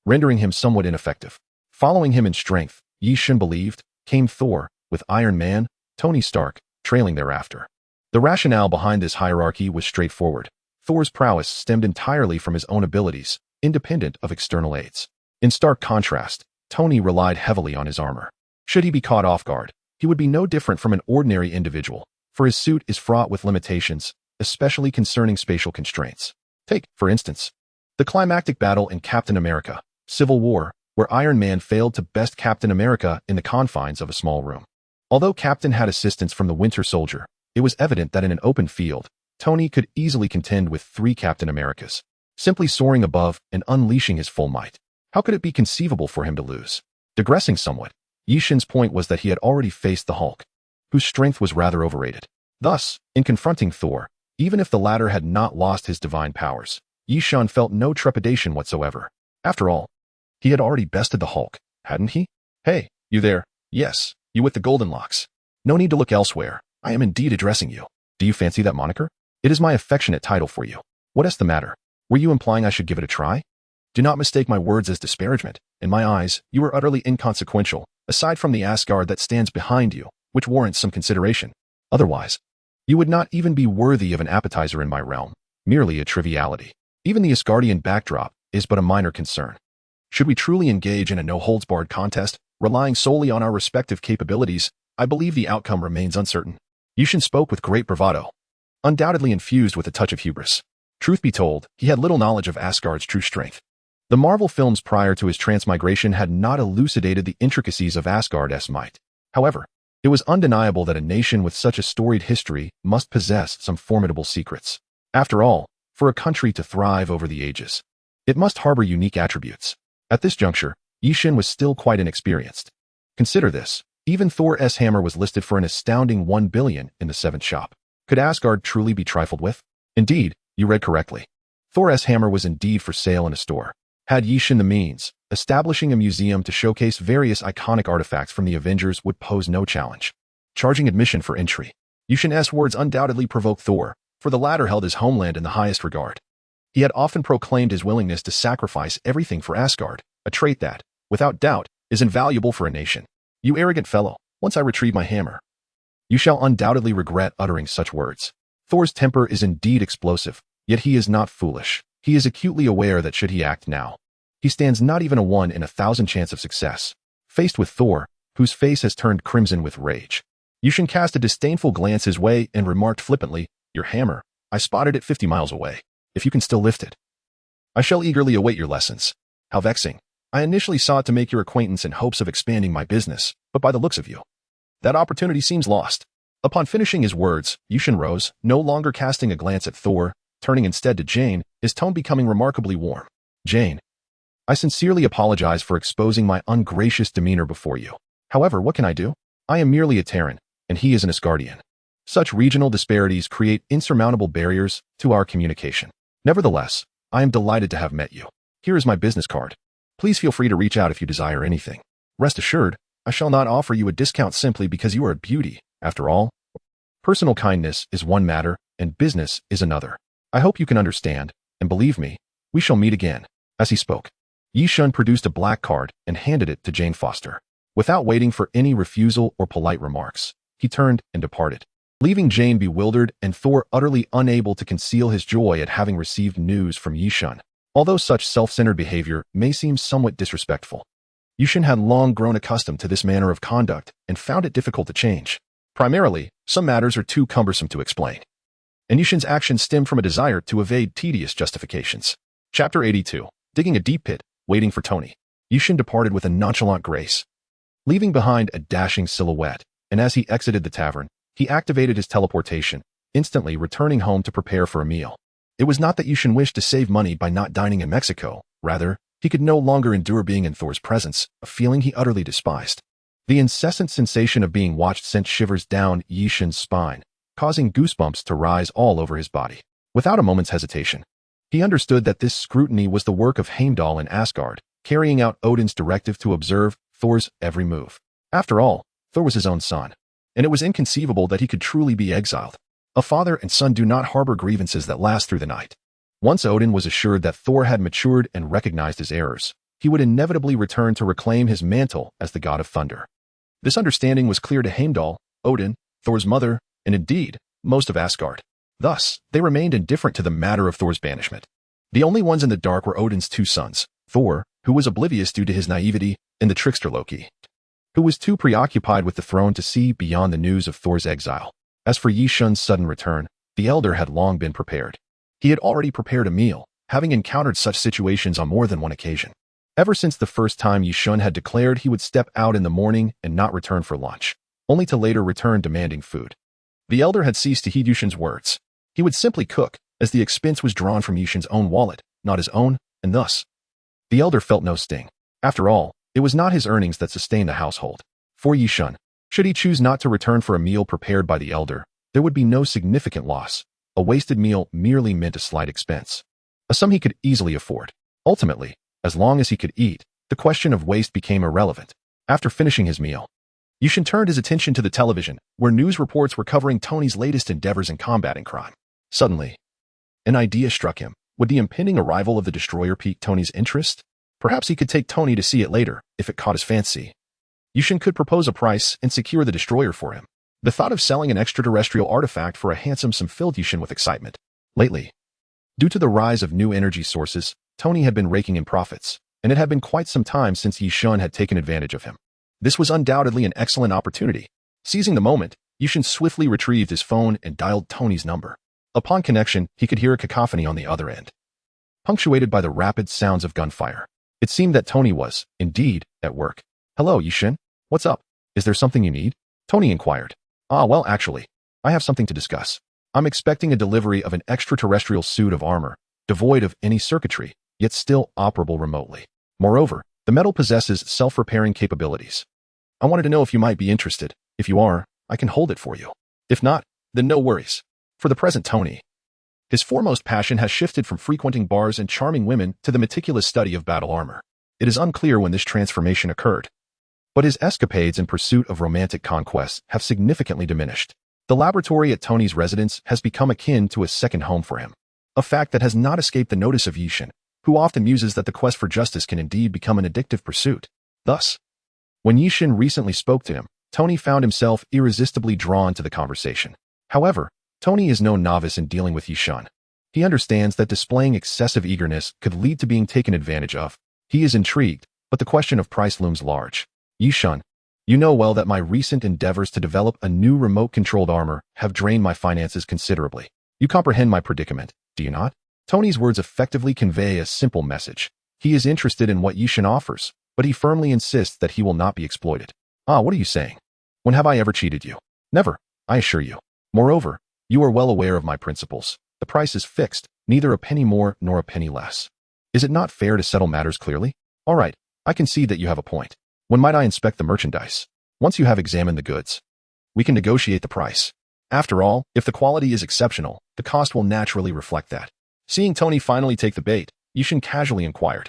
rendering him somewhat ineffective. Following him in strength, Yi Shun believed, came Thor, with Iron Man, Tony Stark, trailing thereafter. The rationale behind this hierarchy was straightforward. Thor's prowess stemmed entirely from his own abilities, independent of external aids. In stark contrast, Tony relied heavily on his armor. Should he be caught off guard, he would be no different from an ordinary individual, for his suit is fraught with limitations, especially concerning spatial constraints. Take, for instance, the climactic battle in Captain America: Civil War, where Iron Man failed to best Captain America in the confines of a small room. Although Captain had assistance from the Winter Soldier, it was evident that in an open field, Tony could easily contend with 3 Captain Americas, simply soaring above and unleashing his full might. How could it be conceivable for him to lose? Digressing somewhat, Yi Shun's point was that he had already faced the Hulk, whose strength was rather overrated. Thus, in confronting Thor, even if the latter had not lost his divine powers, Yi Shun felt no trepidation whatsoever. After all, he had already bested the Hulk, hadn't he? "Hey, you there? Yes, you with the golden locks. No need to look elsewhere. I am indeed addressing you. Do you fancy that moniker? It is my affectionate title for you. What's the matter? Were you implying I should give it a try? Do not mistake my words as disparagement. In my eyes, you are utterly inconsequential, aside from the Asgard that stands behind you, which warrants some consideration. Otherwise, you would not even be worthy of an appetizer in my realm, merely a triviality. Even the Asgardian backdrop is but a minor concern. Should we truly engage in a no-holds-barred contest, relying solely on our respective capabilities, I believe the outcome remains uncertain." Yi Shun spoke with great bravado, undoubtedly infused with a touch of hubris. Truth be told, he had little knowledge of Asgard's true strength. The Marvel films prior to his transmigration had not elucidated the intricacies of Asgard's might. However, it was undeniable that a nation with such a storied history must possess some formidable secrets. After all, for a country to thrive over the ages, it must harbor unique attributes. At this juncture, Yi Shun was still quite inexperienced. Consider this. Even Thor's hammer was listed for an astounding 1 billion in the 7th shop. Could Asgard truly be trifled with? Indeed, you read correctly. Thor's hammer was indeed for sale in a store. Had Yi Shun the means, establishing a museum to showcase various iconic artifacts from the Avengers would pose no challenge. Charging admission for entry. Yi Shun's words undoubtedly provoked Thor, for the latter held his homeland in the highest regard. He had often proclaimed his willingness to sacrifice everything for Asgard, a trait that, without doubt, is invaluable for a nation. "You arrogant fellow, once I retrieve my hammer, you shall undoubtedly regret uttering such words." Thor's temper is indeed explosive, yet he is not foolish. He is acutely aware that should he act now, He stands not even a 1 in 1,000 chance of success. Faced with Thor, whose face has turned crimson with rage, Yushin cast a disdainful glance his way and remarked flippantly, "Your hammer, I spotted it 50 miles away. If you can still lift it, I shall eagerly await your lessons." How vexing. I initially sought to make your acquaintance in hopes of expanding my business, but by the looks of you, that opportunity seems lost. Upon finishing his words, Yushin rose, no longer casting a glance at Thor, turning instead to Jane, his tone becoming remarkably warm. "Jane, I sincerely apologize for exposing my ungracious demeanor before you. However, what can I do? I am merely a Terran, and he is an Asgardian. Such regional disparities create insurmountable barriers to our communication. Nevertheless, I am delighted to have met you. Here is my business card. Please feel free to reach out if you desire anything. Rest assured, I shall not offer you a discount simply because you are a beauty. After all, personal kindness is one matter, and business is another. I hope you can understand, and believe me, we shall meet again." As he spoke, Yishun produced a black card and handed it to Jane Foster. Without waiting for any refusal or polite remarks, he turned and departed, leaving Jane bewildered and Thor utterly unable to conceal his joy at having received news from Yishun. Although such self-centered behavior may seem somewhat disrespectful, Yushin had long grown accustomed to this manner of conduct and found it difficult to change. Primarily, some matters are too cumbersome to explain, and Yushin's actions stem from a desire to evade tedious justifications. Chapter 82. Digging a deep pit, waiting for Tony. Yushin departed with a nonchalant grace, leaving behind a dashing silhouette, and as he exited the tavern, he activated his teleportation, instantly returning home to prepare for a meal. It was not that Yushin wished to save money by not dining in Mexico. Rather, he could no longer endure being in Thor's presence, a feeling he utterly despised. The incessant sensation of being watched sent shivers down Yishin's spine, causing goosebumps to rise all over his body. Without a moment's hesitation, he understood that this scrutiny was the work of Heimdall in Asgard, carrying out Odin's directive to observe Thor's every move. After all, Thor was his own son, and it was inconceivable that he could truly be exiled. A father and son do not harbor grievances that last through the night. Once Odin was assured that Thor had matured and recognized his errors, he would inevitably return to reclaim his mantle as the god of thunder. This understanding was clear to Heimdall, Odin, Thor's mother, and indeed, most of Asgard. Thus, they remained indifferent to the matter of Thor's banishment. The only ones in the dark were Odin's two sons, Thor, who was oblivious due to his naivety, and the trickster Loki, who was too preoccupied with the throne to see beyond the news of Thor's exile. As for Yishun's sudden return, the elder had long been prepared. He had already prepared a meal, having encountered such situations on more than one occasion. Ever since the first time Yishun had declared he would step out in the morning and not return for lunch, only to later return demanding food. The elder had ceased to heed Yishun's words. He would simply cook, as the expense was drawn from Yishun's own wallet, not his own, and thus, the elder felt no sting. After all, it was not his earnings that sustained the household. For Yishun, should he choose not to return for a meal prepared by the elder, there would be no significant loss. A wasted meal merely meant a slight expense, a sum he could easily afford. Ultimately, as long as he could eat, the question of waste became irrelevant. After finishing his meal, Yushin turned his attention to the television, where news reports were covering Tony's latest endeavors in combating crime. Suddenly, an idea struck him. Would the impending arrival of the destroyer pique Tony's interest? Perhaps he could take Tony to see it later, if it caught his fancy. Yushin could propose a price and secure the destroyer for him. The thought of selling an extraterrestrial artifact for a handsome sum filled Yushin with excitement. Lately, due to the rise of new energy sources, Tony had been raking in profits, and it had been quite some time since Yishun had taken advantage of him. This was undoubtedly an excellent opportunity. Seizing the moment, Yushin swiftly retrieved his phone and dialed Tony's number. Upon connection, he could hear a cacophony on the other end, punctuated by the rapid sounds of gunfire. It seemed that Tony was, indeed, at work. "Hello, Yushin. What's up? Is there something you need?" Tony inquired. Well, actually, I have something to discuss. I'm expecting a delivery of an extraterrestrial suit of armor, devoid of any circuitry, yet still operable remotely. Moreover, the metal possesses self-repairing capabilities. I wanted to know if you might be interested. If you are, I can hold it for you. If not, then no worries. For the present, Tony, his foremost passion has shifted from frequenting bars and charming women to the meticulous study of battle armor. It is unclear when this transformation occurred, but his escapades in pursuit of romantic conquests have significantly diminished. The laboratory at Tony's residence has become akin to a second home for him, a fact that has not escaped the notice of Yishin, who often muses that the quest for justice can indeed become an addictive pursuit. Thus, when Yishin recently spoke to him, Tony found himself irresistibly drawn to the conversation. However, Tony is no novice in dealing with Yishin. He understands that displaying excessive eagerness could lead to being taken advantage of, He is intrigued, but the question of price looms large. Yi-shun, you know well that my recent endeavors to develop a new remote-controlled armor have drained my finances considerably. You comprehend my predicament, do you not? Tony's words effectively convey a simple message. He is interested in what Yi-shun offers, but he firmly insists that he will not be exploited. Ah, what are you saying? When have I ever cheated you? Never, I assure you. Moreover, you are well aware of my principles. The price is fixed, neither a penny more nor a penny less. Is it not fair to settle matters clearly? All right, I concede that you have a point. When might I inspect the merchandise? Once you have examined the goods, we can negotiate the price. After all, if the quality is exceptional, the cost will naturally reflect that. Seeing Tony finally take the bait, Yi-shun casually inquired,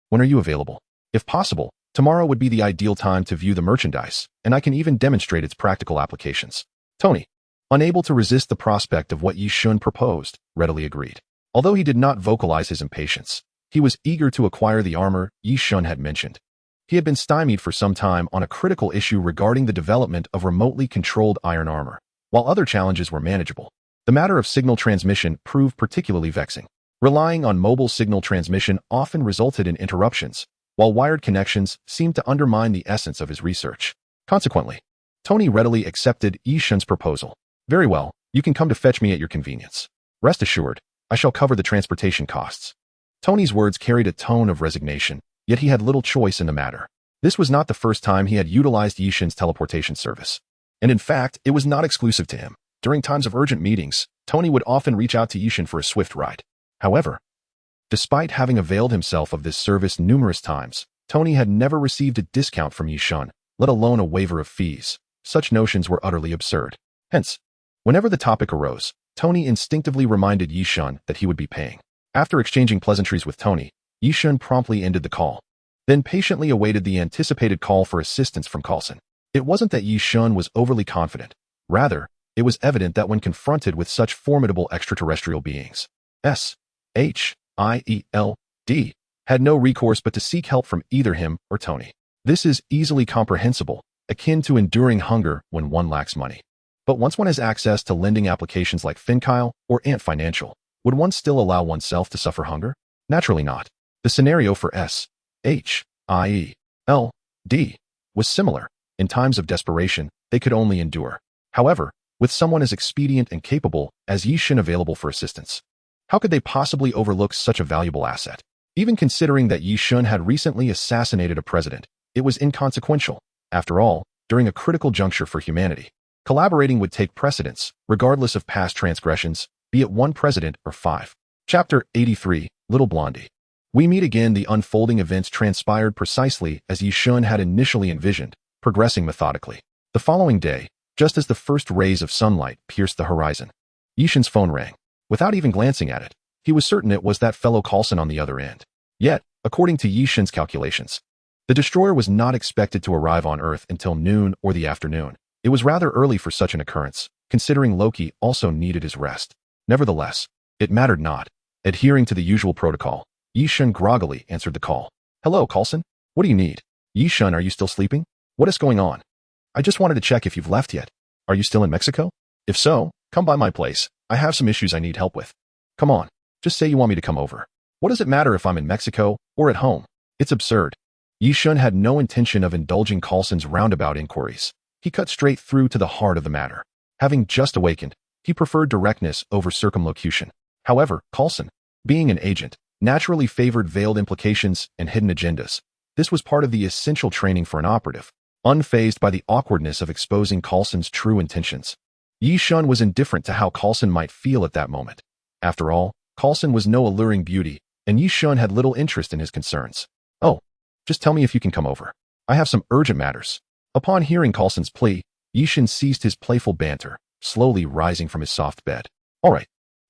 when are you available? If possible, tomorrow would be the ideal time to view the merchandise, and I can even demonstrate its practical applications. Tony, unable to resist the prospect of what Yi-shun proposed, readily agreed. Although he did not vocalize his impatience, he was eager to acquire the armor Yi-shun had mentioned. He had been stymied for some time on a critical issue regarding the development of remotely controlled iron armor, while other challenges were manageable. The matter of signal transmission proved particularly vexing. Relying on mobile signal transmission often resulted in interruptions, while wired connections seemed to undermine the essence of his research. Consequently, Tony readily accepted Yi-shun's proposal. Very well, you can come to fetch me at your convenience. Rest assured, I shall cover the transportation costs. Tony's words carried a tone of resignation, yet he had little choice in the matter. This was not the first time he had utilized Yi-shun's teleportation service. And in fact, it was not exclusive to him. During times of urgent meetings, Tony would often reach out to Yi-shun for a swift ride. However, despite having availed himself of this service numerous times, Tony had never received a discount from Yi-shun, let alone a waiver of fees. Such notions were utterly absurd. Hence, whenever the topic arose, Tony instinctively reminded Yi-shun that he would be paying. After exchanging pleasantries with Tony, Yi-shun promptly ended the call, then patiently awaited the anticipated call for assistance from Coulson. It wasn't that Yi-shun was overly confident. Rather, it was evident that when confronted with such formidable extraterrestrial beings, S.H.I.E.L.D. had no recourse but to seek help from either him or Tony. This is easily comprehensible, akin to enduring hunger when one lacks money. But once one has access to lending applications like FinKyle or Ant Financial, would one still allow oneself to suffer hunger? Naturally not. The scenario for S.H.I.E.L.D. was similar. In times of desperation, they could only endure. However, with someone as expedient and capable as Yi-shun available for assistance, how could they possibly overlook such a valuable asset? Even considering that Yi-shun had recently assassinated a president, it was inconsequential. After all, during a critical juncture for humanity, collaborating would take precedence, regardless of past transgressions, be it one president or 5. Chapter 83, Little Blondie. We meet again. The unfolding events transpired precisely as Yi-shun had initially envisioned, progressing methodically. The following day, just as the first rays of sunlight pierced the horizon, Yi-shun's phone rang. Without even glancing at it, he was certain it was that fellow Coulson on the other end. Yet, according to Yi-shun's calculations, the destroyer was not expected to arrive on Earth until noon or the afternoon. It was rather early for such an occurrence, considering Loki also needed his rest. Nevertheless, it mattered not. Adhering to the usual protocol, Yi-shun groggily answered the call. Hello, Coulson. What do you need? Yi-shun, are you still sleeping? What is going on? I just wanted to check if you've left yet. Are you still in Mexico? If so, come by my place. I have some issues I need help with. Come on, just say you want me to come over. What does it matter if I'm in Mexico or at home? It's absurd. Yi-shun had no intention of indulging Coulson's roundabout inquiries. He cut straight through to the heart of the matter. Having just awakened, he preferred directness over circumlocution. However, Coulson, being an agent, naturally favored veiled implications and hidden agendas. This was part of the essential training for an operative. Unfazed by the awkwardness of exposing Coulson's true intentions, Yi-shun was indifferent to how Coulson might feel at that moment. After all, Coulson was no alluring beauty, and Yi-shun had little interest in his concerns. Oh, just tell me if you can come over. I have some urgent matters. Upon hearing Coulson's plea, Yi-shun ceased his playful banter, slowly rising from his soft bed. All right,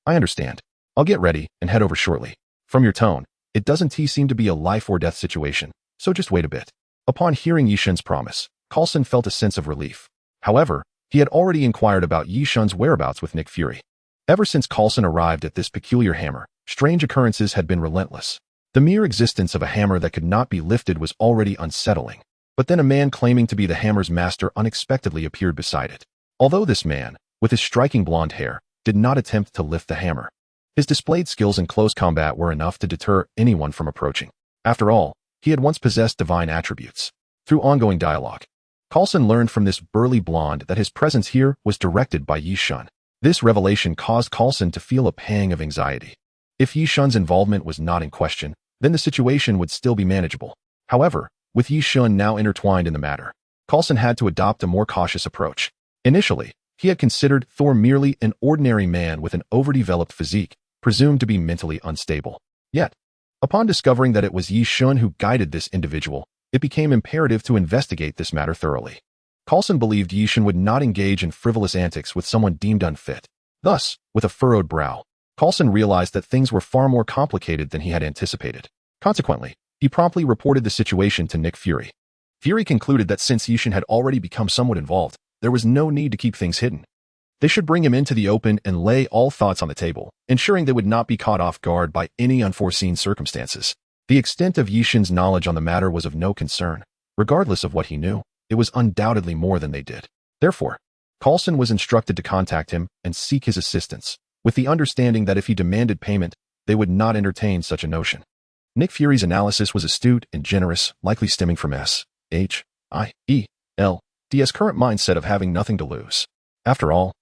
I understand. I'll get ready and head over shortly. From your tone, it doesn't seem to be a life or death situation, so just wait a bit. Upon hearing Yi-shun's promise, Coulson felt a sense of relief. However, he had already inquired about Yi-shun's whereabouts with Nick Fury. Ever since Coulson arrived at this peculiar hammer, strange occurrences had been relentless. The mere existence of a hammer that could not be lifted was already unsettling. But then a man claiming to be the hammer's master unexpectedly appeared beside it. Although this man, with his striking blonde hair, did not attempt to lift the hammer, his displayed skills in close combat were enough to deter anyone from approaching. After all, he had once possessed divine attributes. Through ongoing dialogue, Coulson learned from this burly blonde that his presence here was directed by Yi Shun. This revelation caused Coulson to feel a pang of anxiety. If Yi Shun's involvement was not in question, then the situation would still be manageable. However, with Yi Shun now intertwined in the matter, Coulson had to adopt a more cautious approach. Initially, he had considered Thor merely an ordinary man with an overdeveloped physique, presumed to be mentally unstable. Yet, upon discovering that it was Yi Shun who guided this individual, it became imperative to investigate this matter thoroughly. Coulson believed Yi Shun would not engage in frivolous antics with someone deemed unfit. Thus, with a furrowed brow, Coulson realized that things were far more complicated than he had anticipated. Consequently, he promptly reported the situation to Nick Fury. Fury concluded that since Yi Shun had already become somewhat involved, there was no need to keep things hidden. They should bring him into the open and lay all thoughts on the table, ensuring they would not be caught off guard by any unforeseen circumstances. The extent of Yi Shun's knowledge on the matter was of no concern. Regardless of what he knew, it was undoubtedly more than they did. Therefore, Coulson was instructed to contact him and seek his assistance, with the understanding that if he demanded payment, they would not entertain such a notion. Nick Fury's analysis was astute and generous, likely stemming from S.H.I.E.L.D's current mindset of having nothing to lose. After all,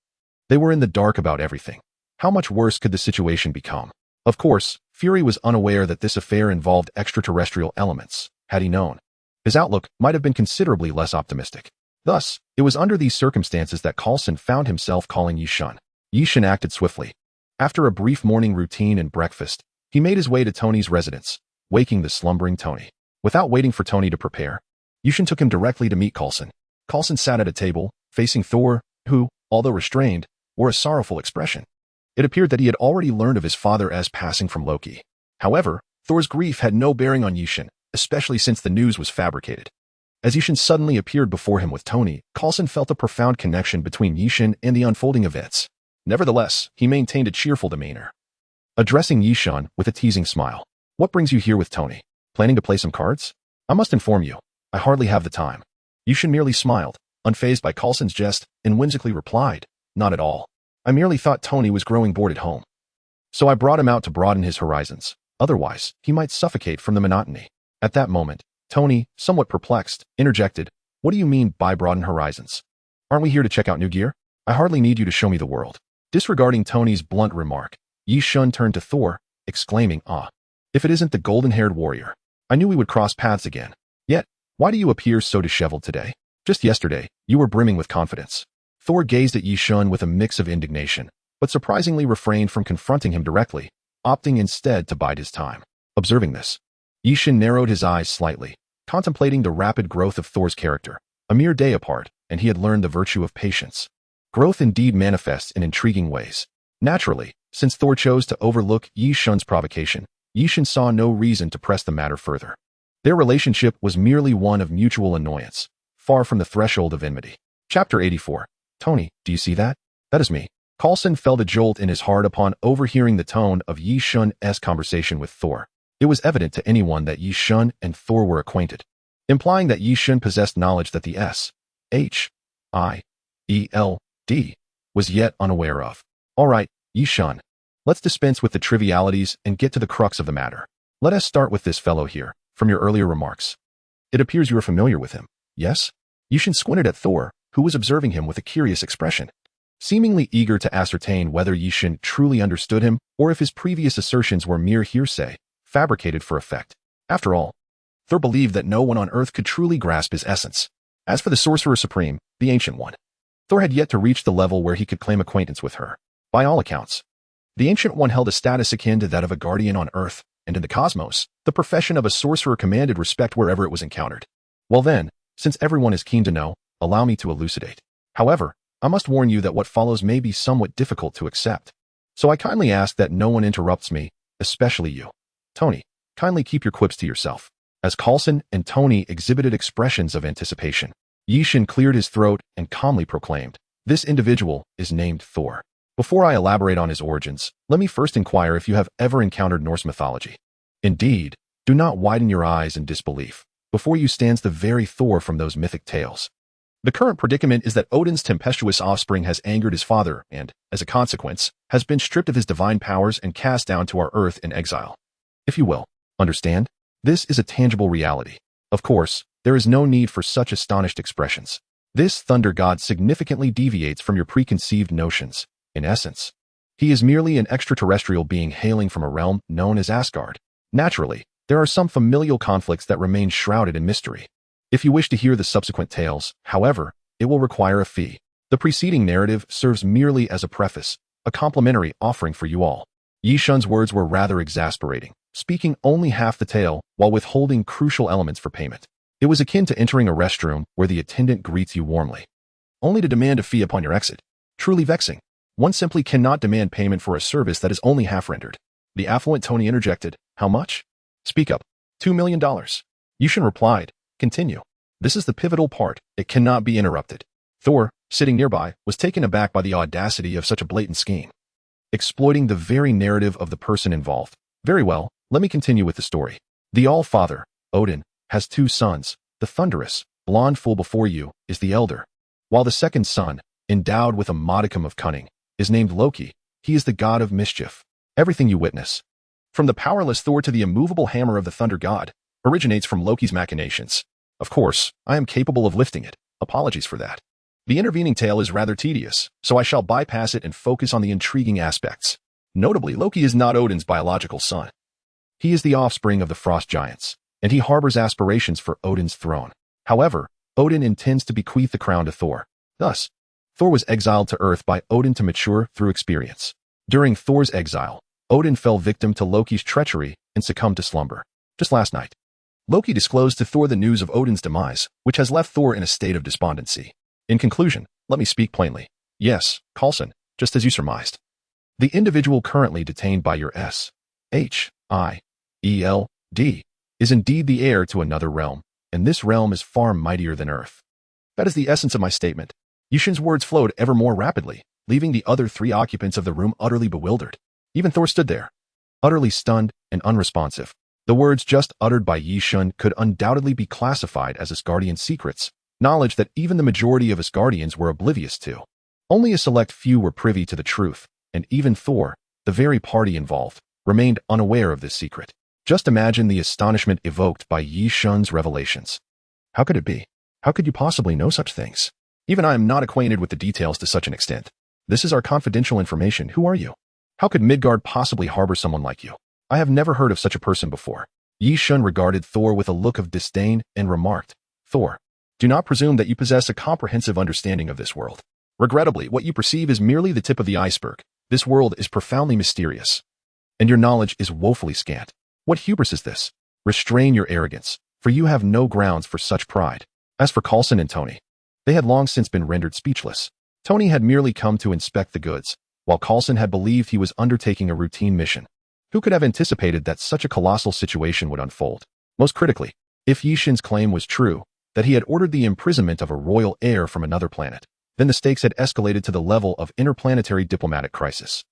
they were in the dark about everything. How much worse could the situation become? Of course, Fury was unaware that this affair involved extraterrestrial elements. Had he known, his outlook might have been considerably less optimistic. Thus, it was under these circumstances that Coulson found himself calling Yi Shun. Yi Shun acted swiftly. After a brief morning routine and breakfast, he made his way to Tony's residence, waking the slumbering Tony. Without waiting for Tony to prepare, Yi Shun took him directly to meet Coulson. Coulson sat at a table, facing Thor, who, although restrained, wore a sorrowful expression. It appeared that he had already learned of his father's passing from Loki. However, Thor's grief had no bearing on Yi Shun, especially since the news was fabricated. As Yi Shun suddenly appeared before him with Tony, Coulson felt a profound connection between Yi Shun and the unfolding events. Nevertheless, he maintained a cheerful demeanor, addressing Yi Shun with a teasing smile. "What brings you here with Tony? Planning to play some cards? I must inform you, I hardly have the time." Yi Shun merely smiled, unfazed by Coulson's jest, and whimsically replied, "Not at all. I merely thought Tony was growing bored at home. So I brought him out to broaden his horizons. Otherwise, he might suffocate from the monotony." At that moment, Tony, somewhat perplexed, interjected, "What do you mean by broaden horizons? Aren't we here to check out new gear? I hardly need you to show me the world." Disregarding Tony's blunt remark, Yi Shun turned to Thor, exclaiming, "Ah, if it isn't the golden-haired warrior. I knew we would cross paths again. Yet, why do you appear so disheveled today? Just yesterday, you were brimming with confidence." Thor gazed at Yi Shun with a mix of indignation, but surprisingly refrained from confronting him directly, opting instead to bide his time. Observing this, Yi Shun narrowed his eyes slightly, contemplating the rapid growth of Thor's character. A mere day apart, and he had learned the virtue of patience. Growth indeed manifests in intriguing ways. Naturally, since Thor chose to overlook Yi Shun's provocation, Yi Shun saw no reason to press the matter further. Their relationship was merely one of mutual annoyance, far from the threshold of enmity. Chapter 84. "Tony, do you see that? That is me." Coulson felt a jolt in his heart upon overhearing the tone of Yi Shun's conversation with Thor. It was evident to anyone that Yi Shun and Thor were acquainted, implying that Yi Shun possessed knowledge that the S.H.I.E.L.D. was yet unaware of. "All right, Yi Shun, let's dispense with the trivialities and get to the crux of the matter. Let us start with this fellow here, from your earlier remarks. It appears you are familiar with him, yes?" Yi Shun squinted at Thor, who was observing him with a curious expression, seemingly eager to ascertain whether Yi Shun truly understood him or if his previous assertions were mere hearsay, fabricated for effect. After all, Thor believed that no one on Earth could truly grasp his essence. As for the Sorcerer Supreme, the Ancient One, Thor had yet to reach the level where he could claim acquaintance with her. By all accounts, the Ancient One held a status akin to that of a guardian on Earth, and in the cosmos, the profession of a sorcerer commanded respect wherever it was encountered. Well then, since everyone is keen to know, allow me to elucidate. However, I must warn you that what follows may be somewhat difficult to accept. So I kindly ask that no one interrupts me, especially you. Tony, kindly keep your quips to yourself." As Coulson and Tony exhibited expressions of anticipation, Yi Shun cleared his throat and calmly proclaimed, "This individual is named Thor. Before I elaborate on his origins, let me first inquire if you have ever encountered Norse mythology. Indeed, do not widen your eyes in disbelief. Before you stands the very Thor from those mythic tales. The current predicament is that Odin's tempestuous offspring has angered his father and, as a consequence, has been stripped of his divine powers and cast down to our earth in exile. If you will, understand?" This is a tangible reality. Of course, there is no need for such astonished expressions. This thunder god significantly deviates from your preconceived notions. In essence, he is merely an extraterrestrial being hailing from a realm known as Asgard. Naturally, there are some familial conflicts that remain shrouded in mystery. If you wish to hear the subsequent tales, however, it will require a fee. The preceding narrative serves merely as a preface, a complimentary offering for you all. Yi Shun's words were rather exasperating, speaking only half the tale while withholding crucial elements for payment. It was akin to entering a restroom where the attendant greets you warmly, only to demand a fee upon your exit. Truly vexing. One simply cannot demand payment for a service that is only half rendered. The affluent Tony interjected, "How much?" "Speak up." $2 million. Yi Shun replied, "Continue." This is the pivotal part. It cannot be interrupted. Thor, sitting nearby, was taken aback by the audacity of such a blatant scheme, exploiting the very narrative of the person involved. Very well, let me continue with the story. The All-Father, Odin, has two sons. The thunderous, blonde fool before you is the elder, while the second son, endowed with a modicum of cunning, is named Loki. He is the god of mischief. Everything you witness, from the powerless Thor to the immovable hammer of the thunder god, originates from Loki's machinations. Of course, I am capable of lifting it. Apologies for that. The intervening tale is rather tedious, so I shall bypass it and focus on the intriguing aspects. Notably, Loki is not Odin's biological son. He is the offspring of the frost giants, and he harbors aspirations for Odin's throne. However, Odin intends to bequeath the crown to Thor. Thus, Thor was exiled to Earth by Odin to mature through experience. During Thor's exile, Odin fell victim to Loki's treachery and succumbed to slumber. Just last night, Loki disclosed to Thor the news of Odin's demise, which has left Thor in a state of despondency. In conclusion, let me speak plainly. Yes, Coulson, just as you surmised. The individual currently detained by your S.H.I.E.L.D. is indeed the heir to another realm, and this realm is far mightier than Earth. That is the essence of my statement. Yi Shun's words flowed ever more rapidly, leaving the other three occupants of the room utterly bewildered. Even Thor stood there, utterly stunned and unresponsive. The words just uttered by Yi Shun could undoubtedly be classified as Asgardian secrets, knowledge that even the majority of Asgardians were oblivious to. Only a select few were privy to the truth, and even Thor, the very party involved, remained unaware of this secret. Just imagine the astonishment evoked by Yi Shun's revelations. How could it be? How could you possibly know such things? Even I am not acquainted with the details to such an extent. This is our confidential information. Who are you? How could Midgard possibly harbor someone like you? I have never heard of such a person before. Yi Shun regarded Thor with a look of disdain and remarked, "Thor, do not presume that you possess a comprehensive understanding of this world. Regrettably, what you perceive is merely the tip of the iceberg. This world is profoundly mysterious, and your knowledge is woefully scant. What hubris is this? Restrain your arrogance, for you have no grounds for such pride." As for Coulson and Tony, they had long since been rendered speechless. Tony had merely come to inspect the goods, while Coulson had believed he was undertaking a routine mission. Who could have anticipated that such a colossal situation would unfold? Most critically, if Yi Shun's claim was true, that he had ordered the imprisonment of a royal heir from another planet, then the stakes had escalated to the level of interplanetary diplomatic crisis.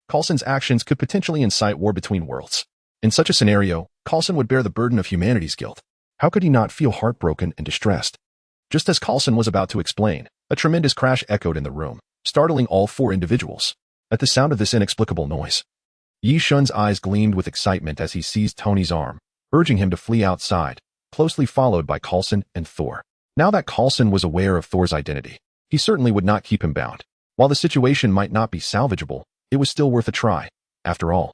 Coulson's actions could potentially incite war between worlds. In such a scenario, Coulson would bear the burden of humanity's guilt. How could he not feel heartbroken and distressed? Just as Coulson was about to explain, a tremendous crash echoed in the room, startling all four individuals. At the sound of this inexplicable noise, Yi Shun's eyes gleamed with excitement as he seized Tony's arm, urging him to flee outside, closely followed by Coulson and Thor. Now that Coulson was aware of Thor's identity, he certainly would not keep him bound. While the situation might not be salvageable, it was still worth a try. After all,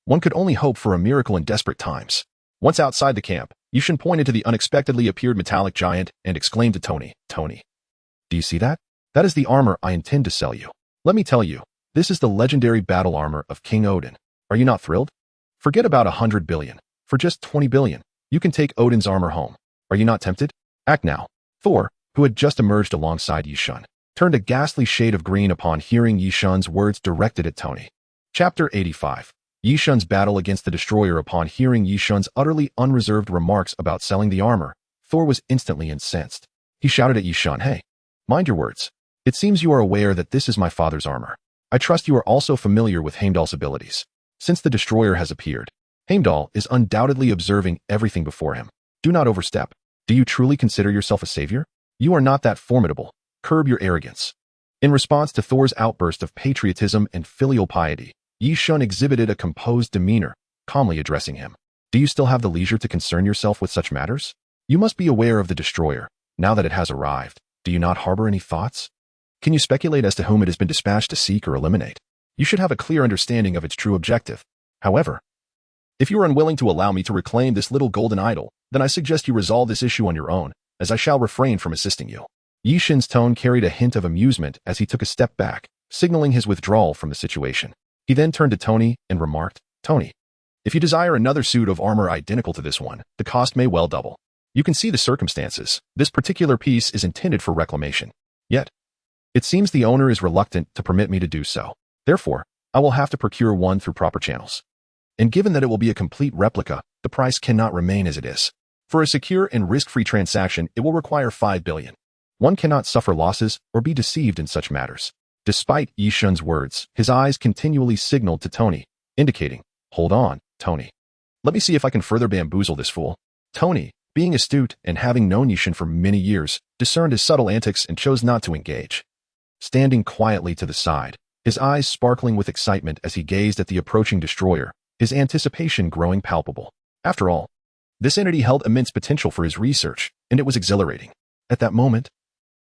one could only hope for a miracle in desperate times. Once outside the camp, Yi Shun pointed to the unexpectedly appeared metallic giant and exclaimed to Tony, "Tony, do you see that? That is the armor I intend to sell you. Let me tell you, this is the legendary battle armor of King Odin. Are you not thrilled? Forget about 100 billion. For just 20 billion, you can take Odin's armor home. Are you not tempted? Act now." Thor, who had just emerged alongside Yi Shun, turned a ghastly shade of green upon hearing Yi Shun's words directed at Tony. Chapter 85. Yi Shun's battle against the destroyer. Upon hearing Yi Shun's utterly unreserved remarks about selling the armor, Thor was instantly incensed. He shouted at Yi Shun, "Hey, mind your words. It seems you are aware that this is my father's armor. I trust you are also familiar with Heimdall's abilities. Since the destroyer has appeared, Heimdall is undoubtedly observing everything before him. Do not overstep. Do you truly consider yourself a savior? You are not that formidable. Curb your arrogance." In response to Thor's outburst of patriotism and filial piety, Yi Shun exhibited a composed demeanor, calmly addressing him. Do you still have the leisure to concern yourself with such matters? You must be aware of the destroyer, now that it has arrived. Do you not harbor any thoughts? Can you speculate as to whom it has been dispatched to seek or eliminate? You should have a clear understanding of its true objective. However, if you are unwilling to allow me to reclaim this little golden idol, then I suggest you resolve this issue on your own, as I shall refrain from assisting you. Yi Shin's tone carried a hint of amusement as he took a step back, signaling his withdrawal from the situation. He then turned to Tony and remarked, Tony, if you desire another suit of armor identical to this one, the cost may well double. You can see the circumstances. This particular piece is intended for reclamation. Yet, it seems the owner is reluctant to permit me to do so. Therefore, I will have to procure one through proper channels. And given that it will be a complete replica, the price cannot remain as it is. For a secure and risk-free transaction, it will require 5 billion. One cannot suffer losses or be deceived in such matters. Despite Yi Shun's words, his eyes continually signaled to Tony, indicating, hold on, Tony. Let me see if I can further bamboozle this fool. Tony, being astute and having known Yi Shun for many years, discerned his subtle antics and chose not to engage. Standing quietly to the side, his eyes sparkling with excitement as he gazed at the approaching destroyer, his anticipation growing palpable. After all, this entity held immense potential for his research, and it was exhilarating. At that moment,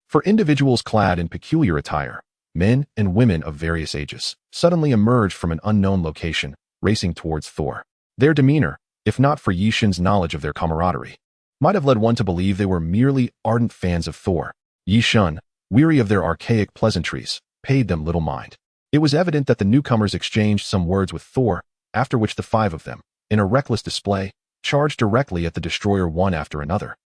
for individuals clad in peculiar attire, men and women of various ages suddenly emerged from an unknown location, racing towards Thor. Their demeanor, if not for Yi Shun's knowledge of their camaraderie, might have led one to believe they were merely ardent fans of Thor. Yi Shun, weary of their archaic pleasantries, paid them little mind. It was evident that the newcomers exchanged some words with Thor, after which the 5 of them, in a reckless display, charged directly at the destroyer one after another.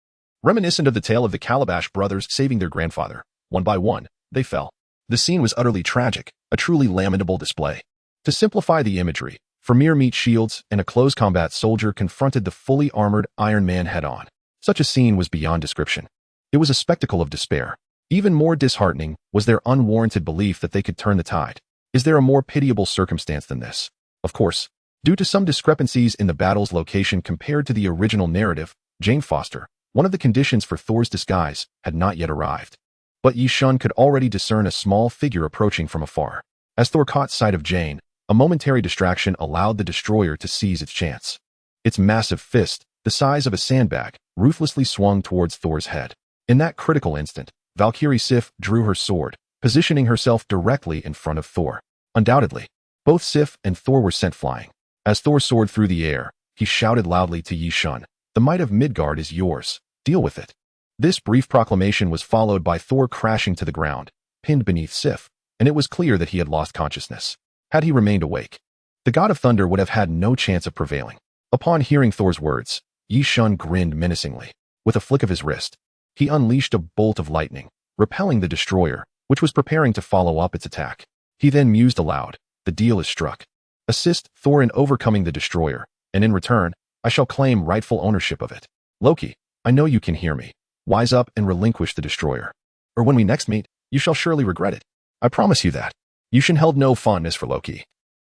Reminiscent of the tale of the Calabash brothers saving their grandfather, one by one, they fell. The scene was utterly tragic, a truly lamentable display. To simplify the imagery, for mere meat shields and a close combat soldier confronted the fully armored Iron Man head-on. Such a scene was beyond description. It was a spectacle of despair. Even more disheartening was their unwarranted belief that they could turn the tide. Is there a more pitiable circumstance than this? Of course, due to some discrepancies in the battle's location compared to the original narrative, Jane Foster, one of the conditions for Thor's disguise, had not yet arrived. But Yi Shun could already discern a small figure approaching from afar. As Thor caught sight of Jane, a momentary distraction allowed the destroyer to seize its chance. Its massive fist, the size of a sandbag, ruthlessly swung towards Thor's head. In that critical instant, Valkyrie Sif drew her sword, positioning herself directly in front of Thor. Undoubtedly, both Sif and Thor were sent flying. As Thor soared through the air, he shouted loudly to Yi Shun, "The might of Midgard is yours. Deal with it." This brief proclamation was followed by Thor crashing to the ground, pinned beneath Sif, and it was clear that he had lost consciousness. Had he remained awake, the god of thunder would have had no chance of prevailing. Upon hearing Thor's words, Yi Shun grinned menacingly. With a flick of his wrist, he unleashed a bolt of lightning, repelling the destroyer, which was preparing to follow up its attack. He then mused aloud, "The deal is struck. Assist Thor in overcoming the destroyer, and in return, I shall claim rightful ownership of it. Loki, I know you can hear me. Wise up and relinquish the destroyer. Or when we next meet, you shall surely regret it. I promise you that." Yi Shun held no fondness for Loki.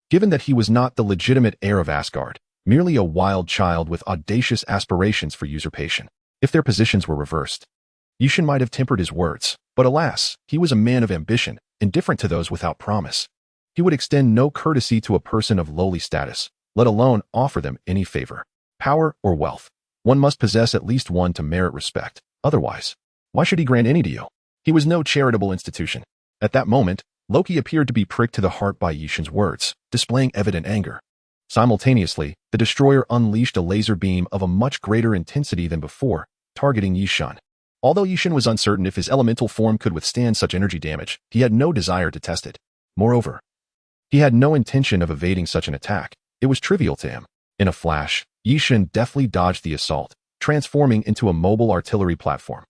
Given that he was not the legitimate heir of Asgard, merely a wild child with audacious aspirations for usurpation, if their positions were reversed, Yi Shun might have tempered his words, but alas, he was a man of ambition, indifferent to those without promise. He would extend no courtesy to a person of lowly status, let alone offer them any favor. Power or wealth, one must possess at least one to merit respect. Otherwise, why should he grant any to you? He was no charitable institution. At that moment, Loki appeared to be pricked to the heart by Yi Shun's words, displaying evident anger. Simultaneously, the destroyer unleashed a laser beam of a much greater intensity than before, targeting Yi Shun. Although Yi Shun was uncertain if his elemental form could withstand such energy damage, he had no desire to test it. Moreover, he had no intention of evading such an attack. It was trivial to him. In a flash, Yi Shun deftly dodged the assault, transforming into a mobile artillery platform,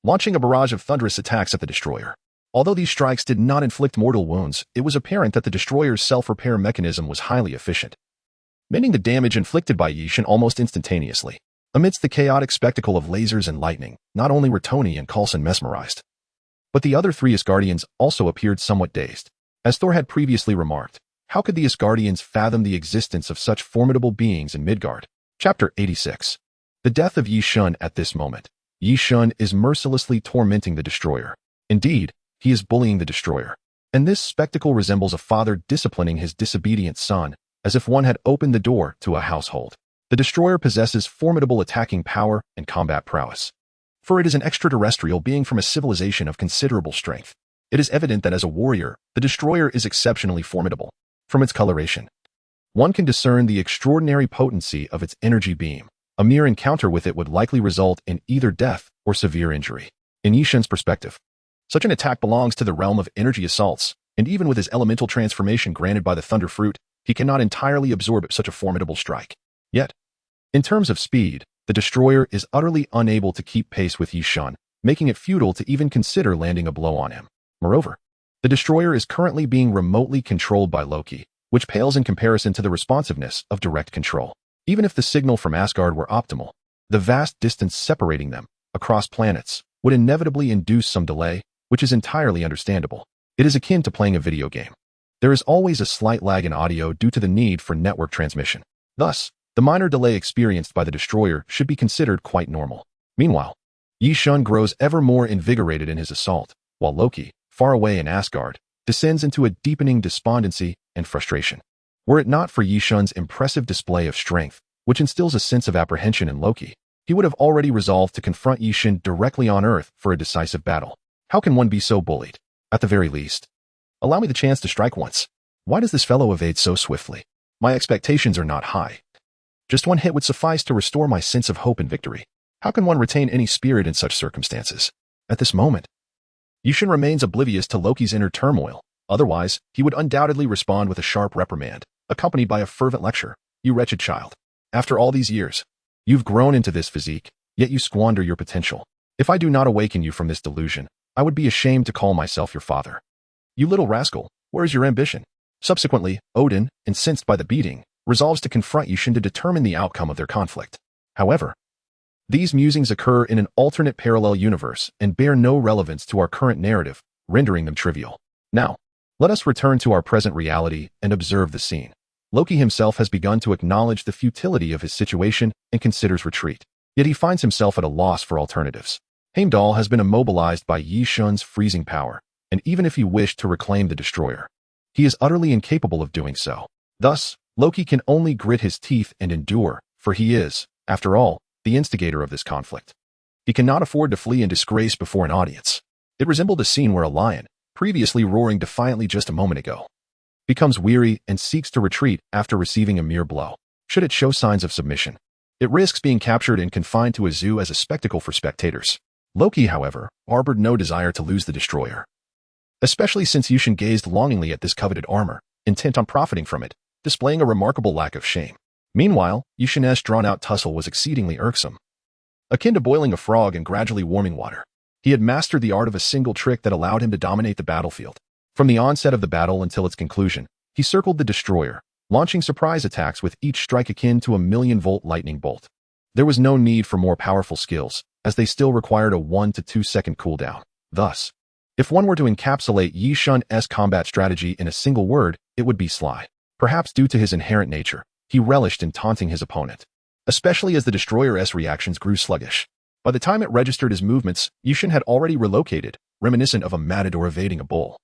launching a barrage of thunderous attacks at the destroyer. Although these strikes did not inflict mortal wounds, it was apparent that the destroyer's self-repair mechanism was highly efficient, mending the damage inflicted by Yi Shun almost instantaneously. Amidst the chaotic spectacle of lasers and lightning, not only were Tony and Coulson mesmerized, but the other 3 Asgardians also appeared somewhat dazed. As Thor had previously remarked, how could the Asgardians fathom the existence of such formidable beings in Midgard? Chapter 86. The death of Yi Shun. At this moment, Yi Shun is mercilessly tormenting the destroyer. Indeed, he is bullying the destroyer. And this spectacle resembles a father disciplining his disobedient son, as if one had opened the door to a household. The destroyer possesses formidable attacking power and combat prowess, for it is an extraterrestrial being from a civilization of considerable strength. It is evident that as a warrior, the destroyer is exceptionally formidable. From its coloration, one can discern the extraordinary potency of its energy beam. A mere encounter with it would likely result in either death or severe injury. In Yishun's perspective, such an attack belongs to the realm of energy assaults, and even with his elemental transformation granted by the Thunder Fruit, he cannot entirely absorb such a formidable strike. Yet, in terms of speed, the destroyer is utterly unable to keep pace with Yishun, making it futile to even consider landing a blow on him. Moreover, the destroyer is currently being remotely controlled by Loki, which pales in comparison to the responsiveness of direct control. Even if the signal from Asgard were optimal, the vast distance separating them, across planets, would inevitably induce some delay, which is entirely understandable. It is akin to playing a video game. There is always a slight lag in audio due to the need for network transmission. Thus, the minor delay experienced by the destroyer should be considered quite normal. Meanwhile, Yishun grows ever more invigorated in his assault, while Loki, far away in Asgard, descends into a deepening despondency and frustration. Were it not for Yishun's impressive display of strength, which instills a sense of apprehension in Loki, he would have already resolved to confront Yishun directly on Earth for a decisive battle. How can one be so bullied? At the very least, allow me the chance to strike once. Why does this fellow evade so swiftly? My expectations are not high. Just one hit would suffice to restore my sense of hope and victory. How can one retain any spirit in such circumstances? At this moment, Yishun remains oblivious to Loki's inner turmoil. Otherwise, he would undoubtedly respond with a sharp reprimand, accompanied by a fervent lecture. You wretched child. After all these years, you've grown into this physique, yet you squander your potential. If I do not awaken you from this delusion, I would be ashamed to call myself your father. You little rascal, where is your ambition? Subsequently, Odin, incensed by the beating, resolves to confront Yishun to determine the outcome of their conflict. However, these musings occur in an alternate parallel universe and bear no relevance to our current narrative, rendering them trivial. Now, let us return to our present reality and observe the scene. Loki himself has begun to acknowledge the futility of his situation and considers retreat. Yet he finds himself at a loss for alternatives. Heimdall has been immobilized by Yishun's freezing power, and even if he wished to reclaim the destroyer, he is utterly incapable of doing so. Thus, Loki can only grit his teeth and endure, for he is, after all, the instigator of this conflict. He cannot afford to flee in disgrace before an audience. It resembled a scene where a lion, previously roaring defiantly just a moment ago, becomes weary and seeks to retreat after receiving a mere blow. Should it show signs of submission, it risks being captured and confined to a zoo as a spectacle for spectators. Loki, however, harbored no desire to lose the destroyer, especially since Yishun gazed longingly at this coveted armor, intent on profiting from it, displaying a remarkable lack of shame. Meanwhile, Yishun's drawn-out tussle was exceedingly irksome, akin to boiling a frog in gradually warming water. He had mastered the art of a single trick that allowed him to dominate the battlefield. From the onset of the battle until its conclusion, he circled the destroyer, launching surprise attacks with each strike akin to a 1,000,000-volt lightning bolt. There was no need for more powerful skills, as they still required a 1 to 2 second cooldown. Thus, if one were to encapsulate Yishun's combat strategy in a single word, it would be sly. Perhaps due to his inherent nature, he relished in taunting his opponent, especially as the destroyer's reactions grew sluggish. By the time it registered his movements, Yishun had already relocated, reminiscent of a matador evading a bull,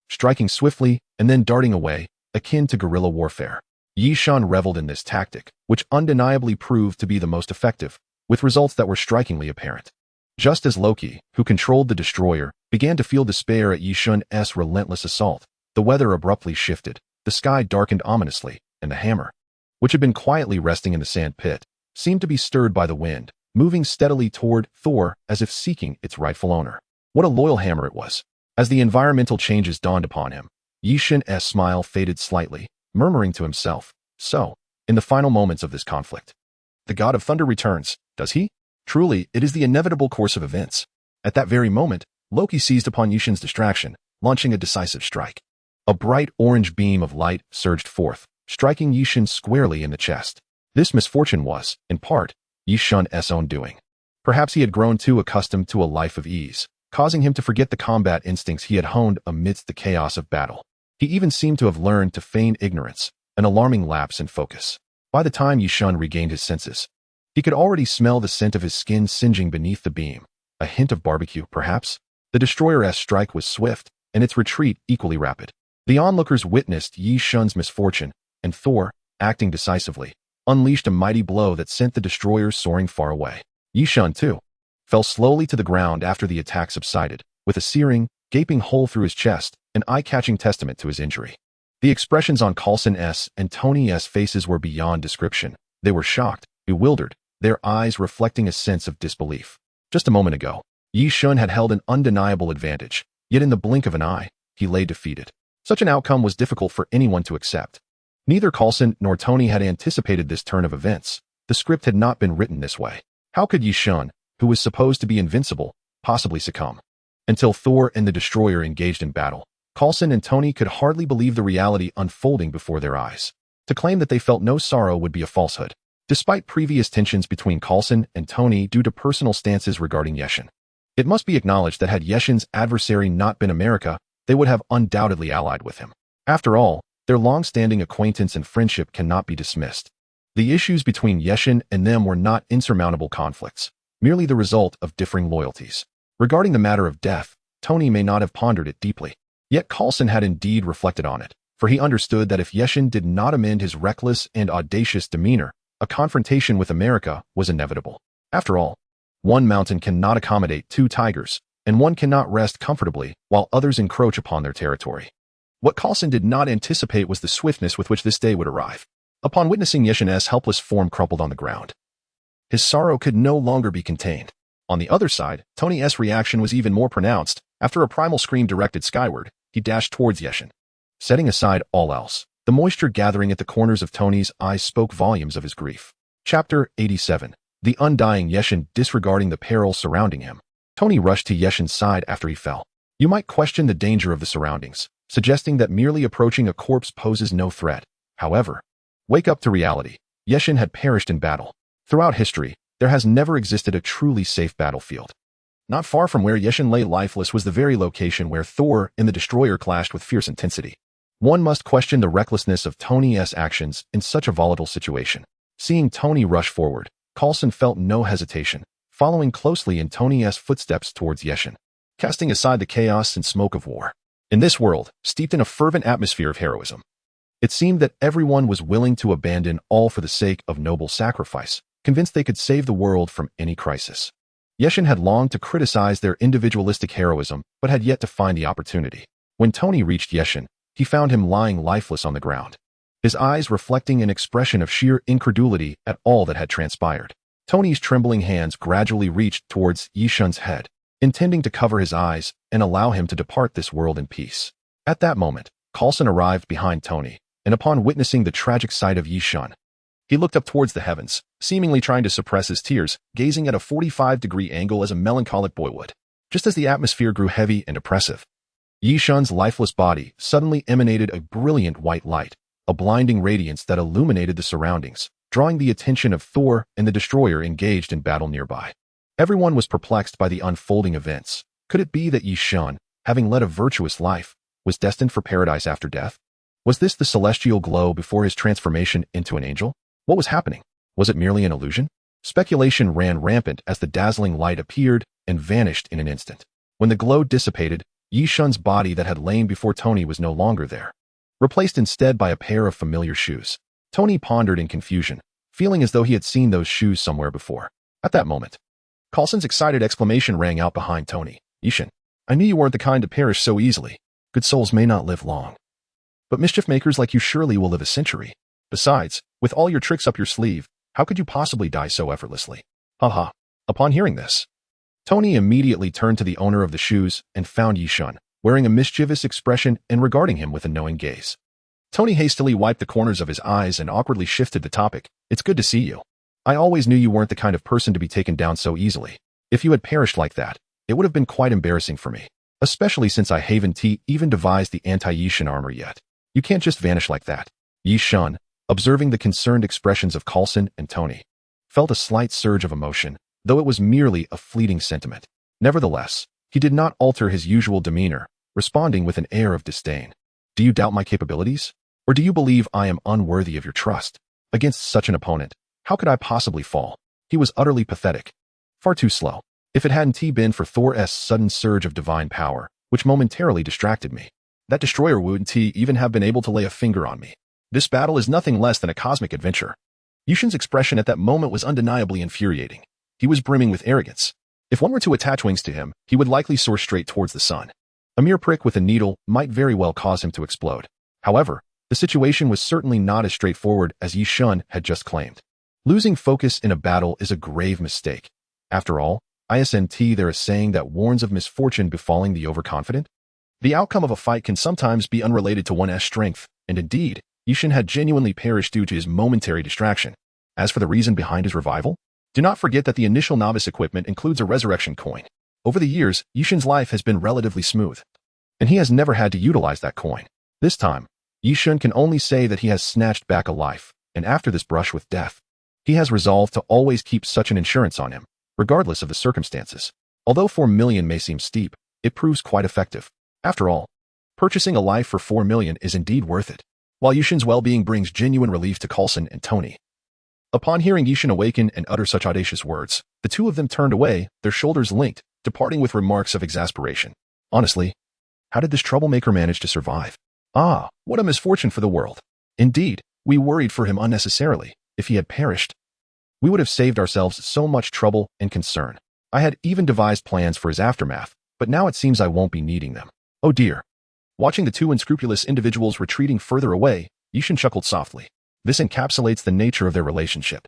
striking swiftly and then darting away, akin to guerrilla warfare. Yishun reveled in this tactic, which undeniably proved to be the most effective, with results that were strikingly apparent. Just as Loki, who controlled the destroyer, began to feel despair at Yishun's relentless assault, the weather abruptly shifted, the sky darkened ominously, and the hammer, which had been quietly resting in the sand pit, seemed to be stirred by the wind, moving steadily toward Thor as if seeking its rightful owner. What a loyal hammer it was! As the environmental changes dawned upon him, Yishun's smile faded slightly, murmuring to himself, "So, in the final moments of this conflict, the god of thunder returns, does he? Truly, it is the inevitable course of events." At that very moment, Loki seized upon Yishun's distraction, launching a decisive strike. A bright orange beam of light surged forth, striking Yishun squarely in the chest. This misfortune was, in part, Yishun's own doing. Perhaps he had grown too accustomed to a life of ease, causing him to forget the combat instincts he had honed amidst the chaos of battle. He even seemed to have learned to feign ignorance, an alarming lapse in focus. By the time Yishun regained his senses, he could already smell the scent of his skin singeing beneath the beam. A hint of barbecue, perhaps? The destroyer's strike was swift, and its retreat equally rapid. The onlookers witnessed Yishun's misfortune, and Thor, acting decisively, unleashed a mighty blow that sent the destroyer soaring far away. Yishun, too, fell slowly to the ground after the attack subsided, with a searing, gaping hole through his chest, an eye-catching testament to his injury. The expressions on Coulson's and Tony's faces were beyond description. They were shocked, bewildered, their eyes reflecting a sense of disbelief. Just a moment ago, Yishun had held an undeniable advantage, yet in the blink of an eye, he lay defeated. Such an outcome was difficult for anyone to accept. Neither Coulson nor Tony had anticipated this turn of events. The script had not been written this way. How could Yishun, who was supposed to be invincible, possibly succumb? Until Thor and the Destroyer engaged in battle, Coulson and Tony could hardly believe the reality unfolding before their eyes. To claim that they felt no sorrow would be a falsehood, despite previous tensions between Coulson and Tony due to personal stances regarding Yeshin. It must be acknowledged that had Yeshin's adversary not been America, they would have undoubtedly allied with him. After all, their long-standing acquaintance and friendship cannot be dismissed. The issues between Yeshin and them were not insurmountable conflicts, merely the result of differing loyalties. Regarding the matter of death, Tony may not have pondered it deeply. Yet Coulson had indeed reflected on it, for he understood that if Yeshin did not amend his reckless and audacious demeanor, a confrontation with America was inevitable. After all, one mountain cannot accommodate two tigers, and one cannot rest comfortably while others encroach upon their territory. What Coulson did not anticipate was the swiftness with which this day would arrive. Upon witnessing Yeshin's helpless form crumpled on the ground, his sorrow could no longer be contained. On the other side, Tony's reaction was even more pronounced. After a primal scream directed skyward, he dashed towards Yeshin. Setting aside all else, the moisture gathering at the corners of Tony's eyes spoke volumes of his grief. Chapter 87. The undying Yeshin disregarding the peril surrounding him. Tony rushed to Yeshin's side after he fell. You might question the danger of the surroundings, suggesting that merely approaching a corpse poses no threat. However, wake up to reality. Yeshin had perished in battle. Throughout history, there has never existed a truly safe battlefield. Not far from where Yeshin lay lifeless was the very location where Thor and the Destroyer clashed with fierce intensity. One must question the recklessness of Tony's actions in such a volatile situation. Seeing Tony rush forward, Coulson felt no hesitation, following closely in Tony's footsteps towards Yeshin, casting aside the chaos and smoke of war. In this world, steeped in a fervent atmosphere of heroism, it seemed that everyone was willing to abandon all for the sake of noble sacrifice, convinced they could save the world from any crisis. Yeshin had longed to criticize their individualistic heroism, but had yet to find the opportunity. When Tony reached Yeshin, he found him lying lifeless on the ground, his eyes reflecting an expression of sheer incredulity at all that had transpired. Tony's trembling hands gradually reached towards Yishin's head, intending to cover his eyes and allow him to depart this world in peace. At that moment, Coulson arrived behind Tony, and upon witnessing the tragic sight of Yishin, he looked up towards the heavens, seemingly trying to suppress his tears, gazing at a 45-degree angle as a melancholic boy would. Just as the atmosphere grew heavy and oppressive, Yishin's lifeless body suddenly emanated a brilliant white light, a blinding radiance that illuminated the surroundings, drawing the attention of Thor and the Destroyer engaged in battle nearby. Everyone was perplexed by the unfolding events. Could it be that Yishin, having led a virtuous life, was destined for paradise after death? Was this the celestial glow before his transformation into an angel? What was happening? Was it merely an illusion? Speculation ran rampant as the dazzling light appeared and vanished in an instant. When the glow dissipated, Yishin's body that had lain before Tony was no longer there, replaced instead by a pair of familiar shoes. Tony pondered in confusion, feeling as though he had seen those shoes somewhere before. At that moment, Coulson's excited exclamation rang out behind Tony. Yishin, I knew you weren't the kind to perish so easily. Good souls may not live long, but mischief makers like you surely will live a century. Besides, with all your tricks up your sleeve, how could you possibly die so effortlessly? Haha. Upon hearing this, Tony immediately turned to the owner of the shoes and found Yishin, wearing a mischievous expression and regarding him with a knowing gaze. Tony hastily wiped the corners of his eyes and awkwardly shifted the topic. It's good to see you. I always knew you weren't the kind of person to be taken down so easily. If you had perished like that, it would have been quite embarrassing for me, especially since I haven't even devised the anti-Yishin armor yet. You can't just vanish like that. Yishin, observing the concerned expressions of Coulson and Tony, felt a slight surge of emotion, though it was merely a fleeting sentiment. Nevertheless, he did not alter his usual demeanor, responding with an air of disdain. Do you doubt my capabilities? Or do you believe I am unworthy of your trust? Against such an opponent, how could I possibly fall? He was utterly pathetic. Far too slow. If it hadn't been for Thor's sudden surge of divine power, which momentarily distracted me, that destroyer wouldn't even have been able to lay a finger on me. This battle is nothing less than a cosmic adventure. Yushin's expression at that moment was undeniably infuriating. He was brimming with arrogance. If one were to attach wings to him, he would likely soar straight towards the sun. A mere prick with a needle might very well cause him to explode. However, the situation was certainly not as straightforward as Yi Shun had just claimed. Losing focus in a battle is a grave mistake. After all, isn't there a saying that warns of misfortune befalling the overconfident? The outcome of a fight can sometimes be unrelated to one's strength, and indeed, Yi Shun had genuinely perished due to his momentary distraction. As for the reason behind his revival, do not forget that the initial novice equipment includes a resurrection coin. Over the years, Yi Shun's life has been relatively smooth, and he has never had to utilize that coin. This time, Yi Shun can only say that he has snatched back a life, and after this brush with death, he has resolved to always keep such an insurance on him, regardless of the circumstances. Although 4 million may seem steep, it proves quite effective. After all, purchasing a life for 4 million is indeed worth it, while Yi Shun's well-being brings genuine relief to Coulson and Tony. Upon hearing Yi Shun awaken and utter such audacious words, the two of them turned away, their shoulders linked, departing with remarks of exasperation. Honestly, how did this troublemaker manage to survive? Ah, what a misfortune for the world. Indeed, we worried for him unnecessarily. If he had perished, we would have saved ourselves so much trouble and concern. I had even devised plans for his aftermath, but now it seems I won't be needing them. Oh dear. Watching the two unscrupulous individuals retreating further away, Yi Shun chuckled softly. This encapsulates the nature of their relationship.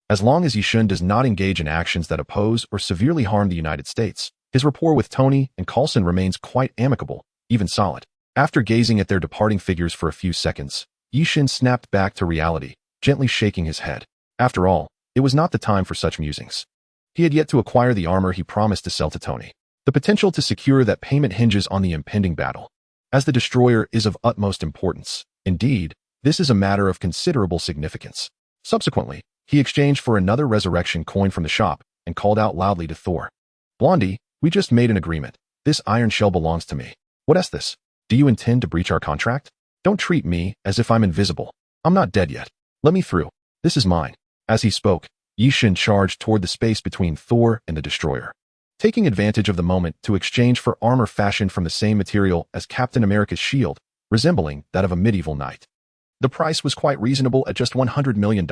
As long as Yi Shun does not engage in actions that oppose or severely harm the United States, his rapport with Tony and Coulson remains quite amicable, even solid. After gazing at their departing figures for a few seconds, Yi Shun snapped back to reality, gently shaking his head. After all, it was not the time for such musings. He had yet to acquire the armor he promised to sell to Tony. The potential to secure that payment hinges on the impending battle, as the destroyer is of utmost importance. Indeed, this is a matter of considerable significance. Subsequently, he exchanged for another resurrection coin from the shop and called out loudly to Thor. Blondie, we just made an agreement. This iron shell belongs to me. What is this? Do you intend to breach our contract? Don't treat me as if I'm invisible. I'm not dead yet. Let me through. This is mine. As he spoke, Yi Shun charged toward the space between Thor and the destroyer, taking advantage of the moment to exchange for armor fashioned from the same material as Captain America's shield, resembling that of a medieval knight. The price was quite reasonable at just $100 million.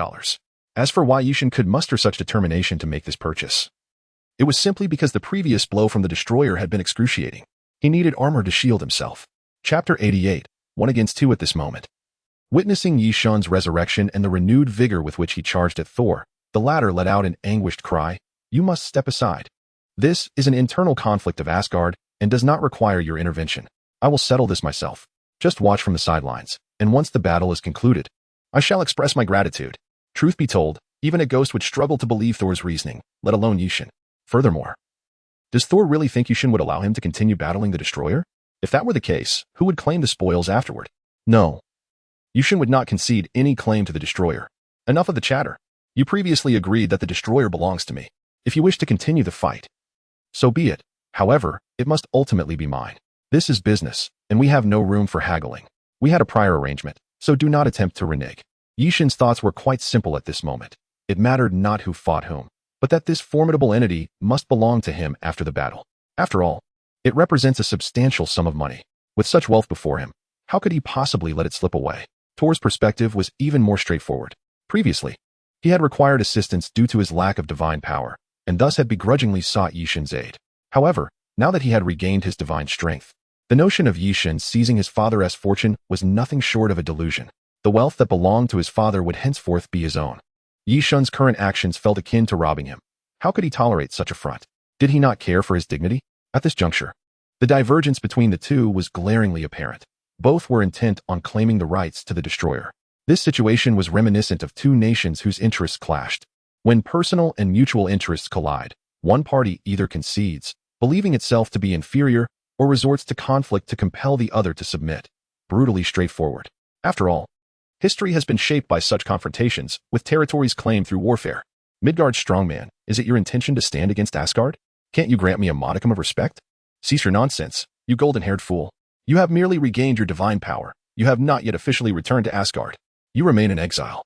As for why Yi Shun could muster such determination to make this purchase, it was simply because the previous blow from the destroyer had been excruciating. He needed armor to shield himself. Chapter 88, 1 against 2 at this moment. Witnessing Yi Shun's resurrection and the renewed vigor with which he charged at Thor, the latter let out an anguished cry. You must step aside. This is an internal conflict of Asgard and does not require your intervention. I will settle this myself. Just watch from the sidelines, and once the battle is concluded, I shall express my gratitude. Truth be told, even a ghost would struggle to believe Thor's reasoning, let alone Yi Shun. Furthermore, does Thor really think Yi Shun would allow him to continue battling the destroyer? If that were the case, who would claim the spoils afterward? No. Yi Shun would not concede any claim to the destroyer. Enough of the chatter. You previously agreed that the destroyer belongs to me. If you wish to continue the fight, so be it. However, it must ultimately be mine. This is business, and we have no room for haggling. We had a prior arrangement, so do not attempt to renege. Yi Shun's thoughts were quite simple at this moment. It mattered not who fought whom, but that this formidable entity must belong to him after the battle. After all, it represents a substantial sum of money. With such wealth before him, how could he possibly let it slip away? Thor's perspective was even more straightforward. Previously, he had required assistance due to his lack of divine power, and thus had begrudgingly sought Yi Shun's aid. However, now that he had regained his divine strength, the notion of Yi Shun seizing his father's fortune was nothing short of a delusion. The wealth that belonged to his father would henceforth be his own. Yi Shun's current actions felt akin to robbing him. How could he tolerate such affront? Did he not care for his dignity? At this juncture, the divergence between the two was glaringly apparent. Both were intent on claiming the rights to the destroyer. This situation was reminiscent of two nations whose interests clashed. When personal and mutual interests collide, one party either concedes, believing itself to be inferior, or resorts to conflict to compel the other to submit. Brutally straightforward. After all, history has been shaped by such confrontations, with territories claimed through warfare. Midgard's strongman, is it your intention to stand against Asgard? Can't you grant me a modicum of respect? Cease your nonsense, you golden-haired fool. You have merely regained your divine power. You have not yet officially returned to Asgard. You remain in exile.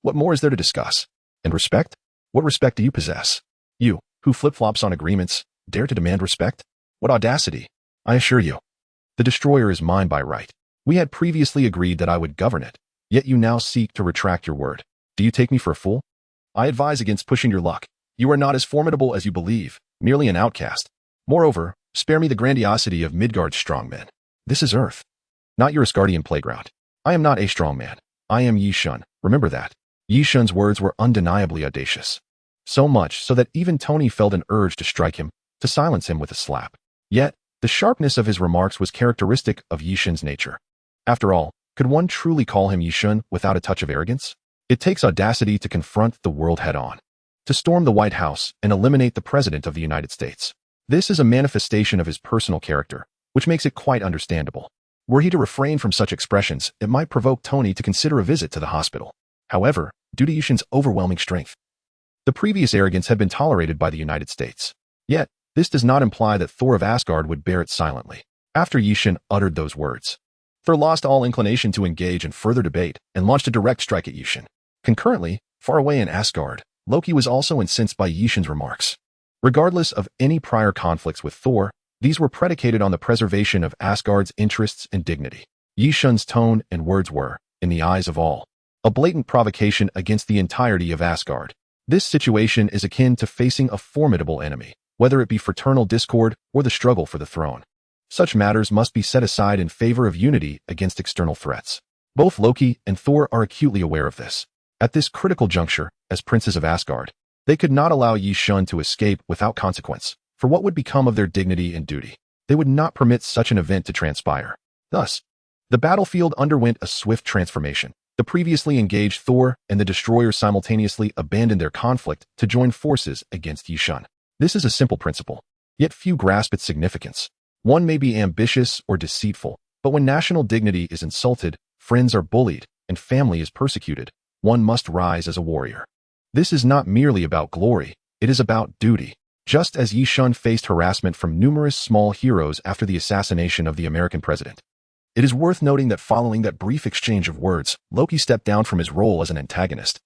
What more is there to discuss? And respect? What respect do you possess? You, who flip-flops on agreements, dare to demand respect? What audacity! I assure you, the destroyer is mine by right. We had previously agreed that I would govern it, yet you now seek to retract your word. Do you take me for a fool? I advise against pushing your luck. You are not as formidable as you believe, merely an outcast. Moreover, spare me the grandiosity of Midgard's strongmen. This is Earth, not your Asgardian playground. I am not a strongman. I am Yi Shun. Remember that. Yi Shun's words were undeniably audacious. So much so that even Tony felt an urge to strike him, to silence him with a slap. Yet, the sharpness of his remarks was characteristic of Yi Shun's nature. After all, could one truly call him Yi Shun without a touch of arrogance? It takes audacity to confront the world head-on, to storm the White House and eliminate the President of the United States. This is a manifestation of his personal character, which makes it quite understandable. Were he to refrain from such expressions, it might provoke Tony to consider a visit to the hospital. However, due to Yi Shun's overwhelming strength, the previous arrogance had been tolerated by the United States. Yet, this does not imply that Thor of Asgard would bear it silently. After Yi Shun uttered those words, Thor lost all inclination to engage in further debate and launched a direct strike at Yi Shun. Concurrently, far away in Asgard, Loki was also incensed by Yi Shun's remarks. Regardless of any prior conflicts with Thor, these were predicated on the preservation of Asgard's interests and dignity. Yi Shun's tone and words were, in the eyes of all, a blatant provocation against the entirety of Asgard. This situation is akin to facing a formidable enemy, whether it be fraternal discord or the struggle for the throne. Such matters must be set aside in favor of unity against external threats. Both Loki and Thor are acutely aware of this. At this critical juncture, as princes of Asgard, they could not allow Yi Shun to escape without consequence, for what would become of their dignity and duty? They would not permit such an event to transpire. Thus, the battlefield underwent a swift transformation. The previously engaged Thor and the Destroyer simultaneously abandoned their conflict to join forces against Yi Shun. This is a simple principle, yet few grasp its significance. One may be ambitious or deceitful, but when national dignity is insulted, friends are bullied, and family is persecuted, one must rise as a warrior. This is not merely about glory, it is about duty. Just as Yi Shun faced harassment from numerous small heroes after the assassination of the American president. It is worth noting that following that brief exchange of words, Loki stepped down from his role as an antagonist,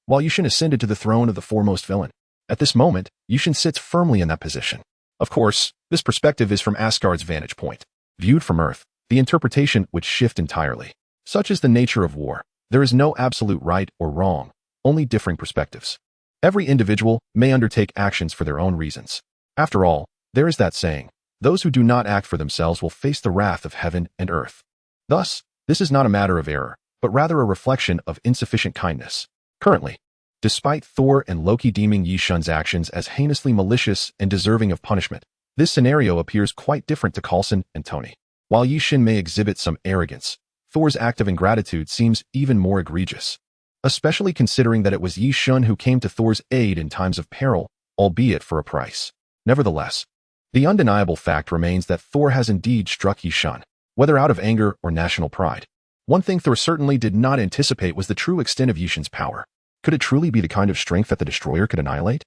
while Yi Shun ascended to the throne of the foremost villain. At this moment, Yi Shun sits firmly in that position. Of course, this perspective is from Asgard's vantage point. Viewed from Earth, the interpretation would shift entirely. Such is the nature of war. There is no absolute right or wrong, only differing perspectives. Every individual may undertake actions for their own reasons. After all, there is that saying, those who do not act for themselves will face the wrath of heaven and earth. Thus, this is not a matter of error, but rather a reflection of insufficient kindness. Currently, despite Thor and Loki deeming Yi Shun's actions as heinously malicious and deserving of punishment, this scenario appears quite different to Coulson and Tony. While Yi Shun may exhibit some arrogance, Thor's act of ingratitude seems even more egregious, especially considering that it was Yi Shun who came to Thor's aid in times of peril, albeit for a price. Nevertheless, the undeniable fact remains that Thor has indeed struck Yi Shun, whether out of anger or national pride. One thing Thor certainly did not anticipate was the true extent of Yi Shun's power. Could it truly be the kind of strength that the Destroyer could annihilate?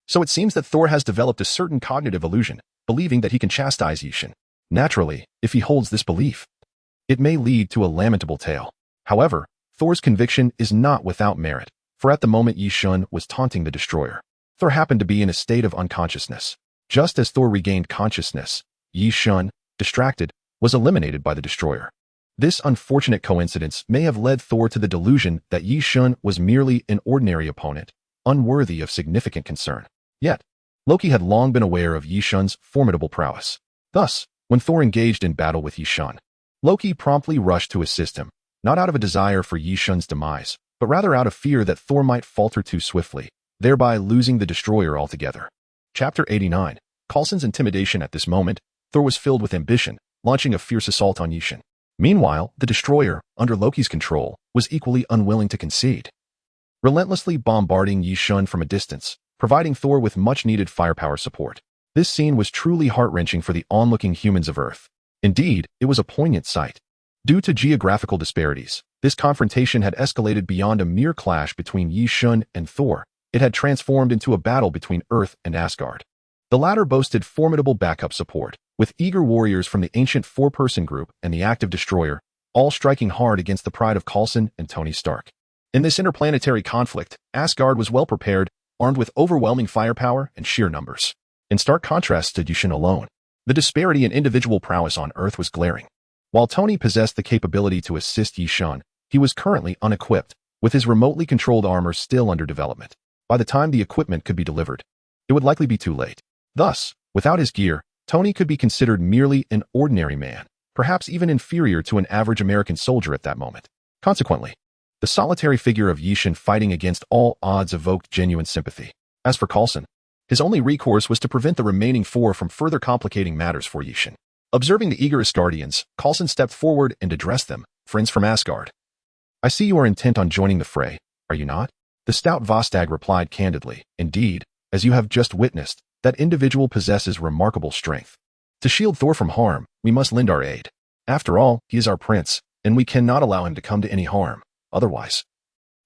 So it seems that Thor has developed a certain cognitive illusion, believing that he can chastise Yi Shun. Naturally, if he holds this belief, it may lead to a lamentable tale. However, Thor's conviction is not without merit, for at the moment Yi Shun was taunting the Destroyer, Thor happened to be in a state of unconsciousness. Just as Thor regained consciousness, Yi Shun, distracted, was eliminated by the Destroyer. This unfortunate coincidence may have led Thor to the delusion that Yi Shun was merely an ordinary opponent, unworthy of significant concern. Yet, Loki had long been aware of Yi Shun's formidable prowess. Thus, when Thor engaged in battle with Yi Shun, Loki promptly rushed to assist him, not out of a desire for Yi Shun's demise, but rather out of fear that Thor might falter too swiftly, thereby losing the Destroyer altogether. Chapter 89. Coulson's intimidation. At this moment, Thor was filled with ambition, launching a fierce assault on Yi Shun. Meanwhile, the Destroyer, under Loki's control, was equally unwilling to concede, relentlessly bombarding Yi Shun from a distance, providing Thor with much-needed firepower support. This scene was truly heart-wrenching for the onlooking humans of Earth. Indeed, it was a poignant sight. Due to geographical disparities, this confrontation had escalated beyond a mere clash between Yi Shun and Thor. It had transformed into a battle between Earth and Asgard. The latter boasted formidable backup support, with eager warriors from the ancient four-person group and the active Destroyer, all striking hard against the pride of Coulson and Tony Stark. In this interplanetary conflict, Asgard was well prepared, armed with overwhelming firepower and sheer numbers. In stark contrast to Yi Shun alone, the disparity in individual prowess on Earth was glaring. While Tony possessed the capability to assist Yi Shun, he was currently unequipped, with his remotely controlled armor still under development. By the time the equipment could be delivered, it would likely be too late. Thus, without his gear, Tony could be considered merely an ordinary man, perhaps even inferior to an average American soldier at that moment. Consequently, the solitary figure of Yishan fighting against all odds evoked genuine sympathy. As for Coulson, his only recourse was to prevent the remaining four from further complicating matters for Yishan. Observing the eager Asgardians, Coulson stepped forward and addressed them, "Friends from Asgard. I see you are intent on joining the fray, are you not?" The stout Vostag replied candidly, "Indeed, as you have just witnessed, that individual possesses remarkable strength. To shield Thor from harm, we must lend our aid. After all, he is our prince, and we cannot allow him to come to any harm. Otherwise,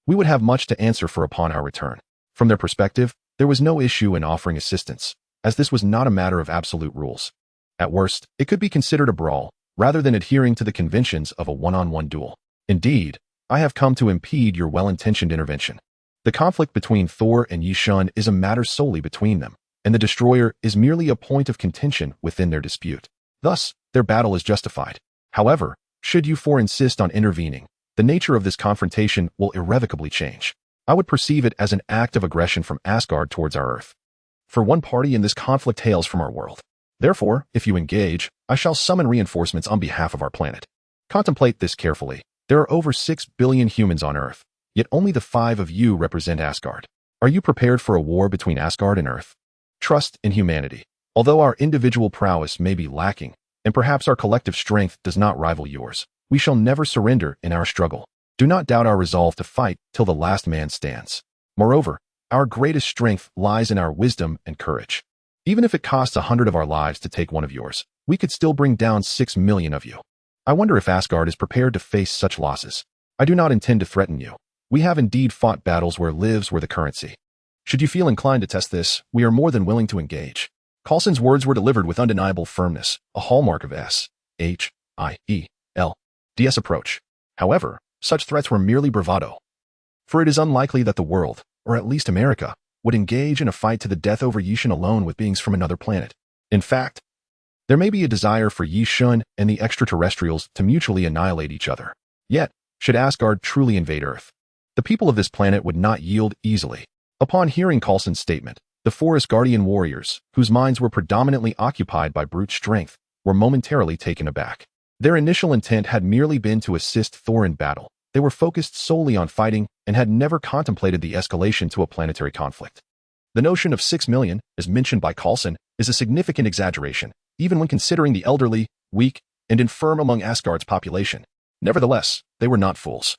we would have much to answer for upon our return." From their perspective, there was no issue in offering assistance, as this was not a matter of absolute rules. At worst, it could be considered a brawl, rather than adhering to the conventions of a one-on-one duel. Indeed, I have come to impede your well-intentioned intervention. The conflict between Thor and Yishun is a matter solely between them, and the destroyer is merely a point of contention within their dispute. Thus, their battle is justified. However, should you four insist on intervening, the nature of this confrontation will irrevocably change. I would perceive it as an act of aggression from Asgard towards our Earth. For one party in this conflict hails from our world. Therefore, if you engage, I shall summon reinforcements on behalf of our planet. Contemplate this carefully. There are over 6 billion humans on Earth, yet only the 5 of you represent Asgard. Are you prepared for a war between Asgard and Earth? Trust in humanity. Although our individual prowess may be lacking, and perhaps our collective strength does not rival yours, we shall never surrender in our struggle. Do not doubt our resolve to fight till the last man stands. Moreover, our greatest strength lies in our wisdom and courage. Even if it costs 100 of our lives to take one of yours, we could still bring down 6 million of you. I wonder if Asgard is prepared to face such losses. I do not intend to threaten you. We have indeed fought battles where lives were the currency. Should you feel inclined to test this, we are more than willing to engage." Coulson's words were delivered with undeniable firmness, a hallmark of S.H.I.E.L.D.'s approach. However, such threats were merely bravado. For it is unlikely that the world, or at least America, would engage in a fight to the death over Yishun alone with beings from another planet. In fact, there may be a desire for Yishun and the extraterrestrials to mutually annihilate each other. Yet, should Asgard truly invade Earth, the people of this planet would not yield easily. Upon hearing Coulson's statement, the 4 Asgardian warriors, whose minds were predominantly occupied by brute strength, were momentarily taken aback. Their initial intent had merely been to assist Thor in battle. They were focused solely on fighting and had never contemplated the escalation to a planetary conflict. The notion of 6 million, as mentioned by Coulson, is a significant exaggeration, even when considering the elderly, weak, and infirm among Asgard's population. Nevertheless, they were not fools.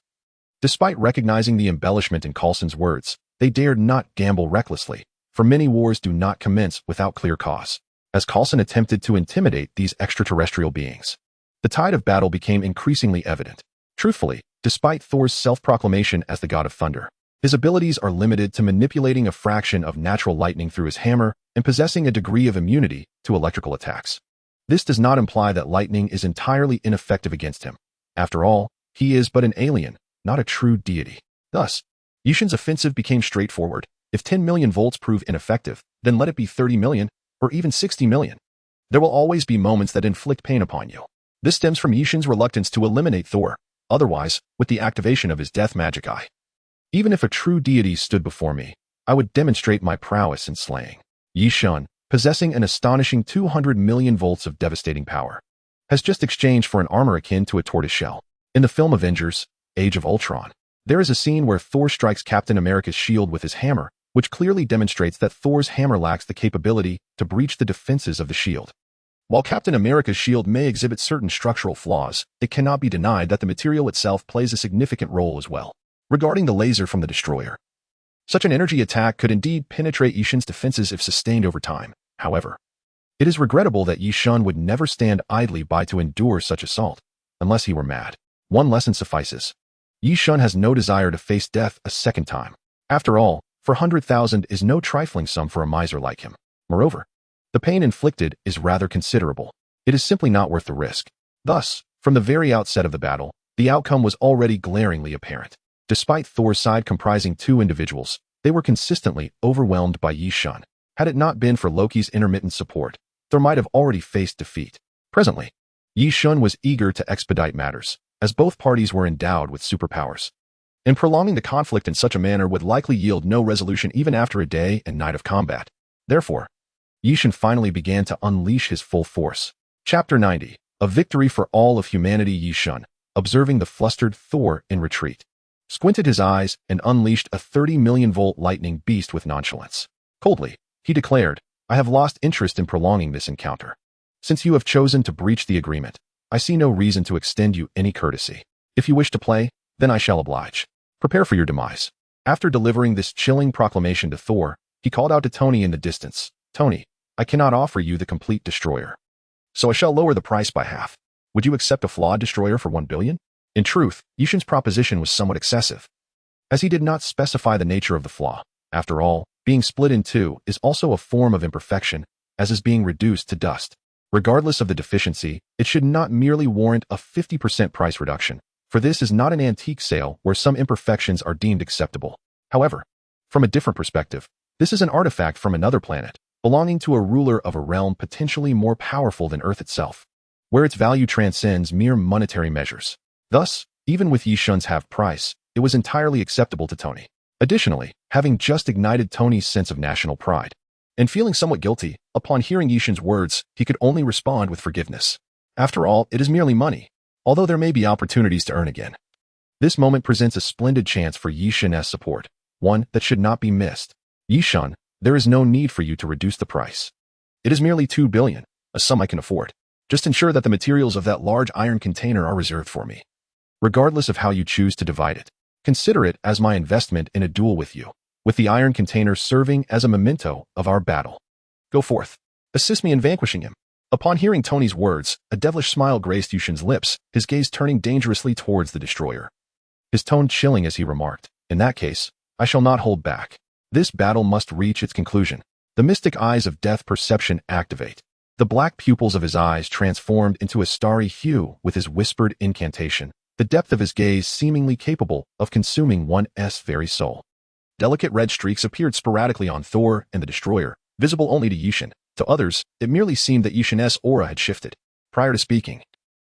Despite recognizing the embellishment in Coulson's words, they dared not gamble recklessly, for many wars do not commence without clear cause. As Coulson attempted to intimidate these extraterrestrial beings, the tide of battle became increasingly evident. Truthfully, despite Thor's self-proclamation as the god of thunder, his abilities are limited to manipulating a fraction of natural lightning through his hammer and possessing a degree of immunity to electrical attacks. This does not imply that lightning is entirely ineffective against him. After all, he is but an alien, not a true deity. Thus, Yishun's offensive became straightforward. If 10 million volts prove ineffective, then let it be 30 million, or even 60 million. There will always be moments that inflict pain upon you. This stems from Yishun's reluctance to eliminate Thor, otherwise, with the activation of his death magic eye. Even if a true deity stood before me, I would demonstrate my prowess in slaying. Yishun, possessing an astonishing 200 million volts of devastating power, has just exchanged for an armor akin to a tortoiseshell. In the film Avengers, Age of Ultron, there is a scene where Thor strikes Captain America's shield with his hammer, which clearly demonstrates that Thor's hammer lacks the capability to breach the defenses of the shield. While Captain America's shield may exhibit certain structural flaws, it cannot be denied that the material itself plays a significant role as well. Regarding the laser from the destroyer, such an energy attack could indeed penetrate Yishun's defenses if sustained over time. However, it is regrettable that Yishun would never stand idly by to endure such assault, unless he were mad. One lesson suffices. Yishun has no desire to face death a second time. After all, 400,000 is no trifling sum for a miser like him. Moreover, the pain inflicted is rather considerable. It is simply not worth the risk. Thus, from the very outset of the battle, the outcome was already glaringly apparent. Despite Thor's side comprising 2 individuals, they were consistently overwhelmed by Yishun. Had it not been for Loki's intermittent support, Thor might have already faced defeat. Presently, Yishun was eager to expedite matters, as both parties were endowed with superpowers. and prolonging the conflict in such a manner would likely yield no resolution even after a day and night of combat. Therefore, Yishan finally began to unleash his full force. Chapter 90. A victory for all of humanity. Yishan, observing the flustered Thor in retreat, squinted his eyes and unleashed a 30 million-volt lightning beast with nonchalance. Coldly, he declared, I have lost interest in prolonging this encounter. Since you have chosen to breach the agreement, I see no reason to extend you any courtesy. If you wish to play, then I shall oblige. Prepare for your demise. After delivering this chilling proclamation to Thor, he called out to Tony in the distance. Tony, I cannot offer you the complete destroyer, so I shall lower the price by half. Would you accept a flawed destroyer for 1 billion? In truth, Yishan's proposition was somewhat excessive, as he did not specify the nature of the flaw. After all, being split in two is also a form of imperfection, as is being reduced to dust. Regardless of the deficiency, it should not merely warrant a 50% price reduction, for this is not an antique sale where some imperfections are deemed acceptable. However, from a different perspective, this is an artifact from another planet, belonging to a ruler of a realm potentially more powerful than Earth itself, where its value transcends mere monetary measures. Thus, even with Yishan's half price, it was entirely acceptable to Tony. Additionally, having just ignited Tony's sense of national pride, and feeling somewhat guilty, upon hearing Yishan's words, he could only respond with forgiveness. After all, it is merely money, although there may be opportunities to earn again. This moment presents a splendid chance for Yishan's support, one that should not be missed. Yishan, there is no need for you to reduce the price. It is merely 2 billion, a sum I can afford. Just ensure that the materials of that large iron container are reserved for me. Regardless of how you choose to divide it, consider it as my investment in a duel with you, with the iron container serving as a memento of our battle. Go forth. Assist me in vanquishing him. Upon hearing Tony's words, a devilish smile graced Yishan's lips, his gaze turning dangerously towards the destroyer. His tone chilling as he remarked, in that case, I shall not hold back. This battle must reach its conclusion. The mystic eyes of death perception activate. The black pupils of his eyes transformed into a starry hue with his whispered incantation, the depth of his gaze seemingly capable of consuming one's very soul. Delicate red streaks appeared sporadically on Thor and the destroyer, visible only to Yishan. To others, it merely seemed that Yishan's aura had shifted. Prior to speaking,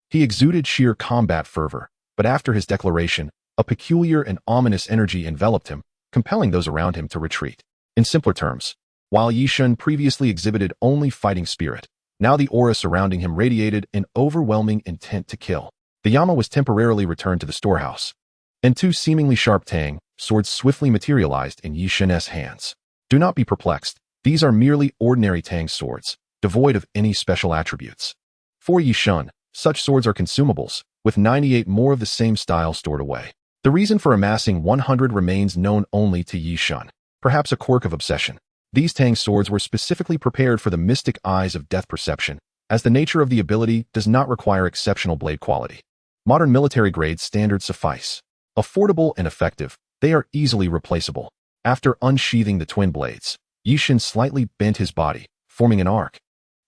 he exuded sheer combat fervor, but after his declaration, a peculiar and ominous energy enveloped him, compelling those around him to retreat. In simpler terms, while Yishan previously exhibited only fighting spirit, now the aura surrounding him radiated an overwhelming intent to kill. The Yama was temporarily returned to the storehouse, and 2 seemingly sharp tang swords swiftly materialized in Yishan's hands. Do not be perplexed. These are merely ordinary tang swords, devoid of any special attributes. For Yishan, such swords are consumables, with 98 more of the same style stored away. The reason for amassing 100 remains known only to Yishan, perhaps a quirk of obsession. These tang swords were specifically prepared for the mystic eyes of death perception, as the nature of the ability does not require exceptional blade quality. Modern military-grade standards suffice. Affordable and effective, they are easily replaceable. After unsheathing the twin blades, Yishan slightly bent his body, forming an arc,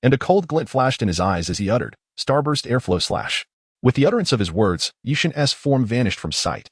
and a cold glint flashed in his eyes as he uttered, Starburst Airflow Slash. With the utterance of his words, Yishan's form vanished from sight,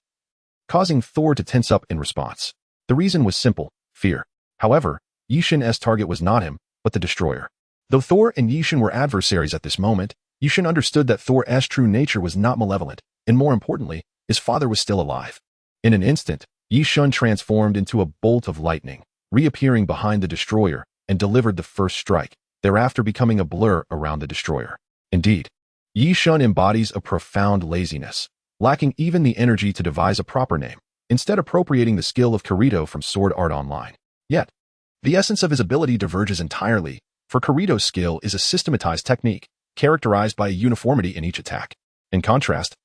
causing Thor to tense up in response. The reason was simple, fear. However, Yishan's target was not him, but the destroyer. Though Thor and Yishan were adversaries at this moment, Yishan understood that Thor's true nature was not malevolent, and more importantly, his father was still alive. In an instant, Yishan transformed into a bolt of lightning, reappearing behind the destroyer, and delivered the first strike, thereafter becoming a blur around the destroyer. Indeed, Yishan embodies a profound laziness, lacking even the energy to devise a proper name, instead appropriating the skill of Kirito from Sword Art Online. Yet, the essence of his ability diverges entirely, for Kirito's skill is a systematized technique, characterized by a uniformity in each attack. In contrast,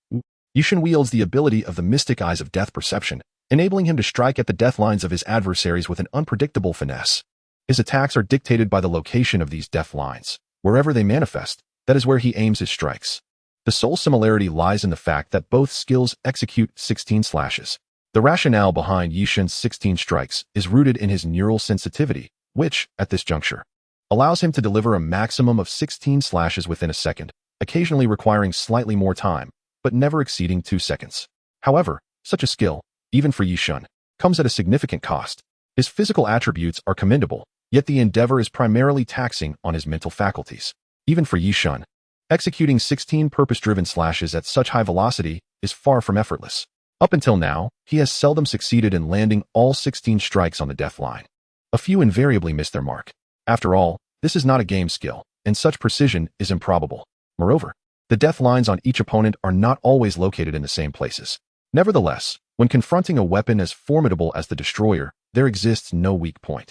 Yishan wields the ability of the mystic eyes of death perception, enabling him to strike at the death lines of his adversaries with an unpredictable finesse. His attacks are dictated by the location of these death lines. Wherever they manifest, that is where he aims his strikes. The sole similarity lies in the fact that both skills execute 16 slashes. The rationale behind Yishan's 16 strikes is rooted in his neural sensitivity, which, at this juncture, allows him to deliver a maximum of 16 slashes within a second, occasionally requiring slightly more time, but never exceeding 2 seconds. However, such a skill, even for Yishan, comes at a significant cost. His physical attributes are commendable, yet the endeavor is primarily taxing on his mental faculties. Even for Yishan, executing 16 purpose-driven slashes at such high velocity is far from effortless. Up until now, he has seldom succeeded in landing all 16 strikes on the death line. A few invariably miss their mark. After all, this is not a game skill, and such precision is improbable. Moreover, the death lines on each opponent are not always located in the same places. Nevertheless, when confronting a weapon as formidable as the Destroyer, there exists no weak point.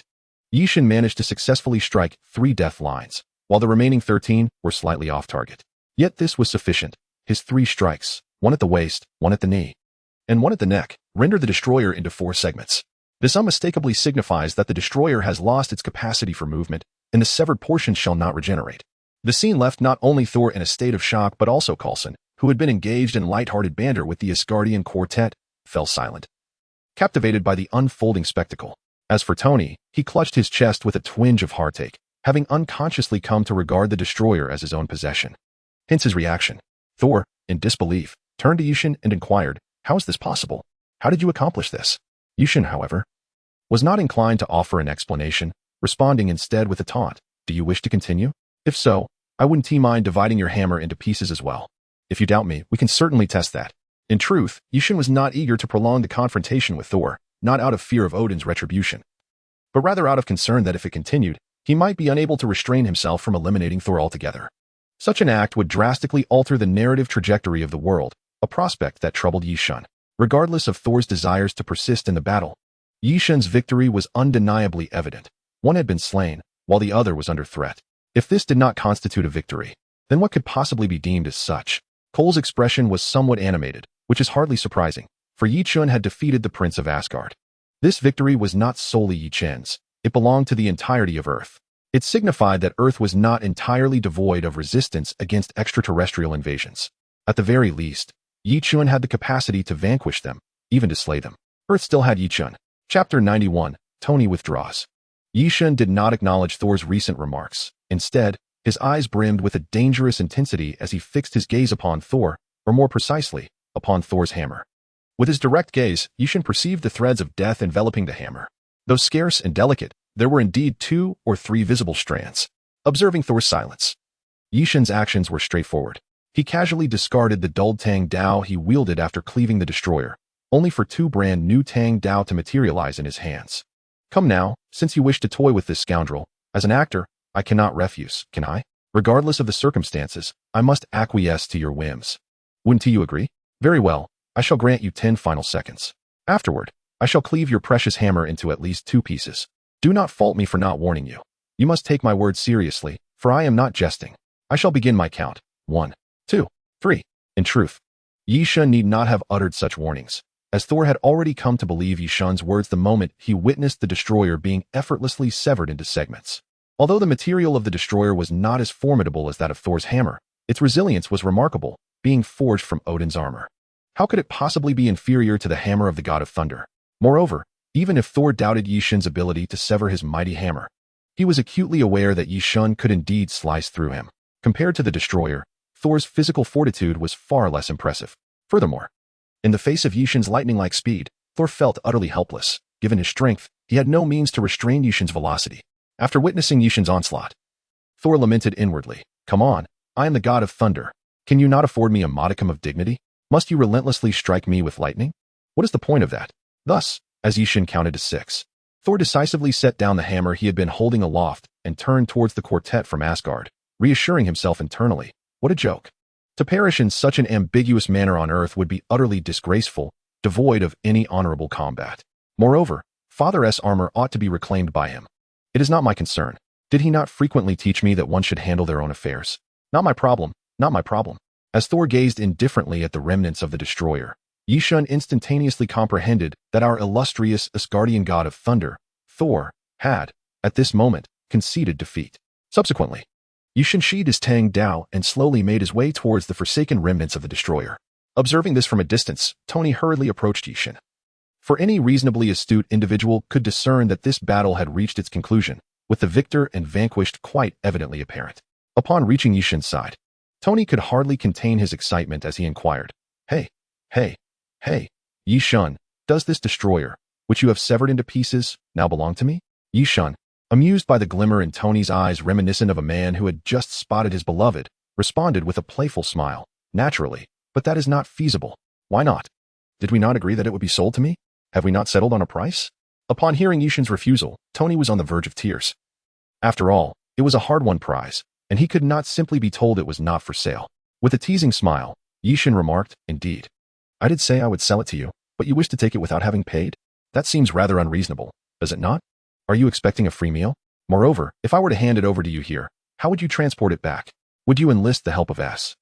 Yishan managed to successfully strike 3 death lines, while the remaining 13 were slightly off target. Yet this was sufficient. His 3 strikes, one at the waist, one at the knee, and one at the neck, rendered the Destroyer into 4 segments. This unmistakably signifies that the Destroyer has lost its capacity for movement, and the severed portion shall not regenerate. The scene left not only Thor in a state of shock but also Coulson, who had been engaged in light-hearted banter with the Asgardian quartet, fell silent, captivated by the unfolding spectacle. As for Tony, he clutched his chest with a twinge of heartache, having unconsciously come to regard the Destroyer as his own possession. Hence his reaction. Thor, in disbelief, turned to Yushin and inquired, "How is this possible? How did you accomplish this?" Yushin, however, was not inclined to offer an explanation, responding instead with a taunt. "Do you wish to continue? If so, I wouldn't mind dividing your hammer into pieces as well. If you doubt me, we can certainly test that." In truth, Yushin was not eager to prolong the confrontation with Thor, not out of fear of Odin's retribution, but rather out of concern that if it continued, he might be unable to restrain himself from eliminating Thor altogether. Such an act would drastically alter the narrative trajectory of the world, a prospect that troubled Yishan. Regardless of Thor's desires to persist in the battle, Yishan's victory was undeniably evident. One had been slain, while the other was under threat. If this did not constitute a victory, then what could possibly be deemed as such? Cole's expression was somewhat animated, which is hardly surprising, for Yi Chun had defeated the Prince of Asgard. This victory was not solely Yi Chen's, it belonged to the entirety of Earth. It signified that Earth was not entirely devoid of resistance against extraterrestrial invasions. At the very least, Yi Chun had the capacity to vanquish them, even to slay them. Earth still had Yi Chun. Chapter 91, Tony withdraws. Yi Chun did not acknowledge Thor's recent remarks. Instead, his eyes brimmed with a dangerous intensity as he fixed his gaze upon Thor, or more precisely, upon Thor's hammer. With his direct gaze, Yi Chun perceived the threads of death enveloping the hammer. Though scarce and delicate, there were indeed 2 or 3 visible strands. Observing Thor's silence, Yi Chun's actions were straightforward. He casually discarded the dulled Tang Dao he wielded after cleaving the Destroyer, only for 2 brand new Tang Dao to materialize in his hands. "Come now, since you wish to toy with this scoundrel, as an actor, I cannot refuse, can I? Regardless of the circumstances, I must acquiesce to your whims. Wouldn't you agree? Very well, I shall grant you 10 final seconds. Afterward, I shall cleave your precious hammer into at least 2 pieces. Do not fault me for not warning you. You must take my words seriously, for I am not jesting. I shall begin my count. 1, 2, 3. In truth, Yi Chun need not have uttered such warnings, as Thor had already come to believe Yi Chun's words the moment he witnessed the Destroyer being effortlessly severed into segments. Although the material of the Destroyer was not as formidable as that of Thor's hammer, its resilience was remarkable, being forged from Odin's armor. How could it possibly be inferior to the hammer of the god of thunder? Moreover, even if Thor doubted Yi Chun's ability to sever his mighty hammer, he was acutely aware that Yi Chun could indeed slice through him. Compared to the Destroyer, Thor's physical fortitude was far less impressive. Furthermore, in the face of Yi Chun's lightning-like speed, Thor felt utterly helpless. Given his strength, he had no means to restrain Yi Chun's velocity. After witnessing Yi Chun's onslaught, Thor lamented inwardly, "Come on, I am the god of thunder. Can you not afford me a modicum of dignity? Must you relentlessly strike me with lightning? What is the point of that?" Thus, as Yi Chun counted to 6, Thor decisively set down the hammer he had been holding aloft and turned towards the quartet from Asgard, reassuring himself internally, "What a joke. To perish in such an ambiguous manner on Earth would be utterly disgraceful, devoid of any honorable combat. Moreover, Father S. armor ought to be reclaimed by him. It is not my concern. Did he not frequently teach me that one should handle their own affairs? Not my problem, not my problem." As Thor gazed indifferently at the remnants of the Destroyer, Yi Chun instantaneously comprehended that our illustrious Asgardian god of thunder, Thor, had, at this moment, conceded defeat. Subsequently, Yi Chun sheathed his Tang Dao and slowly made his way towards the forsaken remnants of the Destroyer. Observing this from a distance, Tony hurriedly approached Yi Chun. For any reasonably astute individual could discern that this battle had reached its conclusion, with the victor and vanquished quite evidently apparent. Upon reaching Yi Chun's side, Tony could hardly contain his excitement as he inquired, Hey, Yi Chun, does this Destroyer, which you have severed into pieces, now belong to me?" Yi Chun, amused by the glimmer in Tony's eyes reminiscent of a man who had just spotted his beloved, responded with a playful smile, "Naturally, but that is not feasible." "Why not?" Did we not agree that it would be sold to me? Have we not settled on a price? Upon hearing Yishin's refusal, Tony was on the verge of tears. After all, it was a hard-won prize, and he could not simply be told it was not for sale. With a teasing smile, Yishin remarked, "Indeed. I did say I would sell it to you, but you wish to take it without having paid? That seems rather unreasonable, does it not? Are you expecting a free meal? Moreover, if I were to hand it over to you here, how would you transport it back? Would you enlist the help of S.H.I.E.L.D.?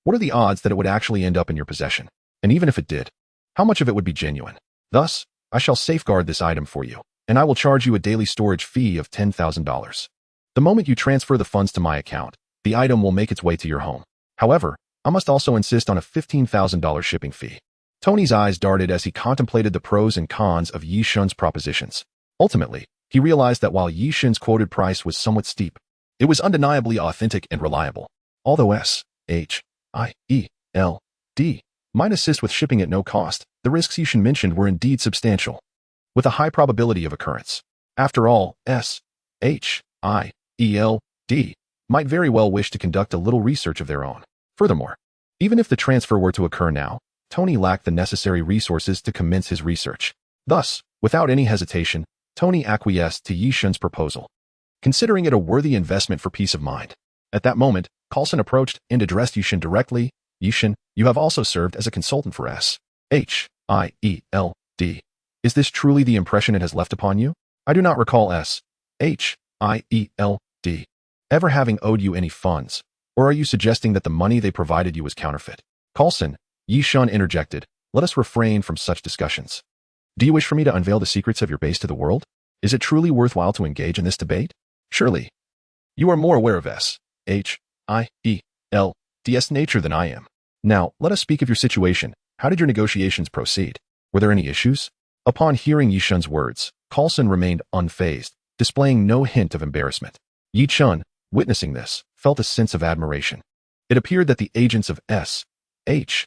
What are the odds that it would actually end up in your possession? And even if it did, how much of it would be genuine? Thus, I shall safeguard this item for you, and I will charge you a daily storage fee of $10,000. The moment you transfer the funds to my account, the item will make its way to your home. However, I must also insist on a $15,000 shipping fee." Tony's eyes darted as he contemplated the pros and cons of Yishin's propositions. Ultimately, he realized that while Yishin's quoted price was somewhat steep, it was undeniably authentic and reliable. Although S.H.I.E.L.D. might assist with shipping at no cost, the risks Yishin mentioned were indeed substantial, with a high probability of occurrence. After all, S.H.I.E.L.D. might very well wish to conduct a little research of their own. Furthermore, even if the transfer were to occur now, Tony lacked the necessary resources to commence his research. Thus, without any hesitation, Tony acquiesced to Yishin's proposal, considering it a worthy investment for peace of mind. At that moment, Coulson approached and addressed Yishin directly. "Yishin, you have also served as a consultant for S.H.I.E.L.D. Is this truly the impression it has left upon you? I do not recall S.H.I.E.L.D. ever having owed you any funds, or are you suggesting that the money they provided you was counterfeit?" "Coulson," Yishin interjected, "let us refrain from such discussions. Do you wish for me to unveil the secrets of your base to the world? Is it truly worthwhile to engage in this debate? Surely, you are more aware of S.H.I.E.L.D.'s nature than I am. Now, let us speak of your situation. How did your negotiations proceed? Were there any issues?" Upon hearing Yishin's words, Coulson remained unfazed, displaying no hint of embarrassment. Yishin, witnessing this, felt a sense of admiration. It appeared that the agents of S.H.I.E.L.D.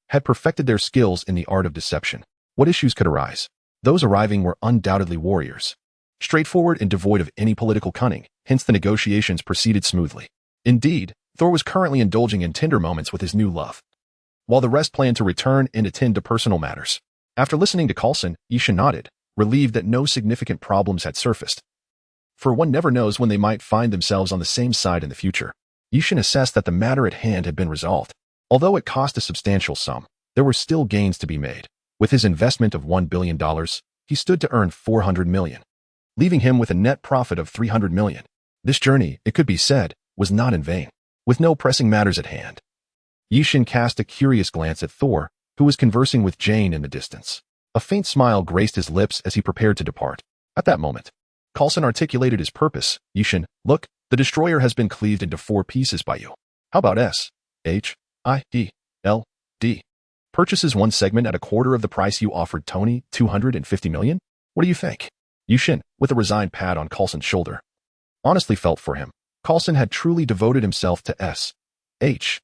had perfected their skills in the art of deception. What issues could arise? Those arriving were undoubtedly warriors, straightforward and devoid of any political cunning, hence the negotiations proceeded smoothly. Indeed, Thor was currently indulging in tender moments with his new love, while the rest planned to return and attend to personal matters. After listening to Coulson, Yishin nodded, relieved that no significant problems had surfaced. For one never knows when they might find themselves on the same side in the future. Yishin assessed that the matter at hand had been resolved. Although it cost a substantial sum, there were still gains to be made. With his investment of $1 billion, he stood to earn $400 million, leaving him with a net profit of $300 million. This journey, it could be said, was not in vain. With no pressing matters at hand, Yishin cast a curious glance at Thor, who was conversing with Jane in the distance. A faint smile graced his lips as he prepared to depart. At that moment, Coulson articulated his purpose. "Yishin, look, the destroyer has been cleaved into 4 pieces by you. How about S.H.I.E.L.D. purchases one segment at a quarter of the price you offered Tony, $250 million? What do you think?" Yishin, with a resigned pat on Coulson's shoulder, honestly felt for him. Coulson had truly devoted himself to S.H.I.E.L.D.,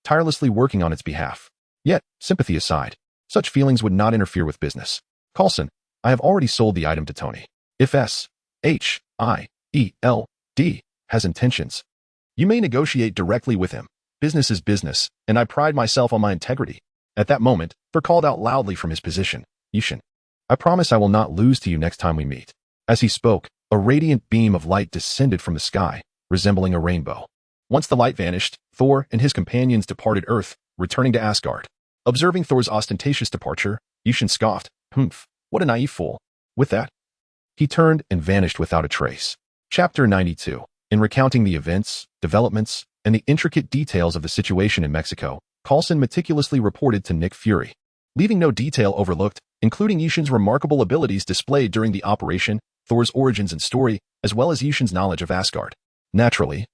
tirelessly working on its behalf. Yet, sympathy aside, such feelings would not interfere with business. "Coulson, I have already sold the item to Tony. If S.H.I.E.L.D. has intentions, you may negotiate directly with him. Business is business, and I pride myself on my integrity." At that moment, Thor called out loudly from his position, "Yishin, I promise I will not lose to you next time we meet." As he spoke, a radiant beam of light descended from the sky, resembling a rainbow. Once the light vanished, Thor and his companions departed Earth, returning to Asgard. Observing Thor's ostentatious departure, Yishin scoffed, "Humph, what a naive fool." With that, he turned and vanished without a trace. Chapter 92. In recounting the events, developments, and the intricate details of the situation in Mexico, Coulson meticulously reported to Nick Fury, leaving no detail overlooked, including Yishin's remarkable abilities displayed during the operation, Thor's origins and story, as well as Yishin's knowledge of Asgard. Naturally,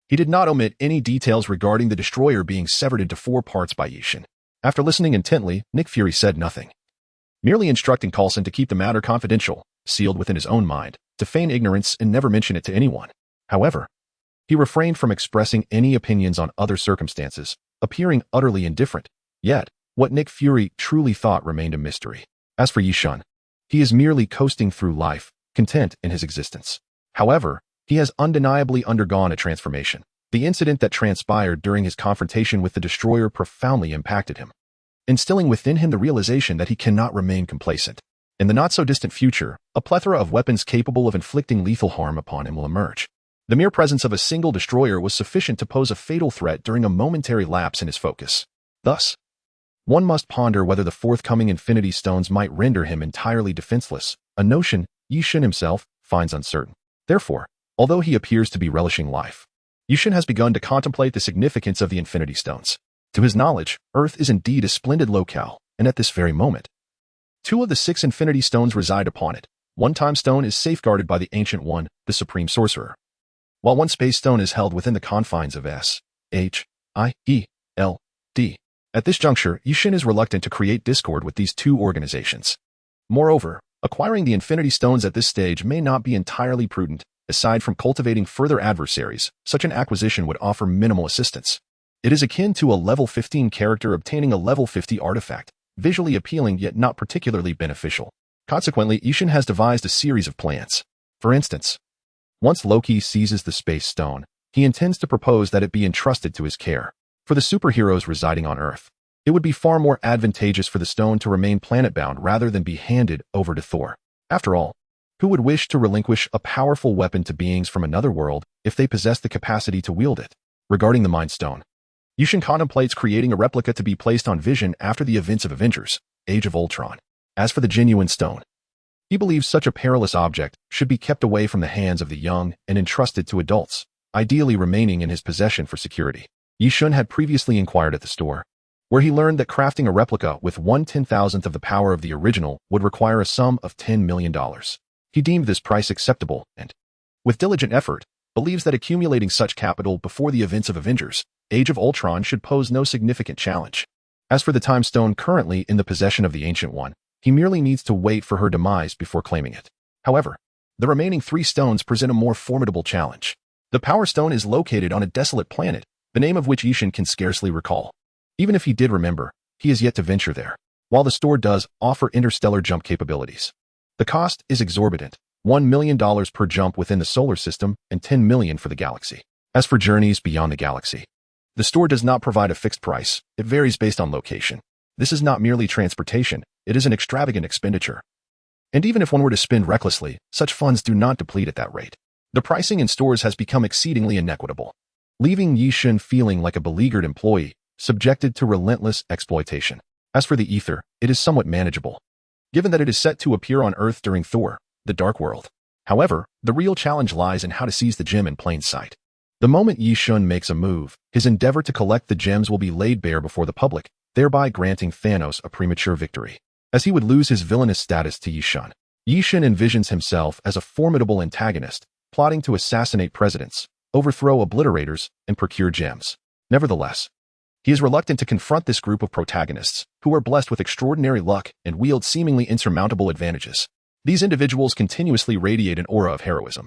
he did not omit any details regarding the destroyer being severed into 4 parts by Yishin. After listening intently, Nick Fury said nothing, merely instructing Coulson to keep the matter confidential, sealed within his own mind, to feign ignorance and never mention it to anyone. However, he refrained from expressing any opinions on other circumstances, appearing utterly indifferent. Yet, what Nick Fury truly thought remained a mystery. As for Yishin, he is merely coasting through life, content in his existence. However, he has undeniably undergone a transformation. The incident that transpired during his confrontation with the destroyer profoundly impacted him, instilling within him the realization that he cannot remain complacent. In the not-so-distant future, a plethora of weapons capable of inflicting lethal harm upon him will emerge. The mere presence of a single destroyer was sufficient to pose a fatal threat during a momentary lapse in his focus. Thus, one must ponder whether the forthcoming Infinity Stones might render him entirely defenseless, a notion Yi-Shun himself finds uncertain. Therefore, although he appears to be relishing life, Yi-Shun has begun to contemplate the significance of the Infinity Stones. To his knowledge, Earth is indeed a splendid locale, and at this very moment, 2 of the 6 Infinity Stones reside upon it. One Time Stone is safeguarded by the Ancient One, the Supreme Sorcerer, while one Space Stone is held within the confines of S.H.I.E.L.D. At this juncture, Yi-Shun is reluctant to create discord with these 2 organizations. Moreover, acquiring the Infinity Stones at this stage may not be entirely prudent. Aside from cultivating further adversaries, such an acquisition would offer minimal assistance. It is akin to a level 15 character obtaining a level 50 artifact, visually appealing yet not particularly beneficial. Consequently, Yi-Shun has devised a series of plans. For instance, once Loki seizes the Space Stone, he intends to propose that it be entrusted to his care. For the superheroes residing on Earth, it would be far more advantageous for the stone to remain planet-bound rather than be handed over to Thor. After all, who would wish to relinquish a powerful weapon to beings from another world if they possess the capacity to wield it? Regarding the Mind Stone, Yi-Shun contemplates creating a replica to be placed on Vision after the events of Avengers: Age of Ultron. As for the genuine stone, he believes such a perilous object should be kept away from the hands of the young and entrusted to adults, ideally remaining in his possession for security. Yi-Shun had previously inquired at the store, where he learned that crafting a replica with 1/10,000th of the power of the original would require a sum of $10 million. He deemed this price acceptable and, with diligent effort, believes that accumulating such capital before the events of Avengers: Age of Ultron should pose no significant challenge. As for the Time Stone currently in the possession of the Ancient One, he merely needs to wait for her demise before claiming it. However, the remaining 3 stones present a more formidable challenge. The Power Stone is located on a desolate planet, the name of which Yi-Shun can scarcely recall. Even if he did remember, he is yet to venture there, while the store does offer interstellar jump capabilities. The cost is exorbitant, $1 million per jump within the solar system and $10 million for the galaxy. As for journeys beyond the galaxy, the store does not provide a fixed price. It varies based on location. This is not merely transportation, it is an extravagant expenditure. And even if one were to spend recklessly, such funds do not deplete at that rate. The pricing in stores has become exceedingly inequitable, leaving Yi-Shun feeling like a beleaguered employee, subjected to relentless exploitation. As for the ether, it is somewhat manageable, given that it is set to appear on Earth during Thor: The Dark World. However, the real challenge lies in how to seize the gem in plain sight. The moment Yi-Shun makes a move, his endeavor to collect the gems will be laid bare before the public, thereby granting Thanos a premature victory, as he would lose his villainous status to Yi-Shun. Yi-Shun envisions himself as a formidable antagonist, plotting to assassinate presidents, overthrow obliterators, and procure gems. Nevertheless, he is reluctant to confront this group of protagonists, who are blessed with extraordinary luck and wield seemingly insurmountable advantages. These individuals continuously radiate an aura of heroism.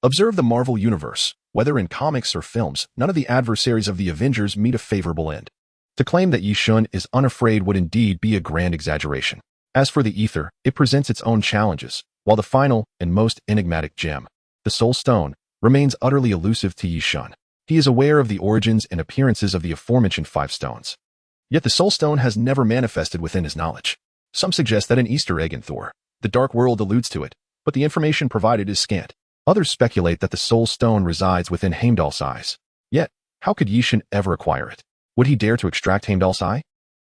Observe the Marvel Universe. Whether in comics or films, none of the adversaries of the Avengers meet a favorable end. To claim that Yi-Shun is unafraid would indeed be a grand exaggeration. As for the ether, it presents its own challenges, while the final and most enigmatic gem, the Soul Stone, remains utterly elusive to Yi-Shun. He is aware of the origins and appearances of the aforementioned 5 stones. Yet the Soul Stone has never manifested within his knowledge. Some suggest that an Easter egg in Thor: The Dark World alludes to it, but the information provided is scant. Others speculate that the Soul Stone resides within Heimdall's eyes. Yet, how could Yi-Shun ever acquire it? Would he dare to extract Heimdall's eye?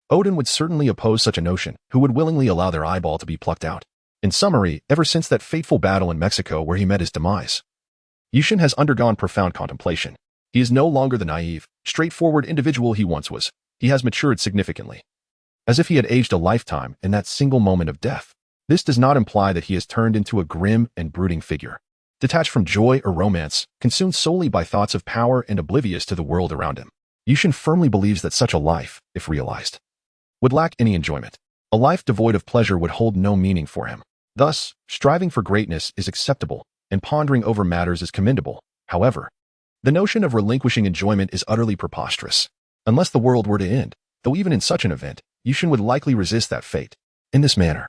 Odin would certainly oppose such a notion, who would willingly allow their eyeball to be plucked out. In summary, ever since that fateful battle in Mexico where he met his demise, Yi-Shun has undergone profound contemplation. He is no longer the naive, straightforward individual he once was. He has matured significantly, as if he had aged a lifetime in that single moment of death. This does not imply that he has turned into a grim and brooding figure, detached from joy or romance, consumed solely by thoughts of power and oblivious to the world around him. Yi-Shun firmly believes that such a life, if realized, would lack any enjoyment. A life devoid of pleasure would hold no meaning for him. Thus, striving for greatness is acceptable, and pondering over matters is commendable. However, the notion of relinquishing enjoyment is utterly preposterous. Unless the world were to end, though even in such an event, Yi-Shun would likely resist that fate. In this manner,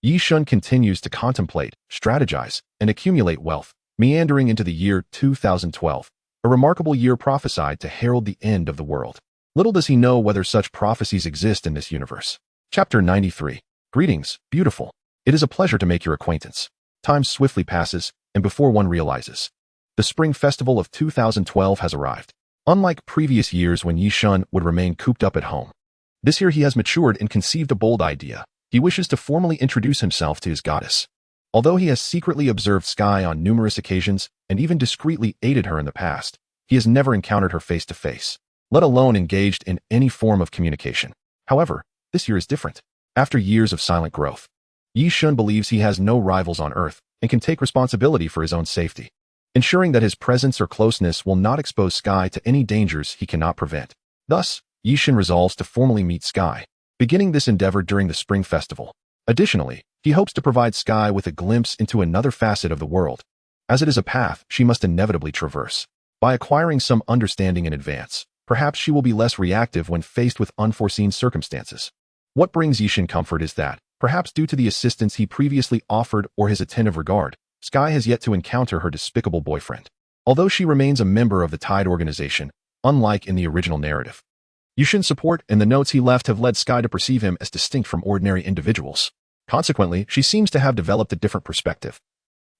Yi-Shun continues to contemplate, strategize, and accumulate wealth, meandering into the year 2012, A remarkable year prophesied to herald the end of the world. Little does he know whether such prophecies exist in this universe. Chapter 93. Greetings, beautiful. It is a pleasure to make your acquaintance. Time swiftly passes, and before one realizes, the Spring Festival of 2012 has arrived. Unlike previous years when Yi-shun would remain cooped up at home, this year he has matured and conceived a bold idea. He wishes to formally introduce himself to his goddess. Although he has secretly observed Sky on numerous occasions and even discreetly aided her in the past, he has never encountered her face to face, let alone engaged in any form of communication. However, this year is different. After years of silent growth, Yi-shun believes he has no rivals on Earth and can take responsibility for his own safety, ensuring that his presence or closeness will not expose Sky to any dangers he cannot prevent. Thus, Yi-shun resolves to formally meet Sky, beginning this endeavor during the Spring Festival. Additionally, he hopes to provide Sky with a glimpse into another facet of the world, as it is a path she must inevitably traverse. By acquiring some understanding in advance, perhaps she will be less reactive when faced with unforeseen circumstances. What brings Yi-shun comfort is that, perhaps due to the assistance he previously offered or his attentive regard, Sky has yet to encounter her despicable boyfriend. Although she remains a member of the Tide organization, unlike in the original narrative, Yi-shun's support and the notes he left have led Sky to perceive him as distinct from ordinary individuals. Consequently, she seems to have developed a different perspective,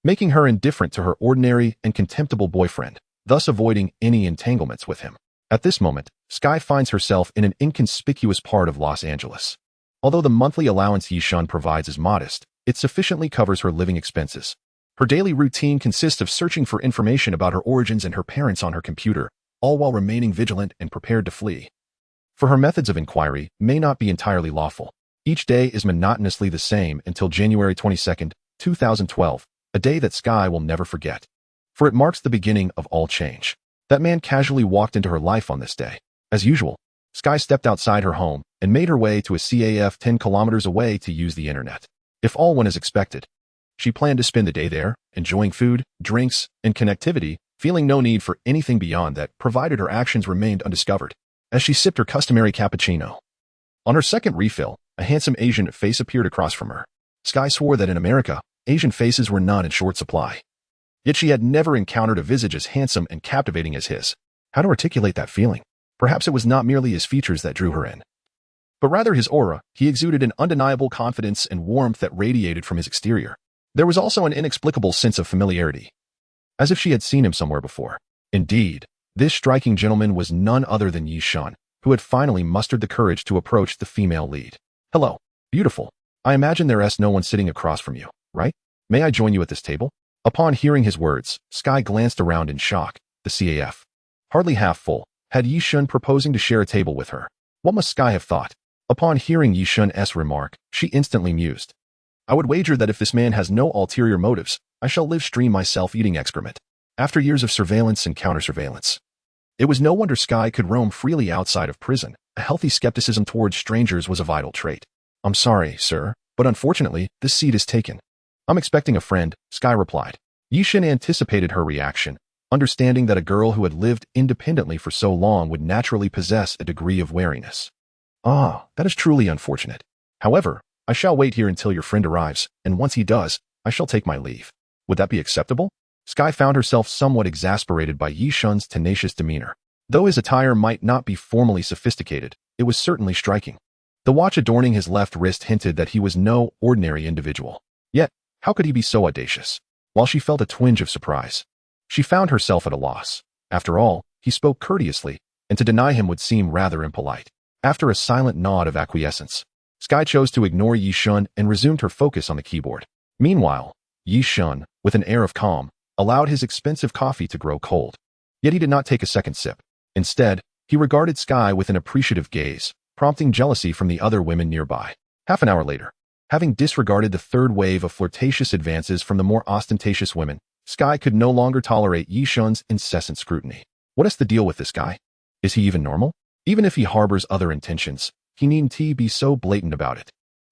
making her indifferent to her ordinary and contemptible boyfriend, thus avoiding any entanglements with him. At this moment, Sky finds herself in an inconspicuous part of Los Angeles. Although the monthly allowance Yi-shun provides is modest, it sufficiently covers her living expenses. Her daily routine consists of searching for information about her origins and her parents on her computer, all while remaining vigilant and prepared to flee. For her methods of inquiry may not be entirely lawful. Each day is monotonously the same until January 22, 2012, a day that Sky will never forget. For it marks the beginning of all change. That man casually walked into her life on this day. As usual, Sky stepped outside her home and made her way to a CAF 10 kilometers away to use the internet. If all went as expected, she planned to spend the day there, enjoying food, drinks, and connectivity, feeling no need for anything beyond that, provided her actions remained undiscovered. As she sipped her customary cappuccino, on her second refill, a handsome Asian face appeared across from her. Sky swore that in America, Asian faces were not in short supply. Yet she had never encountered a visage as handsome and captivating as his. How to articulate that feeling? Perhaps it was not merely his features that drew her in, but rather his aura. He exuded an undeniable confidence and warmth that radiated from his exterior. There was also an inexplicable sense of familiarity, as if she had seen him somewhere before. Indeed, this striking gentleman was none other than Yi-shun, who had finally mustered the courage to approach the female lead. Hello, beautiful. I imagine there's no one sitting across from you, right? May I join you at this table? Upon hearing his words, Sky glanced around in shock. The CAF, hardly half full, had Yi-shun proposing to share a table with her. What must Sky have thought? Upon hearing Yi-shun's remark, she instantly mused. I would wager that if this man has no ulterior motives, I shall live stream myself eating excrement. After years of surveillance and counter-surveillance, it was no wonder Sky could roam freely outside of prison. A healthy skepticism towards strangers was a vital trait. I'm sorry, sir, but unfortunately, this seat is taken. I'm expecting a friend, Sky replied. Yi-shun anticipated her reaction, understanding that a girl who had lived independently for so long would naturally possess a degree of wariness. Ah, that is truly unfortunate. However, I shall wait here until your friend arrives, and once he does, I shall take my leave. Would that be acceptable? Sky found herself somewhat exasperated by Yi-shun's tenacious demeanor. Though his attire might not be formally sophisticated, it was certainly striking. The watch adorning his left wrist hinted that he was no ordinary individual. Yet, how could he be so audacious? While she felt a twinge of surprise, she found herself at a loss. After all, he spoke courteously, and to deny him would seem rather impolite. After a silent nod of acquiescence, Sky chose to ignore Yi-shun and resumed her focus on the keyboard. Meanwhile, Yi-shun, with an air of calm, allowed his expensive coffee to grow cold. Yet he did not take a second sip. Instead, he regarded Sky with an appreciative gaze, prompting jealousy from the other women nearby. Half an hour later, having disregarded the third wave of flirtatious advances from the more ostentatious women, Sky could no longer tolerate Yi-shun's incessant scrutiny. What is the deal with this guy? Is he even normal? Even if he harbors other intentions, he needn't be so blatant about it.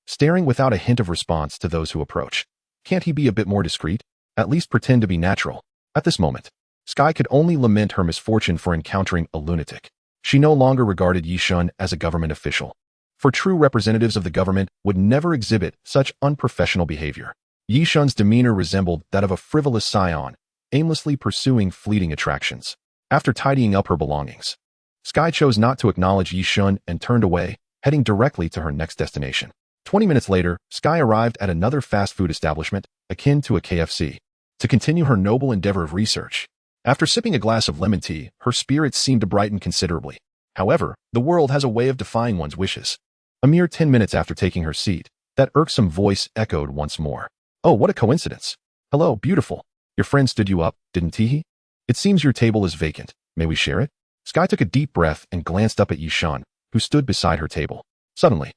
Staring without a hint of response to those who approach. Can't he be a bit more discreet? At least pretend to be natural. At this moment, Sky could only lament her misfortune for encountering a lunatic. She no longer regarded Yi-shun as a government official, for true representatives of the government would never exhibit such unprofessional behavior. Yi-shun's demeanor resembled that of a frivolous scion, aimlessly pursuing fleeting attractions. After tidying up her belongings, Sky chose not to acknowledge Yi Shun and turned away, heading directly to her next destination. 20 minutes later, Sky arrived at another fast food establishment, akin to a KFC, to continue her noble endeavor of research. After sipping a glass of lemon tea, her spirits seemed to brighten considerably. However, the world has a way of defying one's wishes. A mere 10 minutes after taking her seat, that irksome voice echoed once more. Oh, what a coincidence. Hello, beautiful. Your friend stood you up, didn't he? It seems your table is vacant. May we share it? Sky took a deep breath and glanced up at Yi Shun, who stood beside her table. Suddenly,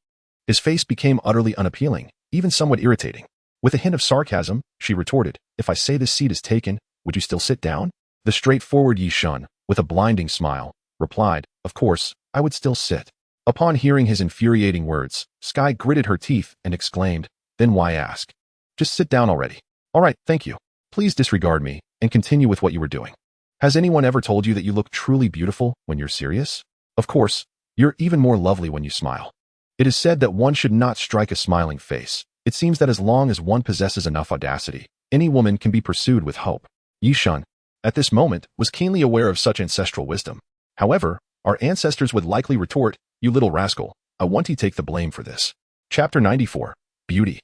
his face became utterly unappealing, even somewhat irritating. With a hint of sarcasm, she retorted, if I say this seat is taken, would you still sit down? The straightforward Yi Shun, with a blinding smile, replied, of course, I would still sit. Upon hearing his infuriating words, Sky gritted her teeth and exclaimed, then why ask? Just sit down already. All right, thank you. Please disregard me and continue with what you were doing. Has anyone ever told you that you look truly beautiful when you're serious? Of course, you're even more lovely when you smile. It is said that one should not strike a smiling face. It seems that as long as one possesses enough audacity, any woman can be pursued with hope. Yi Shun, at this moment, was keenly aware of such ancestral wisdom. However, our ancestors would likely retort, you little rascal, I want to take the blame for this. Chapter 94. Beauty.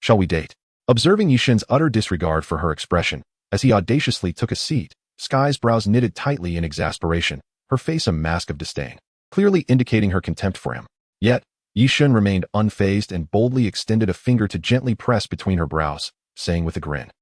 Shall we date? Observing Yi Shun's utter disregard for her expression, as he audaciously took a seat, Sky's brows knitted tightly in exasperation, her face a mask of disdain, clearly indicating her contempt for him. Yet, Yi Shun remained unfazed and boldly extended a finger to gently press between her brows, saying with a grin,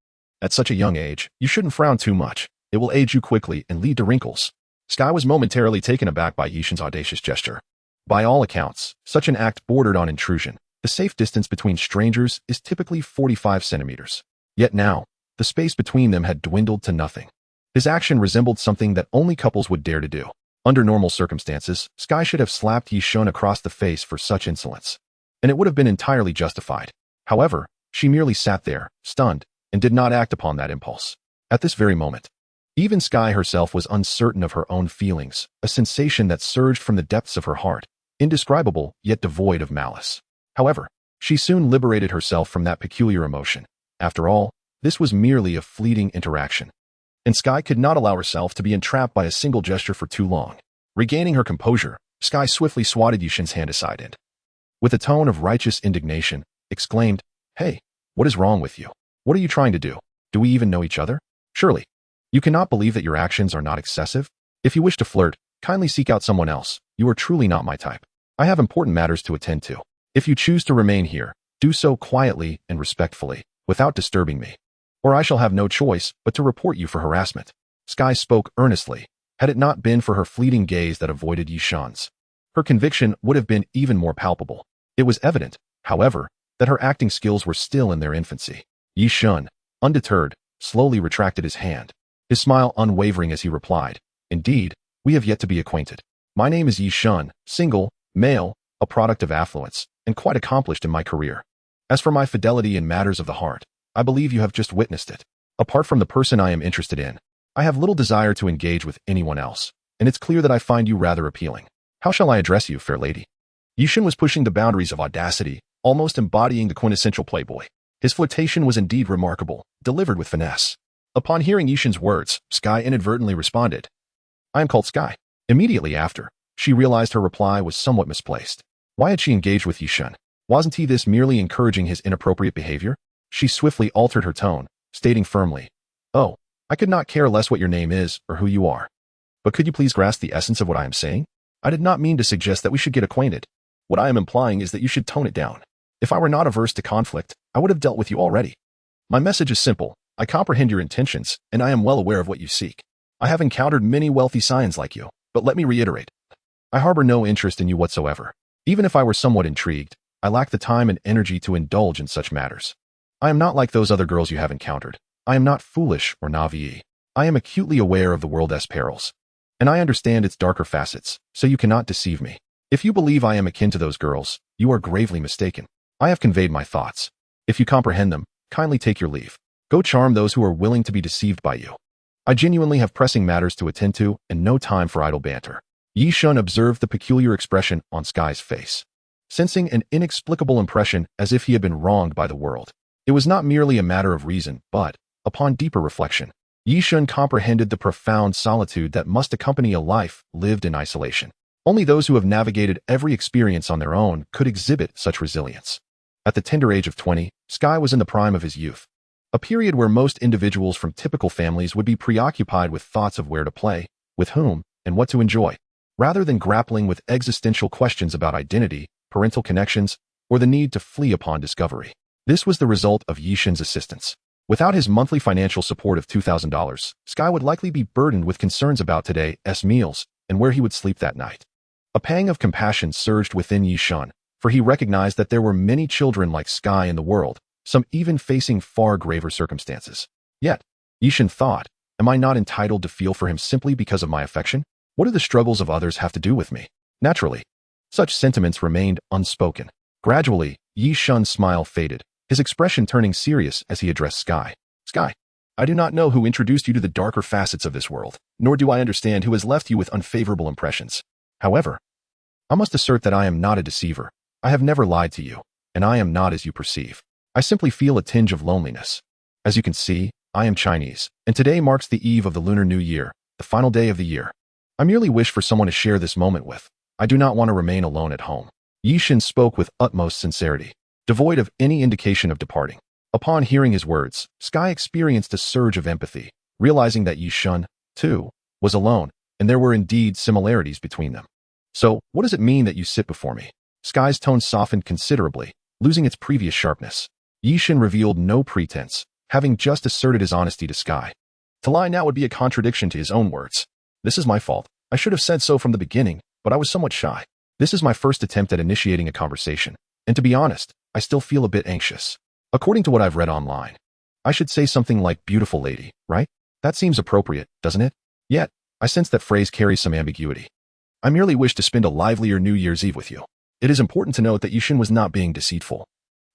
at such a young age, you shouldn't frown too much. It will age you quickly and lead to wrinkles. Sky was momentarily taken aback by Yi Shun's audacious gesture. By all accounts, such an act bordered on intrusion. The safe distance between strangers is typically 45 centimeters. Yet now, the space between them had dwindled to nothing. His action resembled something that only couples would dare to do. Under normal circumstances, Sky should have slapped Yi Shun across the face for such insolence, and it would have been entirely justified. However, she merely sat there, stunned, and did not act upon that impulse. At this very moment, even Sky herself was uncertain of her own feelings, a sensation that surged from the depths of her heart, indescribable yet devoid of malice. However, she soon liberated herself from that peculiar emotion. After all, this was merely a fleeting interaction, and Sky could not allow herself to be entrapped by a single gesture for too long. Regaining her composure, Sky swiftly swatted Yi Shun's hand aside and, with a tone of righteous indignation, exclaimed, Hey, what is wrong with you? What are you trying to do? Do we even know each other? Surely, you cannot believe that your actions are not excessive? If you wish to flirt, kindly seek out someone else. You are truly not my type. I have important matters to attend to. If you choose to remain here, do so quietly and respectfully, without disturbing me, or I shall have no choice but to report you for harassment. Sky spoke earnestly. Had it not been for her fleeting gaze that avoided Yi Shun's, her conviction would have been even more palpable. It was evident, however, that her acting skills were still in their infancy. Yi Shun, undeterred, slowly retracted his hand, his smile unwavering as he replied, Indeed, we have yet to be acquainted. My name is Yi Shun, single, male, a product of affluence, and quite accomplished in my career. As for my fidelity in matters of the heart, I believe you have just witnessed it. Apart from the person I am interested in, I have little desire to engage with anyone else, and it's clear that I find you rather appealing. How shall I address you, fair lady? Yi Shun was pushing the boundaries of audacity, almost embodying the quintessential playboy. His flirtation was indeed remarkable, delivered with finesse. Upon hearing Yi Shun's words, Sky inadvertently responded, I am called Sky. Immediately after, she realized her reply was somewhat misplaced. Why had she engaged with Yi Shun? Wasn't he this merely encouraging his inappropriate behavior? She swiftly altered her tone, stating firmly, Oh, I could not care less what your name is or who you are. But could you please grasp the essence of what I am saying? I did not mean to suggest that we should get acquainted. What I am implying is that you should tone it down. If I were not averse to conflict, I would have dealt with you already. My message is simple. I comprehend your intentions, and I am well aware of what you seek. I have encountered many wealthy scions like you, but let me reiterate. I harbor no interest in you whatsoever. Even if I were somewhat intrigued, I lack the time and energy to indulge in such matters. I am not like those other girls you have encountered. I am not foolish or naive. I am acutely aware of the world's perils, and I understand its darker facets, so you cannot deceive me. If you believe I am akin to those girls, you are gravely mistaken. I have conveyed my thoughts. If you comprehend them, kindly take your leave. Go charm those who are willing to be deceived by you. I genuinely have pressing matters to attend to and no time for idle banter. Yi Shun observed the peculiar expression on Sky's face, sensing an inexplicable impression as if he had been wronged by the world. It was not merely a matter of reason, but, upon deeper reflection, Yishun comprehended the profound solitude that must accompany a life lived in isolation. Only those who have navigated every experience on their own could exhibit such resilience. At the tender age of 20, Sky was in the prime of his youth, a period where most individuals from typical families would be preoccupied with thoughts of where to play, with whom, and what to enjoy, rather than grappling with existential questions about identity, parental connections, or the need to flee upon discovery. This was the result of Yishun's assistance. Without his monthly financial support of $2,000, Sky would likely be burdened with concerns about today's meals and where he would sleep that night. A pang of compassion surged within Yishun, for he recognized that there were many children like Sky in the world, some even facing far graver circumstances. Yet, Yishun thought, am I not entitled to feel for him simply because of my affection? What do the struggles of others have to do with me? Naturally, such sentiments remained unspoken. Gradually, Yishun's smile faded, his expression turning serious as he addressed Sky. Sky, I do not know who introduced you to the darker facets of this world, nor do I understand who has left you with unfavorable impressions. However, I must assert that I am not a deceiver. I have never lied to you, and I am not as you perceive. I simply feel a tinge of loneliness. As you can see, I am Chinese, and today marks the eve of the Lunar New Year, the final day of the year. I merely wish for someone to share this moment with. I do not want to remain alone at home. Yishun spoke with utmost sincerity, devoid of any indication of departing. Upon hearing his words, Sky experienced a surge of empathy, realizing that Yishun, too, was alone, and there were indeed similarities between them. So, what does it mean that you sit before me? Sky's tone softened considerably, losing its previous sharpness. Yishun revealed no pretense, having just asserted his honesty to Sky. To lie now would be a contradiction to his own words. This is my fault. I should have said so from the beginning, but I was somewhat shy. This is my first attempt at initiating a conversation, and to be honest, I still feel a bit anxious. According to what I've read online, I should say something like beautiful lady, right? That seems appropriate, doesn't it? Yet, I sense that phrase carries some ambiguity. I merely wish to spend a livelier New Year's Eve with you. It is important to note that Yishun was not being deceitful.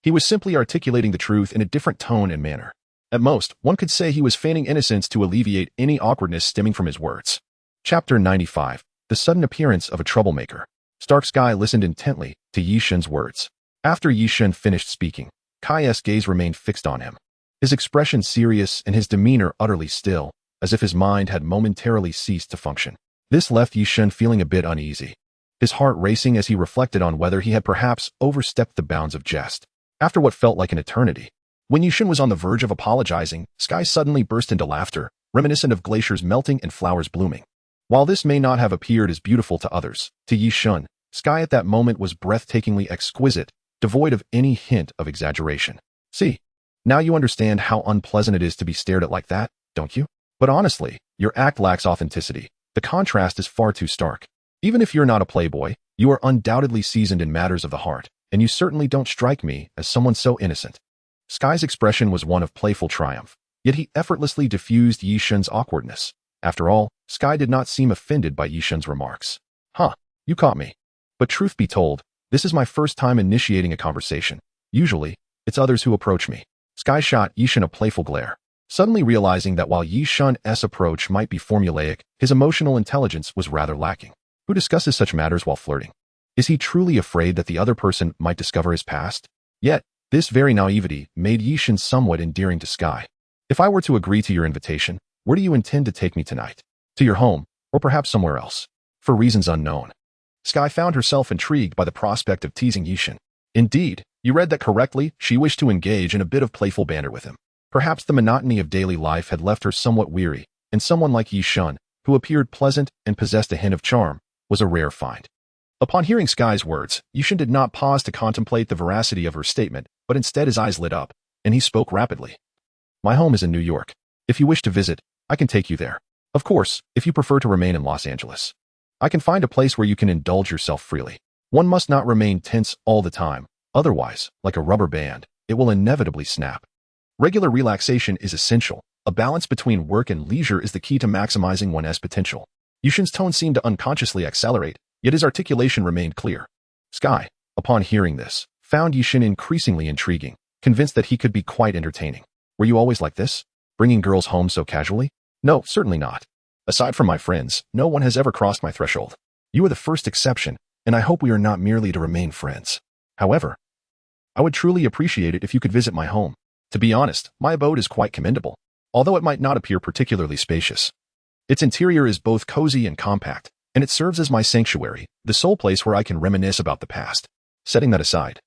He was simply articulating the truth in a different tone and manner. At most, one could say he was feigning innocence to alleviate any awkwardness stemming from his words. Chapter 95. The Sudden Appearance of a Troublemaker. Stark Sky listened intently to Yishun's words. After Yishun finished speaking, Kai's gaze remained fixed on him, his expression serious and his demeanor utterly still, as if his mind had momentarily ceased to function. This left Yishun feeling a bit uneasy, his heart racing as he reflected on whether he had perhaps overstepped the bounds of jest. After what felt like an eternity, when Yishun was on the verge of apologizing, Sky suddenly burst into laughter, reminiscent of glaciers melting and flowers blooming. While this may not have appeared as beautiful to others, to Yishun, Sky at that moment was breathtakingly exquisite, devoid of any hint of exaggeration. See, now you understand how unpleasant it is to be stared at like that, don't you? But honestly, your act lacks authenticity. The contrast is far too stark. Even if you're not a playboy, you are undoubtedly seasoned in matters of the heart, and you certainly don't strike me as someone so innocent. Sky's expression was one of playful triumph, yet he effortlessly diffused Yishun's awkwardness. After all, Sky did not seem offended by Yishun's remarks. Huh, you caught me. But truth be told, this is my first time initiating a conversation. Usually, it's others who approach me. Sky shot Yishun a playful glare, suddenly realizing that while Yishun's approach might be formulaic, his emotional intelligence was rather lacking. Who discusses such matters while flirting? Is he truly afraid that the other person might discover his past? Yet, this very naivety made Yishun somewhat endearing to Sky. If I were to agree to your invitation, where do you intend to take me tonight? To your home, or perhaps somewhere else? For reasons unknown. Sky found herself intrigued by the prospect of teasing Yishun. Indeed, you read that correctly, she wished to engage in a bit of playful banter with him. Perhaps the monotony of daily life had left her somewhat weary, and someone like Yishun, who appeared pleasant and possessed a hint of charm, was a rare find. Upon hearing Sky's words, Yishun did not pause to contemplate the veracity of her statement, but instead his eyes lit up, and he spoke rapidly. My home is in New York. If you wish to visit, I can take you there. Of course, if you prefer to remain in Los Angeles, I can find a place where you can indulge yourself freely. One must not remain tense all the time, otherwise, like a rubber band, it will inevitably snap. Regular relaxation is essential. A balance between work and leisure is the key to maximizing one's potential. Yishun's tone seemed to unconsciously accelerate, yet his articulation remained clear. Sky, upon hearing this, found Yishun increasingly intriguing, convinced that he could be quite entertaining. Were you always like this? Bringing girls home so casually? No, certainly not. Aside from my friends, no one has ever crossed my threshold. You are the first exception, and I hope we are not merely to remain friends. However, I would truly appreciate it if you could visit my home. To be honest, my abode is quite commendable. although it might not appear particularly spacious. Its interior is both cozy and compact, and it serves as my sanctuary, the sole place where I can reminisce about the past. Setting that aside,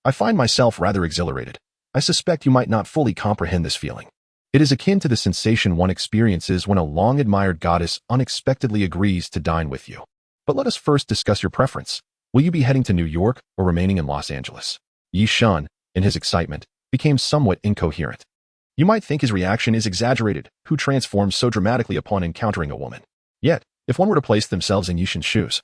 I find myself rather exhilarated. I suspect you might not fully comprehend this feeling. It is akin to the sensation one experiences when a long-admired goddess unexpectedly agrees to dine with you. But let us first discuss your preference. Will you be heading to New York or remaining in Los Angeles? Yi Shun, in his excitement, became somewhat incoherent. You might think his reaction is exaggerated, who transforms so dramatically upon encountering a woman. Yet, if one were to place themselves in Yi Shun's shoes,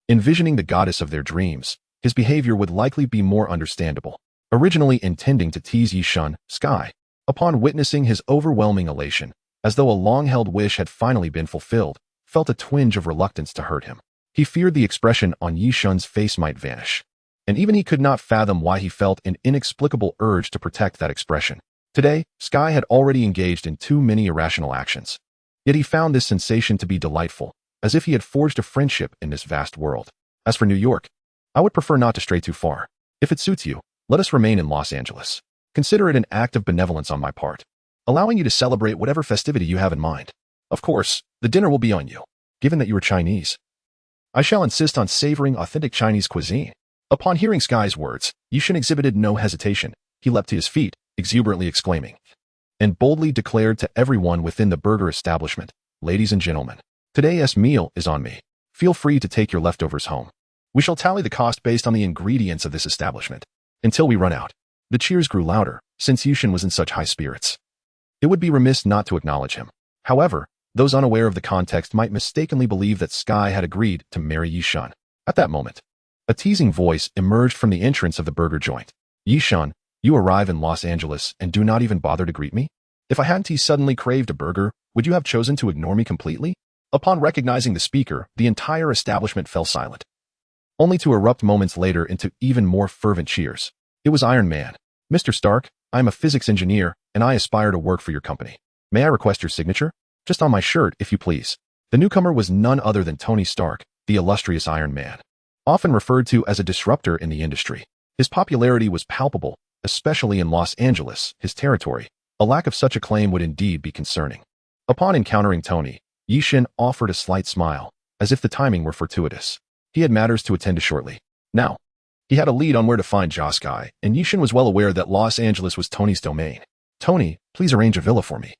envisioning the goddess of their dreams, his behavior would likely be more understandable. Originally intending to tease Yi Shun, Sky, upon witnessing his overwhelming elation, as though a long-held wish had finally been fulfilled, felt a twinge of reluctance to hurt him. He feared the expression on Yi Shun's face might vanish. And even he could not fathom why he felt an inexplicable urge to protect that expression. Today, Sky had already engaged in too many irrational actions. Yet he found this sensation to be delightful, as if he had forged a friendship in this vast world. As for New York, I would prefer not to stray too far. If it suits you, let us remain in Los Angeles. Consider it an act of benevolence on my part, allowing you to celebrate whatever festivity you have in mind. Of course, the dinner will be on you. Given that you are Chinese, I shall insist on savoring authentic Chinese cuisine. Upon hearing Sky's words, Yi Shun exhibited no hesitation. He leapt to his feet, exuberantly exclaiming, and boldly declared to everyone within the burger establishment, "Ladies and gentlemen, today's meal is on me. Feel free to take your leftovers home. We shall tally the cost based on the ingredients of this establishment, until we run out." The cheers grew louder, since Yi Shun was in such high spirits. It would be remiss not to acknowledge him. However, those unaware of the context might mistakenly believe that Sky had agreed to marry Yi Shun. At that moment, a teasing voice emerged from the entrance of the burger joint. "Yi Shun, you arrive in Los Angeles and do not even bother to greet me? If I hadn't suddenly craved a burger, would you have chosen to ignore me completely?" Upon recognizing the speaker, the entire establishment fell silent, only to erupt moments later into even more fervent cheers. It was Iron Man. "Mr. Stark, I am a physics engineer, and I aspire to work for your company. May I request your signature? Just on my shirt, if you please." The newcomer was none other than Tony Stark, the illustrious Iron Man, often referred to as a disruptor in the industry. His popularity was palpable, especially in Los Angeles, his territory. A lack of such acclaim would indeed be concerning. Upon encountering Tony, Yi Shun offered a slight smile, as if the timing were fortuitous. He had matters to attend to shortly. Now, he had a lead on where to find Sky, and Yi Shun was well aware that Los Angeles was Tony's domain. "Tony, please arrange a villa for me.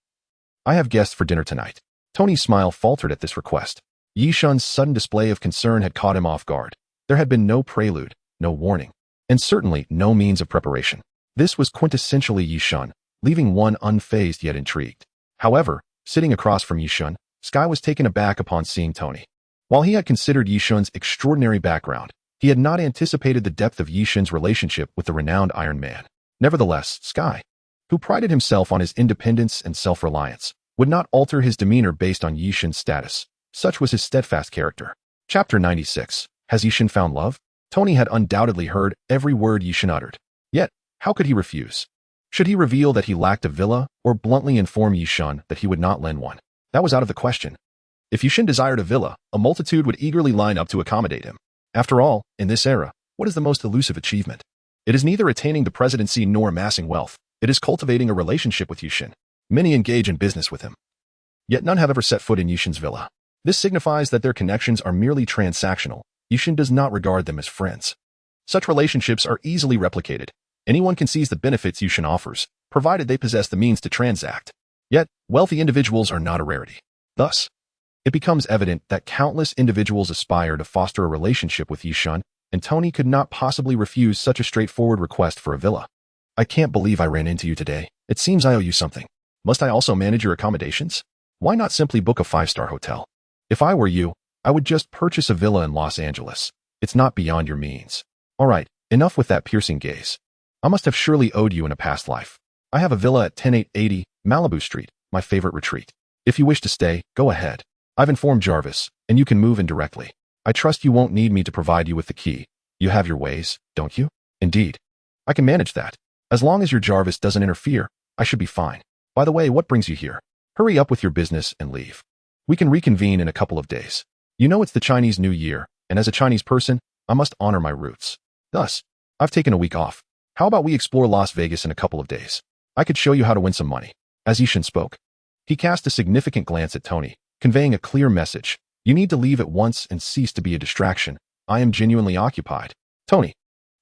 I have guests for dinner tonight." Tony's smile faltered at this request. Yi Shun's sudden display of concern had caught him off guard. There had been no prelude, no warning, and certainly no means of preparation. This was quintessentially Yi Shun, leaving one unfazed yet intrigued. However, sitting across from Yi Shun, Sky was taken aback upon seeing Tony. While he had considered Yi Shun's extraordinary background, he had not anticipated the depth of Yi Shun's relationship with the renowned Iron Man. Nevertheless, Sky, who prided himself on his independence and self-reliance, would not alter his demeanor based on Yi Shun's status. Such was his steadfast character. Chapter 96. Has Yi Shun found love? Tony had undoubtedly heard every word Yi Shun uttered. Yet, how could he refuse? Should he reveal that he lacked a villa, or bluntly inform Yi Shun that he would not lend one? That was out of the question. If Yi Shun desired a villa, a multitude would eagerly line up to accommodate him. After all, in this era, what is the most elusive achievement? It is neither attaining the presidency nor amassing wealth. It is cultivating a relationship with Yi Shun. Many engage in business with him, yet none have ever set foot in Yi Shun's villa. This signifies that their connections are merely transactional. Yi Shun does not regard them as friends. Such relationships are easily replicated. Anyone can seize the benefits Yi Shun offers, provided they possess the means to transact. Yet, wealthy individuals are not a rarity. Thus, it becomes evident that countless individuals aspire to foster a relationship with Yi Shun, and Tony could not possibly refuse such a straightforward request for a villa. "I can't believe I ran into you today. It seems I owe you something. Must I also manage your accommodations? Why not simply book a 5-star hotel? If I were you, I would just purchase a villa in Los Angeles. It's not beyond your means." "All right, enough with that piercing gaze. I must have surely owed you in a past life. I have a villa at 10880 Malibu Street, my favorite retreat. If you wish to stay, go ahead. I've informed Jarvis, and you can move in directly. I trust you won't need me to provide you with the key. You have your ways, don't you?" "Indeed. I can manage that. As long as your Jarvis doesn't interfere, I should be fine. By the way, what brings you here? Hurry up with your business and leave. We can reconvene in a couple of days. You know it's the Chinese New Year, and as a Chinese person, I must honor my roots. Thus, I've taken a week off. How about we explore Las Vegas in a couple of days? I could show you how to win some money." As Yishan spoke, he cast a significant glance at Tony, conveying a clear message. You need to leave at once and cease to be a distraction. I am genuinely occupied. Tony,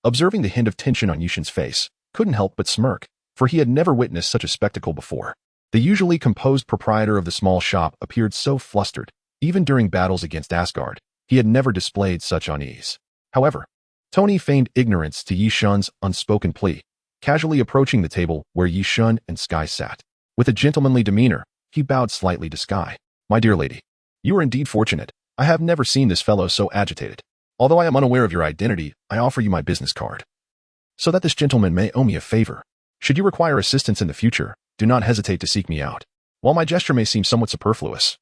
observing the hint of tension on Yishan's face, couldn't help but smirk, for he had never witnessed such a spectacle before. The usually composed proprietor of the small shop appeared so flustered. Even during battles against Asgard, he had never displayed such unease. However, Tony feigned ignorance to Yishan's unspoken plea, casually approaching the table where Yishan and Sky sat. With a gentlemanly demeanor, he bowed slightly to Sky. My dear lady, you are indeed fortunate. I have never seen this fellow so agitated. Although I am unaware of your identity, I offer you my business card, so that this gentleman may owe me a favor. Should you require assistance in the future, do not hesitate to seek me out. While my gesture may seem somewhat superfluous,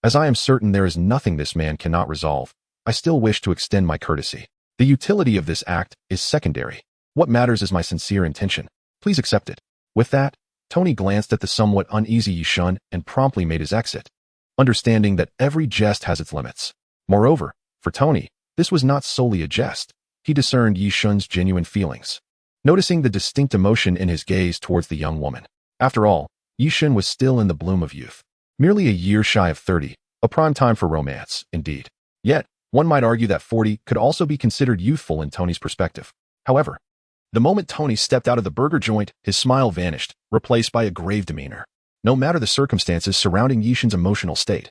as I am certain there is nothing this man cannot resolve, I still wish to extend my courtesy. The utility of this act is secondary. What matters is my sincere intention. Please accept it. With that, Tony glanced at the somewhat uneasy Yishan and promptly made his exit, understanding that every jest has its limits. Moreover, for Tony, this was not solely a jest. He discerned Yishan's genuine feelings, noticing the distinct emotion in his gaze towards the young woman. After all, Yishan was still in the bloom of youth, merely a year shy of 30, a prime time for romance, indeed. Yet, one might argue that 40 could also be considered youthful in Tony's perspective. However, the moment Tony stepped out of the burger joint, his smile vanished, replaced by a grave demeanor. No matter the circumstances surrounding Yishan's emotional state,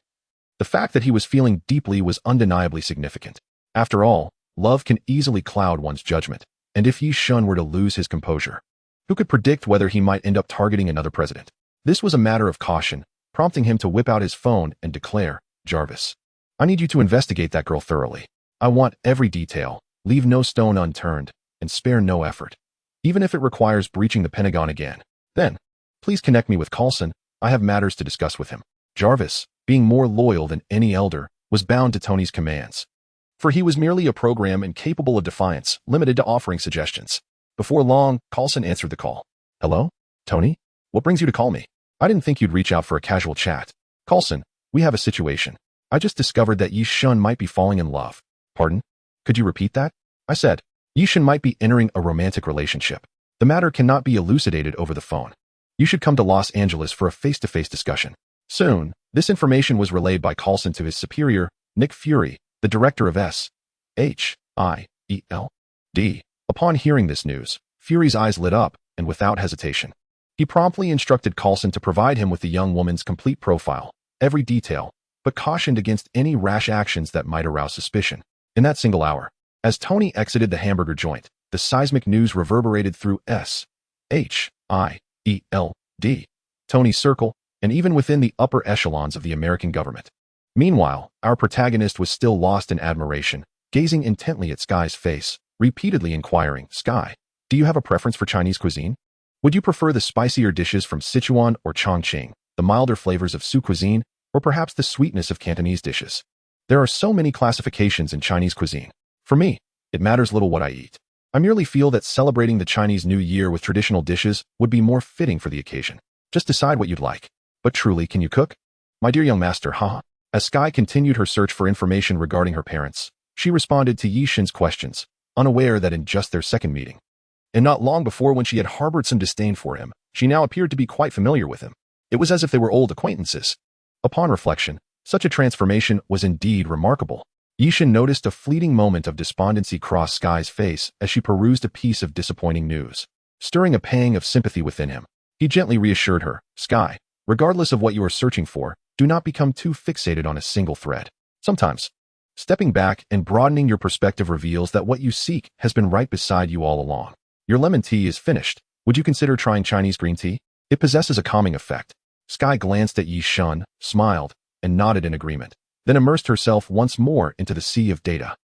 the fact that he was feeling deeply was undeniably significant. After all, love can easily cloud one's judgment, and if Yishan were to lose his composure, who could predict whether he might end up targeting another president? This was a matter of caution, prompting him to whip out his phone and declare, Jarvis, I need you to investigate that girl thoroughly. I want every detail, leave no stone unturned, and spare no effort, even if it requires breaching the Pentagon again. Then, please connect me with Coulson. I have matters to discuss with him. Jarvis, being more loyal than any elder, was bound to Tony's commands, for he was merely a program incapable of defiance, limited to offering suggestions. Before long, Coulson answered the call. Hello? Tony? What brings you to call me? I didn't think you'd reach out for a casual chat. Coulson, we have a situation. I just discovered that Yishan might be falling in love. Pardon? Could you repeat that? I said, Yishan might be entering a romantic relationship. The matter cannot be elucidated over the phone. You should come to Los Angeles for a face-to-face discussion. Soon, this information was relayed by Coulson to his superior, Nick Fury, the director of S.H.I.E.L.D. Upon hearing this news, Fury's eyes lit up, and without hesitation, he promptly instructed Coulson to provide him with the young woman's complete profile, every detail, but cautioned against any rash actions that might arouse suspicion. In that single hour, as Tony exited the hamburger joint, the seismic news reverberated through S.H.I.E.L.D., Tony's circle, and even within the upper echelons of the American government. Meanwhile, our protagonist was still lost in admiration, gazing intently at Sky's face, repeatedly inquiring, Sky, do you have a preference for Chinese cuisine? Would you prefer the spicier dishes from Sichuan or Chongqing, the milder flavors of Sioux cuisine, or perhaps the sweetness of Cantonese dishes? There are so many classifications in Chinese cuisine. For me, it matters little what I eat. I merely feel that celebrating the Chinese New Year with traditional dishes would be more fitting for the occasion. Just decide what you'd like. But truly, can you cook? My dear young master, haha. As Sky continued her search for information regarding her parents, she responded to Yishan's questions, unaware that in just their second meeting, and not long before when she had harbored some disdain for him, she now appeared to be quite familiar with him. It was as if they were old acquaintances. Upon reflection, such a transformation was indeed remarkable. Yishan noticed a fleeting moment of despondency cross Sky's face as she perused a piece of disappointing news. Stirring a pang of sympathy within him, he gently reassured her, Sky, regardless of what you are searching for, do not become too fixated on a single thread. Sometimes, stepping back and broadening your perspective reveals that what you seek has been right beside you all along. Your lemon tea is finished. Would you consider trying Chinese green tea? It possesses a calming effect. Sky glanced at Yishan, smiled, and nodded in agreement, then immersed herself once more into the sea of data.